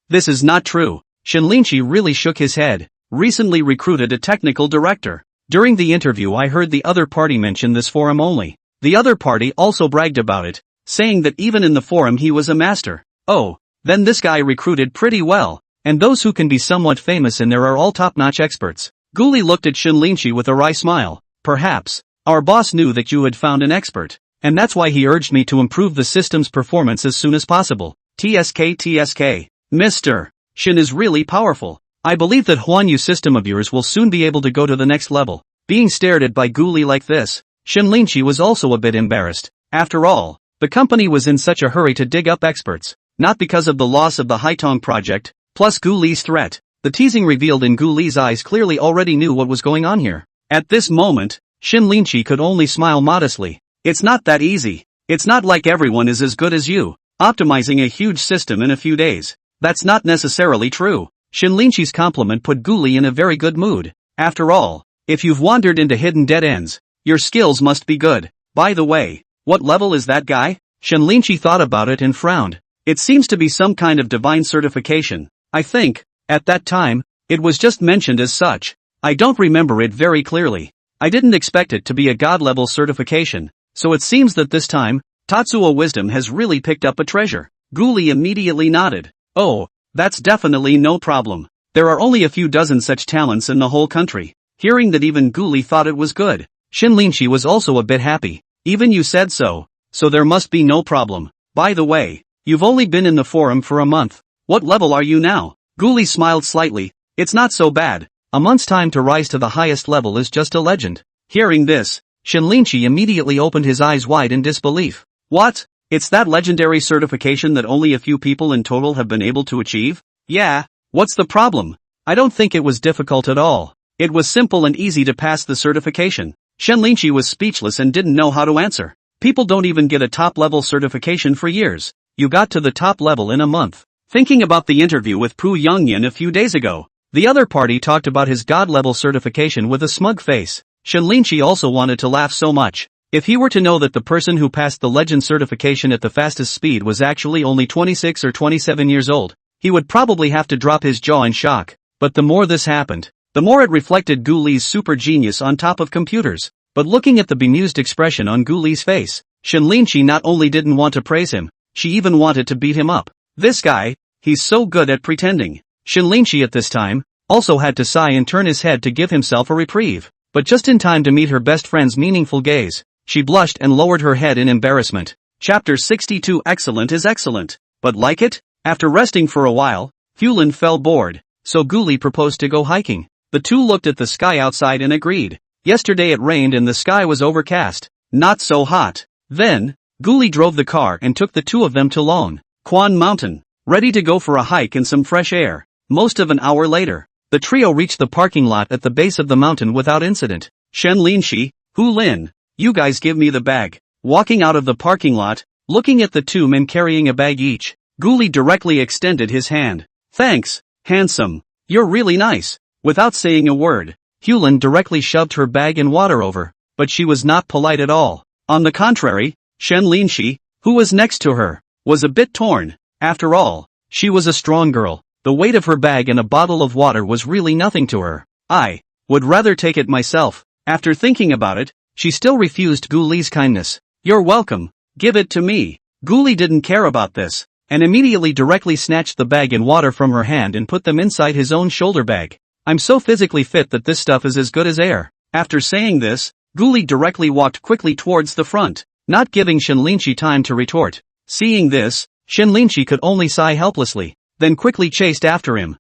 This is not true. Shinlinchi really shook his head. Recently recruited a technical director. During the interview I heard the other party mention this forum only. The other party also bragged about it, saying that even in the forum he was a master. Oh, then this guy recruited pretty well, and those who can be somewhat famous in there are all top-notch experts. Guli looked at Shinlinchi with a wry smile. Perhaps, our boss knew that you had found an expert, and that's why he urged me to improve the system's performance as soon as possible. TSK. Mr. Shin is really powerful. I believe that Huanyu system of yours will soon be able to go to the next level. Being stared at by Guli like this, Shinlinchi was also a bit embarrassed. After all, the company was in such a hurry to dig up experts, not because of the loss of the Haitong project, plus Guli's threat. The teasing revealed in Guli's eyes clearly already knew what was going on here. At this moment, Shinlinchi could only smile modestly. It's not that easy. It's not like everyone is as good as you, optimizing a huge system in a few days. That's not necessarily true. Shinlinchi's compliment put Guli in a very good mood. After all, if you've wandered into hidden dead ends, your skills must be good. By the way, what level is that guy? Shinlinchi thought about it and frowned. It seems to be some kind of divine certification. I think, at that time, it was just mentioned as such. I don't remember it very clearly. I didn't expect it to be a god-level certification, so it seems that this time, Tatsuo Wisdom has really picked up a treasure. Guli immediately nodded. Oh, that's definitely no problem. There are only a few dozen such talents in the whole country. Hearing that even Guli thought it was good, Shinlinchi was also a bit happy. Even you said so there must be no problem. By the way, you've only been in the forum for a month. What level are you now? Guli smiled slightly. It's not so bad. A month's time to rise to the highest level is just a legend. Hearing this, Shinlinchi immediately opened his eyes wide in disbelief. What? It's that legendary certification that only a few people in total have been able to achieve? Yeah, what's the problem? I don't think it was difficult at all. It was simple and easy to pass the certification. Shinlinchi was speechless and didn't know how to answer. People don't even get a top-level certification for years. You got to the top level in a month. Thinking about the interview with Pu Yongyan a few days ago, the other party talked about his god-level certification with a smug face. Shinlinchi also wanted to laugh so much. If he were to know that the person who passed the legend certification at the fastest speed was actually only 26 or 27 years old, he would probably have to drop his jaw in shock. But the more this happened, the more it reflected Guli's super genius on top of computers. But looking at the bemused expression on Guli's face, Shinlinchi not only didn't want to praise him, she even wanted to beat him up. This guy, he's so good at pretending. Shinlinchi at this time, also had to sigh and turn his head to give himself a reprieve. But just in time to meet her best friend's meaningful gaze, she blushed and lowered her head in embarrassment. Chapter 62. Excellent is excellent. But like it? After resting for a while, Hulin fell bored, so Guli proposed to go hiking. The two looked at the sky outside and agreed. Yesterday it rained and the sky was overcast. Not so hot. Then, Guli drove the car and took the two of them to Lone Quan Mountain, ready to go for a hike and some fresh air. Most of an hour later, the trio reached the parking lot at the base of the mountain without incident. Shinlinchi, Hulin, you guys give me the bag. Walking out of the parking lot, looking at the two men carrying a bag each, Guli directly extended his hand. Thanks, handsome. You're really nice. Without saying a word, Hulin directly shoved her bag and water over, but she was not polite at all. On the contrary, Shinlinchi, who was next to her, was a bit torn. After all, she was a strong girl. The weight of her bag and a bottle of water was really nothing to her. I would rather take it myself. After thinking about it, she still refused Guli's kindness. You're welcome. Give it to me. Guli didn't care about this, and immediately directly snatched the bag and water from her hand and put them inside his own shoulder bag. I'm so physically fit that this stuff is as good as air. After saying this, Guli directly walked quickly towards the front, not giving Shinlinchi time to retort. Seeing this, Shinlinchi could only sigh helplessly, then quickly chased after him.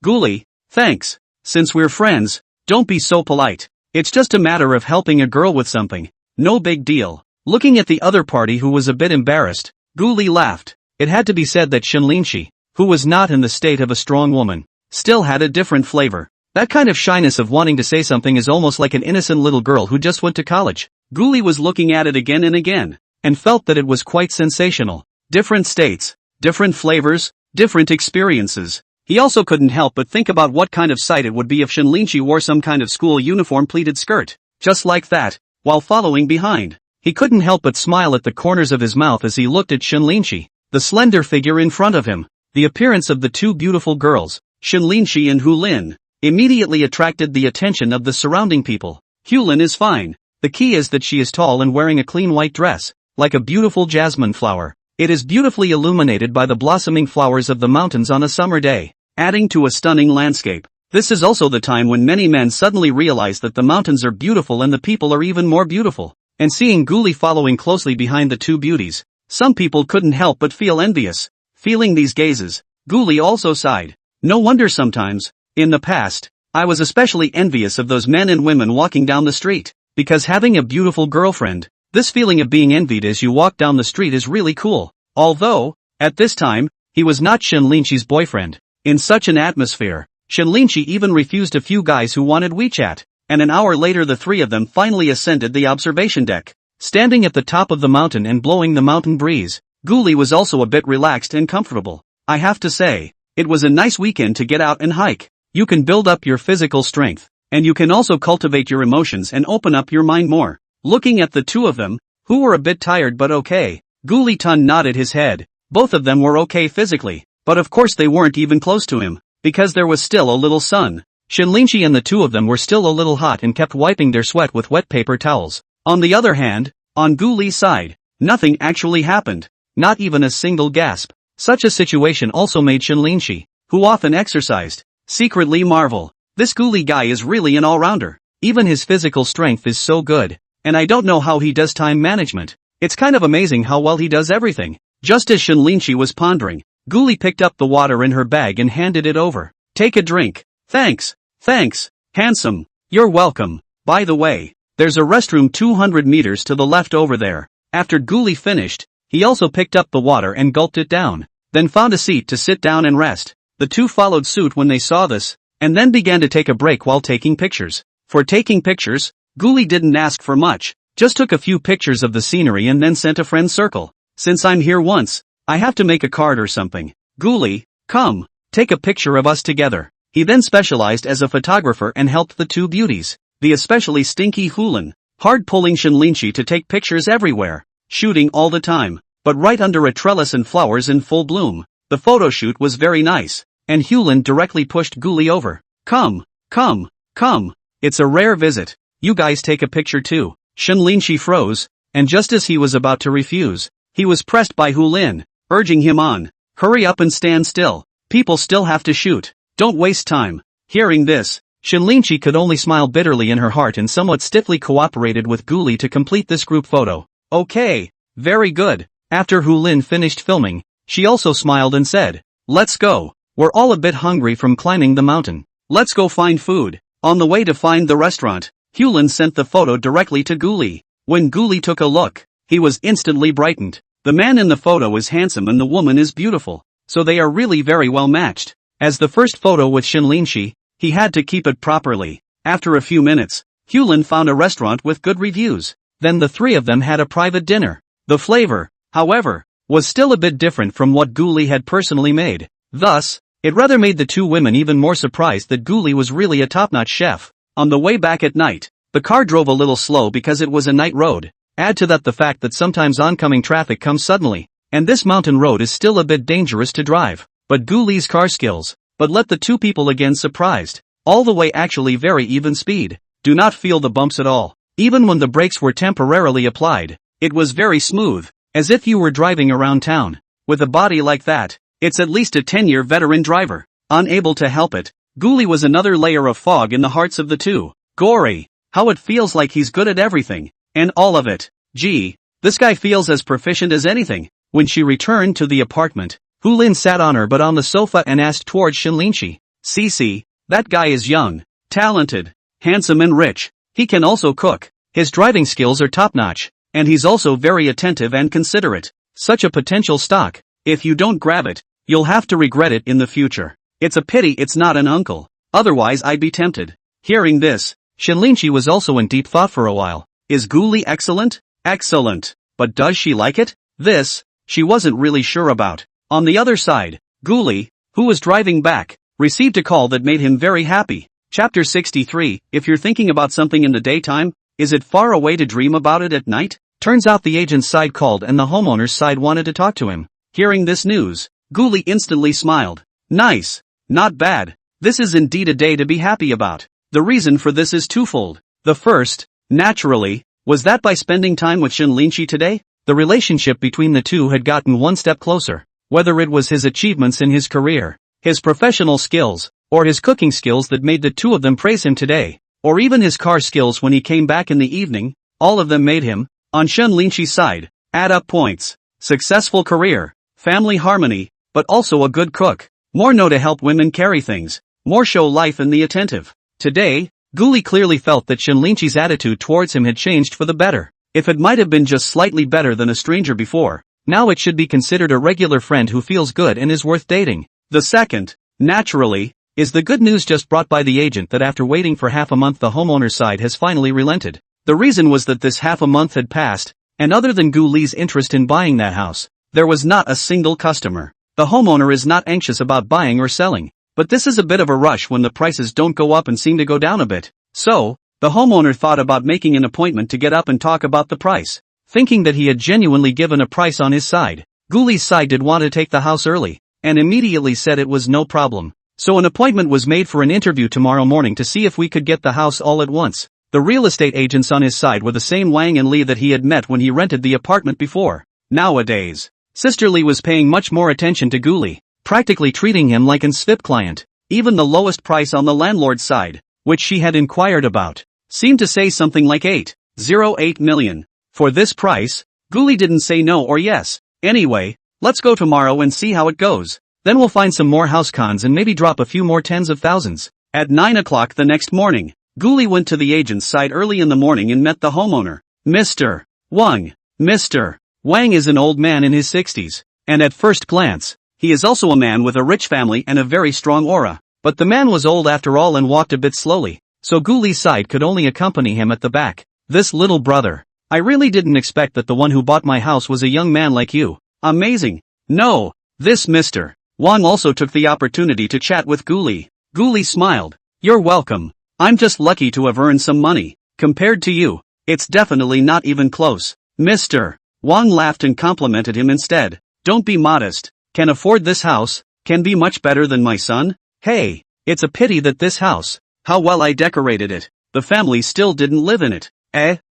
Guli, thanks. Since we're friends, don't be so polite. It's just a matter of helping a girl with something. No big deal. Looking at the other party who was a bit embarrassed, Guli laughed. It had to be said that Shinlinchi, who was not in the state of a strong woman, still had a different flavor. That kind of shyness of wanting to say something is almost like an innocent little girl who just went to college. Guli was looking at it again and again, and felt that it was quite sensational. Different states, different flavors, different experiences. He also couldn't help but think about what kind of sight it would be if Shinlinchi wore some kind of school uniform pleated skirt, just like that, while following behind. He couldn't help but smile at the corners of his mouth as he looked at Shinlinchi, the slender figure in front of him. The appearance of the two beautiful girls, Shinlinchi and Hulin, immediately attracted the attention of the surrounding people. Hulin is fine. The key is that she is tall and wearing a clean white dress, like a beautiful jasmine flower. It is beautifully illuminated by the blossoming flowers of the mountains on a summer day, adding to a stunning landscape. This is also the time when many men suddenly realize that the mountains are beautiful and the people are even more beautiful. And seeing Guli following closely behind the two beauties, some people couldn't help but feel envious. Feeling these gazes, Guli also sighed. No wonder sometimes, in the past, I was especially envious of those men and women walking down the street, because having a beautiful girlfriend, this feeling of being envied as you walk down the street is really cool. Although, at this time, he was not Shinlinchi's boyfriend. In such an atmosphere, Shinlinchi even refused a few guys who wanted WeChat, and an hour later the three of them finally ascended the observation deck. Standing at the top of the mountain and blowing the mountain breeze, Guli was also a bit relaxed and comfortable. I have to say, it was a nice weekend to get out and hike. You can build up your physical strength, and you can also cultivate your emotions and open up your mind more. Looking at the two of them, who were a bit tired but okay, Guli-tun nodded his head. Both of them were okay physically, but of course they weren't even close to him, because there was still a little sun. Shinlinchi and the two of them were still a little hot and kept wiping their sweat with wet paper towels. On the other hand, on Guli's side, nothing actually happened, not even a single gasp. Such a situation also made Shinlinchi, who often exercised, secretly marvel. This Guli guy is really an all-rounder. Even his physical strength is so good, and I don't know how he does time management. It's kind of amazing how well he does everything. Just as Shinlinchi was pondering, Guli picked up the water in her bag and handed it over. Take a drink. Thanks. Thanks, handsome. You're welcome. By the way, there's a restroom 200 meters to the left over there. After Guli finished, he also picked up the water and gulped it down, then found a seat to sit down and rest. The two followed suit when they saw this, and then began to take a break while taking pictures. For taking pictures, Guli didn't ask for much, just took a few pictures of the scenery and then sent a friend circle. Since I'm here once, I have to make a card or something. Guli, come, take a picture of us together. He then specialized as a photographer and helped the two beauties, the especially stinky Hulin, hard pulling Shinlinchi to take pictures everywhere, shooting all the time, but right under a trellis and flowers in full bloom. The photo shoot was very nice, and Hulin directly pushed Guli over. Come, come, come, it's a rare visit, you guys take a picture too. Shinlinchi froze, and just as he was about to refuse, he was pressed by Hulin, urging him on. Hurry up and stand still, people still have to shoot. Don't waste time. Hearing this, Shinlinchi could only smile bitterly in her heart and somewhat stiffly cooperated with Guli to complete this group photo. Okay, very good. After Hulin finished filming, she also smiled and said, let's go. We're all a bit hungry from climbing the mountain. Let's go find food. On the way to find the restaurant, Hulin sent the photo directly to Guli. When Guli took a look, he was instantly brightened. The man in the photo is handsome and the woman is beautiful, so they are really very well matched. As the first photo with Shinlinchi, he had to keep it properly. After a few minutes, Hulin found a restaurant with good reviews. Then the three of them had a private dinner. The flavor, however, was still a bit different from what Guli had personally made. Thus, it rather made the two women even more surprised that Guli was really a top-notch chef. On the way back at night, the car drove a little slow because it was a night road. Add to that the fact that sometimes oncoming traffic comes suddenly, and this mountain road is still a bit dangerous to drive. But Guli's car skills, but let the two people again surprised. All the way actually very even speed. Do not feel the bumps at all. Even when the brakes were temporarily applied, it was very smooth, as if you were driving around town. With a body like that, it's at least a 10-year veteran driver. Unable to help it, Guli was another layer of fog in the hearts of the two. Gory, how it feels like he's good at everything, and all of it. Gee, this guy feels as proficient as anything. When she returned to the apartment, Hulin sat on her but on the sofa and asked towards Shinlinchi, Cici, that guy is young, talented, handsome and rich. He can also cook. His driving skills are top-notch, and he's also very attentive and considerate. Such a potential stock. If you don't grab it, you'll have to regret it in the future. It's a pity it's not an uncle. Otherwise I'd be tempted. Hearing this, Shinlinchi was also in deep thought for a while. Is Guli excellent? Excellent. But does she like it? This, she wasn't really sure about. On the other side, Guli, who was driving back, received a call that made him very happy. Chapter 63, if you're thinking about something in the daytime, is it far away to dream about it at night? Turns out the agent's side called and the homeowner's side wanted to talk to him. Hearing this news, Guli instantly smiled. Nice. Not bad. This is indeed a day to be happy about. The reason for this is twofold. The first, naturally, was that by spending time with Shinlinchi today, the relationship between the two had gotten one step closer. Whether it was his achievements in his career, his professional skills, or his cooking skills that made the two of them praise him today, or even his car skills when he came back in the evening, all of them made him, on Shinlinchi's side, add up points. Successful career, family harmony, but also a good cook. More know to help women carry things, more show life and the attentive. Today, Guli clearly felt that Shinlinchi's attitude towards him had changed for the better. If it might have been just slightly better than a stranger before, now it should be considered a regular friend who feels good and is worth dating. The second, naturally, is the good news just brought by the agent that after waiting for half a month the homeowner's side has finally relented. The reason was that this half a month had passed, and other than Guli's interest in buying that house, there was not a single customer. The homeowner is not anxious about buying or selling, but this is a bit of a rush when the prices don't go up and seem to go down a bit. So, the homeowner thought about making an appointment to get up and talk about the price. Thinking that he had genuinely given a price on his side, Guli's side did want to take the house early, and immediately said it was no problem. So an appointment was made for an interview tomorrow morning to see if we could get the house all at once. The real estate agents on his side were the same Wang and Lee that he had met when he rented the apartment before. Nowadays, Sister Lee was paying much more attention to Guli, practically treating him like an SVIP client. Even the lowest price on the landlord's side, which she had inquired about, seemed to say something like 8.08 million. For this price, Guli didn't say no or yes. Anyway, let's go tomorrow and see how it goes. Then we'll find some more house cons and maybe drop a few more tens of thousands. At 9 o'clock the next morning, Guli went to the agent's side early in the morning and met the homeowner. Mr. Wang. Mr. Wang is an old man in his 60s, and at first glance, he is also a man with a rich family and a very strong aura. But the man was old after all and walked a bit slowly, so Guli's side could only accompany him at the back. This little brother. I really didn't expect that the one who bought my house was a young man like you. Amazing. No, this Mr. Wang also took the opportunity to chat with Guli. Guli smiled. You're welcome. I'm just lucky to have earned some money. Compared to you, it's definitely not even close. Mr. Wang laughed and complimented him instead. Don't be modest. Can afford this house, can be much better than my son? Hey, it's a pity that this house, how well I decorated it, the family still didn't live in it.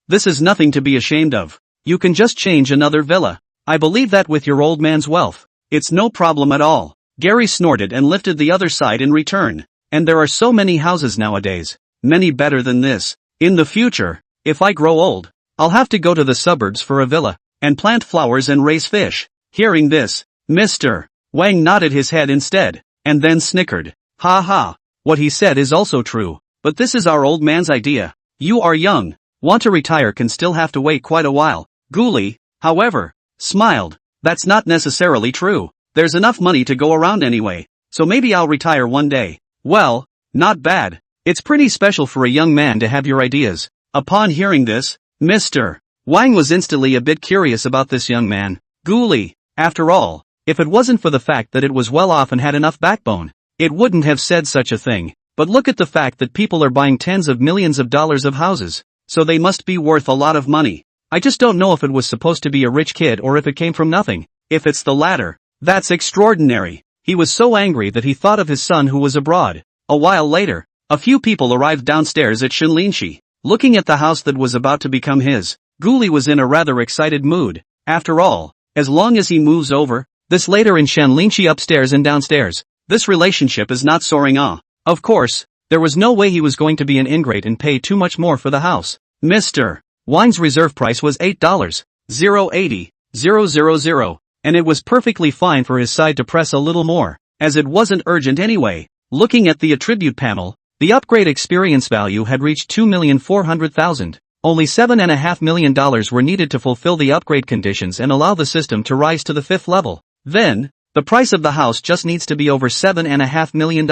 This is nothing to be ashamed of. You can just change another villa. I believe that with your old man's wealth, it's no problem at all. Gary snorted and lifted the other side in return. And there are so many houses nowadays, many better than this. In the future, if I grow old, I'll have to go to the suburbs for a villa, and plant flowers and raise fish. Hearing this, Mr. Wang nodded his head instead, and then snickered. Ha ha, what he said is also true, but this is our old man's idea. You are young, want to retire can still have to wait quite a while. Guli, however, smiled. That's not necessarily true. There's enough money to go around anyway, so maybe I'll retire one day. Well, not bad. It's pretty special for a young man to have your ideas. Upon hearing this, Mr. Wang was instantly a bit curious about this young man. Guli, after all, if it wasn't for the fact that it was well off and had enough backbone, it wouldn't have said such a thing. But look at the fact that people are buying tens of millions of dollars of houses, so they must be worth a lot of money. I just don't know if it was supposed to be a rich kid or if it came from nothing. If it's the latter, that's extraordinary. He was so angry that he thought of his son who was abroad. A while later, a few people arrived downstairs at Shinlinchi. Looking at the house that was about to become his, Guli was in a rather excited mood. After all, as long as he moves over, this later in Shinlinchi upstairs and downstairs, this relationship is not soaring on. Of course, there was no way he was going to be an ingrate and pay too much more for the house. Mr. Wang's reserve price was $8.80,000, and it was perfectly fine for his side to press a little more, as it wasn't urgent anyway. Looking at the attribute panel, the upgrade experience value had reached $2,400,000. Only $7.5 million were needed to fulfill the upgrade conditions and allow the system to rise to the 5th level. Then, the price of the house just needs to be over $7.5 million.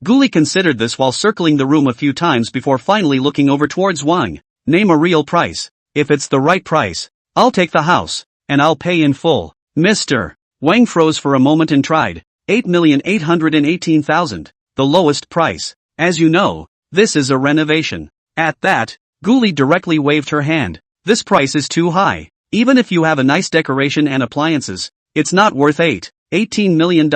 Guli considered this while circling the room a few times before finally looking over towards Wang. Name a real price. If it's the right price, I'll take the house, and I'll pay in full. Mr. Wang froze for a moment and tried. 8,818,000. The lowest price. As you know, this is a renovation. At that, Guli directly waved her hand. This price is too high. Even if you have a nice decoration and appliances, it's not worth $18 million.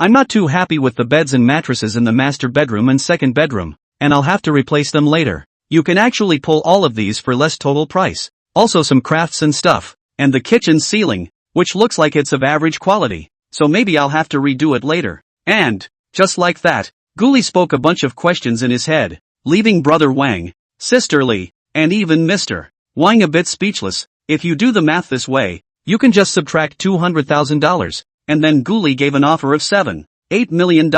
I'm not too happy with the beds and mattresses in the master bedroom and second bedroom, and I'll have to replace them later. You can actually pull all of these for less total price. Also some crafts and stuff, and the kitchen ceiling, which looks like it's of average quality, so maybe I'll have to redo it later. And, just like that, Guli spoke a bunch of questions in his head, leaving brother Wang, sister Li, and even Mr. Wang a bit speechless. If you do the math this way, you can just subtract $200,000, and then Guli gave an offer of $8 million.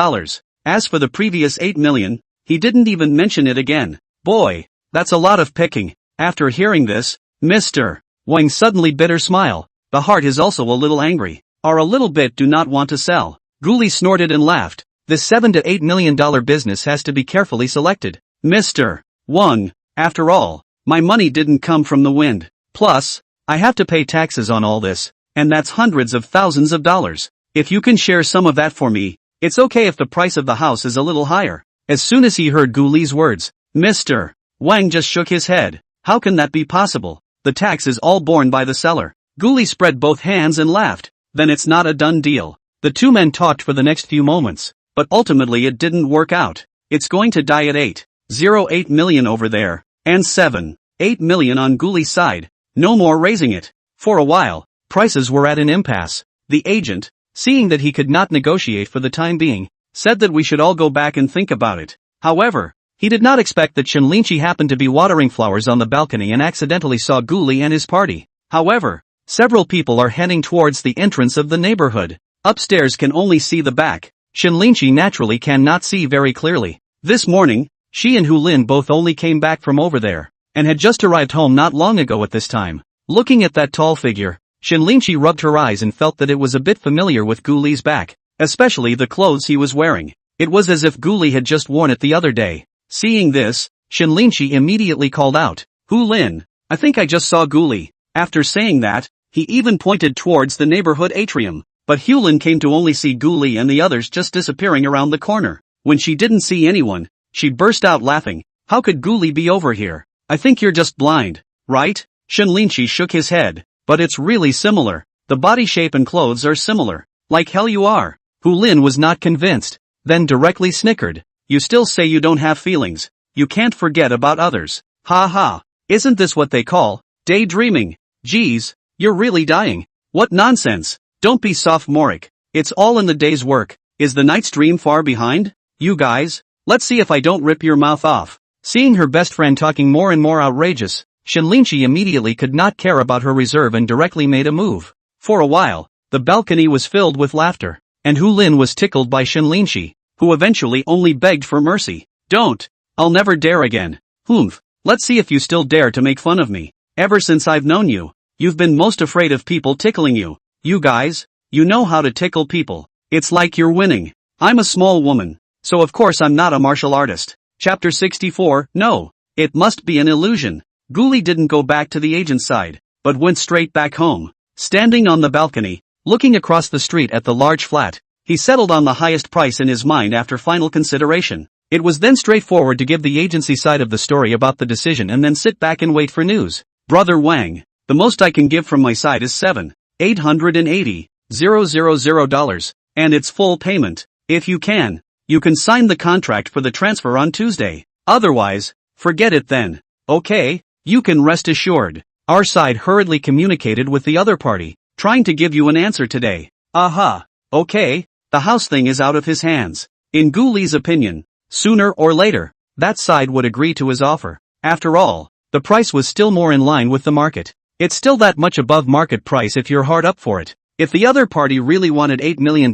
As for the previous $8 million, he didn't even mention it again. Boy, that's a lot of picking. After hearing this, Mr. Wang suddenly bitter smile. The heart is also a little angry, or a little bit do not want to sell. Guli snorted and laughed. This $7 to $8 million business has to be carefully selected. Mr. Wang, after all, my money didn't come from the wind. Plus, I have to pay taxes on all this, and that's hundreds of thousands of dollars. If you can share some of that for me, it's okay if the price of the house is a little higher. As soon as he heard Guli's words, Mr. Wang just shook his head. How can that be possible? The tax is all borne by the seller. Guli spread both hands and laughed. Then it's not a done deal. The two men talked for the next few moments, but ultimately it didn't work out. It's going to die at 8.08 million over there, and 7.8 million on Guli's side. No more raising it. For a while, prices were at an impasse. The agent, seeing that he could not negotiate for the time being, said that we should all go back and think about it. However, he did not expect that Shinlinchi happened to be watering flowers on the balcony and accidentally saw Guli and his party. However, several people are heading towards the entrance of the neighborhood. Upstairs can only see the back. Shinlinchi naturally cannot see very clearly. This morning, she and Hulin both only came back from over there, and had just arrived home not long ago at this time. Looking at that tall figure, Shinlinchi rubbed her eyes and felt that it was a bit familiar with Guli's back, especially the clothes he was wearing. It was as if Guli had just worn it the other day. Seeing this, Shinlinchi immediately called out, Hulin, I think I just saw Guli. After saying that, he even pointed towards the neighborhood atrium, but Hulin came to only see Guli and the others just disappearing around the corner. When she didn't see anyone, she burst out laughing. How could Guli be over here? I think you're just blind, right? Shinlinchi shook his head. But it's really similar. The body shape and clothes are similar. Like hell you are. Hulin was not convinced, then directly snickered. You still say you don't have feelings. You can't forget about others. Ha ha. Isn't this what they call daydreaming? Geez, you're really dying. What nonsense. Don't be sophomoric. It's all in the day's work. Is the night's dream far behind? You guys, let's see if I don't rip your mouth off. Seeing her best friend talking more and more outrageous, Shinlinchi immediately could not care about her reserve and directly made a move. For a while, the balcony was filled with laughter, and Hulin was tickled by Shinlinchi, who eventually only begged for mercy. Don't. I'll never dare again. Humph. Let's see if you still dare to make fun of me. Ever since I've known you, you've been most afraid of people tickling you. You guys, you know how to tickle people. It's like you're winning. I'm a small woman, so of course I'm not a martial artist. Chapter 64, No. It must be an illusion. Guli didn't go back to the agent's side, but went straight back home. Standing on the balcony, looking across the street at the large flat, he settled on the highest price in his mind after final consideration. It was then straightforward to give the agency side of the story about the decision and then sit back and wait for news. Brother Wang, the most I can give from my side is $7,880,000, and it's full payment. If you can sign the contract for the transfer on Tuesday. Otherwise, forget it then. Okay? You can rest assured. Our side hurriedly communicated with the other party, trying to give you an answer today. Aha. Okay, the house thing is out of his hands. In Guli's opinion, sooner or later, that side would agree to his offer. After all, the price was still more in line with the market. It's still that much above market price if you're hard up for it. If the other party really wanted $8 million,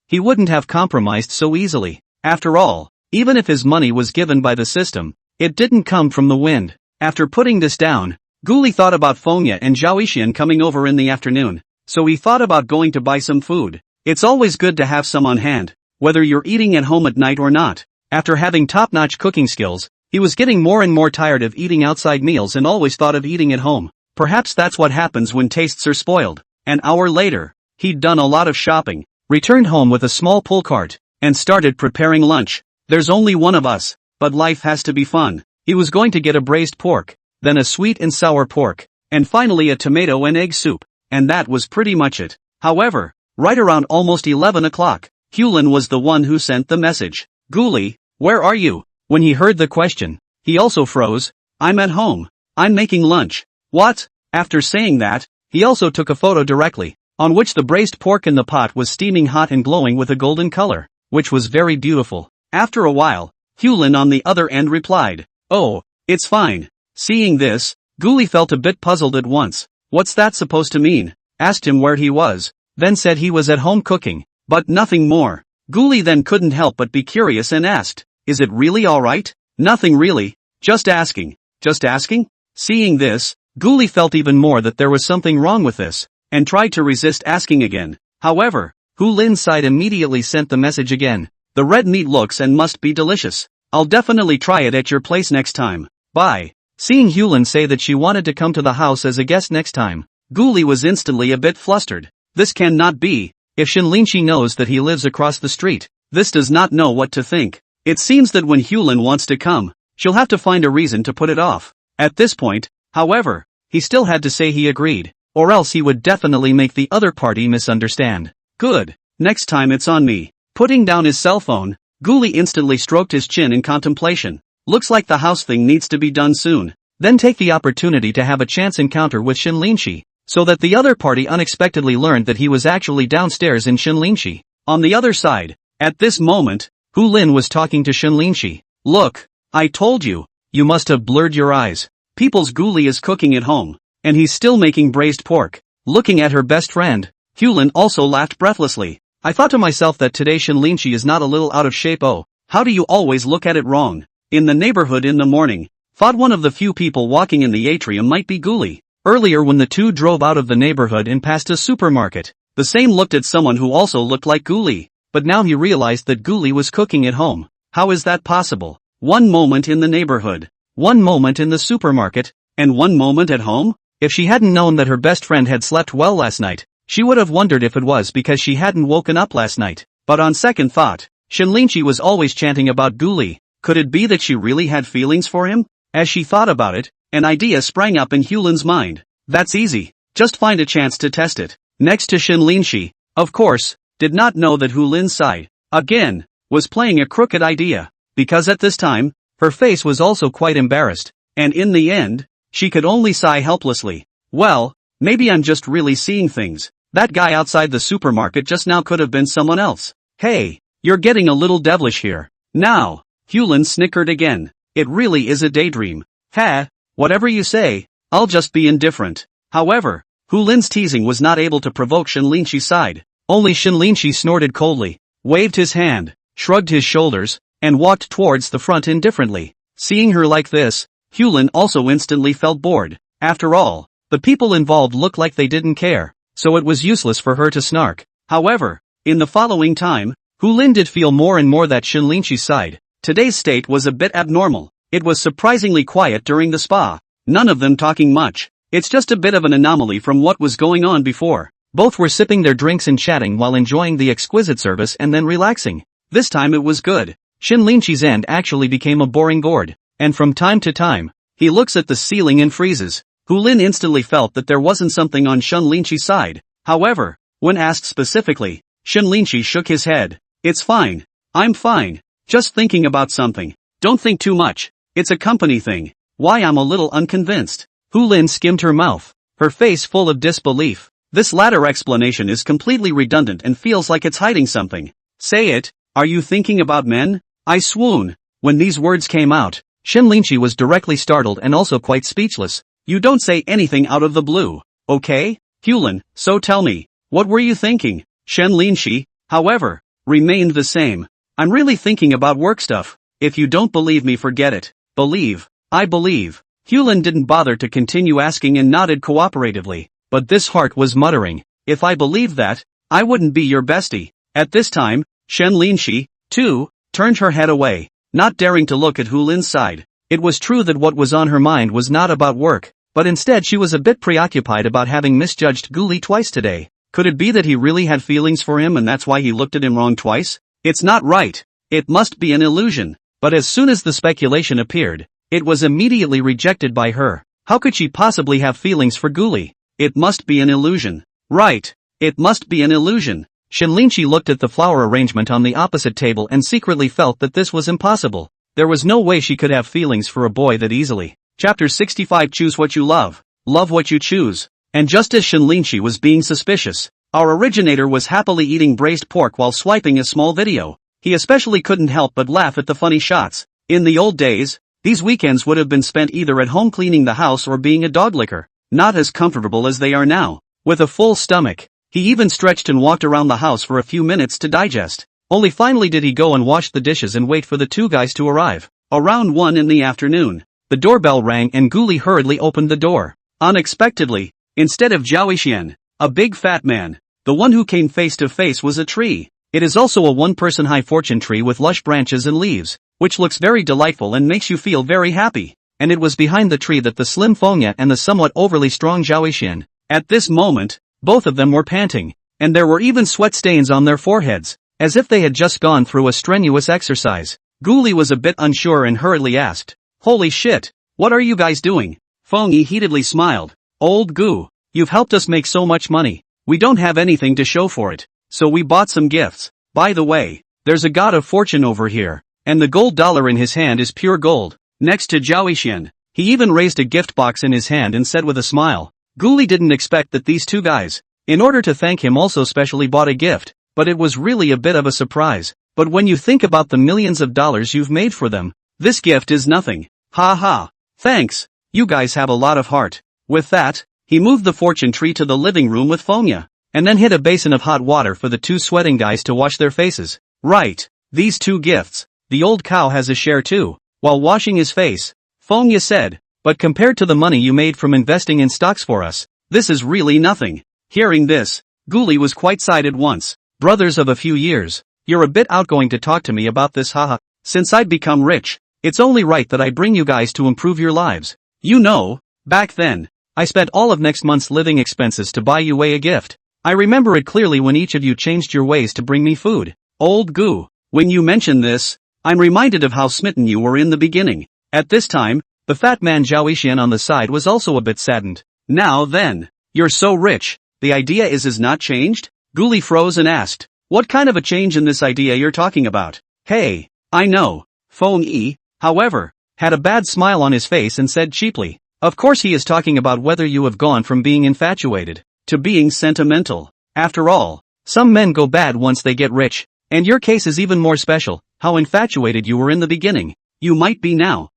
he wouldn't have compromised so easily. After all, even if his money was given by the system, it didn't come from the wind. After putting this down, Guli thought about Fengya and Zhaoxian coming over in the afternoon, so he thought about going to buy some food. It's always good to have some on hand. whether you're eating at home at night or not. After having top-notch cooking skills, he was getting more and more tired of eating outside meals and always thought of eating at home. Perhaps that's what happens when tastes are spoiled. An hour later, he'd done a lot of shopping, returned home with a small pull cart, and started preparing lunch. There's only one of us, but life has to be fun. He was going to get a braised pork, then a sweet and sour pork, and finally a tomato and egg soup, and that was pretty much it. However, right around almost 11 o'clock, Hulin was the one who sent the message. Ghoulie, where are you? When he heard the question, he also froze. I'm at home. I'm making lunch. What? After saying that, he also took a photo directly, on which the braised pork in the pot was steaming hot and glowing with a golden color, which was very beautiful. After a while, Hulin on the other end replied, "Oh, it's fine." Seeing this, Ghoulie felt a bit puzzled at once. What's that supposed to mean? Asked him where he was, then said he was at home cooking, but nothing more. Ghoulie then couldn't help but be curious and asked, "Is it really alright?" "Nothing really. Just asking." "Just asking?" Seeing this, Ghoulie felt even more that there was something wrong with this, and tried to resist asking again. However, Hulin's side immediately sent the message again. "The red meat looks and must be delicious. I'll definitely try it at your place next time. Bye." Seeing Hulin say that she wanted to come to the house as a guest next time, Ghoulie was instantly a bit flustered. This cannot be. If Shinlinshi knows that he lives across the street, this does not know what to think. It seems that when Hulin wants to come, she'll have to find a reason to put it off. At this point, however, he still had to say he agreed, or else he would definitely make the other party misunderstand. Good. Next time it's on me. Putting down his cell phone, Ghoulie instantly stroked his chin in contemplation. Looks like the house thing needs to be done soon. Then take the opportunity to have a chance encounter with Shinlinshi, so that the other party unexpectedly learned that he was actually downstairs in Shinlinshi. On the other side, at this moment, Hulin was talking to Shinlinshi. "Look, I told you. You must have blurred your eyes. People's Ghoulie is cooking at home, and he's still making braised pork." Looking at her best friend, Hulin also laughed breathlessly. "I thought to myself that today Shinlinshi is not a little out of shape. Oh, how do you always look at it wrong?" In the neighborhood in the morning, thought one of the few people walking in the atrium might be Ghoulie. Earlier when the two drove out of the neighborhood and passed a supermarket, the same looked at someone who also looked like Ghoulie, but now he realized that Ghoulie was cooking at home. How is that possible? One moment in the neighborhood, one moment in the supermarket, and one moment at home? If she hadn't known that her best friend had slept well last night, she would have wondered if it was because she hadn't woken up last night. But on second thought, Shinlinshi was always chanting about Ghoulie. Could it be that she really had feelings for him? As she thought about it, an idea sprang up in Hulin's mind. That's easy. Just find a chance to test it. Next to Shinlinshi, of course, did not know that Hulin's side, again, was playing a crooked idea. Because at this time, her face was also quite embarrassed, and in the end, she could only sigh helplessly. Well, maybe I'm just really seeing things. That guy outside the supermarket just now could have been someone else. Hey, you're getting a little devilish here. Now. Hulin snickered again. It really is a daydream. Ha, whatever you say, I'll just be indifferent. However, Hulin's teasing was not able to provoke Shinlinshi's side. Only Shinlinshi snorted coldly, waved his hand, shrugged his shoulders, and walked towards the front indifferently. Seeing her like this, Hulin also instantly felt bored. After all, the people involved looked like they didn't care, so it was useless for her to snark. However, in the following time, Hulin did feel more and more that Shinlinshi's side. Today's state was a bit abnormal. It was surprisingly quiet during the spa. None of them talking much. It's just a bit of an anomaly from what was going on before. Both were sipping their drinks and chatting while enjoying the exquisite service and then relaxing. This time it was good. Shinlinshi's end actually became a boring gourd, and from time to time, he looks at the ceiling and freezes. Hulin instantly felt that there wasn't something on Shinlinshi's side. However, when asked specifically, Shinlinshi shook his head. "It's fine. I'm fine. Just thinking about something. Don't think too much. It's a company thing." Why, I'm a little unconvinced. Hulin skimmed her mouth, her face full of disbelief. This latter explanation is completely redundant and feels like it's hiding something. Say it, are you thinking about men? I swoon. When these words came out, Shinlinshi was directly startled and also quite speechless. You don't say anything out of the blue, okay? Hulin, so tell me, what were you thinking? Shinlinshi, however, remained the same. I'm really thinking about work stuff. If you don't believe me, forget it. Believe. I believe. Hulin didn't bother to continue asking and nodded cooperatively, but this heart was muttering, if I believed that, I wouldn't be your bestie. At this time, Shen Linshi, too, turned her head away, not daring to look at Hu Lin's side. It was true that what was on her mind was not about work, but instead she was a bit preoccupied about having misjudged Gu Li twice today. Could it be that he really had feelings for him and that's why he looked at him wrong twice? It's not right. It must be an illusion. But as soon as the speculation appeared, it was immediately rejected by her. How could she possibly have feelings for Gu Li? It must be an illusion. Right. It must be an illusion. Shen Linshi looked at the flower arrangement on the opposite table and secretly felt that this was impossible. There was no way she could have feelings for a boy that easily. Chapter 65 Choose what you love. Love what you choose. And just as Shen Linshi was being suspicious, our originator was happily eating braised pork while swiping a small video. He especially couldn't help but laugh at the funny shots. In the old days, these weekends would have been spent either at home cleaning the house or being a dog licker. Not as comfortable as they are now. With a full stomach, he even stretched and walked around the house for a few minutes to digest. Only finally did he go and wash the dishes and wait for the two guys to arrive. Around 1 in the afternoon, the doorbell rang and Gu Li hurriedly opened the door. Unexpectedly, instead of Zhao Yixian, a big fat man, the one who came face to face was a tree. It is also a one-person high fortune tree with lush branches and leaves, which looks very delightful and makes you feel very happy. And it was behind the tree that the slim Fengya and the somewhat overly strong Zhao Yixian. At this moment, both of them were panting, and there were even sweat stains on their foreheads, as if they had just gone through a strenuous exercise. Gu Li was a bit unsure and hurriedly asked, "Holy shit, what are you guys doing?" Feng Yi heatedly smiled. "Old Gu, you've helped us make so much money. We don't have anything to show for it, so we bought some gifts. By the way, there's a god of fortune over here, and the gold dollar in his hand is pure gold." Next to Zhao Yixian, he even raised a gift box in his hand and said with a smile. Gu Li didn't expect that these two guys, in order to thank him, also specially bought a gift, but it was really a bit of a surprise. But when you think about the millions of dollars you've made for them, this gift is nothing. Ha ha. Thanks, you guys have a lot of heart. With that, he moved the fortune tree to the living room with Fengya, and then hid a basin of hot water for the two sweating guys to wash their faces. Right, these two gifts, the old cow has a share too. While washing his face, Fengya said, "But compared to the money you made from investing in stocks for us, this is really nothing." Hearing this, Gu Li was quite sad at once. "Brothers of a few years, you're a bit outgoing to talk to me about this, haha. Since I'd become rich, it's only right that I bring you guys to improve your lives. You know, back then, I spent all of next month's living expenses to buy you a gift. I remember it clearly when each of you changed your ways to bring me food." Old Gu, when you mention this, I'm reminded of how smitten you were in the beginning. At this time, the fat man Zhao Yixian on the side was also a bit saddened. "Now then, you're so rich, the idea is not changed?" Gu Li froze and asked, "What kind of a change in this idea you're talking about?" "Hey, I know." Feng Yi, however, had a bad smile on his face and said cheaply, "Of course he is talking about whether you have gone from being infatuated to being sentimental. After all, some men go bad once they get rich, and your case is even more special. How infatuated you were in the beginning, you might be now."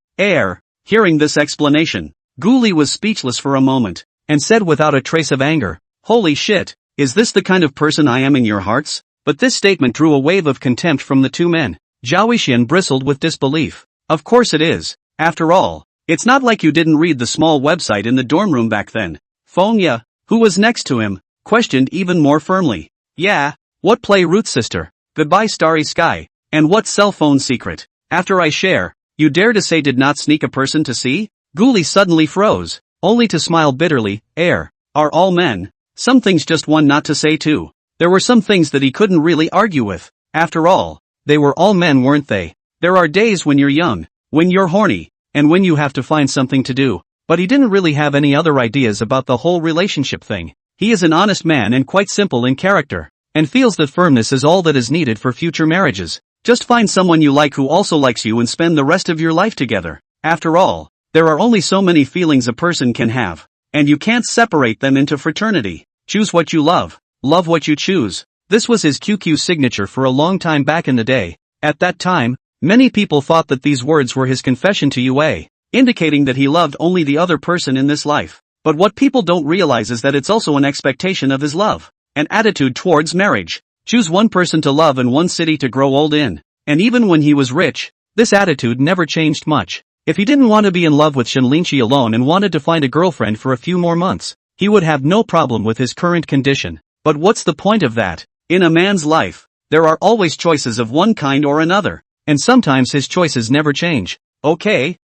Hearing this explanation, Gu Li was speechless for a moment, and said without a trace of anger, "Holy shit, is this the kind of person I am in your hearts?" But this statement drew a wave of contempt from the two men. Zhao Yixian bristled with disbelief. "Of course it is. After all, it's not like you didn't read the small website in the dorm room back then." Fengya, who was next to him, questioned even more firmly. "Yeah, what play Ruth sister? Goodbye Starry Sky. And what cell phone secret? After I share, you dare to say did not sneak a person to see?" Gu Li suddenly froze, only to smile bitterly. Are all men? Some things just one not to say too. There were some things that he couldn't really argue with. After all, they were all men, weren't they? There are days when you're young, when you're horny, and when you have to find something to do. But he didn't really have any other ideas about the whole relationship thing. He is an honest man and quite simple in character, and feels that firmness is all that is needed for future marriages. Just find someone you like who also likes you and spend the rest of your life together. After all, there are only so many feelings a person can have, and you can't separate them into fraternity. Choose what you love, love what you choose. This was his QQ signature for a long time back in the day. At that time, many people thought that these words were his confession to Yue, indicating that he loved only the other person in this life. But what people don't realize is that it's also an expectation of his love, an attitude towards marriage. Choose one person to love and one city to grow old in. And even when he was rich, this attitude never changed much. If he didn't want to be in love with Shen Linshi alone and wanted to find a girlfriend for a few more months, he would have no problem with his current condition. But what's the point of that? In a man's life, There are always choices of one kind or another. And sometimes his choices never change. Okay,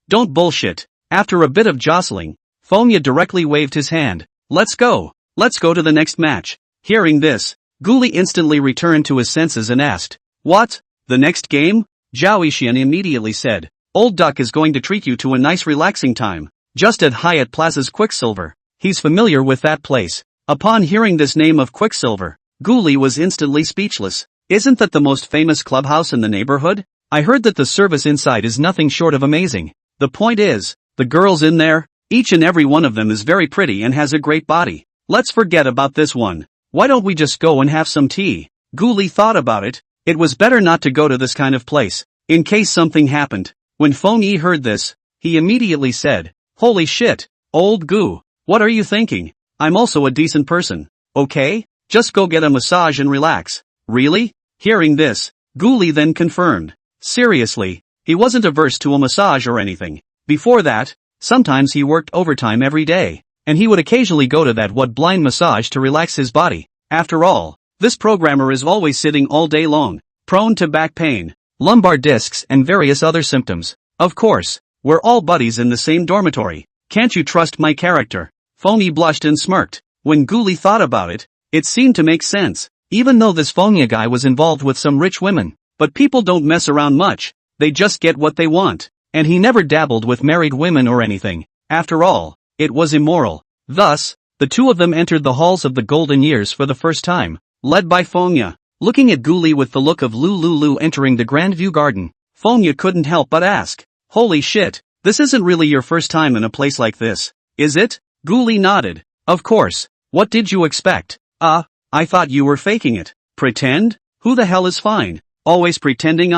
don't bullshit. After a bit of jostling, Fonya directly waved his hand. Let's go to the next match. Hearing this, Guli instantly returned to his senses and asked, what? The next game? Zhao Yixian immediately said, Old Duck is going to treat you to a nice relaxing time, just at Hyatt Plaza's Quicksilver. He's familiar with that place. Upon hearing this name of Quicksilver, Guli was instantly speechless. Isn't that the most famous clubhouse in the neighborhood? I heard that the service inside is nothing short of amazing. The point is, the girls in there, each and every one of them is very pretty and has a great body. Let's forget about this one. Why don't we just go and have some tea? Guli thought about it. It was better not to go to this kind of place, in case something happened. When Feng Yi heard this, he immediately said, holy shit, old Gu, what are you thinking? I'm also a decent person. Okay? Just go get a massage and relax. Really? Hearing this, Guli then confirmed. Seriously, he wasn't averse to a massage or anything. Before that, sometimes he worked overtime every day, and he would occasionally go to that blind massage to relax his body. After all, this programmer is always sitting all day long, prone to back pain, lumbar discs and various other symptoms. Of course, we're all buddies in the same dormitory. Can't you trust my character? Fengyi blushed and smirked. When Guli thought about it, it seemed to make sense. Even though this Fengyi guy was involved with some rich women, but people don't mess around much, they just get what they want. And he never dabbled with married women or anything. After all, it was immoral. Thus, the two of them entered the halls of the golden years for the first time, led by Fengyi. Looking at Guli with the look of Lulu entering the Grandview Garden, Fengyi couldn't help but ask, holy shit, this isn't really your first time in a place like this, is it? Guli nodded. Of course, what did you expect? I thought you were faking it. Pretend? Who the hell is fine? Always pretending.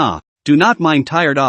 Do not mind tired.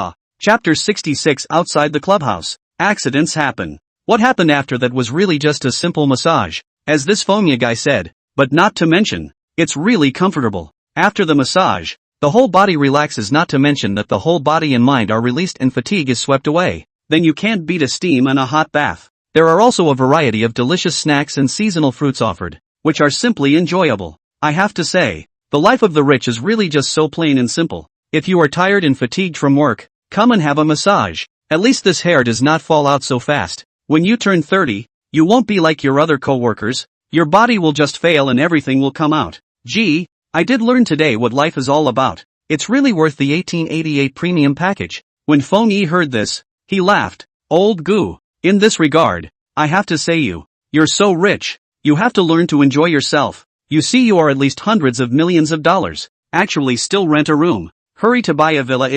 Chapter 66. Outside the clubhouse. Accidents happen. What happened after that was really just a simple massage, as this Fengyi guy said, but not to mention, it's really comfortable. After the massage, the whole body relaxes, not to mention that the whole body and mind are released and fatigue is swept away. Then you can't beat a steam and a hot bath. There are also a variety of delicious snacks and seasonal fruits offered, which are simply enjoyable. I have to say, the life of the rich is really just so plain and simple. If you are tired and fatigued from work, come and have a massage. At least this hair does not fall out so fast. When you turn 30, you won't be like your other co-workers. Your body will just fail and everything will come out. Gee, I did learn today what life is all about. It's really worth the 1888 premium package. When Fengyi heard this, he laughed. Old Gu, in this regard, I have to say you're so rich. You have to learn to enjoy yourself. You see, you are at least hundreds of millions of dollars. Actually still rent a room. Hurry to buy a villa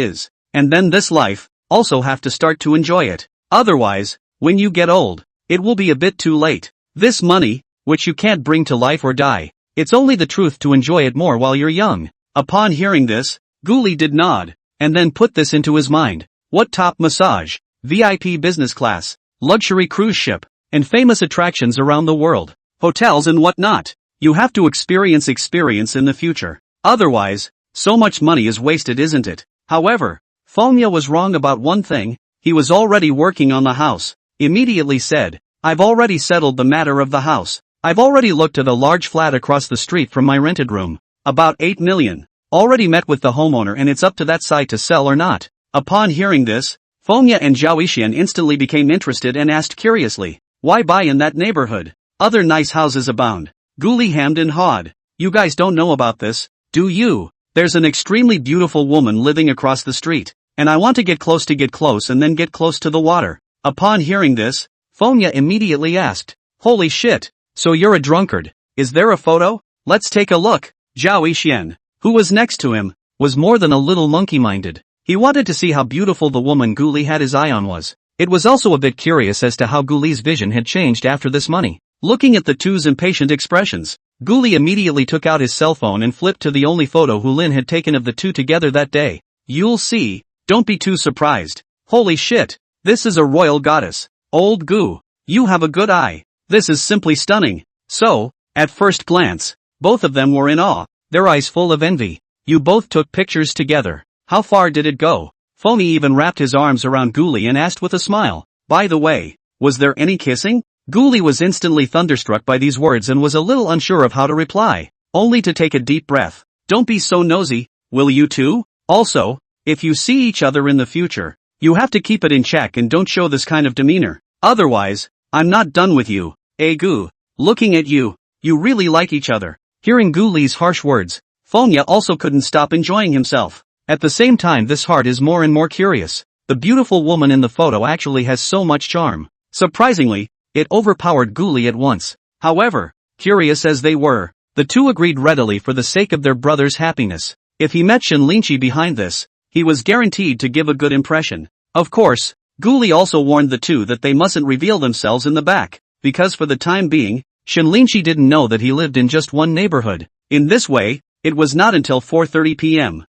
and then this life, also have to start to enjoy it. Otherwise, when you get old, it will be a bit too late. This money, which you can't bring to life or die, it's only the truth to enjoy it more while you're young. Upon hearing this, Guli did nod, and then put this into his mind. What top massage, VIP business class, luxury cruise ship, and famous attractions around the world, hotels and whatnot. You have to experience in the future. Otherwise, so much money is wasted, isn't it? However, Fengyi was wrong about one thing. He was already working on the house. Immediately said, I've already settled the matter of the house. I've already looked at a large flat across the street from my rented room. About 8 million. Already met with the homeowner and it's up to that side to sell or not. Upon hearing this, Fengyi and Zhao Yixian instantly became interested and asked curiously, why buy in that neighborhood? Other nice houses abound. Guli hemmed and hawed. You guys don't know about this, do you? There's an extremely beautiful woman living across the street, and I want to get close and then get close to the water. Upon hearing this, Fengyi immediately asked, holy shit, so you're a drunkard, is there a photo? Let's take a look. Zhao Yixian, who was next to him, was more than a little monkey-minded. He wanted to see how beautiful the woman Guli had his eye on was. It was also a bit curious as to how Guli's vision had changed after this money. Looking at the two's impatient expressions, Guli immediately took out his cell phone and flipped to the only photo Hulin had taken of the two together that day. You'll see, don't be too surprised. Holy shit, this is a royal goddess. Old Gu, you have a good eye. This is simply stunning. So, at first glance, both of them were in awe, their eyes full of envy. You both took pictures together. How far did it go? Fengyi even wrapped his arms around Guli and asked with a smile. By the way, was there any kissing? Guli was instantly thunderstruck by these words and was a little unsure of how to reply, only to take a deep breath. don't be so nosy, will you too? Also, if you see each other in the future, you have to keep it in check and don't show this kind of demeanor. Otherwise, I'm not done with you. Gu. Looking at you, you really like each other. Hearing Gu Li's harsh words, Fengya also couldn't stop enjoying himself. At the same time, this heart is more and more curious. The beautiful woman in the photo actually has so much charm. Surprisingly, it overpowered Gu Li at once. However, curious as they were, the two agreed readily for the sake of their brother's happiness. If he met Shenlinchi behind this, he was guaranteed to give a good impression. Of course, Gu Li also warned the two that they mustn't reveal themselves in the back, because for the time being, Shenlinchi didn't know that he lived in just one neighborhood. In this way, it was not until 4:30 p.m.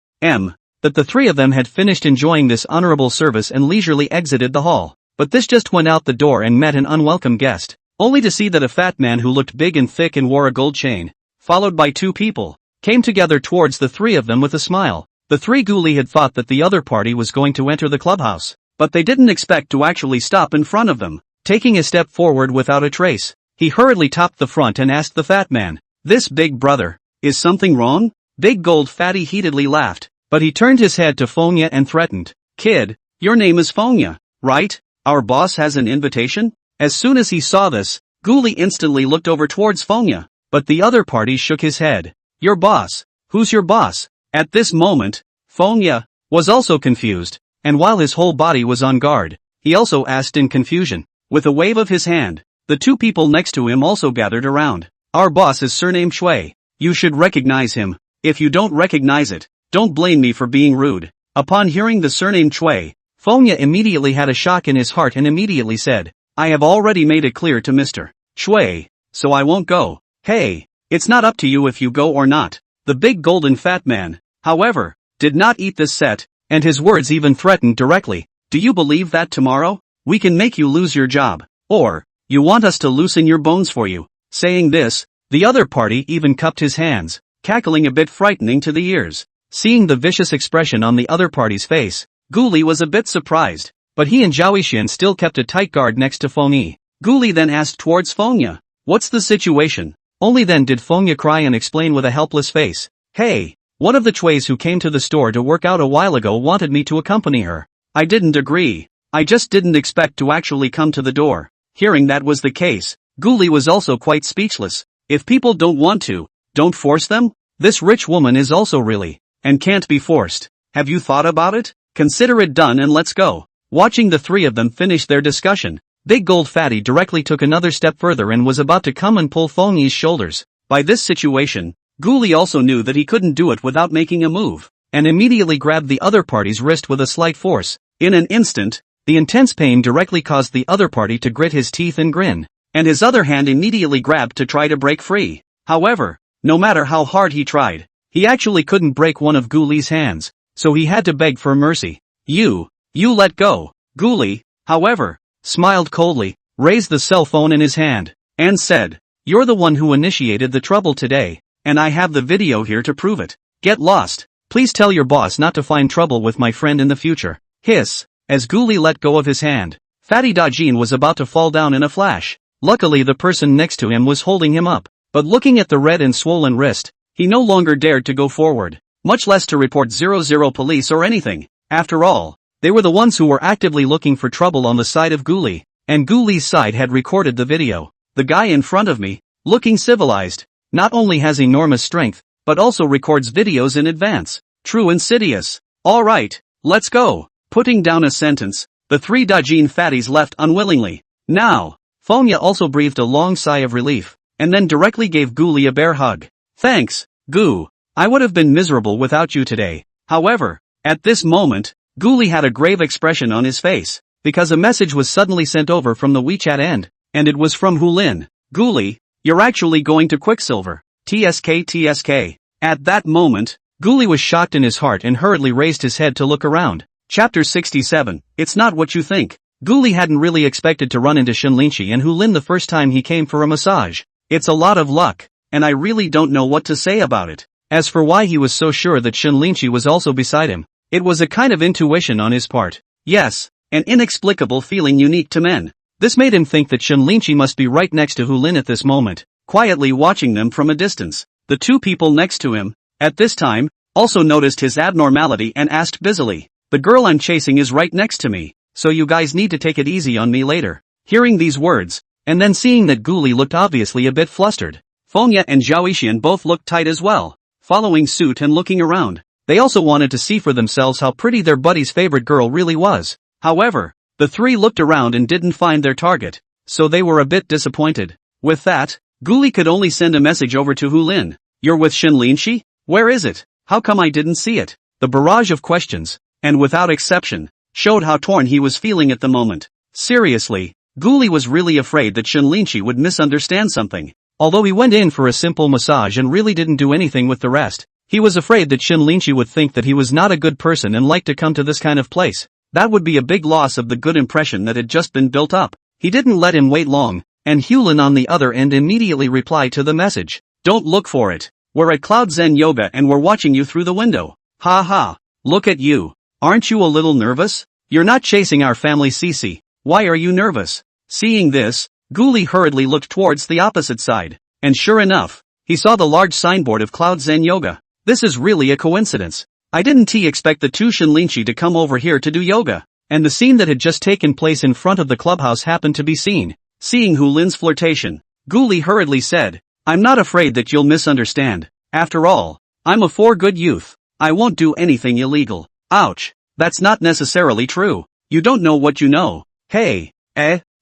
that the three of them had finished enjoying this honorable service and leisurely exited the hall. But this just went out the door and met an unwelcome guest, only to see that a fat man who looked big and thick and wore a gold chain, followed by two people, came together towards the three of them with a smile. The three Gu Li had thought that the other party was going to enter the clubhouse, but they didn't expect to actually stop in front of them. Taking a step forward without a trace, he hurriedly topped the front and asked the fat man, "This big brother, is something wrong?" Big Gold Fatty heatedly laughed, but he turned his head to Fengya and threatened, "Kid, your name is Fengya, right? Our boss has an invitation?" As soon as he saw this, Gu Li instantly looked over towards Fengya, but the other party shook his head. "Your boss? Who's your boss?" At this moment, Fengya was also confused, and while his whole body was on guard, he also asked in confusion. With a wave of his hand, the two people next to him also gathered around. "Our boss is surnamed Shui. You should recognize him. If you don't recognize it, don't blame me for being rude." Upon hearing the surname Shui, Fengya immediately had a shock in his heart and immediately said, "I have already made it clear to Mr. Shui, so I won't go." "Hey, it's not up to you if you go or not." The big golden fat man, however, did not eat this set, and his words even threatened directly. "Do you believe that tomorrow, we can make you lose your job? Or, you want us to loosen your bones for you?" Saying this, the other party even cupped his hands, cackling a bit frightening to the ears. Seeing the vicious expression on the other party's face, Gu Li was a bit surprised, but he and Zhao Yixian still kept a tight guard next to Fengyi. Gu Li then asked towards Fengya, "What's the situation?" Only then did Fengya cry and explain with a helpless face, "Hey, one of the Chuis who came to the store to work out a while ago wanted me to accompany her. I didn't agree. I just didn't expect to actually come to the door." Hearing that was the case, Gu Li was also quite speechless. If people don't want to, don't force them? This rich woman is also really, and can't be forced. Have you thought about it? Consider it done and let's go. Watching the three of them finish their discussion, Big Gold Fatty directly took another step further and was about to come and pull Fengyi's shoulders. By this situation, Gu Li also knew that he couldn't do it without making a move, and immediately grabbed the other party's wrist with a slight force. In an instant, the intense pain directly caused the other party to grit his teeth and grin, and his other hand immediately grabbed to try to break free. However, no matter how hard he tried, he actually couldn't break one of Gu Li's hands, so he had to beg for mercy. You let go." Gu Li, however, smiled coldly, raised the cell phone in his hand, and said, "You're the one who initiated the trouble today, and I have the video here to prove it. Get lost. Please tell your boss not to find trouble with my friend in the future." Hiss. As Gu Li let go of his hand, Fatty Dajin was about to fall down in a flash. Luckily the person next to him was holding him up, but looking at the red and swollen wrist, he no longer dared to go forward, much less to report 00 police or anything. After all, they were the ones who were actively looking for trouble on the side of Gu Li, and Gu Li's side had recorded the video. The guy in front of me, looking civilized, not only has enormous strength, but also records videos in advance. True insidious. Alright, let's go. Putting down a sentence, the three Dajin fatties left unwillingly. Now, Fengya also breathed a long sigh of relief, and then directly gave Gu Li a bear hug. "Thanks, Gu. I would have been miserable without you today." However, at this moment, Gu Li had a grave expression on his face, because a message was suddenly sent over from the WeChat end, and it was from Hulin. "Gu Li, you're actually going to Quicksilver. TSK. At that moment, Gu Li was shocked in his heart and hurriedly raised his head to look around. Chapter 67, It's Not What You Think. Gu Li hadn't really expected to run into Shenlinchi and Hulin the first time he came for a massage. It's a lot of luck, and I really don't know what to say about it. As for why he was so sure that Shenlinchi was also beside him, it was a kind of intuition on his part. Yes, an inexplicable feeling unique to men. This made him think that Shenlinchi must be right next to Hulin at this moment, quietly watching them from a distance. The two people next to him, at this time, also noticed his abnormality and asked busily, "The girl I'm chasing is right next to me, so you guys need to take it easy on me later." Hearing these words, and then seeing that Guli looked obviously a bit flustered, Fengya and Zhao Yixian both looked tight as well, following suit and looking around. They also wanted to see for themselves how pretty their buddy's favorite girl really was. However, the three looked around and didn't find their target, so they were a bit disappointed. With that, Guli could only send a message over to Hulin. "You're with Shinlinshi? Where is it? How come I didn't see it?" The barrage of questions, and without exception, showed how torn he was feeling at the moment. Seriously, Guli was really afraid that Shinlinshi would misunderstand something. Although he went in for a simple massage and really didn't do anything with the rest, he was afraid that Shinlinshi would think that he was not a good person and like to come to this kind of place. That would be a big loss of the good impression that had just been built up. He didn't let him wait long, and Hulin on the other end immediately replied to the message. "Don't look for it. We're at Cloud Zen Yoga and we're watching you through the window. Ha ha. Look at you. Aren't you a little nervous? You're not chasing our family Cece. Why are you nervous?" Seeing this, Guli hurriedly looked towards the opposite side, and sure enough, he saw the large signboard of Cloud Zen Yoga. This is really a coincidence. I didn't expect the two Shinlinshi to come over here to do yoga, and the scene that had just taken place in front of the clubhouse happened to be seen. Seeing Hulin's flirtation, Guli hurriedly said, "I'm not afraid that you'll misunderstand. After all, I'm a for-good youth. I won't do anything illegal." Ouch. That's not necessarily true. You don't know what you know. Hey.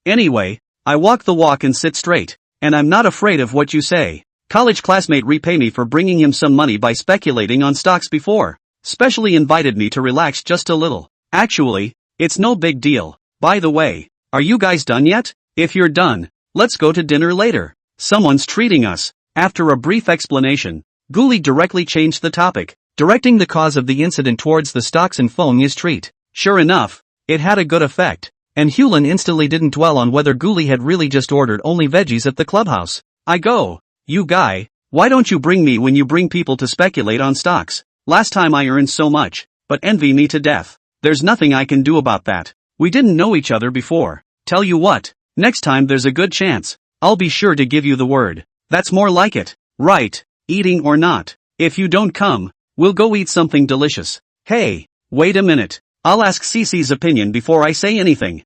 Anyway, I walk the walk and sit straight, and I'm not afraid of what you say. College classmate repay me for bringing him some money by speculating on stocks before. Specially invited me to relax just a little. Actually, it's no big deal. By the way, are you guys done yet? If you're done, let's go to dinner later. Someone's treating us. After a brief explanation, Guli directly changed the topic, directing the cause of the incident towards the stocks and Fengya's treat. Sure enough, it had a good effect, and Hulin instantly didn't dwell on whether Guli had really just ordered only veggies at the clubhouse. You guy, why don't you bring me when you bring people to speculate on stocks? Last time I earned so much, but envy me to death. There's nothing I can do about that. We didn't know each other before. Tell you what, next time there's a good chance, I'll be sure to give you the word. That's more like it. Right, eating or not. If you don't come, we'll go eat something delicious. Hey, wait a minute. I'll ask Cece's opinion before I say anything.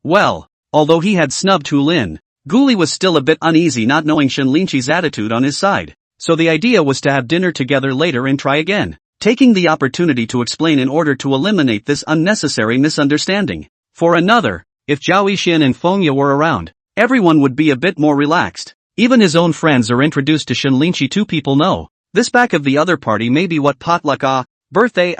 Well, although he had snubbed Hulin, Guli was still a bit uneasy not knowing Shinlinshi's attitude on his side, so the idea was to have dinner together later and try again, taking the opportunity to explain in order to eliminate this unnecessary misunderstanding. For another, if Zhao Yixian and Fengya were around, everyone would be a bit more relaxed. Even his own friends are introduced to Shinlinshi. Two people know. This back of the other party may be what potluck birthday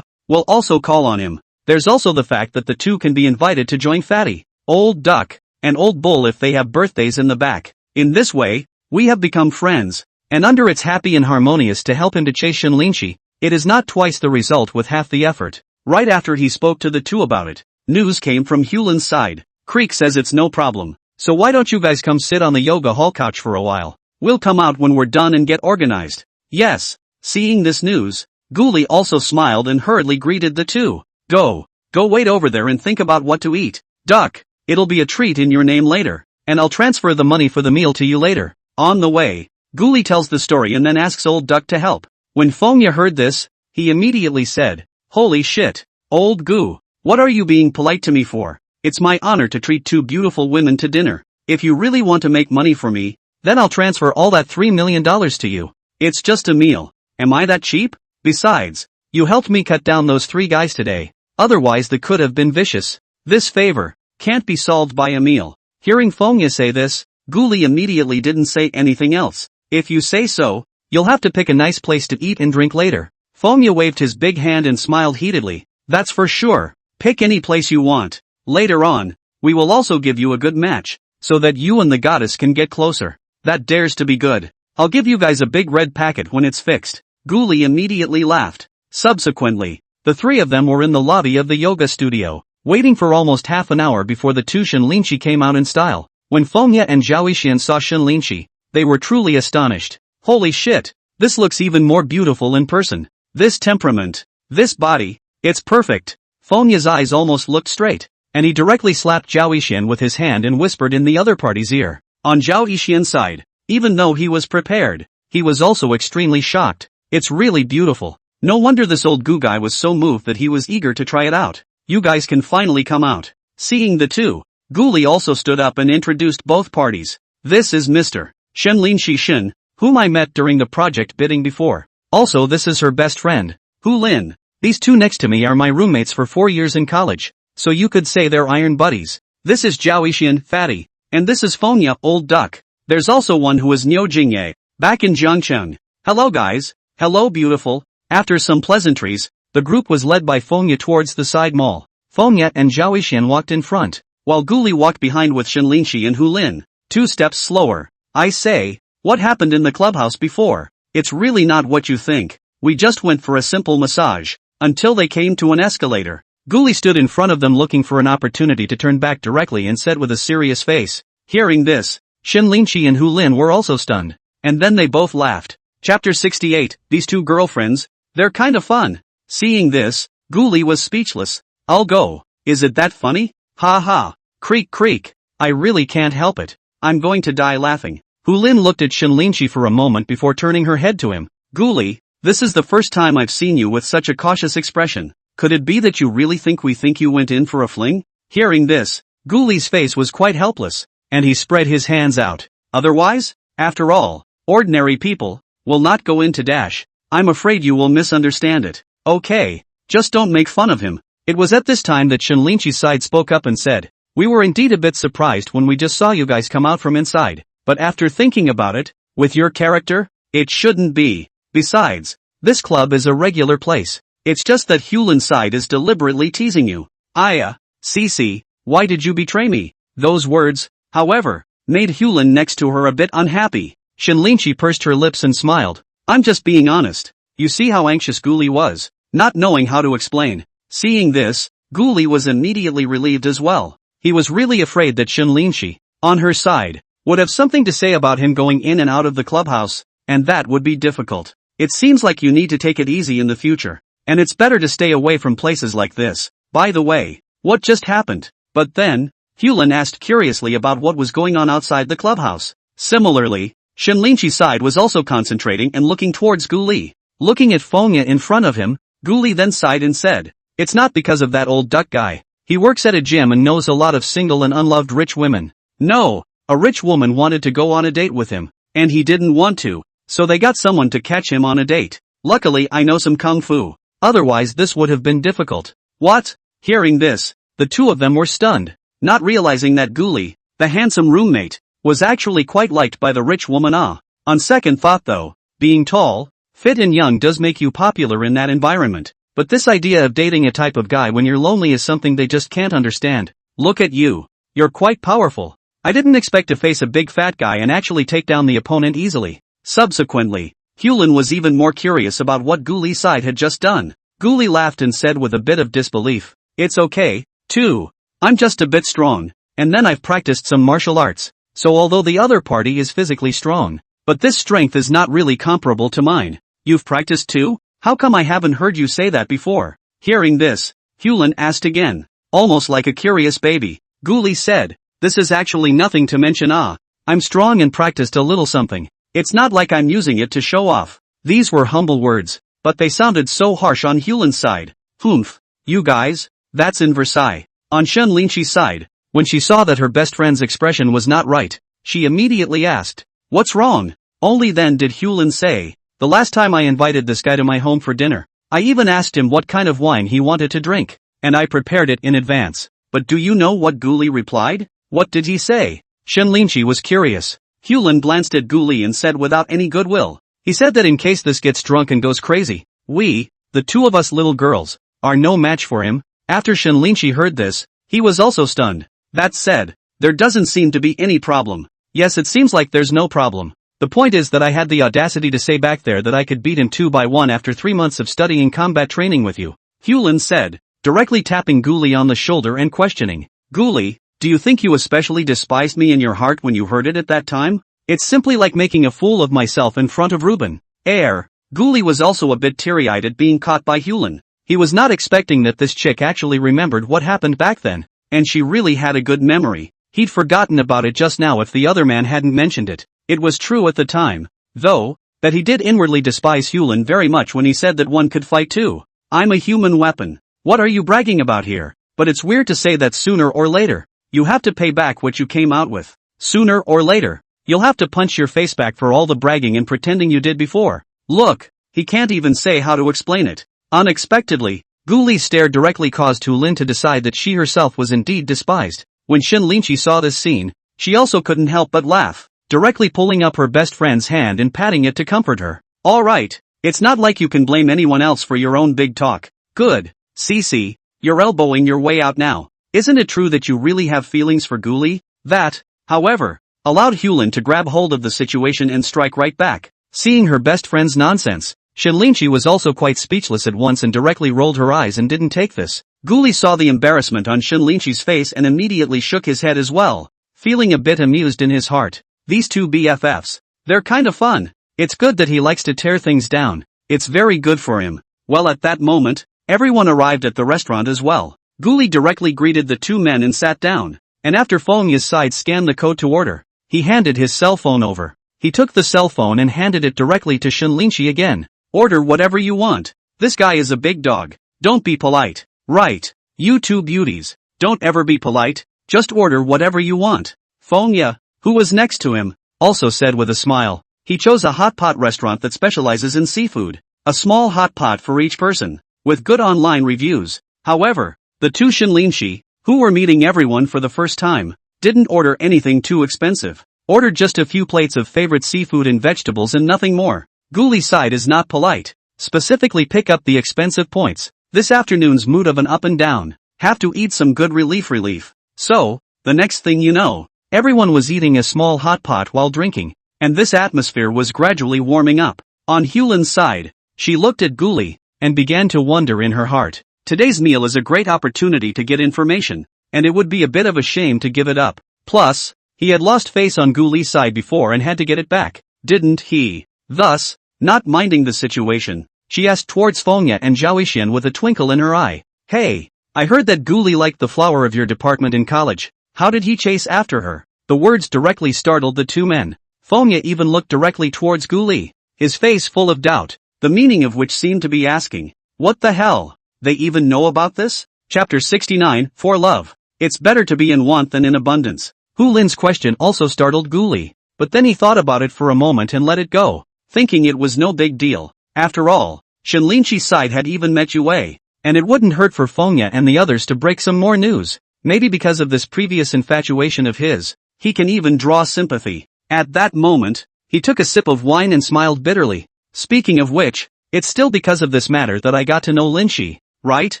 will also call on him. There's also the fact that the two can be invited to join Fatty, Old Duck, and Old Bull if they have birthdays in the back. In this way, we have become friends, and under it's happy and harmonious to help him to chase Shinlinshi. It is not twice the result with half the effort. Right after he spoke to the two about it, news came from Hulin's side. Creek says it's no problem, so why don't you guys come sit on the yoga hall couch for a while? We'll come out when we're done and get organized. Yes. Seeing this news, Guli also smiled and hurriedly greeted the two. Go wait over there and think about what to eat. Duck, it'll be a treat in your name later, and I'll transfer the money for the meal to you later. On the way, Guli tells the story and then asks Old Duck to help. When Fengya heard this, he immediately said, "Holy shit, Old Goo, what are you being polite to me for? It's my honor to treat two beautiful women to dinner. If you really want to make money for me, then I'll transfer all that $3 million to you. It's just a meal. Am I that cheap? Besides, you helped me cut down those 3 guys today. Otherwise they could have been vicious. This favor can't be solved by a meal." Hearing Fengya say this, Guli immediately didn't say anything else. "If you say so, you'll have to pick a nice place to eat and drink later." Fengya waved his big hand and smiled heatedly. "That's for sure. Pick any place you want. Later on, we will also give you a good match, so that you and the goddess can get closer. That dares to be good. I'll give you guys a big red packet when it's fixed." Guli immediately laughed. Subsequently, the 3 of them were in the lobby of the yoga studio, waiting for almost half an hour before the two Shinlinshi came out in style. When Fengya and Zhao Yixian saw Shinlinshi, they were truly astonished. "Holy shit, this looks even more beautiful in person. This temperament, this body, it's perfect." Fengya's eyes almost looked straight, and he directly slapped Zhao Yixian with his hand and whispered in the other party's ear. On Zhao Yixian's side, even though he was prepared, he was also extremely shocked. It's really beautiful. No wonder this old goo guy was so moved that he was eager to try it out. You guys can finally come out. Seeing the two, Guli also stood up and introduced both parties. This is Mr. Shenlin Shishin, whom I met during the project bidding before. Also this is her best friend, Hu Lin. These two next to me are my roommates for 4 years in college, so you could say they're iron buddies. This is Zhao Yixian, fatty, and this is Fonya, old duck. There's also one who is Niu Jingye, back in Jiangcheng. Hello guys. Hello beautiful. After some pleasantries, the group was led by Fonya towards the side mall. Fonya and Zhao Yixian walked in front, while Guli walked behind with Shenlinshi and Hu Lin, 2 steps slower. I say, what happened in the clubhouse before? It's really not what you think. We just went for a simple massage, until they came to an escalator. Guli stood in front of them looking for an opportunity to turn back directly and said with a serious face. Hearing this, Shenlinshi and Hu Lin were also stunned, and then they both laughed. Chapter 68, These two girlfriends, they're kinda fun. Seeing this, Guli was speechless. I'll go. Is it that funny? Ha ha. Creak creak. I really can't help it. I'm going to die laughing. Hu Lin looked at Shenlinshi for a moment before turning her head to him. Guli, this is the first time I've seen you with such a cautious expression. Could it be that you really think we think you went in for a fling? Hearing this, Guli's face was quite helpless, and he spread his hands out. Otherwise, after all, ordinary people will not go into dash. I'm afraid you will misunderstand it. Okay, just don't make fun of him. It was at this time that Shenlinshi's side spoke up and said, we were indeed a bit surprised when we just saw you guys come out from inside, but after thinking about it, with your character, it shouldn't be. Besides, this club is a regular place. It's just that Hulin's side is deliberately teasing you. Cece, why did you betray me? Those words, however, made Hulin next to her a bit unhappy. Shenlinshi pursed her lips and smiled. I'm just being honest. You see how anxious Guli was, not knowing how to explain. Seeing this, Guli was immediately relieved as well. He was really afraid that Shenlinshi, on her side, would have something to say about him going in and out of the clubhouse, and that would be difficult. It seems like you need to take it easy in the future, and it's better to stay away from places like this. By the way, what just happened? But then, Hulin asked curiously about what was going on outside the clubhouse. Similarly, Shenlinshi's side was also concentrating and looking towards Guli. Looking at Fonya in front of him, Guli then sighed and said, it's not because of that old duck guy. He works at a gym and knows a lot of single and unloved rich women. No, a rich woman wanted to go on a date with him, and he didn't want to, so they got someone to catch him on a date. Luckily I know some kung fu. Otherwise this would have been difficult. What? Hearing this, the two of them were stunned, not realizing that Guli, the handsome roommate, was actually quite liked by the rich woman. On second thought though, being tall, fit and young does make you popular in that environment, but this idea of dating a type of guy when you're lonely is something they just can't understand. Look at you. You're quite powerful. I didn't expect to face a big fat guy and actually take down the opponent easily. Subsequently, Hulin was even more curious about what Guli's side had just done. Guli laughed and said with a bit of disbelief, it's okay, too. I'm just a bit strong, and then I've practiced some martial arts, so although the other party is physically strong, but this strength is not really comparable to mine. You've practiced too? How come I haven't heard you say that before? Hearing this, Hulin asked again, almost like a curious baby. Guli said, this is actually nothing to mention. I'm strong and practiced a little something. It's not like I'm using it to show off. These were humble words, but they sounded so harsh on Hulin's side. Humph. You guys, that's in Versailles. On Shenlinshi's side, when she saw that her best friend's expression was not right, she immediately asked, what's wrong? Only then did Hulin say, the last time I invited this guy to my home for dinner, I even asked him what kind of wine he wanted to drink, and I prepared it in advance. But do you know what Guli replied? What did he say? Shenlinshi was curious. Hulin glanced at Guli and said without any goodwill, he said that in case this gets drunk and goes crazy, we, the two of us little girls, are no match for him. After Shenlinshi heard this, he was also stunned. That said, there doesn't seem to be any problem. Yes, it seems like there's no problem. The point is that I had the audacity to say back there that I could beat him 2-1 after 3 months of studying combat training with you. Hulin said, directly tapping Guli on the shoulder and questioning, Guli, do you think you especially despised me in your heart when you heard it at that time? It's simply like making a fool of myself in front of Ruben. Guli was also a bit teary-eyed at being caught by Hulin. He was not expecting that this chick actually remembered what happened back then, and she really had a good memory. He'd forgotten about it just now if the other man hadn't mentioned it. It was true at the time, though, that he did inwardly despise Hulin very much when he said that one could fight too. I'm a human weapon. What are you bragging about here? But it's weird to say that sooner or later, you have to pay back what you came out with. Sooner or later, you'll have to punch your face back for all the bragging and pretending you did before. Look, he can't even say how to explain it. Unexpectedly, Gu Li's stare directly caused Hulin to decide that she herself was indeed despised. When Shenlinchi saw this scene, she also couldn't help but laugh, directly pulling up her best friend's hand and patting it to comfort her. Alright, it's not like you can blame anyone else for your own big talk. Good. Cece, you're elbowing your way out now. Isn't it true that you really have feelings for Gu Li? That, however, allowed Hulin to grab hold of the situation and strike right back. Seeing her best friend's nonsense, Shenlinchi was also quite speechless at once and directly rolled her eyes and didn't take this. Gu Li saw the embarrassment on Shenlinchi's face and immediately shook his head as well, feeling a bit amused in his heart. These two BFFs, they're kinda fun. It's good that he likes to tear things down. It's very good for him. Well, at that moment, everyone arrived at the restaurant as well. Gu Li directly greeted the two men and sat down, and after Fengya's side scanned the code to order, he handed his cell phone over. He took the cell phone and handed it directly to Shenlinchi again. Order whatever you want. This guy is a big dog. Don't be polite. Right. You two beauties. Don't ever be polite. Just order whatever you want. Fengya, who was next to him, also said with a smile. He chose a hot pot restaurant that specializes in seafood. A small hot pot for each person, with good online reviews. However, the two Shenlinchi, who were meeting everyone for the first time, didn't order anything too expensive. Ordered just a few plates of favorite seafood and vegetables and nothing more. Gu Li's side is not polite. Specifically pick up the expensive points. This afternoon's mood of an up and down. Have to eat some good relief. So, the next thing you know, everyone was eating a small hot pot while drinking, and this atmosphere was gradually warming up. On Hulin's side, she looked at Gu Li, and began to wonder in her heart. Today's meal is a great opportunity to get information, and it would be a bit of a shame to give it up. Plus, he had lost face on Gu Li's side before and had to get it back, didn't he? Thus, not minding the situation, she asked towards Fengya and Zhaoxian with a twinkle in her eye. Hey, I heard that Gu Li liked the flower of your department in college. How did he chase after her? The words directly startled the two men. Fengya even looked directly towards Gu Li, his face full of doubt, the meaning of which seemed to be asking, what the hell? They even know about this? Chapter 69, For Love. It's better to be in want than in abundance. Hulin's question also startled Gu Li, but then he thought about it for a moment and let it go, thinking it was no big deal. After all, Shenlinchi's side had even met Yue, and it wouldn't hurt for Fengya and the others to break some more news. Maybe because of this previous infatuation of his, he can even draw sympathy. At that moment, he took a sip of wine and smiled bitterly. Speaking of which, it's still because of this matter that I got to know Linchi, right?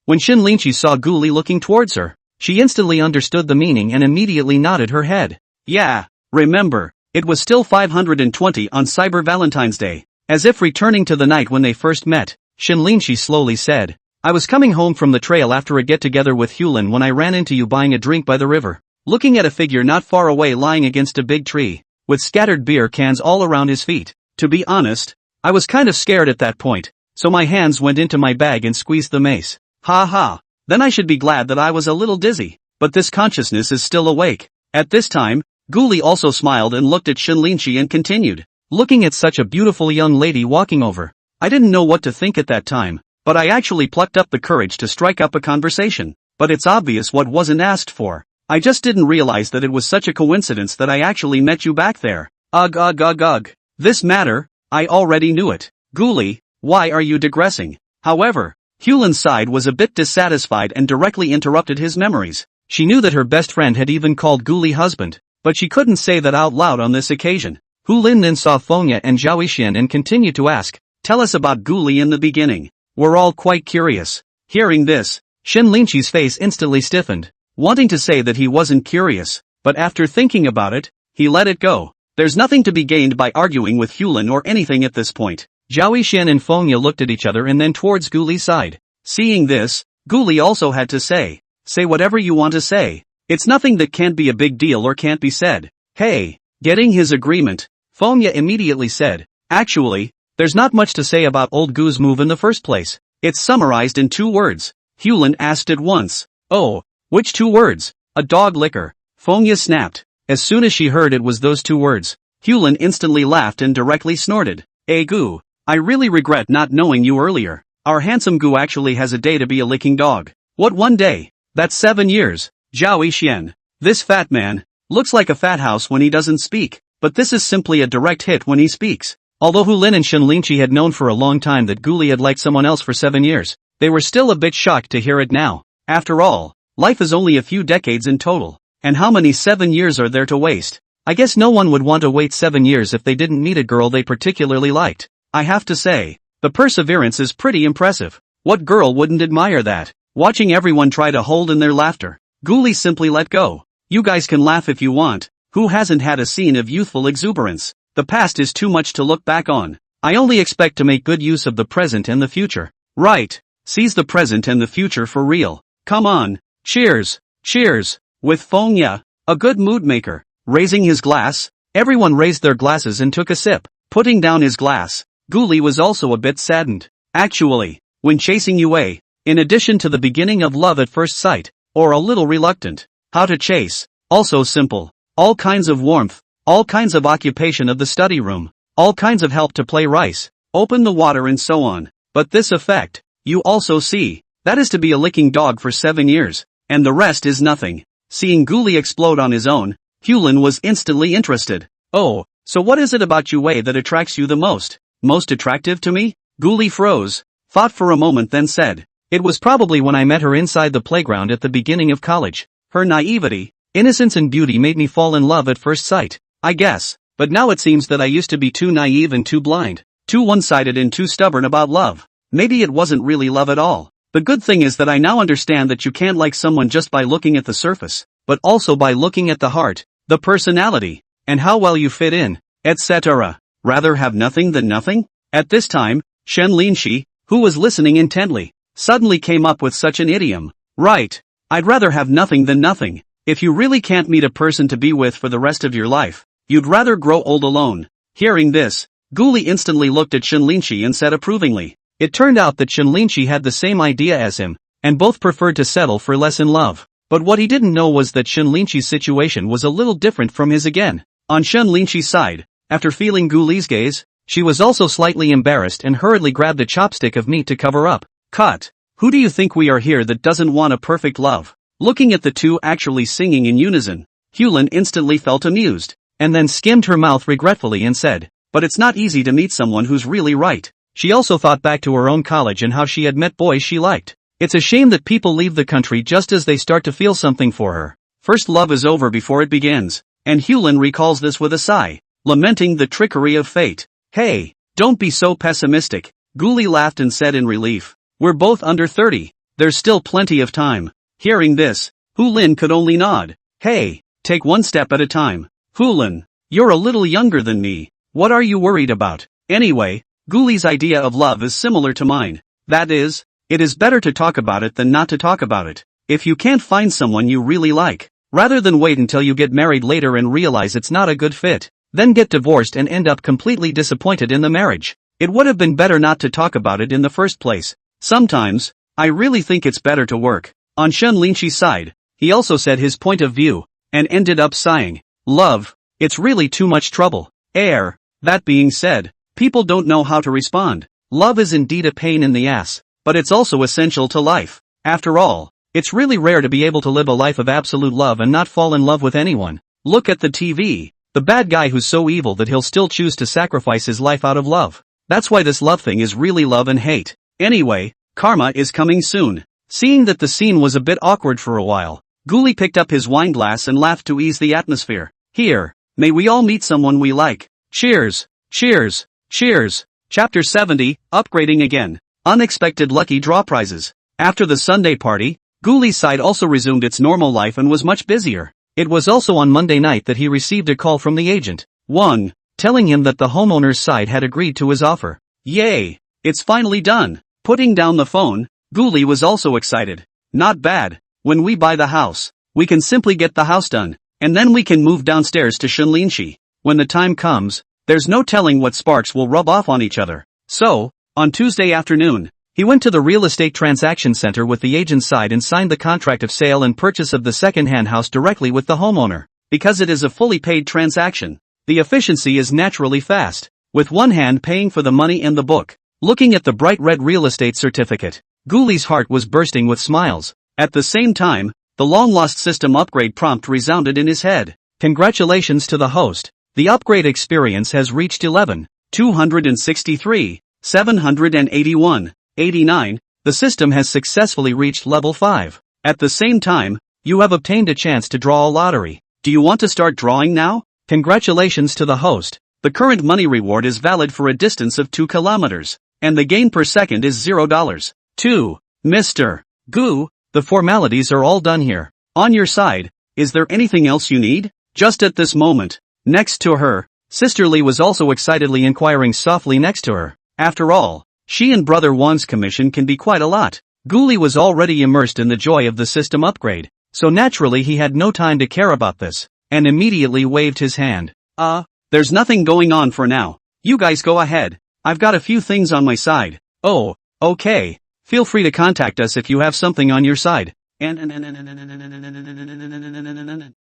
When Shenlinchi saw Gu Li looking towards her, she instantly understood the meaning and immediately nodded her head. Yeah, remember, it was still 520 on Cyber Valentine's Day. As if returning to the night when they first met, Shenlinchi slowly said, I was coming home from the trail after a get-together with Hulin when I ran into you buying a drink by the river. Looking at a figure not far away lying against a big tree, with scattered beer cans all around his feet. To be honest, I was kind of scared at that point, so my hands went into my bag and squeezed the mace. Ha ha. Then I should be glad that I was a little dizzy, but this consciousness is still awake. At this time, Gu Li also smiled and looked at Shenlinchi and continued, looking at such a beautiful young lady walking over. I didn't know what to think at that time, but I actually plucked up the courage to strike up a conversation. But it's obvious what wasn't asked for. I just didn't realize that it was such a coincidence that I actually met you back there. Ugh. This matter, I already knew it. Gu Li, why are you digressing? However, Hulin's side was a bit dissatisfied and directly interrupted his memories. She knew that her best friend had even called Gu Li husband, but she couldn't say that out loud on this occasion. Hulin then saw Fengya and Zhaoxian and continued to ask, tell us about Gu Li in the beginning. We're all quite curious. Hearing this, Shenlinchi's face instantly stiffened, wanting to say that he wasn't curious, but after thinking about it, he let it go. There's nothing to be gained by arguing with Hulin or anything at this point. Zhaoxian and Fengya looked at each other and then towards Gu Li's side. Seeing this, Gu Li also had to say whatever you want to say. It's nothing that can't be a big deal or can't be said. Hey, getting his agreement, Fengya immediately said, actually, there's not much to say about old Gu's move in the first place. It's summarized in 2 words. Hulin asked at once. Oh, which 2 words? A dog licker. Fengya snapped. As soon as she heard it was those 2 words, Hulin instantly laughed and directly snorted. Gu, I really regret not knowing you earlier. Our handsome Gu actually has a day to be a licking dog. What, one day? That's 7 years. Zhao Yixian. This fat man looks like a fat house when he doesn't speak, but this is simply a direct hit when he speaks. Although Hu Lin and Shen Linqi had known for a long time that Guli had liked someone else for 7 years, they were still a bit shocked to hear it now. After all, life is only a few decades in total, and how many 7 years are there to waste? I guess no one would want to wait 7 years if they didn't meet a girl they particularly liked. I have to say, the perseverance is pretty impressive. What girl wouldn't admire that? Watching everyone try to hold in their laughter, Guli simply let go. You guys can laugh if you want. Who hasn't had a scene of youthful exuberance? The past is too much to look back on. I only expect to make good use of the present and the future. Right. Seize the present and the future for real. Come on. Cheers. Cheers. With Feng Ya, a good mood maker. Raising his glass, everyone raised their glasses and took a sip. Putting down his glass, Guli was also a bit saddened. Actually, when chasing Yue, in addition to the beginning of love at first sight, or a little reluctant, how to chase, also simple, all kinds of warmth, all kinds of occupation of the study room, all kinds of help to play rice, open the water and so on. But this effect, you also see, that is to be a licking dog for 7 years, and the rest is nothing. Seeing Guli explode on his own, Hulin was instantly interested. Oh, so what is it about Yue that attracts you the most? Most attractive to me? Guli froze, thought for a moment then said, it was probably when I met her inside the playground at the beginning of college. Her naivety, innocence and beauty made me fall in love at first sight, I guess, but now it seems that I used to be too naive and too blind, too one-sided and too stubborn about love. Maybe it wasn't really love at all. The good thing is that I now understand that you can't like someone just by looking at the surface, but also by looking at the heart, the personality, and how well you fit in, etc. Rather have nothing than nothing? At this time, Shen Linqi, who was listening intently, suddenly came up with such an idiom. Right. I'd rather have nothing than nothing. If you really can't meet a person to be with for the rest of your life, you'd rather grow old alone. Hearing this, Guli instantly looked at Shen Linqi and said approvingly. It turned out that Shen Linqi had the same idea as him, and both preferred to settle for less in love. But what he didn't know was that Shen Linqi's situation was a little different from his again. On Shen Linqi's side, after feeling Guli's gaze, she was also slightly embarrassed and hurriedly grabbed a chopstick of meat to cover up. Cut. Who do you think we are here that doesn't want a perfect love? Looking at the two actually singing in unison, Hulin instantly felt amused, and then skimmed her mouth regretfully and said, but it's not easy to meet someone who's really right. She also thought back to her own college and how she had met boys she liked. It's a shame that people leave the country just as they start to feel something for her. First love is over before it begins, and Hulin recalls this with a sigh, lamenting the trickery of fate. Hey, don't be so pessimistic, Guli laughed and said in relief. We're both under 30, there's still plenty of time. Hearing this, Hulin could only nod. Hey, take one step at a time. Hulin, you're a little younger than me. What are you worried about? Anyway, Guli's idea of love is similar to mine. That is, it is better to talk about it than not to talk about it. If you can't find someone you really like, rather than wait until you get married later and realize it's not a good fit, then get divorced and end up completely disappointed in the marriage. It would have been better not to talk about it in the first place. Sometimes, I really think it's better to work. On Shen Linqi's side, he also said his point of view, and ended up sighing. Love, it's really too much trouble. That being said, people don't know how to respond. Love is indeed a pain in the ass, but it's also essential to life. After all, it's really rare to be able to live a life of absolute love and not fall in love with anyone. Look at the TV, the bad guy who's so evil that he'll still choose to sacrifice his life out of love. That's why this love thing is really love and hate. Anyway, karma is coming soon. Seeing that the scene was a bit awkward for a while, Guli picked up his wine glass and laughed to ease the atmosphere. Here, may we all meet someone we like. Cheers, cheers, cheers. Chapter 70, Upgrading Again. Unexpected lucky draw prizes. After the Sunday party, Guli's side also resumed its normal life and was much busier. It was also on Monday night that he received a call from the agent. 1. Telling him that the homeowner's side had agreed to his offer. Yay! It's finally done. Putting down the phone, Guli was also excited. Not bad. When we buy the house, we can simply get the house done, and then we can move downstairs to Shen Linqi. When the time comes, there's no telling what sparks will rub off on each other. So, on Tuesday afternoon, he went to the real estate transaction center with the agent's side and signed the contract of sale and purchase of the second-hand house directly with the homeowner. Because it is a fully paid transaction, the efficiency is naturally fast. with one hand paying for the money and the book. Looking at the bright red real estate certificate, Ghouli's heart was bursting with smiles. At the same time, the long-lost system upgrade prompt resounded in his head. Congratulations to the host. The upgrade experience has reached 11,263,781,89. The system has successfully reached level 5. At the same time, you have obtained a chance to draw a lottery. Do you want to start drawing now? Congratulations to the host. The current money reward is valid for a distance of 2 kilometers, and the gain per second is $0. 2. Mr. Goo, the formalities are all done here. On your side, is there anything else you need? Just at this moment, next to her, Sister Lee was also excitedly inquiring softly next to her. After all, she and Brother Wan's commission can be quite a lot. Ghoulie was already immersed in the joy of the system upgrade, so naturally he had no time to care about this, and immediately waved his hand. There's nothing going on for now. You guys go ahead. I've got a few things on my side. Oh, okay. Feel free to contact us if you have something on your side.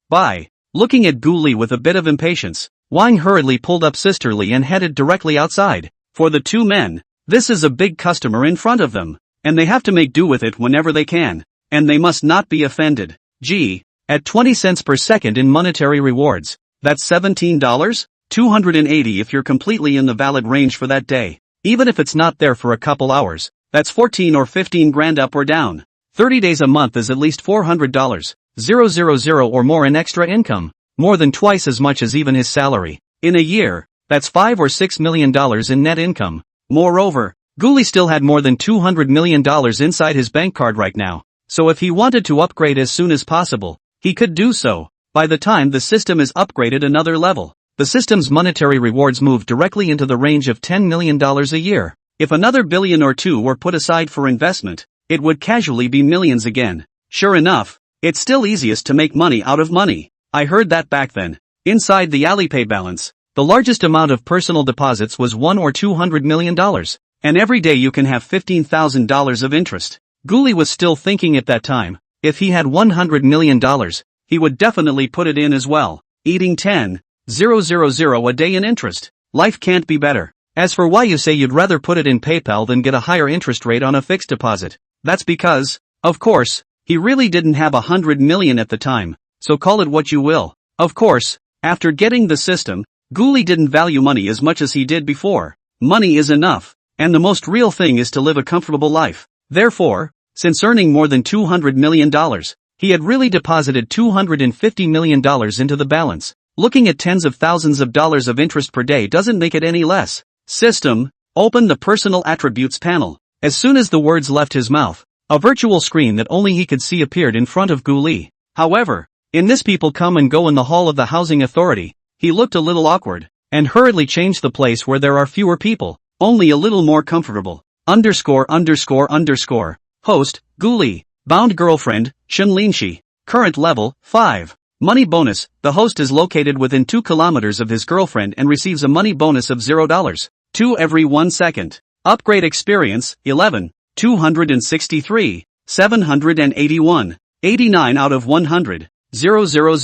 Bye. Looking at Ghoulie with a bit of impatience, Wang hurriedly pulled up Sister Lee and headed directly outside. For the two men, this is a big customer in front of them, and they have to make do with it whenever they can, and they must not be offended. Gee, at 20 cents per second in monetary rewards, that's $17? 280 if you're completely in the valid range for that day. Even if it's not there for a couple hours, that's 14 or 15 grand up or down. 30 days a month is at least $400. 000 or more in extra income, more than twice as much as even his salary. In a year, that's $5 or $6 million in net income. Moreover, Ghoulie still had more than $200 million inside his bank card right now, so if he wanted to upgrade as soon as possible, he could do so. By the time the system is upgraded another level, the system's monetary rewards move directly into the range of $10 million a year. If another billion or two were put aside for investment, it would casually be millions again. Sure enough, it's still easiest to make money out of money. I heard that back then. Inside the Alipay balance, the largest amount of personal deposits was $1 or $200 million, and every day you can have $15,000 of interest. Ghoulie was still thinking at that time, if he had $100 million, he would definitely put it in as well, eating 10,000 a day in interest. Life can't be better. As for why you say you'd rather put it in PayPal than get a higher interest rate on a fixed deposit, that's because, of course, he really didn't have $100 million at the time, so call it what you will. Of course, after getting the system, Ghoulie didn't value money as much as he did before. Money is enough, and the most real thing is to live a comfortable life. Therefore, since earning more than $200 million, he had really deposited $250 million into the balance. Looking at tens of thousands of dollars of interest per day doesn't make it any less. System, open the personal attributes panel. As soon as the words left his mouth, a virtual screen that only he could see appeared in front of Ghoulie. However, in this people come and go in the hall of the housing authority, he looked a little awkward, and hurriedly changed the place where there are fewer people, only a little more comfortable. Host, Ghoulie. Bound girlfriend, Shunlinshi. Current level, 5. Money bonus, the host is located within 2 kilometers of his girlfriend and receives a money bonus of $0. 2 every 1 second. Upgrade experience, 11,263, 781, 89 out of 100, 000, 000,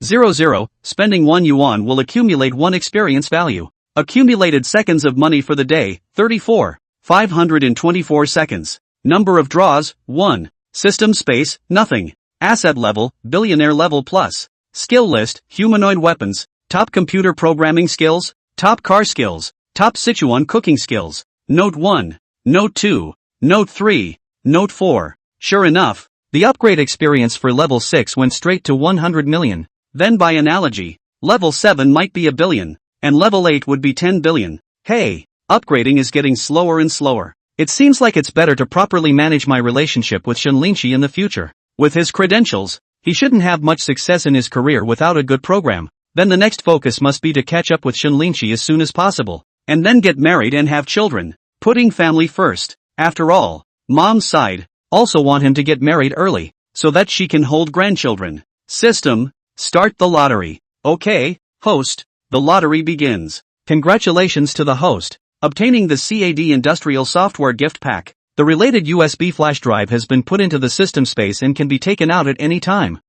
00. Spending 1 yuan will accumulate 1 experience value. Accumulated seconds of money for the day, 34, 524 seconds. Number of draws, 1. System space, nothing. Asset level, billionaire level plus. Skill list, humanoid weapons, top computer programming skills, top car skills, top Sichuan cooking skills. Note 1, Note 2, Note 3, Note 4. Sure enough, the upgrade experience for level 6 went straight to 100 million. Then by analogy, level 7 might be a billion, and level 8 would be 10 billion. Hey, upgrading is getting slower and slower. It seems like it's better to properly manage my relationship with Shunlinshi in the future. With his credentials, he shouldn't have much success in his career without a good program. Then the next focus must be to catch up with Shunlinshi as soon as possible, and then get married and have children, putting family first. After all, mom's side also want him to get married early, so that she can hold grandchildren. System, start the lottery. Okay, host, the lottery begins. Congratulations to the host, obtaining the CAD Industrial Software Gift Pack. The related USB flash drive has been put into the system space and can be taken out at any time.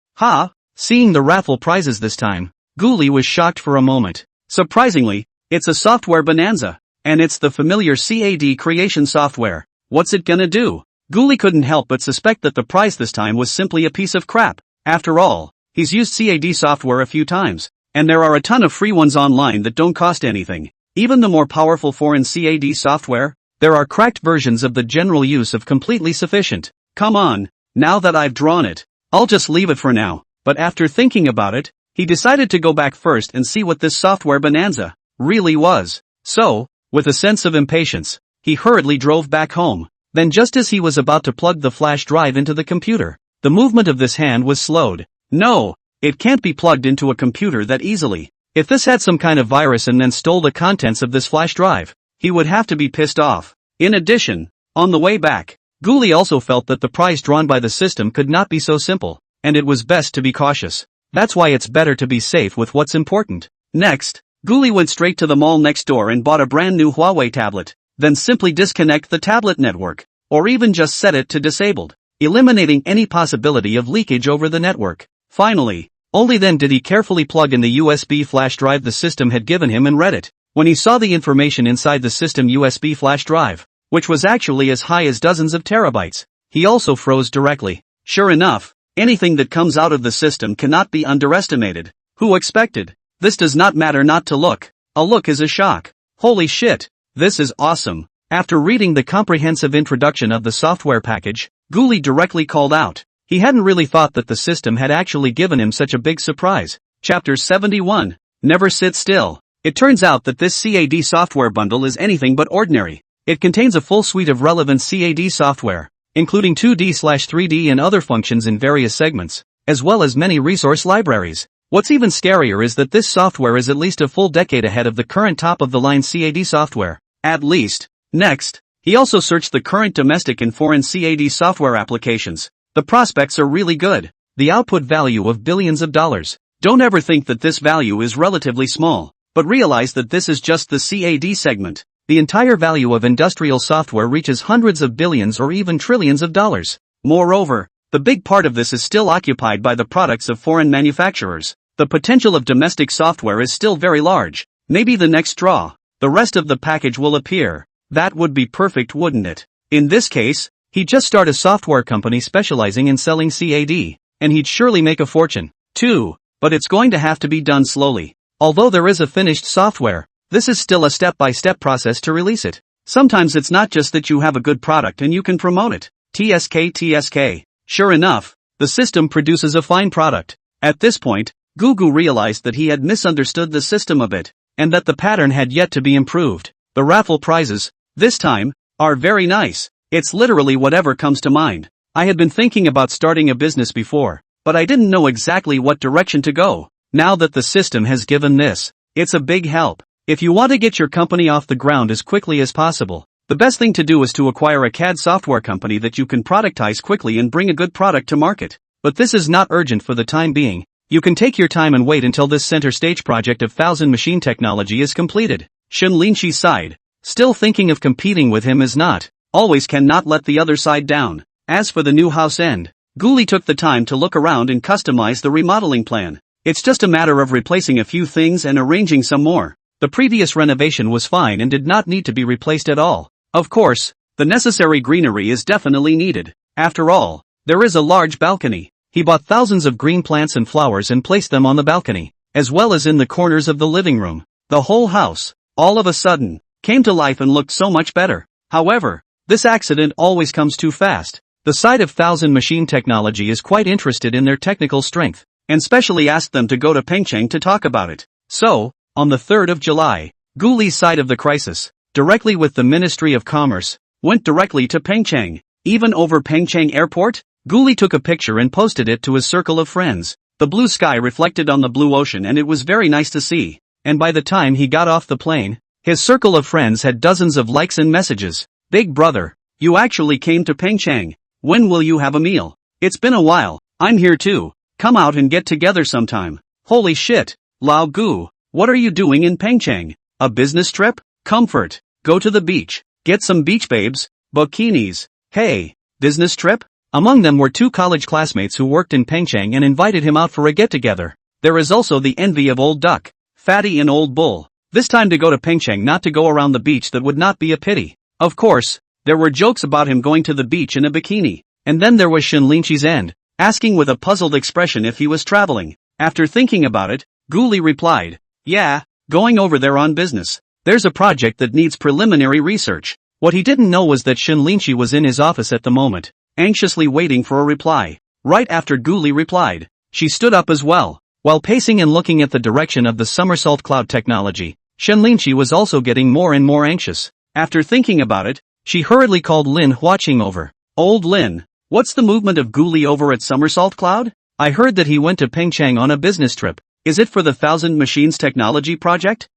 Seeing the raffle prizes this time, Ghoulie was shocked for a moment. Surprisingly, it's a software bonanza. And it's the familiar CAD creation software. What's it gonna do? Ghoulie couldn't help but suspect that the price this time was simply a piece of crap. After all, he's used CAD software a few times, and there are a ton of free ones online that don't cost anything. Even the more powerful foreign CAD software, there are cracked versions of the general use of completely sufficient. Come on, now that I've drawn it, I'll just leave it for now. But after thinking about it, he decided to go back first and see what this software bonanza really was. So, with a sense of impatience, he hurriedly drove back home. Then just as he was about to plug the flash drive into the computer, the movement of this hand was slowed. No, it can't be plugged into a computer that easily. If this had some kind of virus and then stole the contents of this flash drive, he would have to be pissed off. In addition, on the way back, Ghoulie also felt that the prize drawn by the system could not be so simple, and it was best to be cautious. That's why it's better to be safe with what's important. Next, Ghoulie went straight to the mall next door and bought a brand new Huawei tablet, then simply disconnect the tablet network, or even just set it to disabled, eliminating any possibility of leakage over the network. Finally, only then did he carefully plug in the USB flash drive the system had given him and read it. When he saw the information inside the system USB flash drive, which was actually as high as dozens of terabytes, he also froze directly. Sure enough, anything that comes out of the system cannot be underestimated. Who expected? This does not matter not to look. A look is a shock. Holy shit, this is awesome. After reading the comprehensive introduction of the software package, Ghoulie directly called out. He hadn't really thought that the system had actually given him such a big surprise. Chapter 71. Never Sit Still. It turns out that this CAD software bundle is anything but ordinary. It contains a full suite of relevant CAD software, including 2D/3D and other functions in various segments, as well as many resource libraries. What's even scarier is that this software is at least a full decade ahead of the current top-of-the-line CAD software. At least. Next, he also searched the current domestic and foreign CAD software applications. The prospects are really good. The output value of billions of dollars. Don't ever think that this value is relatively small, but realize that this is just the CAD segment. The entire value of industrial software reaches hundreds of billions or even trillions of dollars. Moreover, the big part of this is still occupied by the products of foreign manufacturers. The potential of domestic software is still very large. Maybe the next draw, the rest of the package will appear. That would be perfect, wouldn't it? In this case, he'd just start a software company specializing in selling CAD, and he'd surely make a fortune, too. But it's going to have to be done slowly. Although there is a finished software, this is still a step-by-step process to release it. Sometimes it's not just that you have a good product and you can promote it. TSK. Sure enough, the system produces a fine product. At this point, Gugu realized that he had misunderstood the system a bit, and that the pattern had yet to be improved. The raffle prizes, this time, are very nice. It's literally whatever comes to mind. I had been thinking about starting a business before, but I didn't know exactly what direction to go. Now that the system has given this, it's a big help. If you want to get your company off the ground as quickly as possible, the best thing to do is to acquire a CAD software company that you can productize quickly and bring a good product to market. But this is not urgent for the time being. You can take your time and wait until this center stage project of 1000 machine technology is completed. Shun Linshi sighed. Still thinking of competing with him is not. Always cannot let the other side down. As for the new house end, Ghoulie took the time to look around and customize the remodeling plan. It's just a matter of replacing a few things and arranging some more. The previous renovation was fine and did not need to be replaced at all. Of course, the necessary greenery is definitely needed. After all, there is a large balcony. He bought thousands of green plants and flowers and placed them on the balcony, as well as in the corners of the living room. The whole house, all of a sudden, came to life and looked so much better. However, this accident always comes too fast. The side of 1000 Machine Technology is quite interested in their technical strength, and specially asked them to go to Pengcheng to talk about it. So, on the 3rd of July, Guli's side of the crisis, directly with the Ministry of Commerce, went directly to Pengcheng. Even over Pengcheng Airport, Guli took a picture and posted it to his circle of friends. The blue sky reflected on the blue ocean and it was very nice to see. And by the time he got off the plane, his circle of friends had dozens of likes and messages. Big brother, you actually came to Pengcheng. When will you have a meal? It's been a while. I'm here too. Come out and get together sometime. Holy shit. Lao Gu, what are you doing in Pengcheng? A business trip? Comfort. Go to the beach. Get some beach babes. Bikinis. Hey. Business trip? Among them were 2 college classmates who worked in Pengcheng and invited him out for a get-together. There is also the envy of Old Duck, Fatty and old bull. This time to go to Pengcheng, not to go around the beach. That would not be a pity. Of course, there were jokes about him going to the beach in a bikini. And then there was Shinlinchi's end, asking with a puzzled expression if he was traveling. After thinking about it, Guli replied, "Yeah, going over there on business. There's a project that needs preliminary research." What he didn't know was that Shinlinchi was in his office at the moment, anxiously waiting for a reply. Right after Guli replied, she stood up as well. While pacing and looking at the direction of the somersault cloud technology, Shinlinchi was also getting more and more anxious. After thinking about it, she hurriedly called Lin Huaqing over. "Old Lin, what's the movement of Guli over at Somersault Cloud? I heard that he went to Pengcheng on a business trip. Is it for the 1000 Machines technology project?"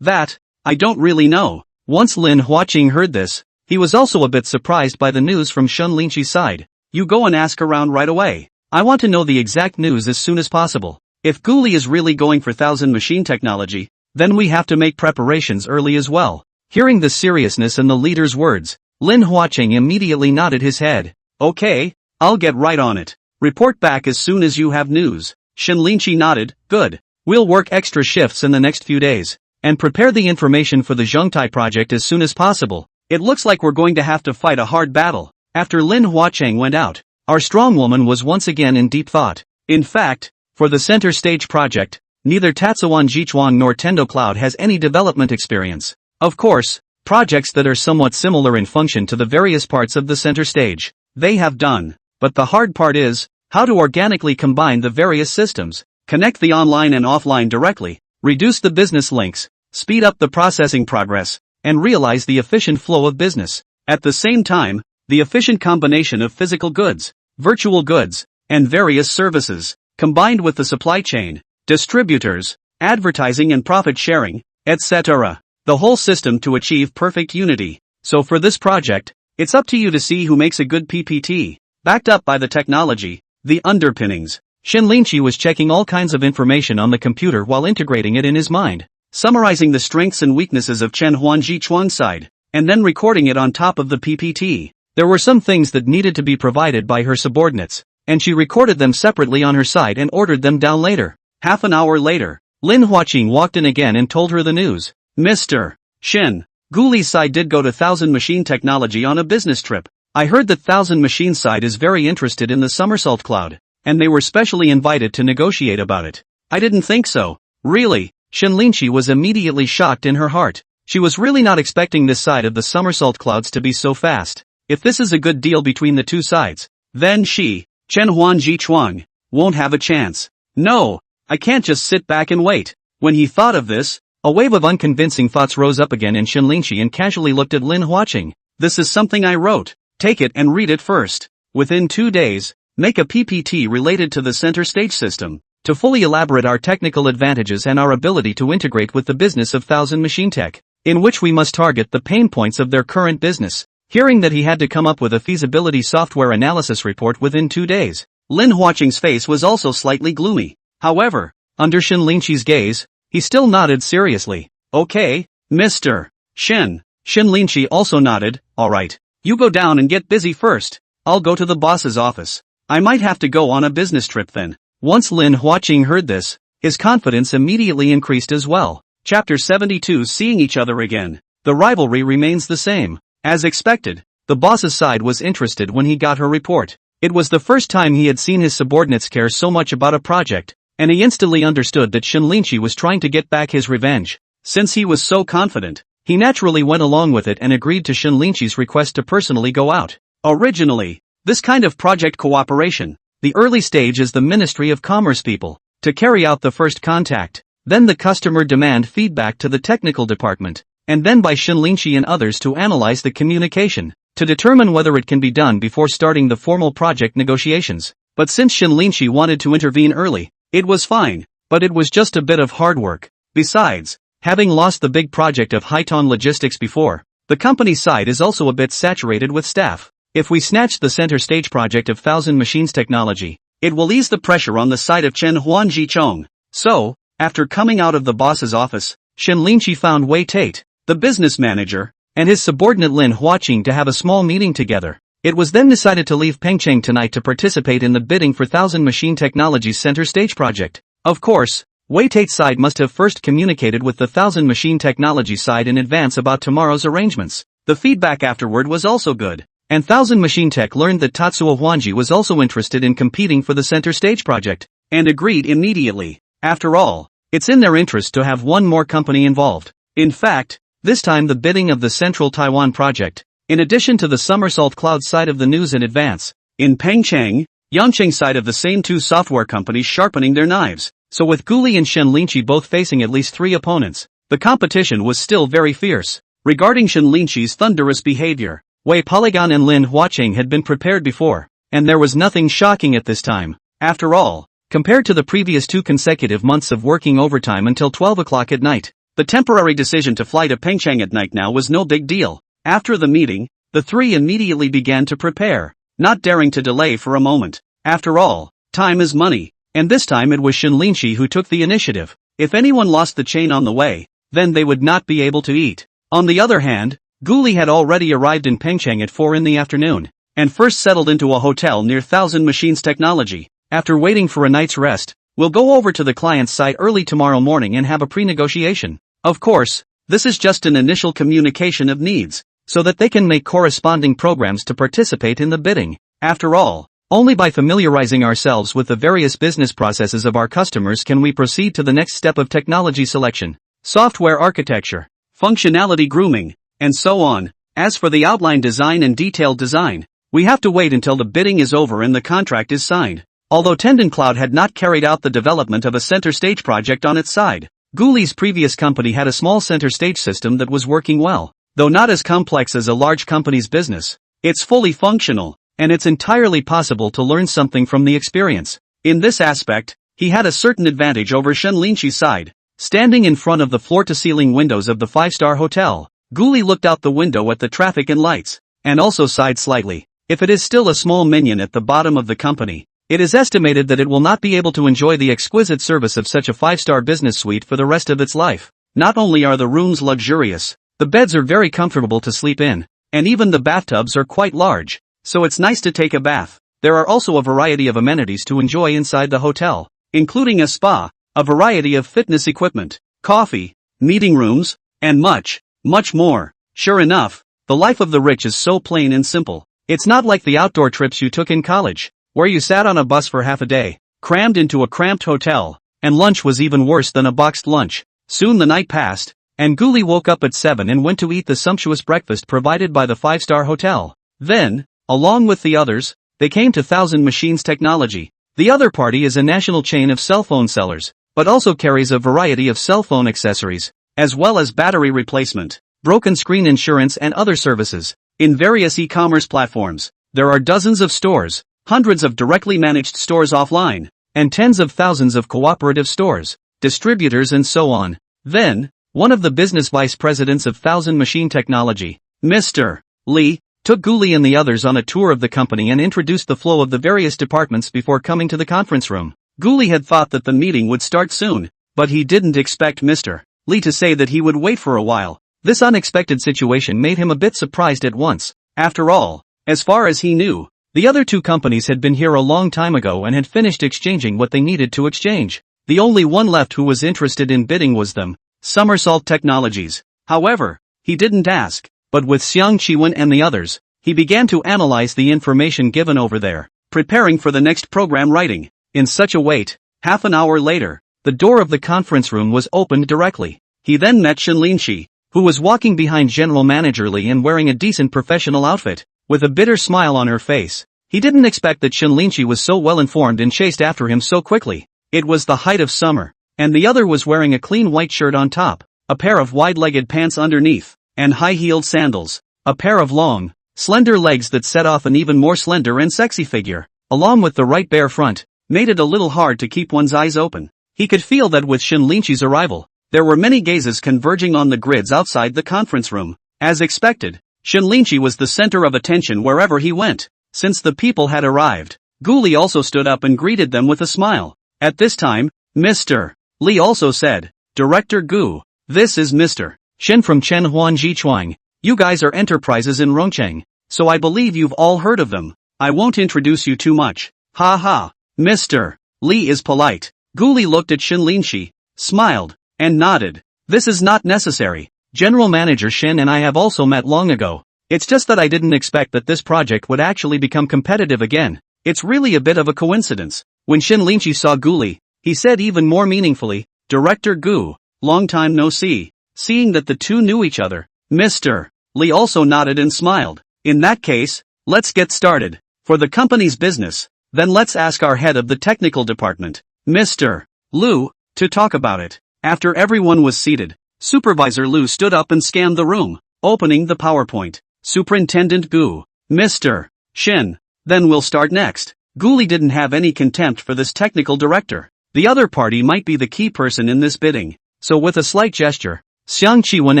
That, I don't really know." Once Lin Huaqing heard this, he was also a bit surprised by the news from Shinlinchi's side. "You go and ask around right away. I want to know the exact news as soon as possible. If Guli is really going for 1000 Machine technology, then we have to make preparations early as well." Hearing the seriousness in the leader's words, Lin Huaqing immediately nodded his head. "Okay, I'll get right on it. Report back as soon as you have news." Shinlinchi nodded. "Good. We'll work extra shifts in the next few days, and prepare the information for the Zhongtai project as soon as possible. It looks like we're going to have to fight a hard battle." After Lin Huaqing went out, our strong woman was once again in deep thought. In fact, for the center stage project, neither Tatsuan Jichuan nor Tendo Cloud has any development experience. Of course, projects that are somewhat similar in function to the various parts of the center stage, they have done. But the hard part is, how to organically combine the various systems, connect the online and offline directly, reduce the business links, speed up the processing progress, and realize the efficient flow of business. At the same time, the efficient combination of physical goods, virtual goods, and various services, combined with the supply chain, distributors, advertising and profit sharing, etc. The whole system to achieve perfect unity. So for this project, it's up to you to see who makes a good PPT, backed up by the technology, the underpinnings. Shinlinchi was checking all kinds of information on the computer while integrating it in his mind, summarizing the strengths and weaknesses of Chen Huanji Chuang's side, and then recording it on top of the PPT. There were some things that needed to be provided by her subordinates, and she recorded them separately on her side and ordered them down later. Half an hour later, Lin Huaqing walked in again and told her the news. "Mr. Shin, Guli's side did go to 1000 Machine technology on a business trip. I heard that 1000 Machine side is very interested in the Somersault Cloud, and they were specially invited to negotiate about it." "I didn't think so." "Really?" Shinlinchi was immediately shocked in her heart. She was really not expecting this side of the Somersault Clouds to be so fast. If this is a good deal between the two sides, then she, Chen Huanji Chuang, won't have a chance. "No, I can't just sit back and wait." When he thought of this, a wave of unconvincing thoughts rose up again in Shinlinchi and casually looked at Lin Huaqing. "This is something I wrote. Take it and read it first. Within 2 days, make a PPT related to the center stage system, to fully elaborate our technical advantages and our ability to integrate with the business of 1000 Machine Tech, in which we must target the pain points of their current business." Hearing that he had to come up with a feasibility software analysis report within 2 days, Lin Huaqing's face was also slightly gloomy. However, under Shinlinchi's gaze, he still nodded seriously. "Okay, Mr. Shin." Shinlinchi also nodded. "Alright, you go down and get busy first. I'll go to the boss's office. I might have to go on a business trip then." Once Lin Huaqing heard this, his confidence immediately increased as well. Chapter 72. Seeing each other again. The rivalry remains the same. As expected, the boss's side was interested when he got her report. It was the first time he had seen his subordinates care so much about a project, and he instantly understood that Shinlinchi was trying to get back his revenge. Since he was so confident, he naturally went along with it and agreed to Shinlinchi's request to personally go out. Originally, this kind of project cooperation, the early stage is the Ministry of Commerce people, to carry out the first contact, then the customer demand feedback to the technical department, and then by Shinlinchi and others to analyze the communication, to determine whether it can be done before starting the formal project negotiations. But since Shinlinchi wanted to intervene early, it was fine, but it was just a bit of hard work. Besides, having lost the big project of Haiton Logistics before, the company side is also a bit saturated with staff. If we snatch the center stage project of 1000 Machines technology, it will ease the pressure on the side of Chen Huanji Chong. So, after coming out of the boss's office, Shinlinchi found Wei Tate, the business manager, and his subordinate Lin Huaqing to have a small meeting together. It was then decided to leave Pengcheng tonight to participate in the bidding for 1000 Machine Technology's center stage project. Of course, Waitate's side must have first communicated with the Thousand Machine Technology side in advance about tomorrow's arrangements. The feedback afterward was also good. And Thousand Machine Tech learned that Tatsuo Hwanji was also interested in competing for the center stage project, and agreed immediately. After all, it's in their interest to have one more company involved. In fact, this time the bidding of the Central Taiwan project, in addition to the Somersault Cloud side of the news in advance, in Pengcheng, Yangcheng side of the same two software companies sharpening their knives. So with Guli and Shen Linqi both facing at least 3 opponents, the competition was still very fierce. Regarding Shen Linqi's thunderous behavior, Wei Polygon and Lin Huacheng had been prepared before, and there was nothing shocking at this time. After all, compared to the previous 2 consecutive months of working overtime until 12 o'clock at night, the temporary decision to fly to Pengcheng at night now was no big deal. After the meeting, the 3 immediately began to prepare, not daring to delay for a moment. After all, time is money, and this time it was Shen Linqi who took the initiative. If anyone lost the chain on the way, then they would not be able to eat. On the other hand, Guli had already arrived in Pengcheng at 4 in the afternoon, and first settled into a hotel near Thousand Machines Technology. After waiting for a night's rest, we'll go over to the client's site early tomorrow morning and have a pre-negotiation. Of course, this is just an initial communication of needs, so that they can make corresponding programs to participate in the bidding. After all, only by familiarizing ourselves with the various business processes of our customers can we proceed to the next step of technology selection, software architecture, functionality grooming, and so on. As for the outline design and detailed design, we have to wait until the bidding is over and the contract is signed. Although Tendon Cloud had not carried out the development of a center stage project on its side, Guli's previous company had a small center stage system that was working well. Though not as complex as a large company's business, it's fully functional, and it's entirely possible to learn something from the experience. In this aspect, he had a certain advantage over Shen Linqi's side. Standing in front of the floor-to-ceiling windows of the 5-star hotel, Guli looked out the window at the traffic and lights, and also sighed slightly. If it is still a small minion at the bottom of the company, it is estimated that it will not be able to enjoy the exquisite service of such a 5-star business suite for the rest of its life. Not only are the rooms luxurious, the beds are very comfortable to sleep in, and even the bathtubs are quite large, so it's nice to take a bath. There are also a variety of amenities to enjoy inside the hotel, including a spa, a variety of fitness equipment, coffee, meeting rooms, and much, much more. Sure enough, the life of the rich is so plain and simple. It's not like the outdoor trips you took in college, where you sat on a bus for half a day, crammed into a cramped hotel, and lunch was even worse than a boxed lunch. Soon the night passed, and Guli woke up at 7 and went to eat the sumptuous breakfast provided by the 5-star hotel. Then, along with the others, they came to Thousand Machines Technology. The other party is a national chain of cell phone sellers, but also carries a variety of cell phone accessories, as well as battery replacement, broken screen insurance and other services. In various e-commerce platforms, there are dozens of stores, hundreds of directly managed stores offline, and tens of thousands of cooperative stores, distributors and so on. Then, one of the business vice presidents of Thousand Machine Technology, Mr. Lee, took Guli and the others on a tour of the company and introduced the flow of the various departments before coming to the conference room. Guli had thought that the meeting would start soon, but he didn't expect Mr. Lee to say that he would wait for a while. This unexpected situation made him a bit surprised at once. After all, as far as he knew, the other 2 companies had been here a long time ago and had finished exchanging what they needed to exchange. The only one left who was interested in bidding was them, Somersault Technologies. However, he didn't ask, but with Xiang Qiwen and the others, he began to analyze the information given over there, preparing for the next program writing. In such a wait, half an hour later, the door of the conference room was opened directly. He then met Shen Linqi, who was walking behind General Manager Lee and wearing a decent professional outfit, with a bitter smile on her face. He didn't expect that Shen Linqi was so well informed and chased after him so quickly. It was the height of summer, and the other was wearing a clean white shirt on top, a pair of wide-legged pants underneath, and high-heeled sandals, a pair of long, slender legs that set off an even more slender and sexy figure, along with the right bare front, made it a little hard to keep one's eyes open. He could feel that with Shen Linqi's arrival, there were many gazes converging on the grids outside the conference room. As expected, Shen Linqi was the center of attention wherever he went. Since the people had arrived, Guli also stood up and greeted them with a smile. At this time, Mr. Lee also said, "Director Gu, this is Mr. Shen from Chen Huan Jichuang. You guys are enterprises in Rongcheng, so I believe you've all heard of them. I won't introduce you too much. Ha ha. Mr. Lee is polite." Guli looked at Shen Linqi, smiled, and nodded. This is not necessary. General Manager Shin and I have also met long ago. It's just that I didn't expect that this project would actually become competitive again. It's really a bit of a coincidence. When Shin Linchi saw Guli, he said even more meaningfully, Director Gu, long time no see. Seeing that the two knew each other, Mr. Lee also nodded and smiled. In that case, let's get started. For the company's business, then let's ask our head of the technical department, Mr. Liu, to talk about it. After everyone was seated, Supervisor Liu stood up and scanned the room, opening the PowerPoint. Superintendent Gu, Mr. Shin, then we'll start next. Guli didn't have any contempt for this technical director. The other party might be the key person in this bidding. So with a slight gesture, Xiang Chiwen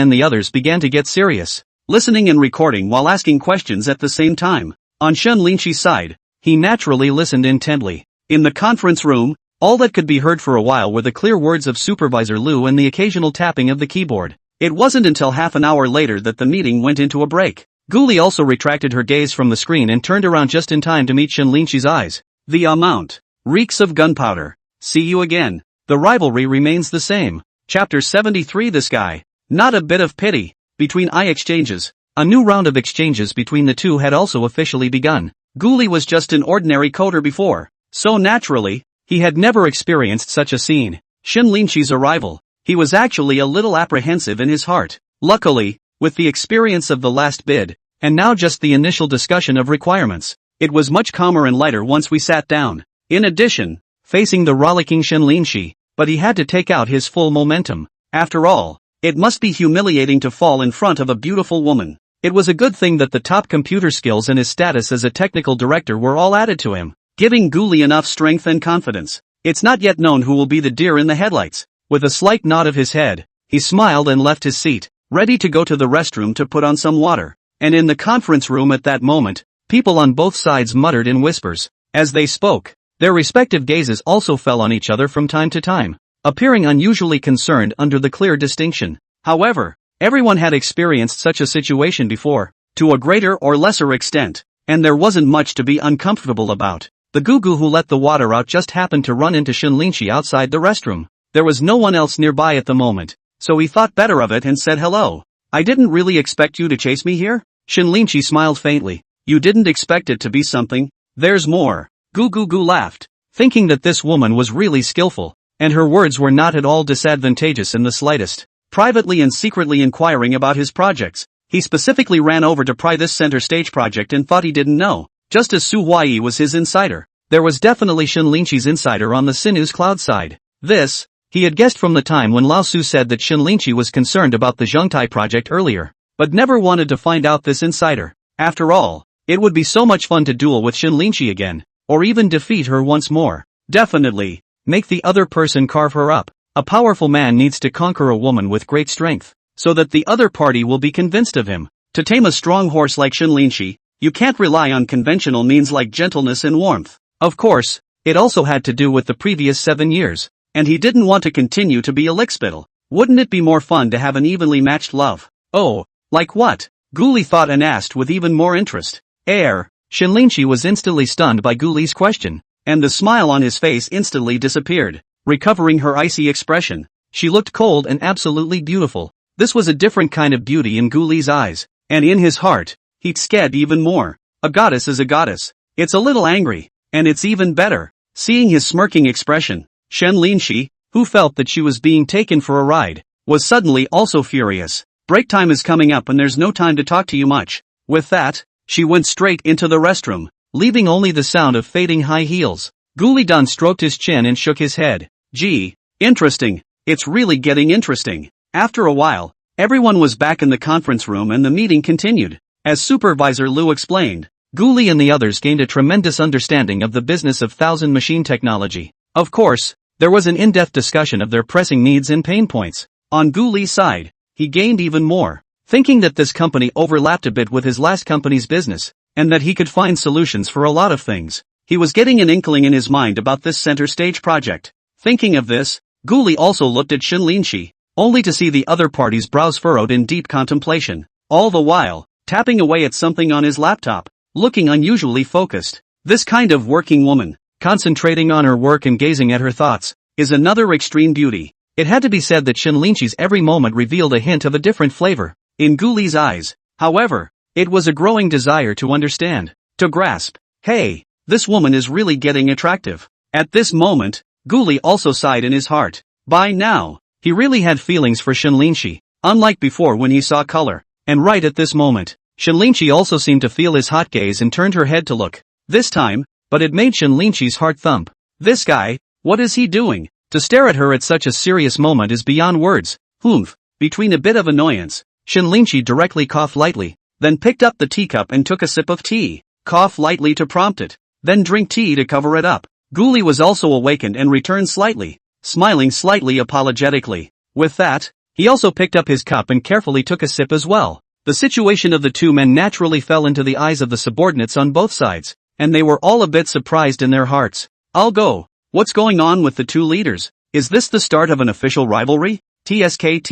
and the others began to get serious, listening and recording while asking questions at the same time. On Shen Linchi's side, he naturally listened intently. In the conference room, all that could be heard for a while were the clear words of Supervisor Liu and the occasional tapping of the keyboard. It wasn't until half an hour later that the meeting went into a break. Guli also retracted her gaze from the screen and turned around just in time to meet Shen Linchi's eyes. The amount reeks of gunpowder. See you again. The rivalry remains the same. Chapter 73. This guy. Not a bit of pity. Between eye exchanges. A new round of exchanges between the two had also officially begun. Guli was just an ordinary coder before, so naturally, he had never experienced such a scene. Shen Linchi's arrival. He was actually a little apprehensive in his heart. Luckily, with the experience of the last bid, and now just the initial discussion of requirements, it was much calmer and lighter once we sat down. In addition, facing the rollicking Shen Linchi, but he had to take out his full momentum. After all, it must be humiliating to fall in front of a beautiful woman. It was a good thing that the top computer skills and his status as a technical director were all added to him, giving Guli enough strength and confidence. It's not yet known who will be the deer in the headlights. With a slight nod of his head, he smiled and left his seat, ready to go to the restroom to put on some water. And in the conference room at that moment, people on both sides muttered in whispers. As they spoke, their respective gazes also fell on each other from time to time, appearing unusually concerned under the clear distinction. However, everyone had experienced such a situation before, to a greater or lesser extent, and there wasn't much to be uncomfortable about. The Gugu who let the water out just happened to run into Shen Linchi outside the restroom. There was no one else nearby at the moment, so he thought better of it and said hello. I didn't really expect you to chase me here? Shen Linchi smiled faintly. You didn't expect it to be something? There's more. Gugu laughed, thinking that this woman was really skillful, and her words were not at all disadvantageous in the slightest. Privately and secretly inquiring about his projects, he specifically ran over to pry this center stage project and thought he didn't know, just as Su Huai was his insider. There was definitely Shen Linchi's insider on the Sinu's cloud side. This, he had guessed from the time when Lao Su said that Shen Linchi was concerned about the Zhengtai project earlier, but never wanted to find out this insider. After all, it would be so much fun to duel with Shen Linchi again, or even defeat her once more. Definitely, make the other person carve her up. A powerful man needs to conquer a woman with great strength, so that the other party will be convinced of him. To tame a strong horse like Shen Linchi, you can't rely on conventional means like gentleness and warmth. Of course, it also had to do with the previous 7 years, and he didn't want to continue to be a lickspittle. Wouldn't it be more fun to have an evenly matched love? Oh, like what? Guli thought and asked with even more interest. Shen Linchi was instantly stunned by Guli's question, and the smile on his face instantly disappeared. Recovering her icy expression, she looked cold and absolutely beautiful. This was a different kind of beauty in Guli's eyes, and in his heart, he'd scared even more. A goddess is a goddess. It's a little angry, and it's even better. Seeing his smirking expression, Shen Linchi, who felt that she was being taken for a ride, was suddenly also furious. Break time is coming up and there's no time to talk to you much. With that, she went straight into the restroom, leaving only the sound of fading high heels. Guli Dan stroked his chin and shook his head. Gee, interesting. It's really getting interesting. After a while, everyone was back in the conference room and the meeting continued. As Supervisor Liu explained, Guli and the others gained a tremendous understanding of the business of thousand machine technology. Of course, there was an in-depth discussion of their pressing needs and pain points. On Guli's side, he gained even more, thinking that this company overlapped a bit with his last company's business, and that he could find solutions for a lot of things. He was getting an inkling in his mind about this center stage project. Thinking of this, Guli also looked at Shen Linchi, only to see the other party's brows furrowed in deep contemplation, all the while, tapping away at something on his laptop, looking unusually focused. This kind of working woman, concentrating on her work and gazing at her thoughts, is another extreme beauty. It had to be said that Shinlinchi's every moment revealed a hint of a different flavor in Guli's eyes. However, it was a growing desire to understand, to grasp. Hey, this woman is really getting attractive. At this moment, Guli also sighed in his heart. By now, he really had feelings for Shinlinchi, unlike before when he saw color. And right at this moment, Shinlinchi also seemed to feel his hot gaze and turned her head to look. This time, but it made Shinlinchi's heart thump. This guy, what is he doing? To stare at her at such a serious moment is beyond words. Humph. Between a bit of annoyance, Shinlinchi directly coughed lightly, then picked up the teacup and took a sip of tea. Cough lightly to prompt it, then drink tea to cover it up. Guli was also awakened and returned slightly, smiling slightly apologetically. With that, he also picked up his cup and carefully took a sip as well. The situation of the two men naturally fell into the eyes of the subordinates on both sides, and they were all a bit surprised in their hearts. I'll go. What's going on with the two leaders? Is this the start of an official rivalry? TSK.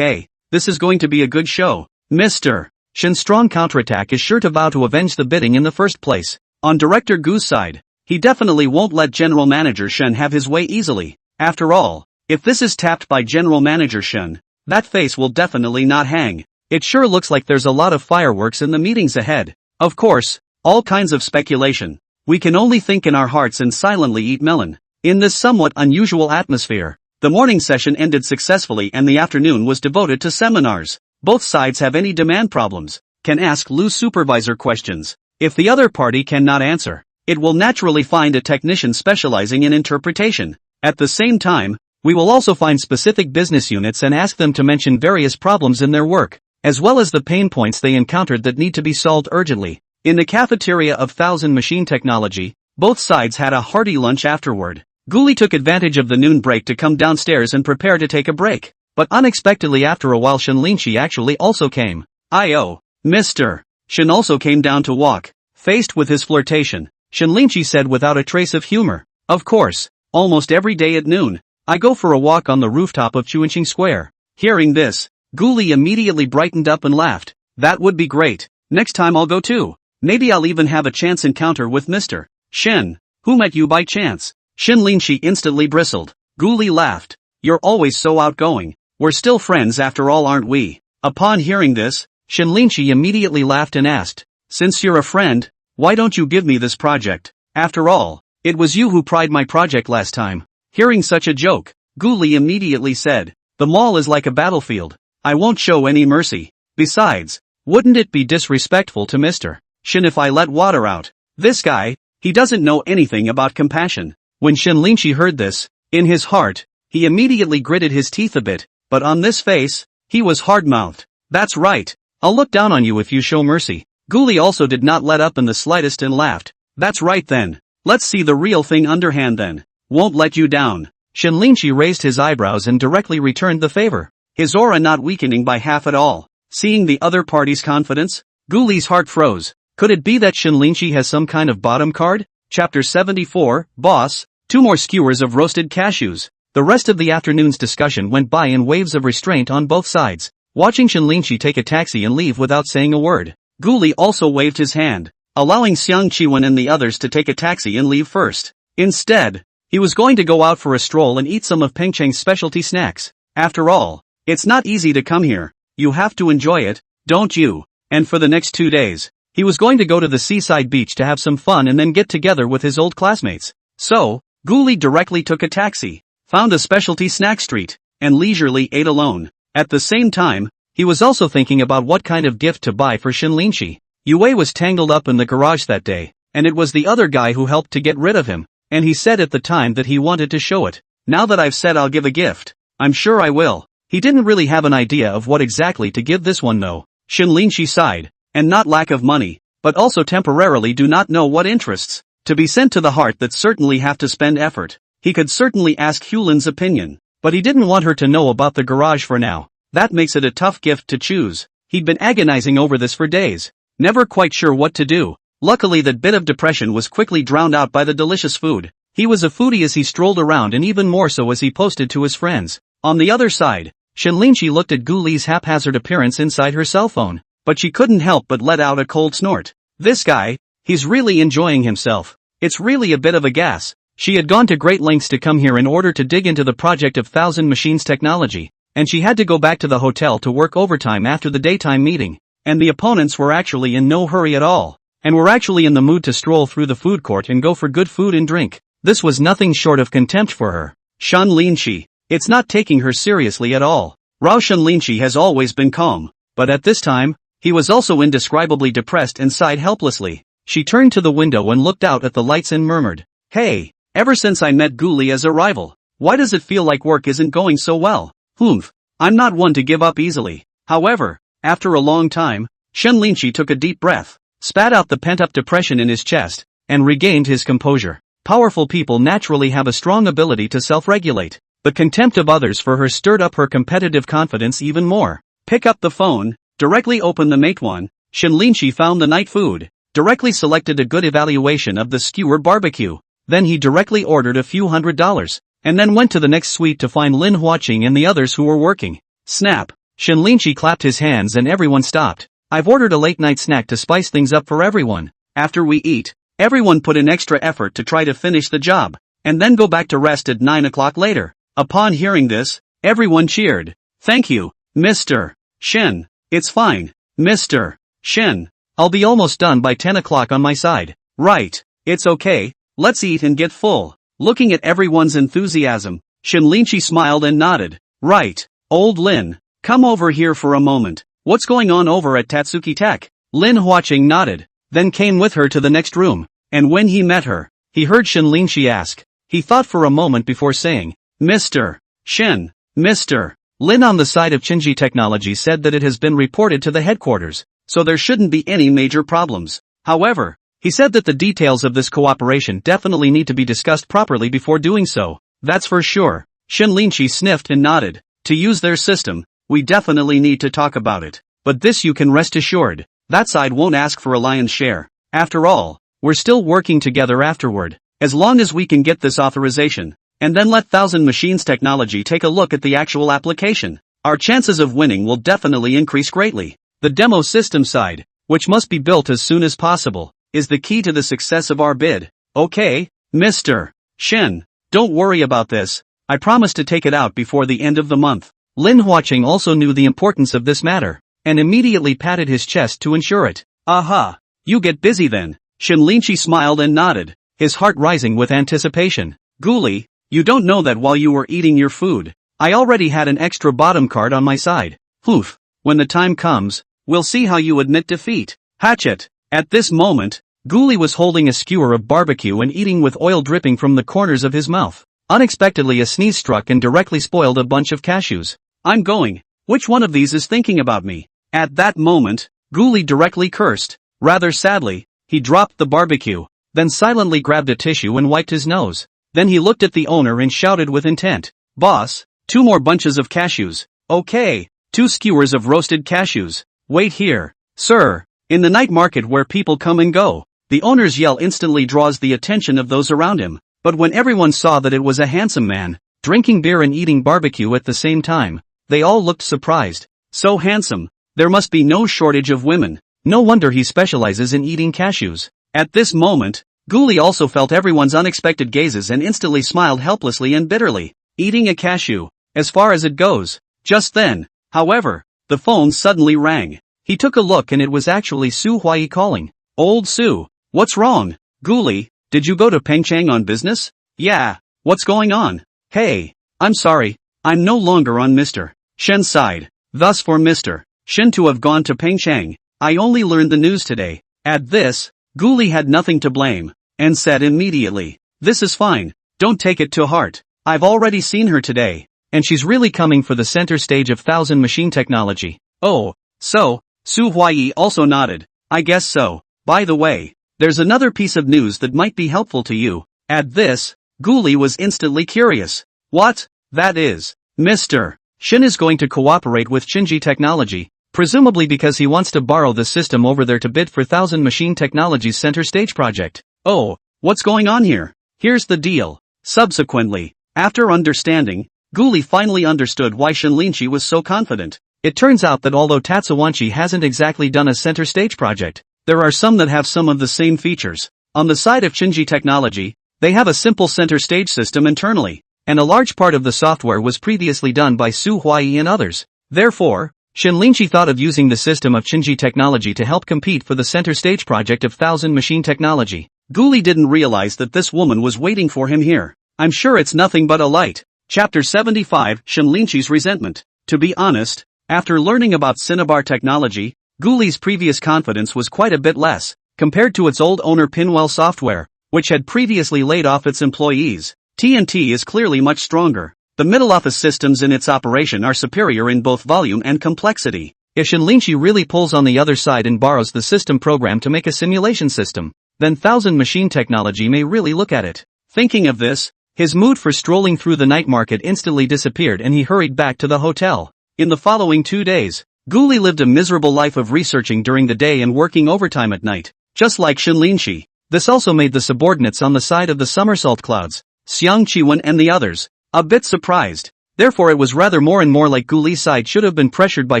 This is going to be a good show. Mr. Shin's strong counterattack is sure to vow to avenge the bidding in the first place. On Director Gu's side, he definitely won't let General Manager Shin have his way easily. After all, if this is tapped by General Manager Shin, that face will definitely not hang. It sure looks like there's a lot of fireworks in the meetings ahead. Of course, all kinds of speculation. We can only think in our hearts and silently eat melon. In this somewhat unusual atmosphere, the morning session ended successfully and the afternoon was devoted to seminars. Both sides have any demand problems, can ask Lu's supervisor questions. If the other party cannot answer, it will naturally find a technician specializing in interpretation. At the same time, we will also find specific business units and ask them to mention various problems in their work, as well as the pain points they encountered that need to be solved urgently. In the cafeteria of Thousand Machine Technology, both sides had a hearty lunch afterward. Guli took advantage of the noon break to come downstairs and prepare to take a break. But unexpectedly after a while Shinlinchi actually also came. Mr. Shin also came down to walk. Faced with his flirtation, Shinlinchi said without a trace of humor. Of course, almost every day at noon, I go for a walk on the rooftop of Chuanqing Square. Hearing this, Guli immediately brightened up and laughed. That would be great. Next time I'll go too. Maybe I'll even have a chance encounter with Mr. Shin. Who met you by chance? Shinlinchi instantly bristled. Guli laughed. You're always so outgoing. We're still friends after all, aren't we? Upon hearing this, Shinlinchi immediately laughed and asked, since you're a friend, why don't you give me this project? After all, it was you who pried my project last time. Hearing such a joke, Guli immediately said, the mall is like a battlefield. I won't show any mercy. Besides, wouldn't it be disrespectful to Mr. Shin if I let water out? This guy, he doesn't know anything about compassion. When Shinlinchi heard this, in his heart, he immediately gritted his teeth a bit. But on this face, he was hard-mouthed. That's right. I'll look down on you if you show mercy. Guli also did not let up in the slightest and laughed. That's right then. Let's see the real thing underhand then. Won't let you down. Shinlinchi raised his eyebrows and directly returned the favor, his aura not weakening by half at all. Seeing the other party's confidence, Guli's heart froze. Could it be that Shinlinchi has some kind of bottom card? Chapter 74, Boss, 2 more skewers of roasted cashews. The rest of the afternoon's discussion went by in waves of restraint on both sides. Watching Shinlinchi take a taxi and leave without saying a word, Guli also waved his hand, allowing Xiang Chiwen and the others to take a taxi and leave first. Instead, he was going to go out for a stroll and eat some of Pengcheng's specialty snacks. After all, it's not easy to come here. You have to enjoy it, don't you? And for the next 2 days, he was going to go to the seaside beach to have some fun and then get together with his old classmates. So, Guli directly took a taxi, found a specialty snack street, and leisurely ate alone. At the same time, he was also thinking about what kind of gift to buy for Shinlinchi. Yue was tangled up in the garage that day, and it was the other guy who helped to get rid of him, and he said at the time that he wanted to show it. Now that I've said I'll give a gift, I'm sure I will. He didn't really have an idea of what exactly to give this one though. Shinlinchi sighed, and not lack of money, but also temporarily do not know what interests to be sent to the heart that certainly have to spend effort. He could certainly ask Hulin's opinion, but he didn't want her to know about the garage for now. That makes it a tough gift to choose. He'd been agonizing over this for days, never quite sure what to do. Luckily that bit of depression was quickly drowned out by the delicious food. He was a foodie as he strolled around and even more so as he posted to his friends. On the other side, Shinlinchi looked at Guli's haphazard appearance inside her cell phone, but she couldn't help but let out a cold snort. This guy, he's really enjoying himself. It's really a bit of a gas. She had gone to great lengths to come here in order to dig into the project of Thousand Machines technology, and she had to go back to the hotel to work overtime after the daytime meeting. And the opponents were actually in no hurry at all, and were actually in the mood to stroll through the food court and go for good food and drink. This was nothing short of contempt for her. Shen Linqi. It's not taking her seriously at all. Rao Shen Linqi has always been calm, but at this time, he was also indescribably depressed and sighed helplessly. She turned to the window and looked out at the lights and murmured, "Hey, ever since I met Guli as a rival, why does it feel like work isn't going so well? Humph, I'm not one to give up easily." However, after a long time, Shen Linqi took a deep breath, spat out the pent-up depression in his chest, and regained his composure. Powerful people naturally have a strong ability to self-regulate. The contempt of others for her stirred up her competitive confidence even more. Pick up the phone, directly open the Matewan. Shen Linqi found the night food, directly selected a good evaluation of the skewer barbecue. Then he directly ordered a few $100s, and then went to the next suite to find Lin Huaqing and the others who were working. Snap! Shen Linqi clapped his hands and everyone stopped. "I've ordered a late-night snack to spice things up for everyone. After we eat, everyone put in extra effort to try to finish the job, and then go back to rest at 9 o'clock later." Upon hearing this, everyone cheered. "Thank you, Mr. Shen. It's fine, Mr. Shen. I'll be almost done by 10 o'clock on my side." "Right, it's okay, let's eat and get full." Looking at everyone's enthusiasm, Shen Linqi smiled and nodded. "Right, old Lin, come over here for a moment. What's going on over at Tatsuki Tech?" Lin Huaqing nodded, then came with her to the next room, and when he met her, he heard Shen Linqi ask. He thought for a moment before saying, "Mr. Shen, Mr. Lin on the side of Chinji Technology said that it has been reported to the headquarters, so there shouldn't be any major problems. However, he said that the details of this cooperation definitely need to be discussed properly before doing so." "That's for sure." Shen Linqi sniffed and nodded. "To use their system, we definitely need to talk about it. But this you can rest assured, that side won't ask for a lion's share. After all, we're still working together afterward, as long as we can get this authorization, and then let Thousand Machines Technology take a look at the actual application. Our chances of winning will definitely increase greatly. The demo system side, which must be built as soon as possible, is the key to the success of our bid." "Okay, Mr. Shen, don't worry about this. I promise to take it out before the end of the month." Lin Huaqing also knew the importance of this matter, and immediately patted his chest to ensure it. "Aha, you get busy then." Shen Linqi smiled and nodded, his heart rising with anticipation. "Guli, you don't know that while you were eating your food, I already had an extra bottom card on my side. Poof, when the time comes, we'll see how you admit defeat." Hatchet. At this moment, Guli was holding a skewer of barbecue and eating with oil dripping from the corners of his mouth. Unexpectedly a sneeze struck and directly spoiled a bunch of cashews. "I'm going. Which one of these is thinking about me?" At that moment, Guli directly cursed. Rather sadly, he dropped the barbecue, then silently grabbed a tissue and wiped his nose. Then he looked at the owner and shouted with intent, "Boss, 2 more bunches of cashews." "Okay, 2 skewers of roasted cashews." "Wait here, sir." In the night market where people come and go, the owner's yell instantly draws the attention of those around him. But when everyone saw that it was a handsome man, drinking beer and eating barbecue at the same time, they all looked surprised. So handsome, there must be no shortage of women. No wonder he specializes in eating cashews. At this moment, Guli also felt everyone's unexpected gazes and instantly smiled helplessly and bitterly. Eating a cashew, as far as it goes. Just then, however, the phone suddenly rang. He took a look and it was actually Su Huai calling. "Old Su, what's wrong?" "Guli, did you go to Pengchang on business?" "Yeah, what's going on?" "Hey, I'm sorry, I'm no longer on Mr. Shen's side." Thus for Mr. Shen to have gone to Pengchang, "I only learned the news today." At this, Guli had nothing to blame, and said immediately, "This is fine, don't take it to heart. I've already seen her today, and she's really coming for the center stage of Thousand Machine Technology." "Oh, so," Su Huai also nodded, "I guess so. By the way, there's another piece of news that might be helpful to you." At this, Guli was instantly curious. "What?" "That is, Mr. Shen is going to cooperate with Chinji Technology, presumably because he wants to borrow the system over there to bid for Thousand Machine Technology's center stage project." "Oh, what's going on here?" "Here's the deal." Subsequently, after understanding, Guli finally understood why Shen Linqi was so confident. It turns out that although Tatsuwanchi hasn't exactly done a center stage project, there are some that have some of the same features. On the side of Chinji Technology, They have a simple center stage system internally, and a large part of the software was previously done by Su Huai and others. Therefore, Shenlinchi thought of using the system of Chinji technology to help compete for the center stage project of Thousand Machine Technology. Guli didn't realize that this woman was waiting for him here. I'm sure it's nothing but a light. Chapter 75, Shenlinchi's Resentment. To be honest, after learning about Cinnabar technology, Guli's previous confidence was quite a bit less, compared to its old owner Pinwell Software, which had previously laid off its employees. TNT is clearly much stronger. The middle office systems in its operation are superior in both volume and complexity. If Shenlinchi really pulls on the other side and borrows the system program to make a simulation system, then Thousand Machine Technology may really look at it. Thinking of this, his mood for strolling through the night market instantly disappeared and he hurried back to the hotel. In the following 2 days, Guli lived a miserable life of researching during the day and working overtime at night, just like Shenlinchi. This also made the subordinates on the side of the somersault clouds, Xiang Chiwen and the others, a bit surprised. Therefore it was rather more and more like Guli's side should have been pressured by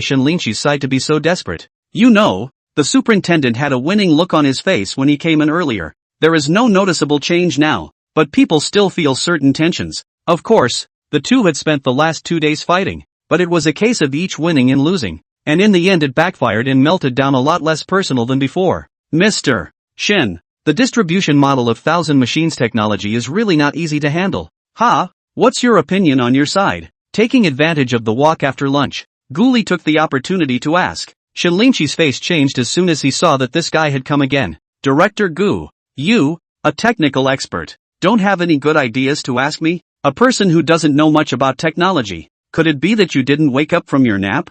Shenlinchi's side to be so desperate. You know, the superintendent had a winning look on his face when he came in earlier. There is no noticeable change now, but people still feel certain tensions. Of course, the two had spent the last 2 days fighting, but it was a case of each winning and losing, and in the end it backfired and melted down a lot less personal than before. Mr. Shen, the distribution model of Thousand Machines technology is really not easy to handle. What's your opinion on your side? Taking advantage of the walk after lunch, Guli took the opportunity to ask. Shenlinchi's face changed as soon as he saw that this guy had come again. Director Gu, you, a technical expert, don't have any good ideas to ask me? A person who doesn't know much about technology. Could it be that you didn't wake up from your nap?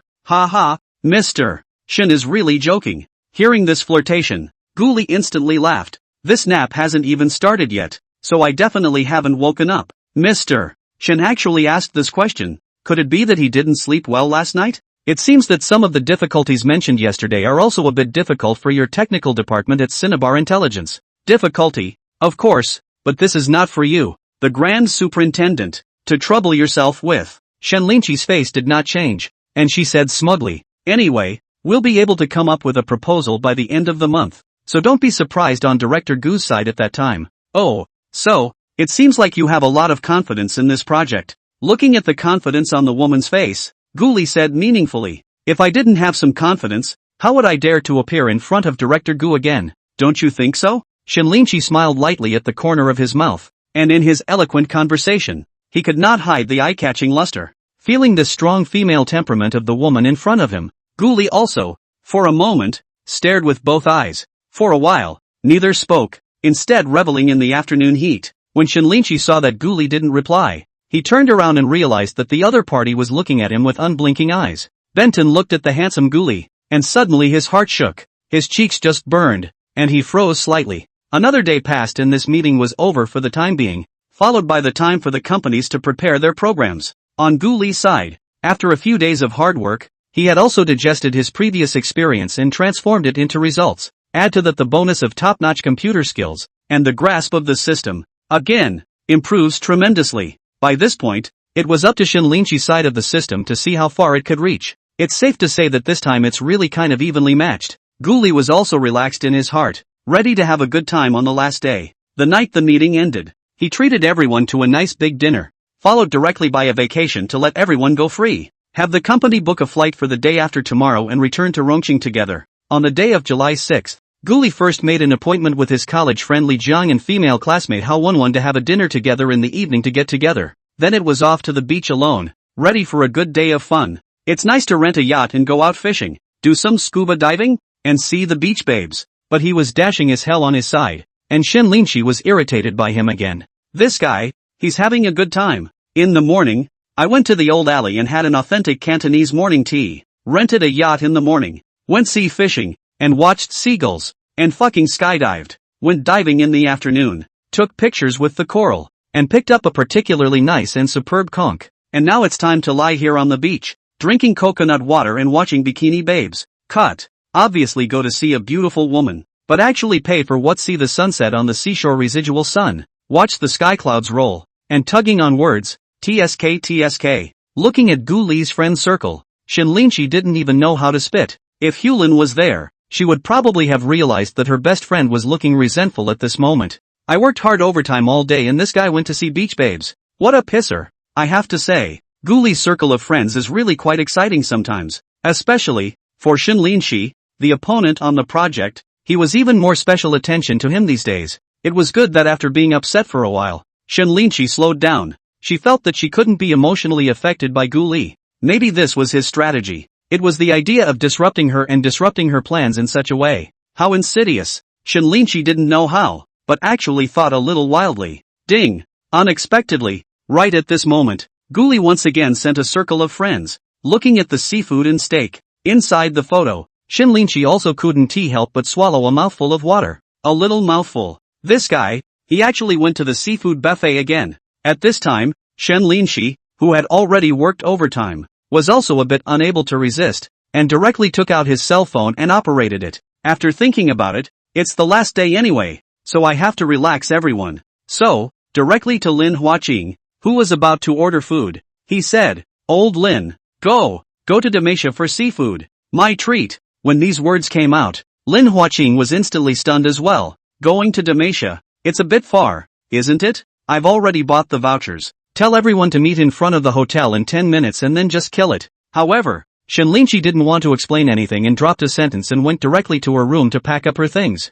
Mr. Shen is really joking. Hearing this flirtation, Guli instantly laughed. This nap hasn't even started yet, so I definitely haven't woken up. Mr. Shen actually asked this question. Could it be that he didn't sleep well last night? It seems that some of the difficulties mentioned yesterday are also a bit difficult for your technical department at Cinnabar Intelligence. Difficulty? Of course, but this is not for you, the Grand Superintendent, to trouble yourself with. Shenlinchi's face did not change, and she said smugly, anyway, we'll be able to come up with a proposal by the end of the month, so don't be surprised on Director Gu's side at that time. Oh, so, it seems like you have a lot of confidence in this project. Looking at the confidence on the woman's face, Guli said meaningfully, if I didn't have some confidence, how would I dare to appear in front of Director Gu again? Don't you think so? Shenlinchi smiled lightly at the corner of his mouth, and in his eloquent conversation, he could not hide the eye-catching luster. Feeling the strong female temperament of the woman in front of him, Guli also, for a moment, stared with both eyes. For a while, neither spoke, instead reveling in the afternoon heat. When Shenlinchi saw that Guli didn't reply, he turned around and realized that the other party was looking at him with unblinking eyes. Benton looked at the handsome Guli, and suddenly his heart shook, his cheeks just burned, and he froze slightly. Another day passed and this meeting was over for the time being, followed by the time for the companies to prepare their programs. On Guli's side, after a few days of hard work, he had also digested his previous experience and transformed it into results. Add to that the bonus of top-notch computer skills, and the grasp of the system, again, improves tremendously. By this point, it was up to Shenlinchi's side of the system to see how far it could reach. It's safe to say that this time it's really kind of evenly matched. Guli was also relaxed in his heart, ready to have a good time on the last day. The night the meeting ended, he treated everyone to a nice big dinner, followed directly by a vacation to let everyone go free. Have the company book a flight for the day after tomorrow and return to Rongqing together. On the day of July 6th, Guli first made an appointment with his college friend Li Jiang and female classmate Hao Wenwen to have a dinner together in the evening to get together. Then it was off to the beach alone, ready for a good day of fun. It's nice to rent a yacht and go out fishing, do some scuba diving, and see the beach babes. But he was dashing as hell on his side, and Shenlinchi was irritated by him again. This guy, he's having a good time. In the morning, I went to the old alley and had an authentic Cantonese morning tea, rented a yacht in the morning, went sea fishing, and watched seagulls, and fucking skydived, went diving in the afternoon, took pictures with the coral, and picked up a particularly nice and superb conch. And now it's time to lie here on the beach, drinking coconut water and watching bikini babes. Cut. Obviously go to see a beautiful woman, but actually pay for what? See the sunset on the seashore, residual sun, watch the sky clouds roll, and tugging on words, TSK. Looking at Guli's friend circle, Shenlinchi didn't even know how to spit. If Hulin was there, she would probably have realized that her best friend was looking resentful at this moment. I worked hard overtime all day and this guy went to see beach babes. What a pisser. I have to say, Guli's circle of friends is really quite exciting sometimes. Especially, for Shinlinshi, the opponent on the project, he was even more special attention to him these days. It was good that after being upset for a while, Shinlinshi slowed down. She felt that she couldn't be emotionally affected by Guli. Maybe this was his strategy. It was the idea of disrupting her and disrupting her plans in such a way. How insidious. Shinlinshi didn't know how, but actually thought a little wildly. Ding! Unexpectedly, right at this moment, Guli once again sent a circle of friends, looking at the seafood and steak. Inside the photo, Shinlinshi also couldn't help but swallow a mouthful of water. A little mouthful. This guy, he actually went to the seafood buffet again. At this time, Shinlinshi, who had already worked overtime, was also a bit unable to resist, and directly took out his cell phone and operated it. After thinking about it, it's the last day anyway, so I have to relax everyone. So, directly to Lin Huaqing, who was about to order food, he said, "Old Lin, go to Damasha for seafood. My treat." When these words came out, Lin Huaqing was instantly stunned as well. Going to Damasha? It's a bit far, isn't it? I've already bought the vouchers. Tell everyone to meet in front of the hotel in 10 minutes and then just kill it. However, Shinlinshi didn't want to explain anything and dropped a sentence and went directly to her room to pack up her things.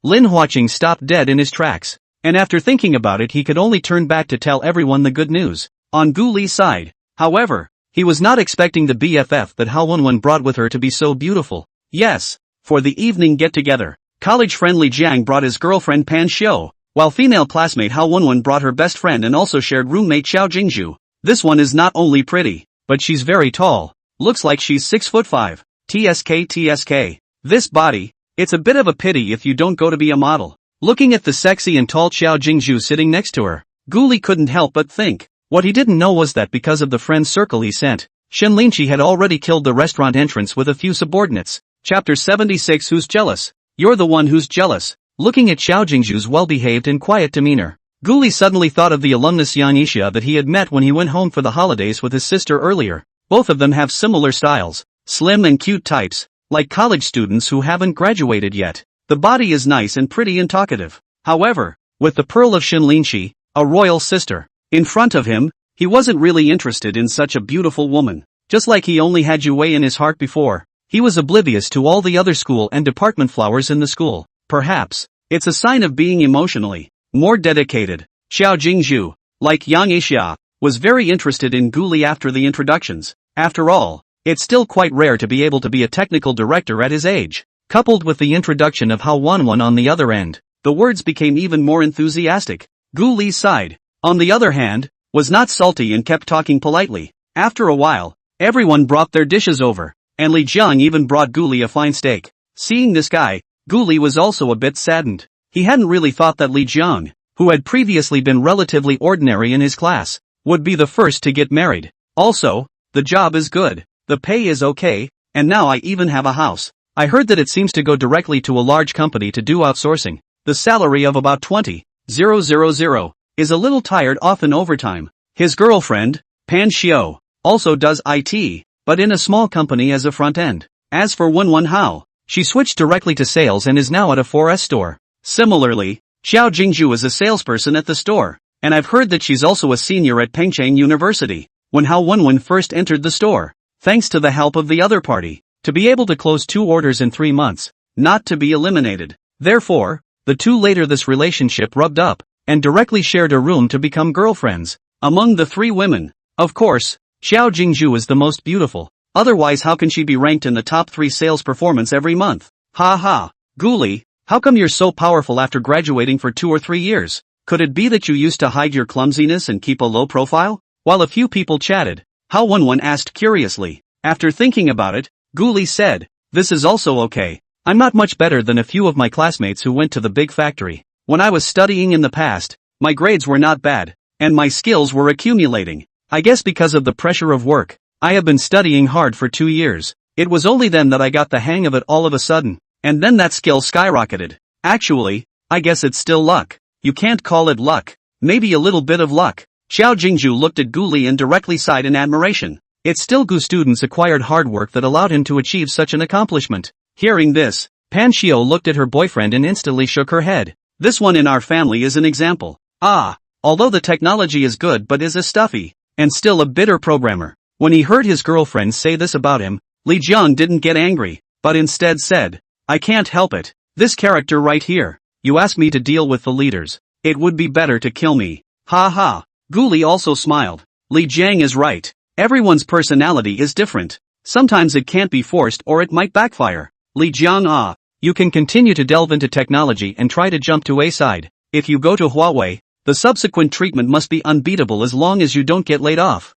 Lin Huaqing stopped dead in his tracks. And after thinking about it he could only turn back to tell everyone the good news. On Guli's side, however, he was not expecting the BFF that Hao Wenwen brought with her to be so beautiful. Yes, for the evening get-together, college friend Li Jiang brought his girlfriend Pan Xiu, while female classmate Hao Wenwen brought her best friend and also shared roommate Xiao Jingzhu. This one is not only pretty, but she's very tall. Looks like she's 6'5". TSK. This body, it's a bit of a pity if you don't go to be a model. Looking at the sexy and tall Xiao Jingzhu sitting next to her, Guli couldn't help but think. What he didn't know was that because of the friend circle he sent, Shinlinshi had already killed the restaurant entrance with a few subordinates. Chapter 76. Who's jealous? You're the one who's jealous. Looking at Xiao Jingzhu's well-behaved and quiet demeanor, Guli suddenly thought of the alumnus Yang Yixia that he had met when he went home for the holidays with his sister earlier. Both of them have similar styles, slim and cute types, like college students who haven't graduated yet. The body is nice and pretty and talkative. However, with the pearl of Shinlinshi, a royal sister, in front of him, he wasn't really interested in such a beautiful woman. Just like he only had Yue in his heart before, he was oblivious to all the other school and department flowers in the school. Perhaps, it's a sign of being emotionally more dedicated. Xiao Jingzhu, like Yang Yixia, was very interested in Guli after the introductions. After all, it's still quite rare to be able to be a technical director at his age. Coupled with the introduction of Hao Wenwen on the other end, the words became even more enthusiastic. Guli's side, on the other hand, was not salty and kept talking politely. After a while, everyone brought their dishes over, and Li Jiang even brought Guli a fine steak. Seeing this guy, Guli was also a bit saddened. He hadn't really thought that Li Jiang, who had previously been relatively ordinary in his class, would be the first to get married. Also, the job is good, the pay is okay, and now I even have a house. I heard that it seems to go directly to a large company to do outsourcing. The salary of about 20,000 is a little tired off in overtime. His girlfriend, Pan Xiu, also does IT, but in a small company as a front end. As for Wenwen Hao, she switched directly to sales and is now at a 4S store. Similarly, Xiao Jingzhu is a salesperson at the store, and I've heard that she's also a senior at Pengcheng University. When Hao Wenwen first entered the store, thanks to the help of the other party, to be able to close 2 orders in 3 months, not to be eliminated. Therefore, the two later this relationship rubbed up, and directly shared a room to become girlfriends. Among the 3 women, of course, Xiao Jingzhu is the most beautiful. Otherwise how can she be ranked in the top 3 sales performance every month? Ha ha. Guli, how come you're so powerful after graduating for 2 or 3 years? Could it be that you used to hide your clumsiness and keep a low profile? While a few people chatted, Hao Wenwen asked curiously. After thinking about it, Guli said, "This is also okay. I'm not much better than a few of my classmates who went to the big factory. When I was studying in the past, my grades were not bad, and my skills were accumulating. I guess because of the pressure of work, I have been studying hard for 2 years. It was only then that I got the hang of it all of a sudden, and then that skill skyrocketed. Actually, I guess it's still luck. You can't call it luck. Maybe a little bit of luck." Xiao Jingzhu looked at Guli and directly sighed in admiration. It's still Gu students acquired hard work that allowed him to achieve such an accomplishment. Hearing this, Pan Xiu looked at her boyfriend and instantly shook her head. This one in our family is an example. Although the technology is good but is a stuffy, and still a bitter programmer. When he heard his girlfriend say this about him, Lee Jiang didn't get angry, but instead said, I can't help it. This character right here. You asked me to deal with the leaders. It would be better to kill me. Ha ha. Gu Li also smiled. Li Jiang is right. Everyone's personality is different. Sometimes it can't be forced or it might backfire. Li Jiang You can continue to delve into technology and try to jump to A side. If you go to Huawei, the subsequent treatment must be unbeatable as long as you don't get laid off.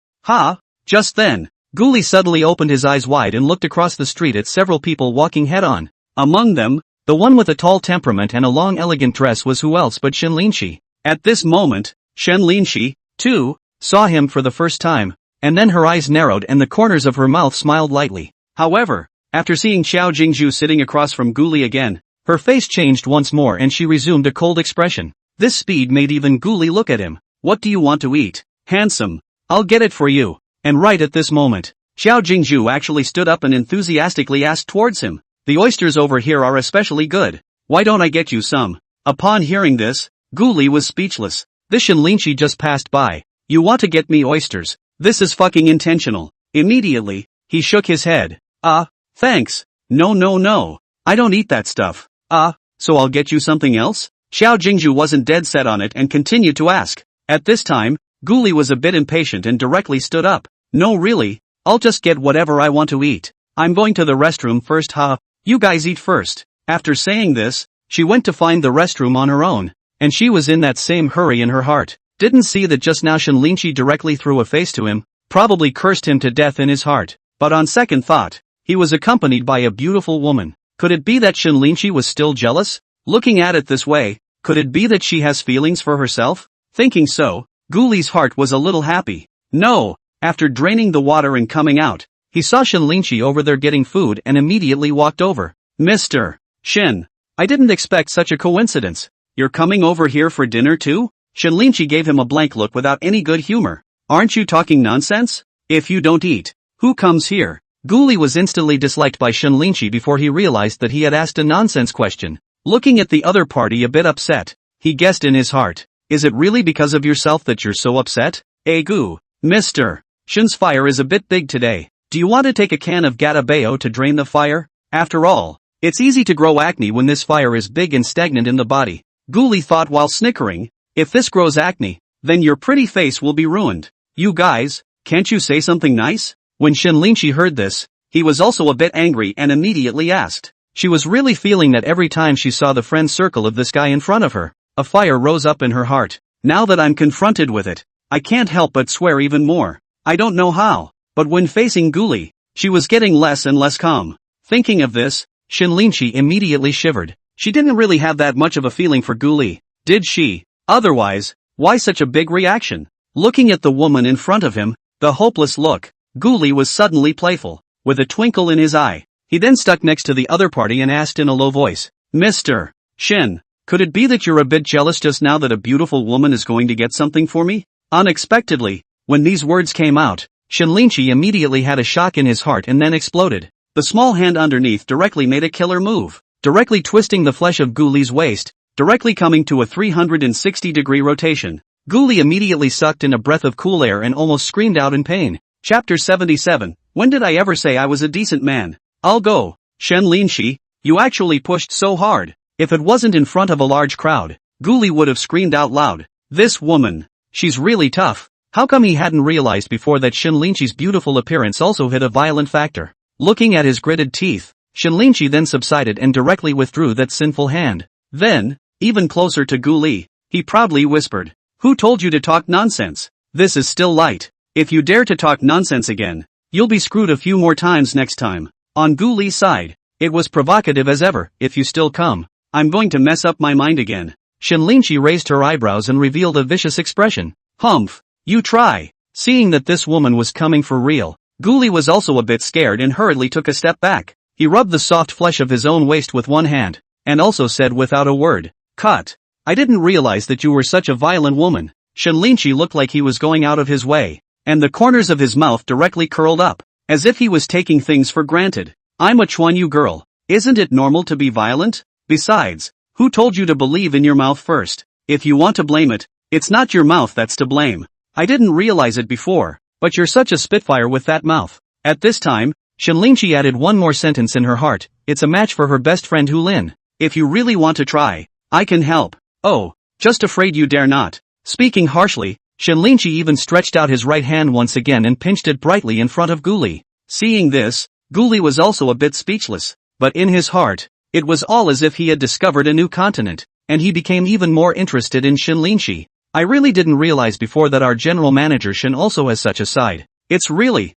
Just then, Gu Li suddenly opened his eyes wide and looked across the street at several people walking head-on. Among them, the one with a tall temperament and a long elegant dress was who else but Shen Linshi. At this moment, Shen Linshi, too, saw him for the first time, and then her eyes narrowed and the corners of her mouth smiled lightly. However, after seeing Xiao Jingzhu sitting across from Gu Li again, her face changed once more and she resumed a cold expression. This speed made even Gu Li look at him. What do you want to eat? Handsome. I'll get it for you. And right at this moment, Xiao Jingzhu actually stood up and enthusiastically asked towards him. The oysters over here are especially good. Why don't I get you some? Upon hearing this, Gu Li was speechless. This Shen Linshi just passed by. You want to get me oysters? This is fucking intentional. Immediately, he shook his head. Thanks. No. I don't eat that stuff. So I'll get you something else? Xiao Jingzhu wasn't dead set on it and continued to ask. At this time, Gu Li was a bit impatient and directly stood up. No really, I'll just get whatever I want to eat. I'm going to the restroom first. You guys eat first. After saying this, she went to find the restroom on her own, and she was in that same hurry in her heart. Didn't see that just now Shen Linshi directly threw a face to him, probably cursed him to death in his heart. But on second thought, he was accompanied by a beautiful woman. Could it be that Shen Linshi was still jealous? Looking at it this way, could it be that she has feelings for herself? Thinking so, Gu Li's heart was a little happy. No, after draining the water and coming out, he saw Shen Linshi over there getting food and immediately walked over. Mr. Shen, I didn't expect such a coincidence. You're coming over here for dinner too? Shen Linshi gave him a blank look without any good humor. Aren't you talking nonsense? If you don't eat, who comes here? Gu Li was instantly disliked by Shen Linshi before he realized that he had asked a nonsense question. Looking at the other party a bit upset, he guessed in his heart. Is it really because of yourself that you're so upset? Gu, Mr. Shen's fire is a bit big today. Do you want to take a can of Gatabeo to drain the fire? After all, it's easy to grow acne when this fire is big and stagnant in the body. Gu Li thought while snickering, if this grows acne, then your pretty face will be ruined. You guys, can't you say something nice? When Shen Linshi heard this, he was also a bit angry and immediately asked. She was really feeling that every time she saw the friend circle of this guy in front of her, a fire rose up in her heart. Now that I'm confronted with it, I can't help but swear even more. I don't know how, but when facing Gu Li, she was getting less and less calm. Thinking of this, Shen Linshi immediately shivered. She didn't really have that much of a feeling for Gu Li, did she? Otherwise, why such a big reaction? Looking at the woman in front of him, the hopeless look, Gu Li was suddenly playful, with a twinkle in his eye. He then stuck next to the other party and asked in a low voice, Mr. Shen, could it be that you're a bit jealous just now that a beautiful woman is going to get something for me? Unexpectedly, when these words came out, Shen Linshi immediately had a shock in his heart and then exploded. The small hand underneath directly made a killer move, directly twisting the flesh of Gu Li's waist, directly coming to a 360-degree rotation. Gu Li immediately sucked in a breath of cool air and almost screamed out in pain. Chapter 77. When did I ever say I was a decent man? I'll go. Shen Linshi, you actually pushed so hard. If it wasn't in front of a large crowd, Gu Li would have screamed out loud. This woman, she's really tough. How come he hadn't realized before that Shen Linshi's beautiful appearance also had a violent factor? Looking at his gritted teeth, Shen Linshi then subsided and directly withdrew that sinful hand. Then, even closer to Gu Li, he proudly whispered, Who told you to talk nonsense? This is still light. If you dare to talk nonsense again, you'll be screwed a few more times next time. On Gu Li's side, it was provocative as ever. If you still come, I'm going to mess up my mind again. Shen Linshi raised her eyebrows and revealed a vicious expression. Humph, you try. Seeing that this woman was coming for real, Gu Li was also a bit scared and hurriedly took a step back. He rubbed the soft flesh of his own waist with one hand, and also said without a word, Cut. I didn't realize that you were such a violent woman. Shen Linshi looked like he was going out of his way, and the corners of his mouth directly curled up, as if he was taking things for granted. I'm a Chuanyu girl. Isn't it normal to be violent? Besides, Who told you to believe in your mouth first? If you want to blame it, it's not your mouth that's to blame. I didn't realize it before, but you're such a spitfire with that mouth. At this time, Shinlinchi added one more sentence in her heart. It's a match for her best friend Hulin. If you really want to try, I can help. Oh, just afraid you dare not. Speaking harshly, Shinlinchi even stretched out his right hand once again and pinched it brightly in front of Guli. Seeing this, Guli was also a bit speechless, but in his heart, it was all as if he had discovered a new continent, and he became even more interested in Shinlinchi. I really didn't realize before that our general manager Shin also has such a side. It's really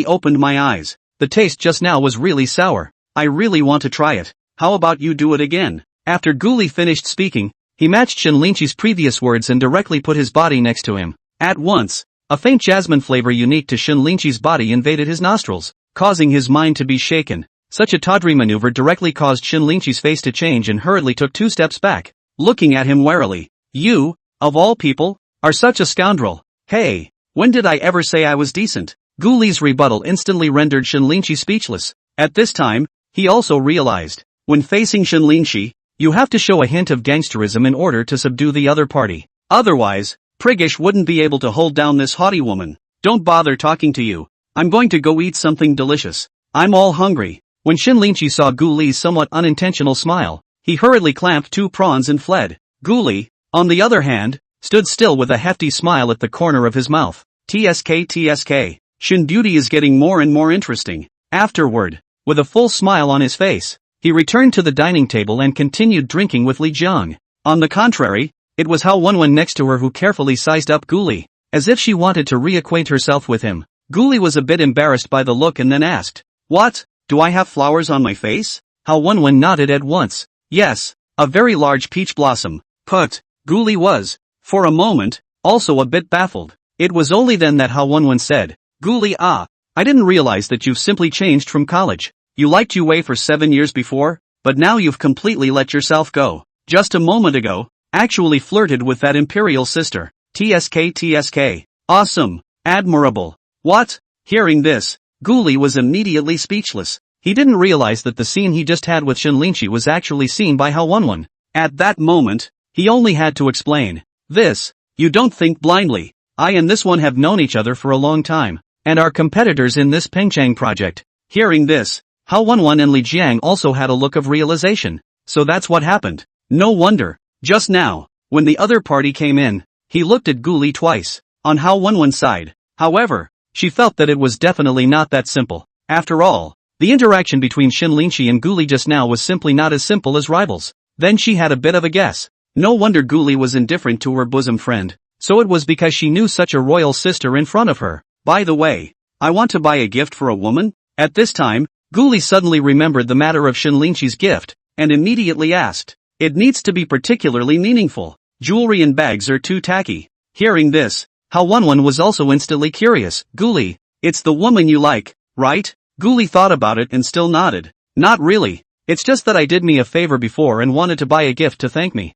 opened my eyes. The taste just now was really sour. I really want to try it. How about you do it again? After Guli finished speaking, he matched Shinlinchi's previous words and directly put his body next to him. At once, a faint jasmine flavor unique to Shinlinchi's body invaded his nostrils, causing his mind to be shaken. Such a tawdry maneuver directly caused Shinlinchi's face to change and hurriedly took 2 steps back, looking at him warily. You, of all people, are such a scoundrel. Hey, when did I ever say I was decent? Guli's rebuttal instantly rendered Shinlinchi speechless. At this time, he also realized, when facing Shinlinchi, you have to show a hint of gangsterism in order to subdue the other party. Otherwise, Priggish wouldn't be able to hold down this haughty woman. Don't bother talking to you. I'm going to go eat something delicious. I'm all hungry. When Shinlinchi saw Guli's somewhat unintentional smile, he hurriedly clamped 2 prawns and fled. Guli, on the other hand, stood still with a hefty smile at the corner of his mouth. TSK. Shin Beauty is getting more and more interesting. Afterward, with a full smile on his face, he returned to the dining table and continued drinking with Li Jiang. On the contrary, it was Hao Wenwen next to her who carefully sized up Guli, as if she wanted to reacquaint herself with him. Guli was a bit embarrassed by the look and then asked, "What? Do I have flowers on my face?" Hao Wenwen nodded at once. Yes, a very large peach blossom. Put. Guli was, for a moment, also a bit baffled. It was only then that Hao Wenwen said, "Guli, I didn't realize that you've simply changed from college. You liked Yue for 7 years before, but now you've completely let yourself go. Just a moment ago, actually flirted with that imperial sister. TSK. Awesome. Admirable. What?" Hearing this, Guli was immediately speechless. He didn't realize that the scene he just had with Shinlinchi was actually seen by Hao Wenwen. At that moment, he only had to explain. "This, you don't think blindly. I and this one have known each other for a long time, and are competitors in this Pengchang project." Hearing this, Hao Wenwen and Li Jiang also had a look of realization. So that's what happened. No wonder. Just now, when the other party came in, he looked at Guli twice. On Hao Wenwen's side, however, she felt that it was definitely not that simple. After all, the interaction between Shinlinchi and Guli just now was simply not as simple as rivals. Then she had a bit of a guess. No wonder Guli was indifferent to her bosom friend. So it was because she knew such a royal sister in front of her. By the way, I want to buy a gift for a woman? At this time, Guli suddenly remembered the matter of Shinlinchi's gift, and immediately asked. It needs to be particularly meaningful. Jewelry and bags are too tacky. Hearing this, Hao Wenwen was also instantly curious. Guli, it's the woman you like, right? Guli thought about it and still nodded. Not really. It's just that I did me a favor before and wanted to buy a gift to thank me.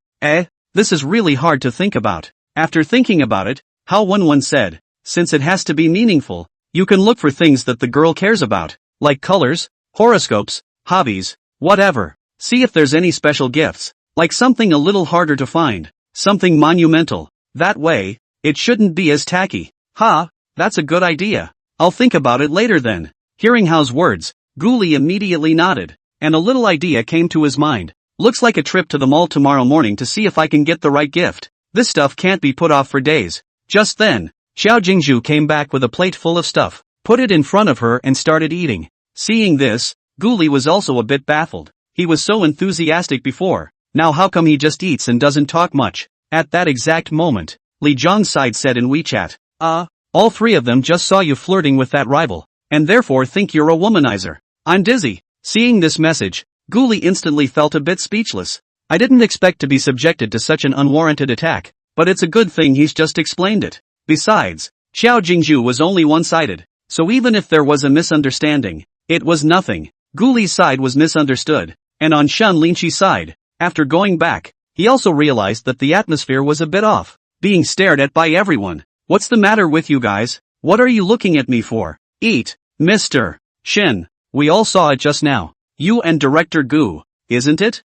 This is really hard to think about. After thinking about it, Hao Wenwen said, since it has to be meaningful, you can look for things that the girl cares about, like colors, horoscopes, hobbies, whatever. See if there's any special gifts, like something a little harder to find, something monumental. That way, it shouldn't be as tacky. That's a good idea. I'll think about it later then. Hearing Hao's words, Guli immediately nodded, and a little idea came to his mind. Looks like a trip to the mall tomorrow morning to see if I can get the right gift. This stuff can't be put off for days. Just then, Xiao Jingzhu came back with a plate full of stuff, put it in front of her and started eating. Seeing this, Guli was also a bit baffled. He was so enthusiastic before, now how come he just eats and doesn't talk much? At that exact moment, Li Zhang's side said in WeChat, all 3 of them just saw you flirting with that rival, and therefore think you're a womanizer. I'm dizzy. Seeing this message, Guli instantly felt a bit speechless. I didn't expect to be subjected to such an unwarranted attack, but it's a good thing he's just explained it. Besides, Xiao Jingzhu was only one-sided, so even if there was a misunderstanding, it was nothing. Guli's side was misunderstood, and on Shinlinchi's side, after going back, he also realized that the atmosphere was a bit off, being stared at by everyone. What's the matter with you guys? What are you looking at me for? Eat, Mr. Shin. We all saw it just now. You and Director Gu, isn't it?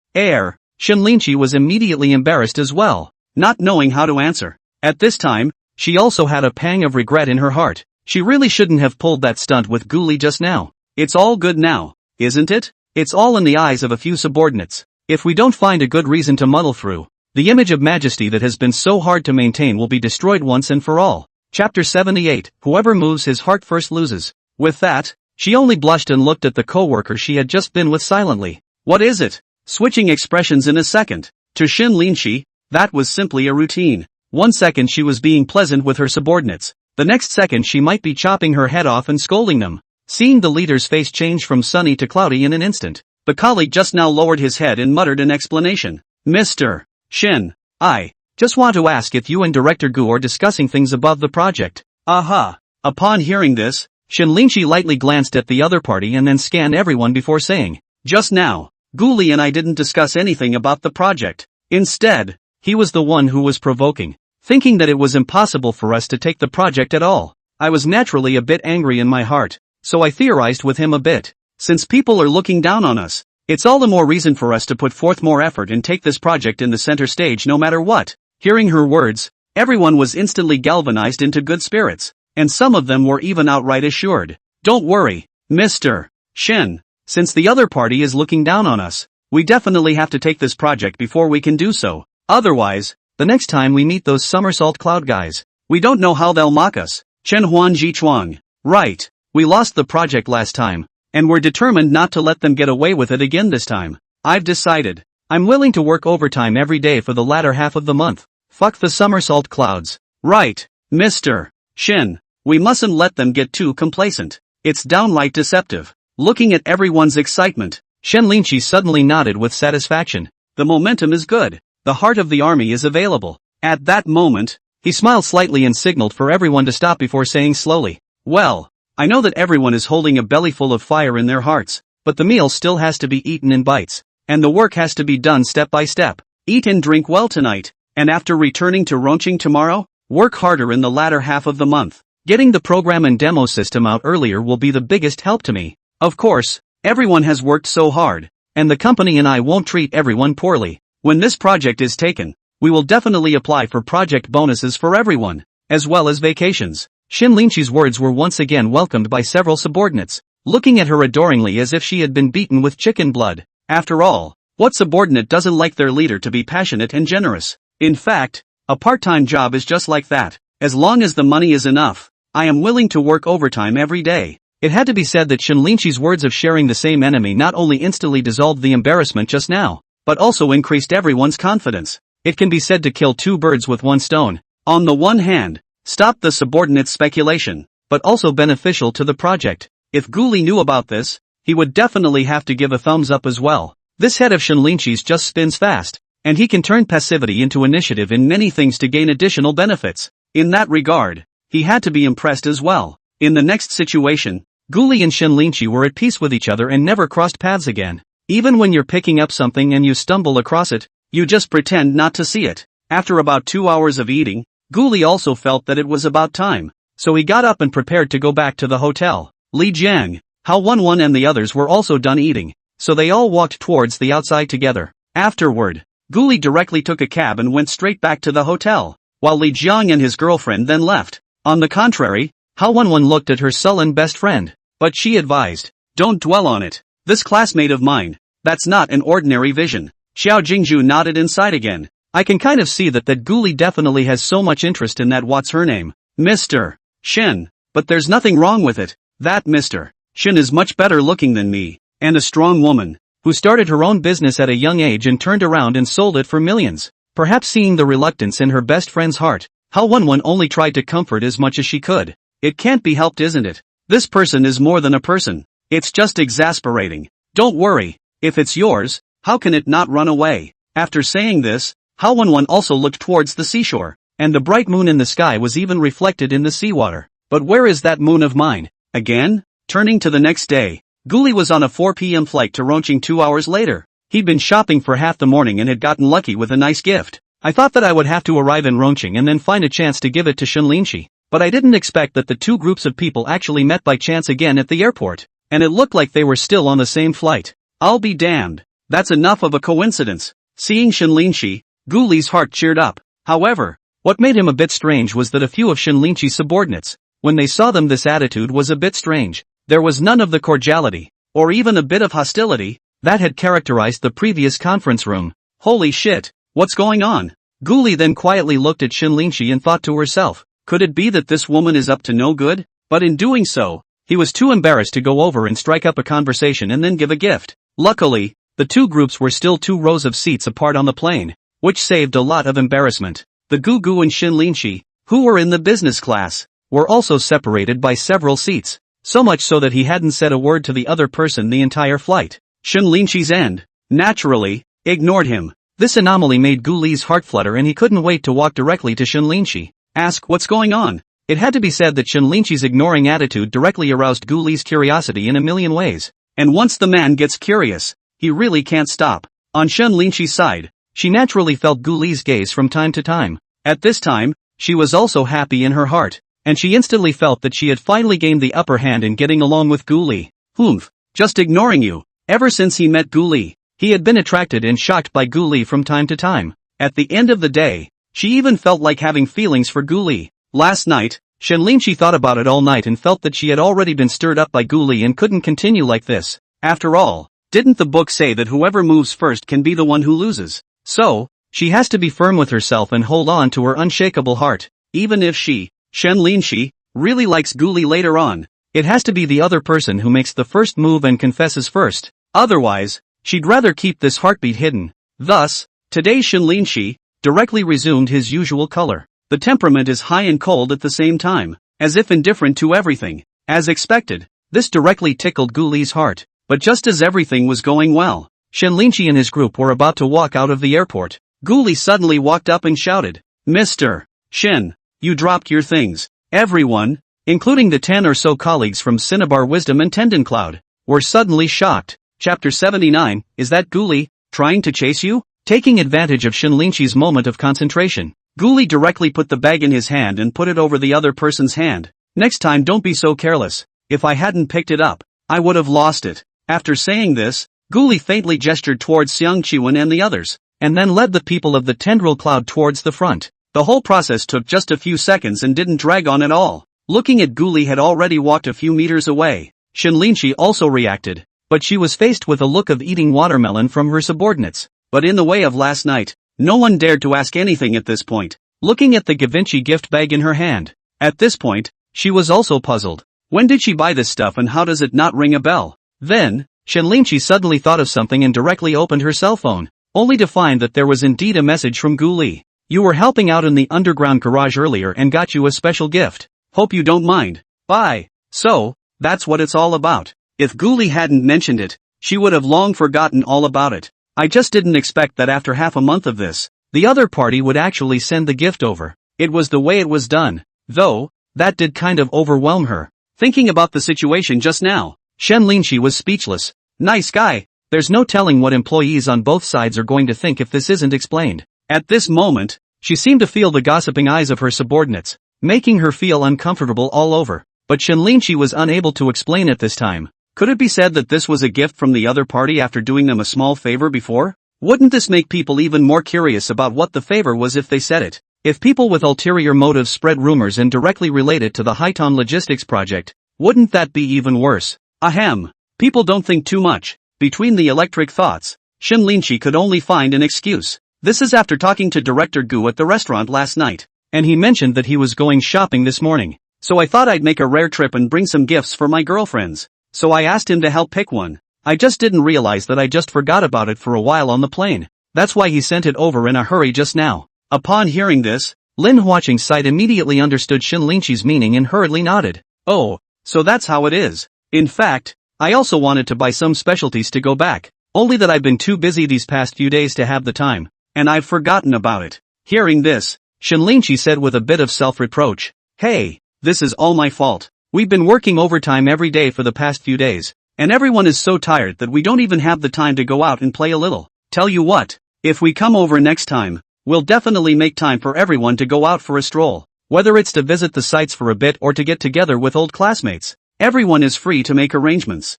Shinlinchi was immediately embarrassed as well, not knowing how to answer. At this time, she also had a pang of regret in her heart. She really shouldn't have pulled that stunt with Guli just now. It's all good now, isn't it? It's all in the eyes of a few subordinates. If we don't find a good reason to muddle through, the image of majesty that has been so hard to maintain will be destroyed once and for all. Chapter 78, Whoever moves his heart first loses. With that, she only blushed and looked at the co-worker she had just been with silently. What is it? Switching expressions in a second. To Shinlinchi, that was simply a routine. 1 second she was being pleasant with her subordinates. The next second she might be chopping her head off and scolding them. Seeing the leader's face change from sunny to cloudy in an instant, the colleague just now lowered his head and muttered an explanation. Mr. Shin, I just want to ask if you and Director Gu are discussing things above the project. Aha. Upon hearing this, Shinlinchi lightly glanced at the other party and then scanned everyone before saying, just now, Guli and I didn't discuss anything about the project. Instead, he was the one who was provoking, thinking that it was impossible for us to take the project at all. I was naturally a bit angry in my heart, so I theorized with him a bit. Since people are looking down on us, it's all the more reason for us to put forth more effort and take this project in the center stage no matter what. Hearing her words, everyone was instantly galvanized into good spirits, and some of them were even outright assured. Don't worry, Mr. Shin. Since the other party is looking down on us, we definitely have to take this project before we can do so. Otherwise, the next time we meet those somersault cloud guys, we don't know how they'll mock us. Chen Huan Ji Chuang. Right. We lost the project last time, and we're determined not to let them get away with it again this time. I've decided. I'm willing to work overtime every day for the latter half of the month. Fuck the somersault clouds. Right, Mr. Shin. We mustn't let them get too complacent. It's downright deceptive. Looking at everyone's excitement, Shinlinchi suddenly nodded with satisfaction. The momentum is good. The heart of the army is available. At that moment, he smiled slightly and signaled for everyone to stop before saying slowly, well, I know that everyone is holding a belly full of fire in their hearts, but the meal still has to be eaten in bites, and the work has to be done step by step. Eat and drink well tonight, and after returning to Ronching tomorrow, work harder in the latter half of the month. Getting the program and demo system out earlier will be the biggest help to me. Of course, everyone has worked so hard, and the company and I won't treat everyone poorly. When this project is taken, we will definitely apply for project bonuses for everyone, as well as vacations. Shinlinchi's words were once again welcomed by several subordinates, looking at her adoringly as if she had been beaten with chicken blood. After all, what subordinate doesn't like their leader to be passionate and generous? In fact, a part-time job is just like that. As long as the money is enough, I am willing to work overtime every day. It had to be said that Shinlinchi's words of sharing the same enemy not only instantly dissolved the embarrassment just now, but also increased everyone's confidence. It can be said to kill two birds with one stone. On the one hand, stop the subordinate speculation, but also beneficial to the project. If Guli knew about this, he would definitely have to give a thumbs up as well. This head of Shinlinchi's just spins fast, and he can turn passivity into initiative in many things to gain additional benefits. In that regard, he had to be impressed as well. In the next situation, Guli and Shinlinchi were at peace with each other and never crossed paths again. Even when you're picking up something and you stumble across it, you just pretend not to see it. After about 2 hours of eating, Guli also felt that it was about time, so he got up and prepared to go back to the hotel. Li Jiang, Hao Wenwen and the others were also done eating, so they all walked towards the outside together. Afterward, Guli directly took a cab and went straight back to the hotel, while Li Jiang and his girlfriend then left. On the contrary, Hao Wenwen looked at her sullen best friend, but she advised, don't dwell on it. This classmate of mine, that's not an ordinary vision. Xiao Jingju nodded inside again. I can kind of see that Guli definitely has so much interest in that what's her name, Mr. Shin, but there's nothing wrong with it. That Mr. Shin is much better looking than me, and a strong woman, who started her own business at a young age and turned around and sold it for millions. Perhaps seeing the reluctance in her best friend's heart, Hao Wenwen only tried to comfort as much as she could. It can't be helped, isn't it? This person is more than a person. It's just exasperating. Don't worry, if it's yours, how can it not run away? After saying this, Hao Wenwen also looked towards the seashore, and the bright moon in the sky was even reflected in the seawater. But where is that moon of mine? Again? Turning to the next day, Guli was on a 4 p.m. flight to Ronching 2 hours later. He'd been shopping for half the morning and had gotten lucky with a nice gift. I thought that I would have to arrive in Ronching and then find a chance to give it to Shinlinchi, but I didn't expect that the two groups of people actually met by chance again at the airport, and it looked like they were still on the same flight. I'll be damned. That's enough of a coincidence. Seeing Shinlinshi, Guli's heart cheered up. However, what made him a bit strange was that a few of Shinlinshi's subordinates, when they saw them, this attitude was a bit strange. There was none of the cordiality, or even a bit of hostility, that had characterized the previous conference room. Holy shit, what's going on? Guli then quietly looked at Shinlinshi and thought to herself, could it be that this woman is up to no good? But in doing so, he was too embarrassed to go over and strike up a conversation and then give a gift. Luckily, the two groups were still 2 rows of seats apart on the plane, which saved a lot of embarrassment. The Gugu and Shinlinshi, who were in the business class, were also separated by several seats, so much so that he hadn't said a word to the other person the entire flight. Shinlinshi's end, naturally, ignored him. This anomaly made Guli's heart flutter and he couldn't wait to walk directly to Shinlinshi. Ask what's going on. It had to be said that Shinlinshi's ignoring attitude directly aroused Guli's curiosity in a million ways. And once the man gets curious, he really can't stop. On Shinlinshi's side, she naturally felt Guli's gaze from time to time. At this time, she was also happy in her heart, and she instantly felt that she had finally gained the upper hand in getting along with Guli. Humph, just ignoring you. Ever since he met Guli, he had been attracted and shocked by Guli from time to time. At the end of the day, she even felt like having feelings for Guli. Last night, Shinlinshi thought about it all night and felt that she had already been stirred up by Guli and couldn't continue like this. After all, didn't the book say that whoever moves first can be the one who loses? So, she has to be firm with herself and hold on to her unshakable heart. Even if she, Shinlinshi, really likes Guli later on, it has to be the other person who makes the first move and confesses first. Otherwise, she'd rather keep this heartbeat hidden. Thus, today Shinlinshi directly resumed his usual color. The temperament is high and cold at the same time, as if indifferent to everything. As expected, this directly tickled Guli's heart. But just as everything was going well, Shinlinshi and his group were about to walk out of the airport. Guli suddenly walked up and shouted, Mr. Shin, you dropped your things. Everyone, including the 10 or so colleagues from Cinnabar Wisdom and Tendon Cloud, were suddenly shocked. Chapter 79, is that Guli, trying to chase you? Taking advantage of Shinlinshi's moment of concentration, Guli directly put the bag in his hand and put it over the other person's hand. Next time don't be so careless. If I hadn't picked it up, I would have lost it. After saying this, Guli faintly gestured towards Xiang Qiwen and the others, and then led the people of the tendril cloud towards the front. The whole process took just a few seconds and didn't drag on at all. Looking at Guli had already walked a few meters away. Shinlinshi also reacted, but she was faced with a look of eating watermelon from her subordinates. But in the way of last night, no one dared to ask anything at this point. Looking at the Givenchy gift bag in her hand, at this point, she was also puzzled. When did she buy this stuff and how does it not ring a bell? Then, Shinlinshi suddenly thought of something and directly opened her cell phone, only to find that there was indeed a message from Guli. You were helping out in the underground garage earlier and got you a special gift. Hope you don't mind. Bye. So, that's what it's all about. If Guli hadn't mentioned it, she would have long forgotten all about it. I just didn't expect that after half a month of this, the other party would actually send the gift over. It was the way it was done, though, that did kind of overwhelm her. Thinking about the situation just now, Shinlinshi was speechless. Nice guy. There's no telling what employees on both sides are going to think if this isn't explained. At this moment, she seemed to feel the gossiping eyes of her subordinates, making her feel uncomfortable all over. But Shinlinshi was unable to explain at this time. Could it be said that this was a gift from the other party after doing them a small favor before? Wouldn't this make people even more curious about what the favor was if they said it? If people with ulterior motives spread rumors and directly relate it to the Hightown Logistics project, wouldn't that be even worse? Ahem. People don't think too much. Between the electric thoughts, Shinlinshi could only find an excuse. This is after talking to Director Gu at the restaurant last night, and he mentioned that he was going shopping this morning. So I thought I'd make a rare trip and bring some gifts for my girlfriends. So I asked him to help pick one. I just didn't realize that I just forgot about it for a while on the plane. That's why he sent it over in a hurry just now. Upon hearing this, Lin Huaqing's side immediately understood Shinlinshi's meaning and hurriedly nodded. Oh, so that's how it is. In fact, I also wanted to buy some specialties to go back, only that I've been too busy these past few days to have the time, and I've forgotten about it. Hearing this, Shinlinshi said with a bit of self-reproach, Hey, this is all my fault. We've been working overtime every day for the past few days, and everyone is so tired that we don't even have the time to go out and play a little. Tell you what, if we come over next time, we'll definitely make time for everyone to go out for a stroll. Whether it's to visit the sites for a bit or to get together with old classmates, everyone is free to make arrangements.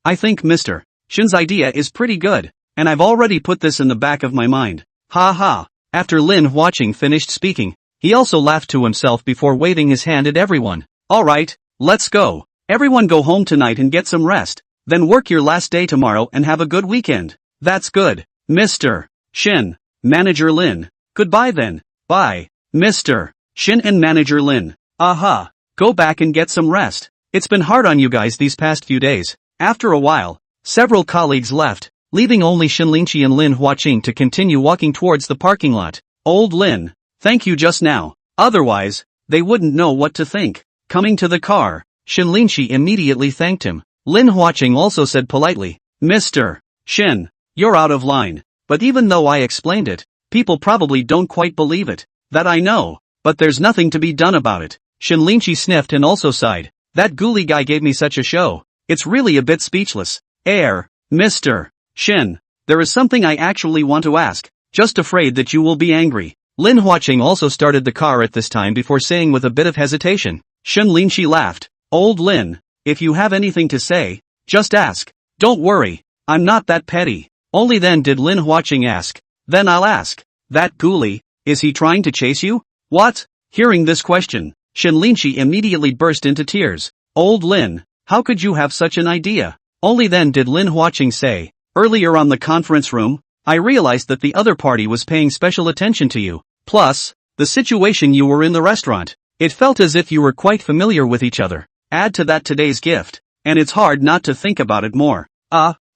I think Mr. Shin's idea is pretty good. and I've already put this in the back of my mind. Ha ha. After Lin Huaqing finished speaking, he also laughed to himself before waving his hand at everyone. Alright, let's go. Everyone go home tonight and get some rest. Then work your last day tomorrow and have a good weekend. That's good, Mr. Shin. Manager Lin. Goodbye then. Bye, Mr. Shin and Manager Lin. Aha. Go back and get some rest. It's been hard on you guys these past few days. After a while, several colleagues left, leaving only Shinlinchi and Lin Huaqing to continue walking towards the parking lot. Old Lin, thank you just now. Otherwise, they wouldn't know what to think. Coming to the car, Shinlinchi immediately thanked him. Lin Huaqing also said politely, Mr. Shin, you're out of line. But even though I explained it, people probably don't quite believe it. That I know, but there's nothing to be done about it. Shinlinchi sniffed and also sighed. That ghoulie guy gave me such a show. It's really a bit speechless. Mr. Shin, there is something I actually want to ask. Just afraid that you will be angry. Lin Huaqing also started the car at this time before saying with a bit of hesitation. Shinlinchi laughed. Old Lin, if you have anything to say, just ask. Don't worry, I'm not that petty. Only then did Lin Huaqing ask. Then I'll ask. That ghoulie, is he trying to chase you? What? Hearing this question, Shinlinchi immediately burst into tears. Old Lin, how could you have such an idea? Only then did Lin Huaqing say. Earlier on the conference room, I realized that the other party was paying special attention to you. Plus, the situation you were in the restaurant. It felt as if you were quite familiar with each other. Add to that today's gift, and it's hard not to think about it more.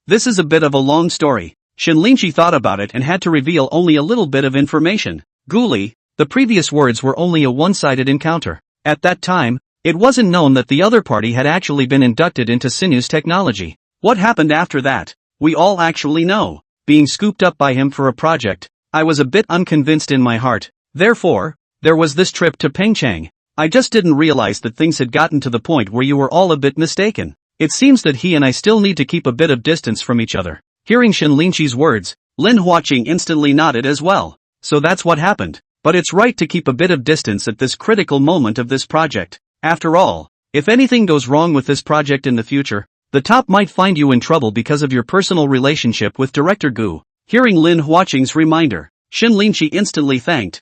This is a bit of a long story. Shinlinchi thought about it and had to reveal only a little bit of information. Ghoulie, the previous words were only a one-sided encounter. At that time, it wasn't known that the other party had actually been inducted into Sinu's technology. What happened after that? We all actually know. Being scooped up by him for a project, I was a bit unconvinced in my heart. Therefore, there was this trip to Pengchang. I just didn't realize that things had gotten to the point where you were all a bit mistaken. It seems that he and I still need to keep a bit of distance from each other. Hearing Shinlinchi's words, Lin Huaqing instantly nodded as well. So that's what happened. But it's right to keep a bit of distance at this critical moment of this project. After all, if anything goes wrong with this project in the future, the top might find you in trouble because of your personal relationship with Director Gu. Hearing Lin Huaqing's reminder, Shinlinchi instantly thanked.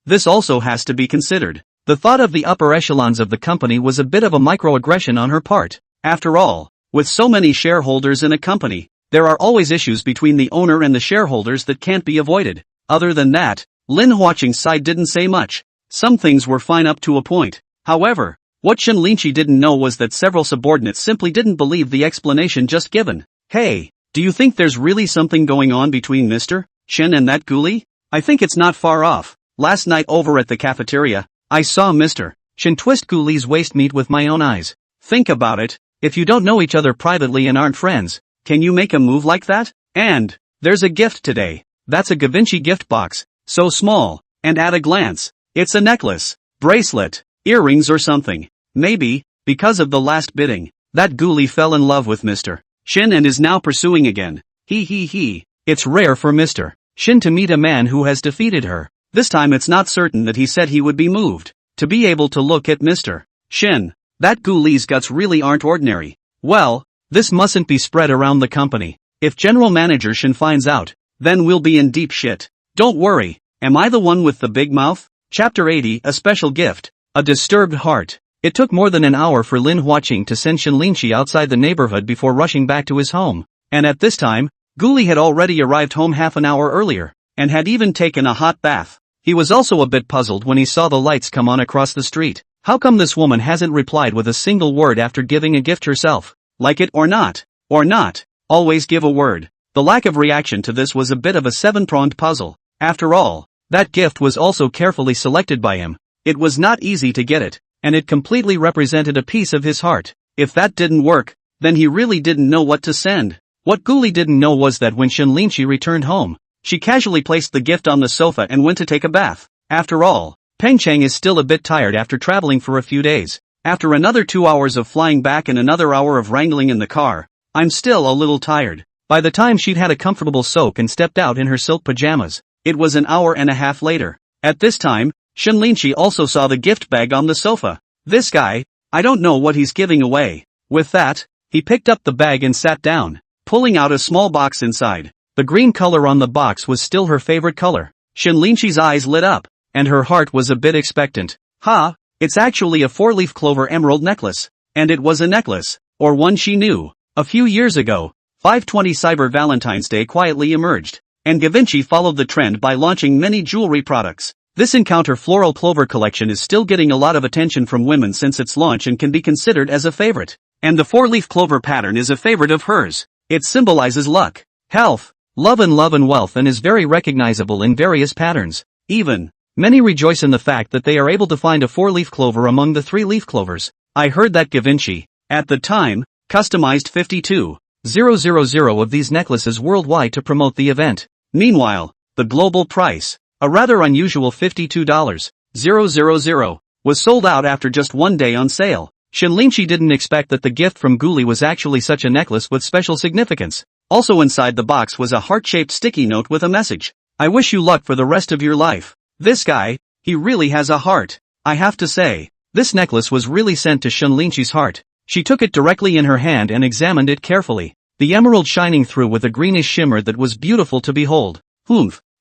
This also has to be considered. The thought of the upper echelons of the company was a bit of a microaggression on her part. After all, with so many shareholders in a company, there are always issues between the owner and the shareholders that can't be avoided. Other than that, Lin Huaqing's side didn't say much. Some things were fine up to a point. However, what Shinlinchi didn't know was that several subordinates simply didn't believe the explanation just given. Hey, do you think there's really something going on between Mr. Shin and that ghoulie? I think it's not far off. Last night over at the cafeteria, I saw Mr. Shin twist ghoulie's waist meat with my own eyes. Think about it, if you don't know each other privately and aren't friends, can you make a move like that? And, there's a gift today. That's a Gavinci gift box, so small, and at a glance, it's a necklace, bracelet, earrings or something. Maybe, because of the last bidding, that ghoulie fell in love with Mr. Shin and is now pursuing again. It's rare for Mr. Shin to meet a man who has defeated her. This time it's not certain that he said he would be moved to be able to look at Mr. Shin. That ghoulie's guts really aren't ordinary. Well, this mustn't be spread around the company. If General Manager Shin finds out, then we'll be in deep shit. Don't worry, am I the one with the big mouth? Chapter 80, a special gift. A disturbed heart. It took more than an hour for Lin Huaqing to send Shinlinchi outside the neighborhood before rushing back to his home. And at this time, Ghoulie had already arrived home half an hour earlier, and had even taken a hot bath. He was also a bit puzzled when he saw the lights come on across the street. How come this woman hasn't replied with a single word after giving a gift herself? Like it or not? Or not? Always give a word. The lack of reaction to this was a bit of a seven-pronged puzzle. After all, that gift was also carefully selected by him. It was not easy to get it, and it completely represented a piece of his heart. If that didn't work, then he really didn't know what to send. What Ghoulie didn't know was that when Shinlinchi returned home, she casually placed the gift on the sofa and went to take a bath. After all, Pengchang is still a bit tired after traveling for a few days. After another 2 hours of flying back and another hour of wrangling in the car, I'm still a little tired. By the time she'd had a comfortable soak and stepped out in her silk pajamas, it was an hour and a half later. At this time, Shinlinchi also saw the gift bag on the sofa. This guy, I don't know what he's giving away. With that, he picked up the bag and sat down, pulling out a small box inside. The green color on the box was still her favorite color. Shinlinchi's eyes lit up, and her heart was a bit expectant. It's actually a 4-leaf clover emerald necklace. And it was a necklace, or one she knew. A few years ago, 520 Cyber Valentine's Day quietly emerged, and Givenchy followed the trend by launching many jewelry products. This Encounter Floral Clover collection is still getting a lot of attention from women since its launch and can be considered as a favorite. And the 4-leaf clover pattern is a favorite of hers. It symbolizes luck, health, love and wealth, and is very recognizable in various patterns. Even, many rejoice in the fact that they are able to find a 4-leaf clover among the 3-leaf clovers. I heard that Givenchy, at the time, customized 52,000 of these necklaces worldwide to promote the event. Meanwhile, the global price, a rather unusual $52,000, was sold out after just one day on sale. Shinlinchi didn't expect that the gift from Guli was actually such a necklace with special significance. Also inside the box was a heart-shaped sticky note with a message. I wish you luck for the rest of your life. This guy, he really has a heart. I have to say, this necklace was really sent to Shinlinchi's heart. She took it directly in her hand and examined it carefully. The emerald shining through with a greenish shimmer that was beautiful to behold.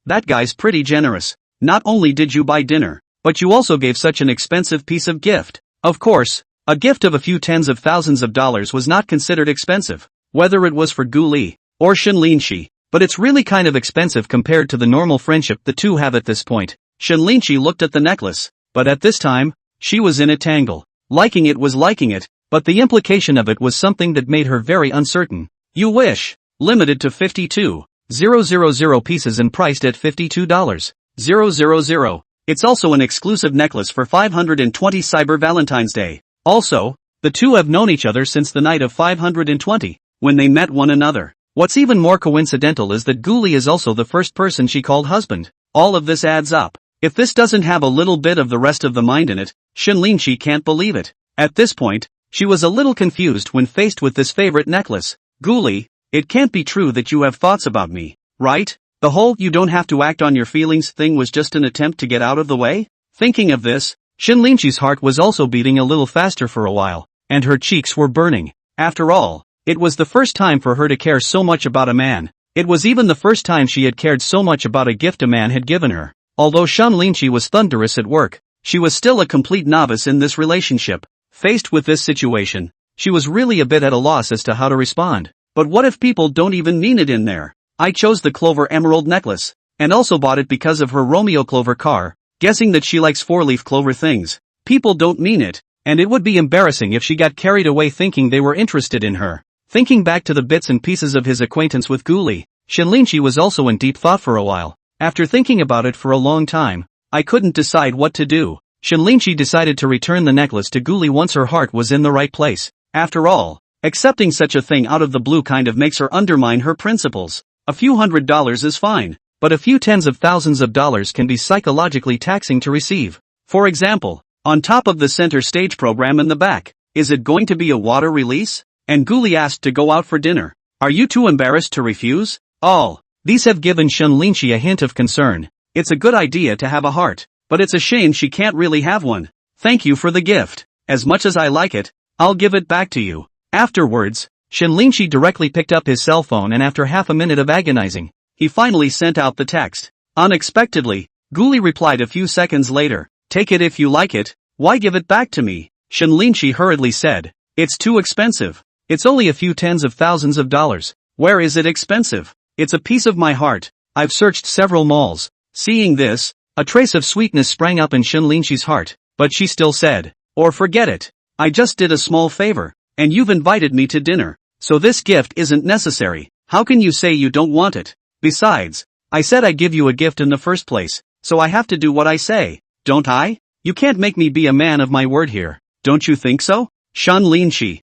That guy's pretty generous. Not only did you buy dinner, but you also gave such an expensive piece of gift. Of course, a gift of a few tens of thousands of dollars was not considered expensive, whether it was for Guli or Shinlinchi, but it's really kind of expensive compared to the normal friendship the two have at this point. Shinlinchi looked at the necklace, but at this time, she was in a tangle. Liking it was liking it, but the implication of it was something that made her very uncertain. You wish. Limited to 52,000 pieces and priced at $52,000. It's also an exclusive necklace for 520 Cyber Valentine's Day. Also, the two have known each other since the night of 520, when they met one another. What's even more coincidental is that Guli is also the first person she called husband. All of this adds up. If this doesn't have a little bit of the rest of the mind in it, Shinlinchi can't believe it. At this point, she was a little confused when faced with this favorite necklace. Guli, it can't be true that you have thoughts about me, right? The whole "you don't have to act on your feelings" thing was just an attempt to get out of the way? Thinking of this, Shinlinchi's heart was also beating a little faster for a while, and her cheeks were burning. After all, it was the first time for her to care so much about a man. It was even the first time she had cared so much about a gift a man had given her. Although Shinlinchi was thunderous at work, she was still a complete novice in this relationship. Faced with this situation, she was really a bit at a loss as to how to respond. But what if people don't even mean it in there? I chose the Clover Emerald necklace, and also bought it because of her Romeo Clover car, guessing that she likes 4-leaf clover things. People don't mean it, and it would be embarrassing if she got carried away thinking they were interested in her. Thinking back to the bits and pieces of his acquaintance with Guli, Shinlinchi was also in deep thought for a while. After thinking about it for a long time, I couldn't decide what to do. Shinlinchi decided to return the necklace to Guli once her heart was in the right place. After all, accepting such a thing out of the blue kind of makes her undermine her principles. A few $100s is fine, but a few tens of thousands of dollars can be psychologically taxing to receive. For example, on top of the center stage program in the back, is it going to be a water release? And Guli asked to go out for dinner. Are you too embarrassed to refuse? All these have given Shinlinchi a hint of concern. It's a good idea to have a heart, but it's a shame she can't really have one. Thank you for the gift. As much as I like it, I'll give it back to you. Afterwards, Shinlinchi directly picked up his cell phone, and after half a minute of agonizing, he finally sent out the text. Unexpectedly, Guli replied a few seconds later, "Take it if you like it, why give it back to me?" Shinlinchi hurriedly said, "It's too expensive. It's only a few tens of thousands of dollars. Where is it expensive? It's a piece of my heart. I've searched several malls." Seeing this, a trace of sweetness sprang up in Shinlinchi's heart, but she still said, "Or forget it. I just did a small favor, and you've invited me to dinner, so this gift isn't necessary. How can you say you don't want it? Besides, I said I'd give you a gift in the first place, so I have to do what I say, don't I? You can't make me be a man of my word here, don't you think so?" Shinlinchi.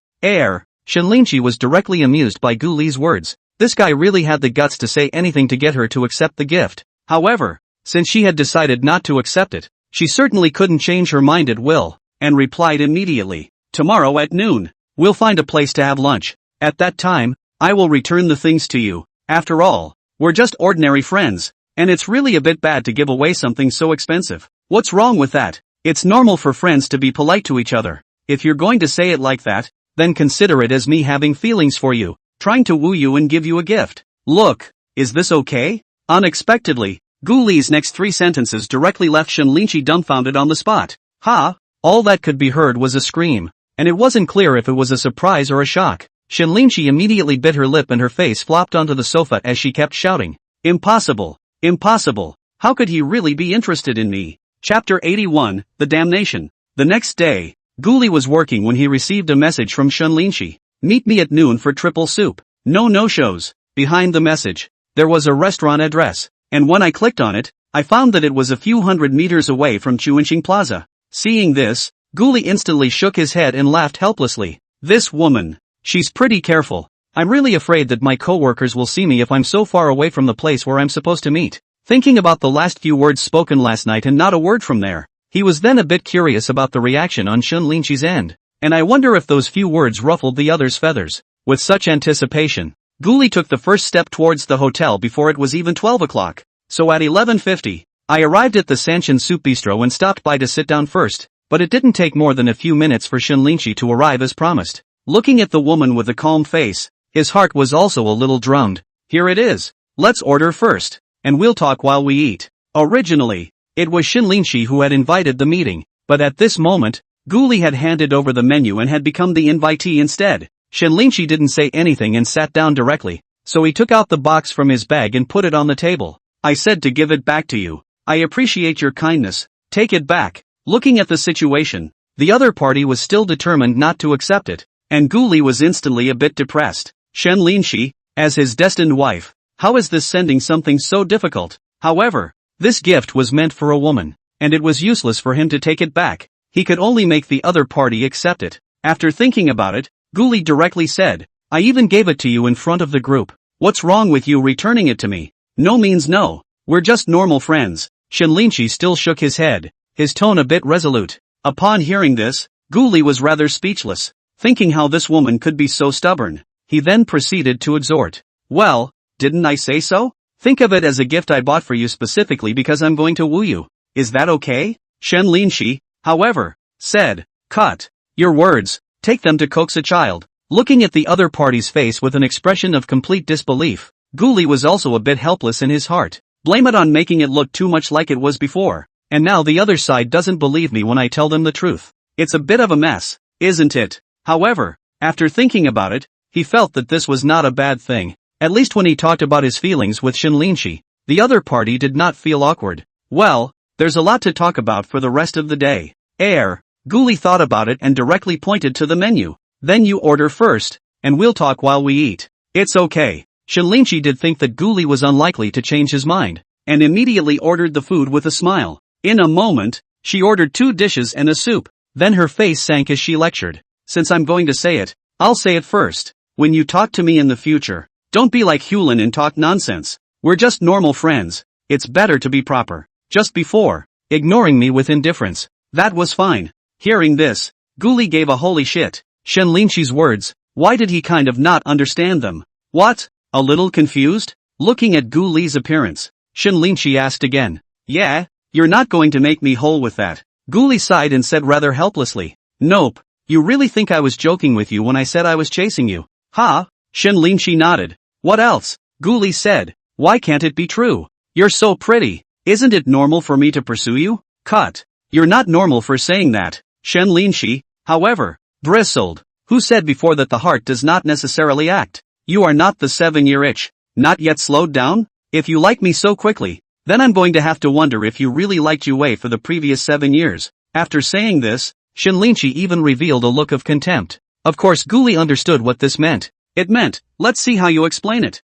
Shinlinchi was directly amused by Guli's words. This guy really had the guts to say anything to get her to accept the gift. However, since she had decided not to accept it, she certainly couldn't change her mind at will, and replied immediately, "Tomorrow at noon, we'll find a place to have lunch. At that time, I will return the things to you. After all, we're just ordinary friends, and it's really a bit bad to give away something so expensive. What's wrong with that? It's normal for friends to be polite to each other. If you're going to say it like that, then consider it as me having feelings for you, trying to woo you and give you a gift. Look, is this okay? Unexpectedly, Gu Li's next 3 sentences directly left Shenlinchi dumbfounded on the spot. Ha! All that could be heard was a scream. And it wasn't clear if it was a surprise or a shock. Shenlinchi immediately bit her lip and her face flopped onto the sofa as she kept shouting. Impossible! Impossible! How could he really be interested in me? Chapter 81, The Damnation. The next day, Gu Li was working when he received a message from Shenlinchi. Meet me at noon for triple soup. No no-shows. Behind the message, there was a restaurant address, and when I clicked on it, I found that it was a few hundred meters away from Chuanxing Plaza. Seeing this, Gu Li instantly shook his head and laughed helplessly. This woman. She's pretty careful. I'm really afraid that my coworkers will see me if I'm so far away from the place where I'm supposed to meet. Thinking about the last few words spoken last night and not a word from there, he was then a bit curious about the reaction on Shenlinchi's end. And I wonder if those few words ruffled the other's feathers. With such anticipation, Gu Li took the first step towards the hotel before it was even 12 o'clock. So at 11:50, I arrived at the Sanshin Soup Bistro and stopped by to sit down first, but it didn't take more than a few minutes for Shenlinchi to arrive as promised. Looking at the woman with the calm face, his heart was also a little drummed. Here it is. Let's order first, and we'll talk while we eat. Originally, it was Shenlinchi who had invited the meeting, but at this moment, Gu Li had handed over the menu and had become the invitee instead. Shenlinchi didn't say anything and sat down directly, so he took out the box from his bag and put it on the table. I said to give it back to you. I appreciate your kindness. Take it back. Looking at the situation, the other party was still determined not to accept it, and Gu Li was instantly a bit depressed. Shenlinchi, as his destined wife, how is this sending something so difficult? However, this gift was meant for a woman, and it was useless for him to take it back. He could only make the other party accept it. After thinking about it, Gu Li directly said, I even gave it to you in front of the group. What's wrong with you returning it to me? No means no. We're just normal friends. Shenlinchi still shook his head, his tone a bit resolute. Upon hearing this, Gu Li was rather speechless, thinking how this woman could be so stubborn. He then proceeded to exhort. Well, didn't I say so? Think of it as a gift I bought for you specifically because I'm going to woo you. Is that okay? Shenlinchi, however, said, cut your words, take them to coax a child. Looking at the other party's face with an expression of complete disbelief, Gu Li was also a bit helpless in his heart. Blame it on making it look too much like it was before. And now the other side doesn't believe me when I tell them the truth. It's a bit of a mess, isn't it? However, after thinking about it, he felt that this was not a bad thing. At least when he talked about his feelings with Shenlinchi, the other party did not feel awkward. Well, there's a lot to talk about for the rest of the day. Gu Li thought about it and directly pointed to the menu. Then you order first, and we'll talk while we eat. It's okay. Shenlinchi did think that Gu Li was unlikely to change his mind, and immediately ordered the food with a smile. In a moment, she ordered 2 dishes and a soup. Then her face sank as she lectured. Since I'm going to say it, I'll say it first. When you talk to me in the future, don't be like Hulin and talk nonsense. We're just normal friends. It's better to be proper. Just before, ignoring me with indifference. That was fine. Hearing this, Gu Li gave a holy shit. Shenlinchi's words, why did he kind of not understand them? What? A little confused? Looking at Gu Li's appearance, Shenlinchi asked again. Yeah? You're not going to make me whole with that. Gu Li sighed and said rather helplessly. Nope. You really think I was joking with you when I said I was chasing you? Huh? Shenlinchi nodded. What else? Gu Li said. Why can't it be true? You're so pretty. Isn't it normal for me to pursue you? Cut. You're not normal for saying that. Shenlinchi, however, bristled. Who said before that the heart does not necessarily act? You are not the 7-year itch. Not yet slowed down? If you like me so quickly, then I'm going to have to wonder if you really liked Yue for the previous 7 years. After saying this, Shenlinchi even revealed a look of contempt. Of course Gu Li understood what this meant. It meant, let's see how you explain it.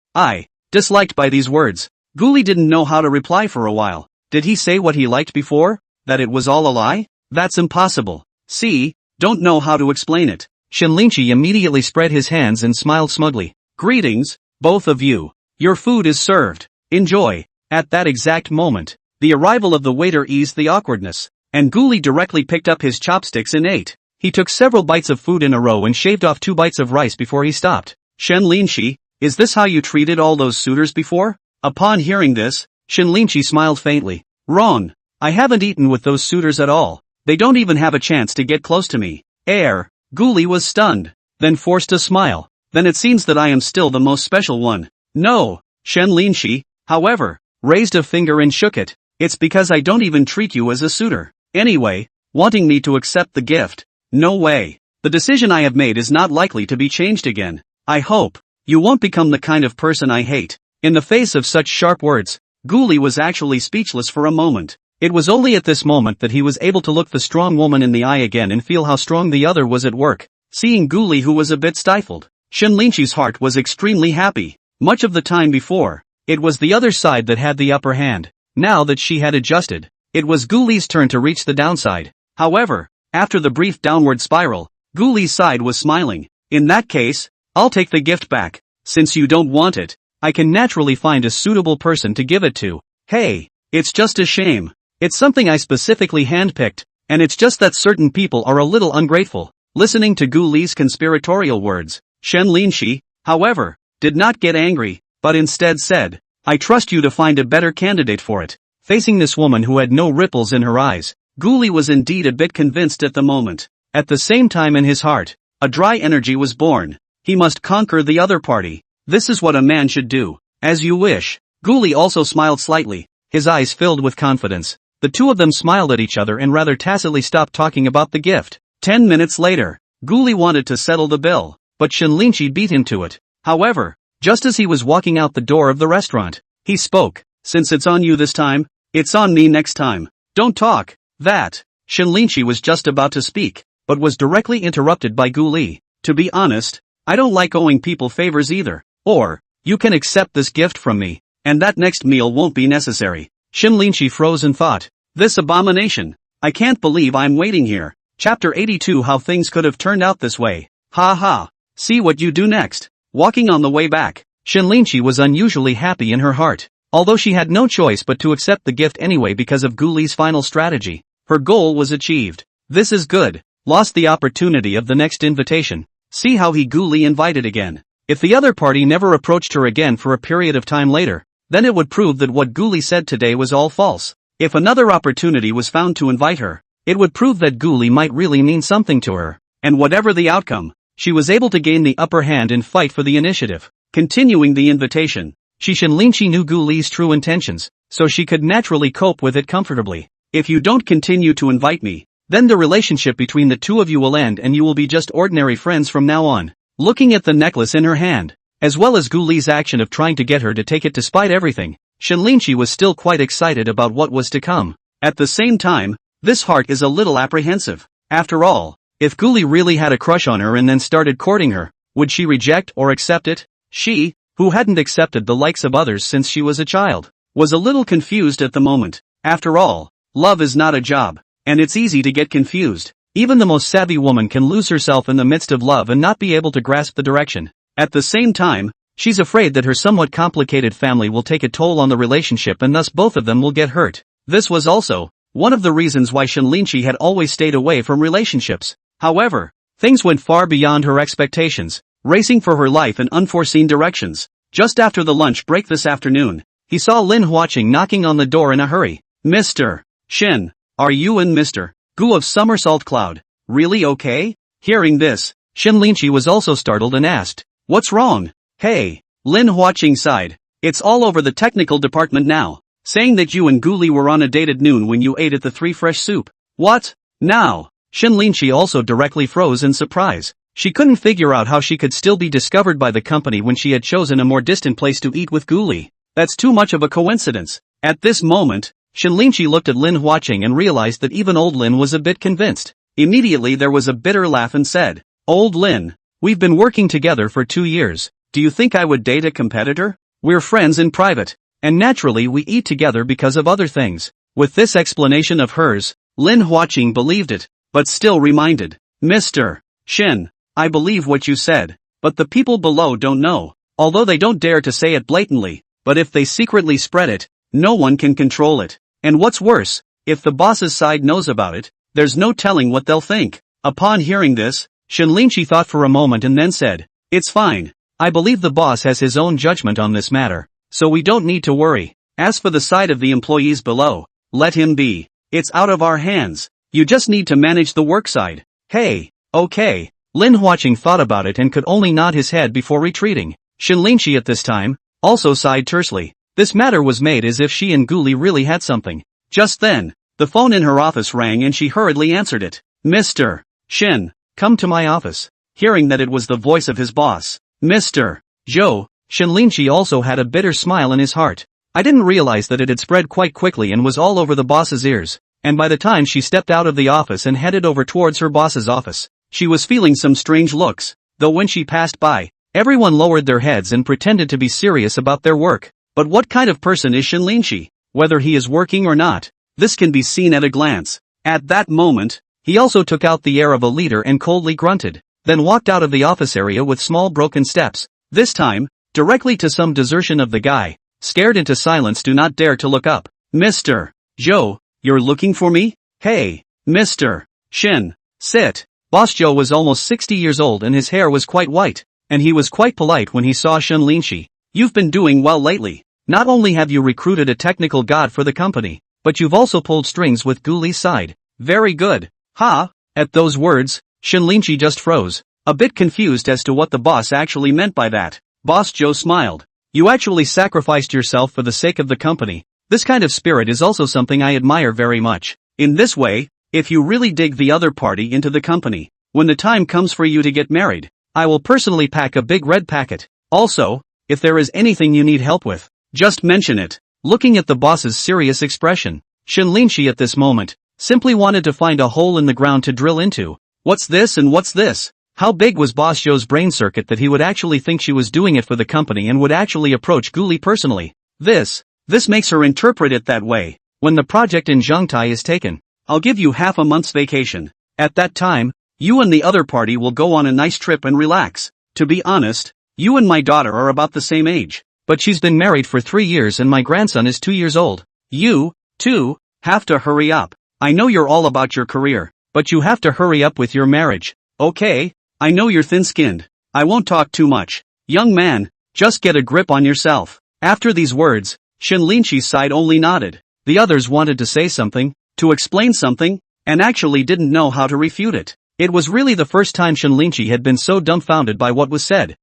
Disliked by these words. Gu Li didn't know how to reply for a while. Did he say what he liked before? That it was all a lie? That's impossible. See, don't know how to explain it. Shenlinchi immediately spread his hands and smiled smugly. Greetings, both of you. Your food is served. Enjoy. At that exact moment, the arrival of the waiter eased the awkwardness, and Gu Li directly picked up his chopsticks and ate. He took several bites of food in a row and shaved off 2 bites of rice before he stopped. Shenlinchi, is this how you treated all those suitors before? Upon hearing this, Shenlinchi smiled faintly. Wrong. I haven't eaten with those suitors at all. They don't even have a chance to get close to me. Gu Li was stunned, then forced a smile. Then it seems that I am still the most special one. No, Shen Linshi, however, raised a finger and shook it. It's because I don't even treat you as a suitor. Anyway, wanting me to accept the gift? No way. The decision I have made is not likely to be changed again. I hope you won't become the kind of person I hate. In the face of such sharp words, Guli was actually speechless for a moment. It was only at this moment that he was able to look the strong woman in the eye again and feel how strong the other was at work. Seeing Guli, who was a bit stifled, Shen Linshi's heart was extremely happy. Much of the time before, it was the other side that had the upper hand. Now that she had adjusted, it was Guli's turn to reach the downside. However, after the brief downward spiral, Guli's side was smiling. In that case, I'll take the gift back. Since you don't want it, I can naturally find a suitable person to give it to. Hey, it's just a shame. It's something I specifically handpicked, and it's just that certain people are a little ungrateful. Listening to Guli's conspiratorial words, Shen Linshi, however, did not get angry, but instead said, I trust you to find a better candidate for it. Facing this woman who had no ripples in her eyes, Guli was indeed a bit convinced at the moment. At the same time in his heart, a dry energy was born. He must conquer the other party. This is what a man should do. As you wish. Guli also smiled slightly, his eyes filled with confidence. The two of them smiled at each other and rather tacitly stopped talking about the gift. 10 minutes later, Guli wanted to settle the bill, but Shen Linshi beat him to it. However, just as he was walking out the door of the restaurant, he spoke, since it's on you this time, it's on me next time. Don't talk. That. Shen Linshi was just about to speak, but was directly interrupted by Guli. To be honest, I don't like owing people favors either. Or, you can accept this gift from me, and that next meal won't be necessary. Shen Linshi froze and thought, this abomination. I can't believe I'm waiting here. Chapter 82, How Things Could Have Turned Out This Way. Ha ha. See what you do next. Walking on the way back, Shen Linshi was unusually happy in her heart. Although she had no choice but to accept the gift anyway because of Guli's final strategy, her goal was achieved. This is good. Lost the opportunity of the next invitation. See how Guli invited again. If the other party never approached her again for a period of time later, then it would prove that what Guli said today was all false. If another opportunity was found to invite her, it would prove that Guli might really mean something to her. And whatever the outcome, she was able to gain the upper hand and fight for the initiative. Continuing the invitation, Shen Linshi knew Guli's true intentions, so she could naturally cope with it comfortably. If you don't continue to invite me, then the relationship between the two of you will end and you will be just ordinary friends from now on. Looking at the necklace in her hand, as well as Guli's action of trying to get her to take it despite everything, Shen Linshi was still quite excited about what was to come. At the same time, this heart is a little apprehensive. After all, if Guli really had a crush on her and then started courting her, would she reject or accept it? She, who hadn't accepted the likes of others since she was a child, was a little confused at the moment. After all, love is not a job, and it's easy to get confused. Even the most savvy woman can lose herself in the midst of love and not be able to grasp the direction. At the same time, she's afraid that her somewhat complicated family will take a toll on the relationship and thus both of them will get hurt. This was also one of the reasons why Shen Linshi had always stayed away from relationships. However, things went far beyond her expectations, racing for her life in unforeseen directions. Just after the lunch break this afternoon, he saw Lin Huaqing knocking on the door in a hurry. Mr. Shen, are you and Mr. Gu of Somersault Cloud really okay? Hearing this, Shen Linshi was also startled and asked, what's wrong? Hey, Lin Huaqing sighed. It's all over the technical department now, saying that you and Guli were on a date at noon when you ate at the Three Fresh Soup. What? Now? Shen Linshi also directly froze in surprise. She couldn't figure out how she could still be discovered by the company when she had chosen a more distant place to eat with Guli. That's too much of a coincidence. At this moment, Shen Linshi looked at Lin Huaqing and realized that even old Lin was a bit convinced. Immediately there was a bitter laugh and said, Old Lin, we've been working together for 2 years. Do you think I would date a competitor? We're friends in private, and naturally we eat together because of other things. With this explanation of hers, Lin Huaqing believed it, but still reminded, Mr. Shen, I believe what you said, but the people below don't know, although they don't dare to say it blatantly, but if they secretly spread it, no one can control it. And what's worse, if the boss's side knows about it, there's no telling what they'll think. Upon hearing this, Shen Linshi thought for a moment and then said, it's fine. I believe the boss has his own judgment on this matter, so we don't need to worry. As for the side of the employees below, let him be. It's out of our hands. You just need to manage the work side. Hey, okay. Lin Huaqing thought about it and could only nod his head before retreating. Shen Linshi at this time also sighed tersely. This matter was made as if she and Guli really had something. Just then, the phone in her office rang and she hurriedly answered it. Mr. Shin, come to my office. Hearing that it was the voice of his boss, Mr. Zhou, Shinlinchi also had a bitter smile in his heart. I didn't realize that it had spread quite quickly and was all over the boss's ears, and by the time she stepped out of the office and headed over towards her boss's office, she was feeling some strange looks, though when she passed by, everyone lowered their heads and pretended to be serious about their work. But what kind of person is Shinlinchi? Whether he is working or not, this can be seen at a glance. At that moment, he also took out the air of a leader and coldly grunted, then walked out of the office area with small broken steps, this time, directly to some desertion of the guy. Scared into silence, do not dare to look up. Mr. Zhou, you're looking for me? Hey, Mr. Shin, sit. Boss Zhou was almost 60 years old and his hair was quite white, and he was quite polite when he saw Shinlinchi. You've been doing well lately. Not only have you recruited a technical god for the company, but you've also pulled strings with Guli's side. Very good. Ha! At those words, Shinlinchi just froze, a bit confused as to what the boss actually meant by that. Boss Zhou smiled. You actually sacrificed yourself for the sake of the company. This kind of spirit is also something I admire very much. In this way, if you really dig the other party into the company, when the time comes for you to get married, I will personally pack a big red packet. Also, if there is anything you need help with, just mention it. Looking at the boss's serious expression, Shinlinchi at this moment simply wanted to find a hole in the ground to drill into. What's this and what's this? How big was Boss Zhou's brain circuit that he would actually think she was doing it for the company and would actually approach Guli personally? This makes her interpret it that way. When the project in Zhangtai is taken, I'll give you half a month's vacation. At that time, you and the other party will go on a nice trip and relax. To be honest, you and my daughter are about the same age, but she's been married for 3 years and my grandson is 2 years old. You, too, have to hurry up. I know you're all about your career, but you have to hurry up with your marriage. Okay? I know you're thin-skinned. I won't talk too much. Young man, just get a grip on yourself. After these words, Shinlinchi's side only nodded. The others wanted to say something, to explain something, and actually didn't know how to refute it. It was really the first time Shinlinchi had been so dumbfounded by what was said.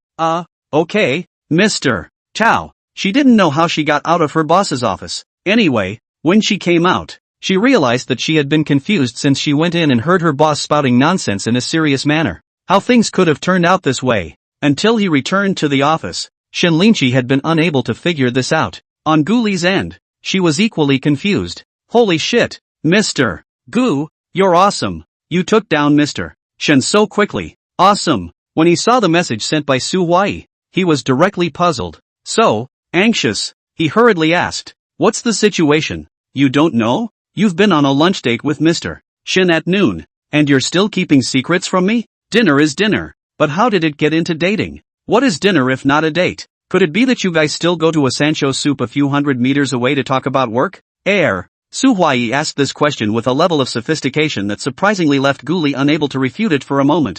Okay, Mr. Tao. She didn't know how she got out of her boss's office. Anyway, when she came out, she realized that she had been confused since she went in and heard her boss spouting nonsense in a serious manner. How things could have turned out this way. Until he returned to the office, Shinlinchi had been unable to figure this out. On Guli's end, she was equally confused. Holy shit, Mr. Gu, you're awesome. You took down Mr. Shen so quickly. Awesome. When he saw the message sent by Su Huai, he was directly puzzled. So anxious, he hurriedly asked, what's the situation? You don't know? You've been on a lunch date with Mr. Shen at noon, and you're still keeping secrets from me? Dinner is dinner, but how did it get into dating? What is dinner if not a date? Could it be that you guys still go to a Sancho soup a few hundred meters away to talk about work? Su Huai asked this question with a level of sophistication that surprisingly left Guli unable to refute it for a moment.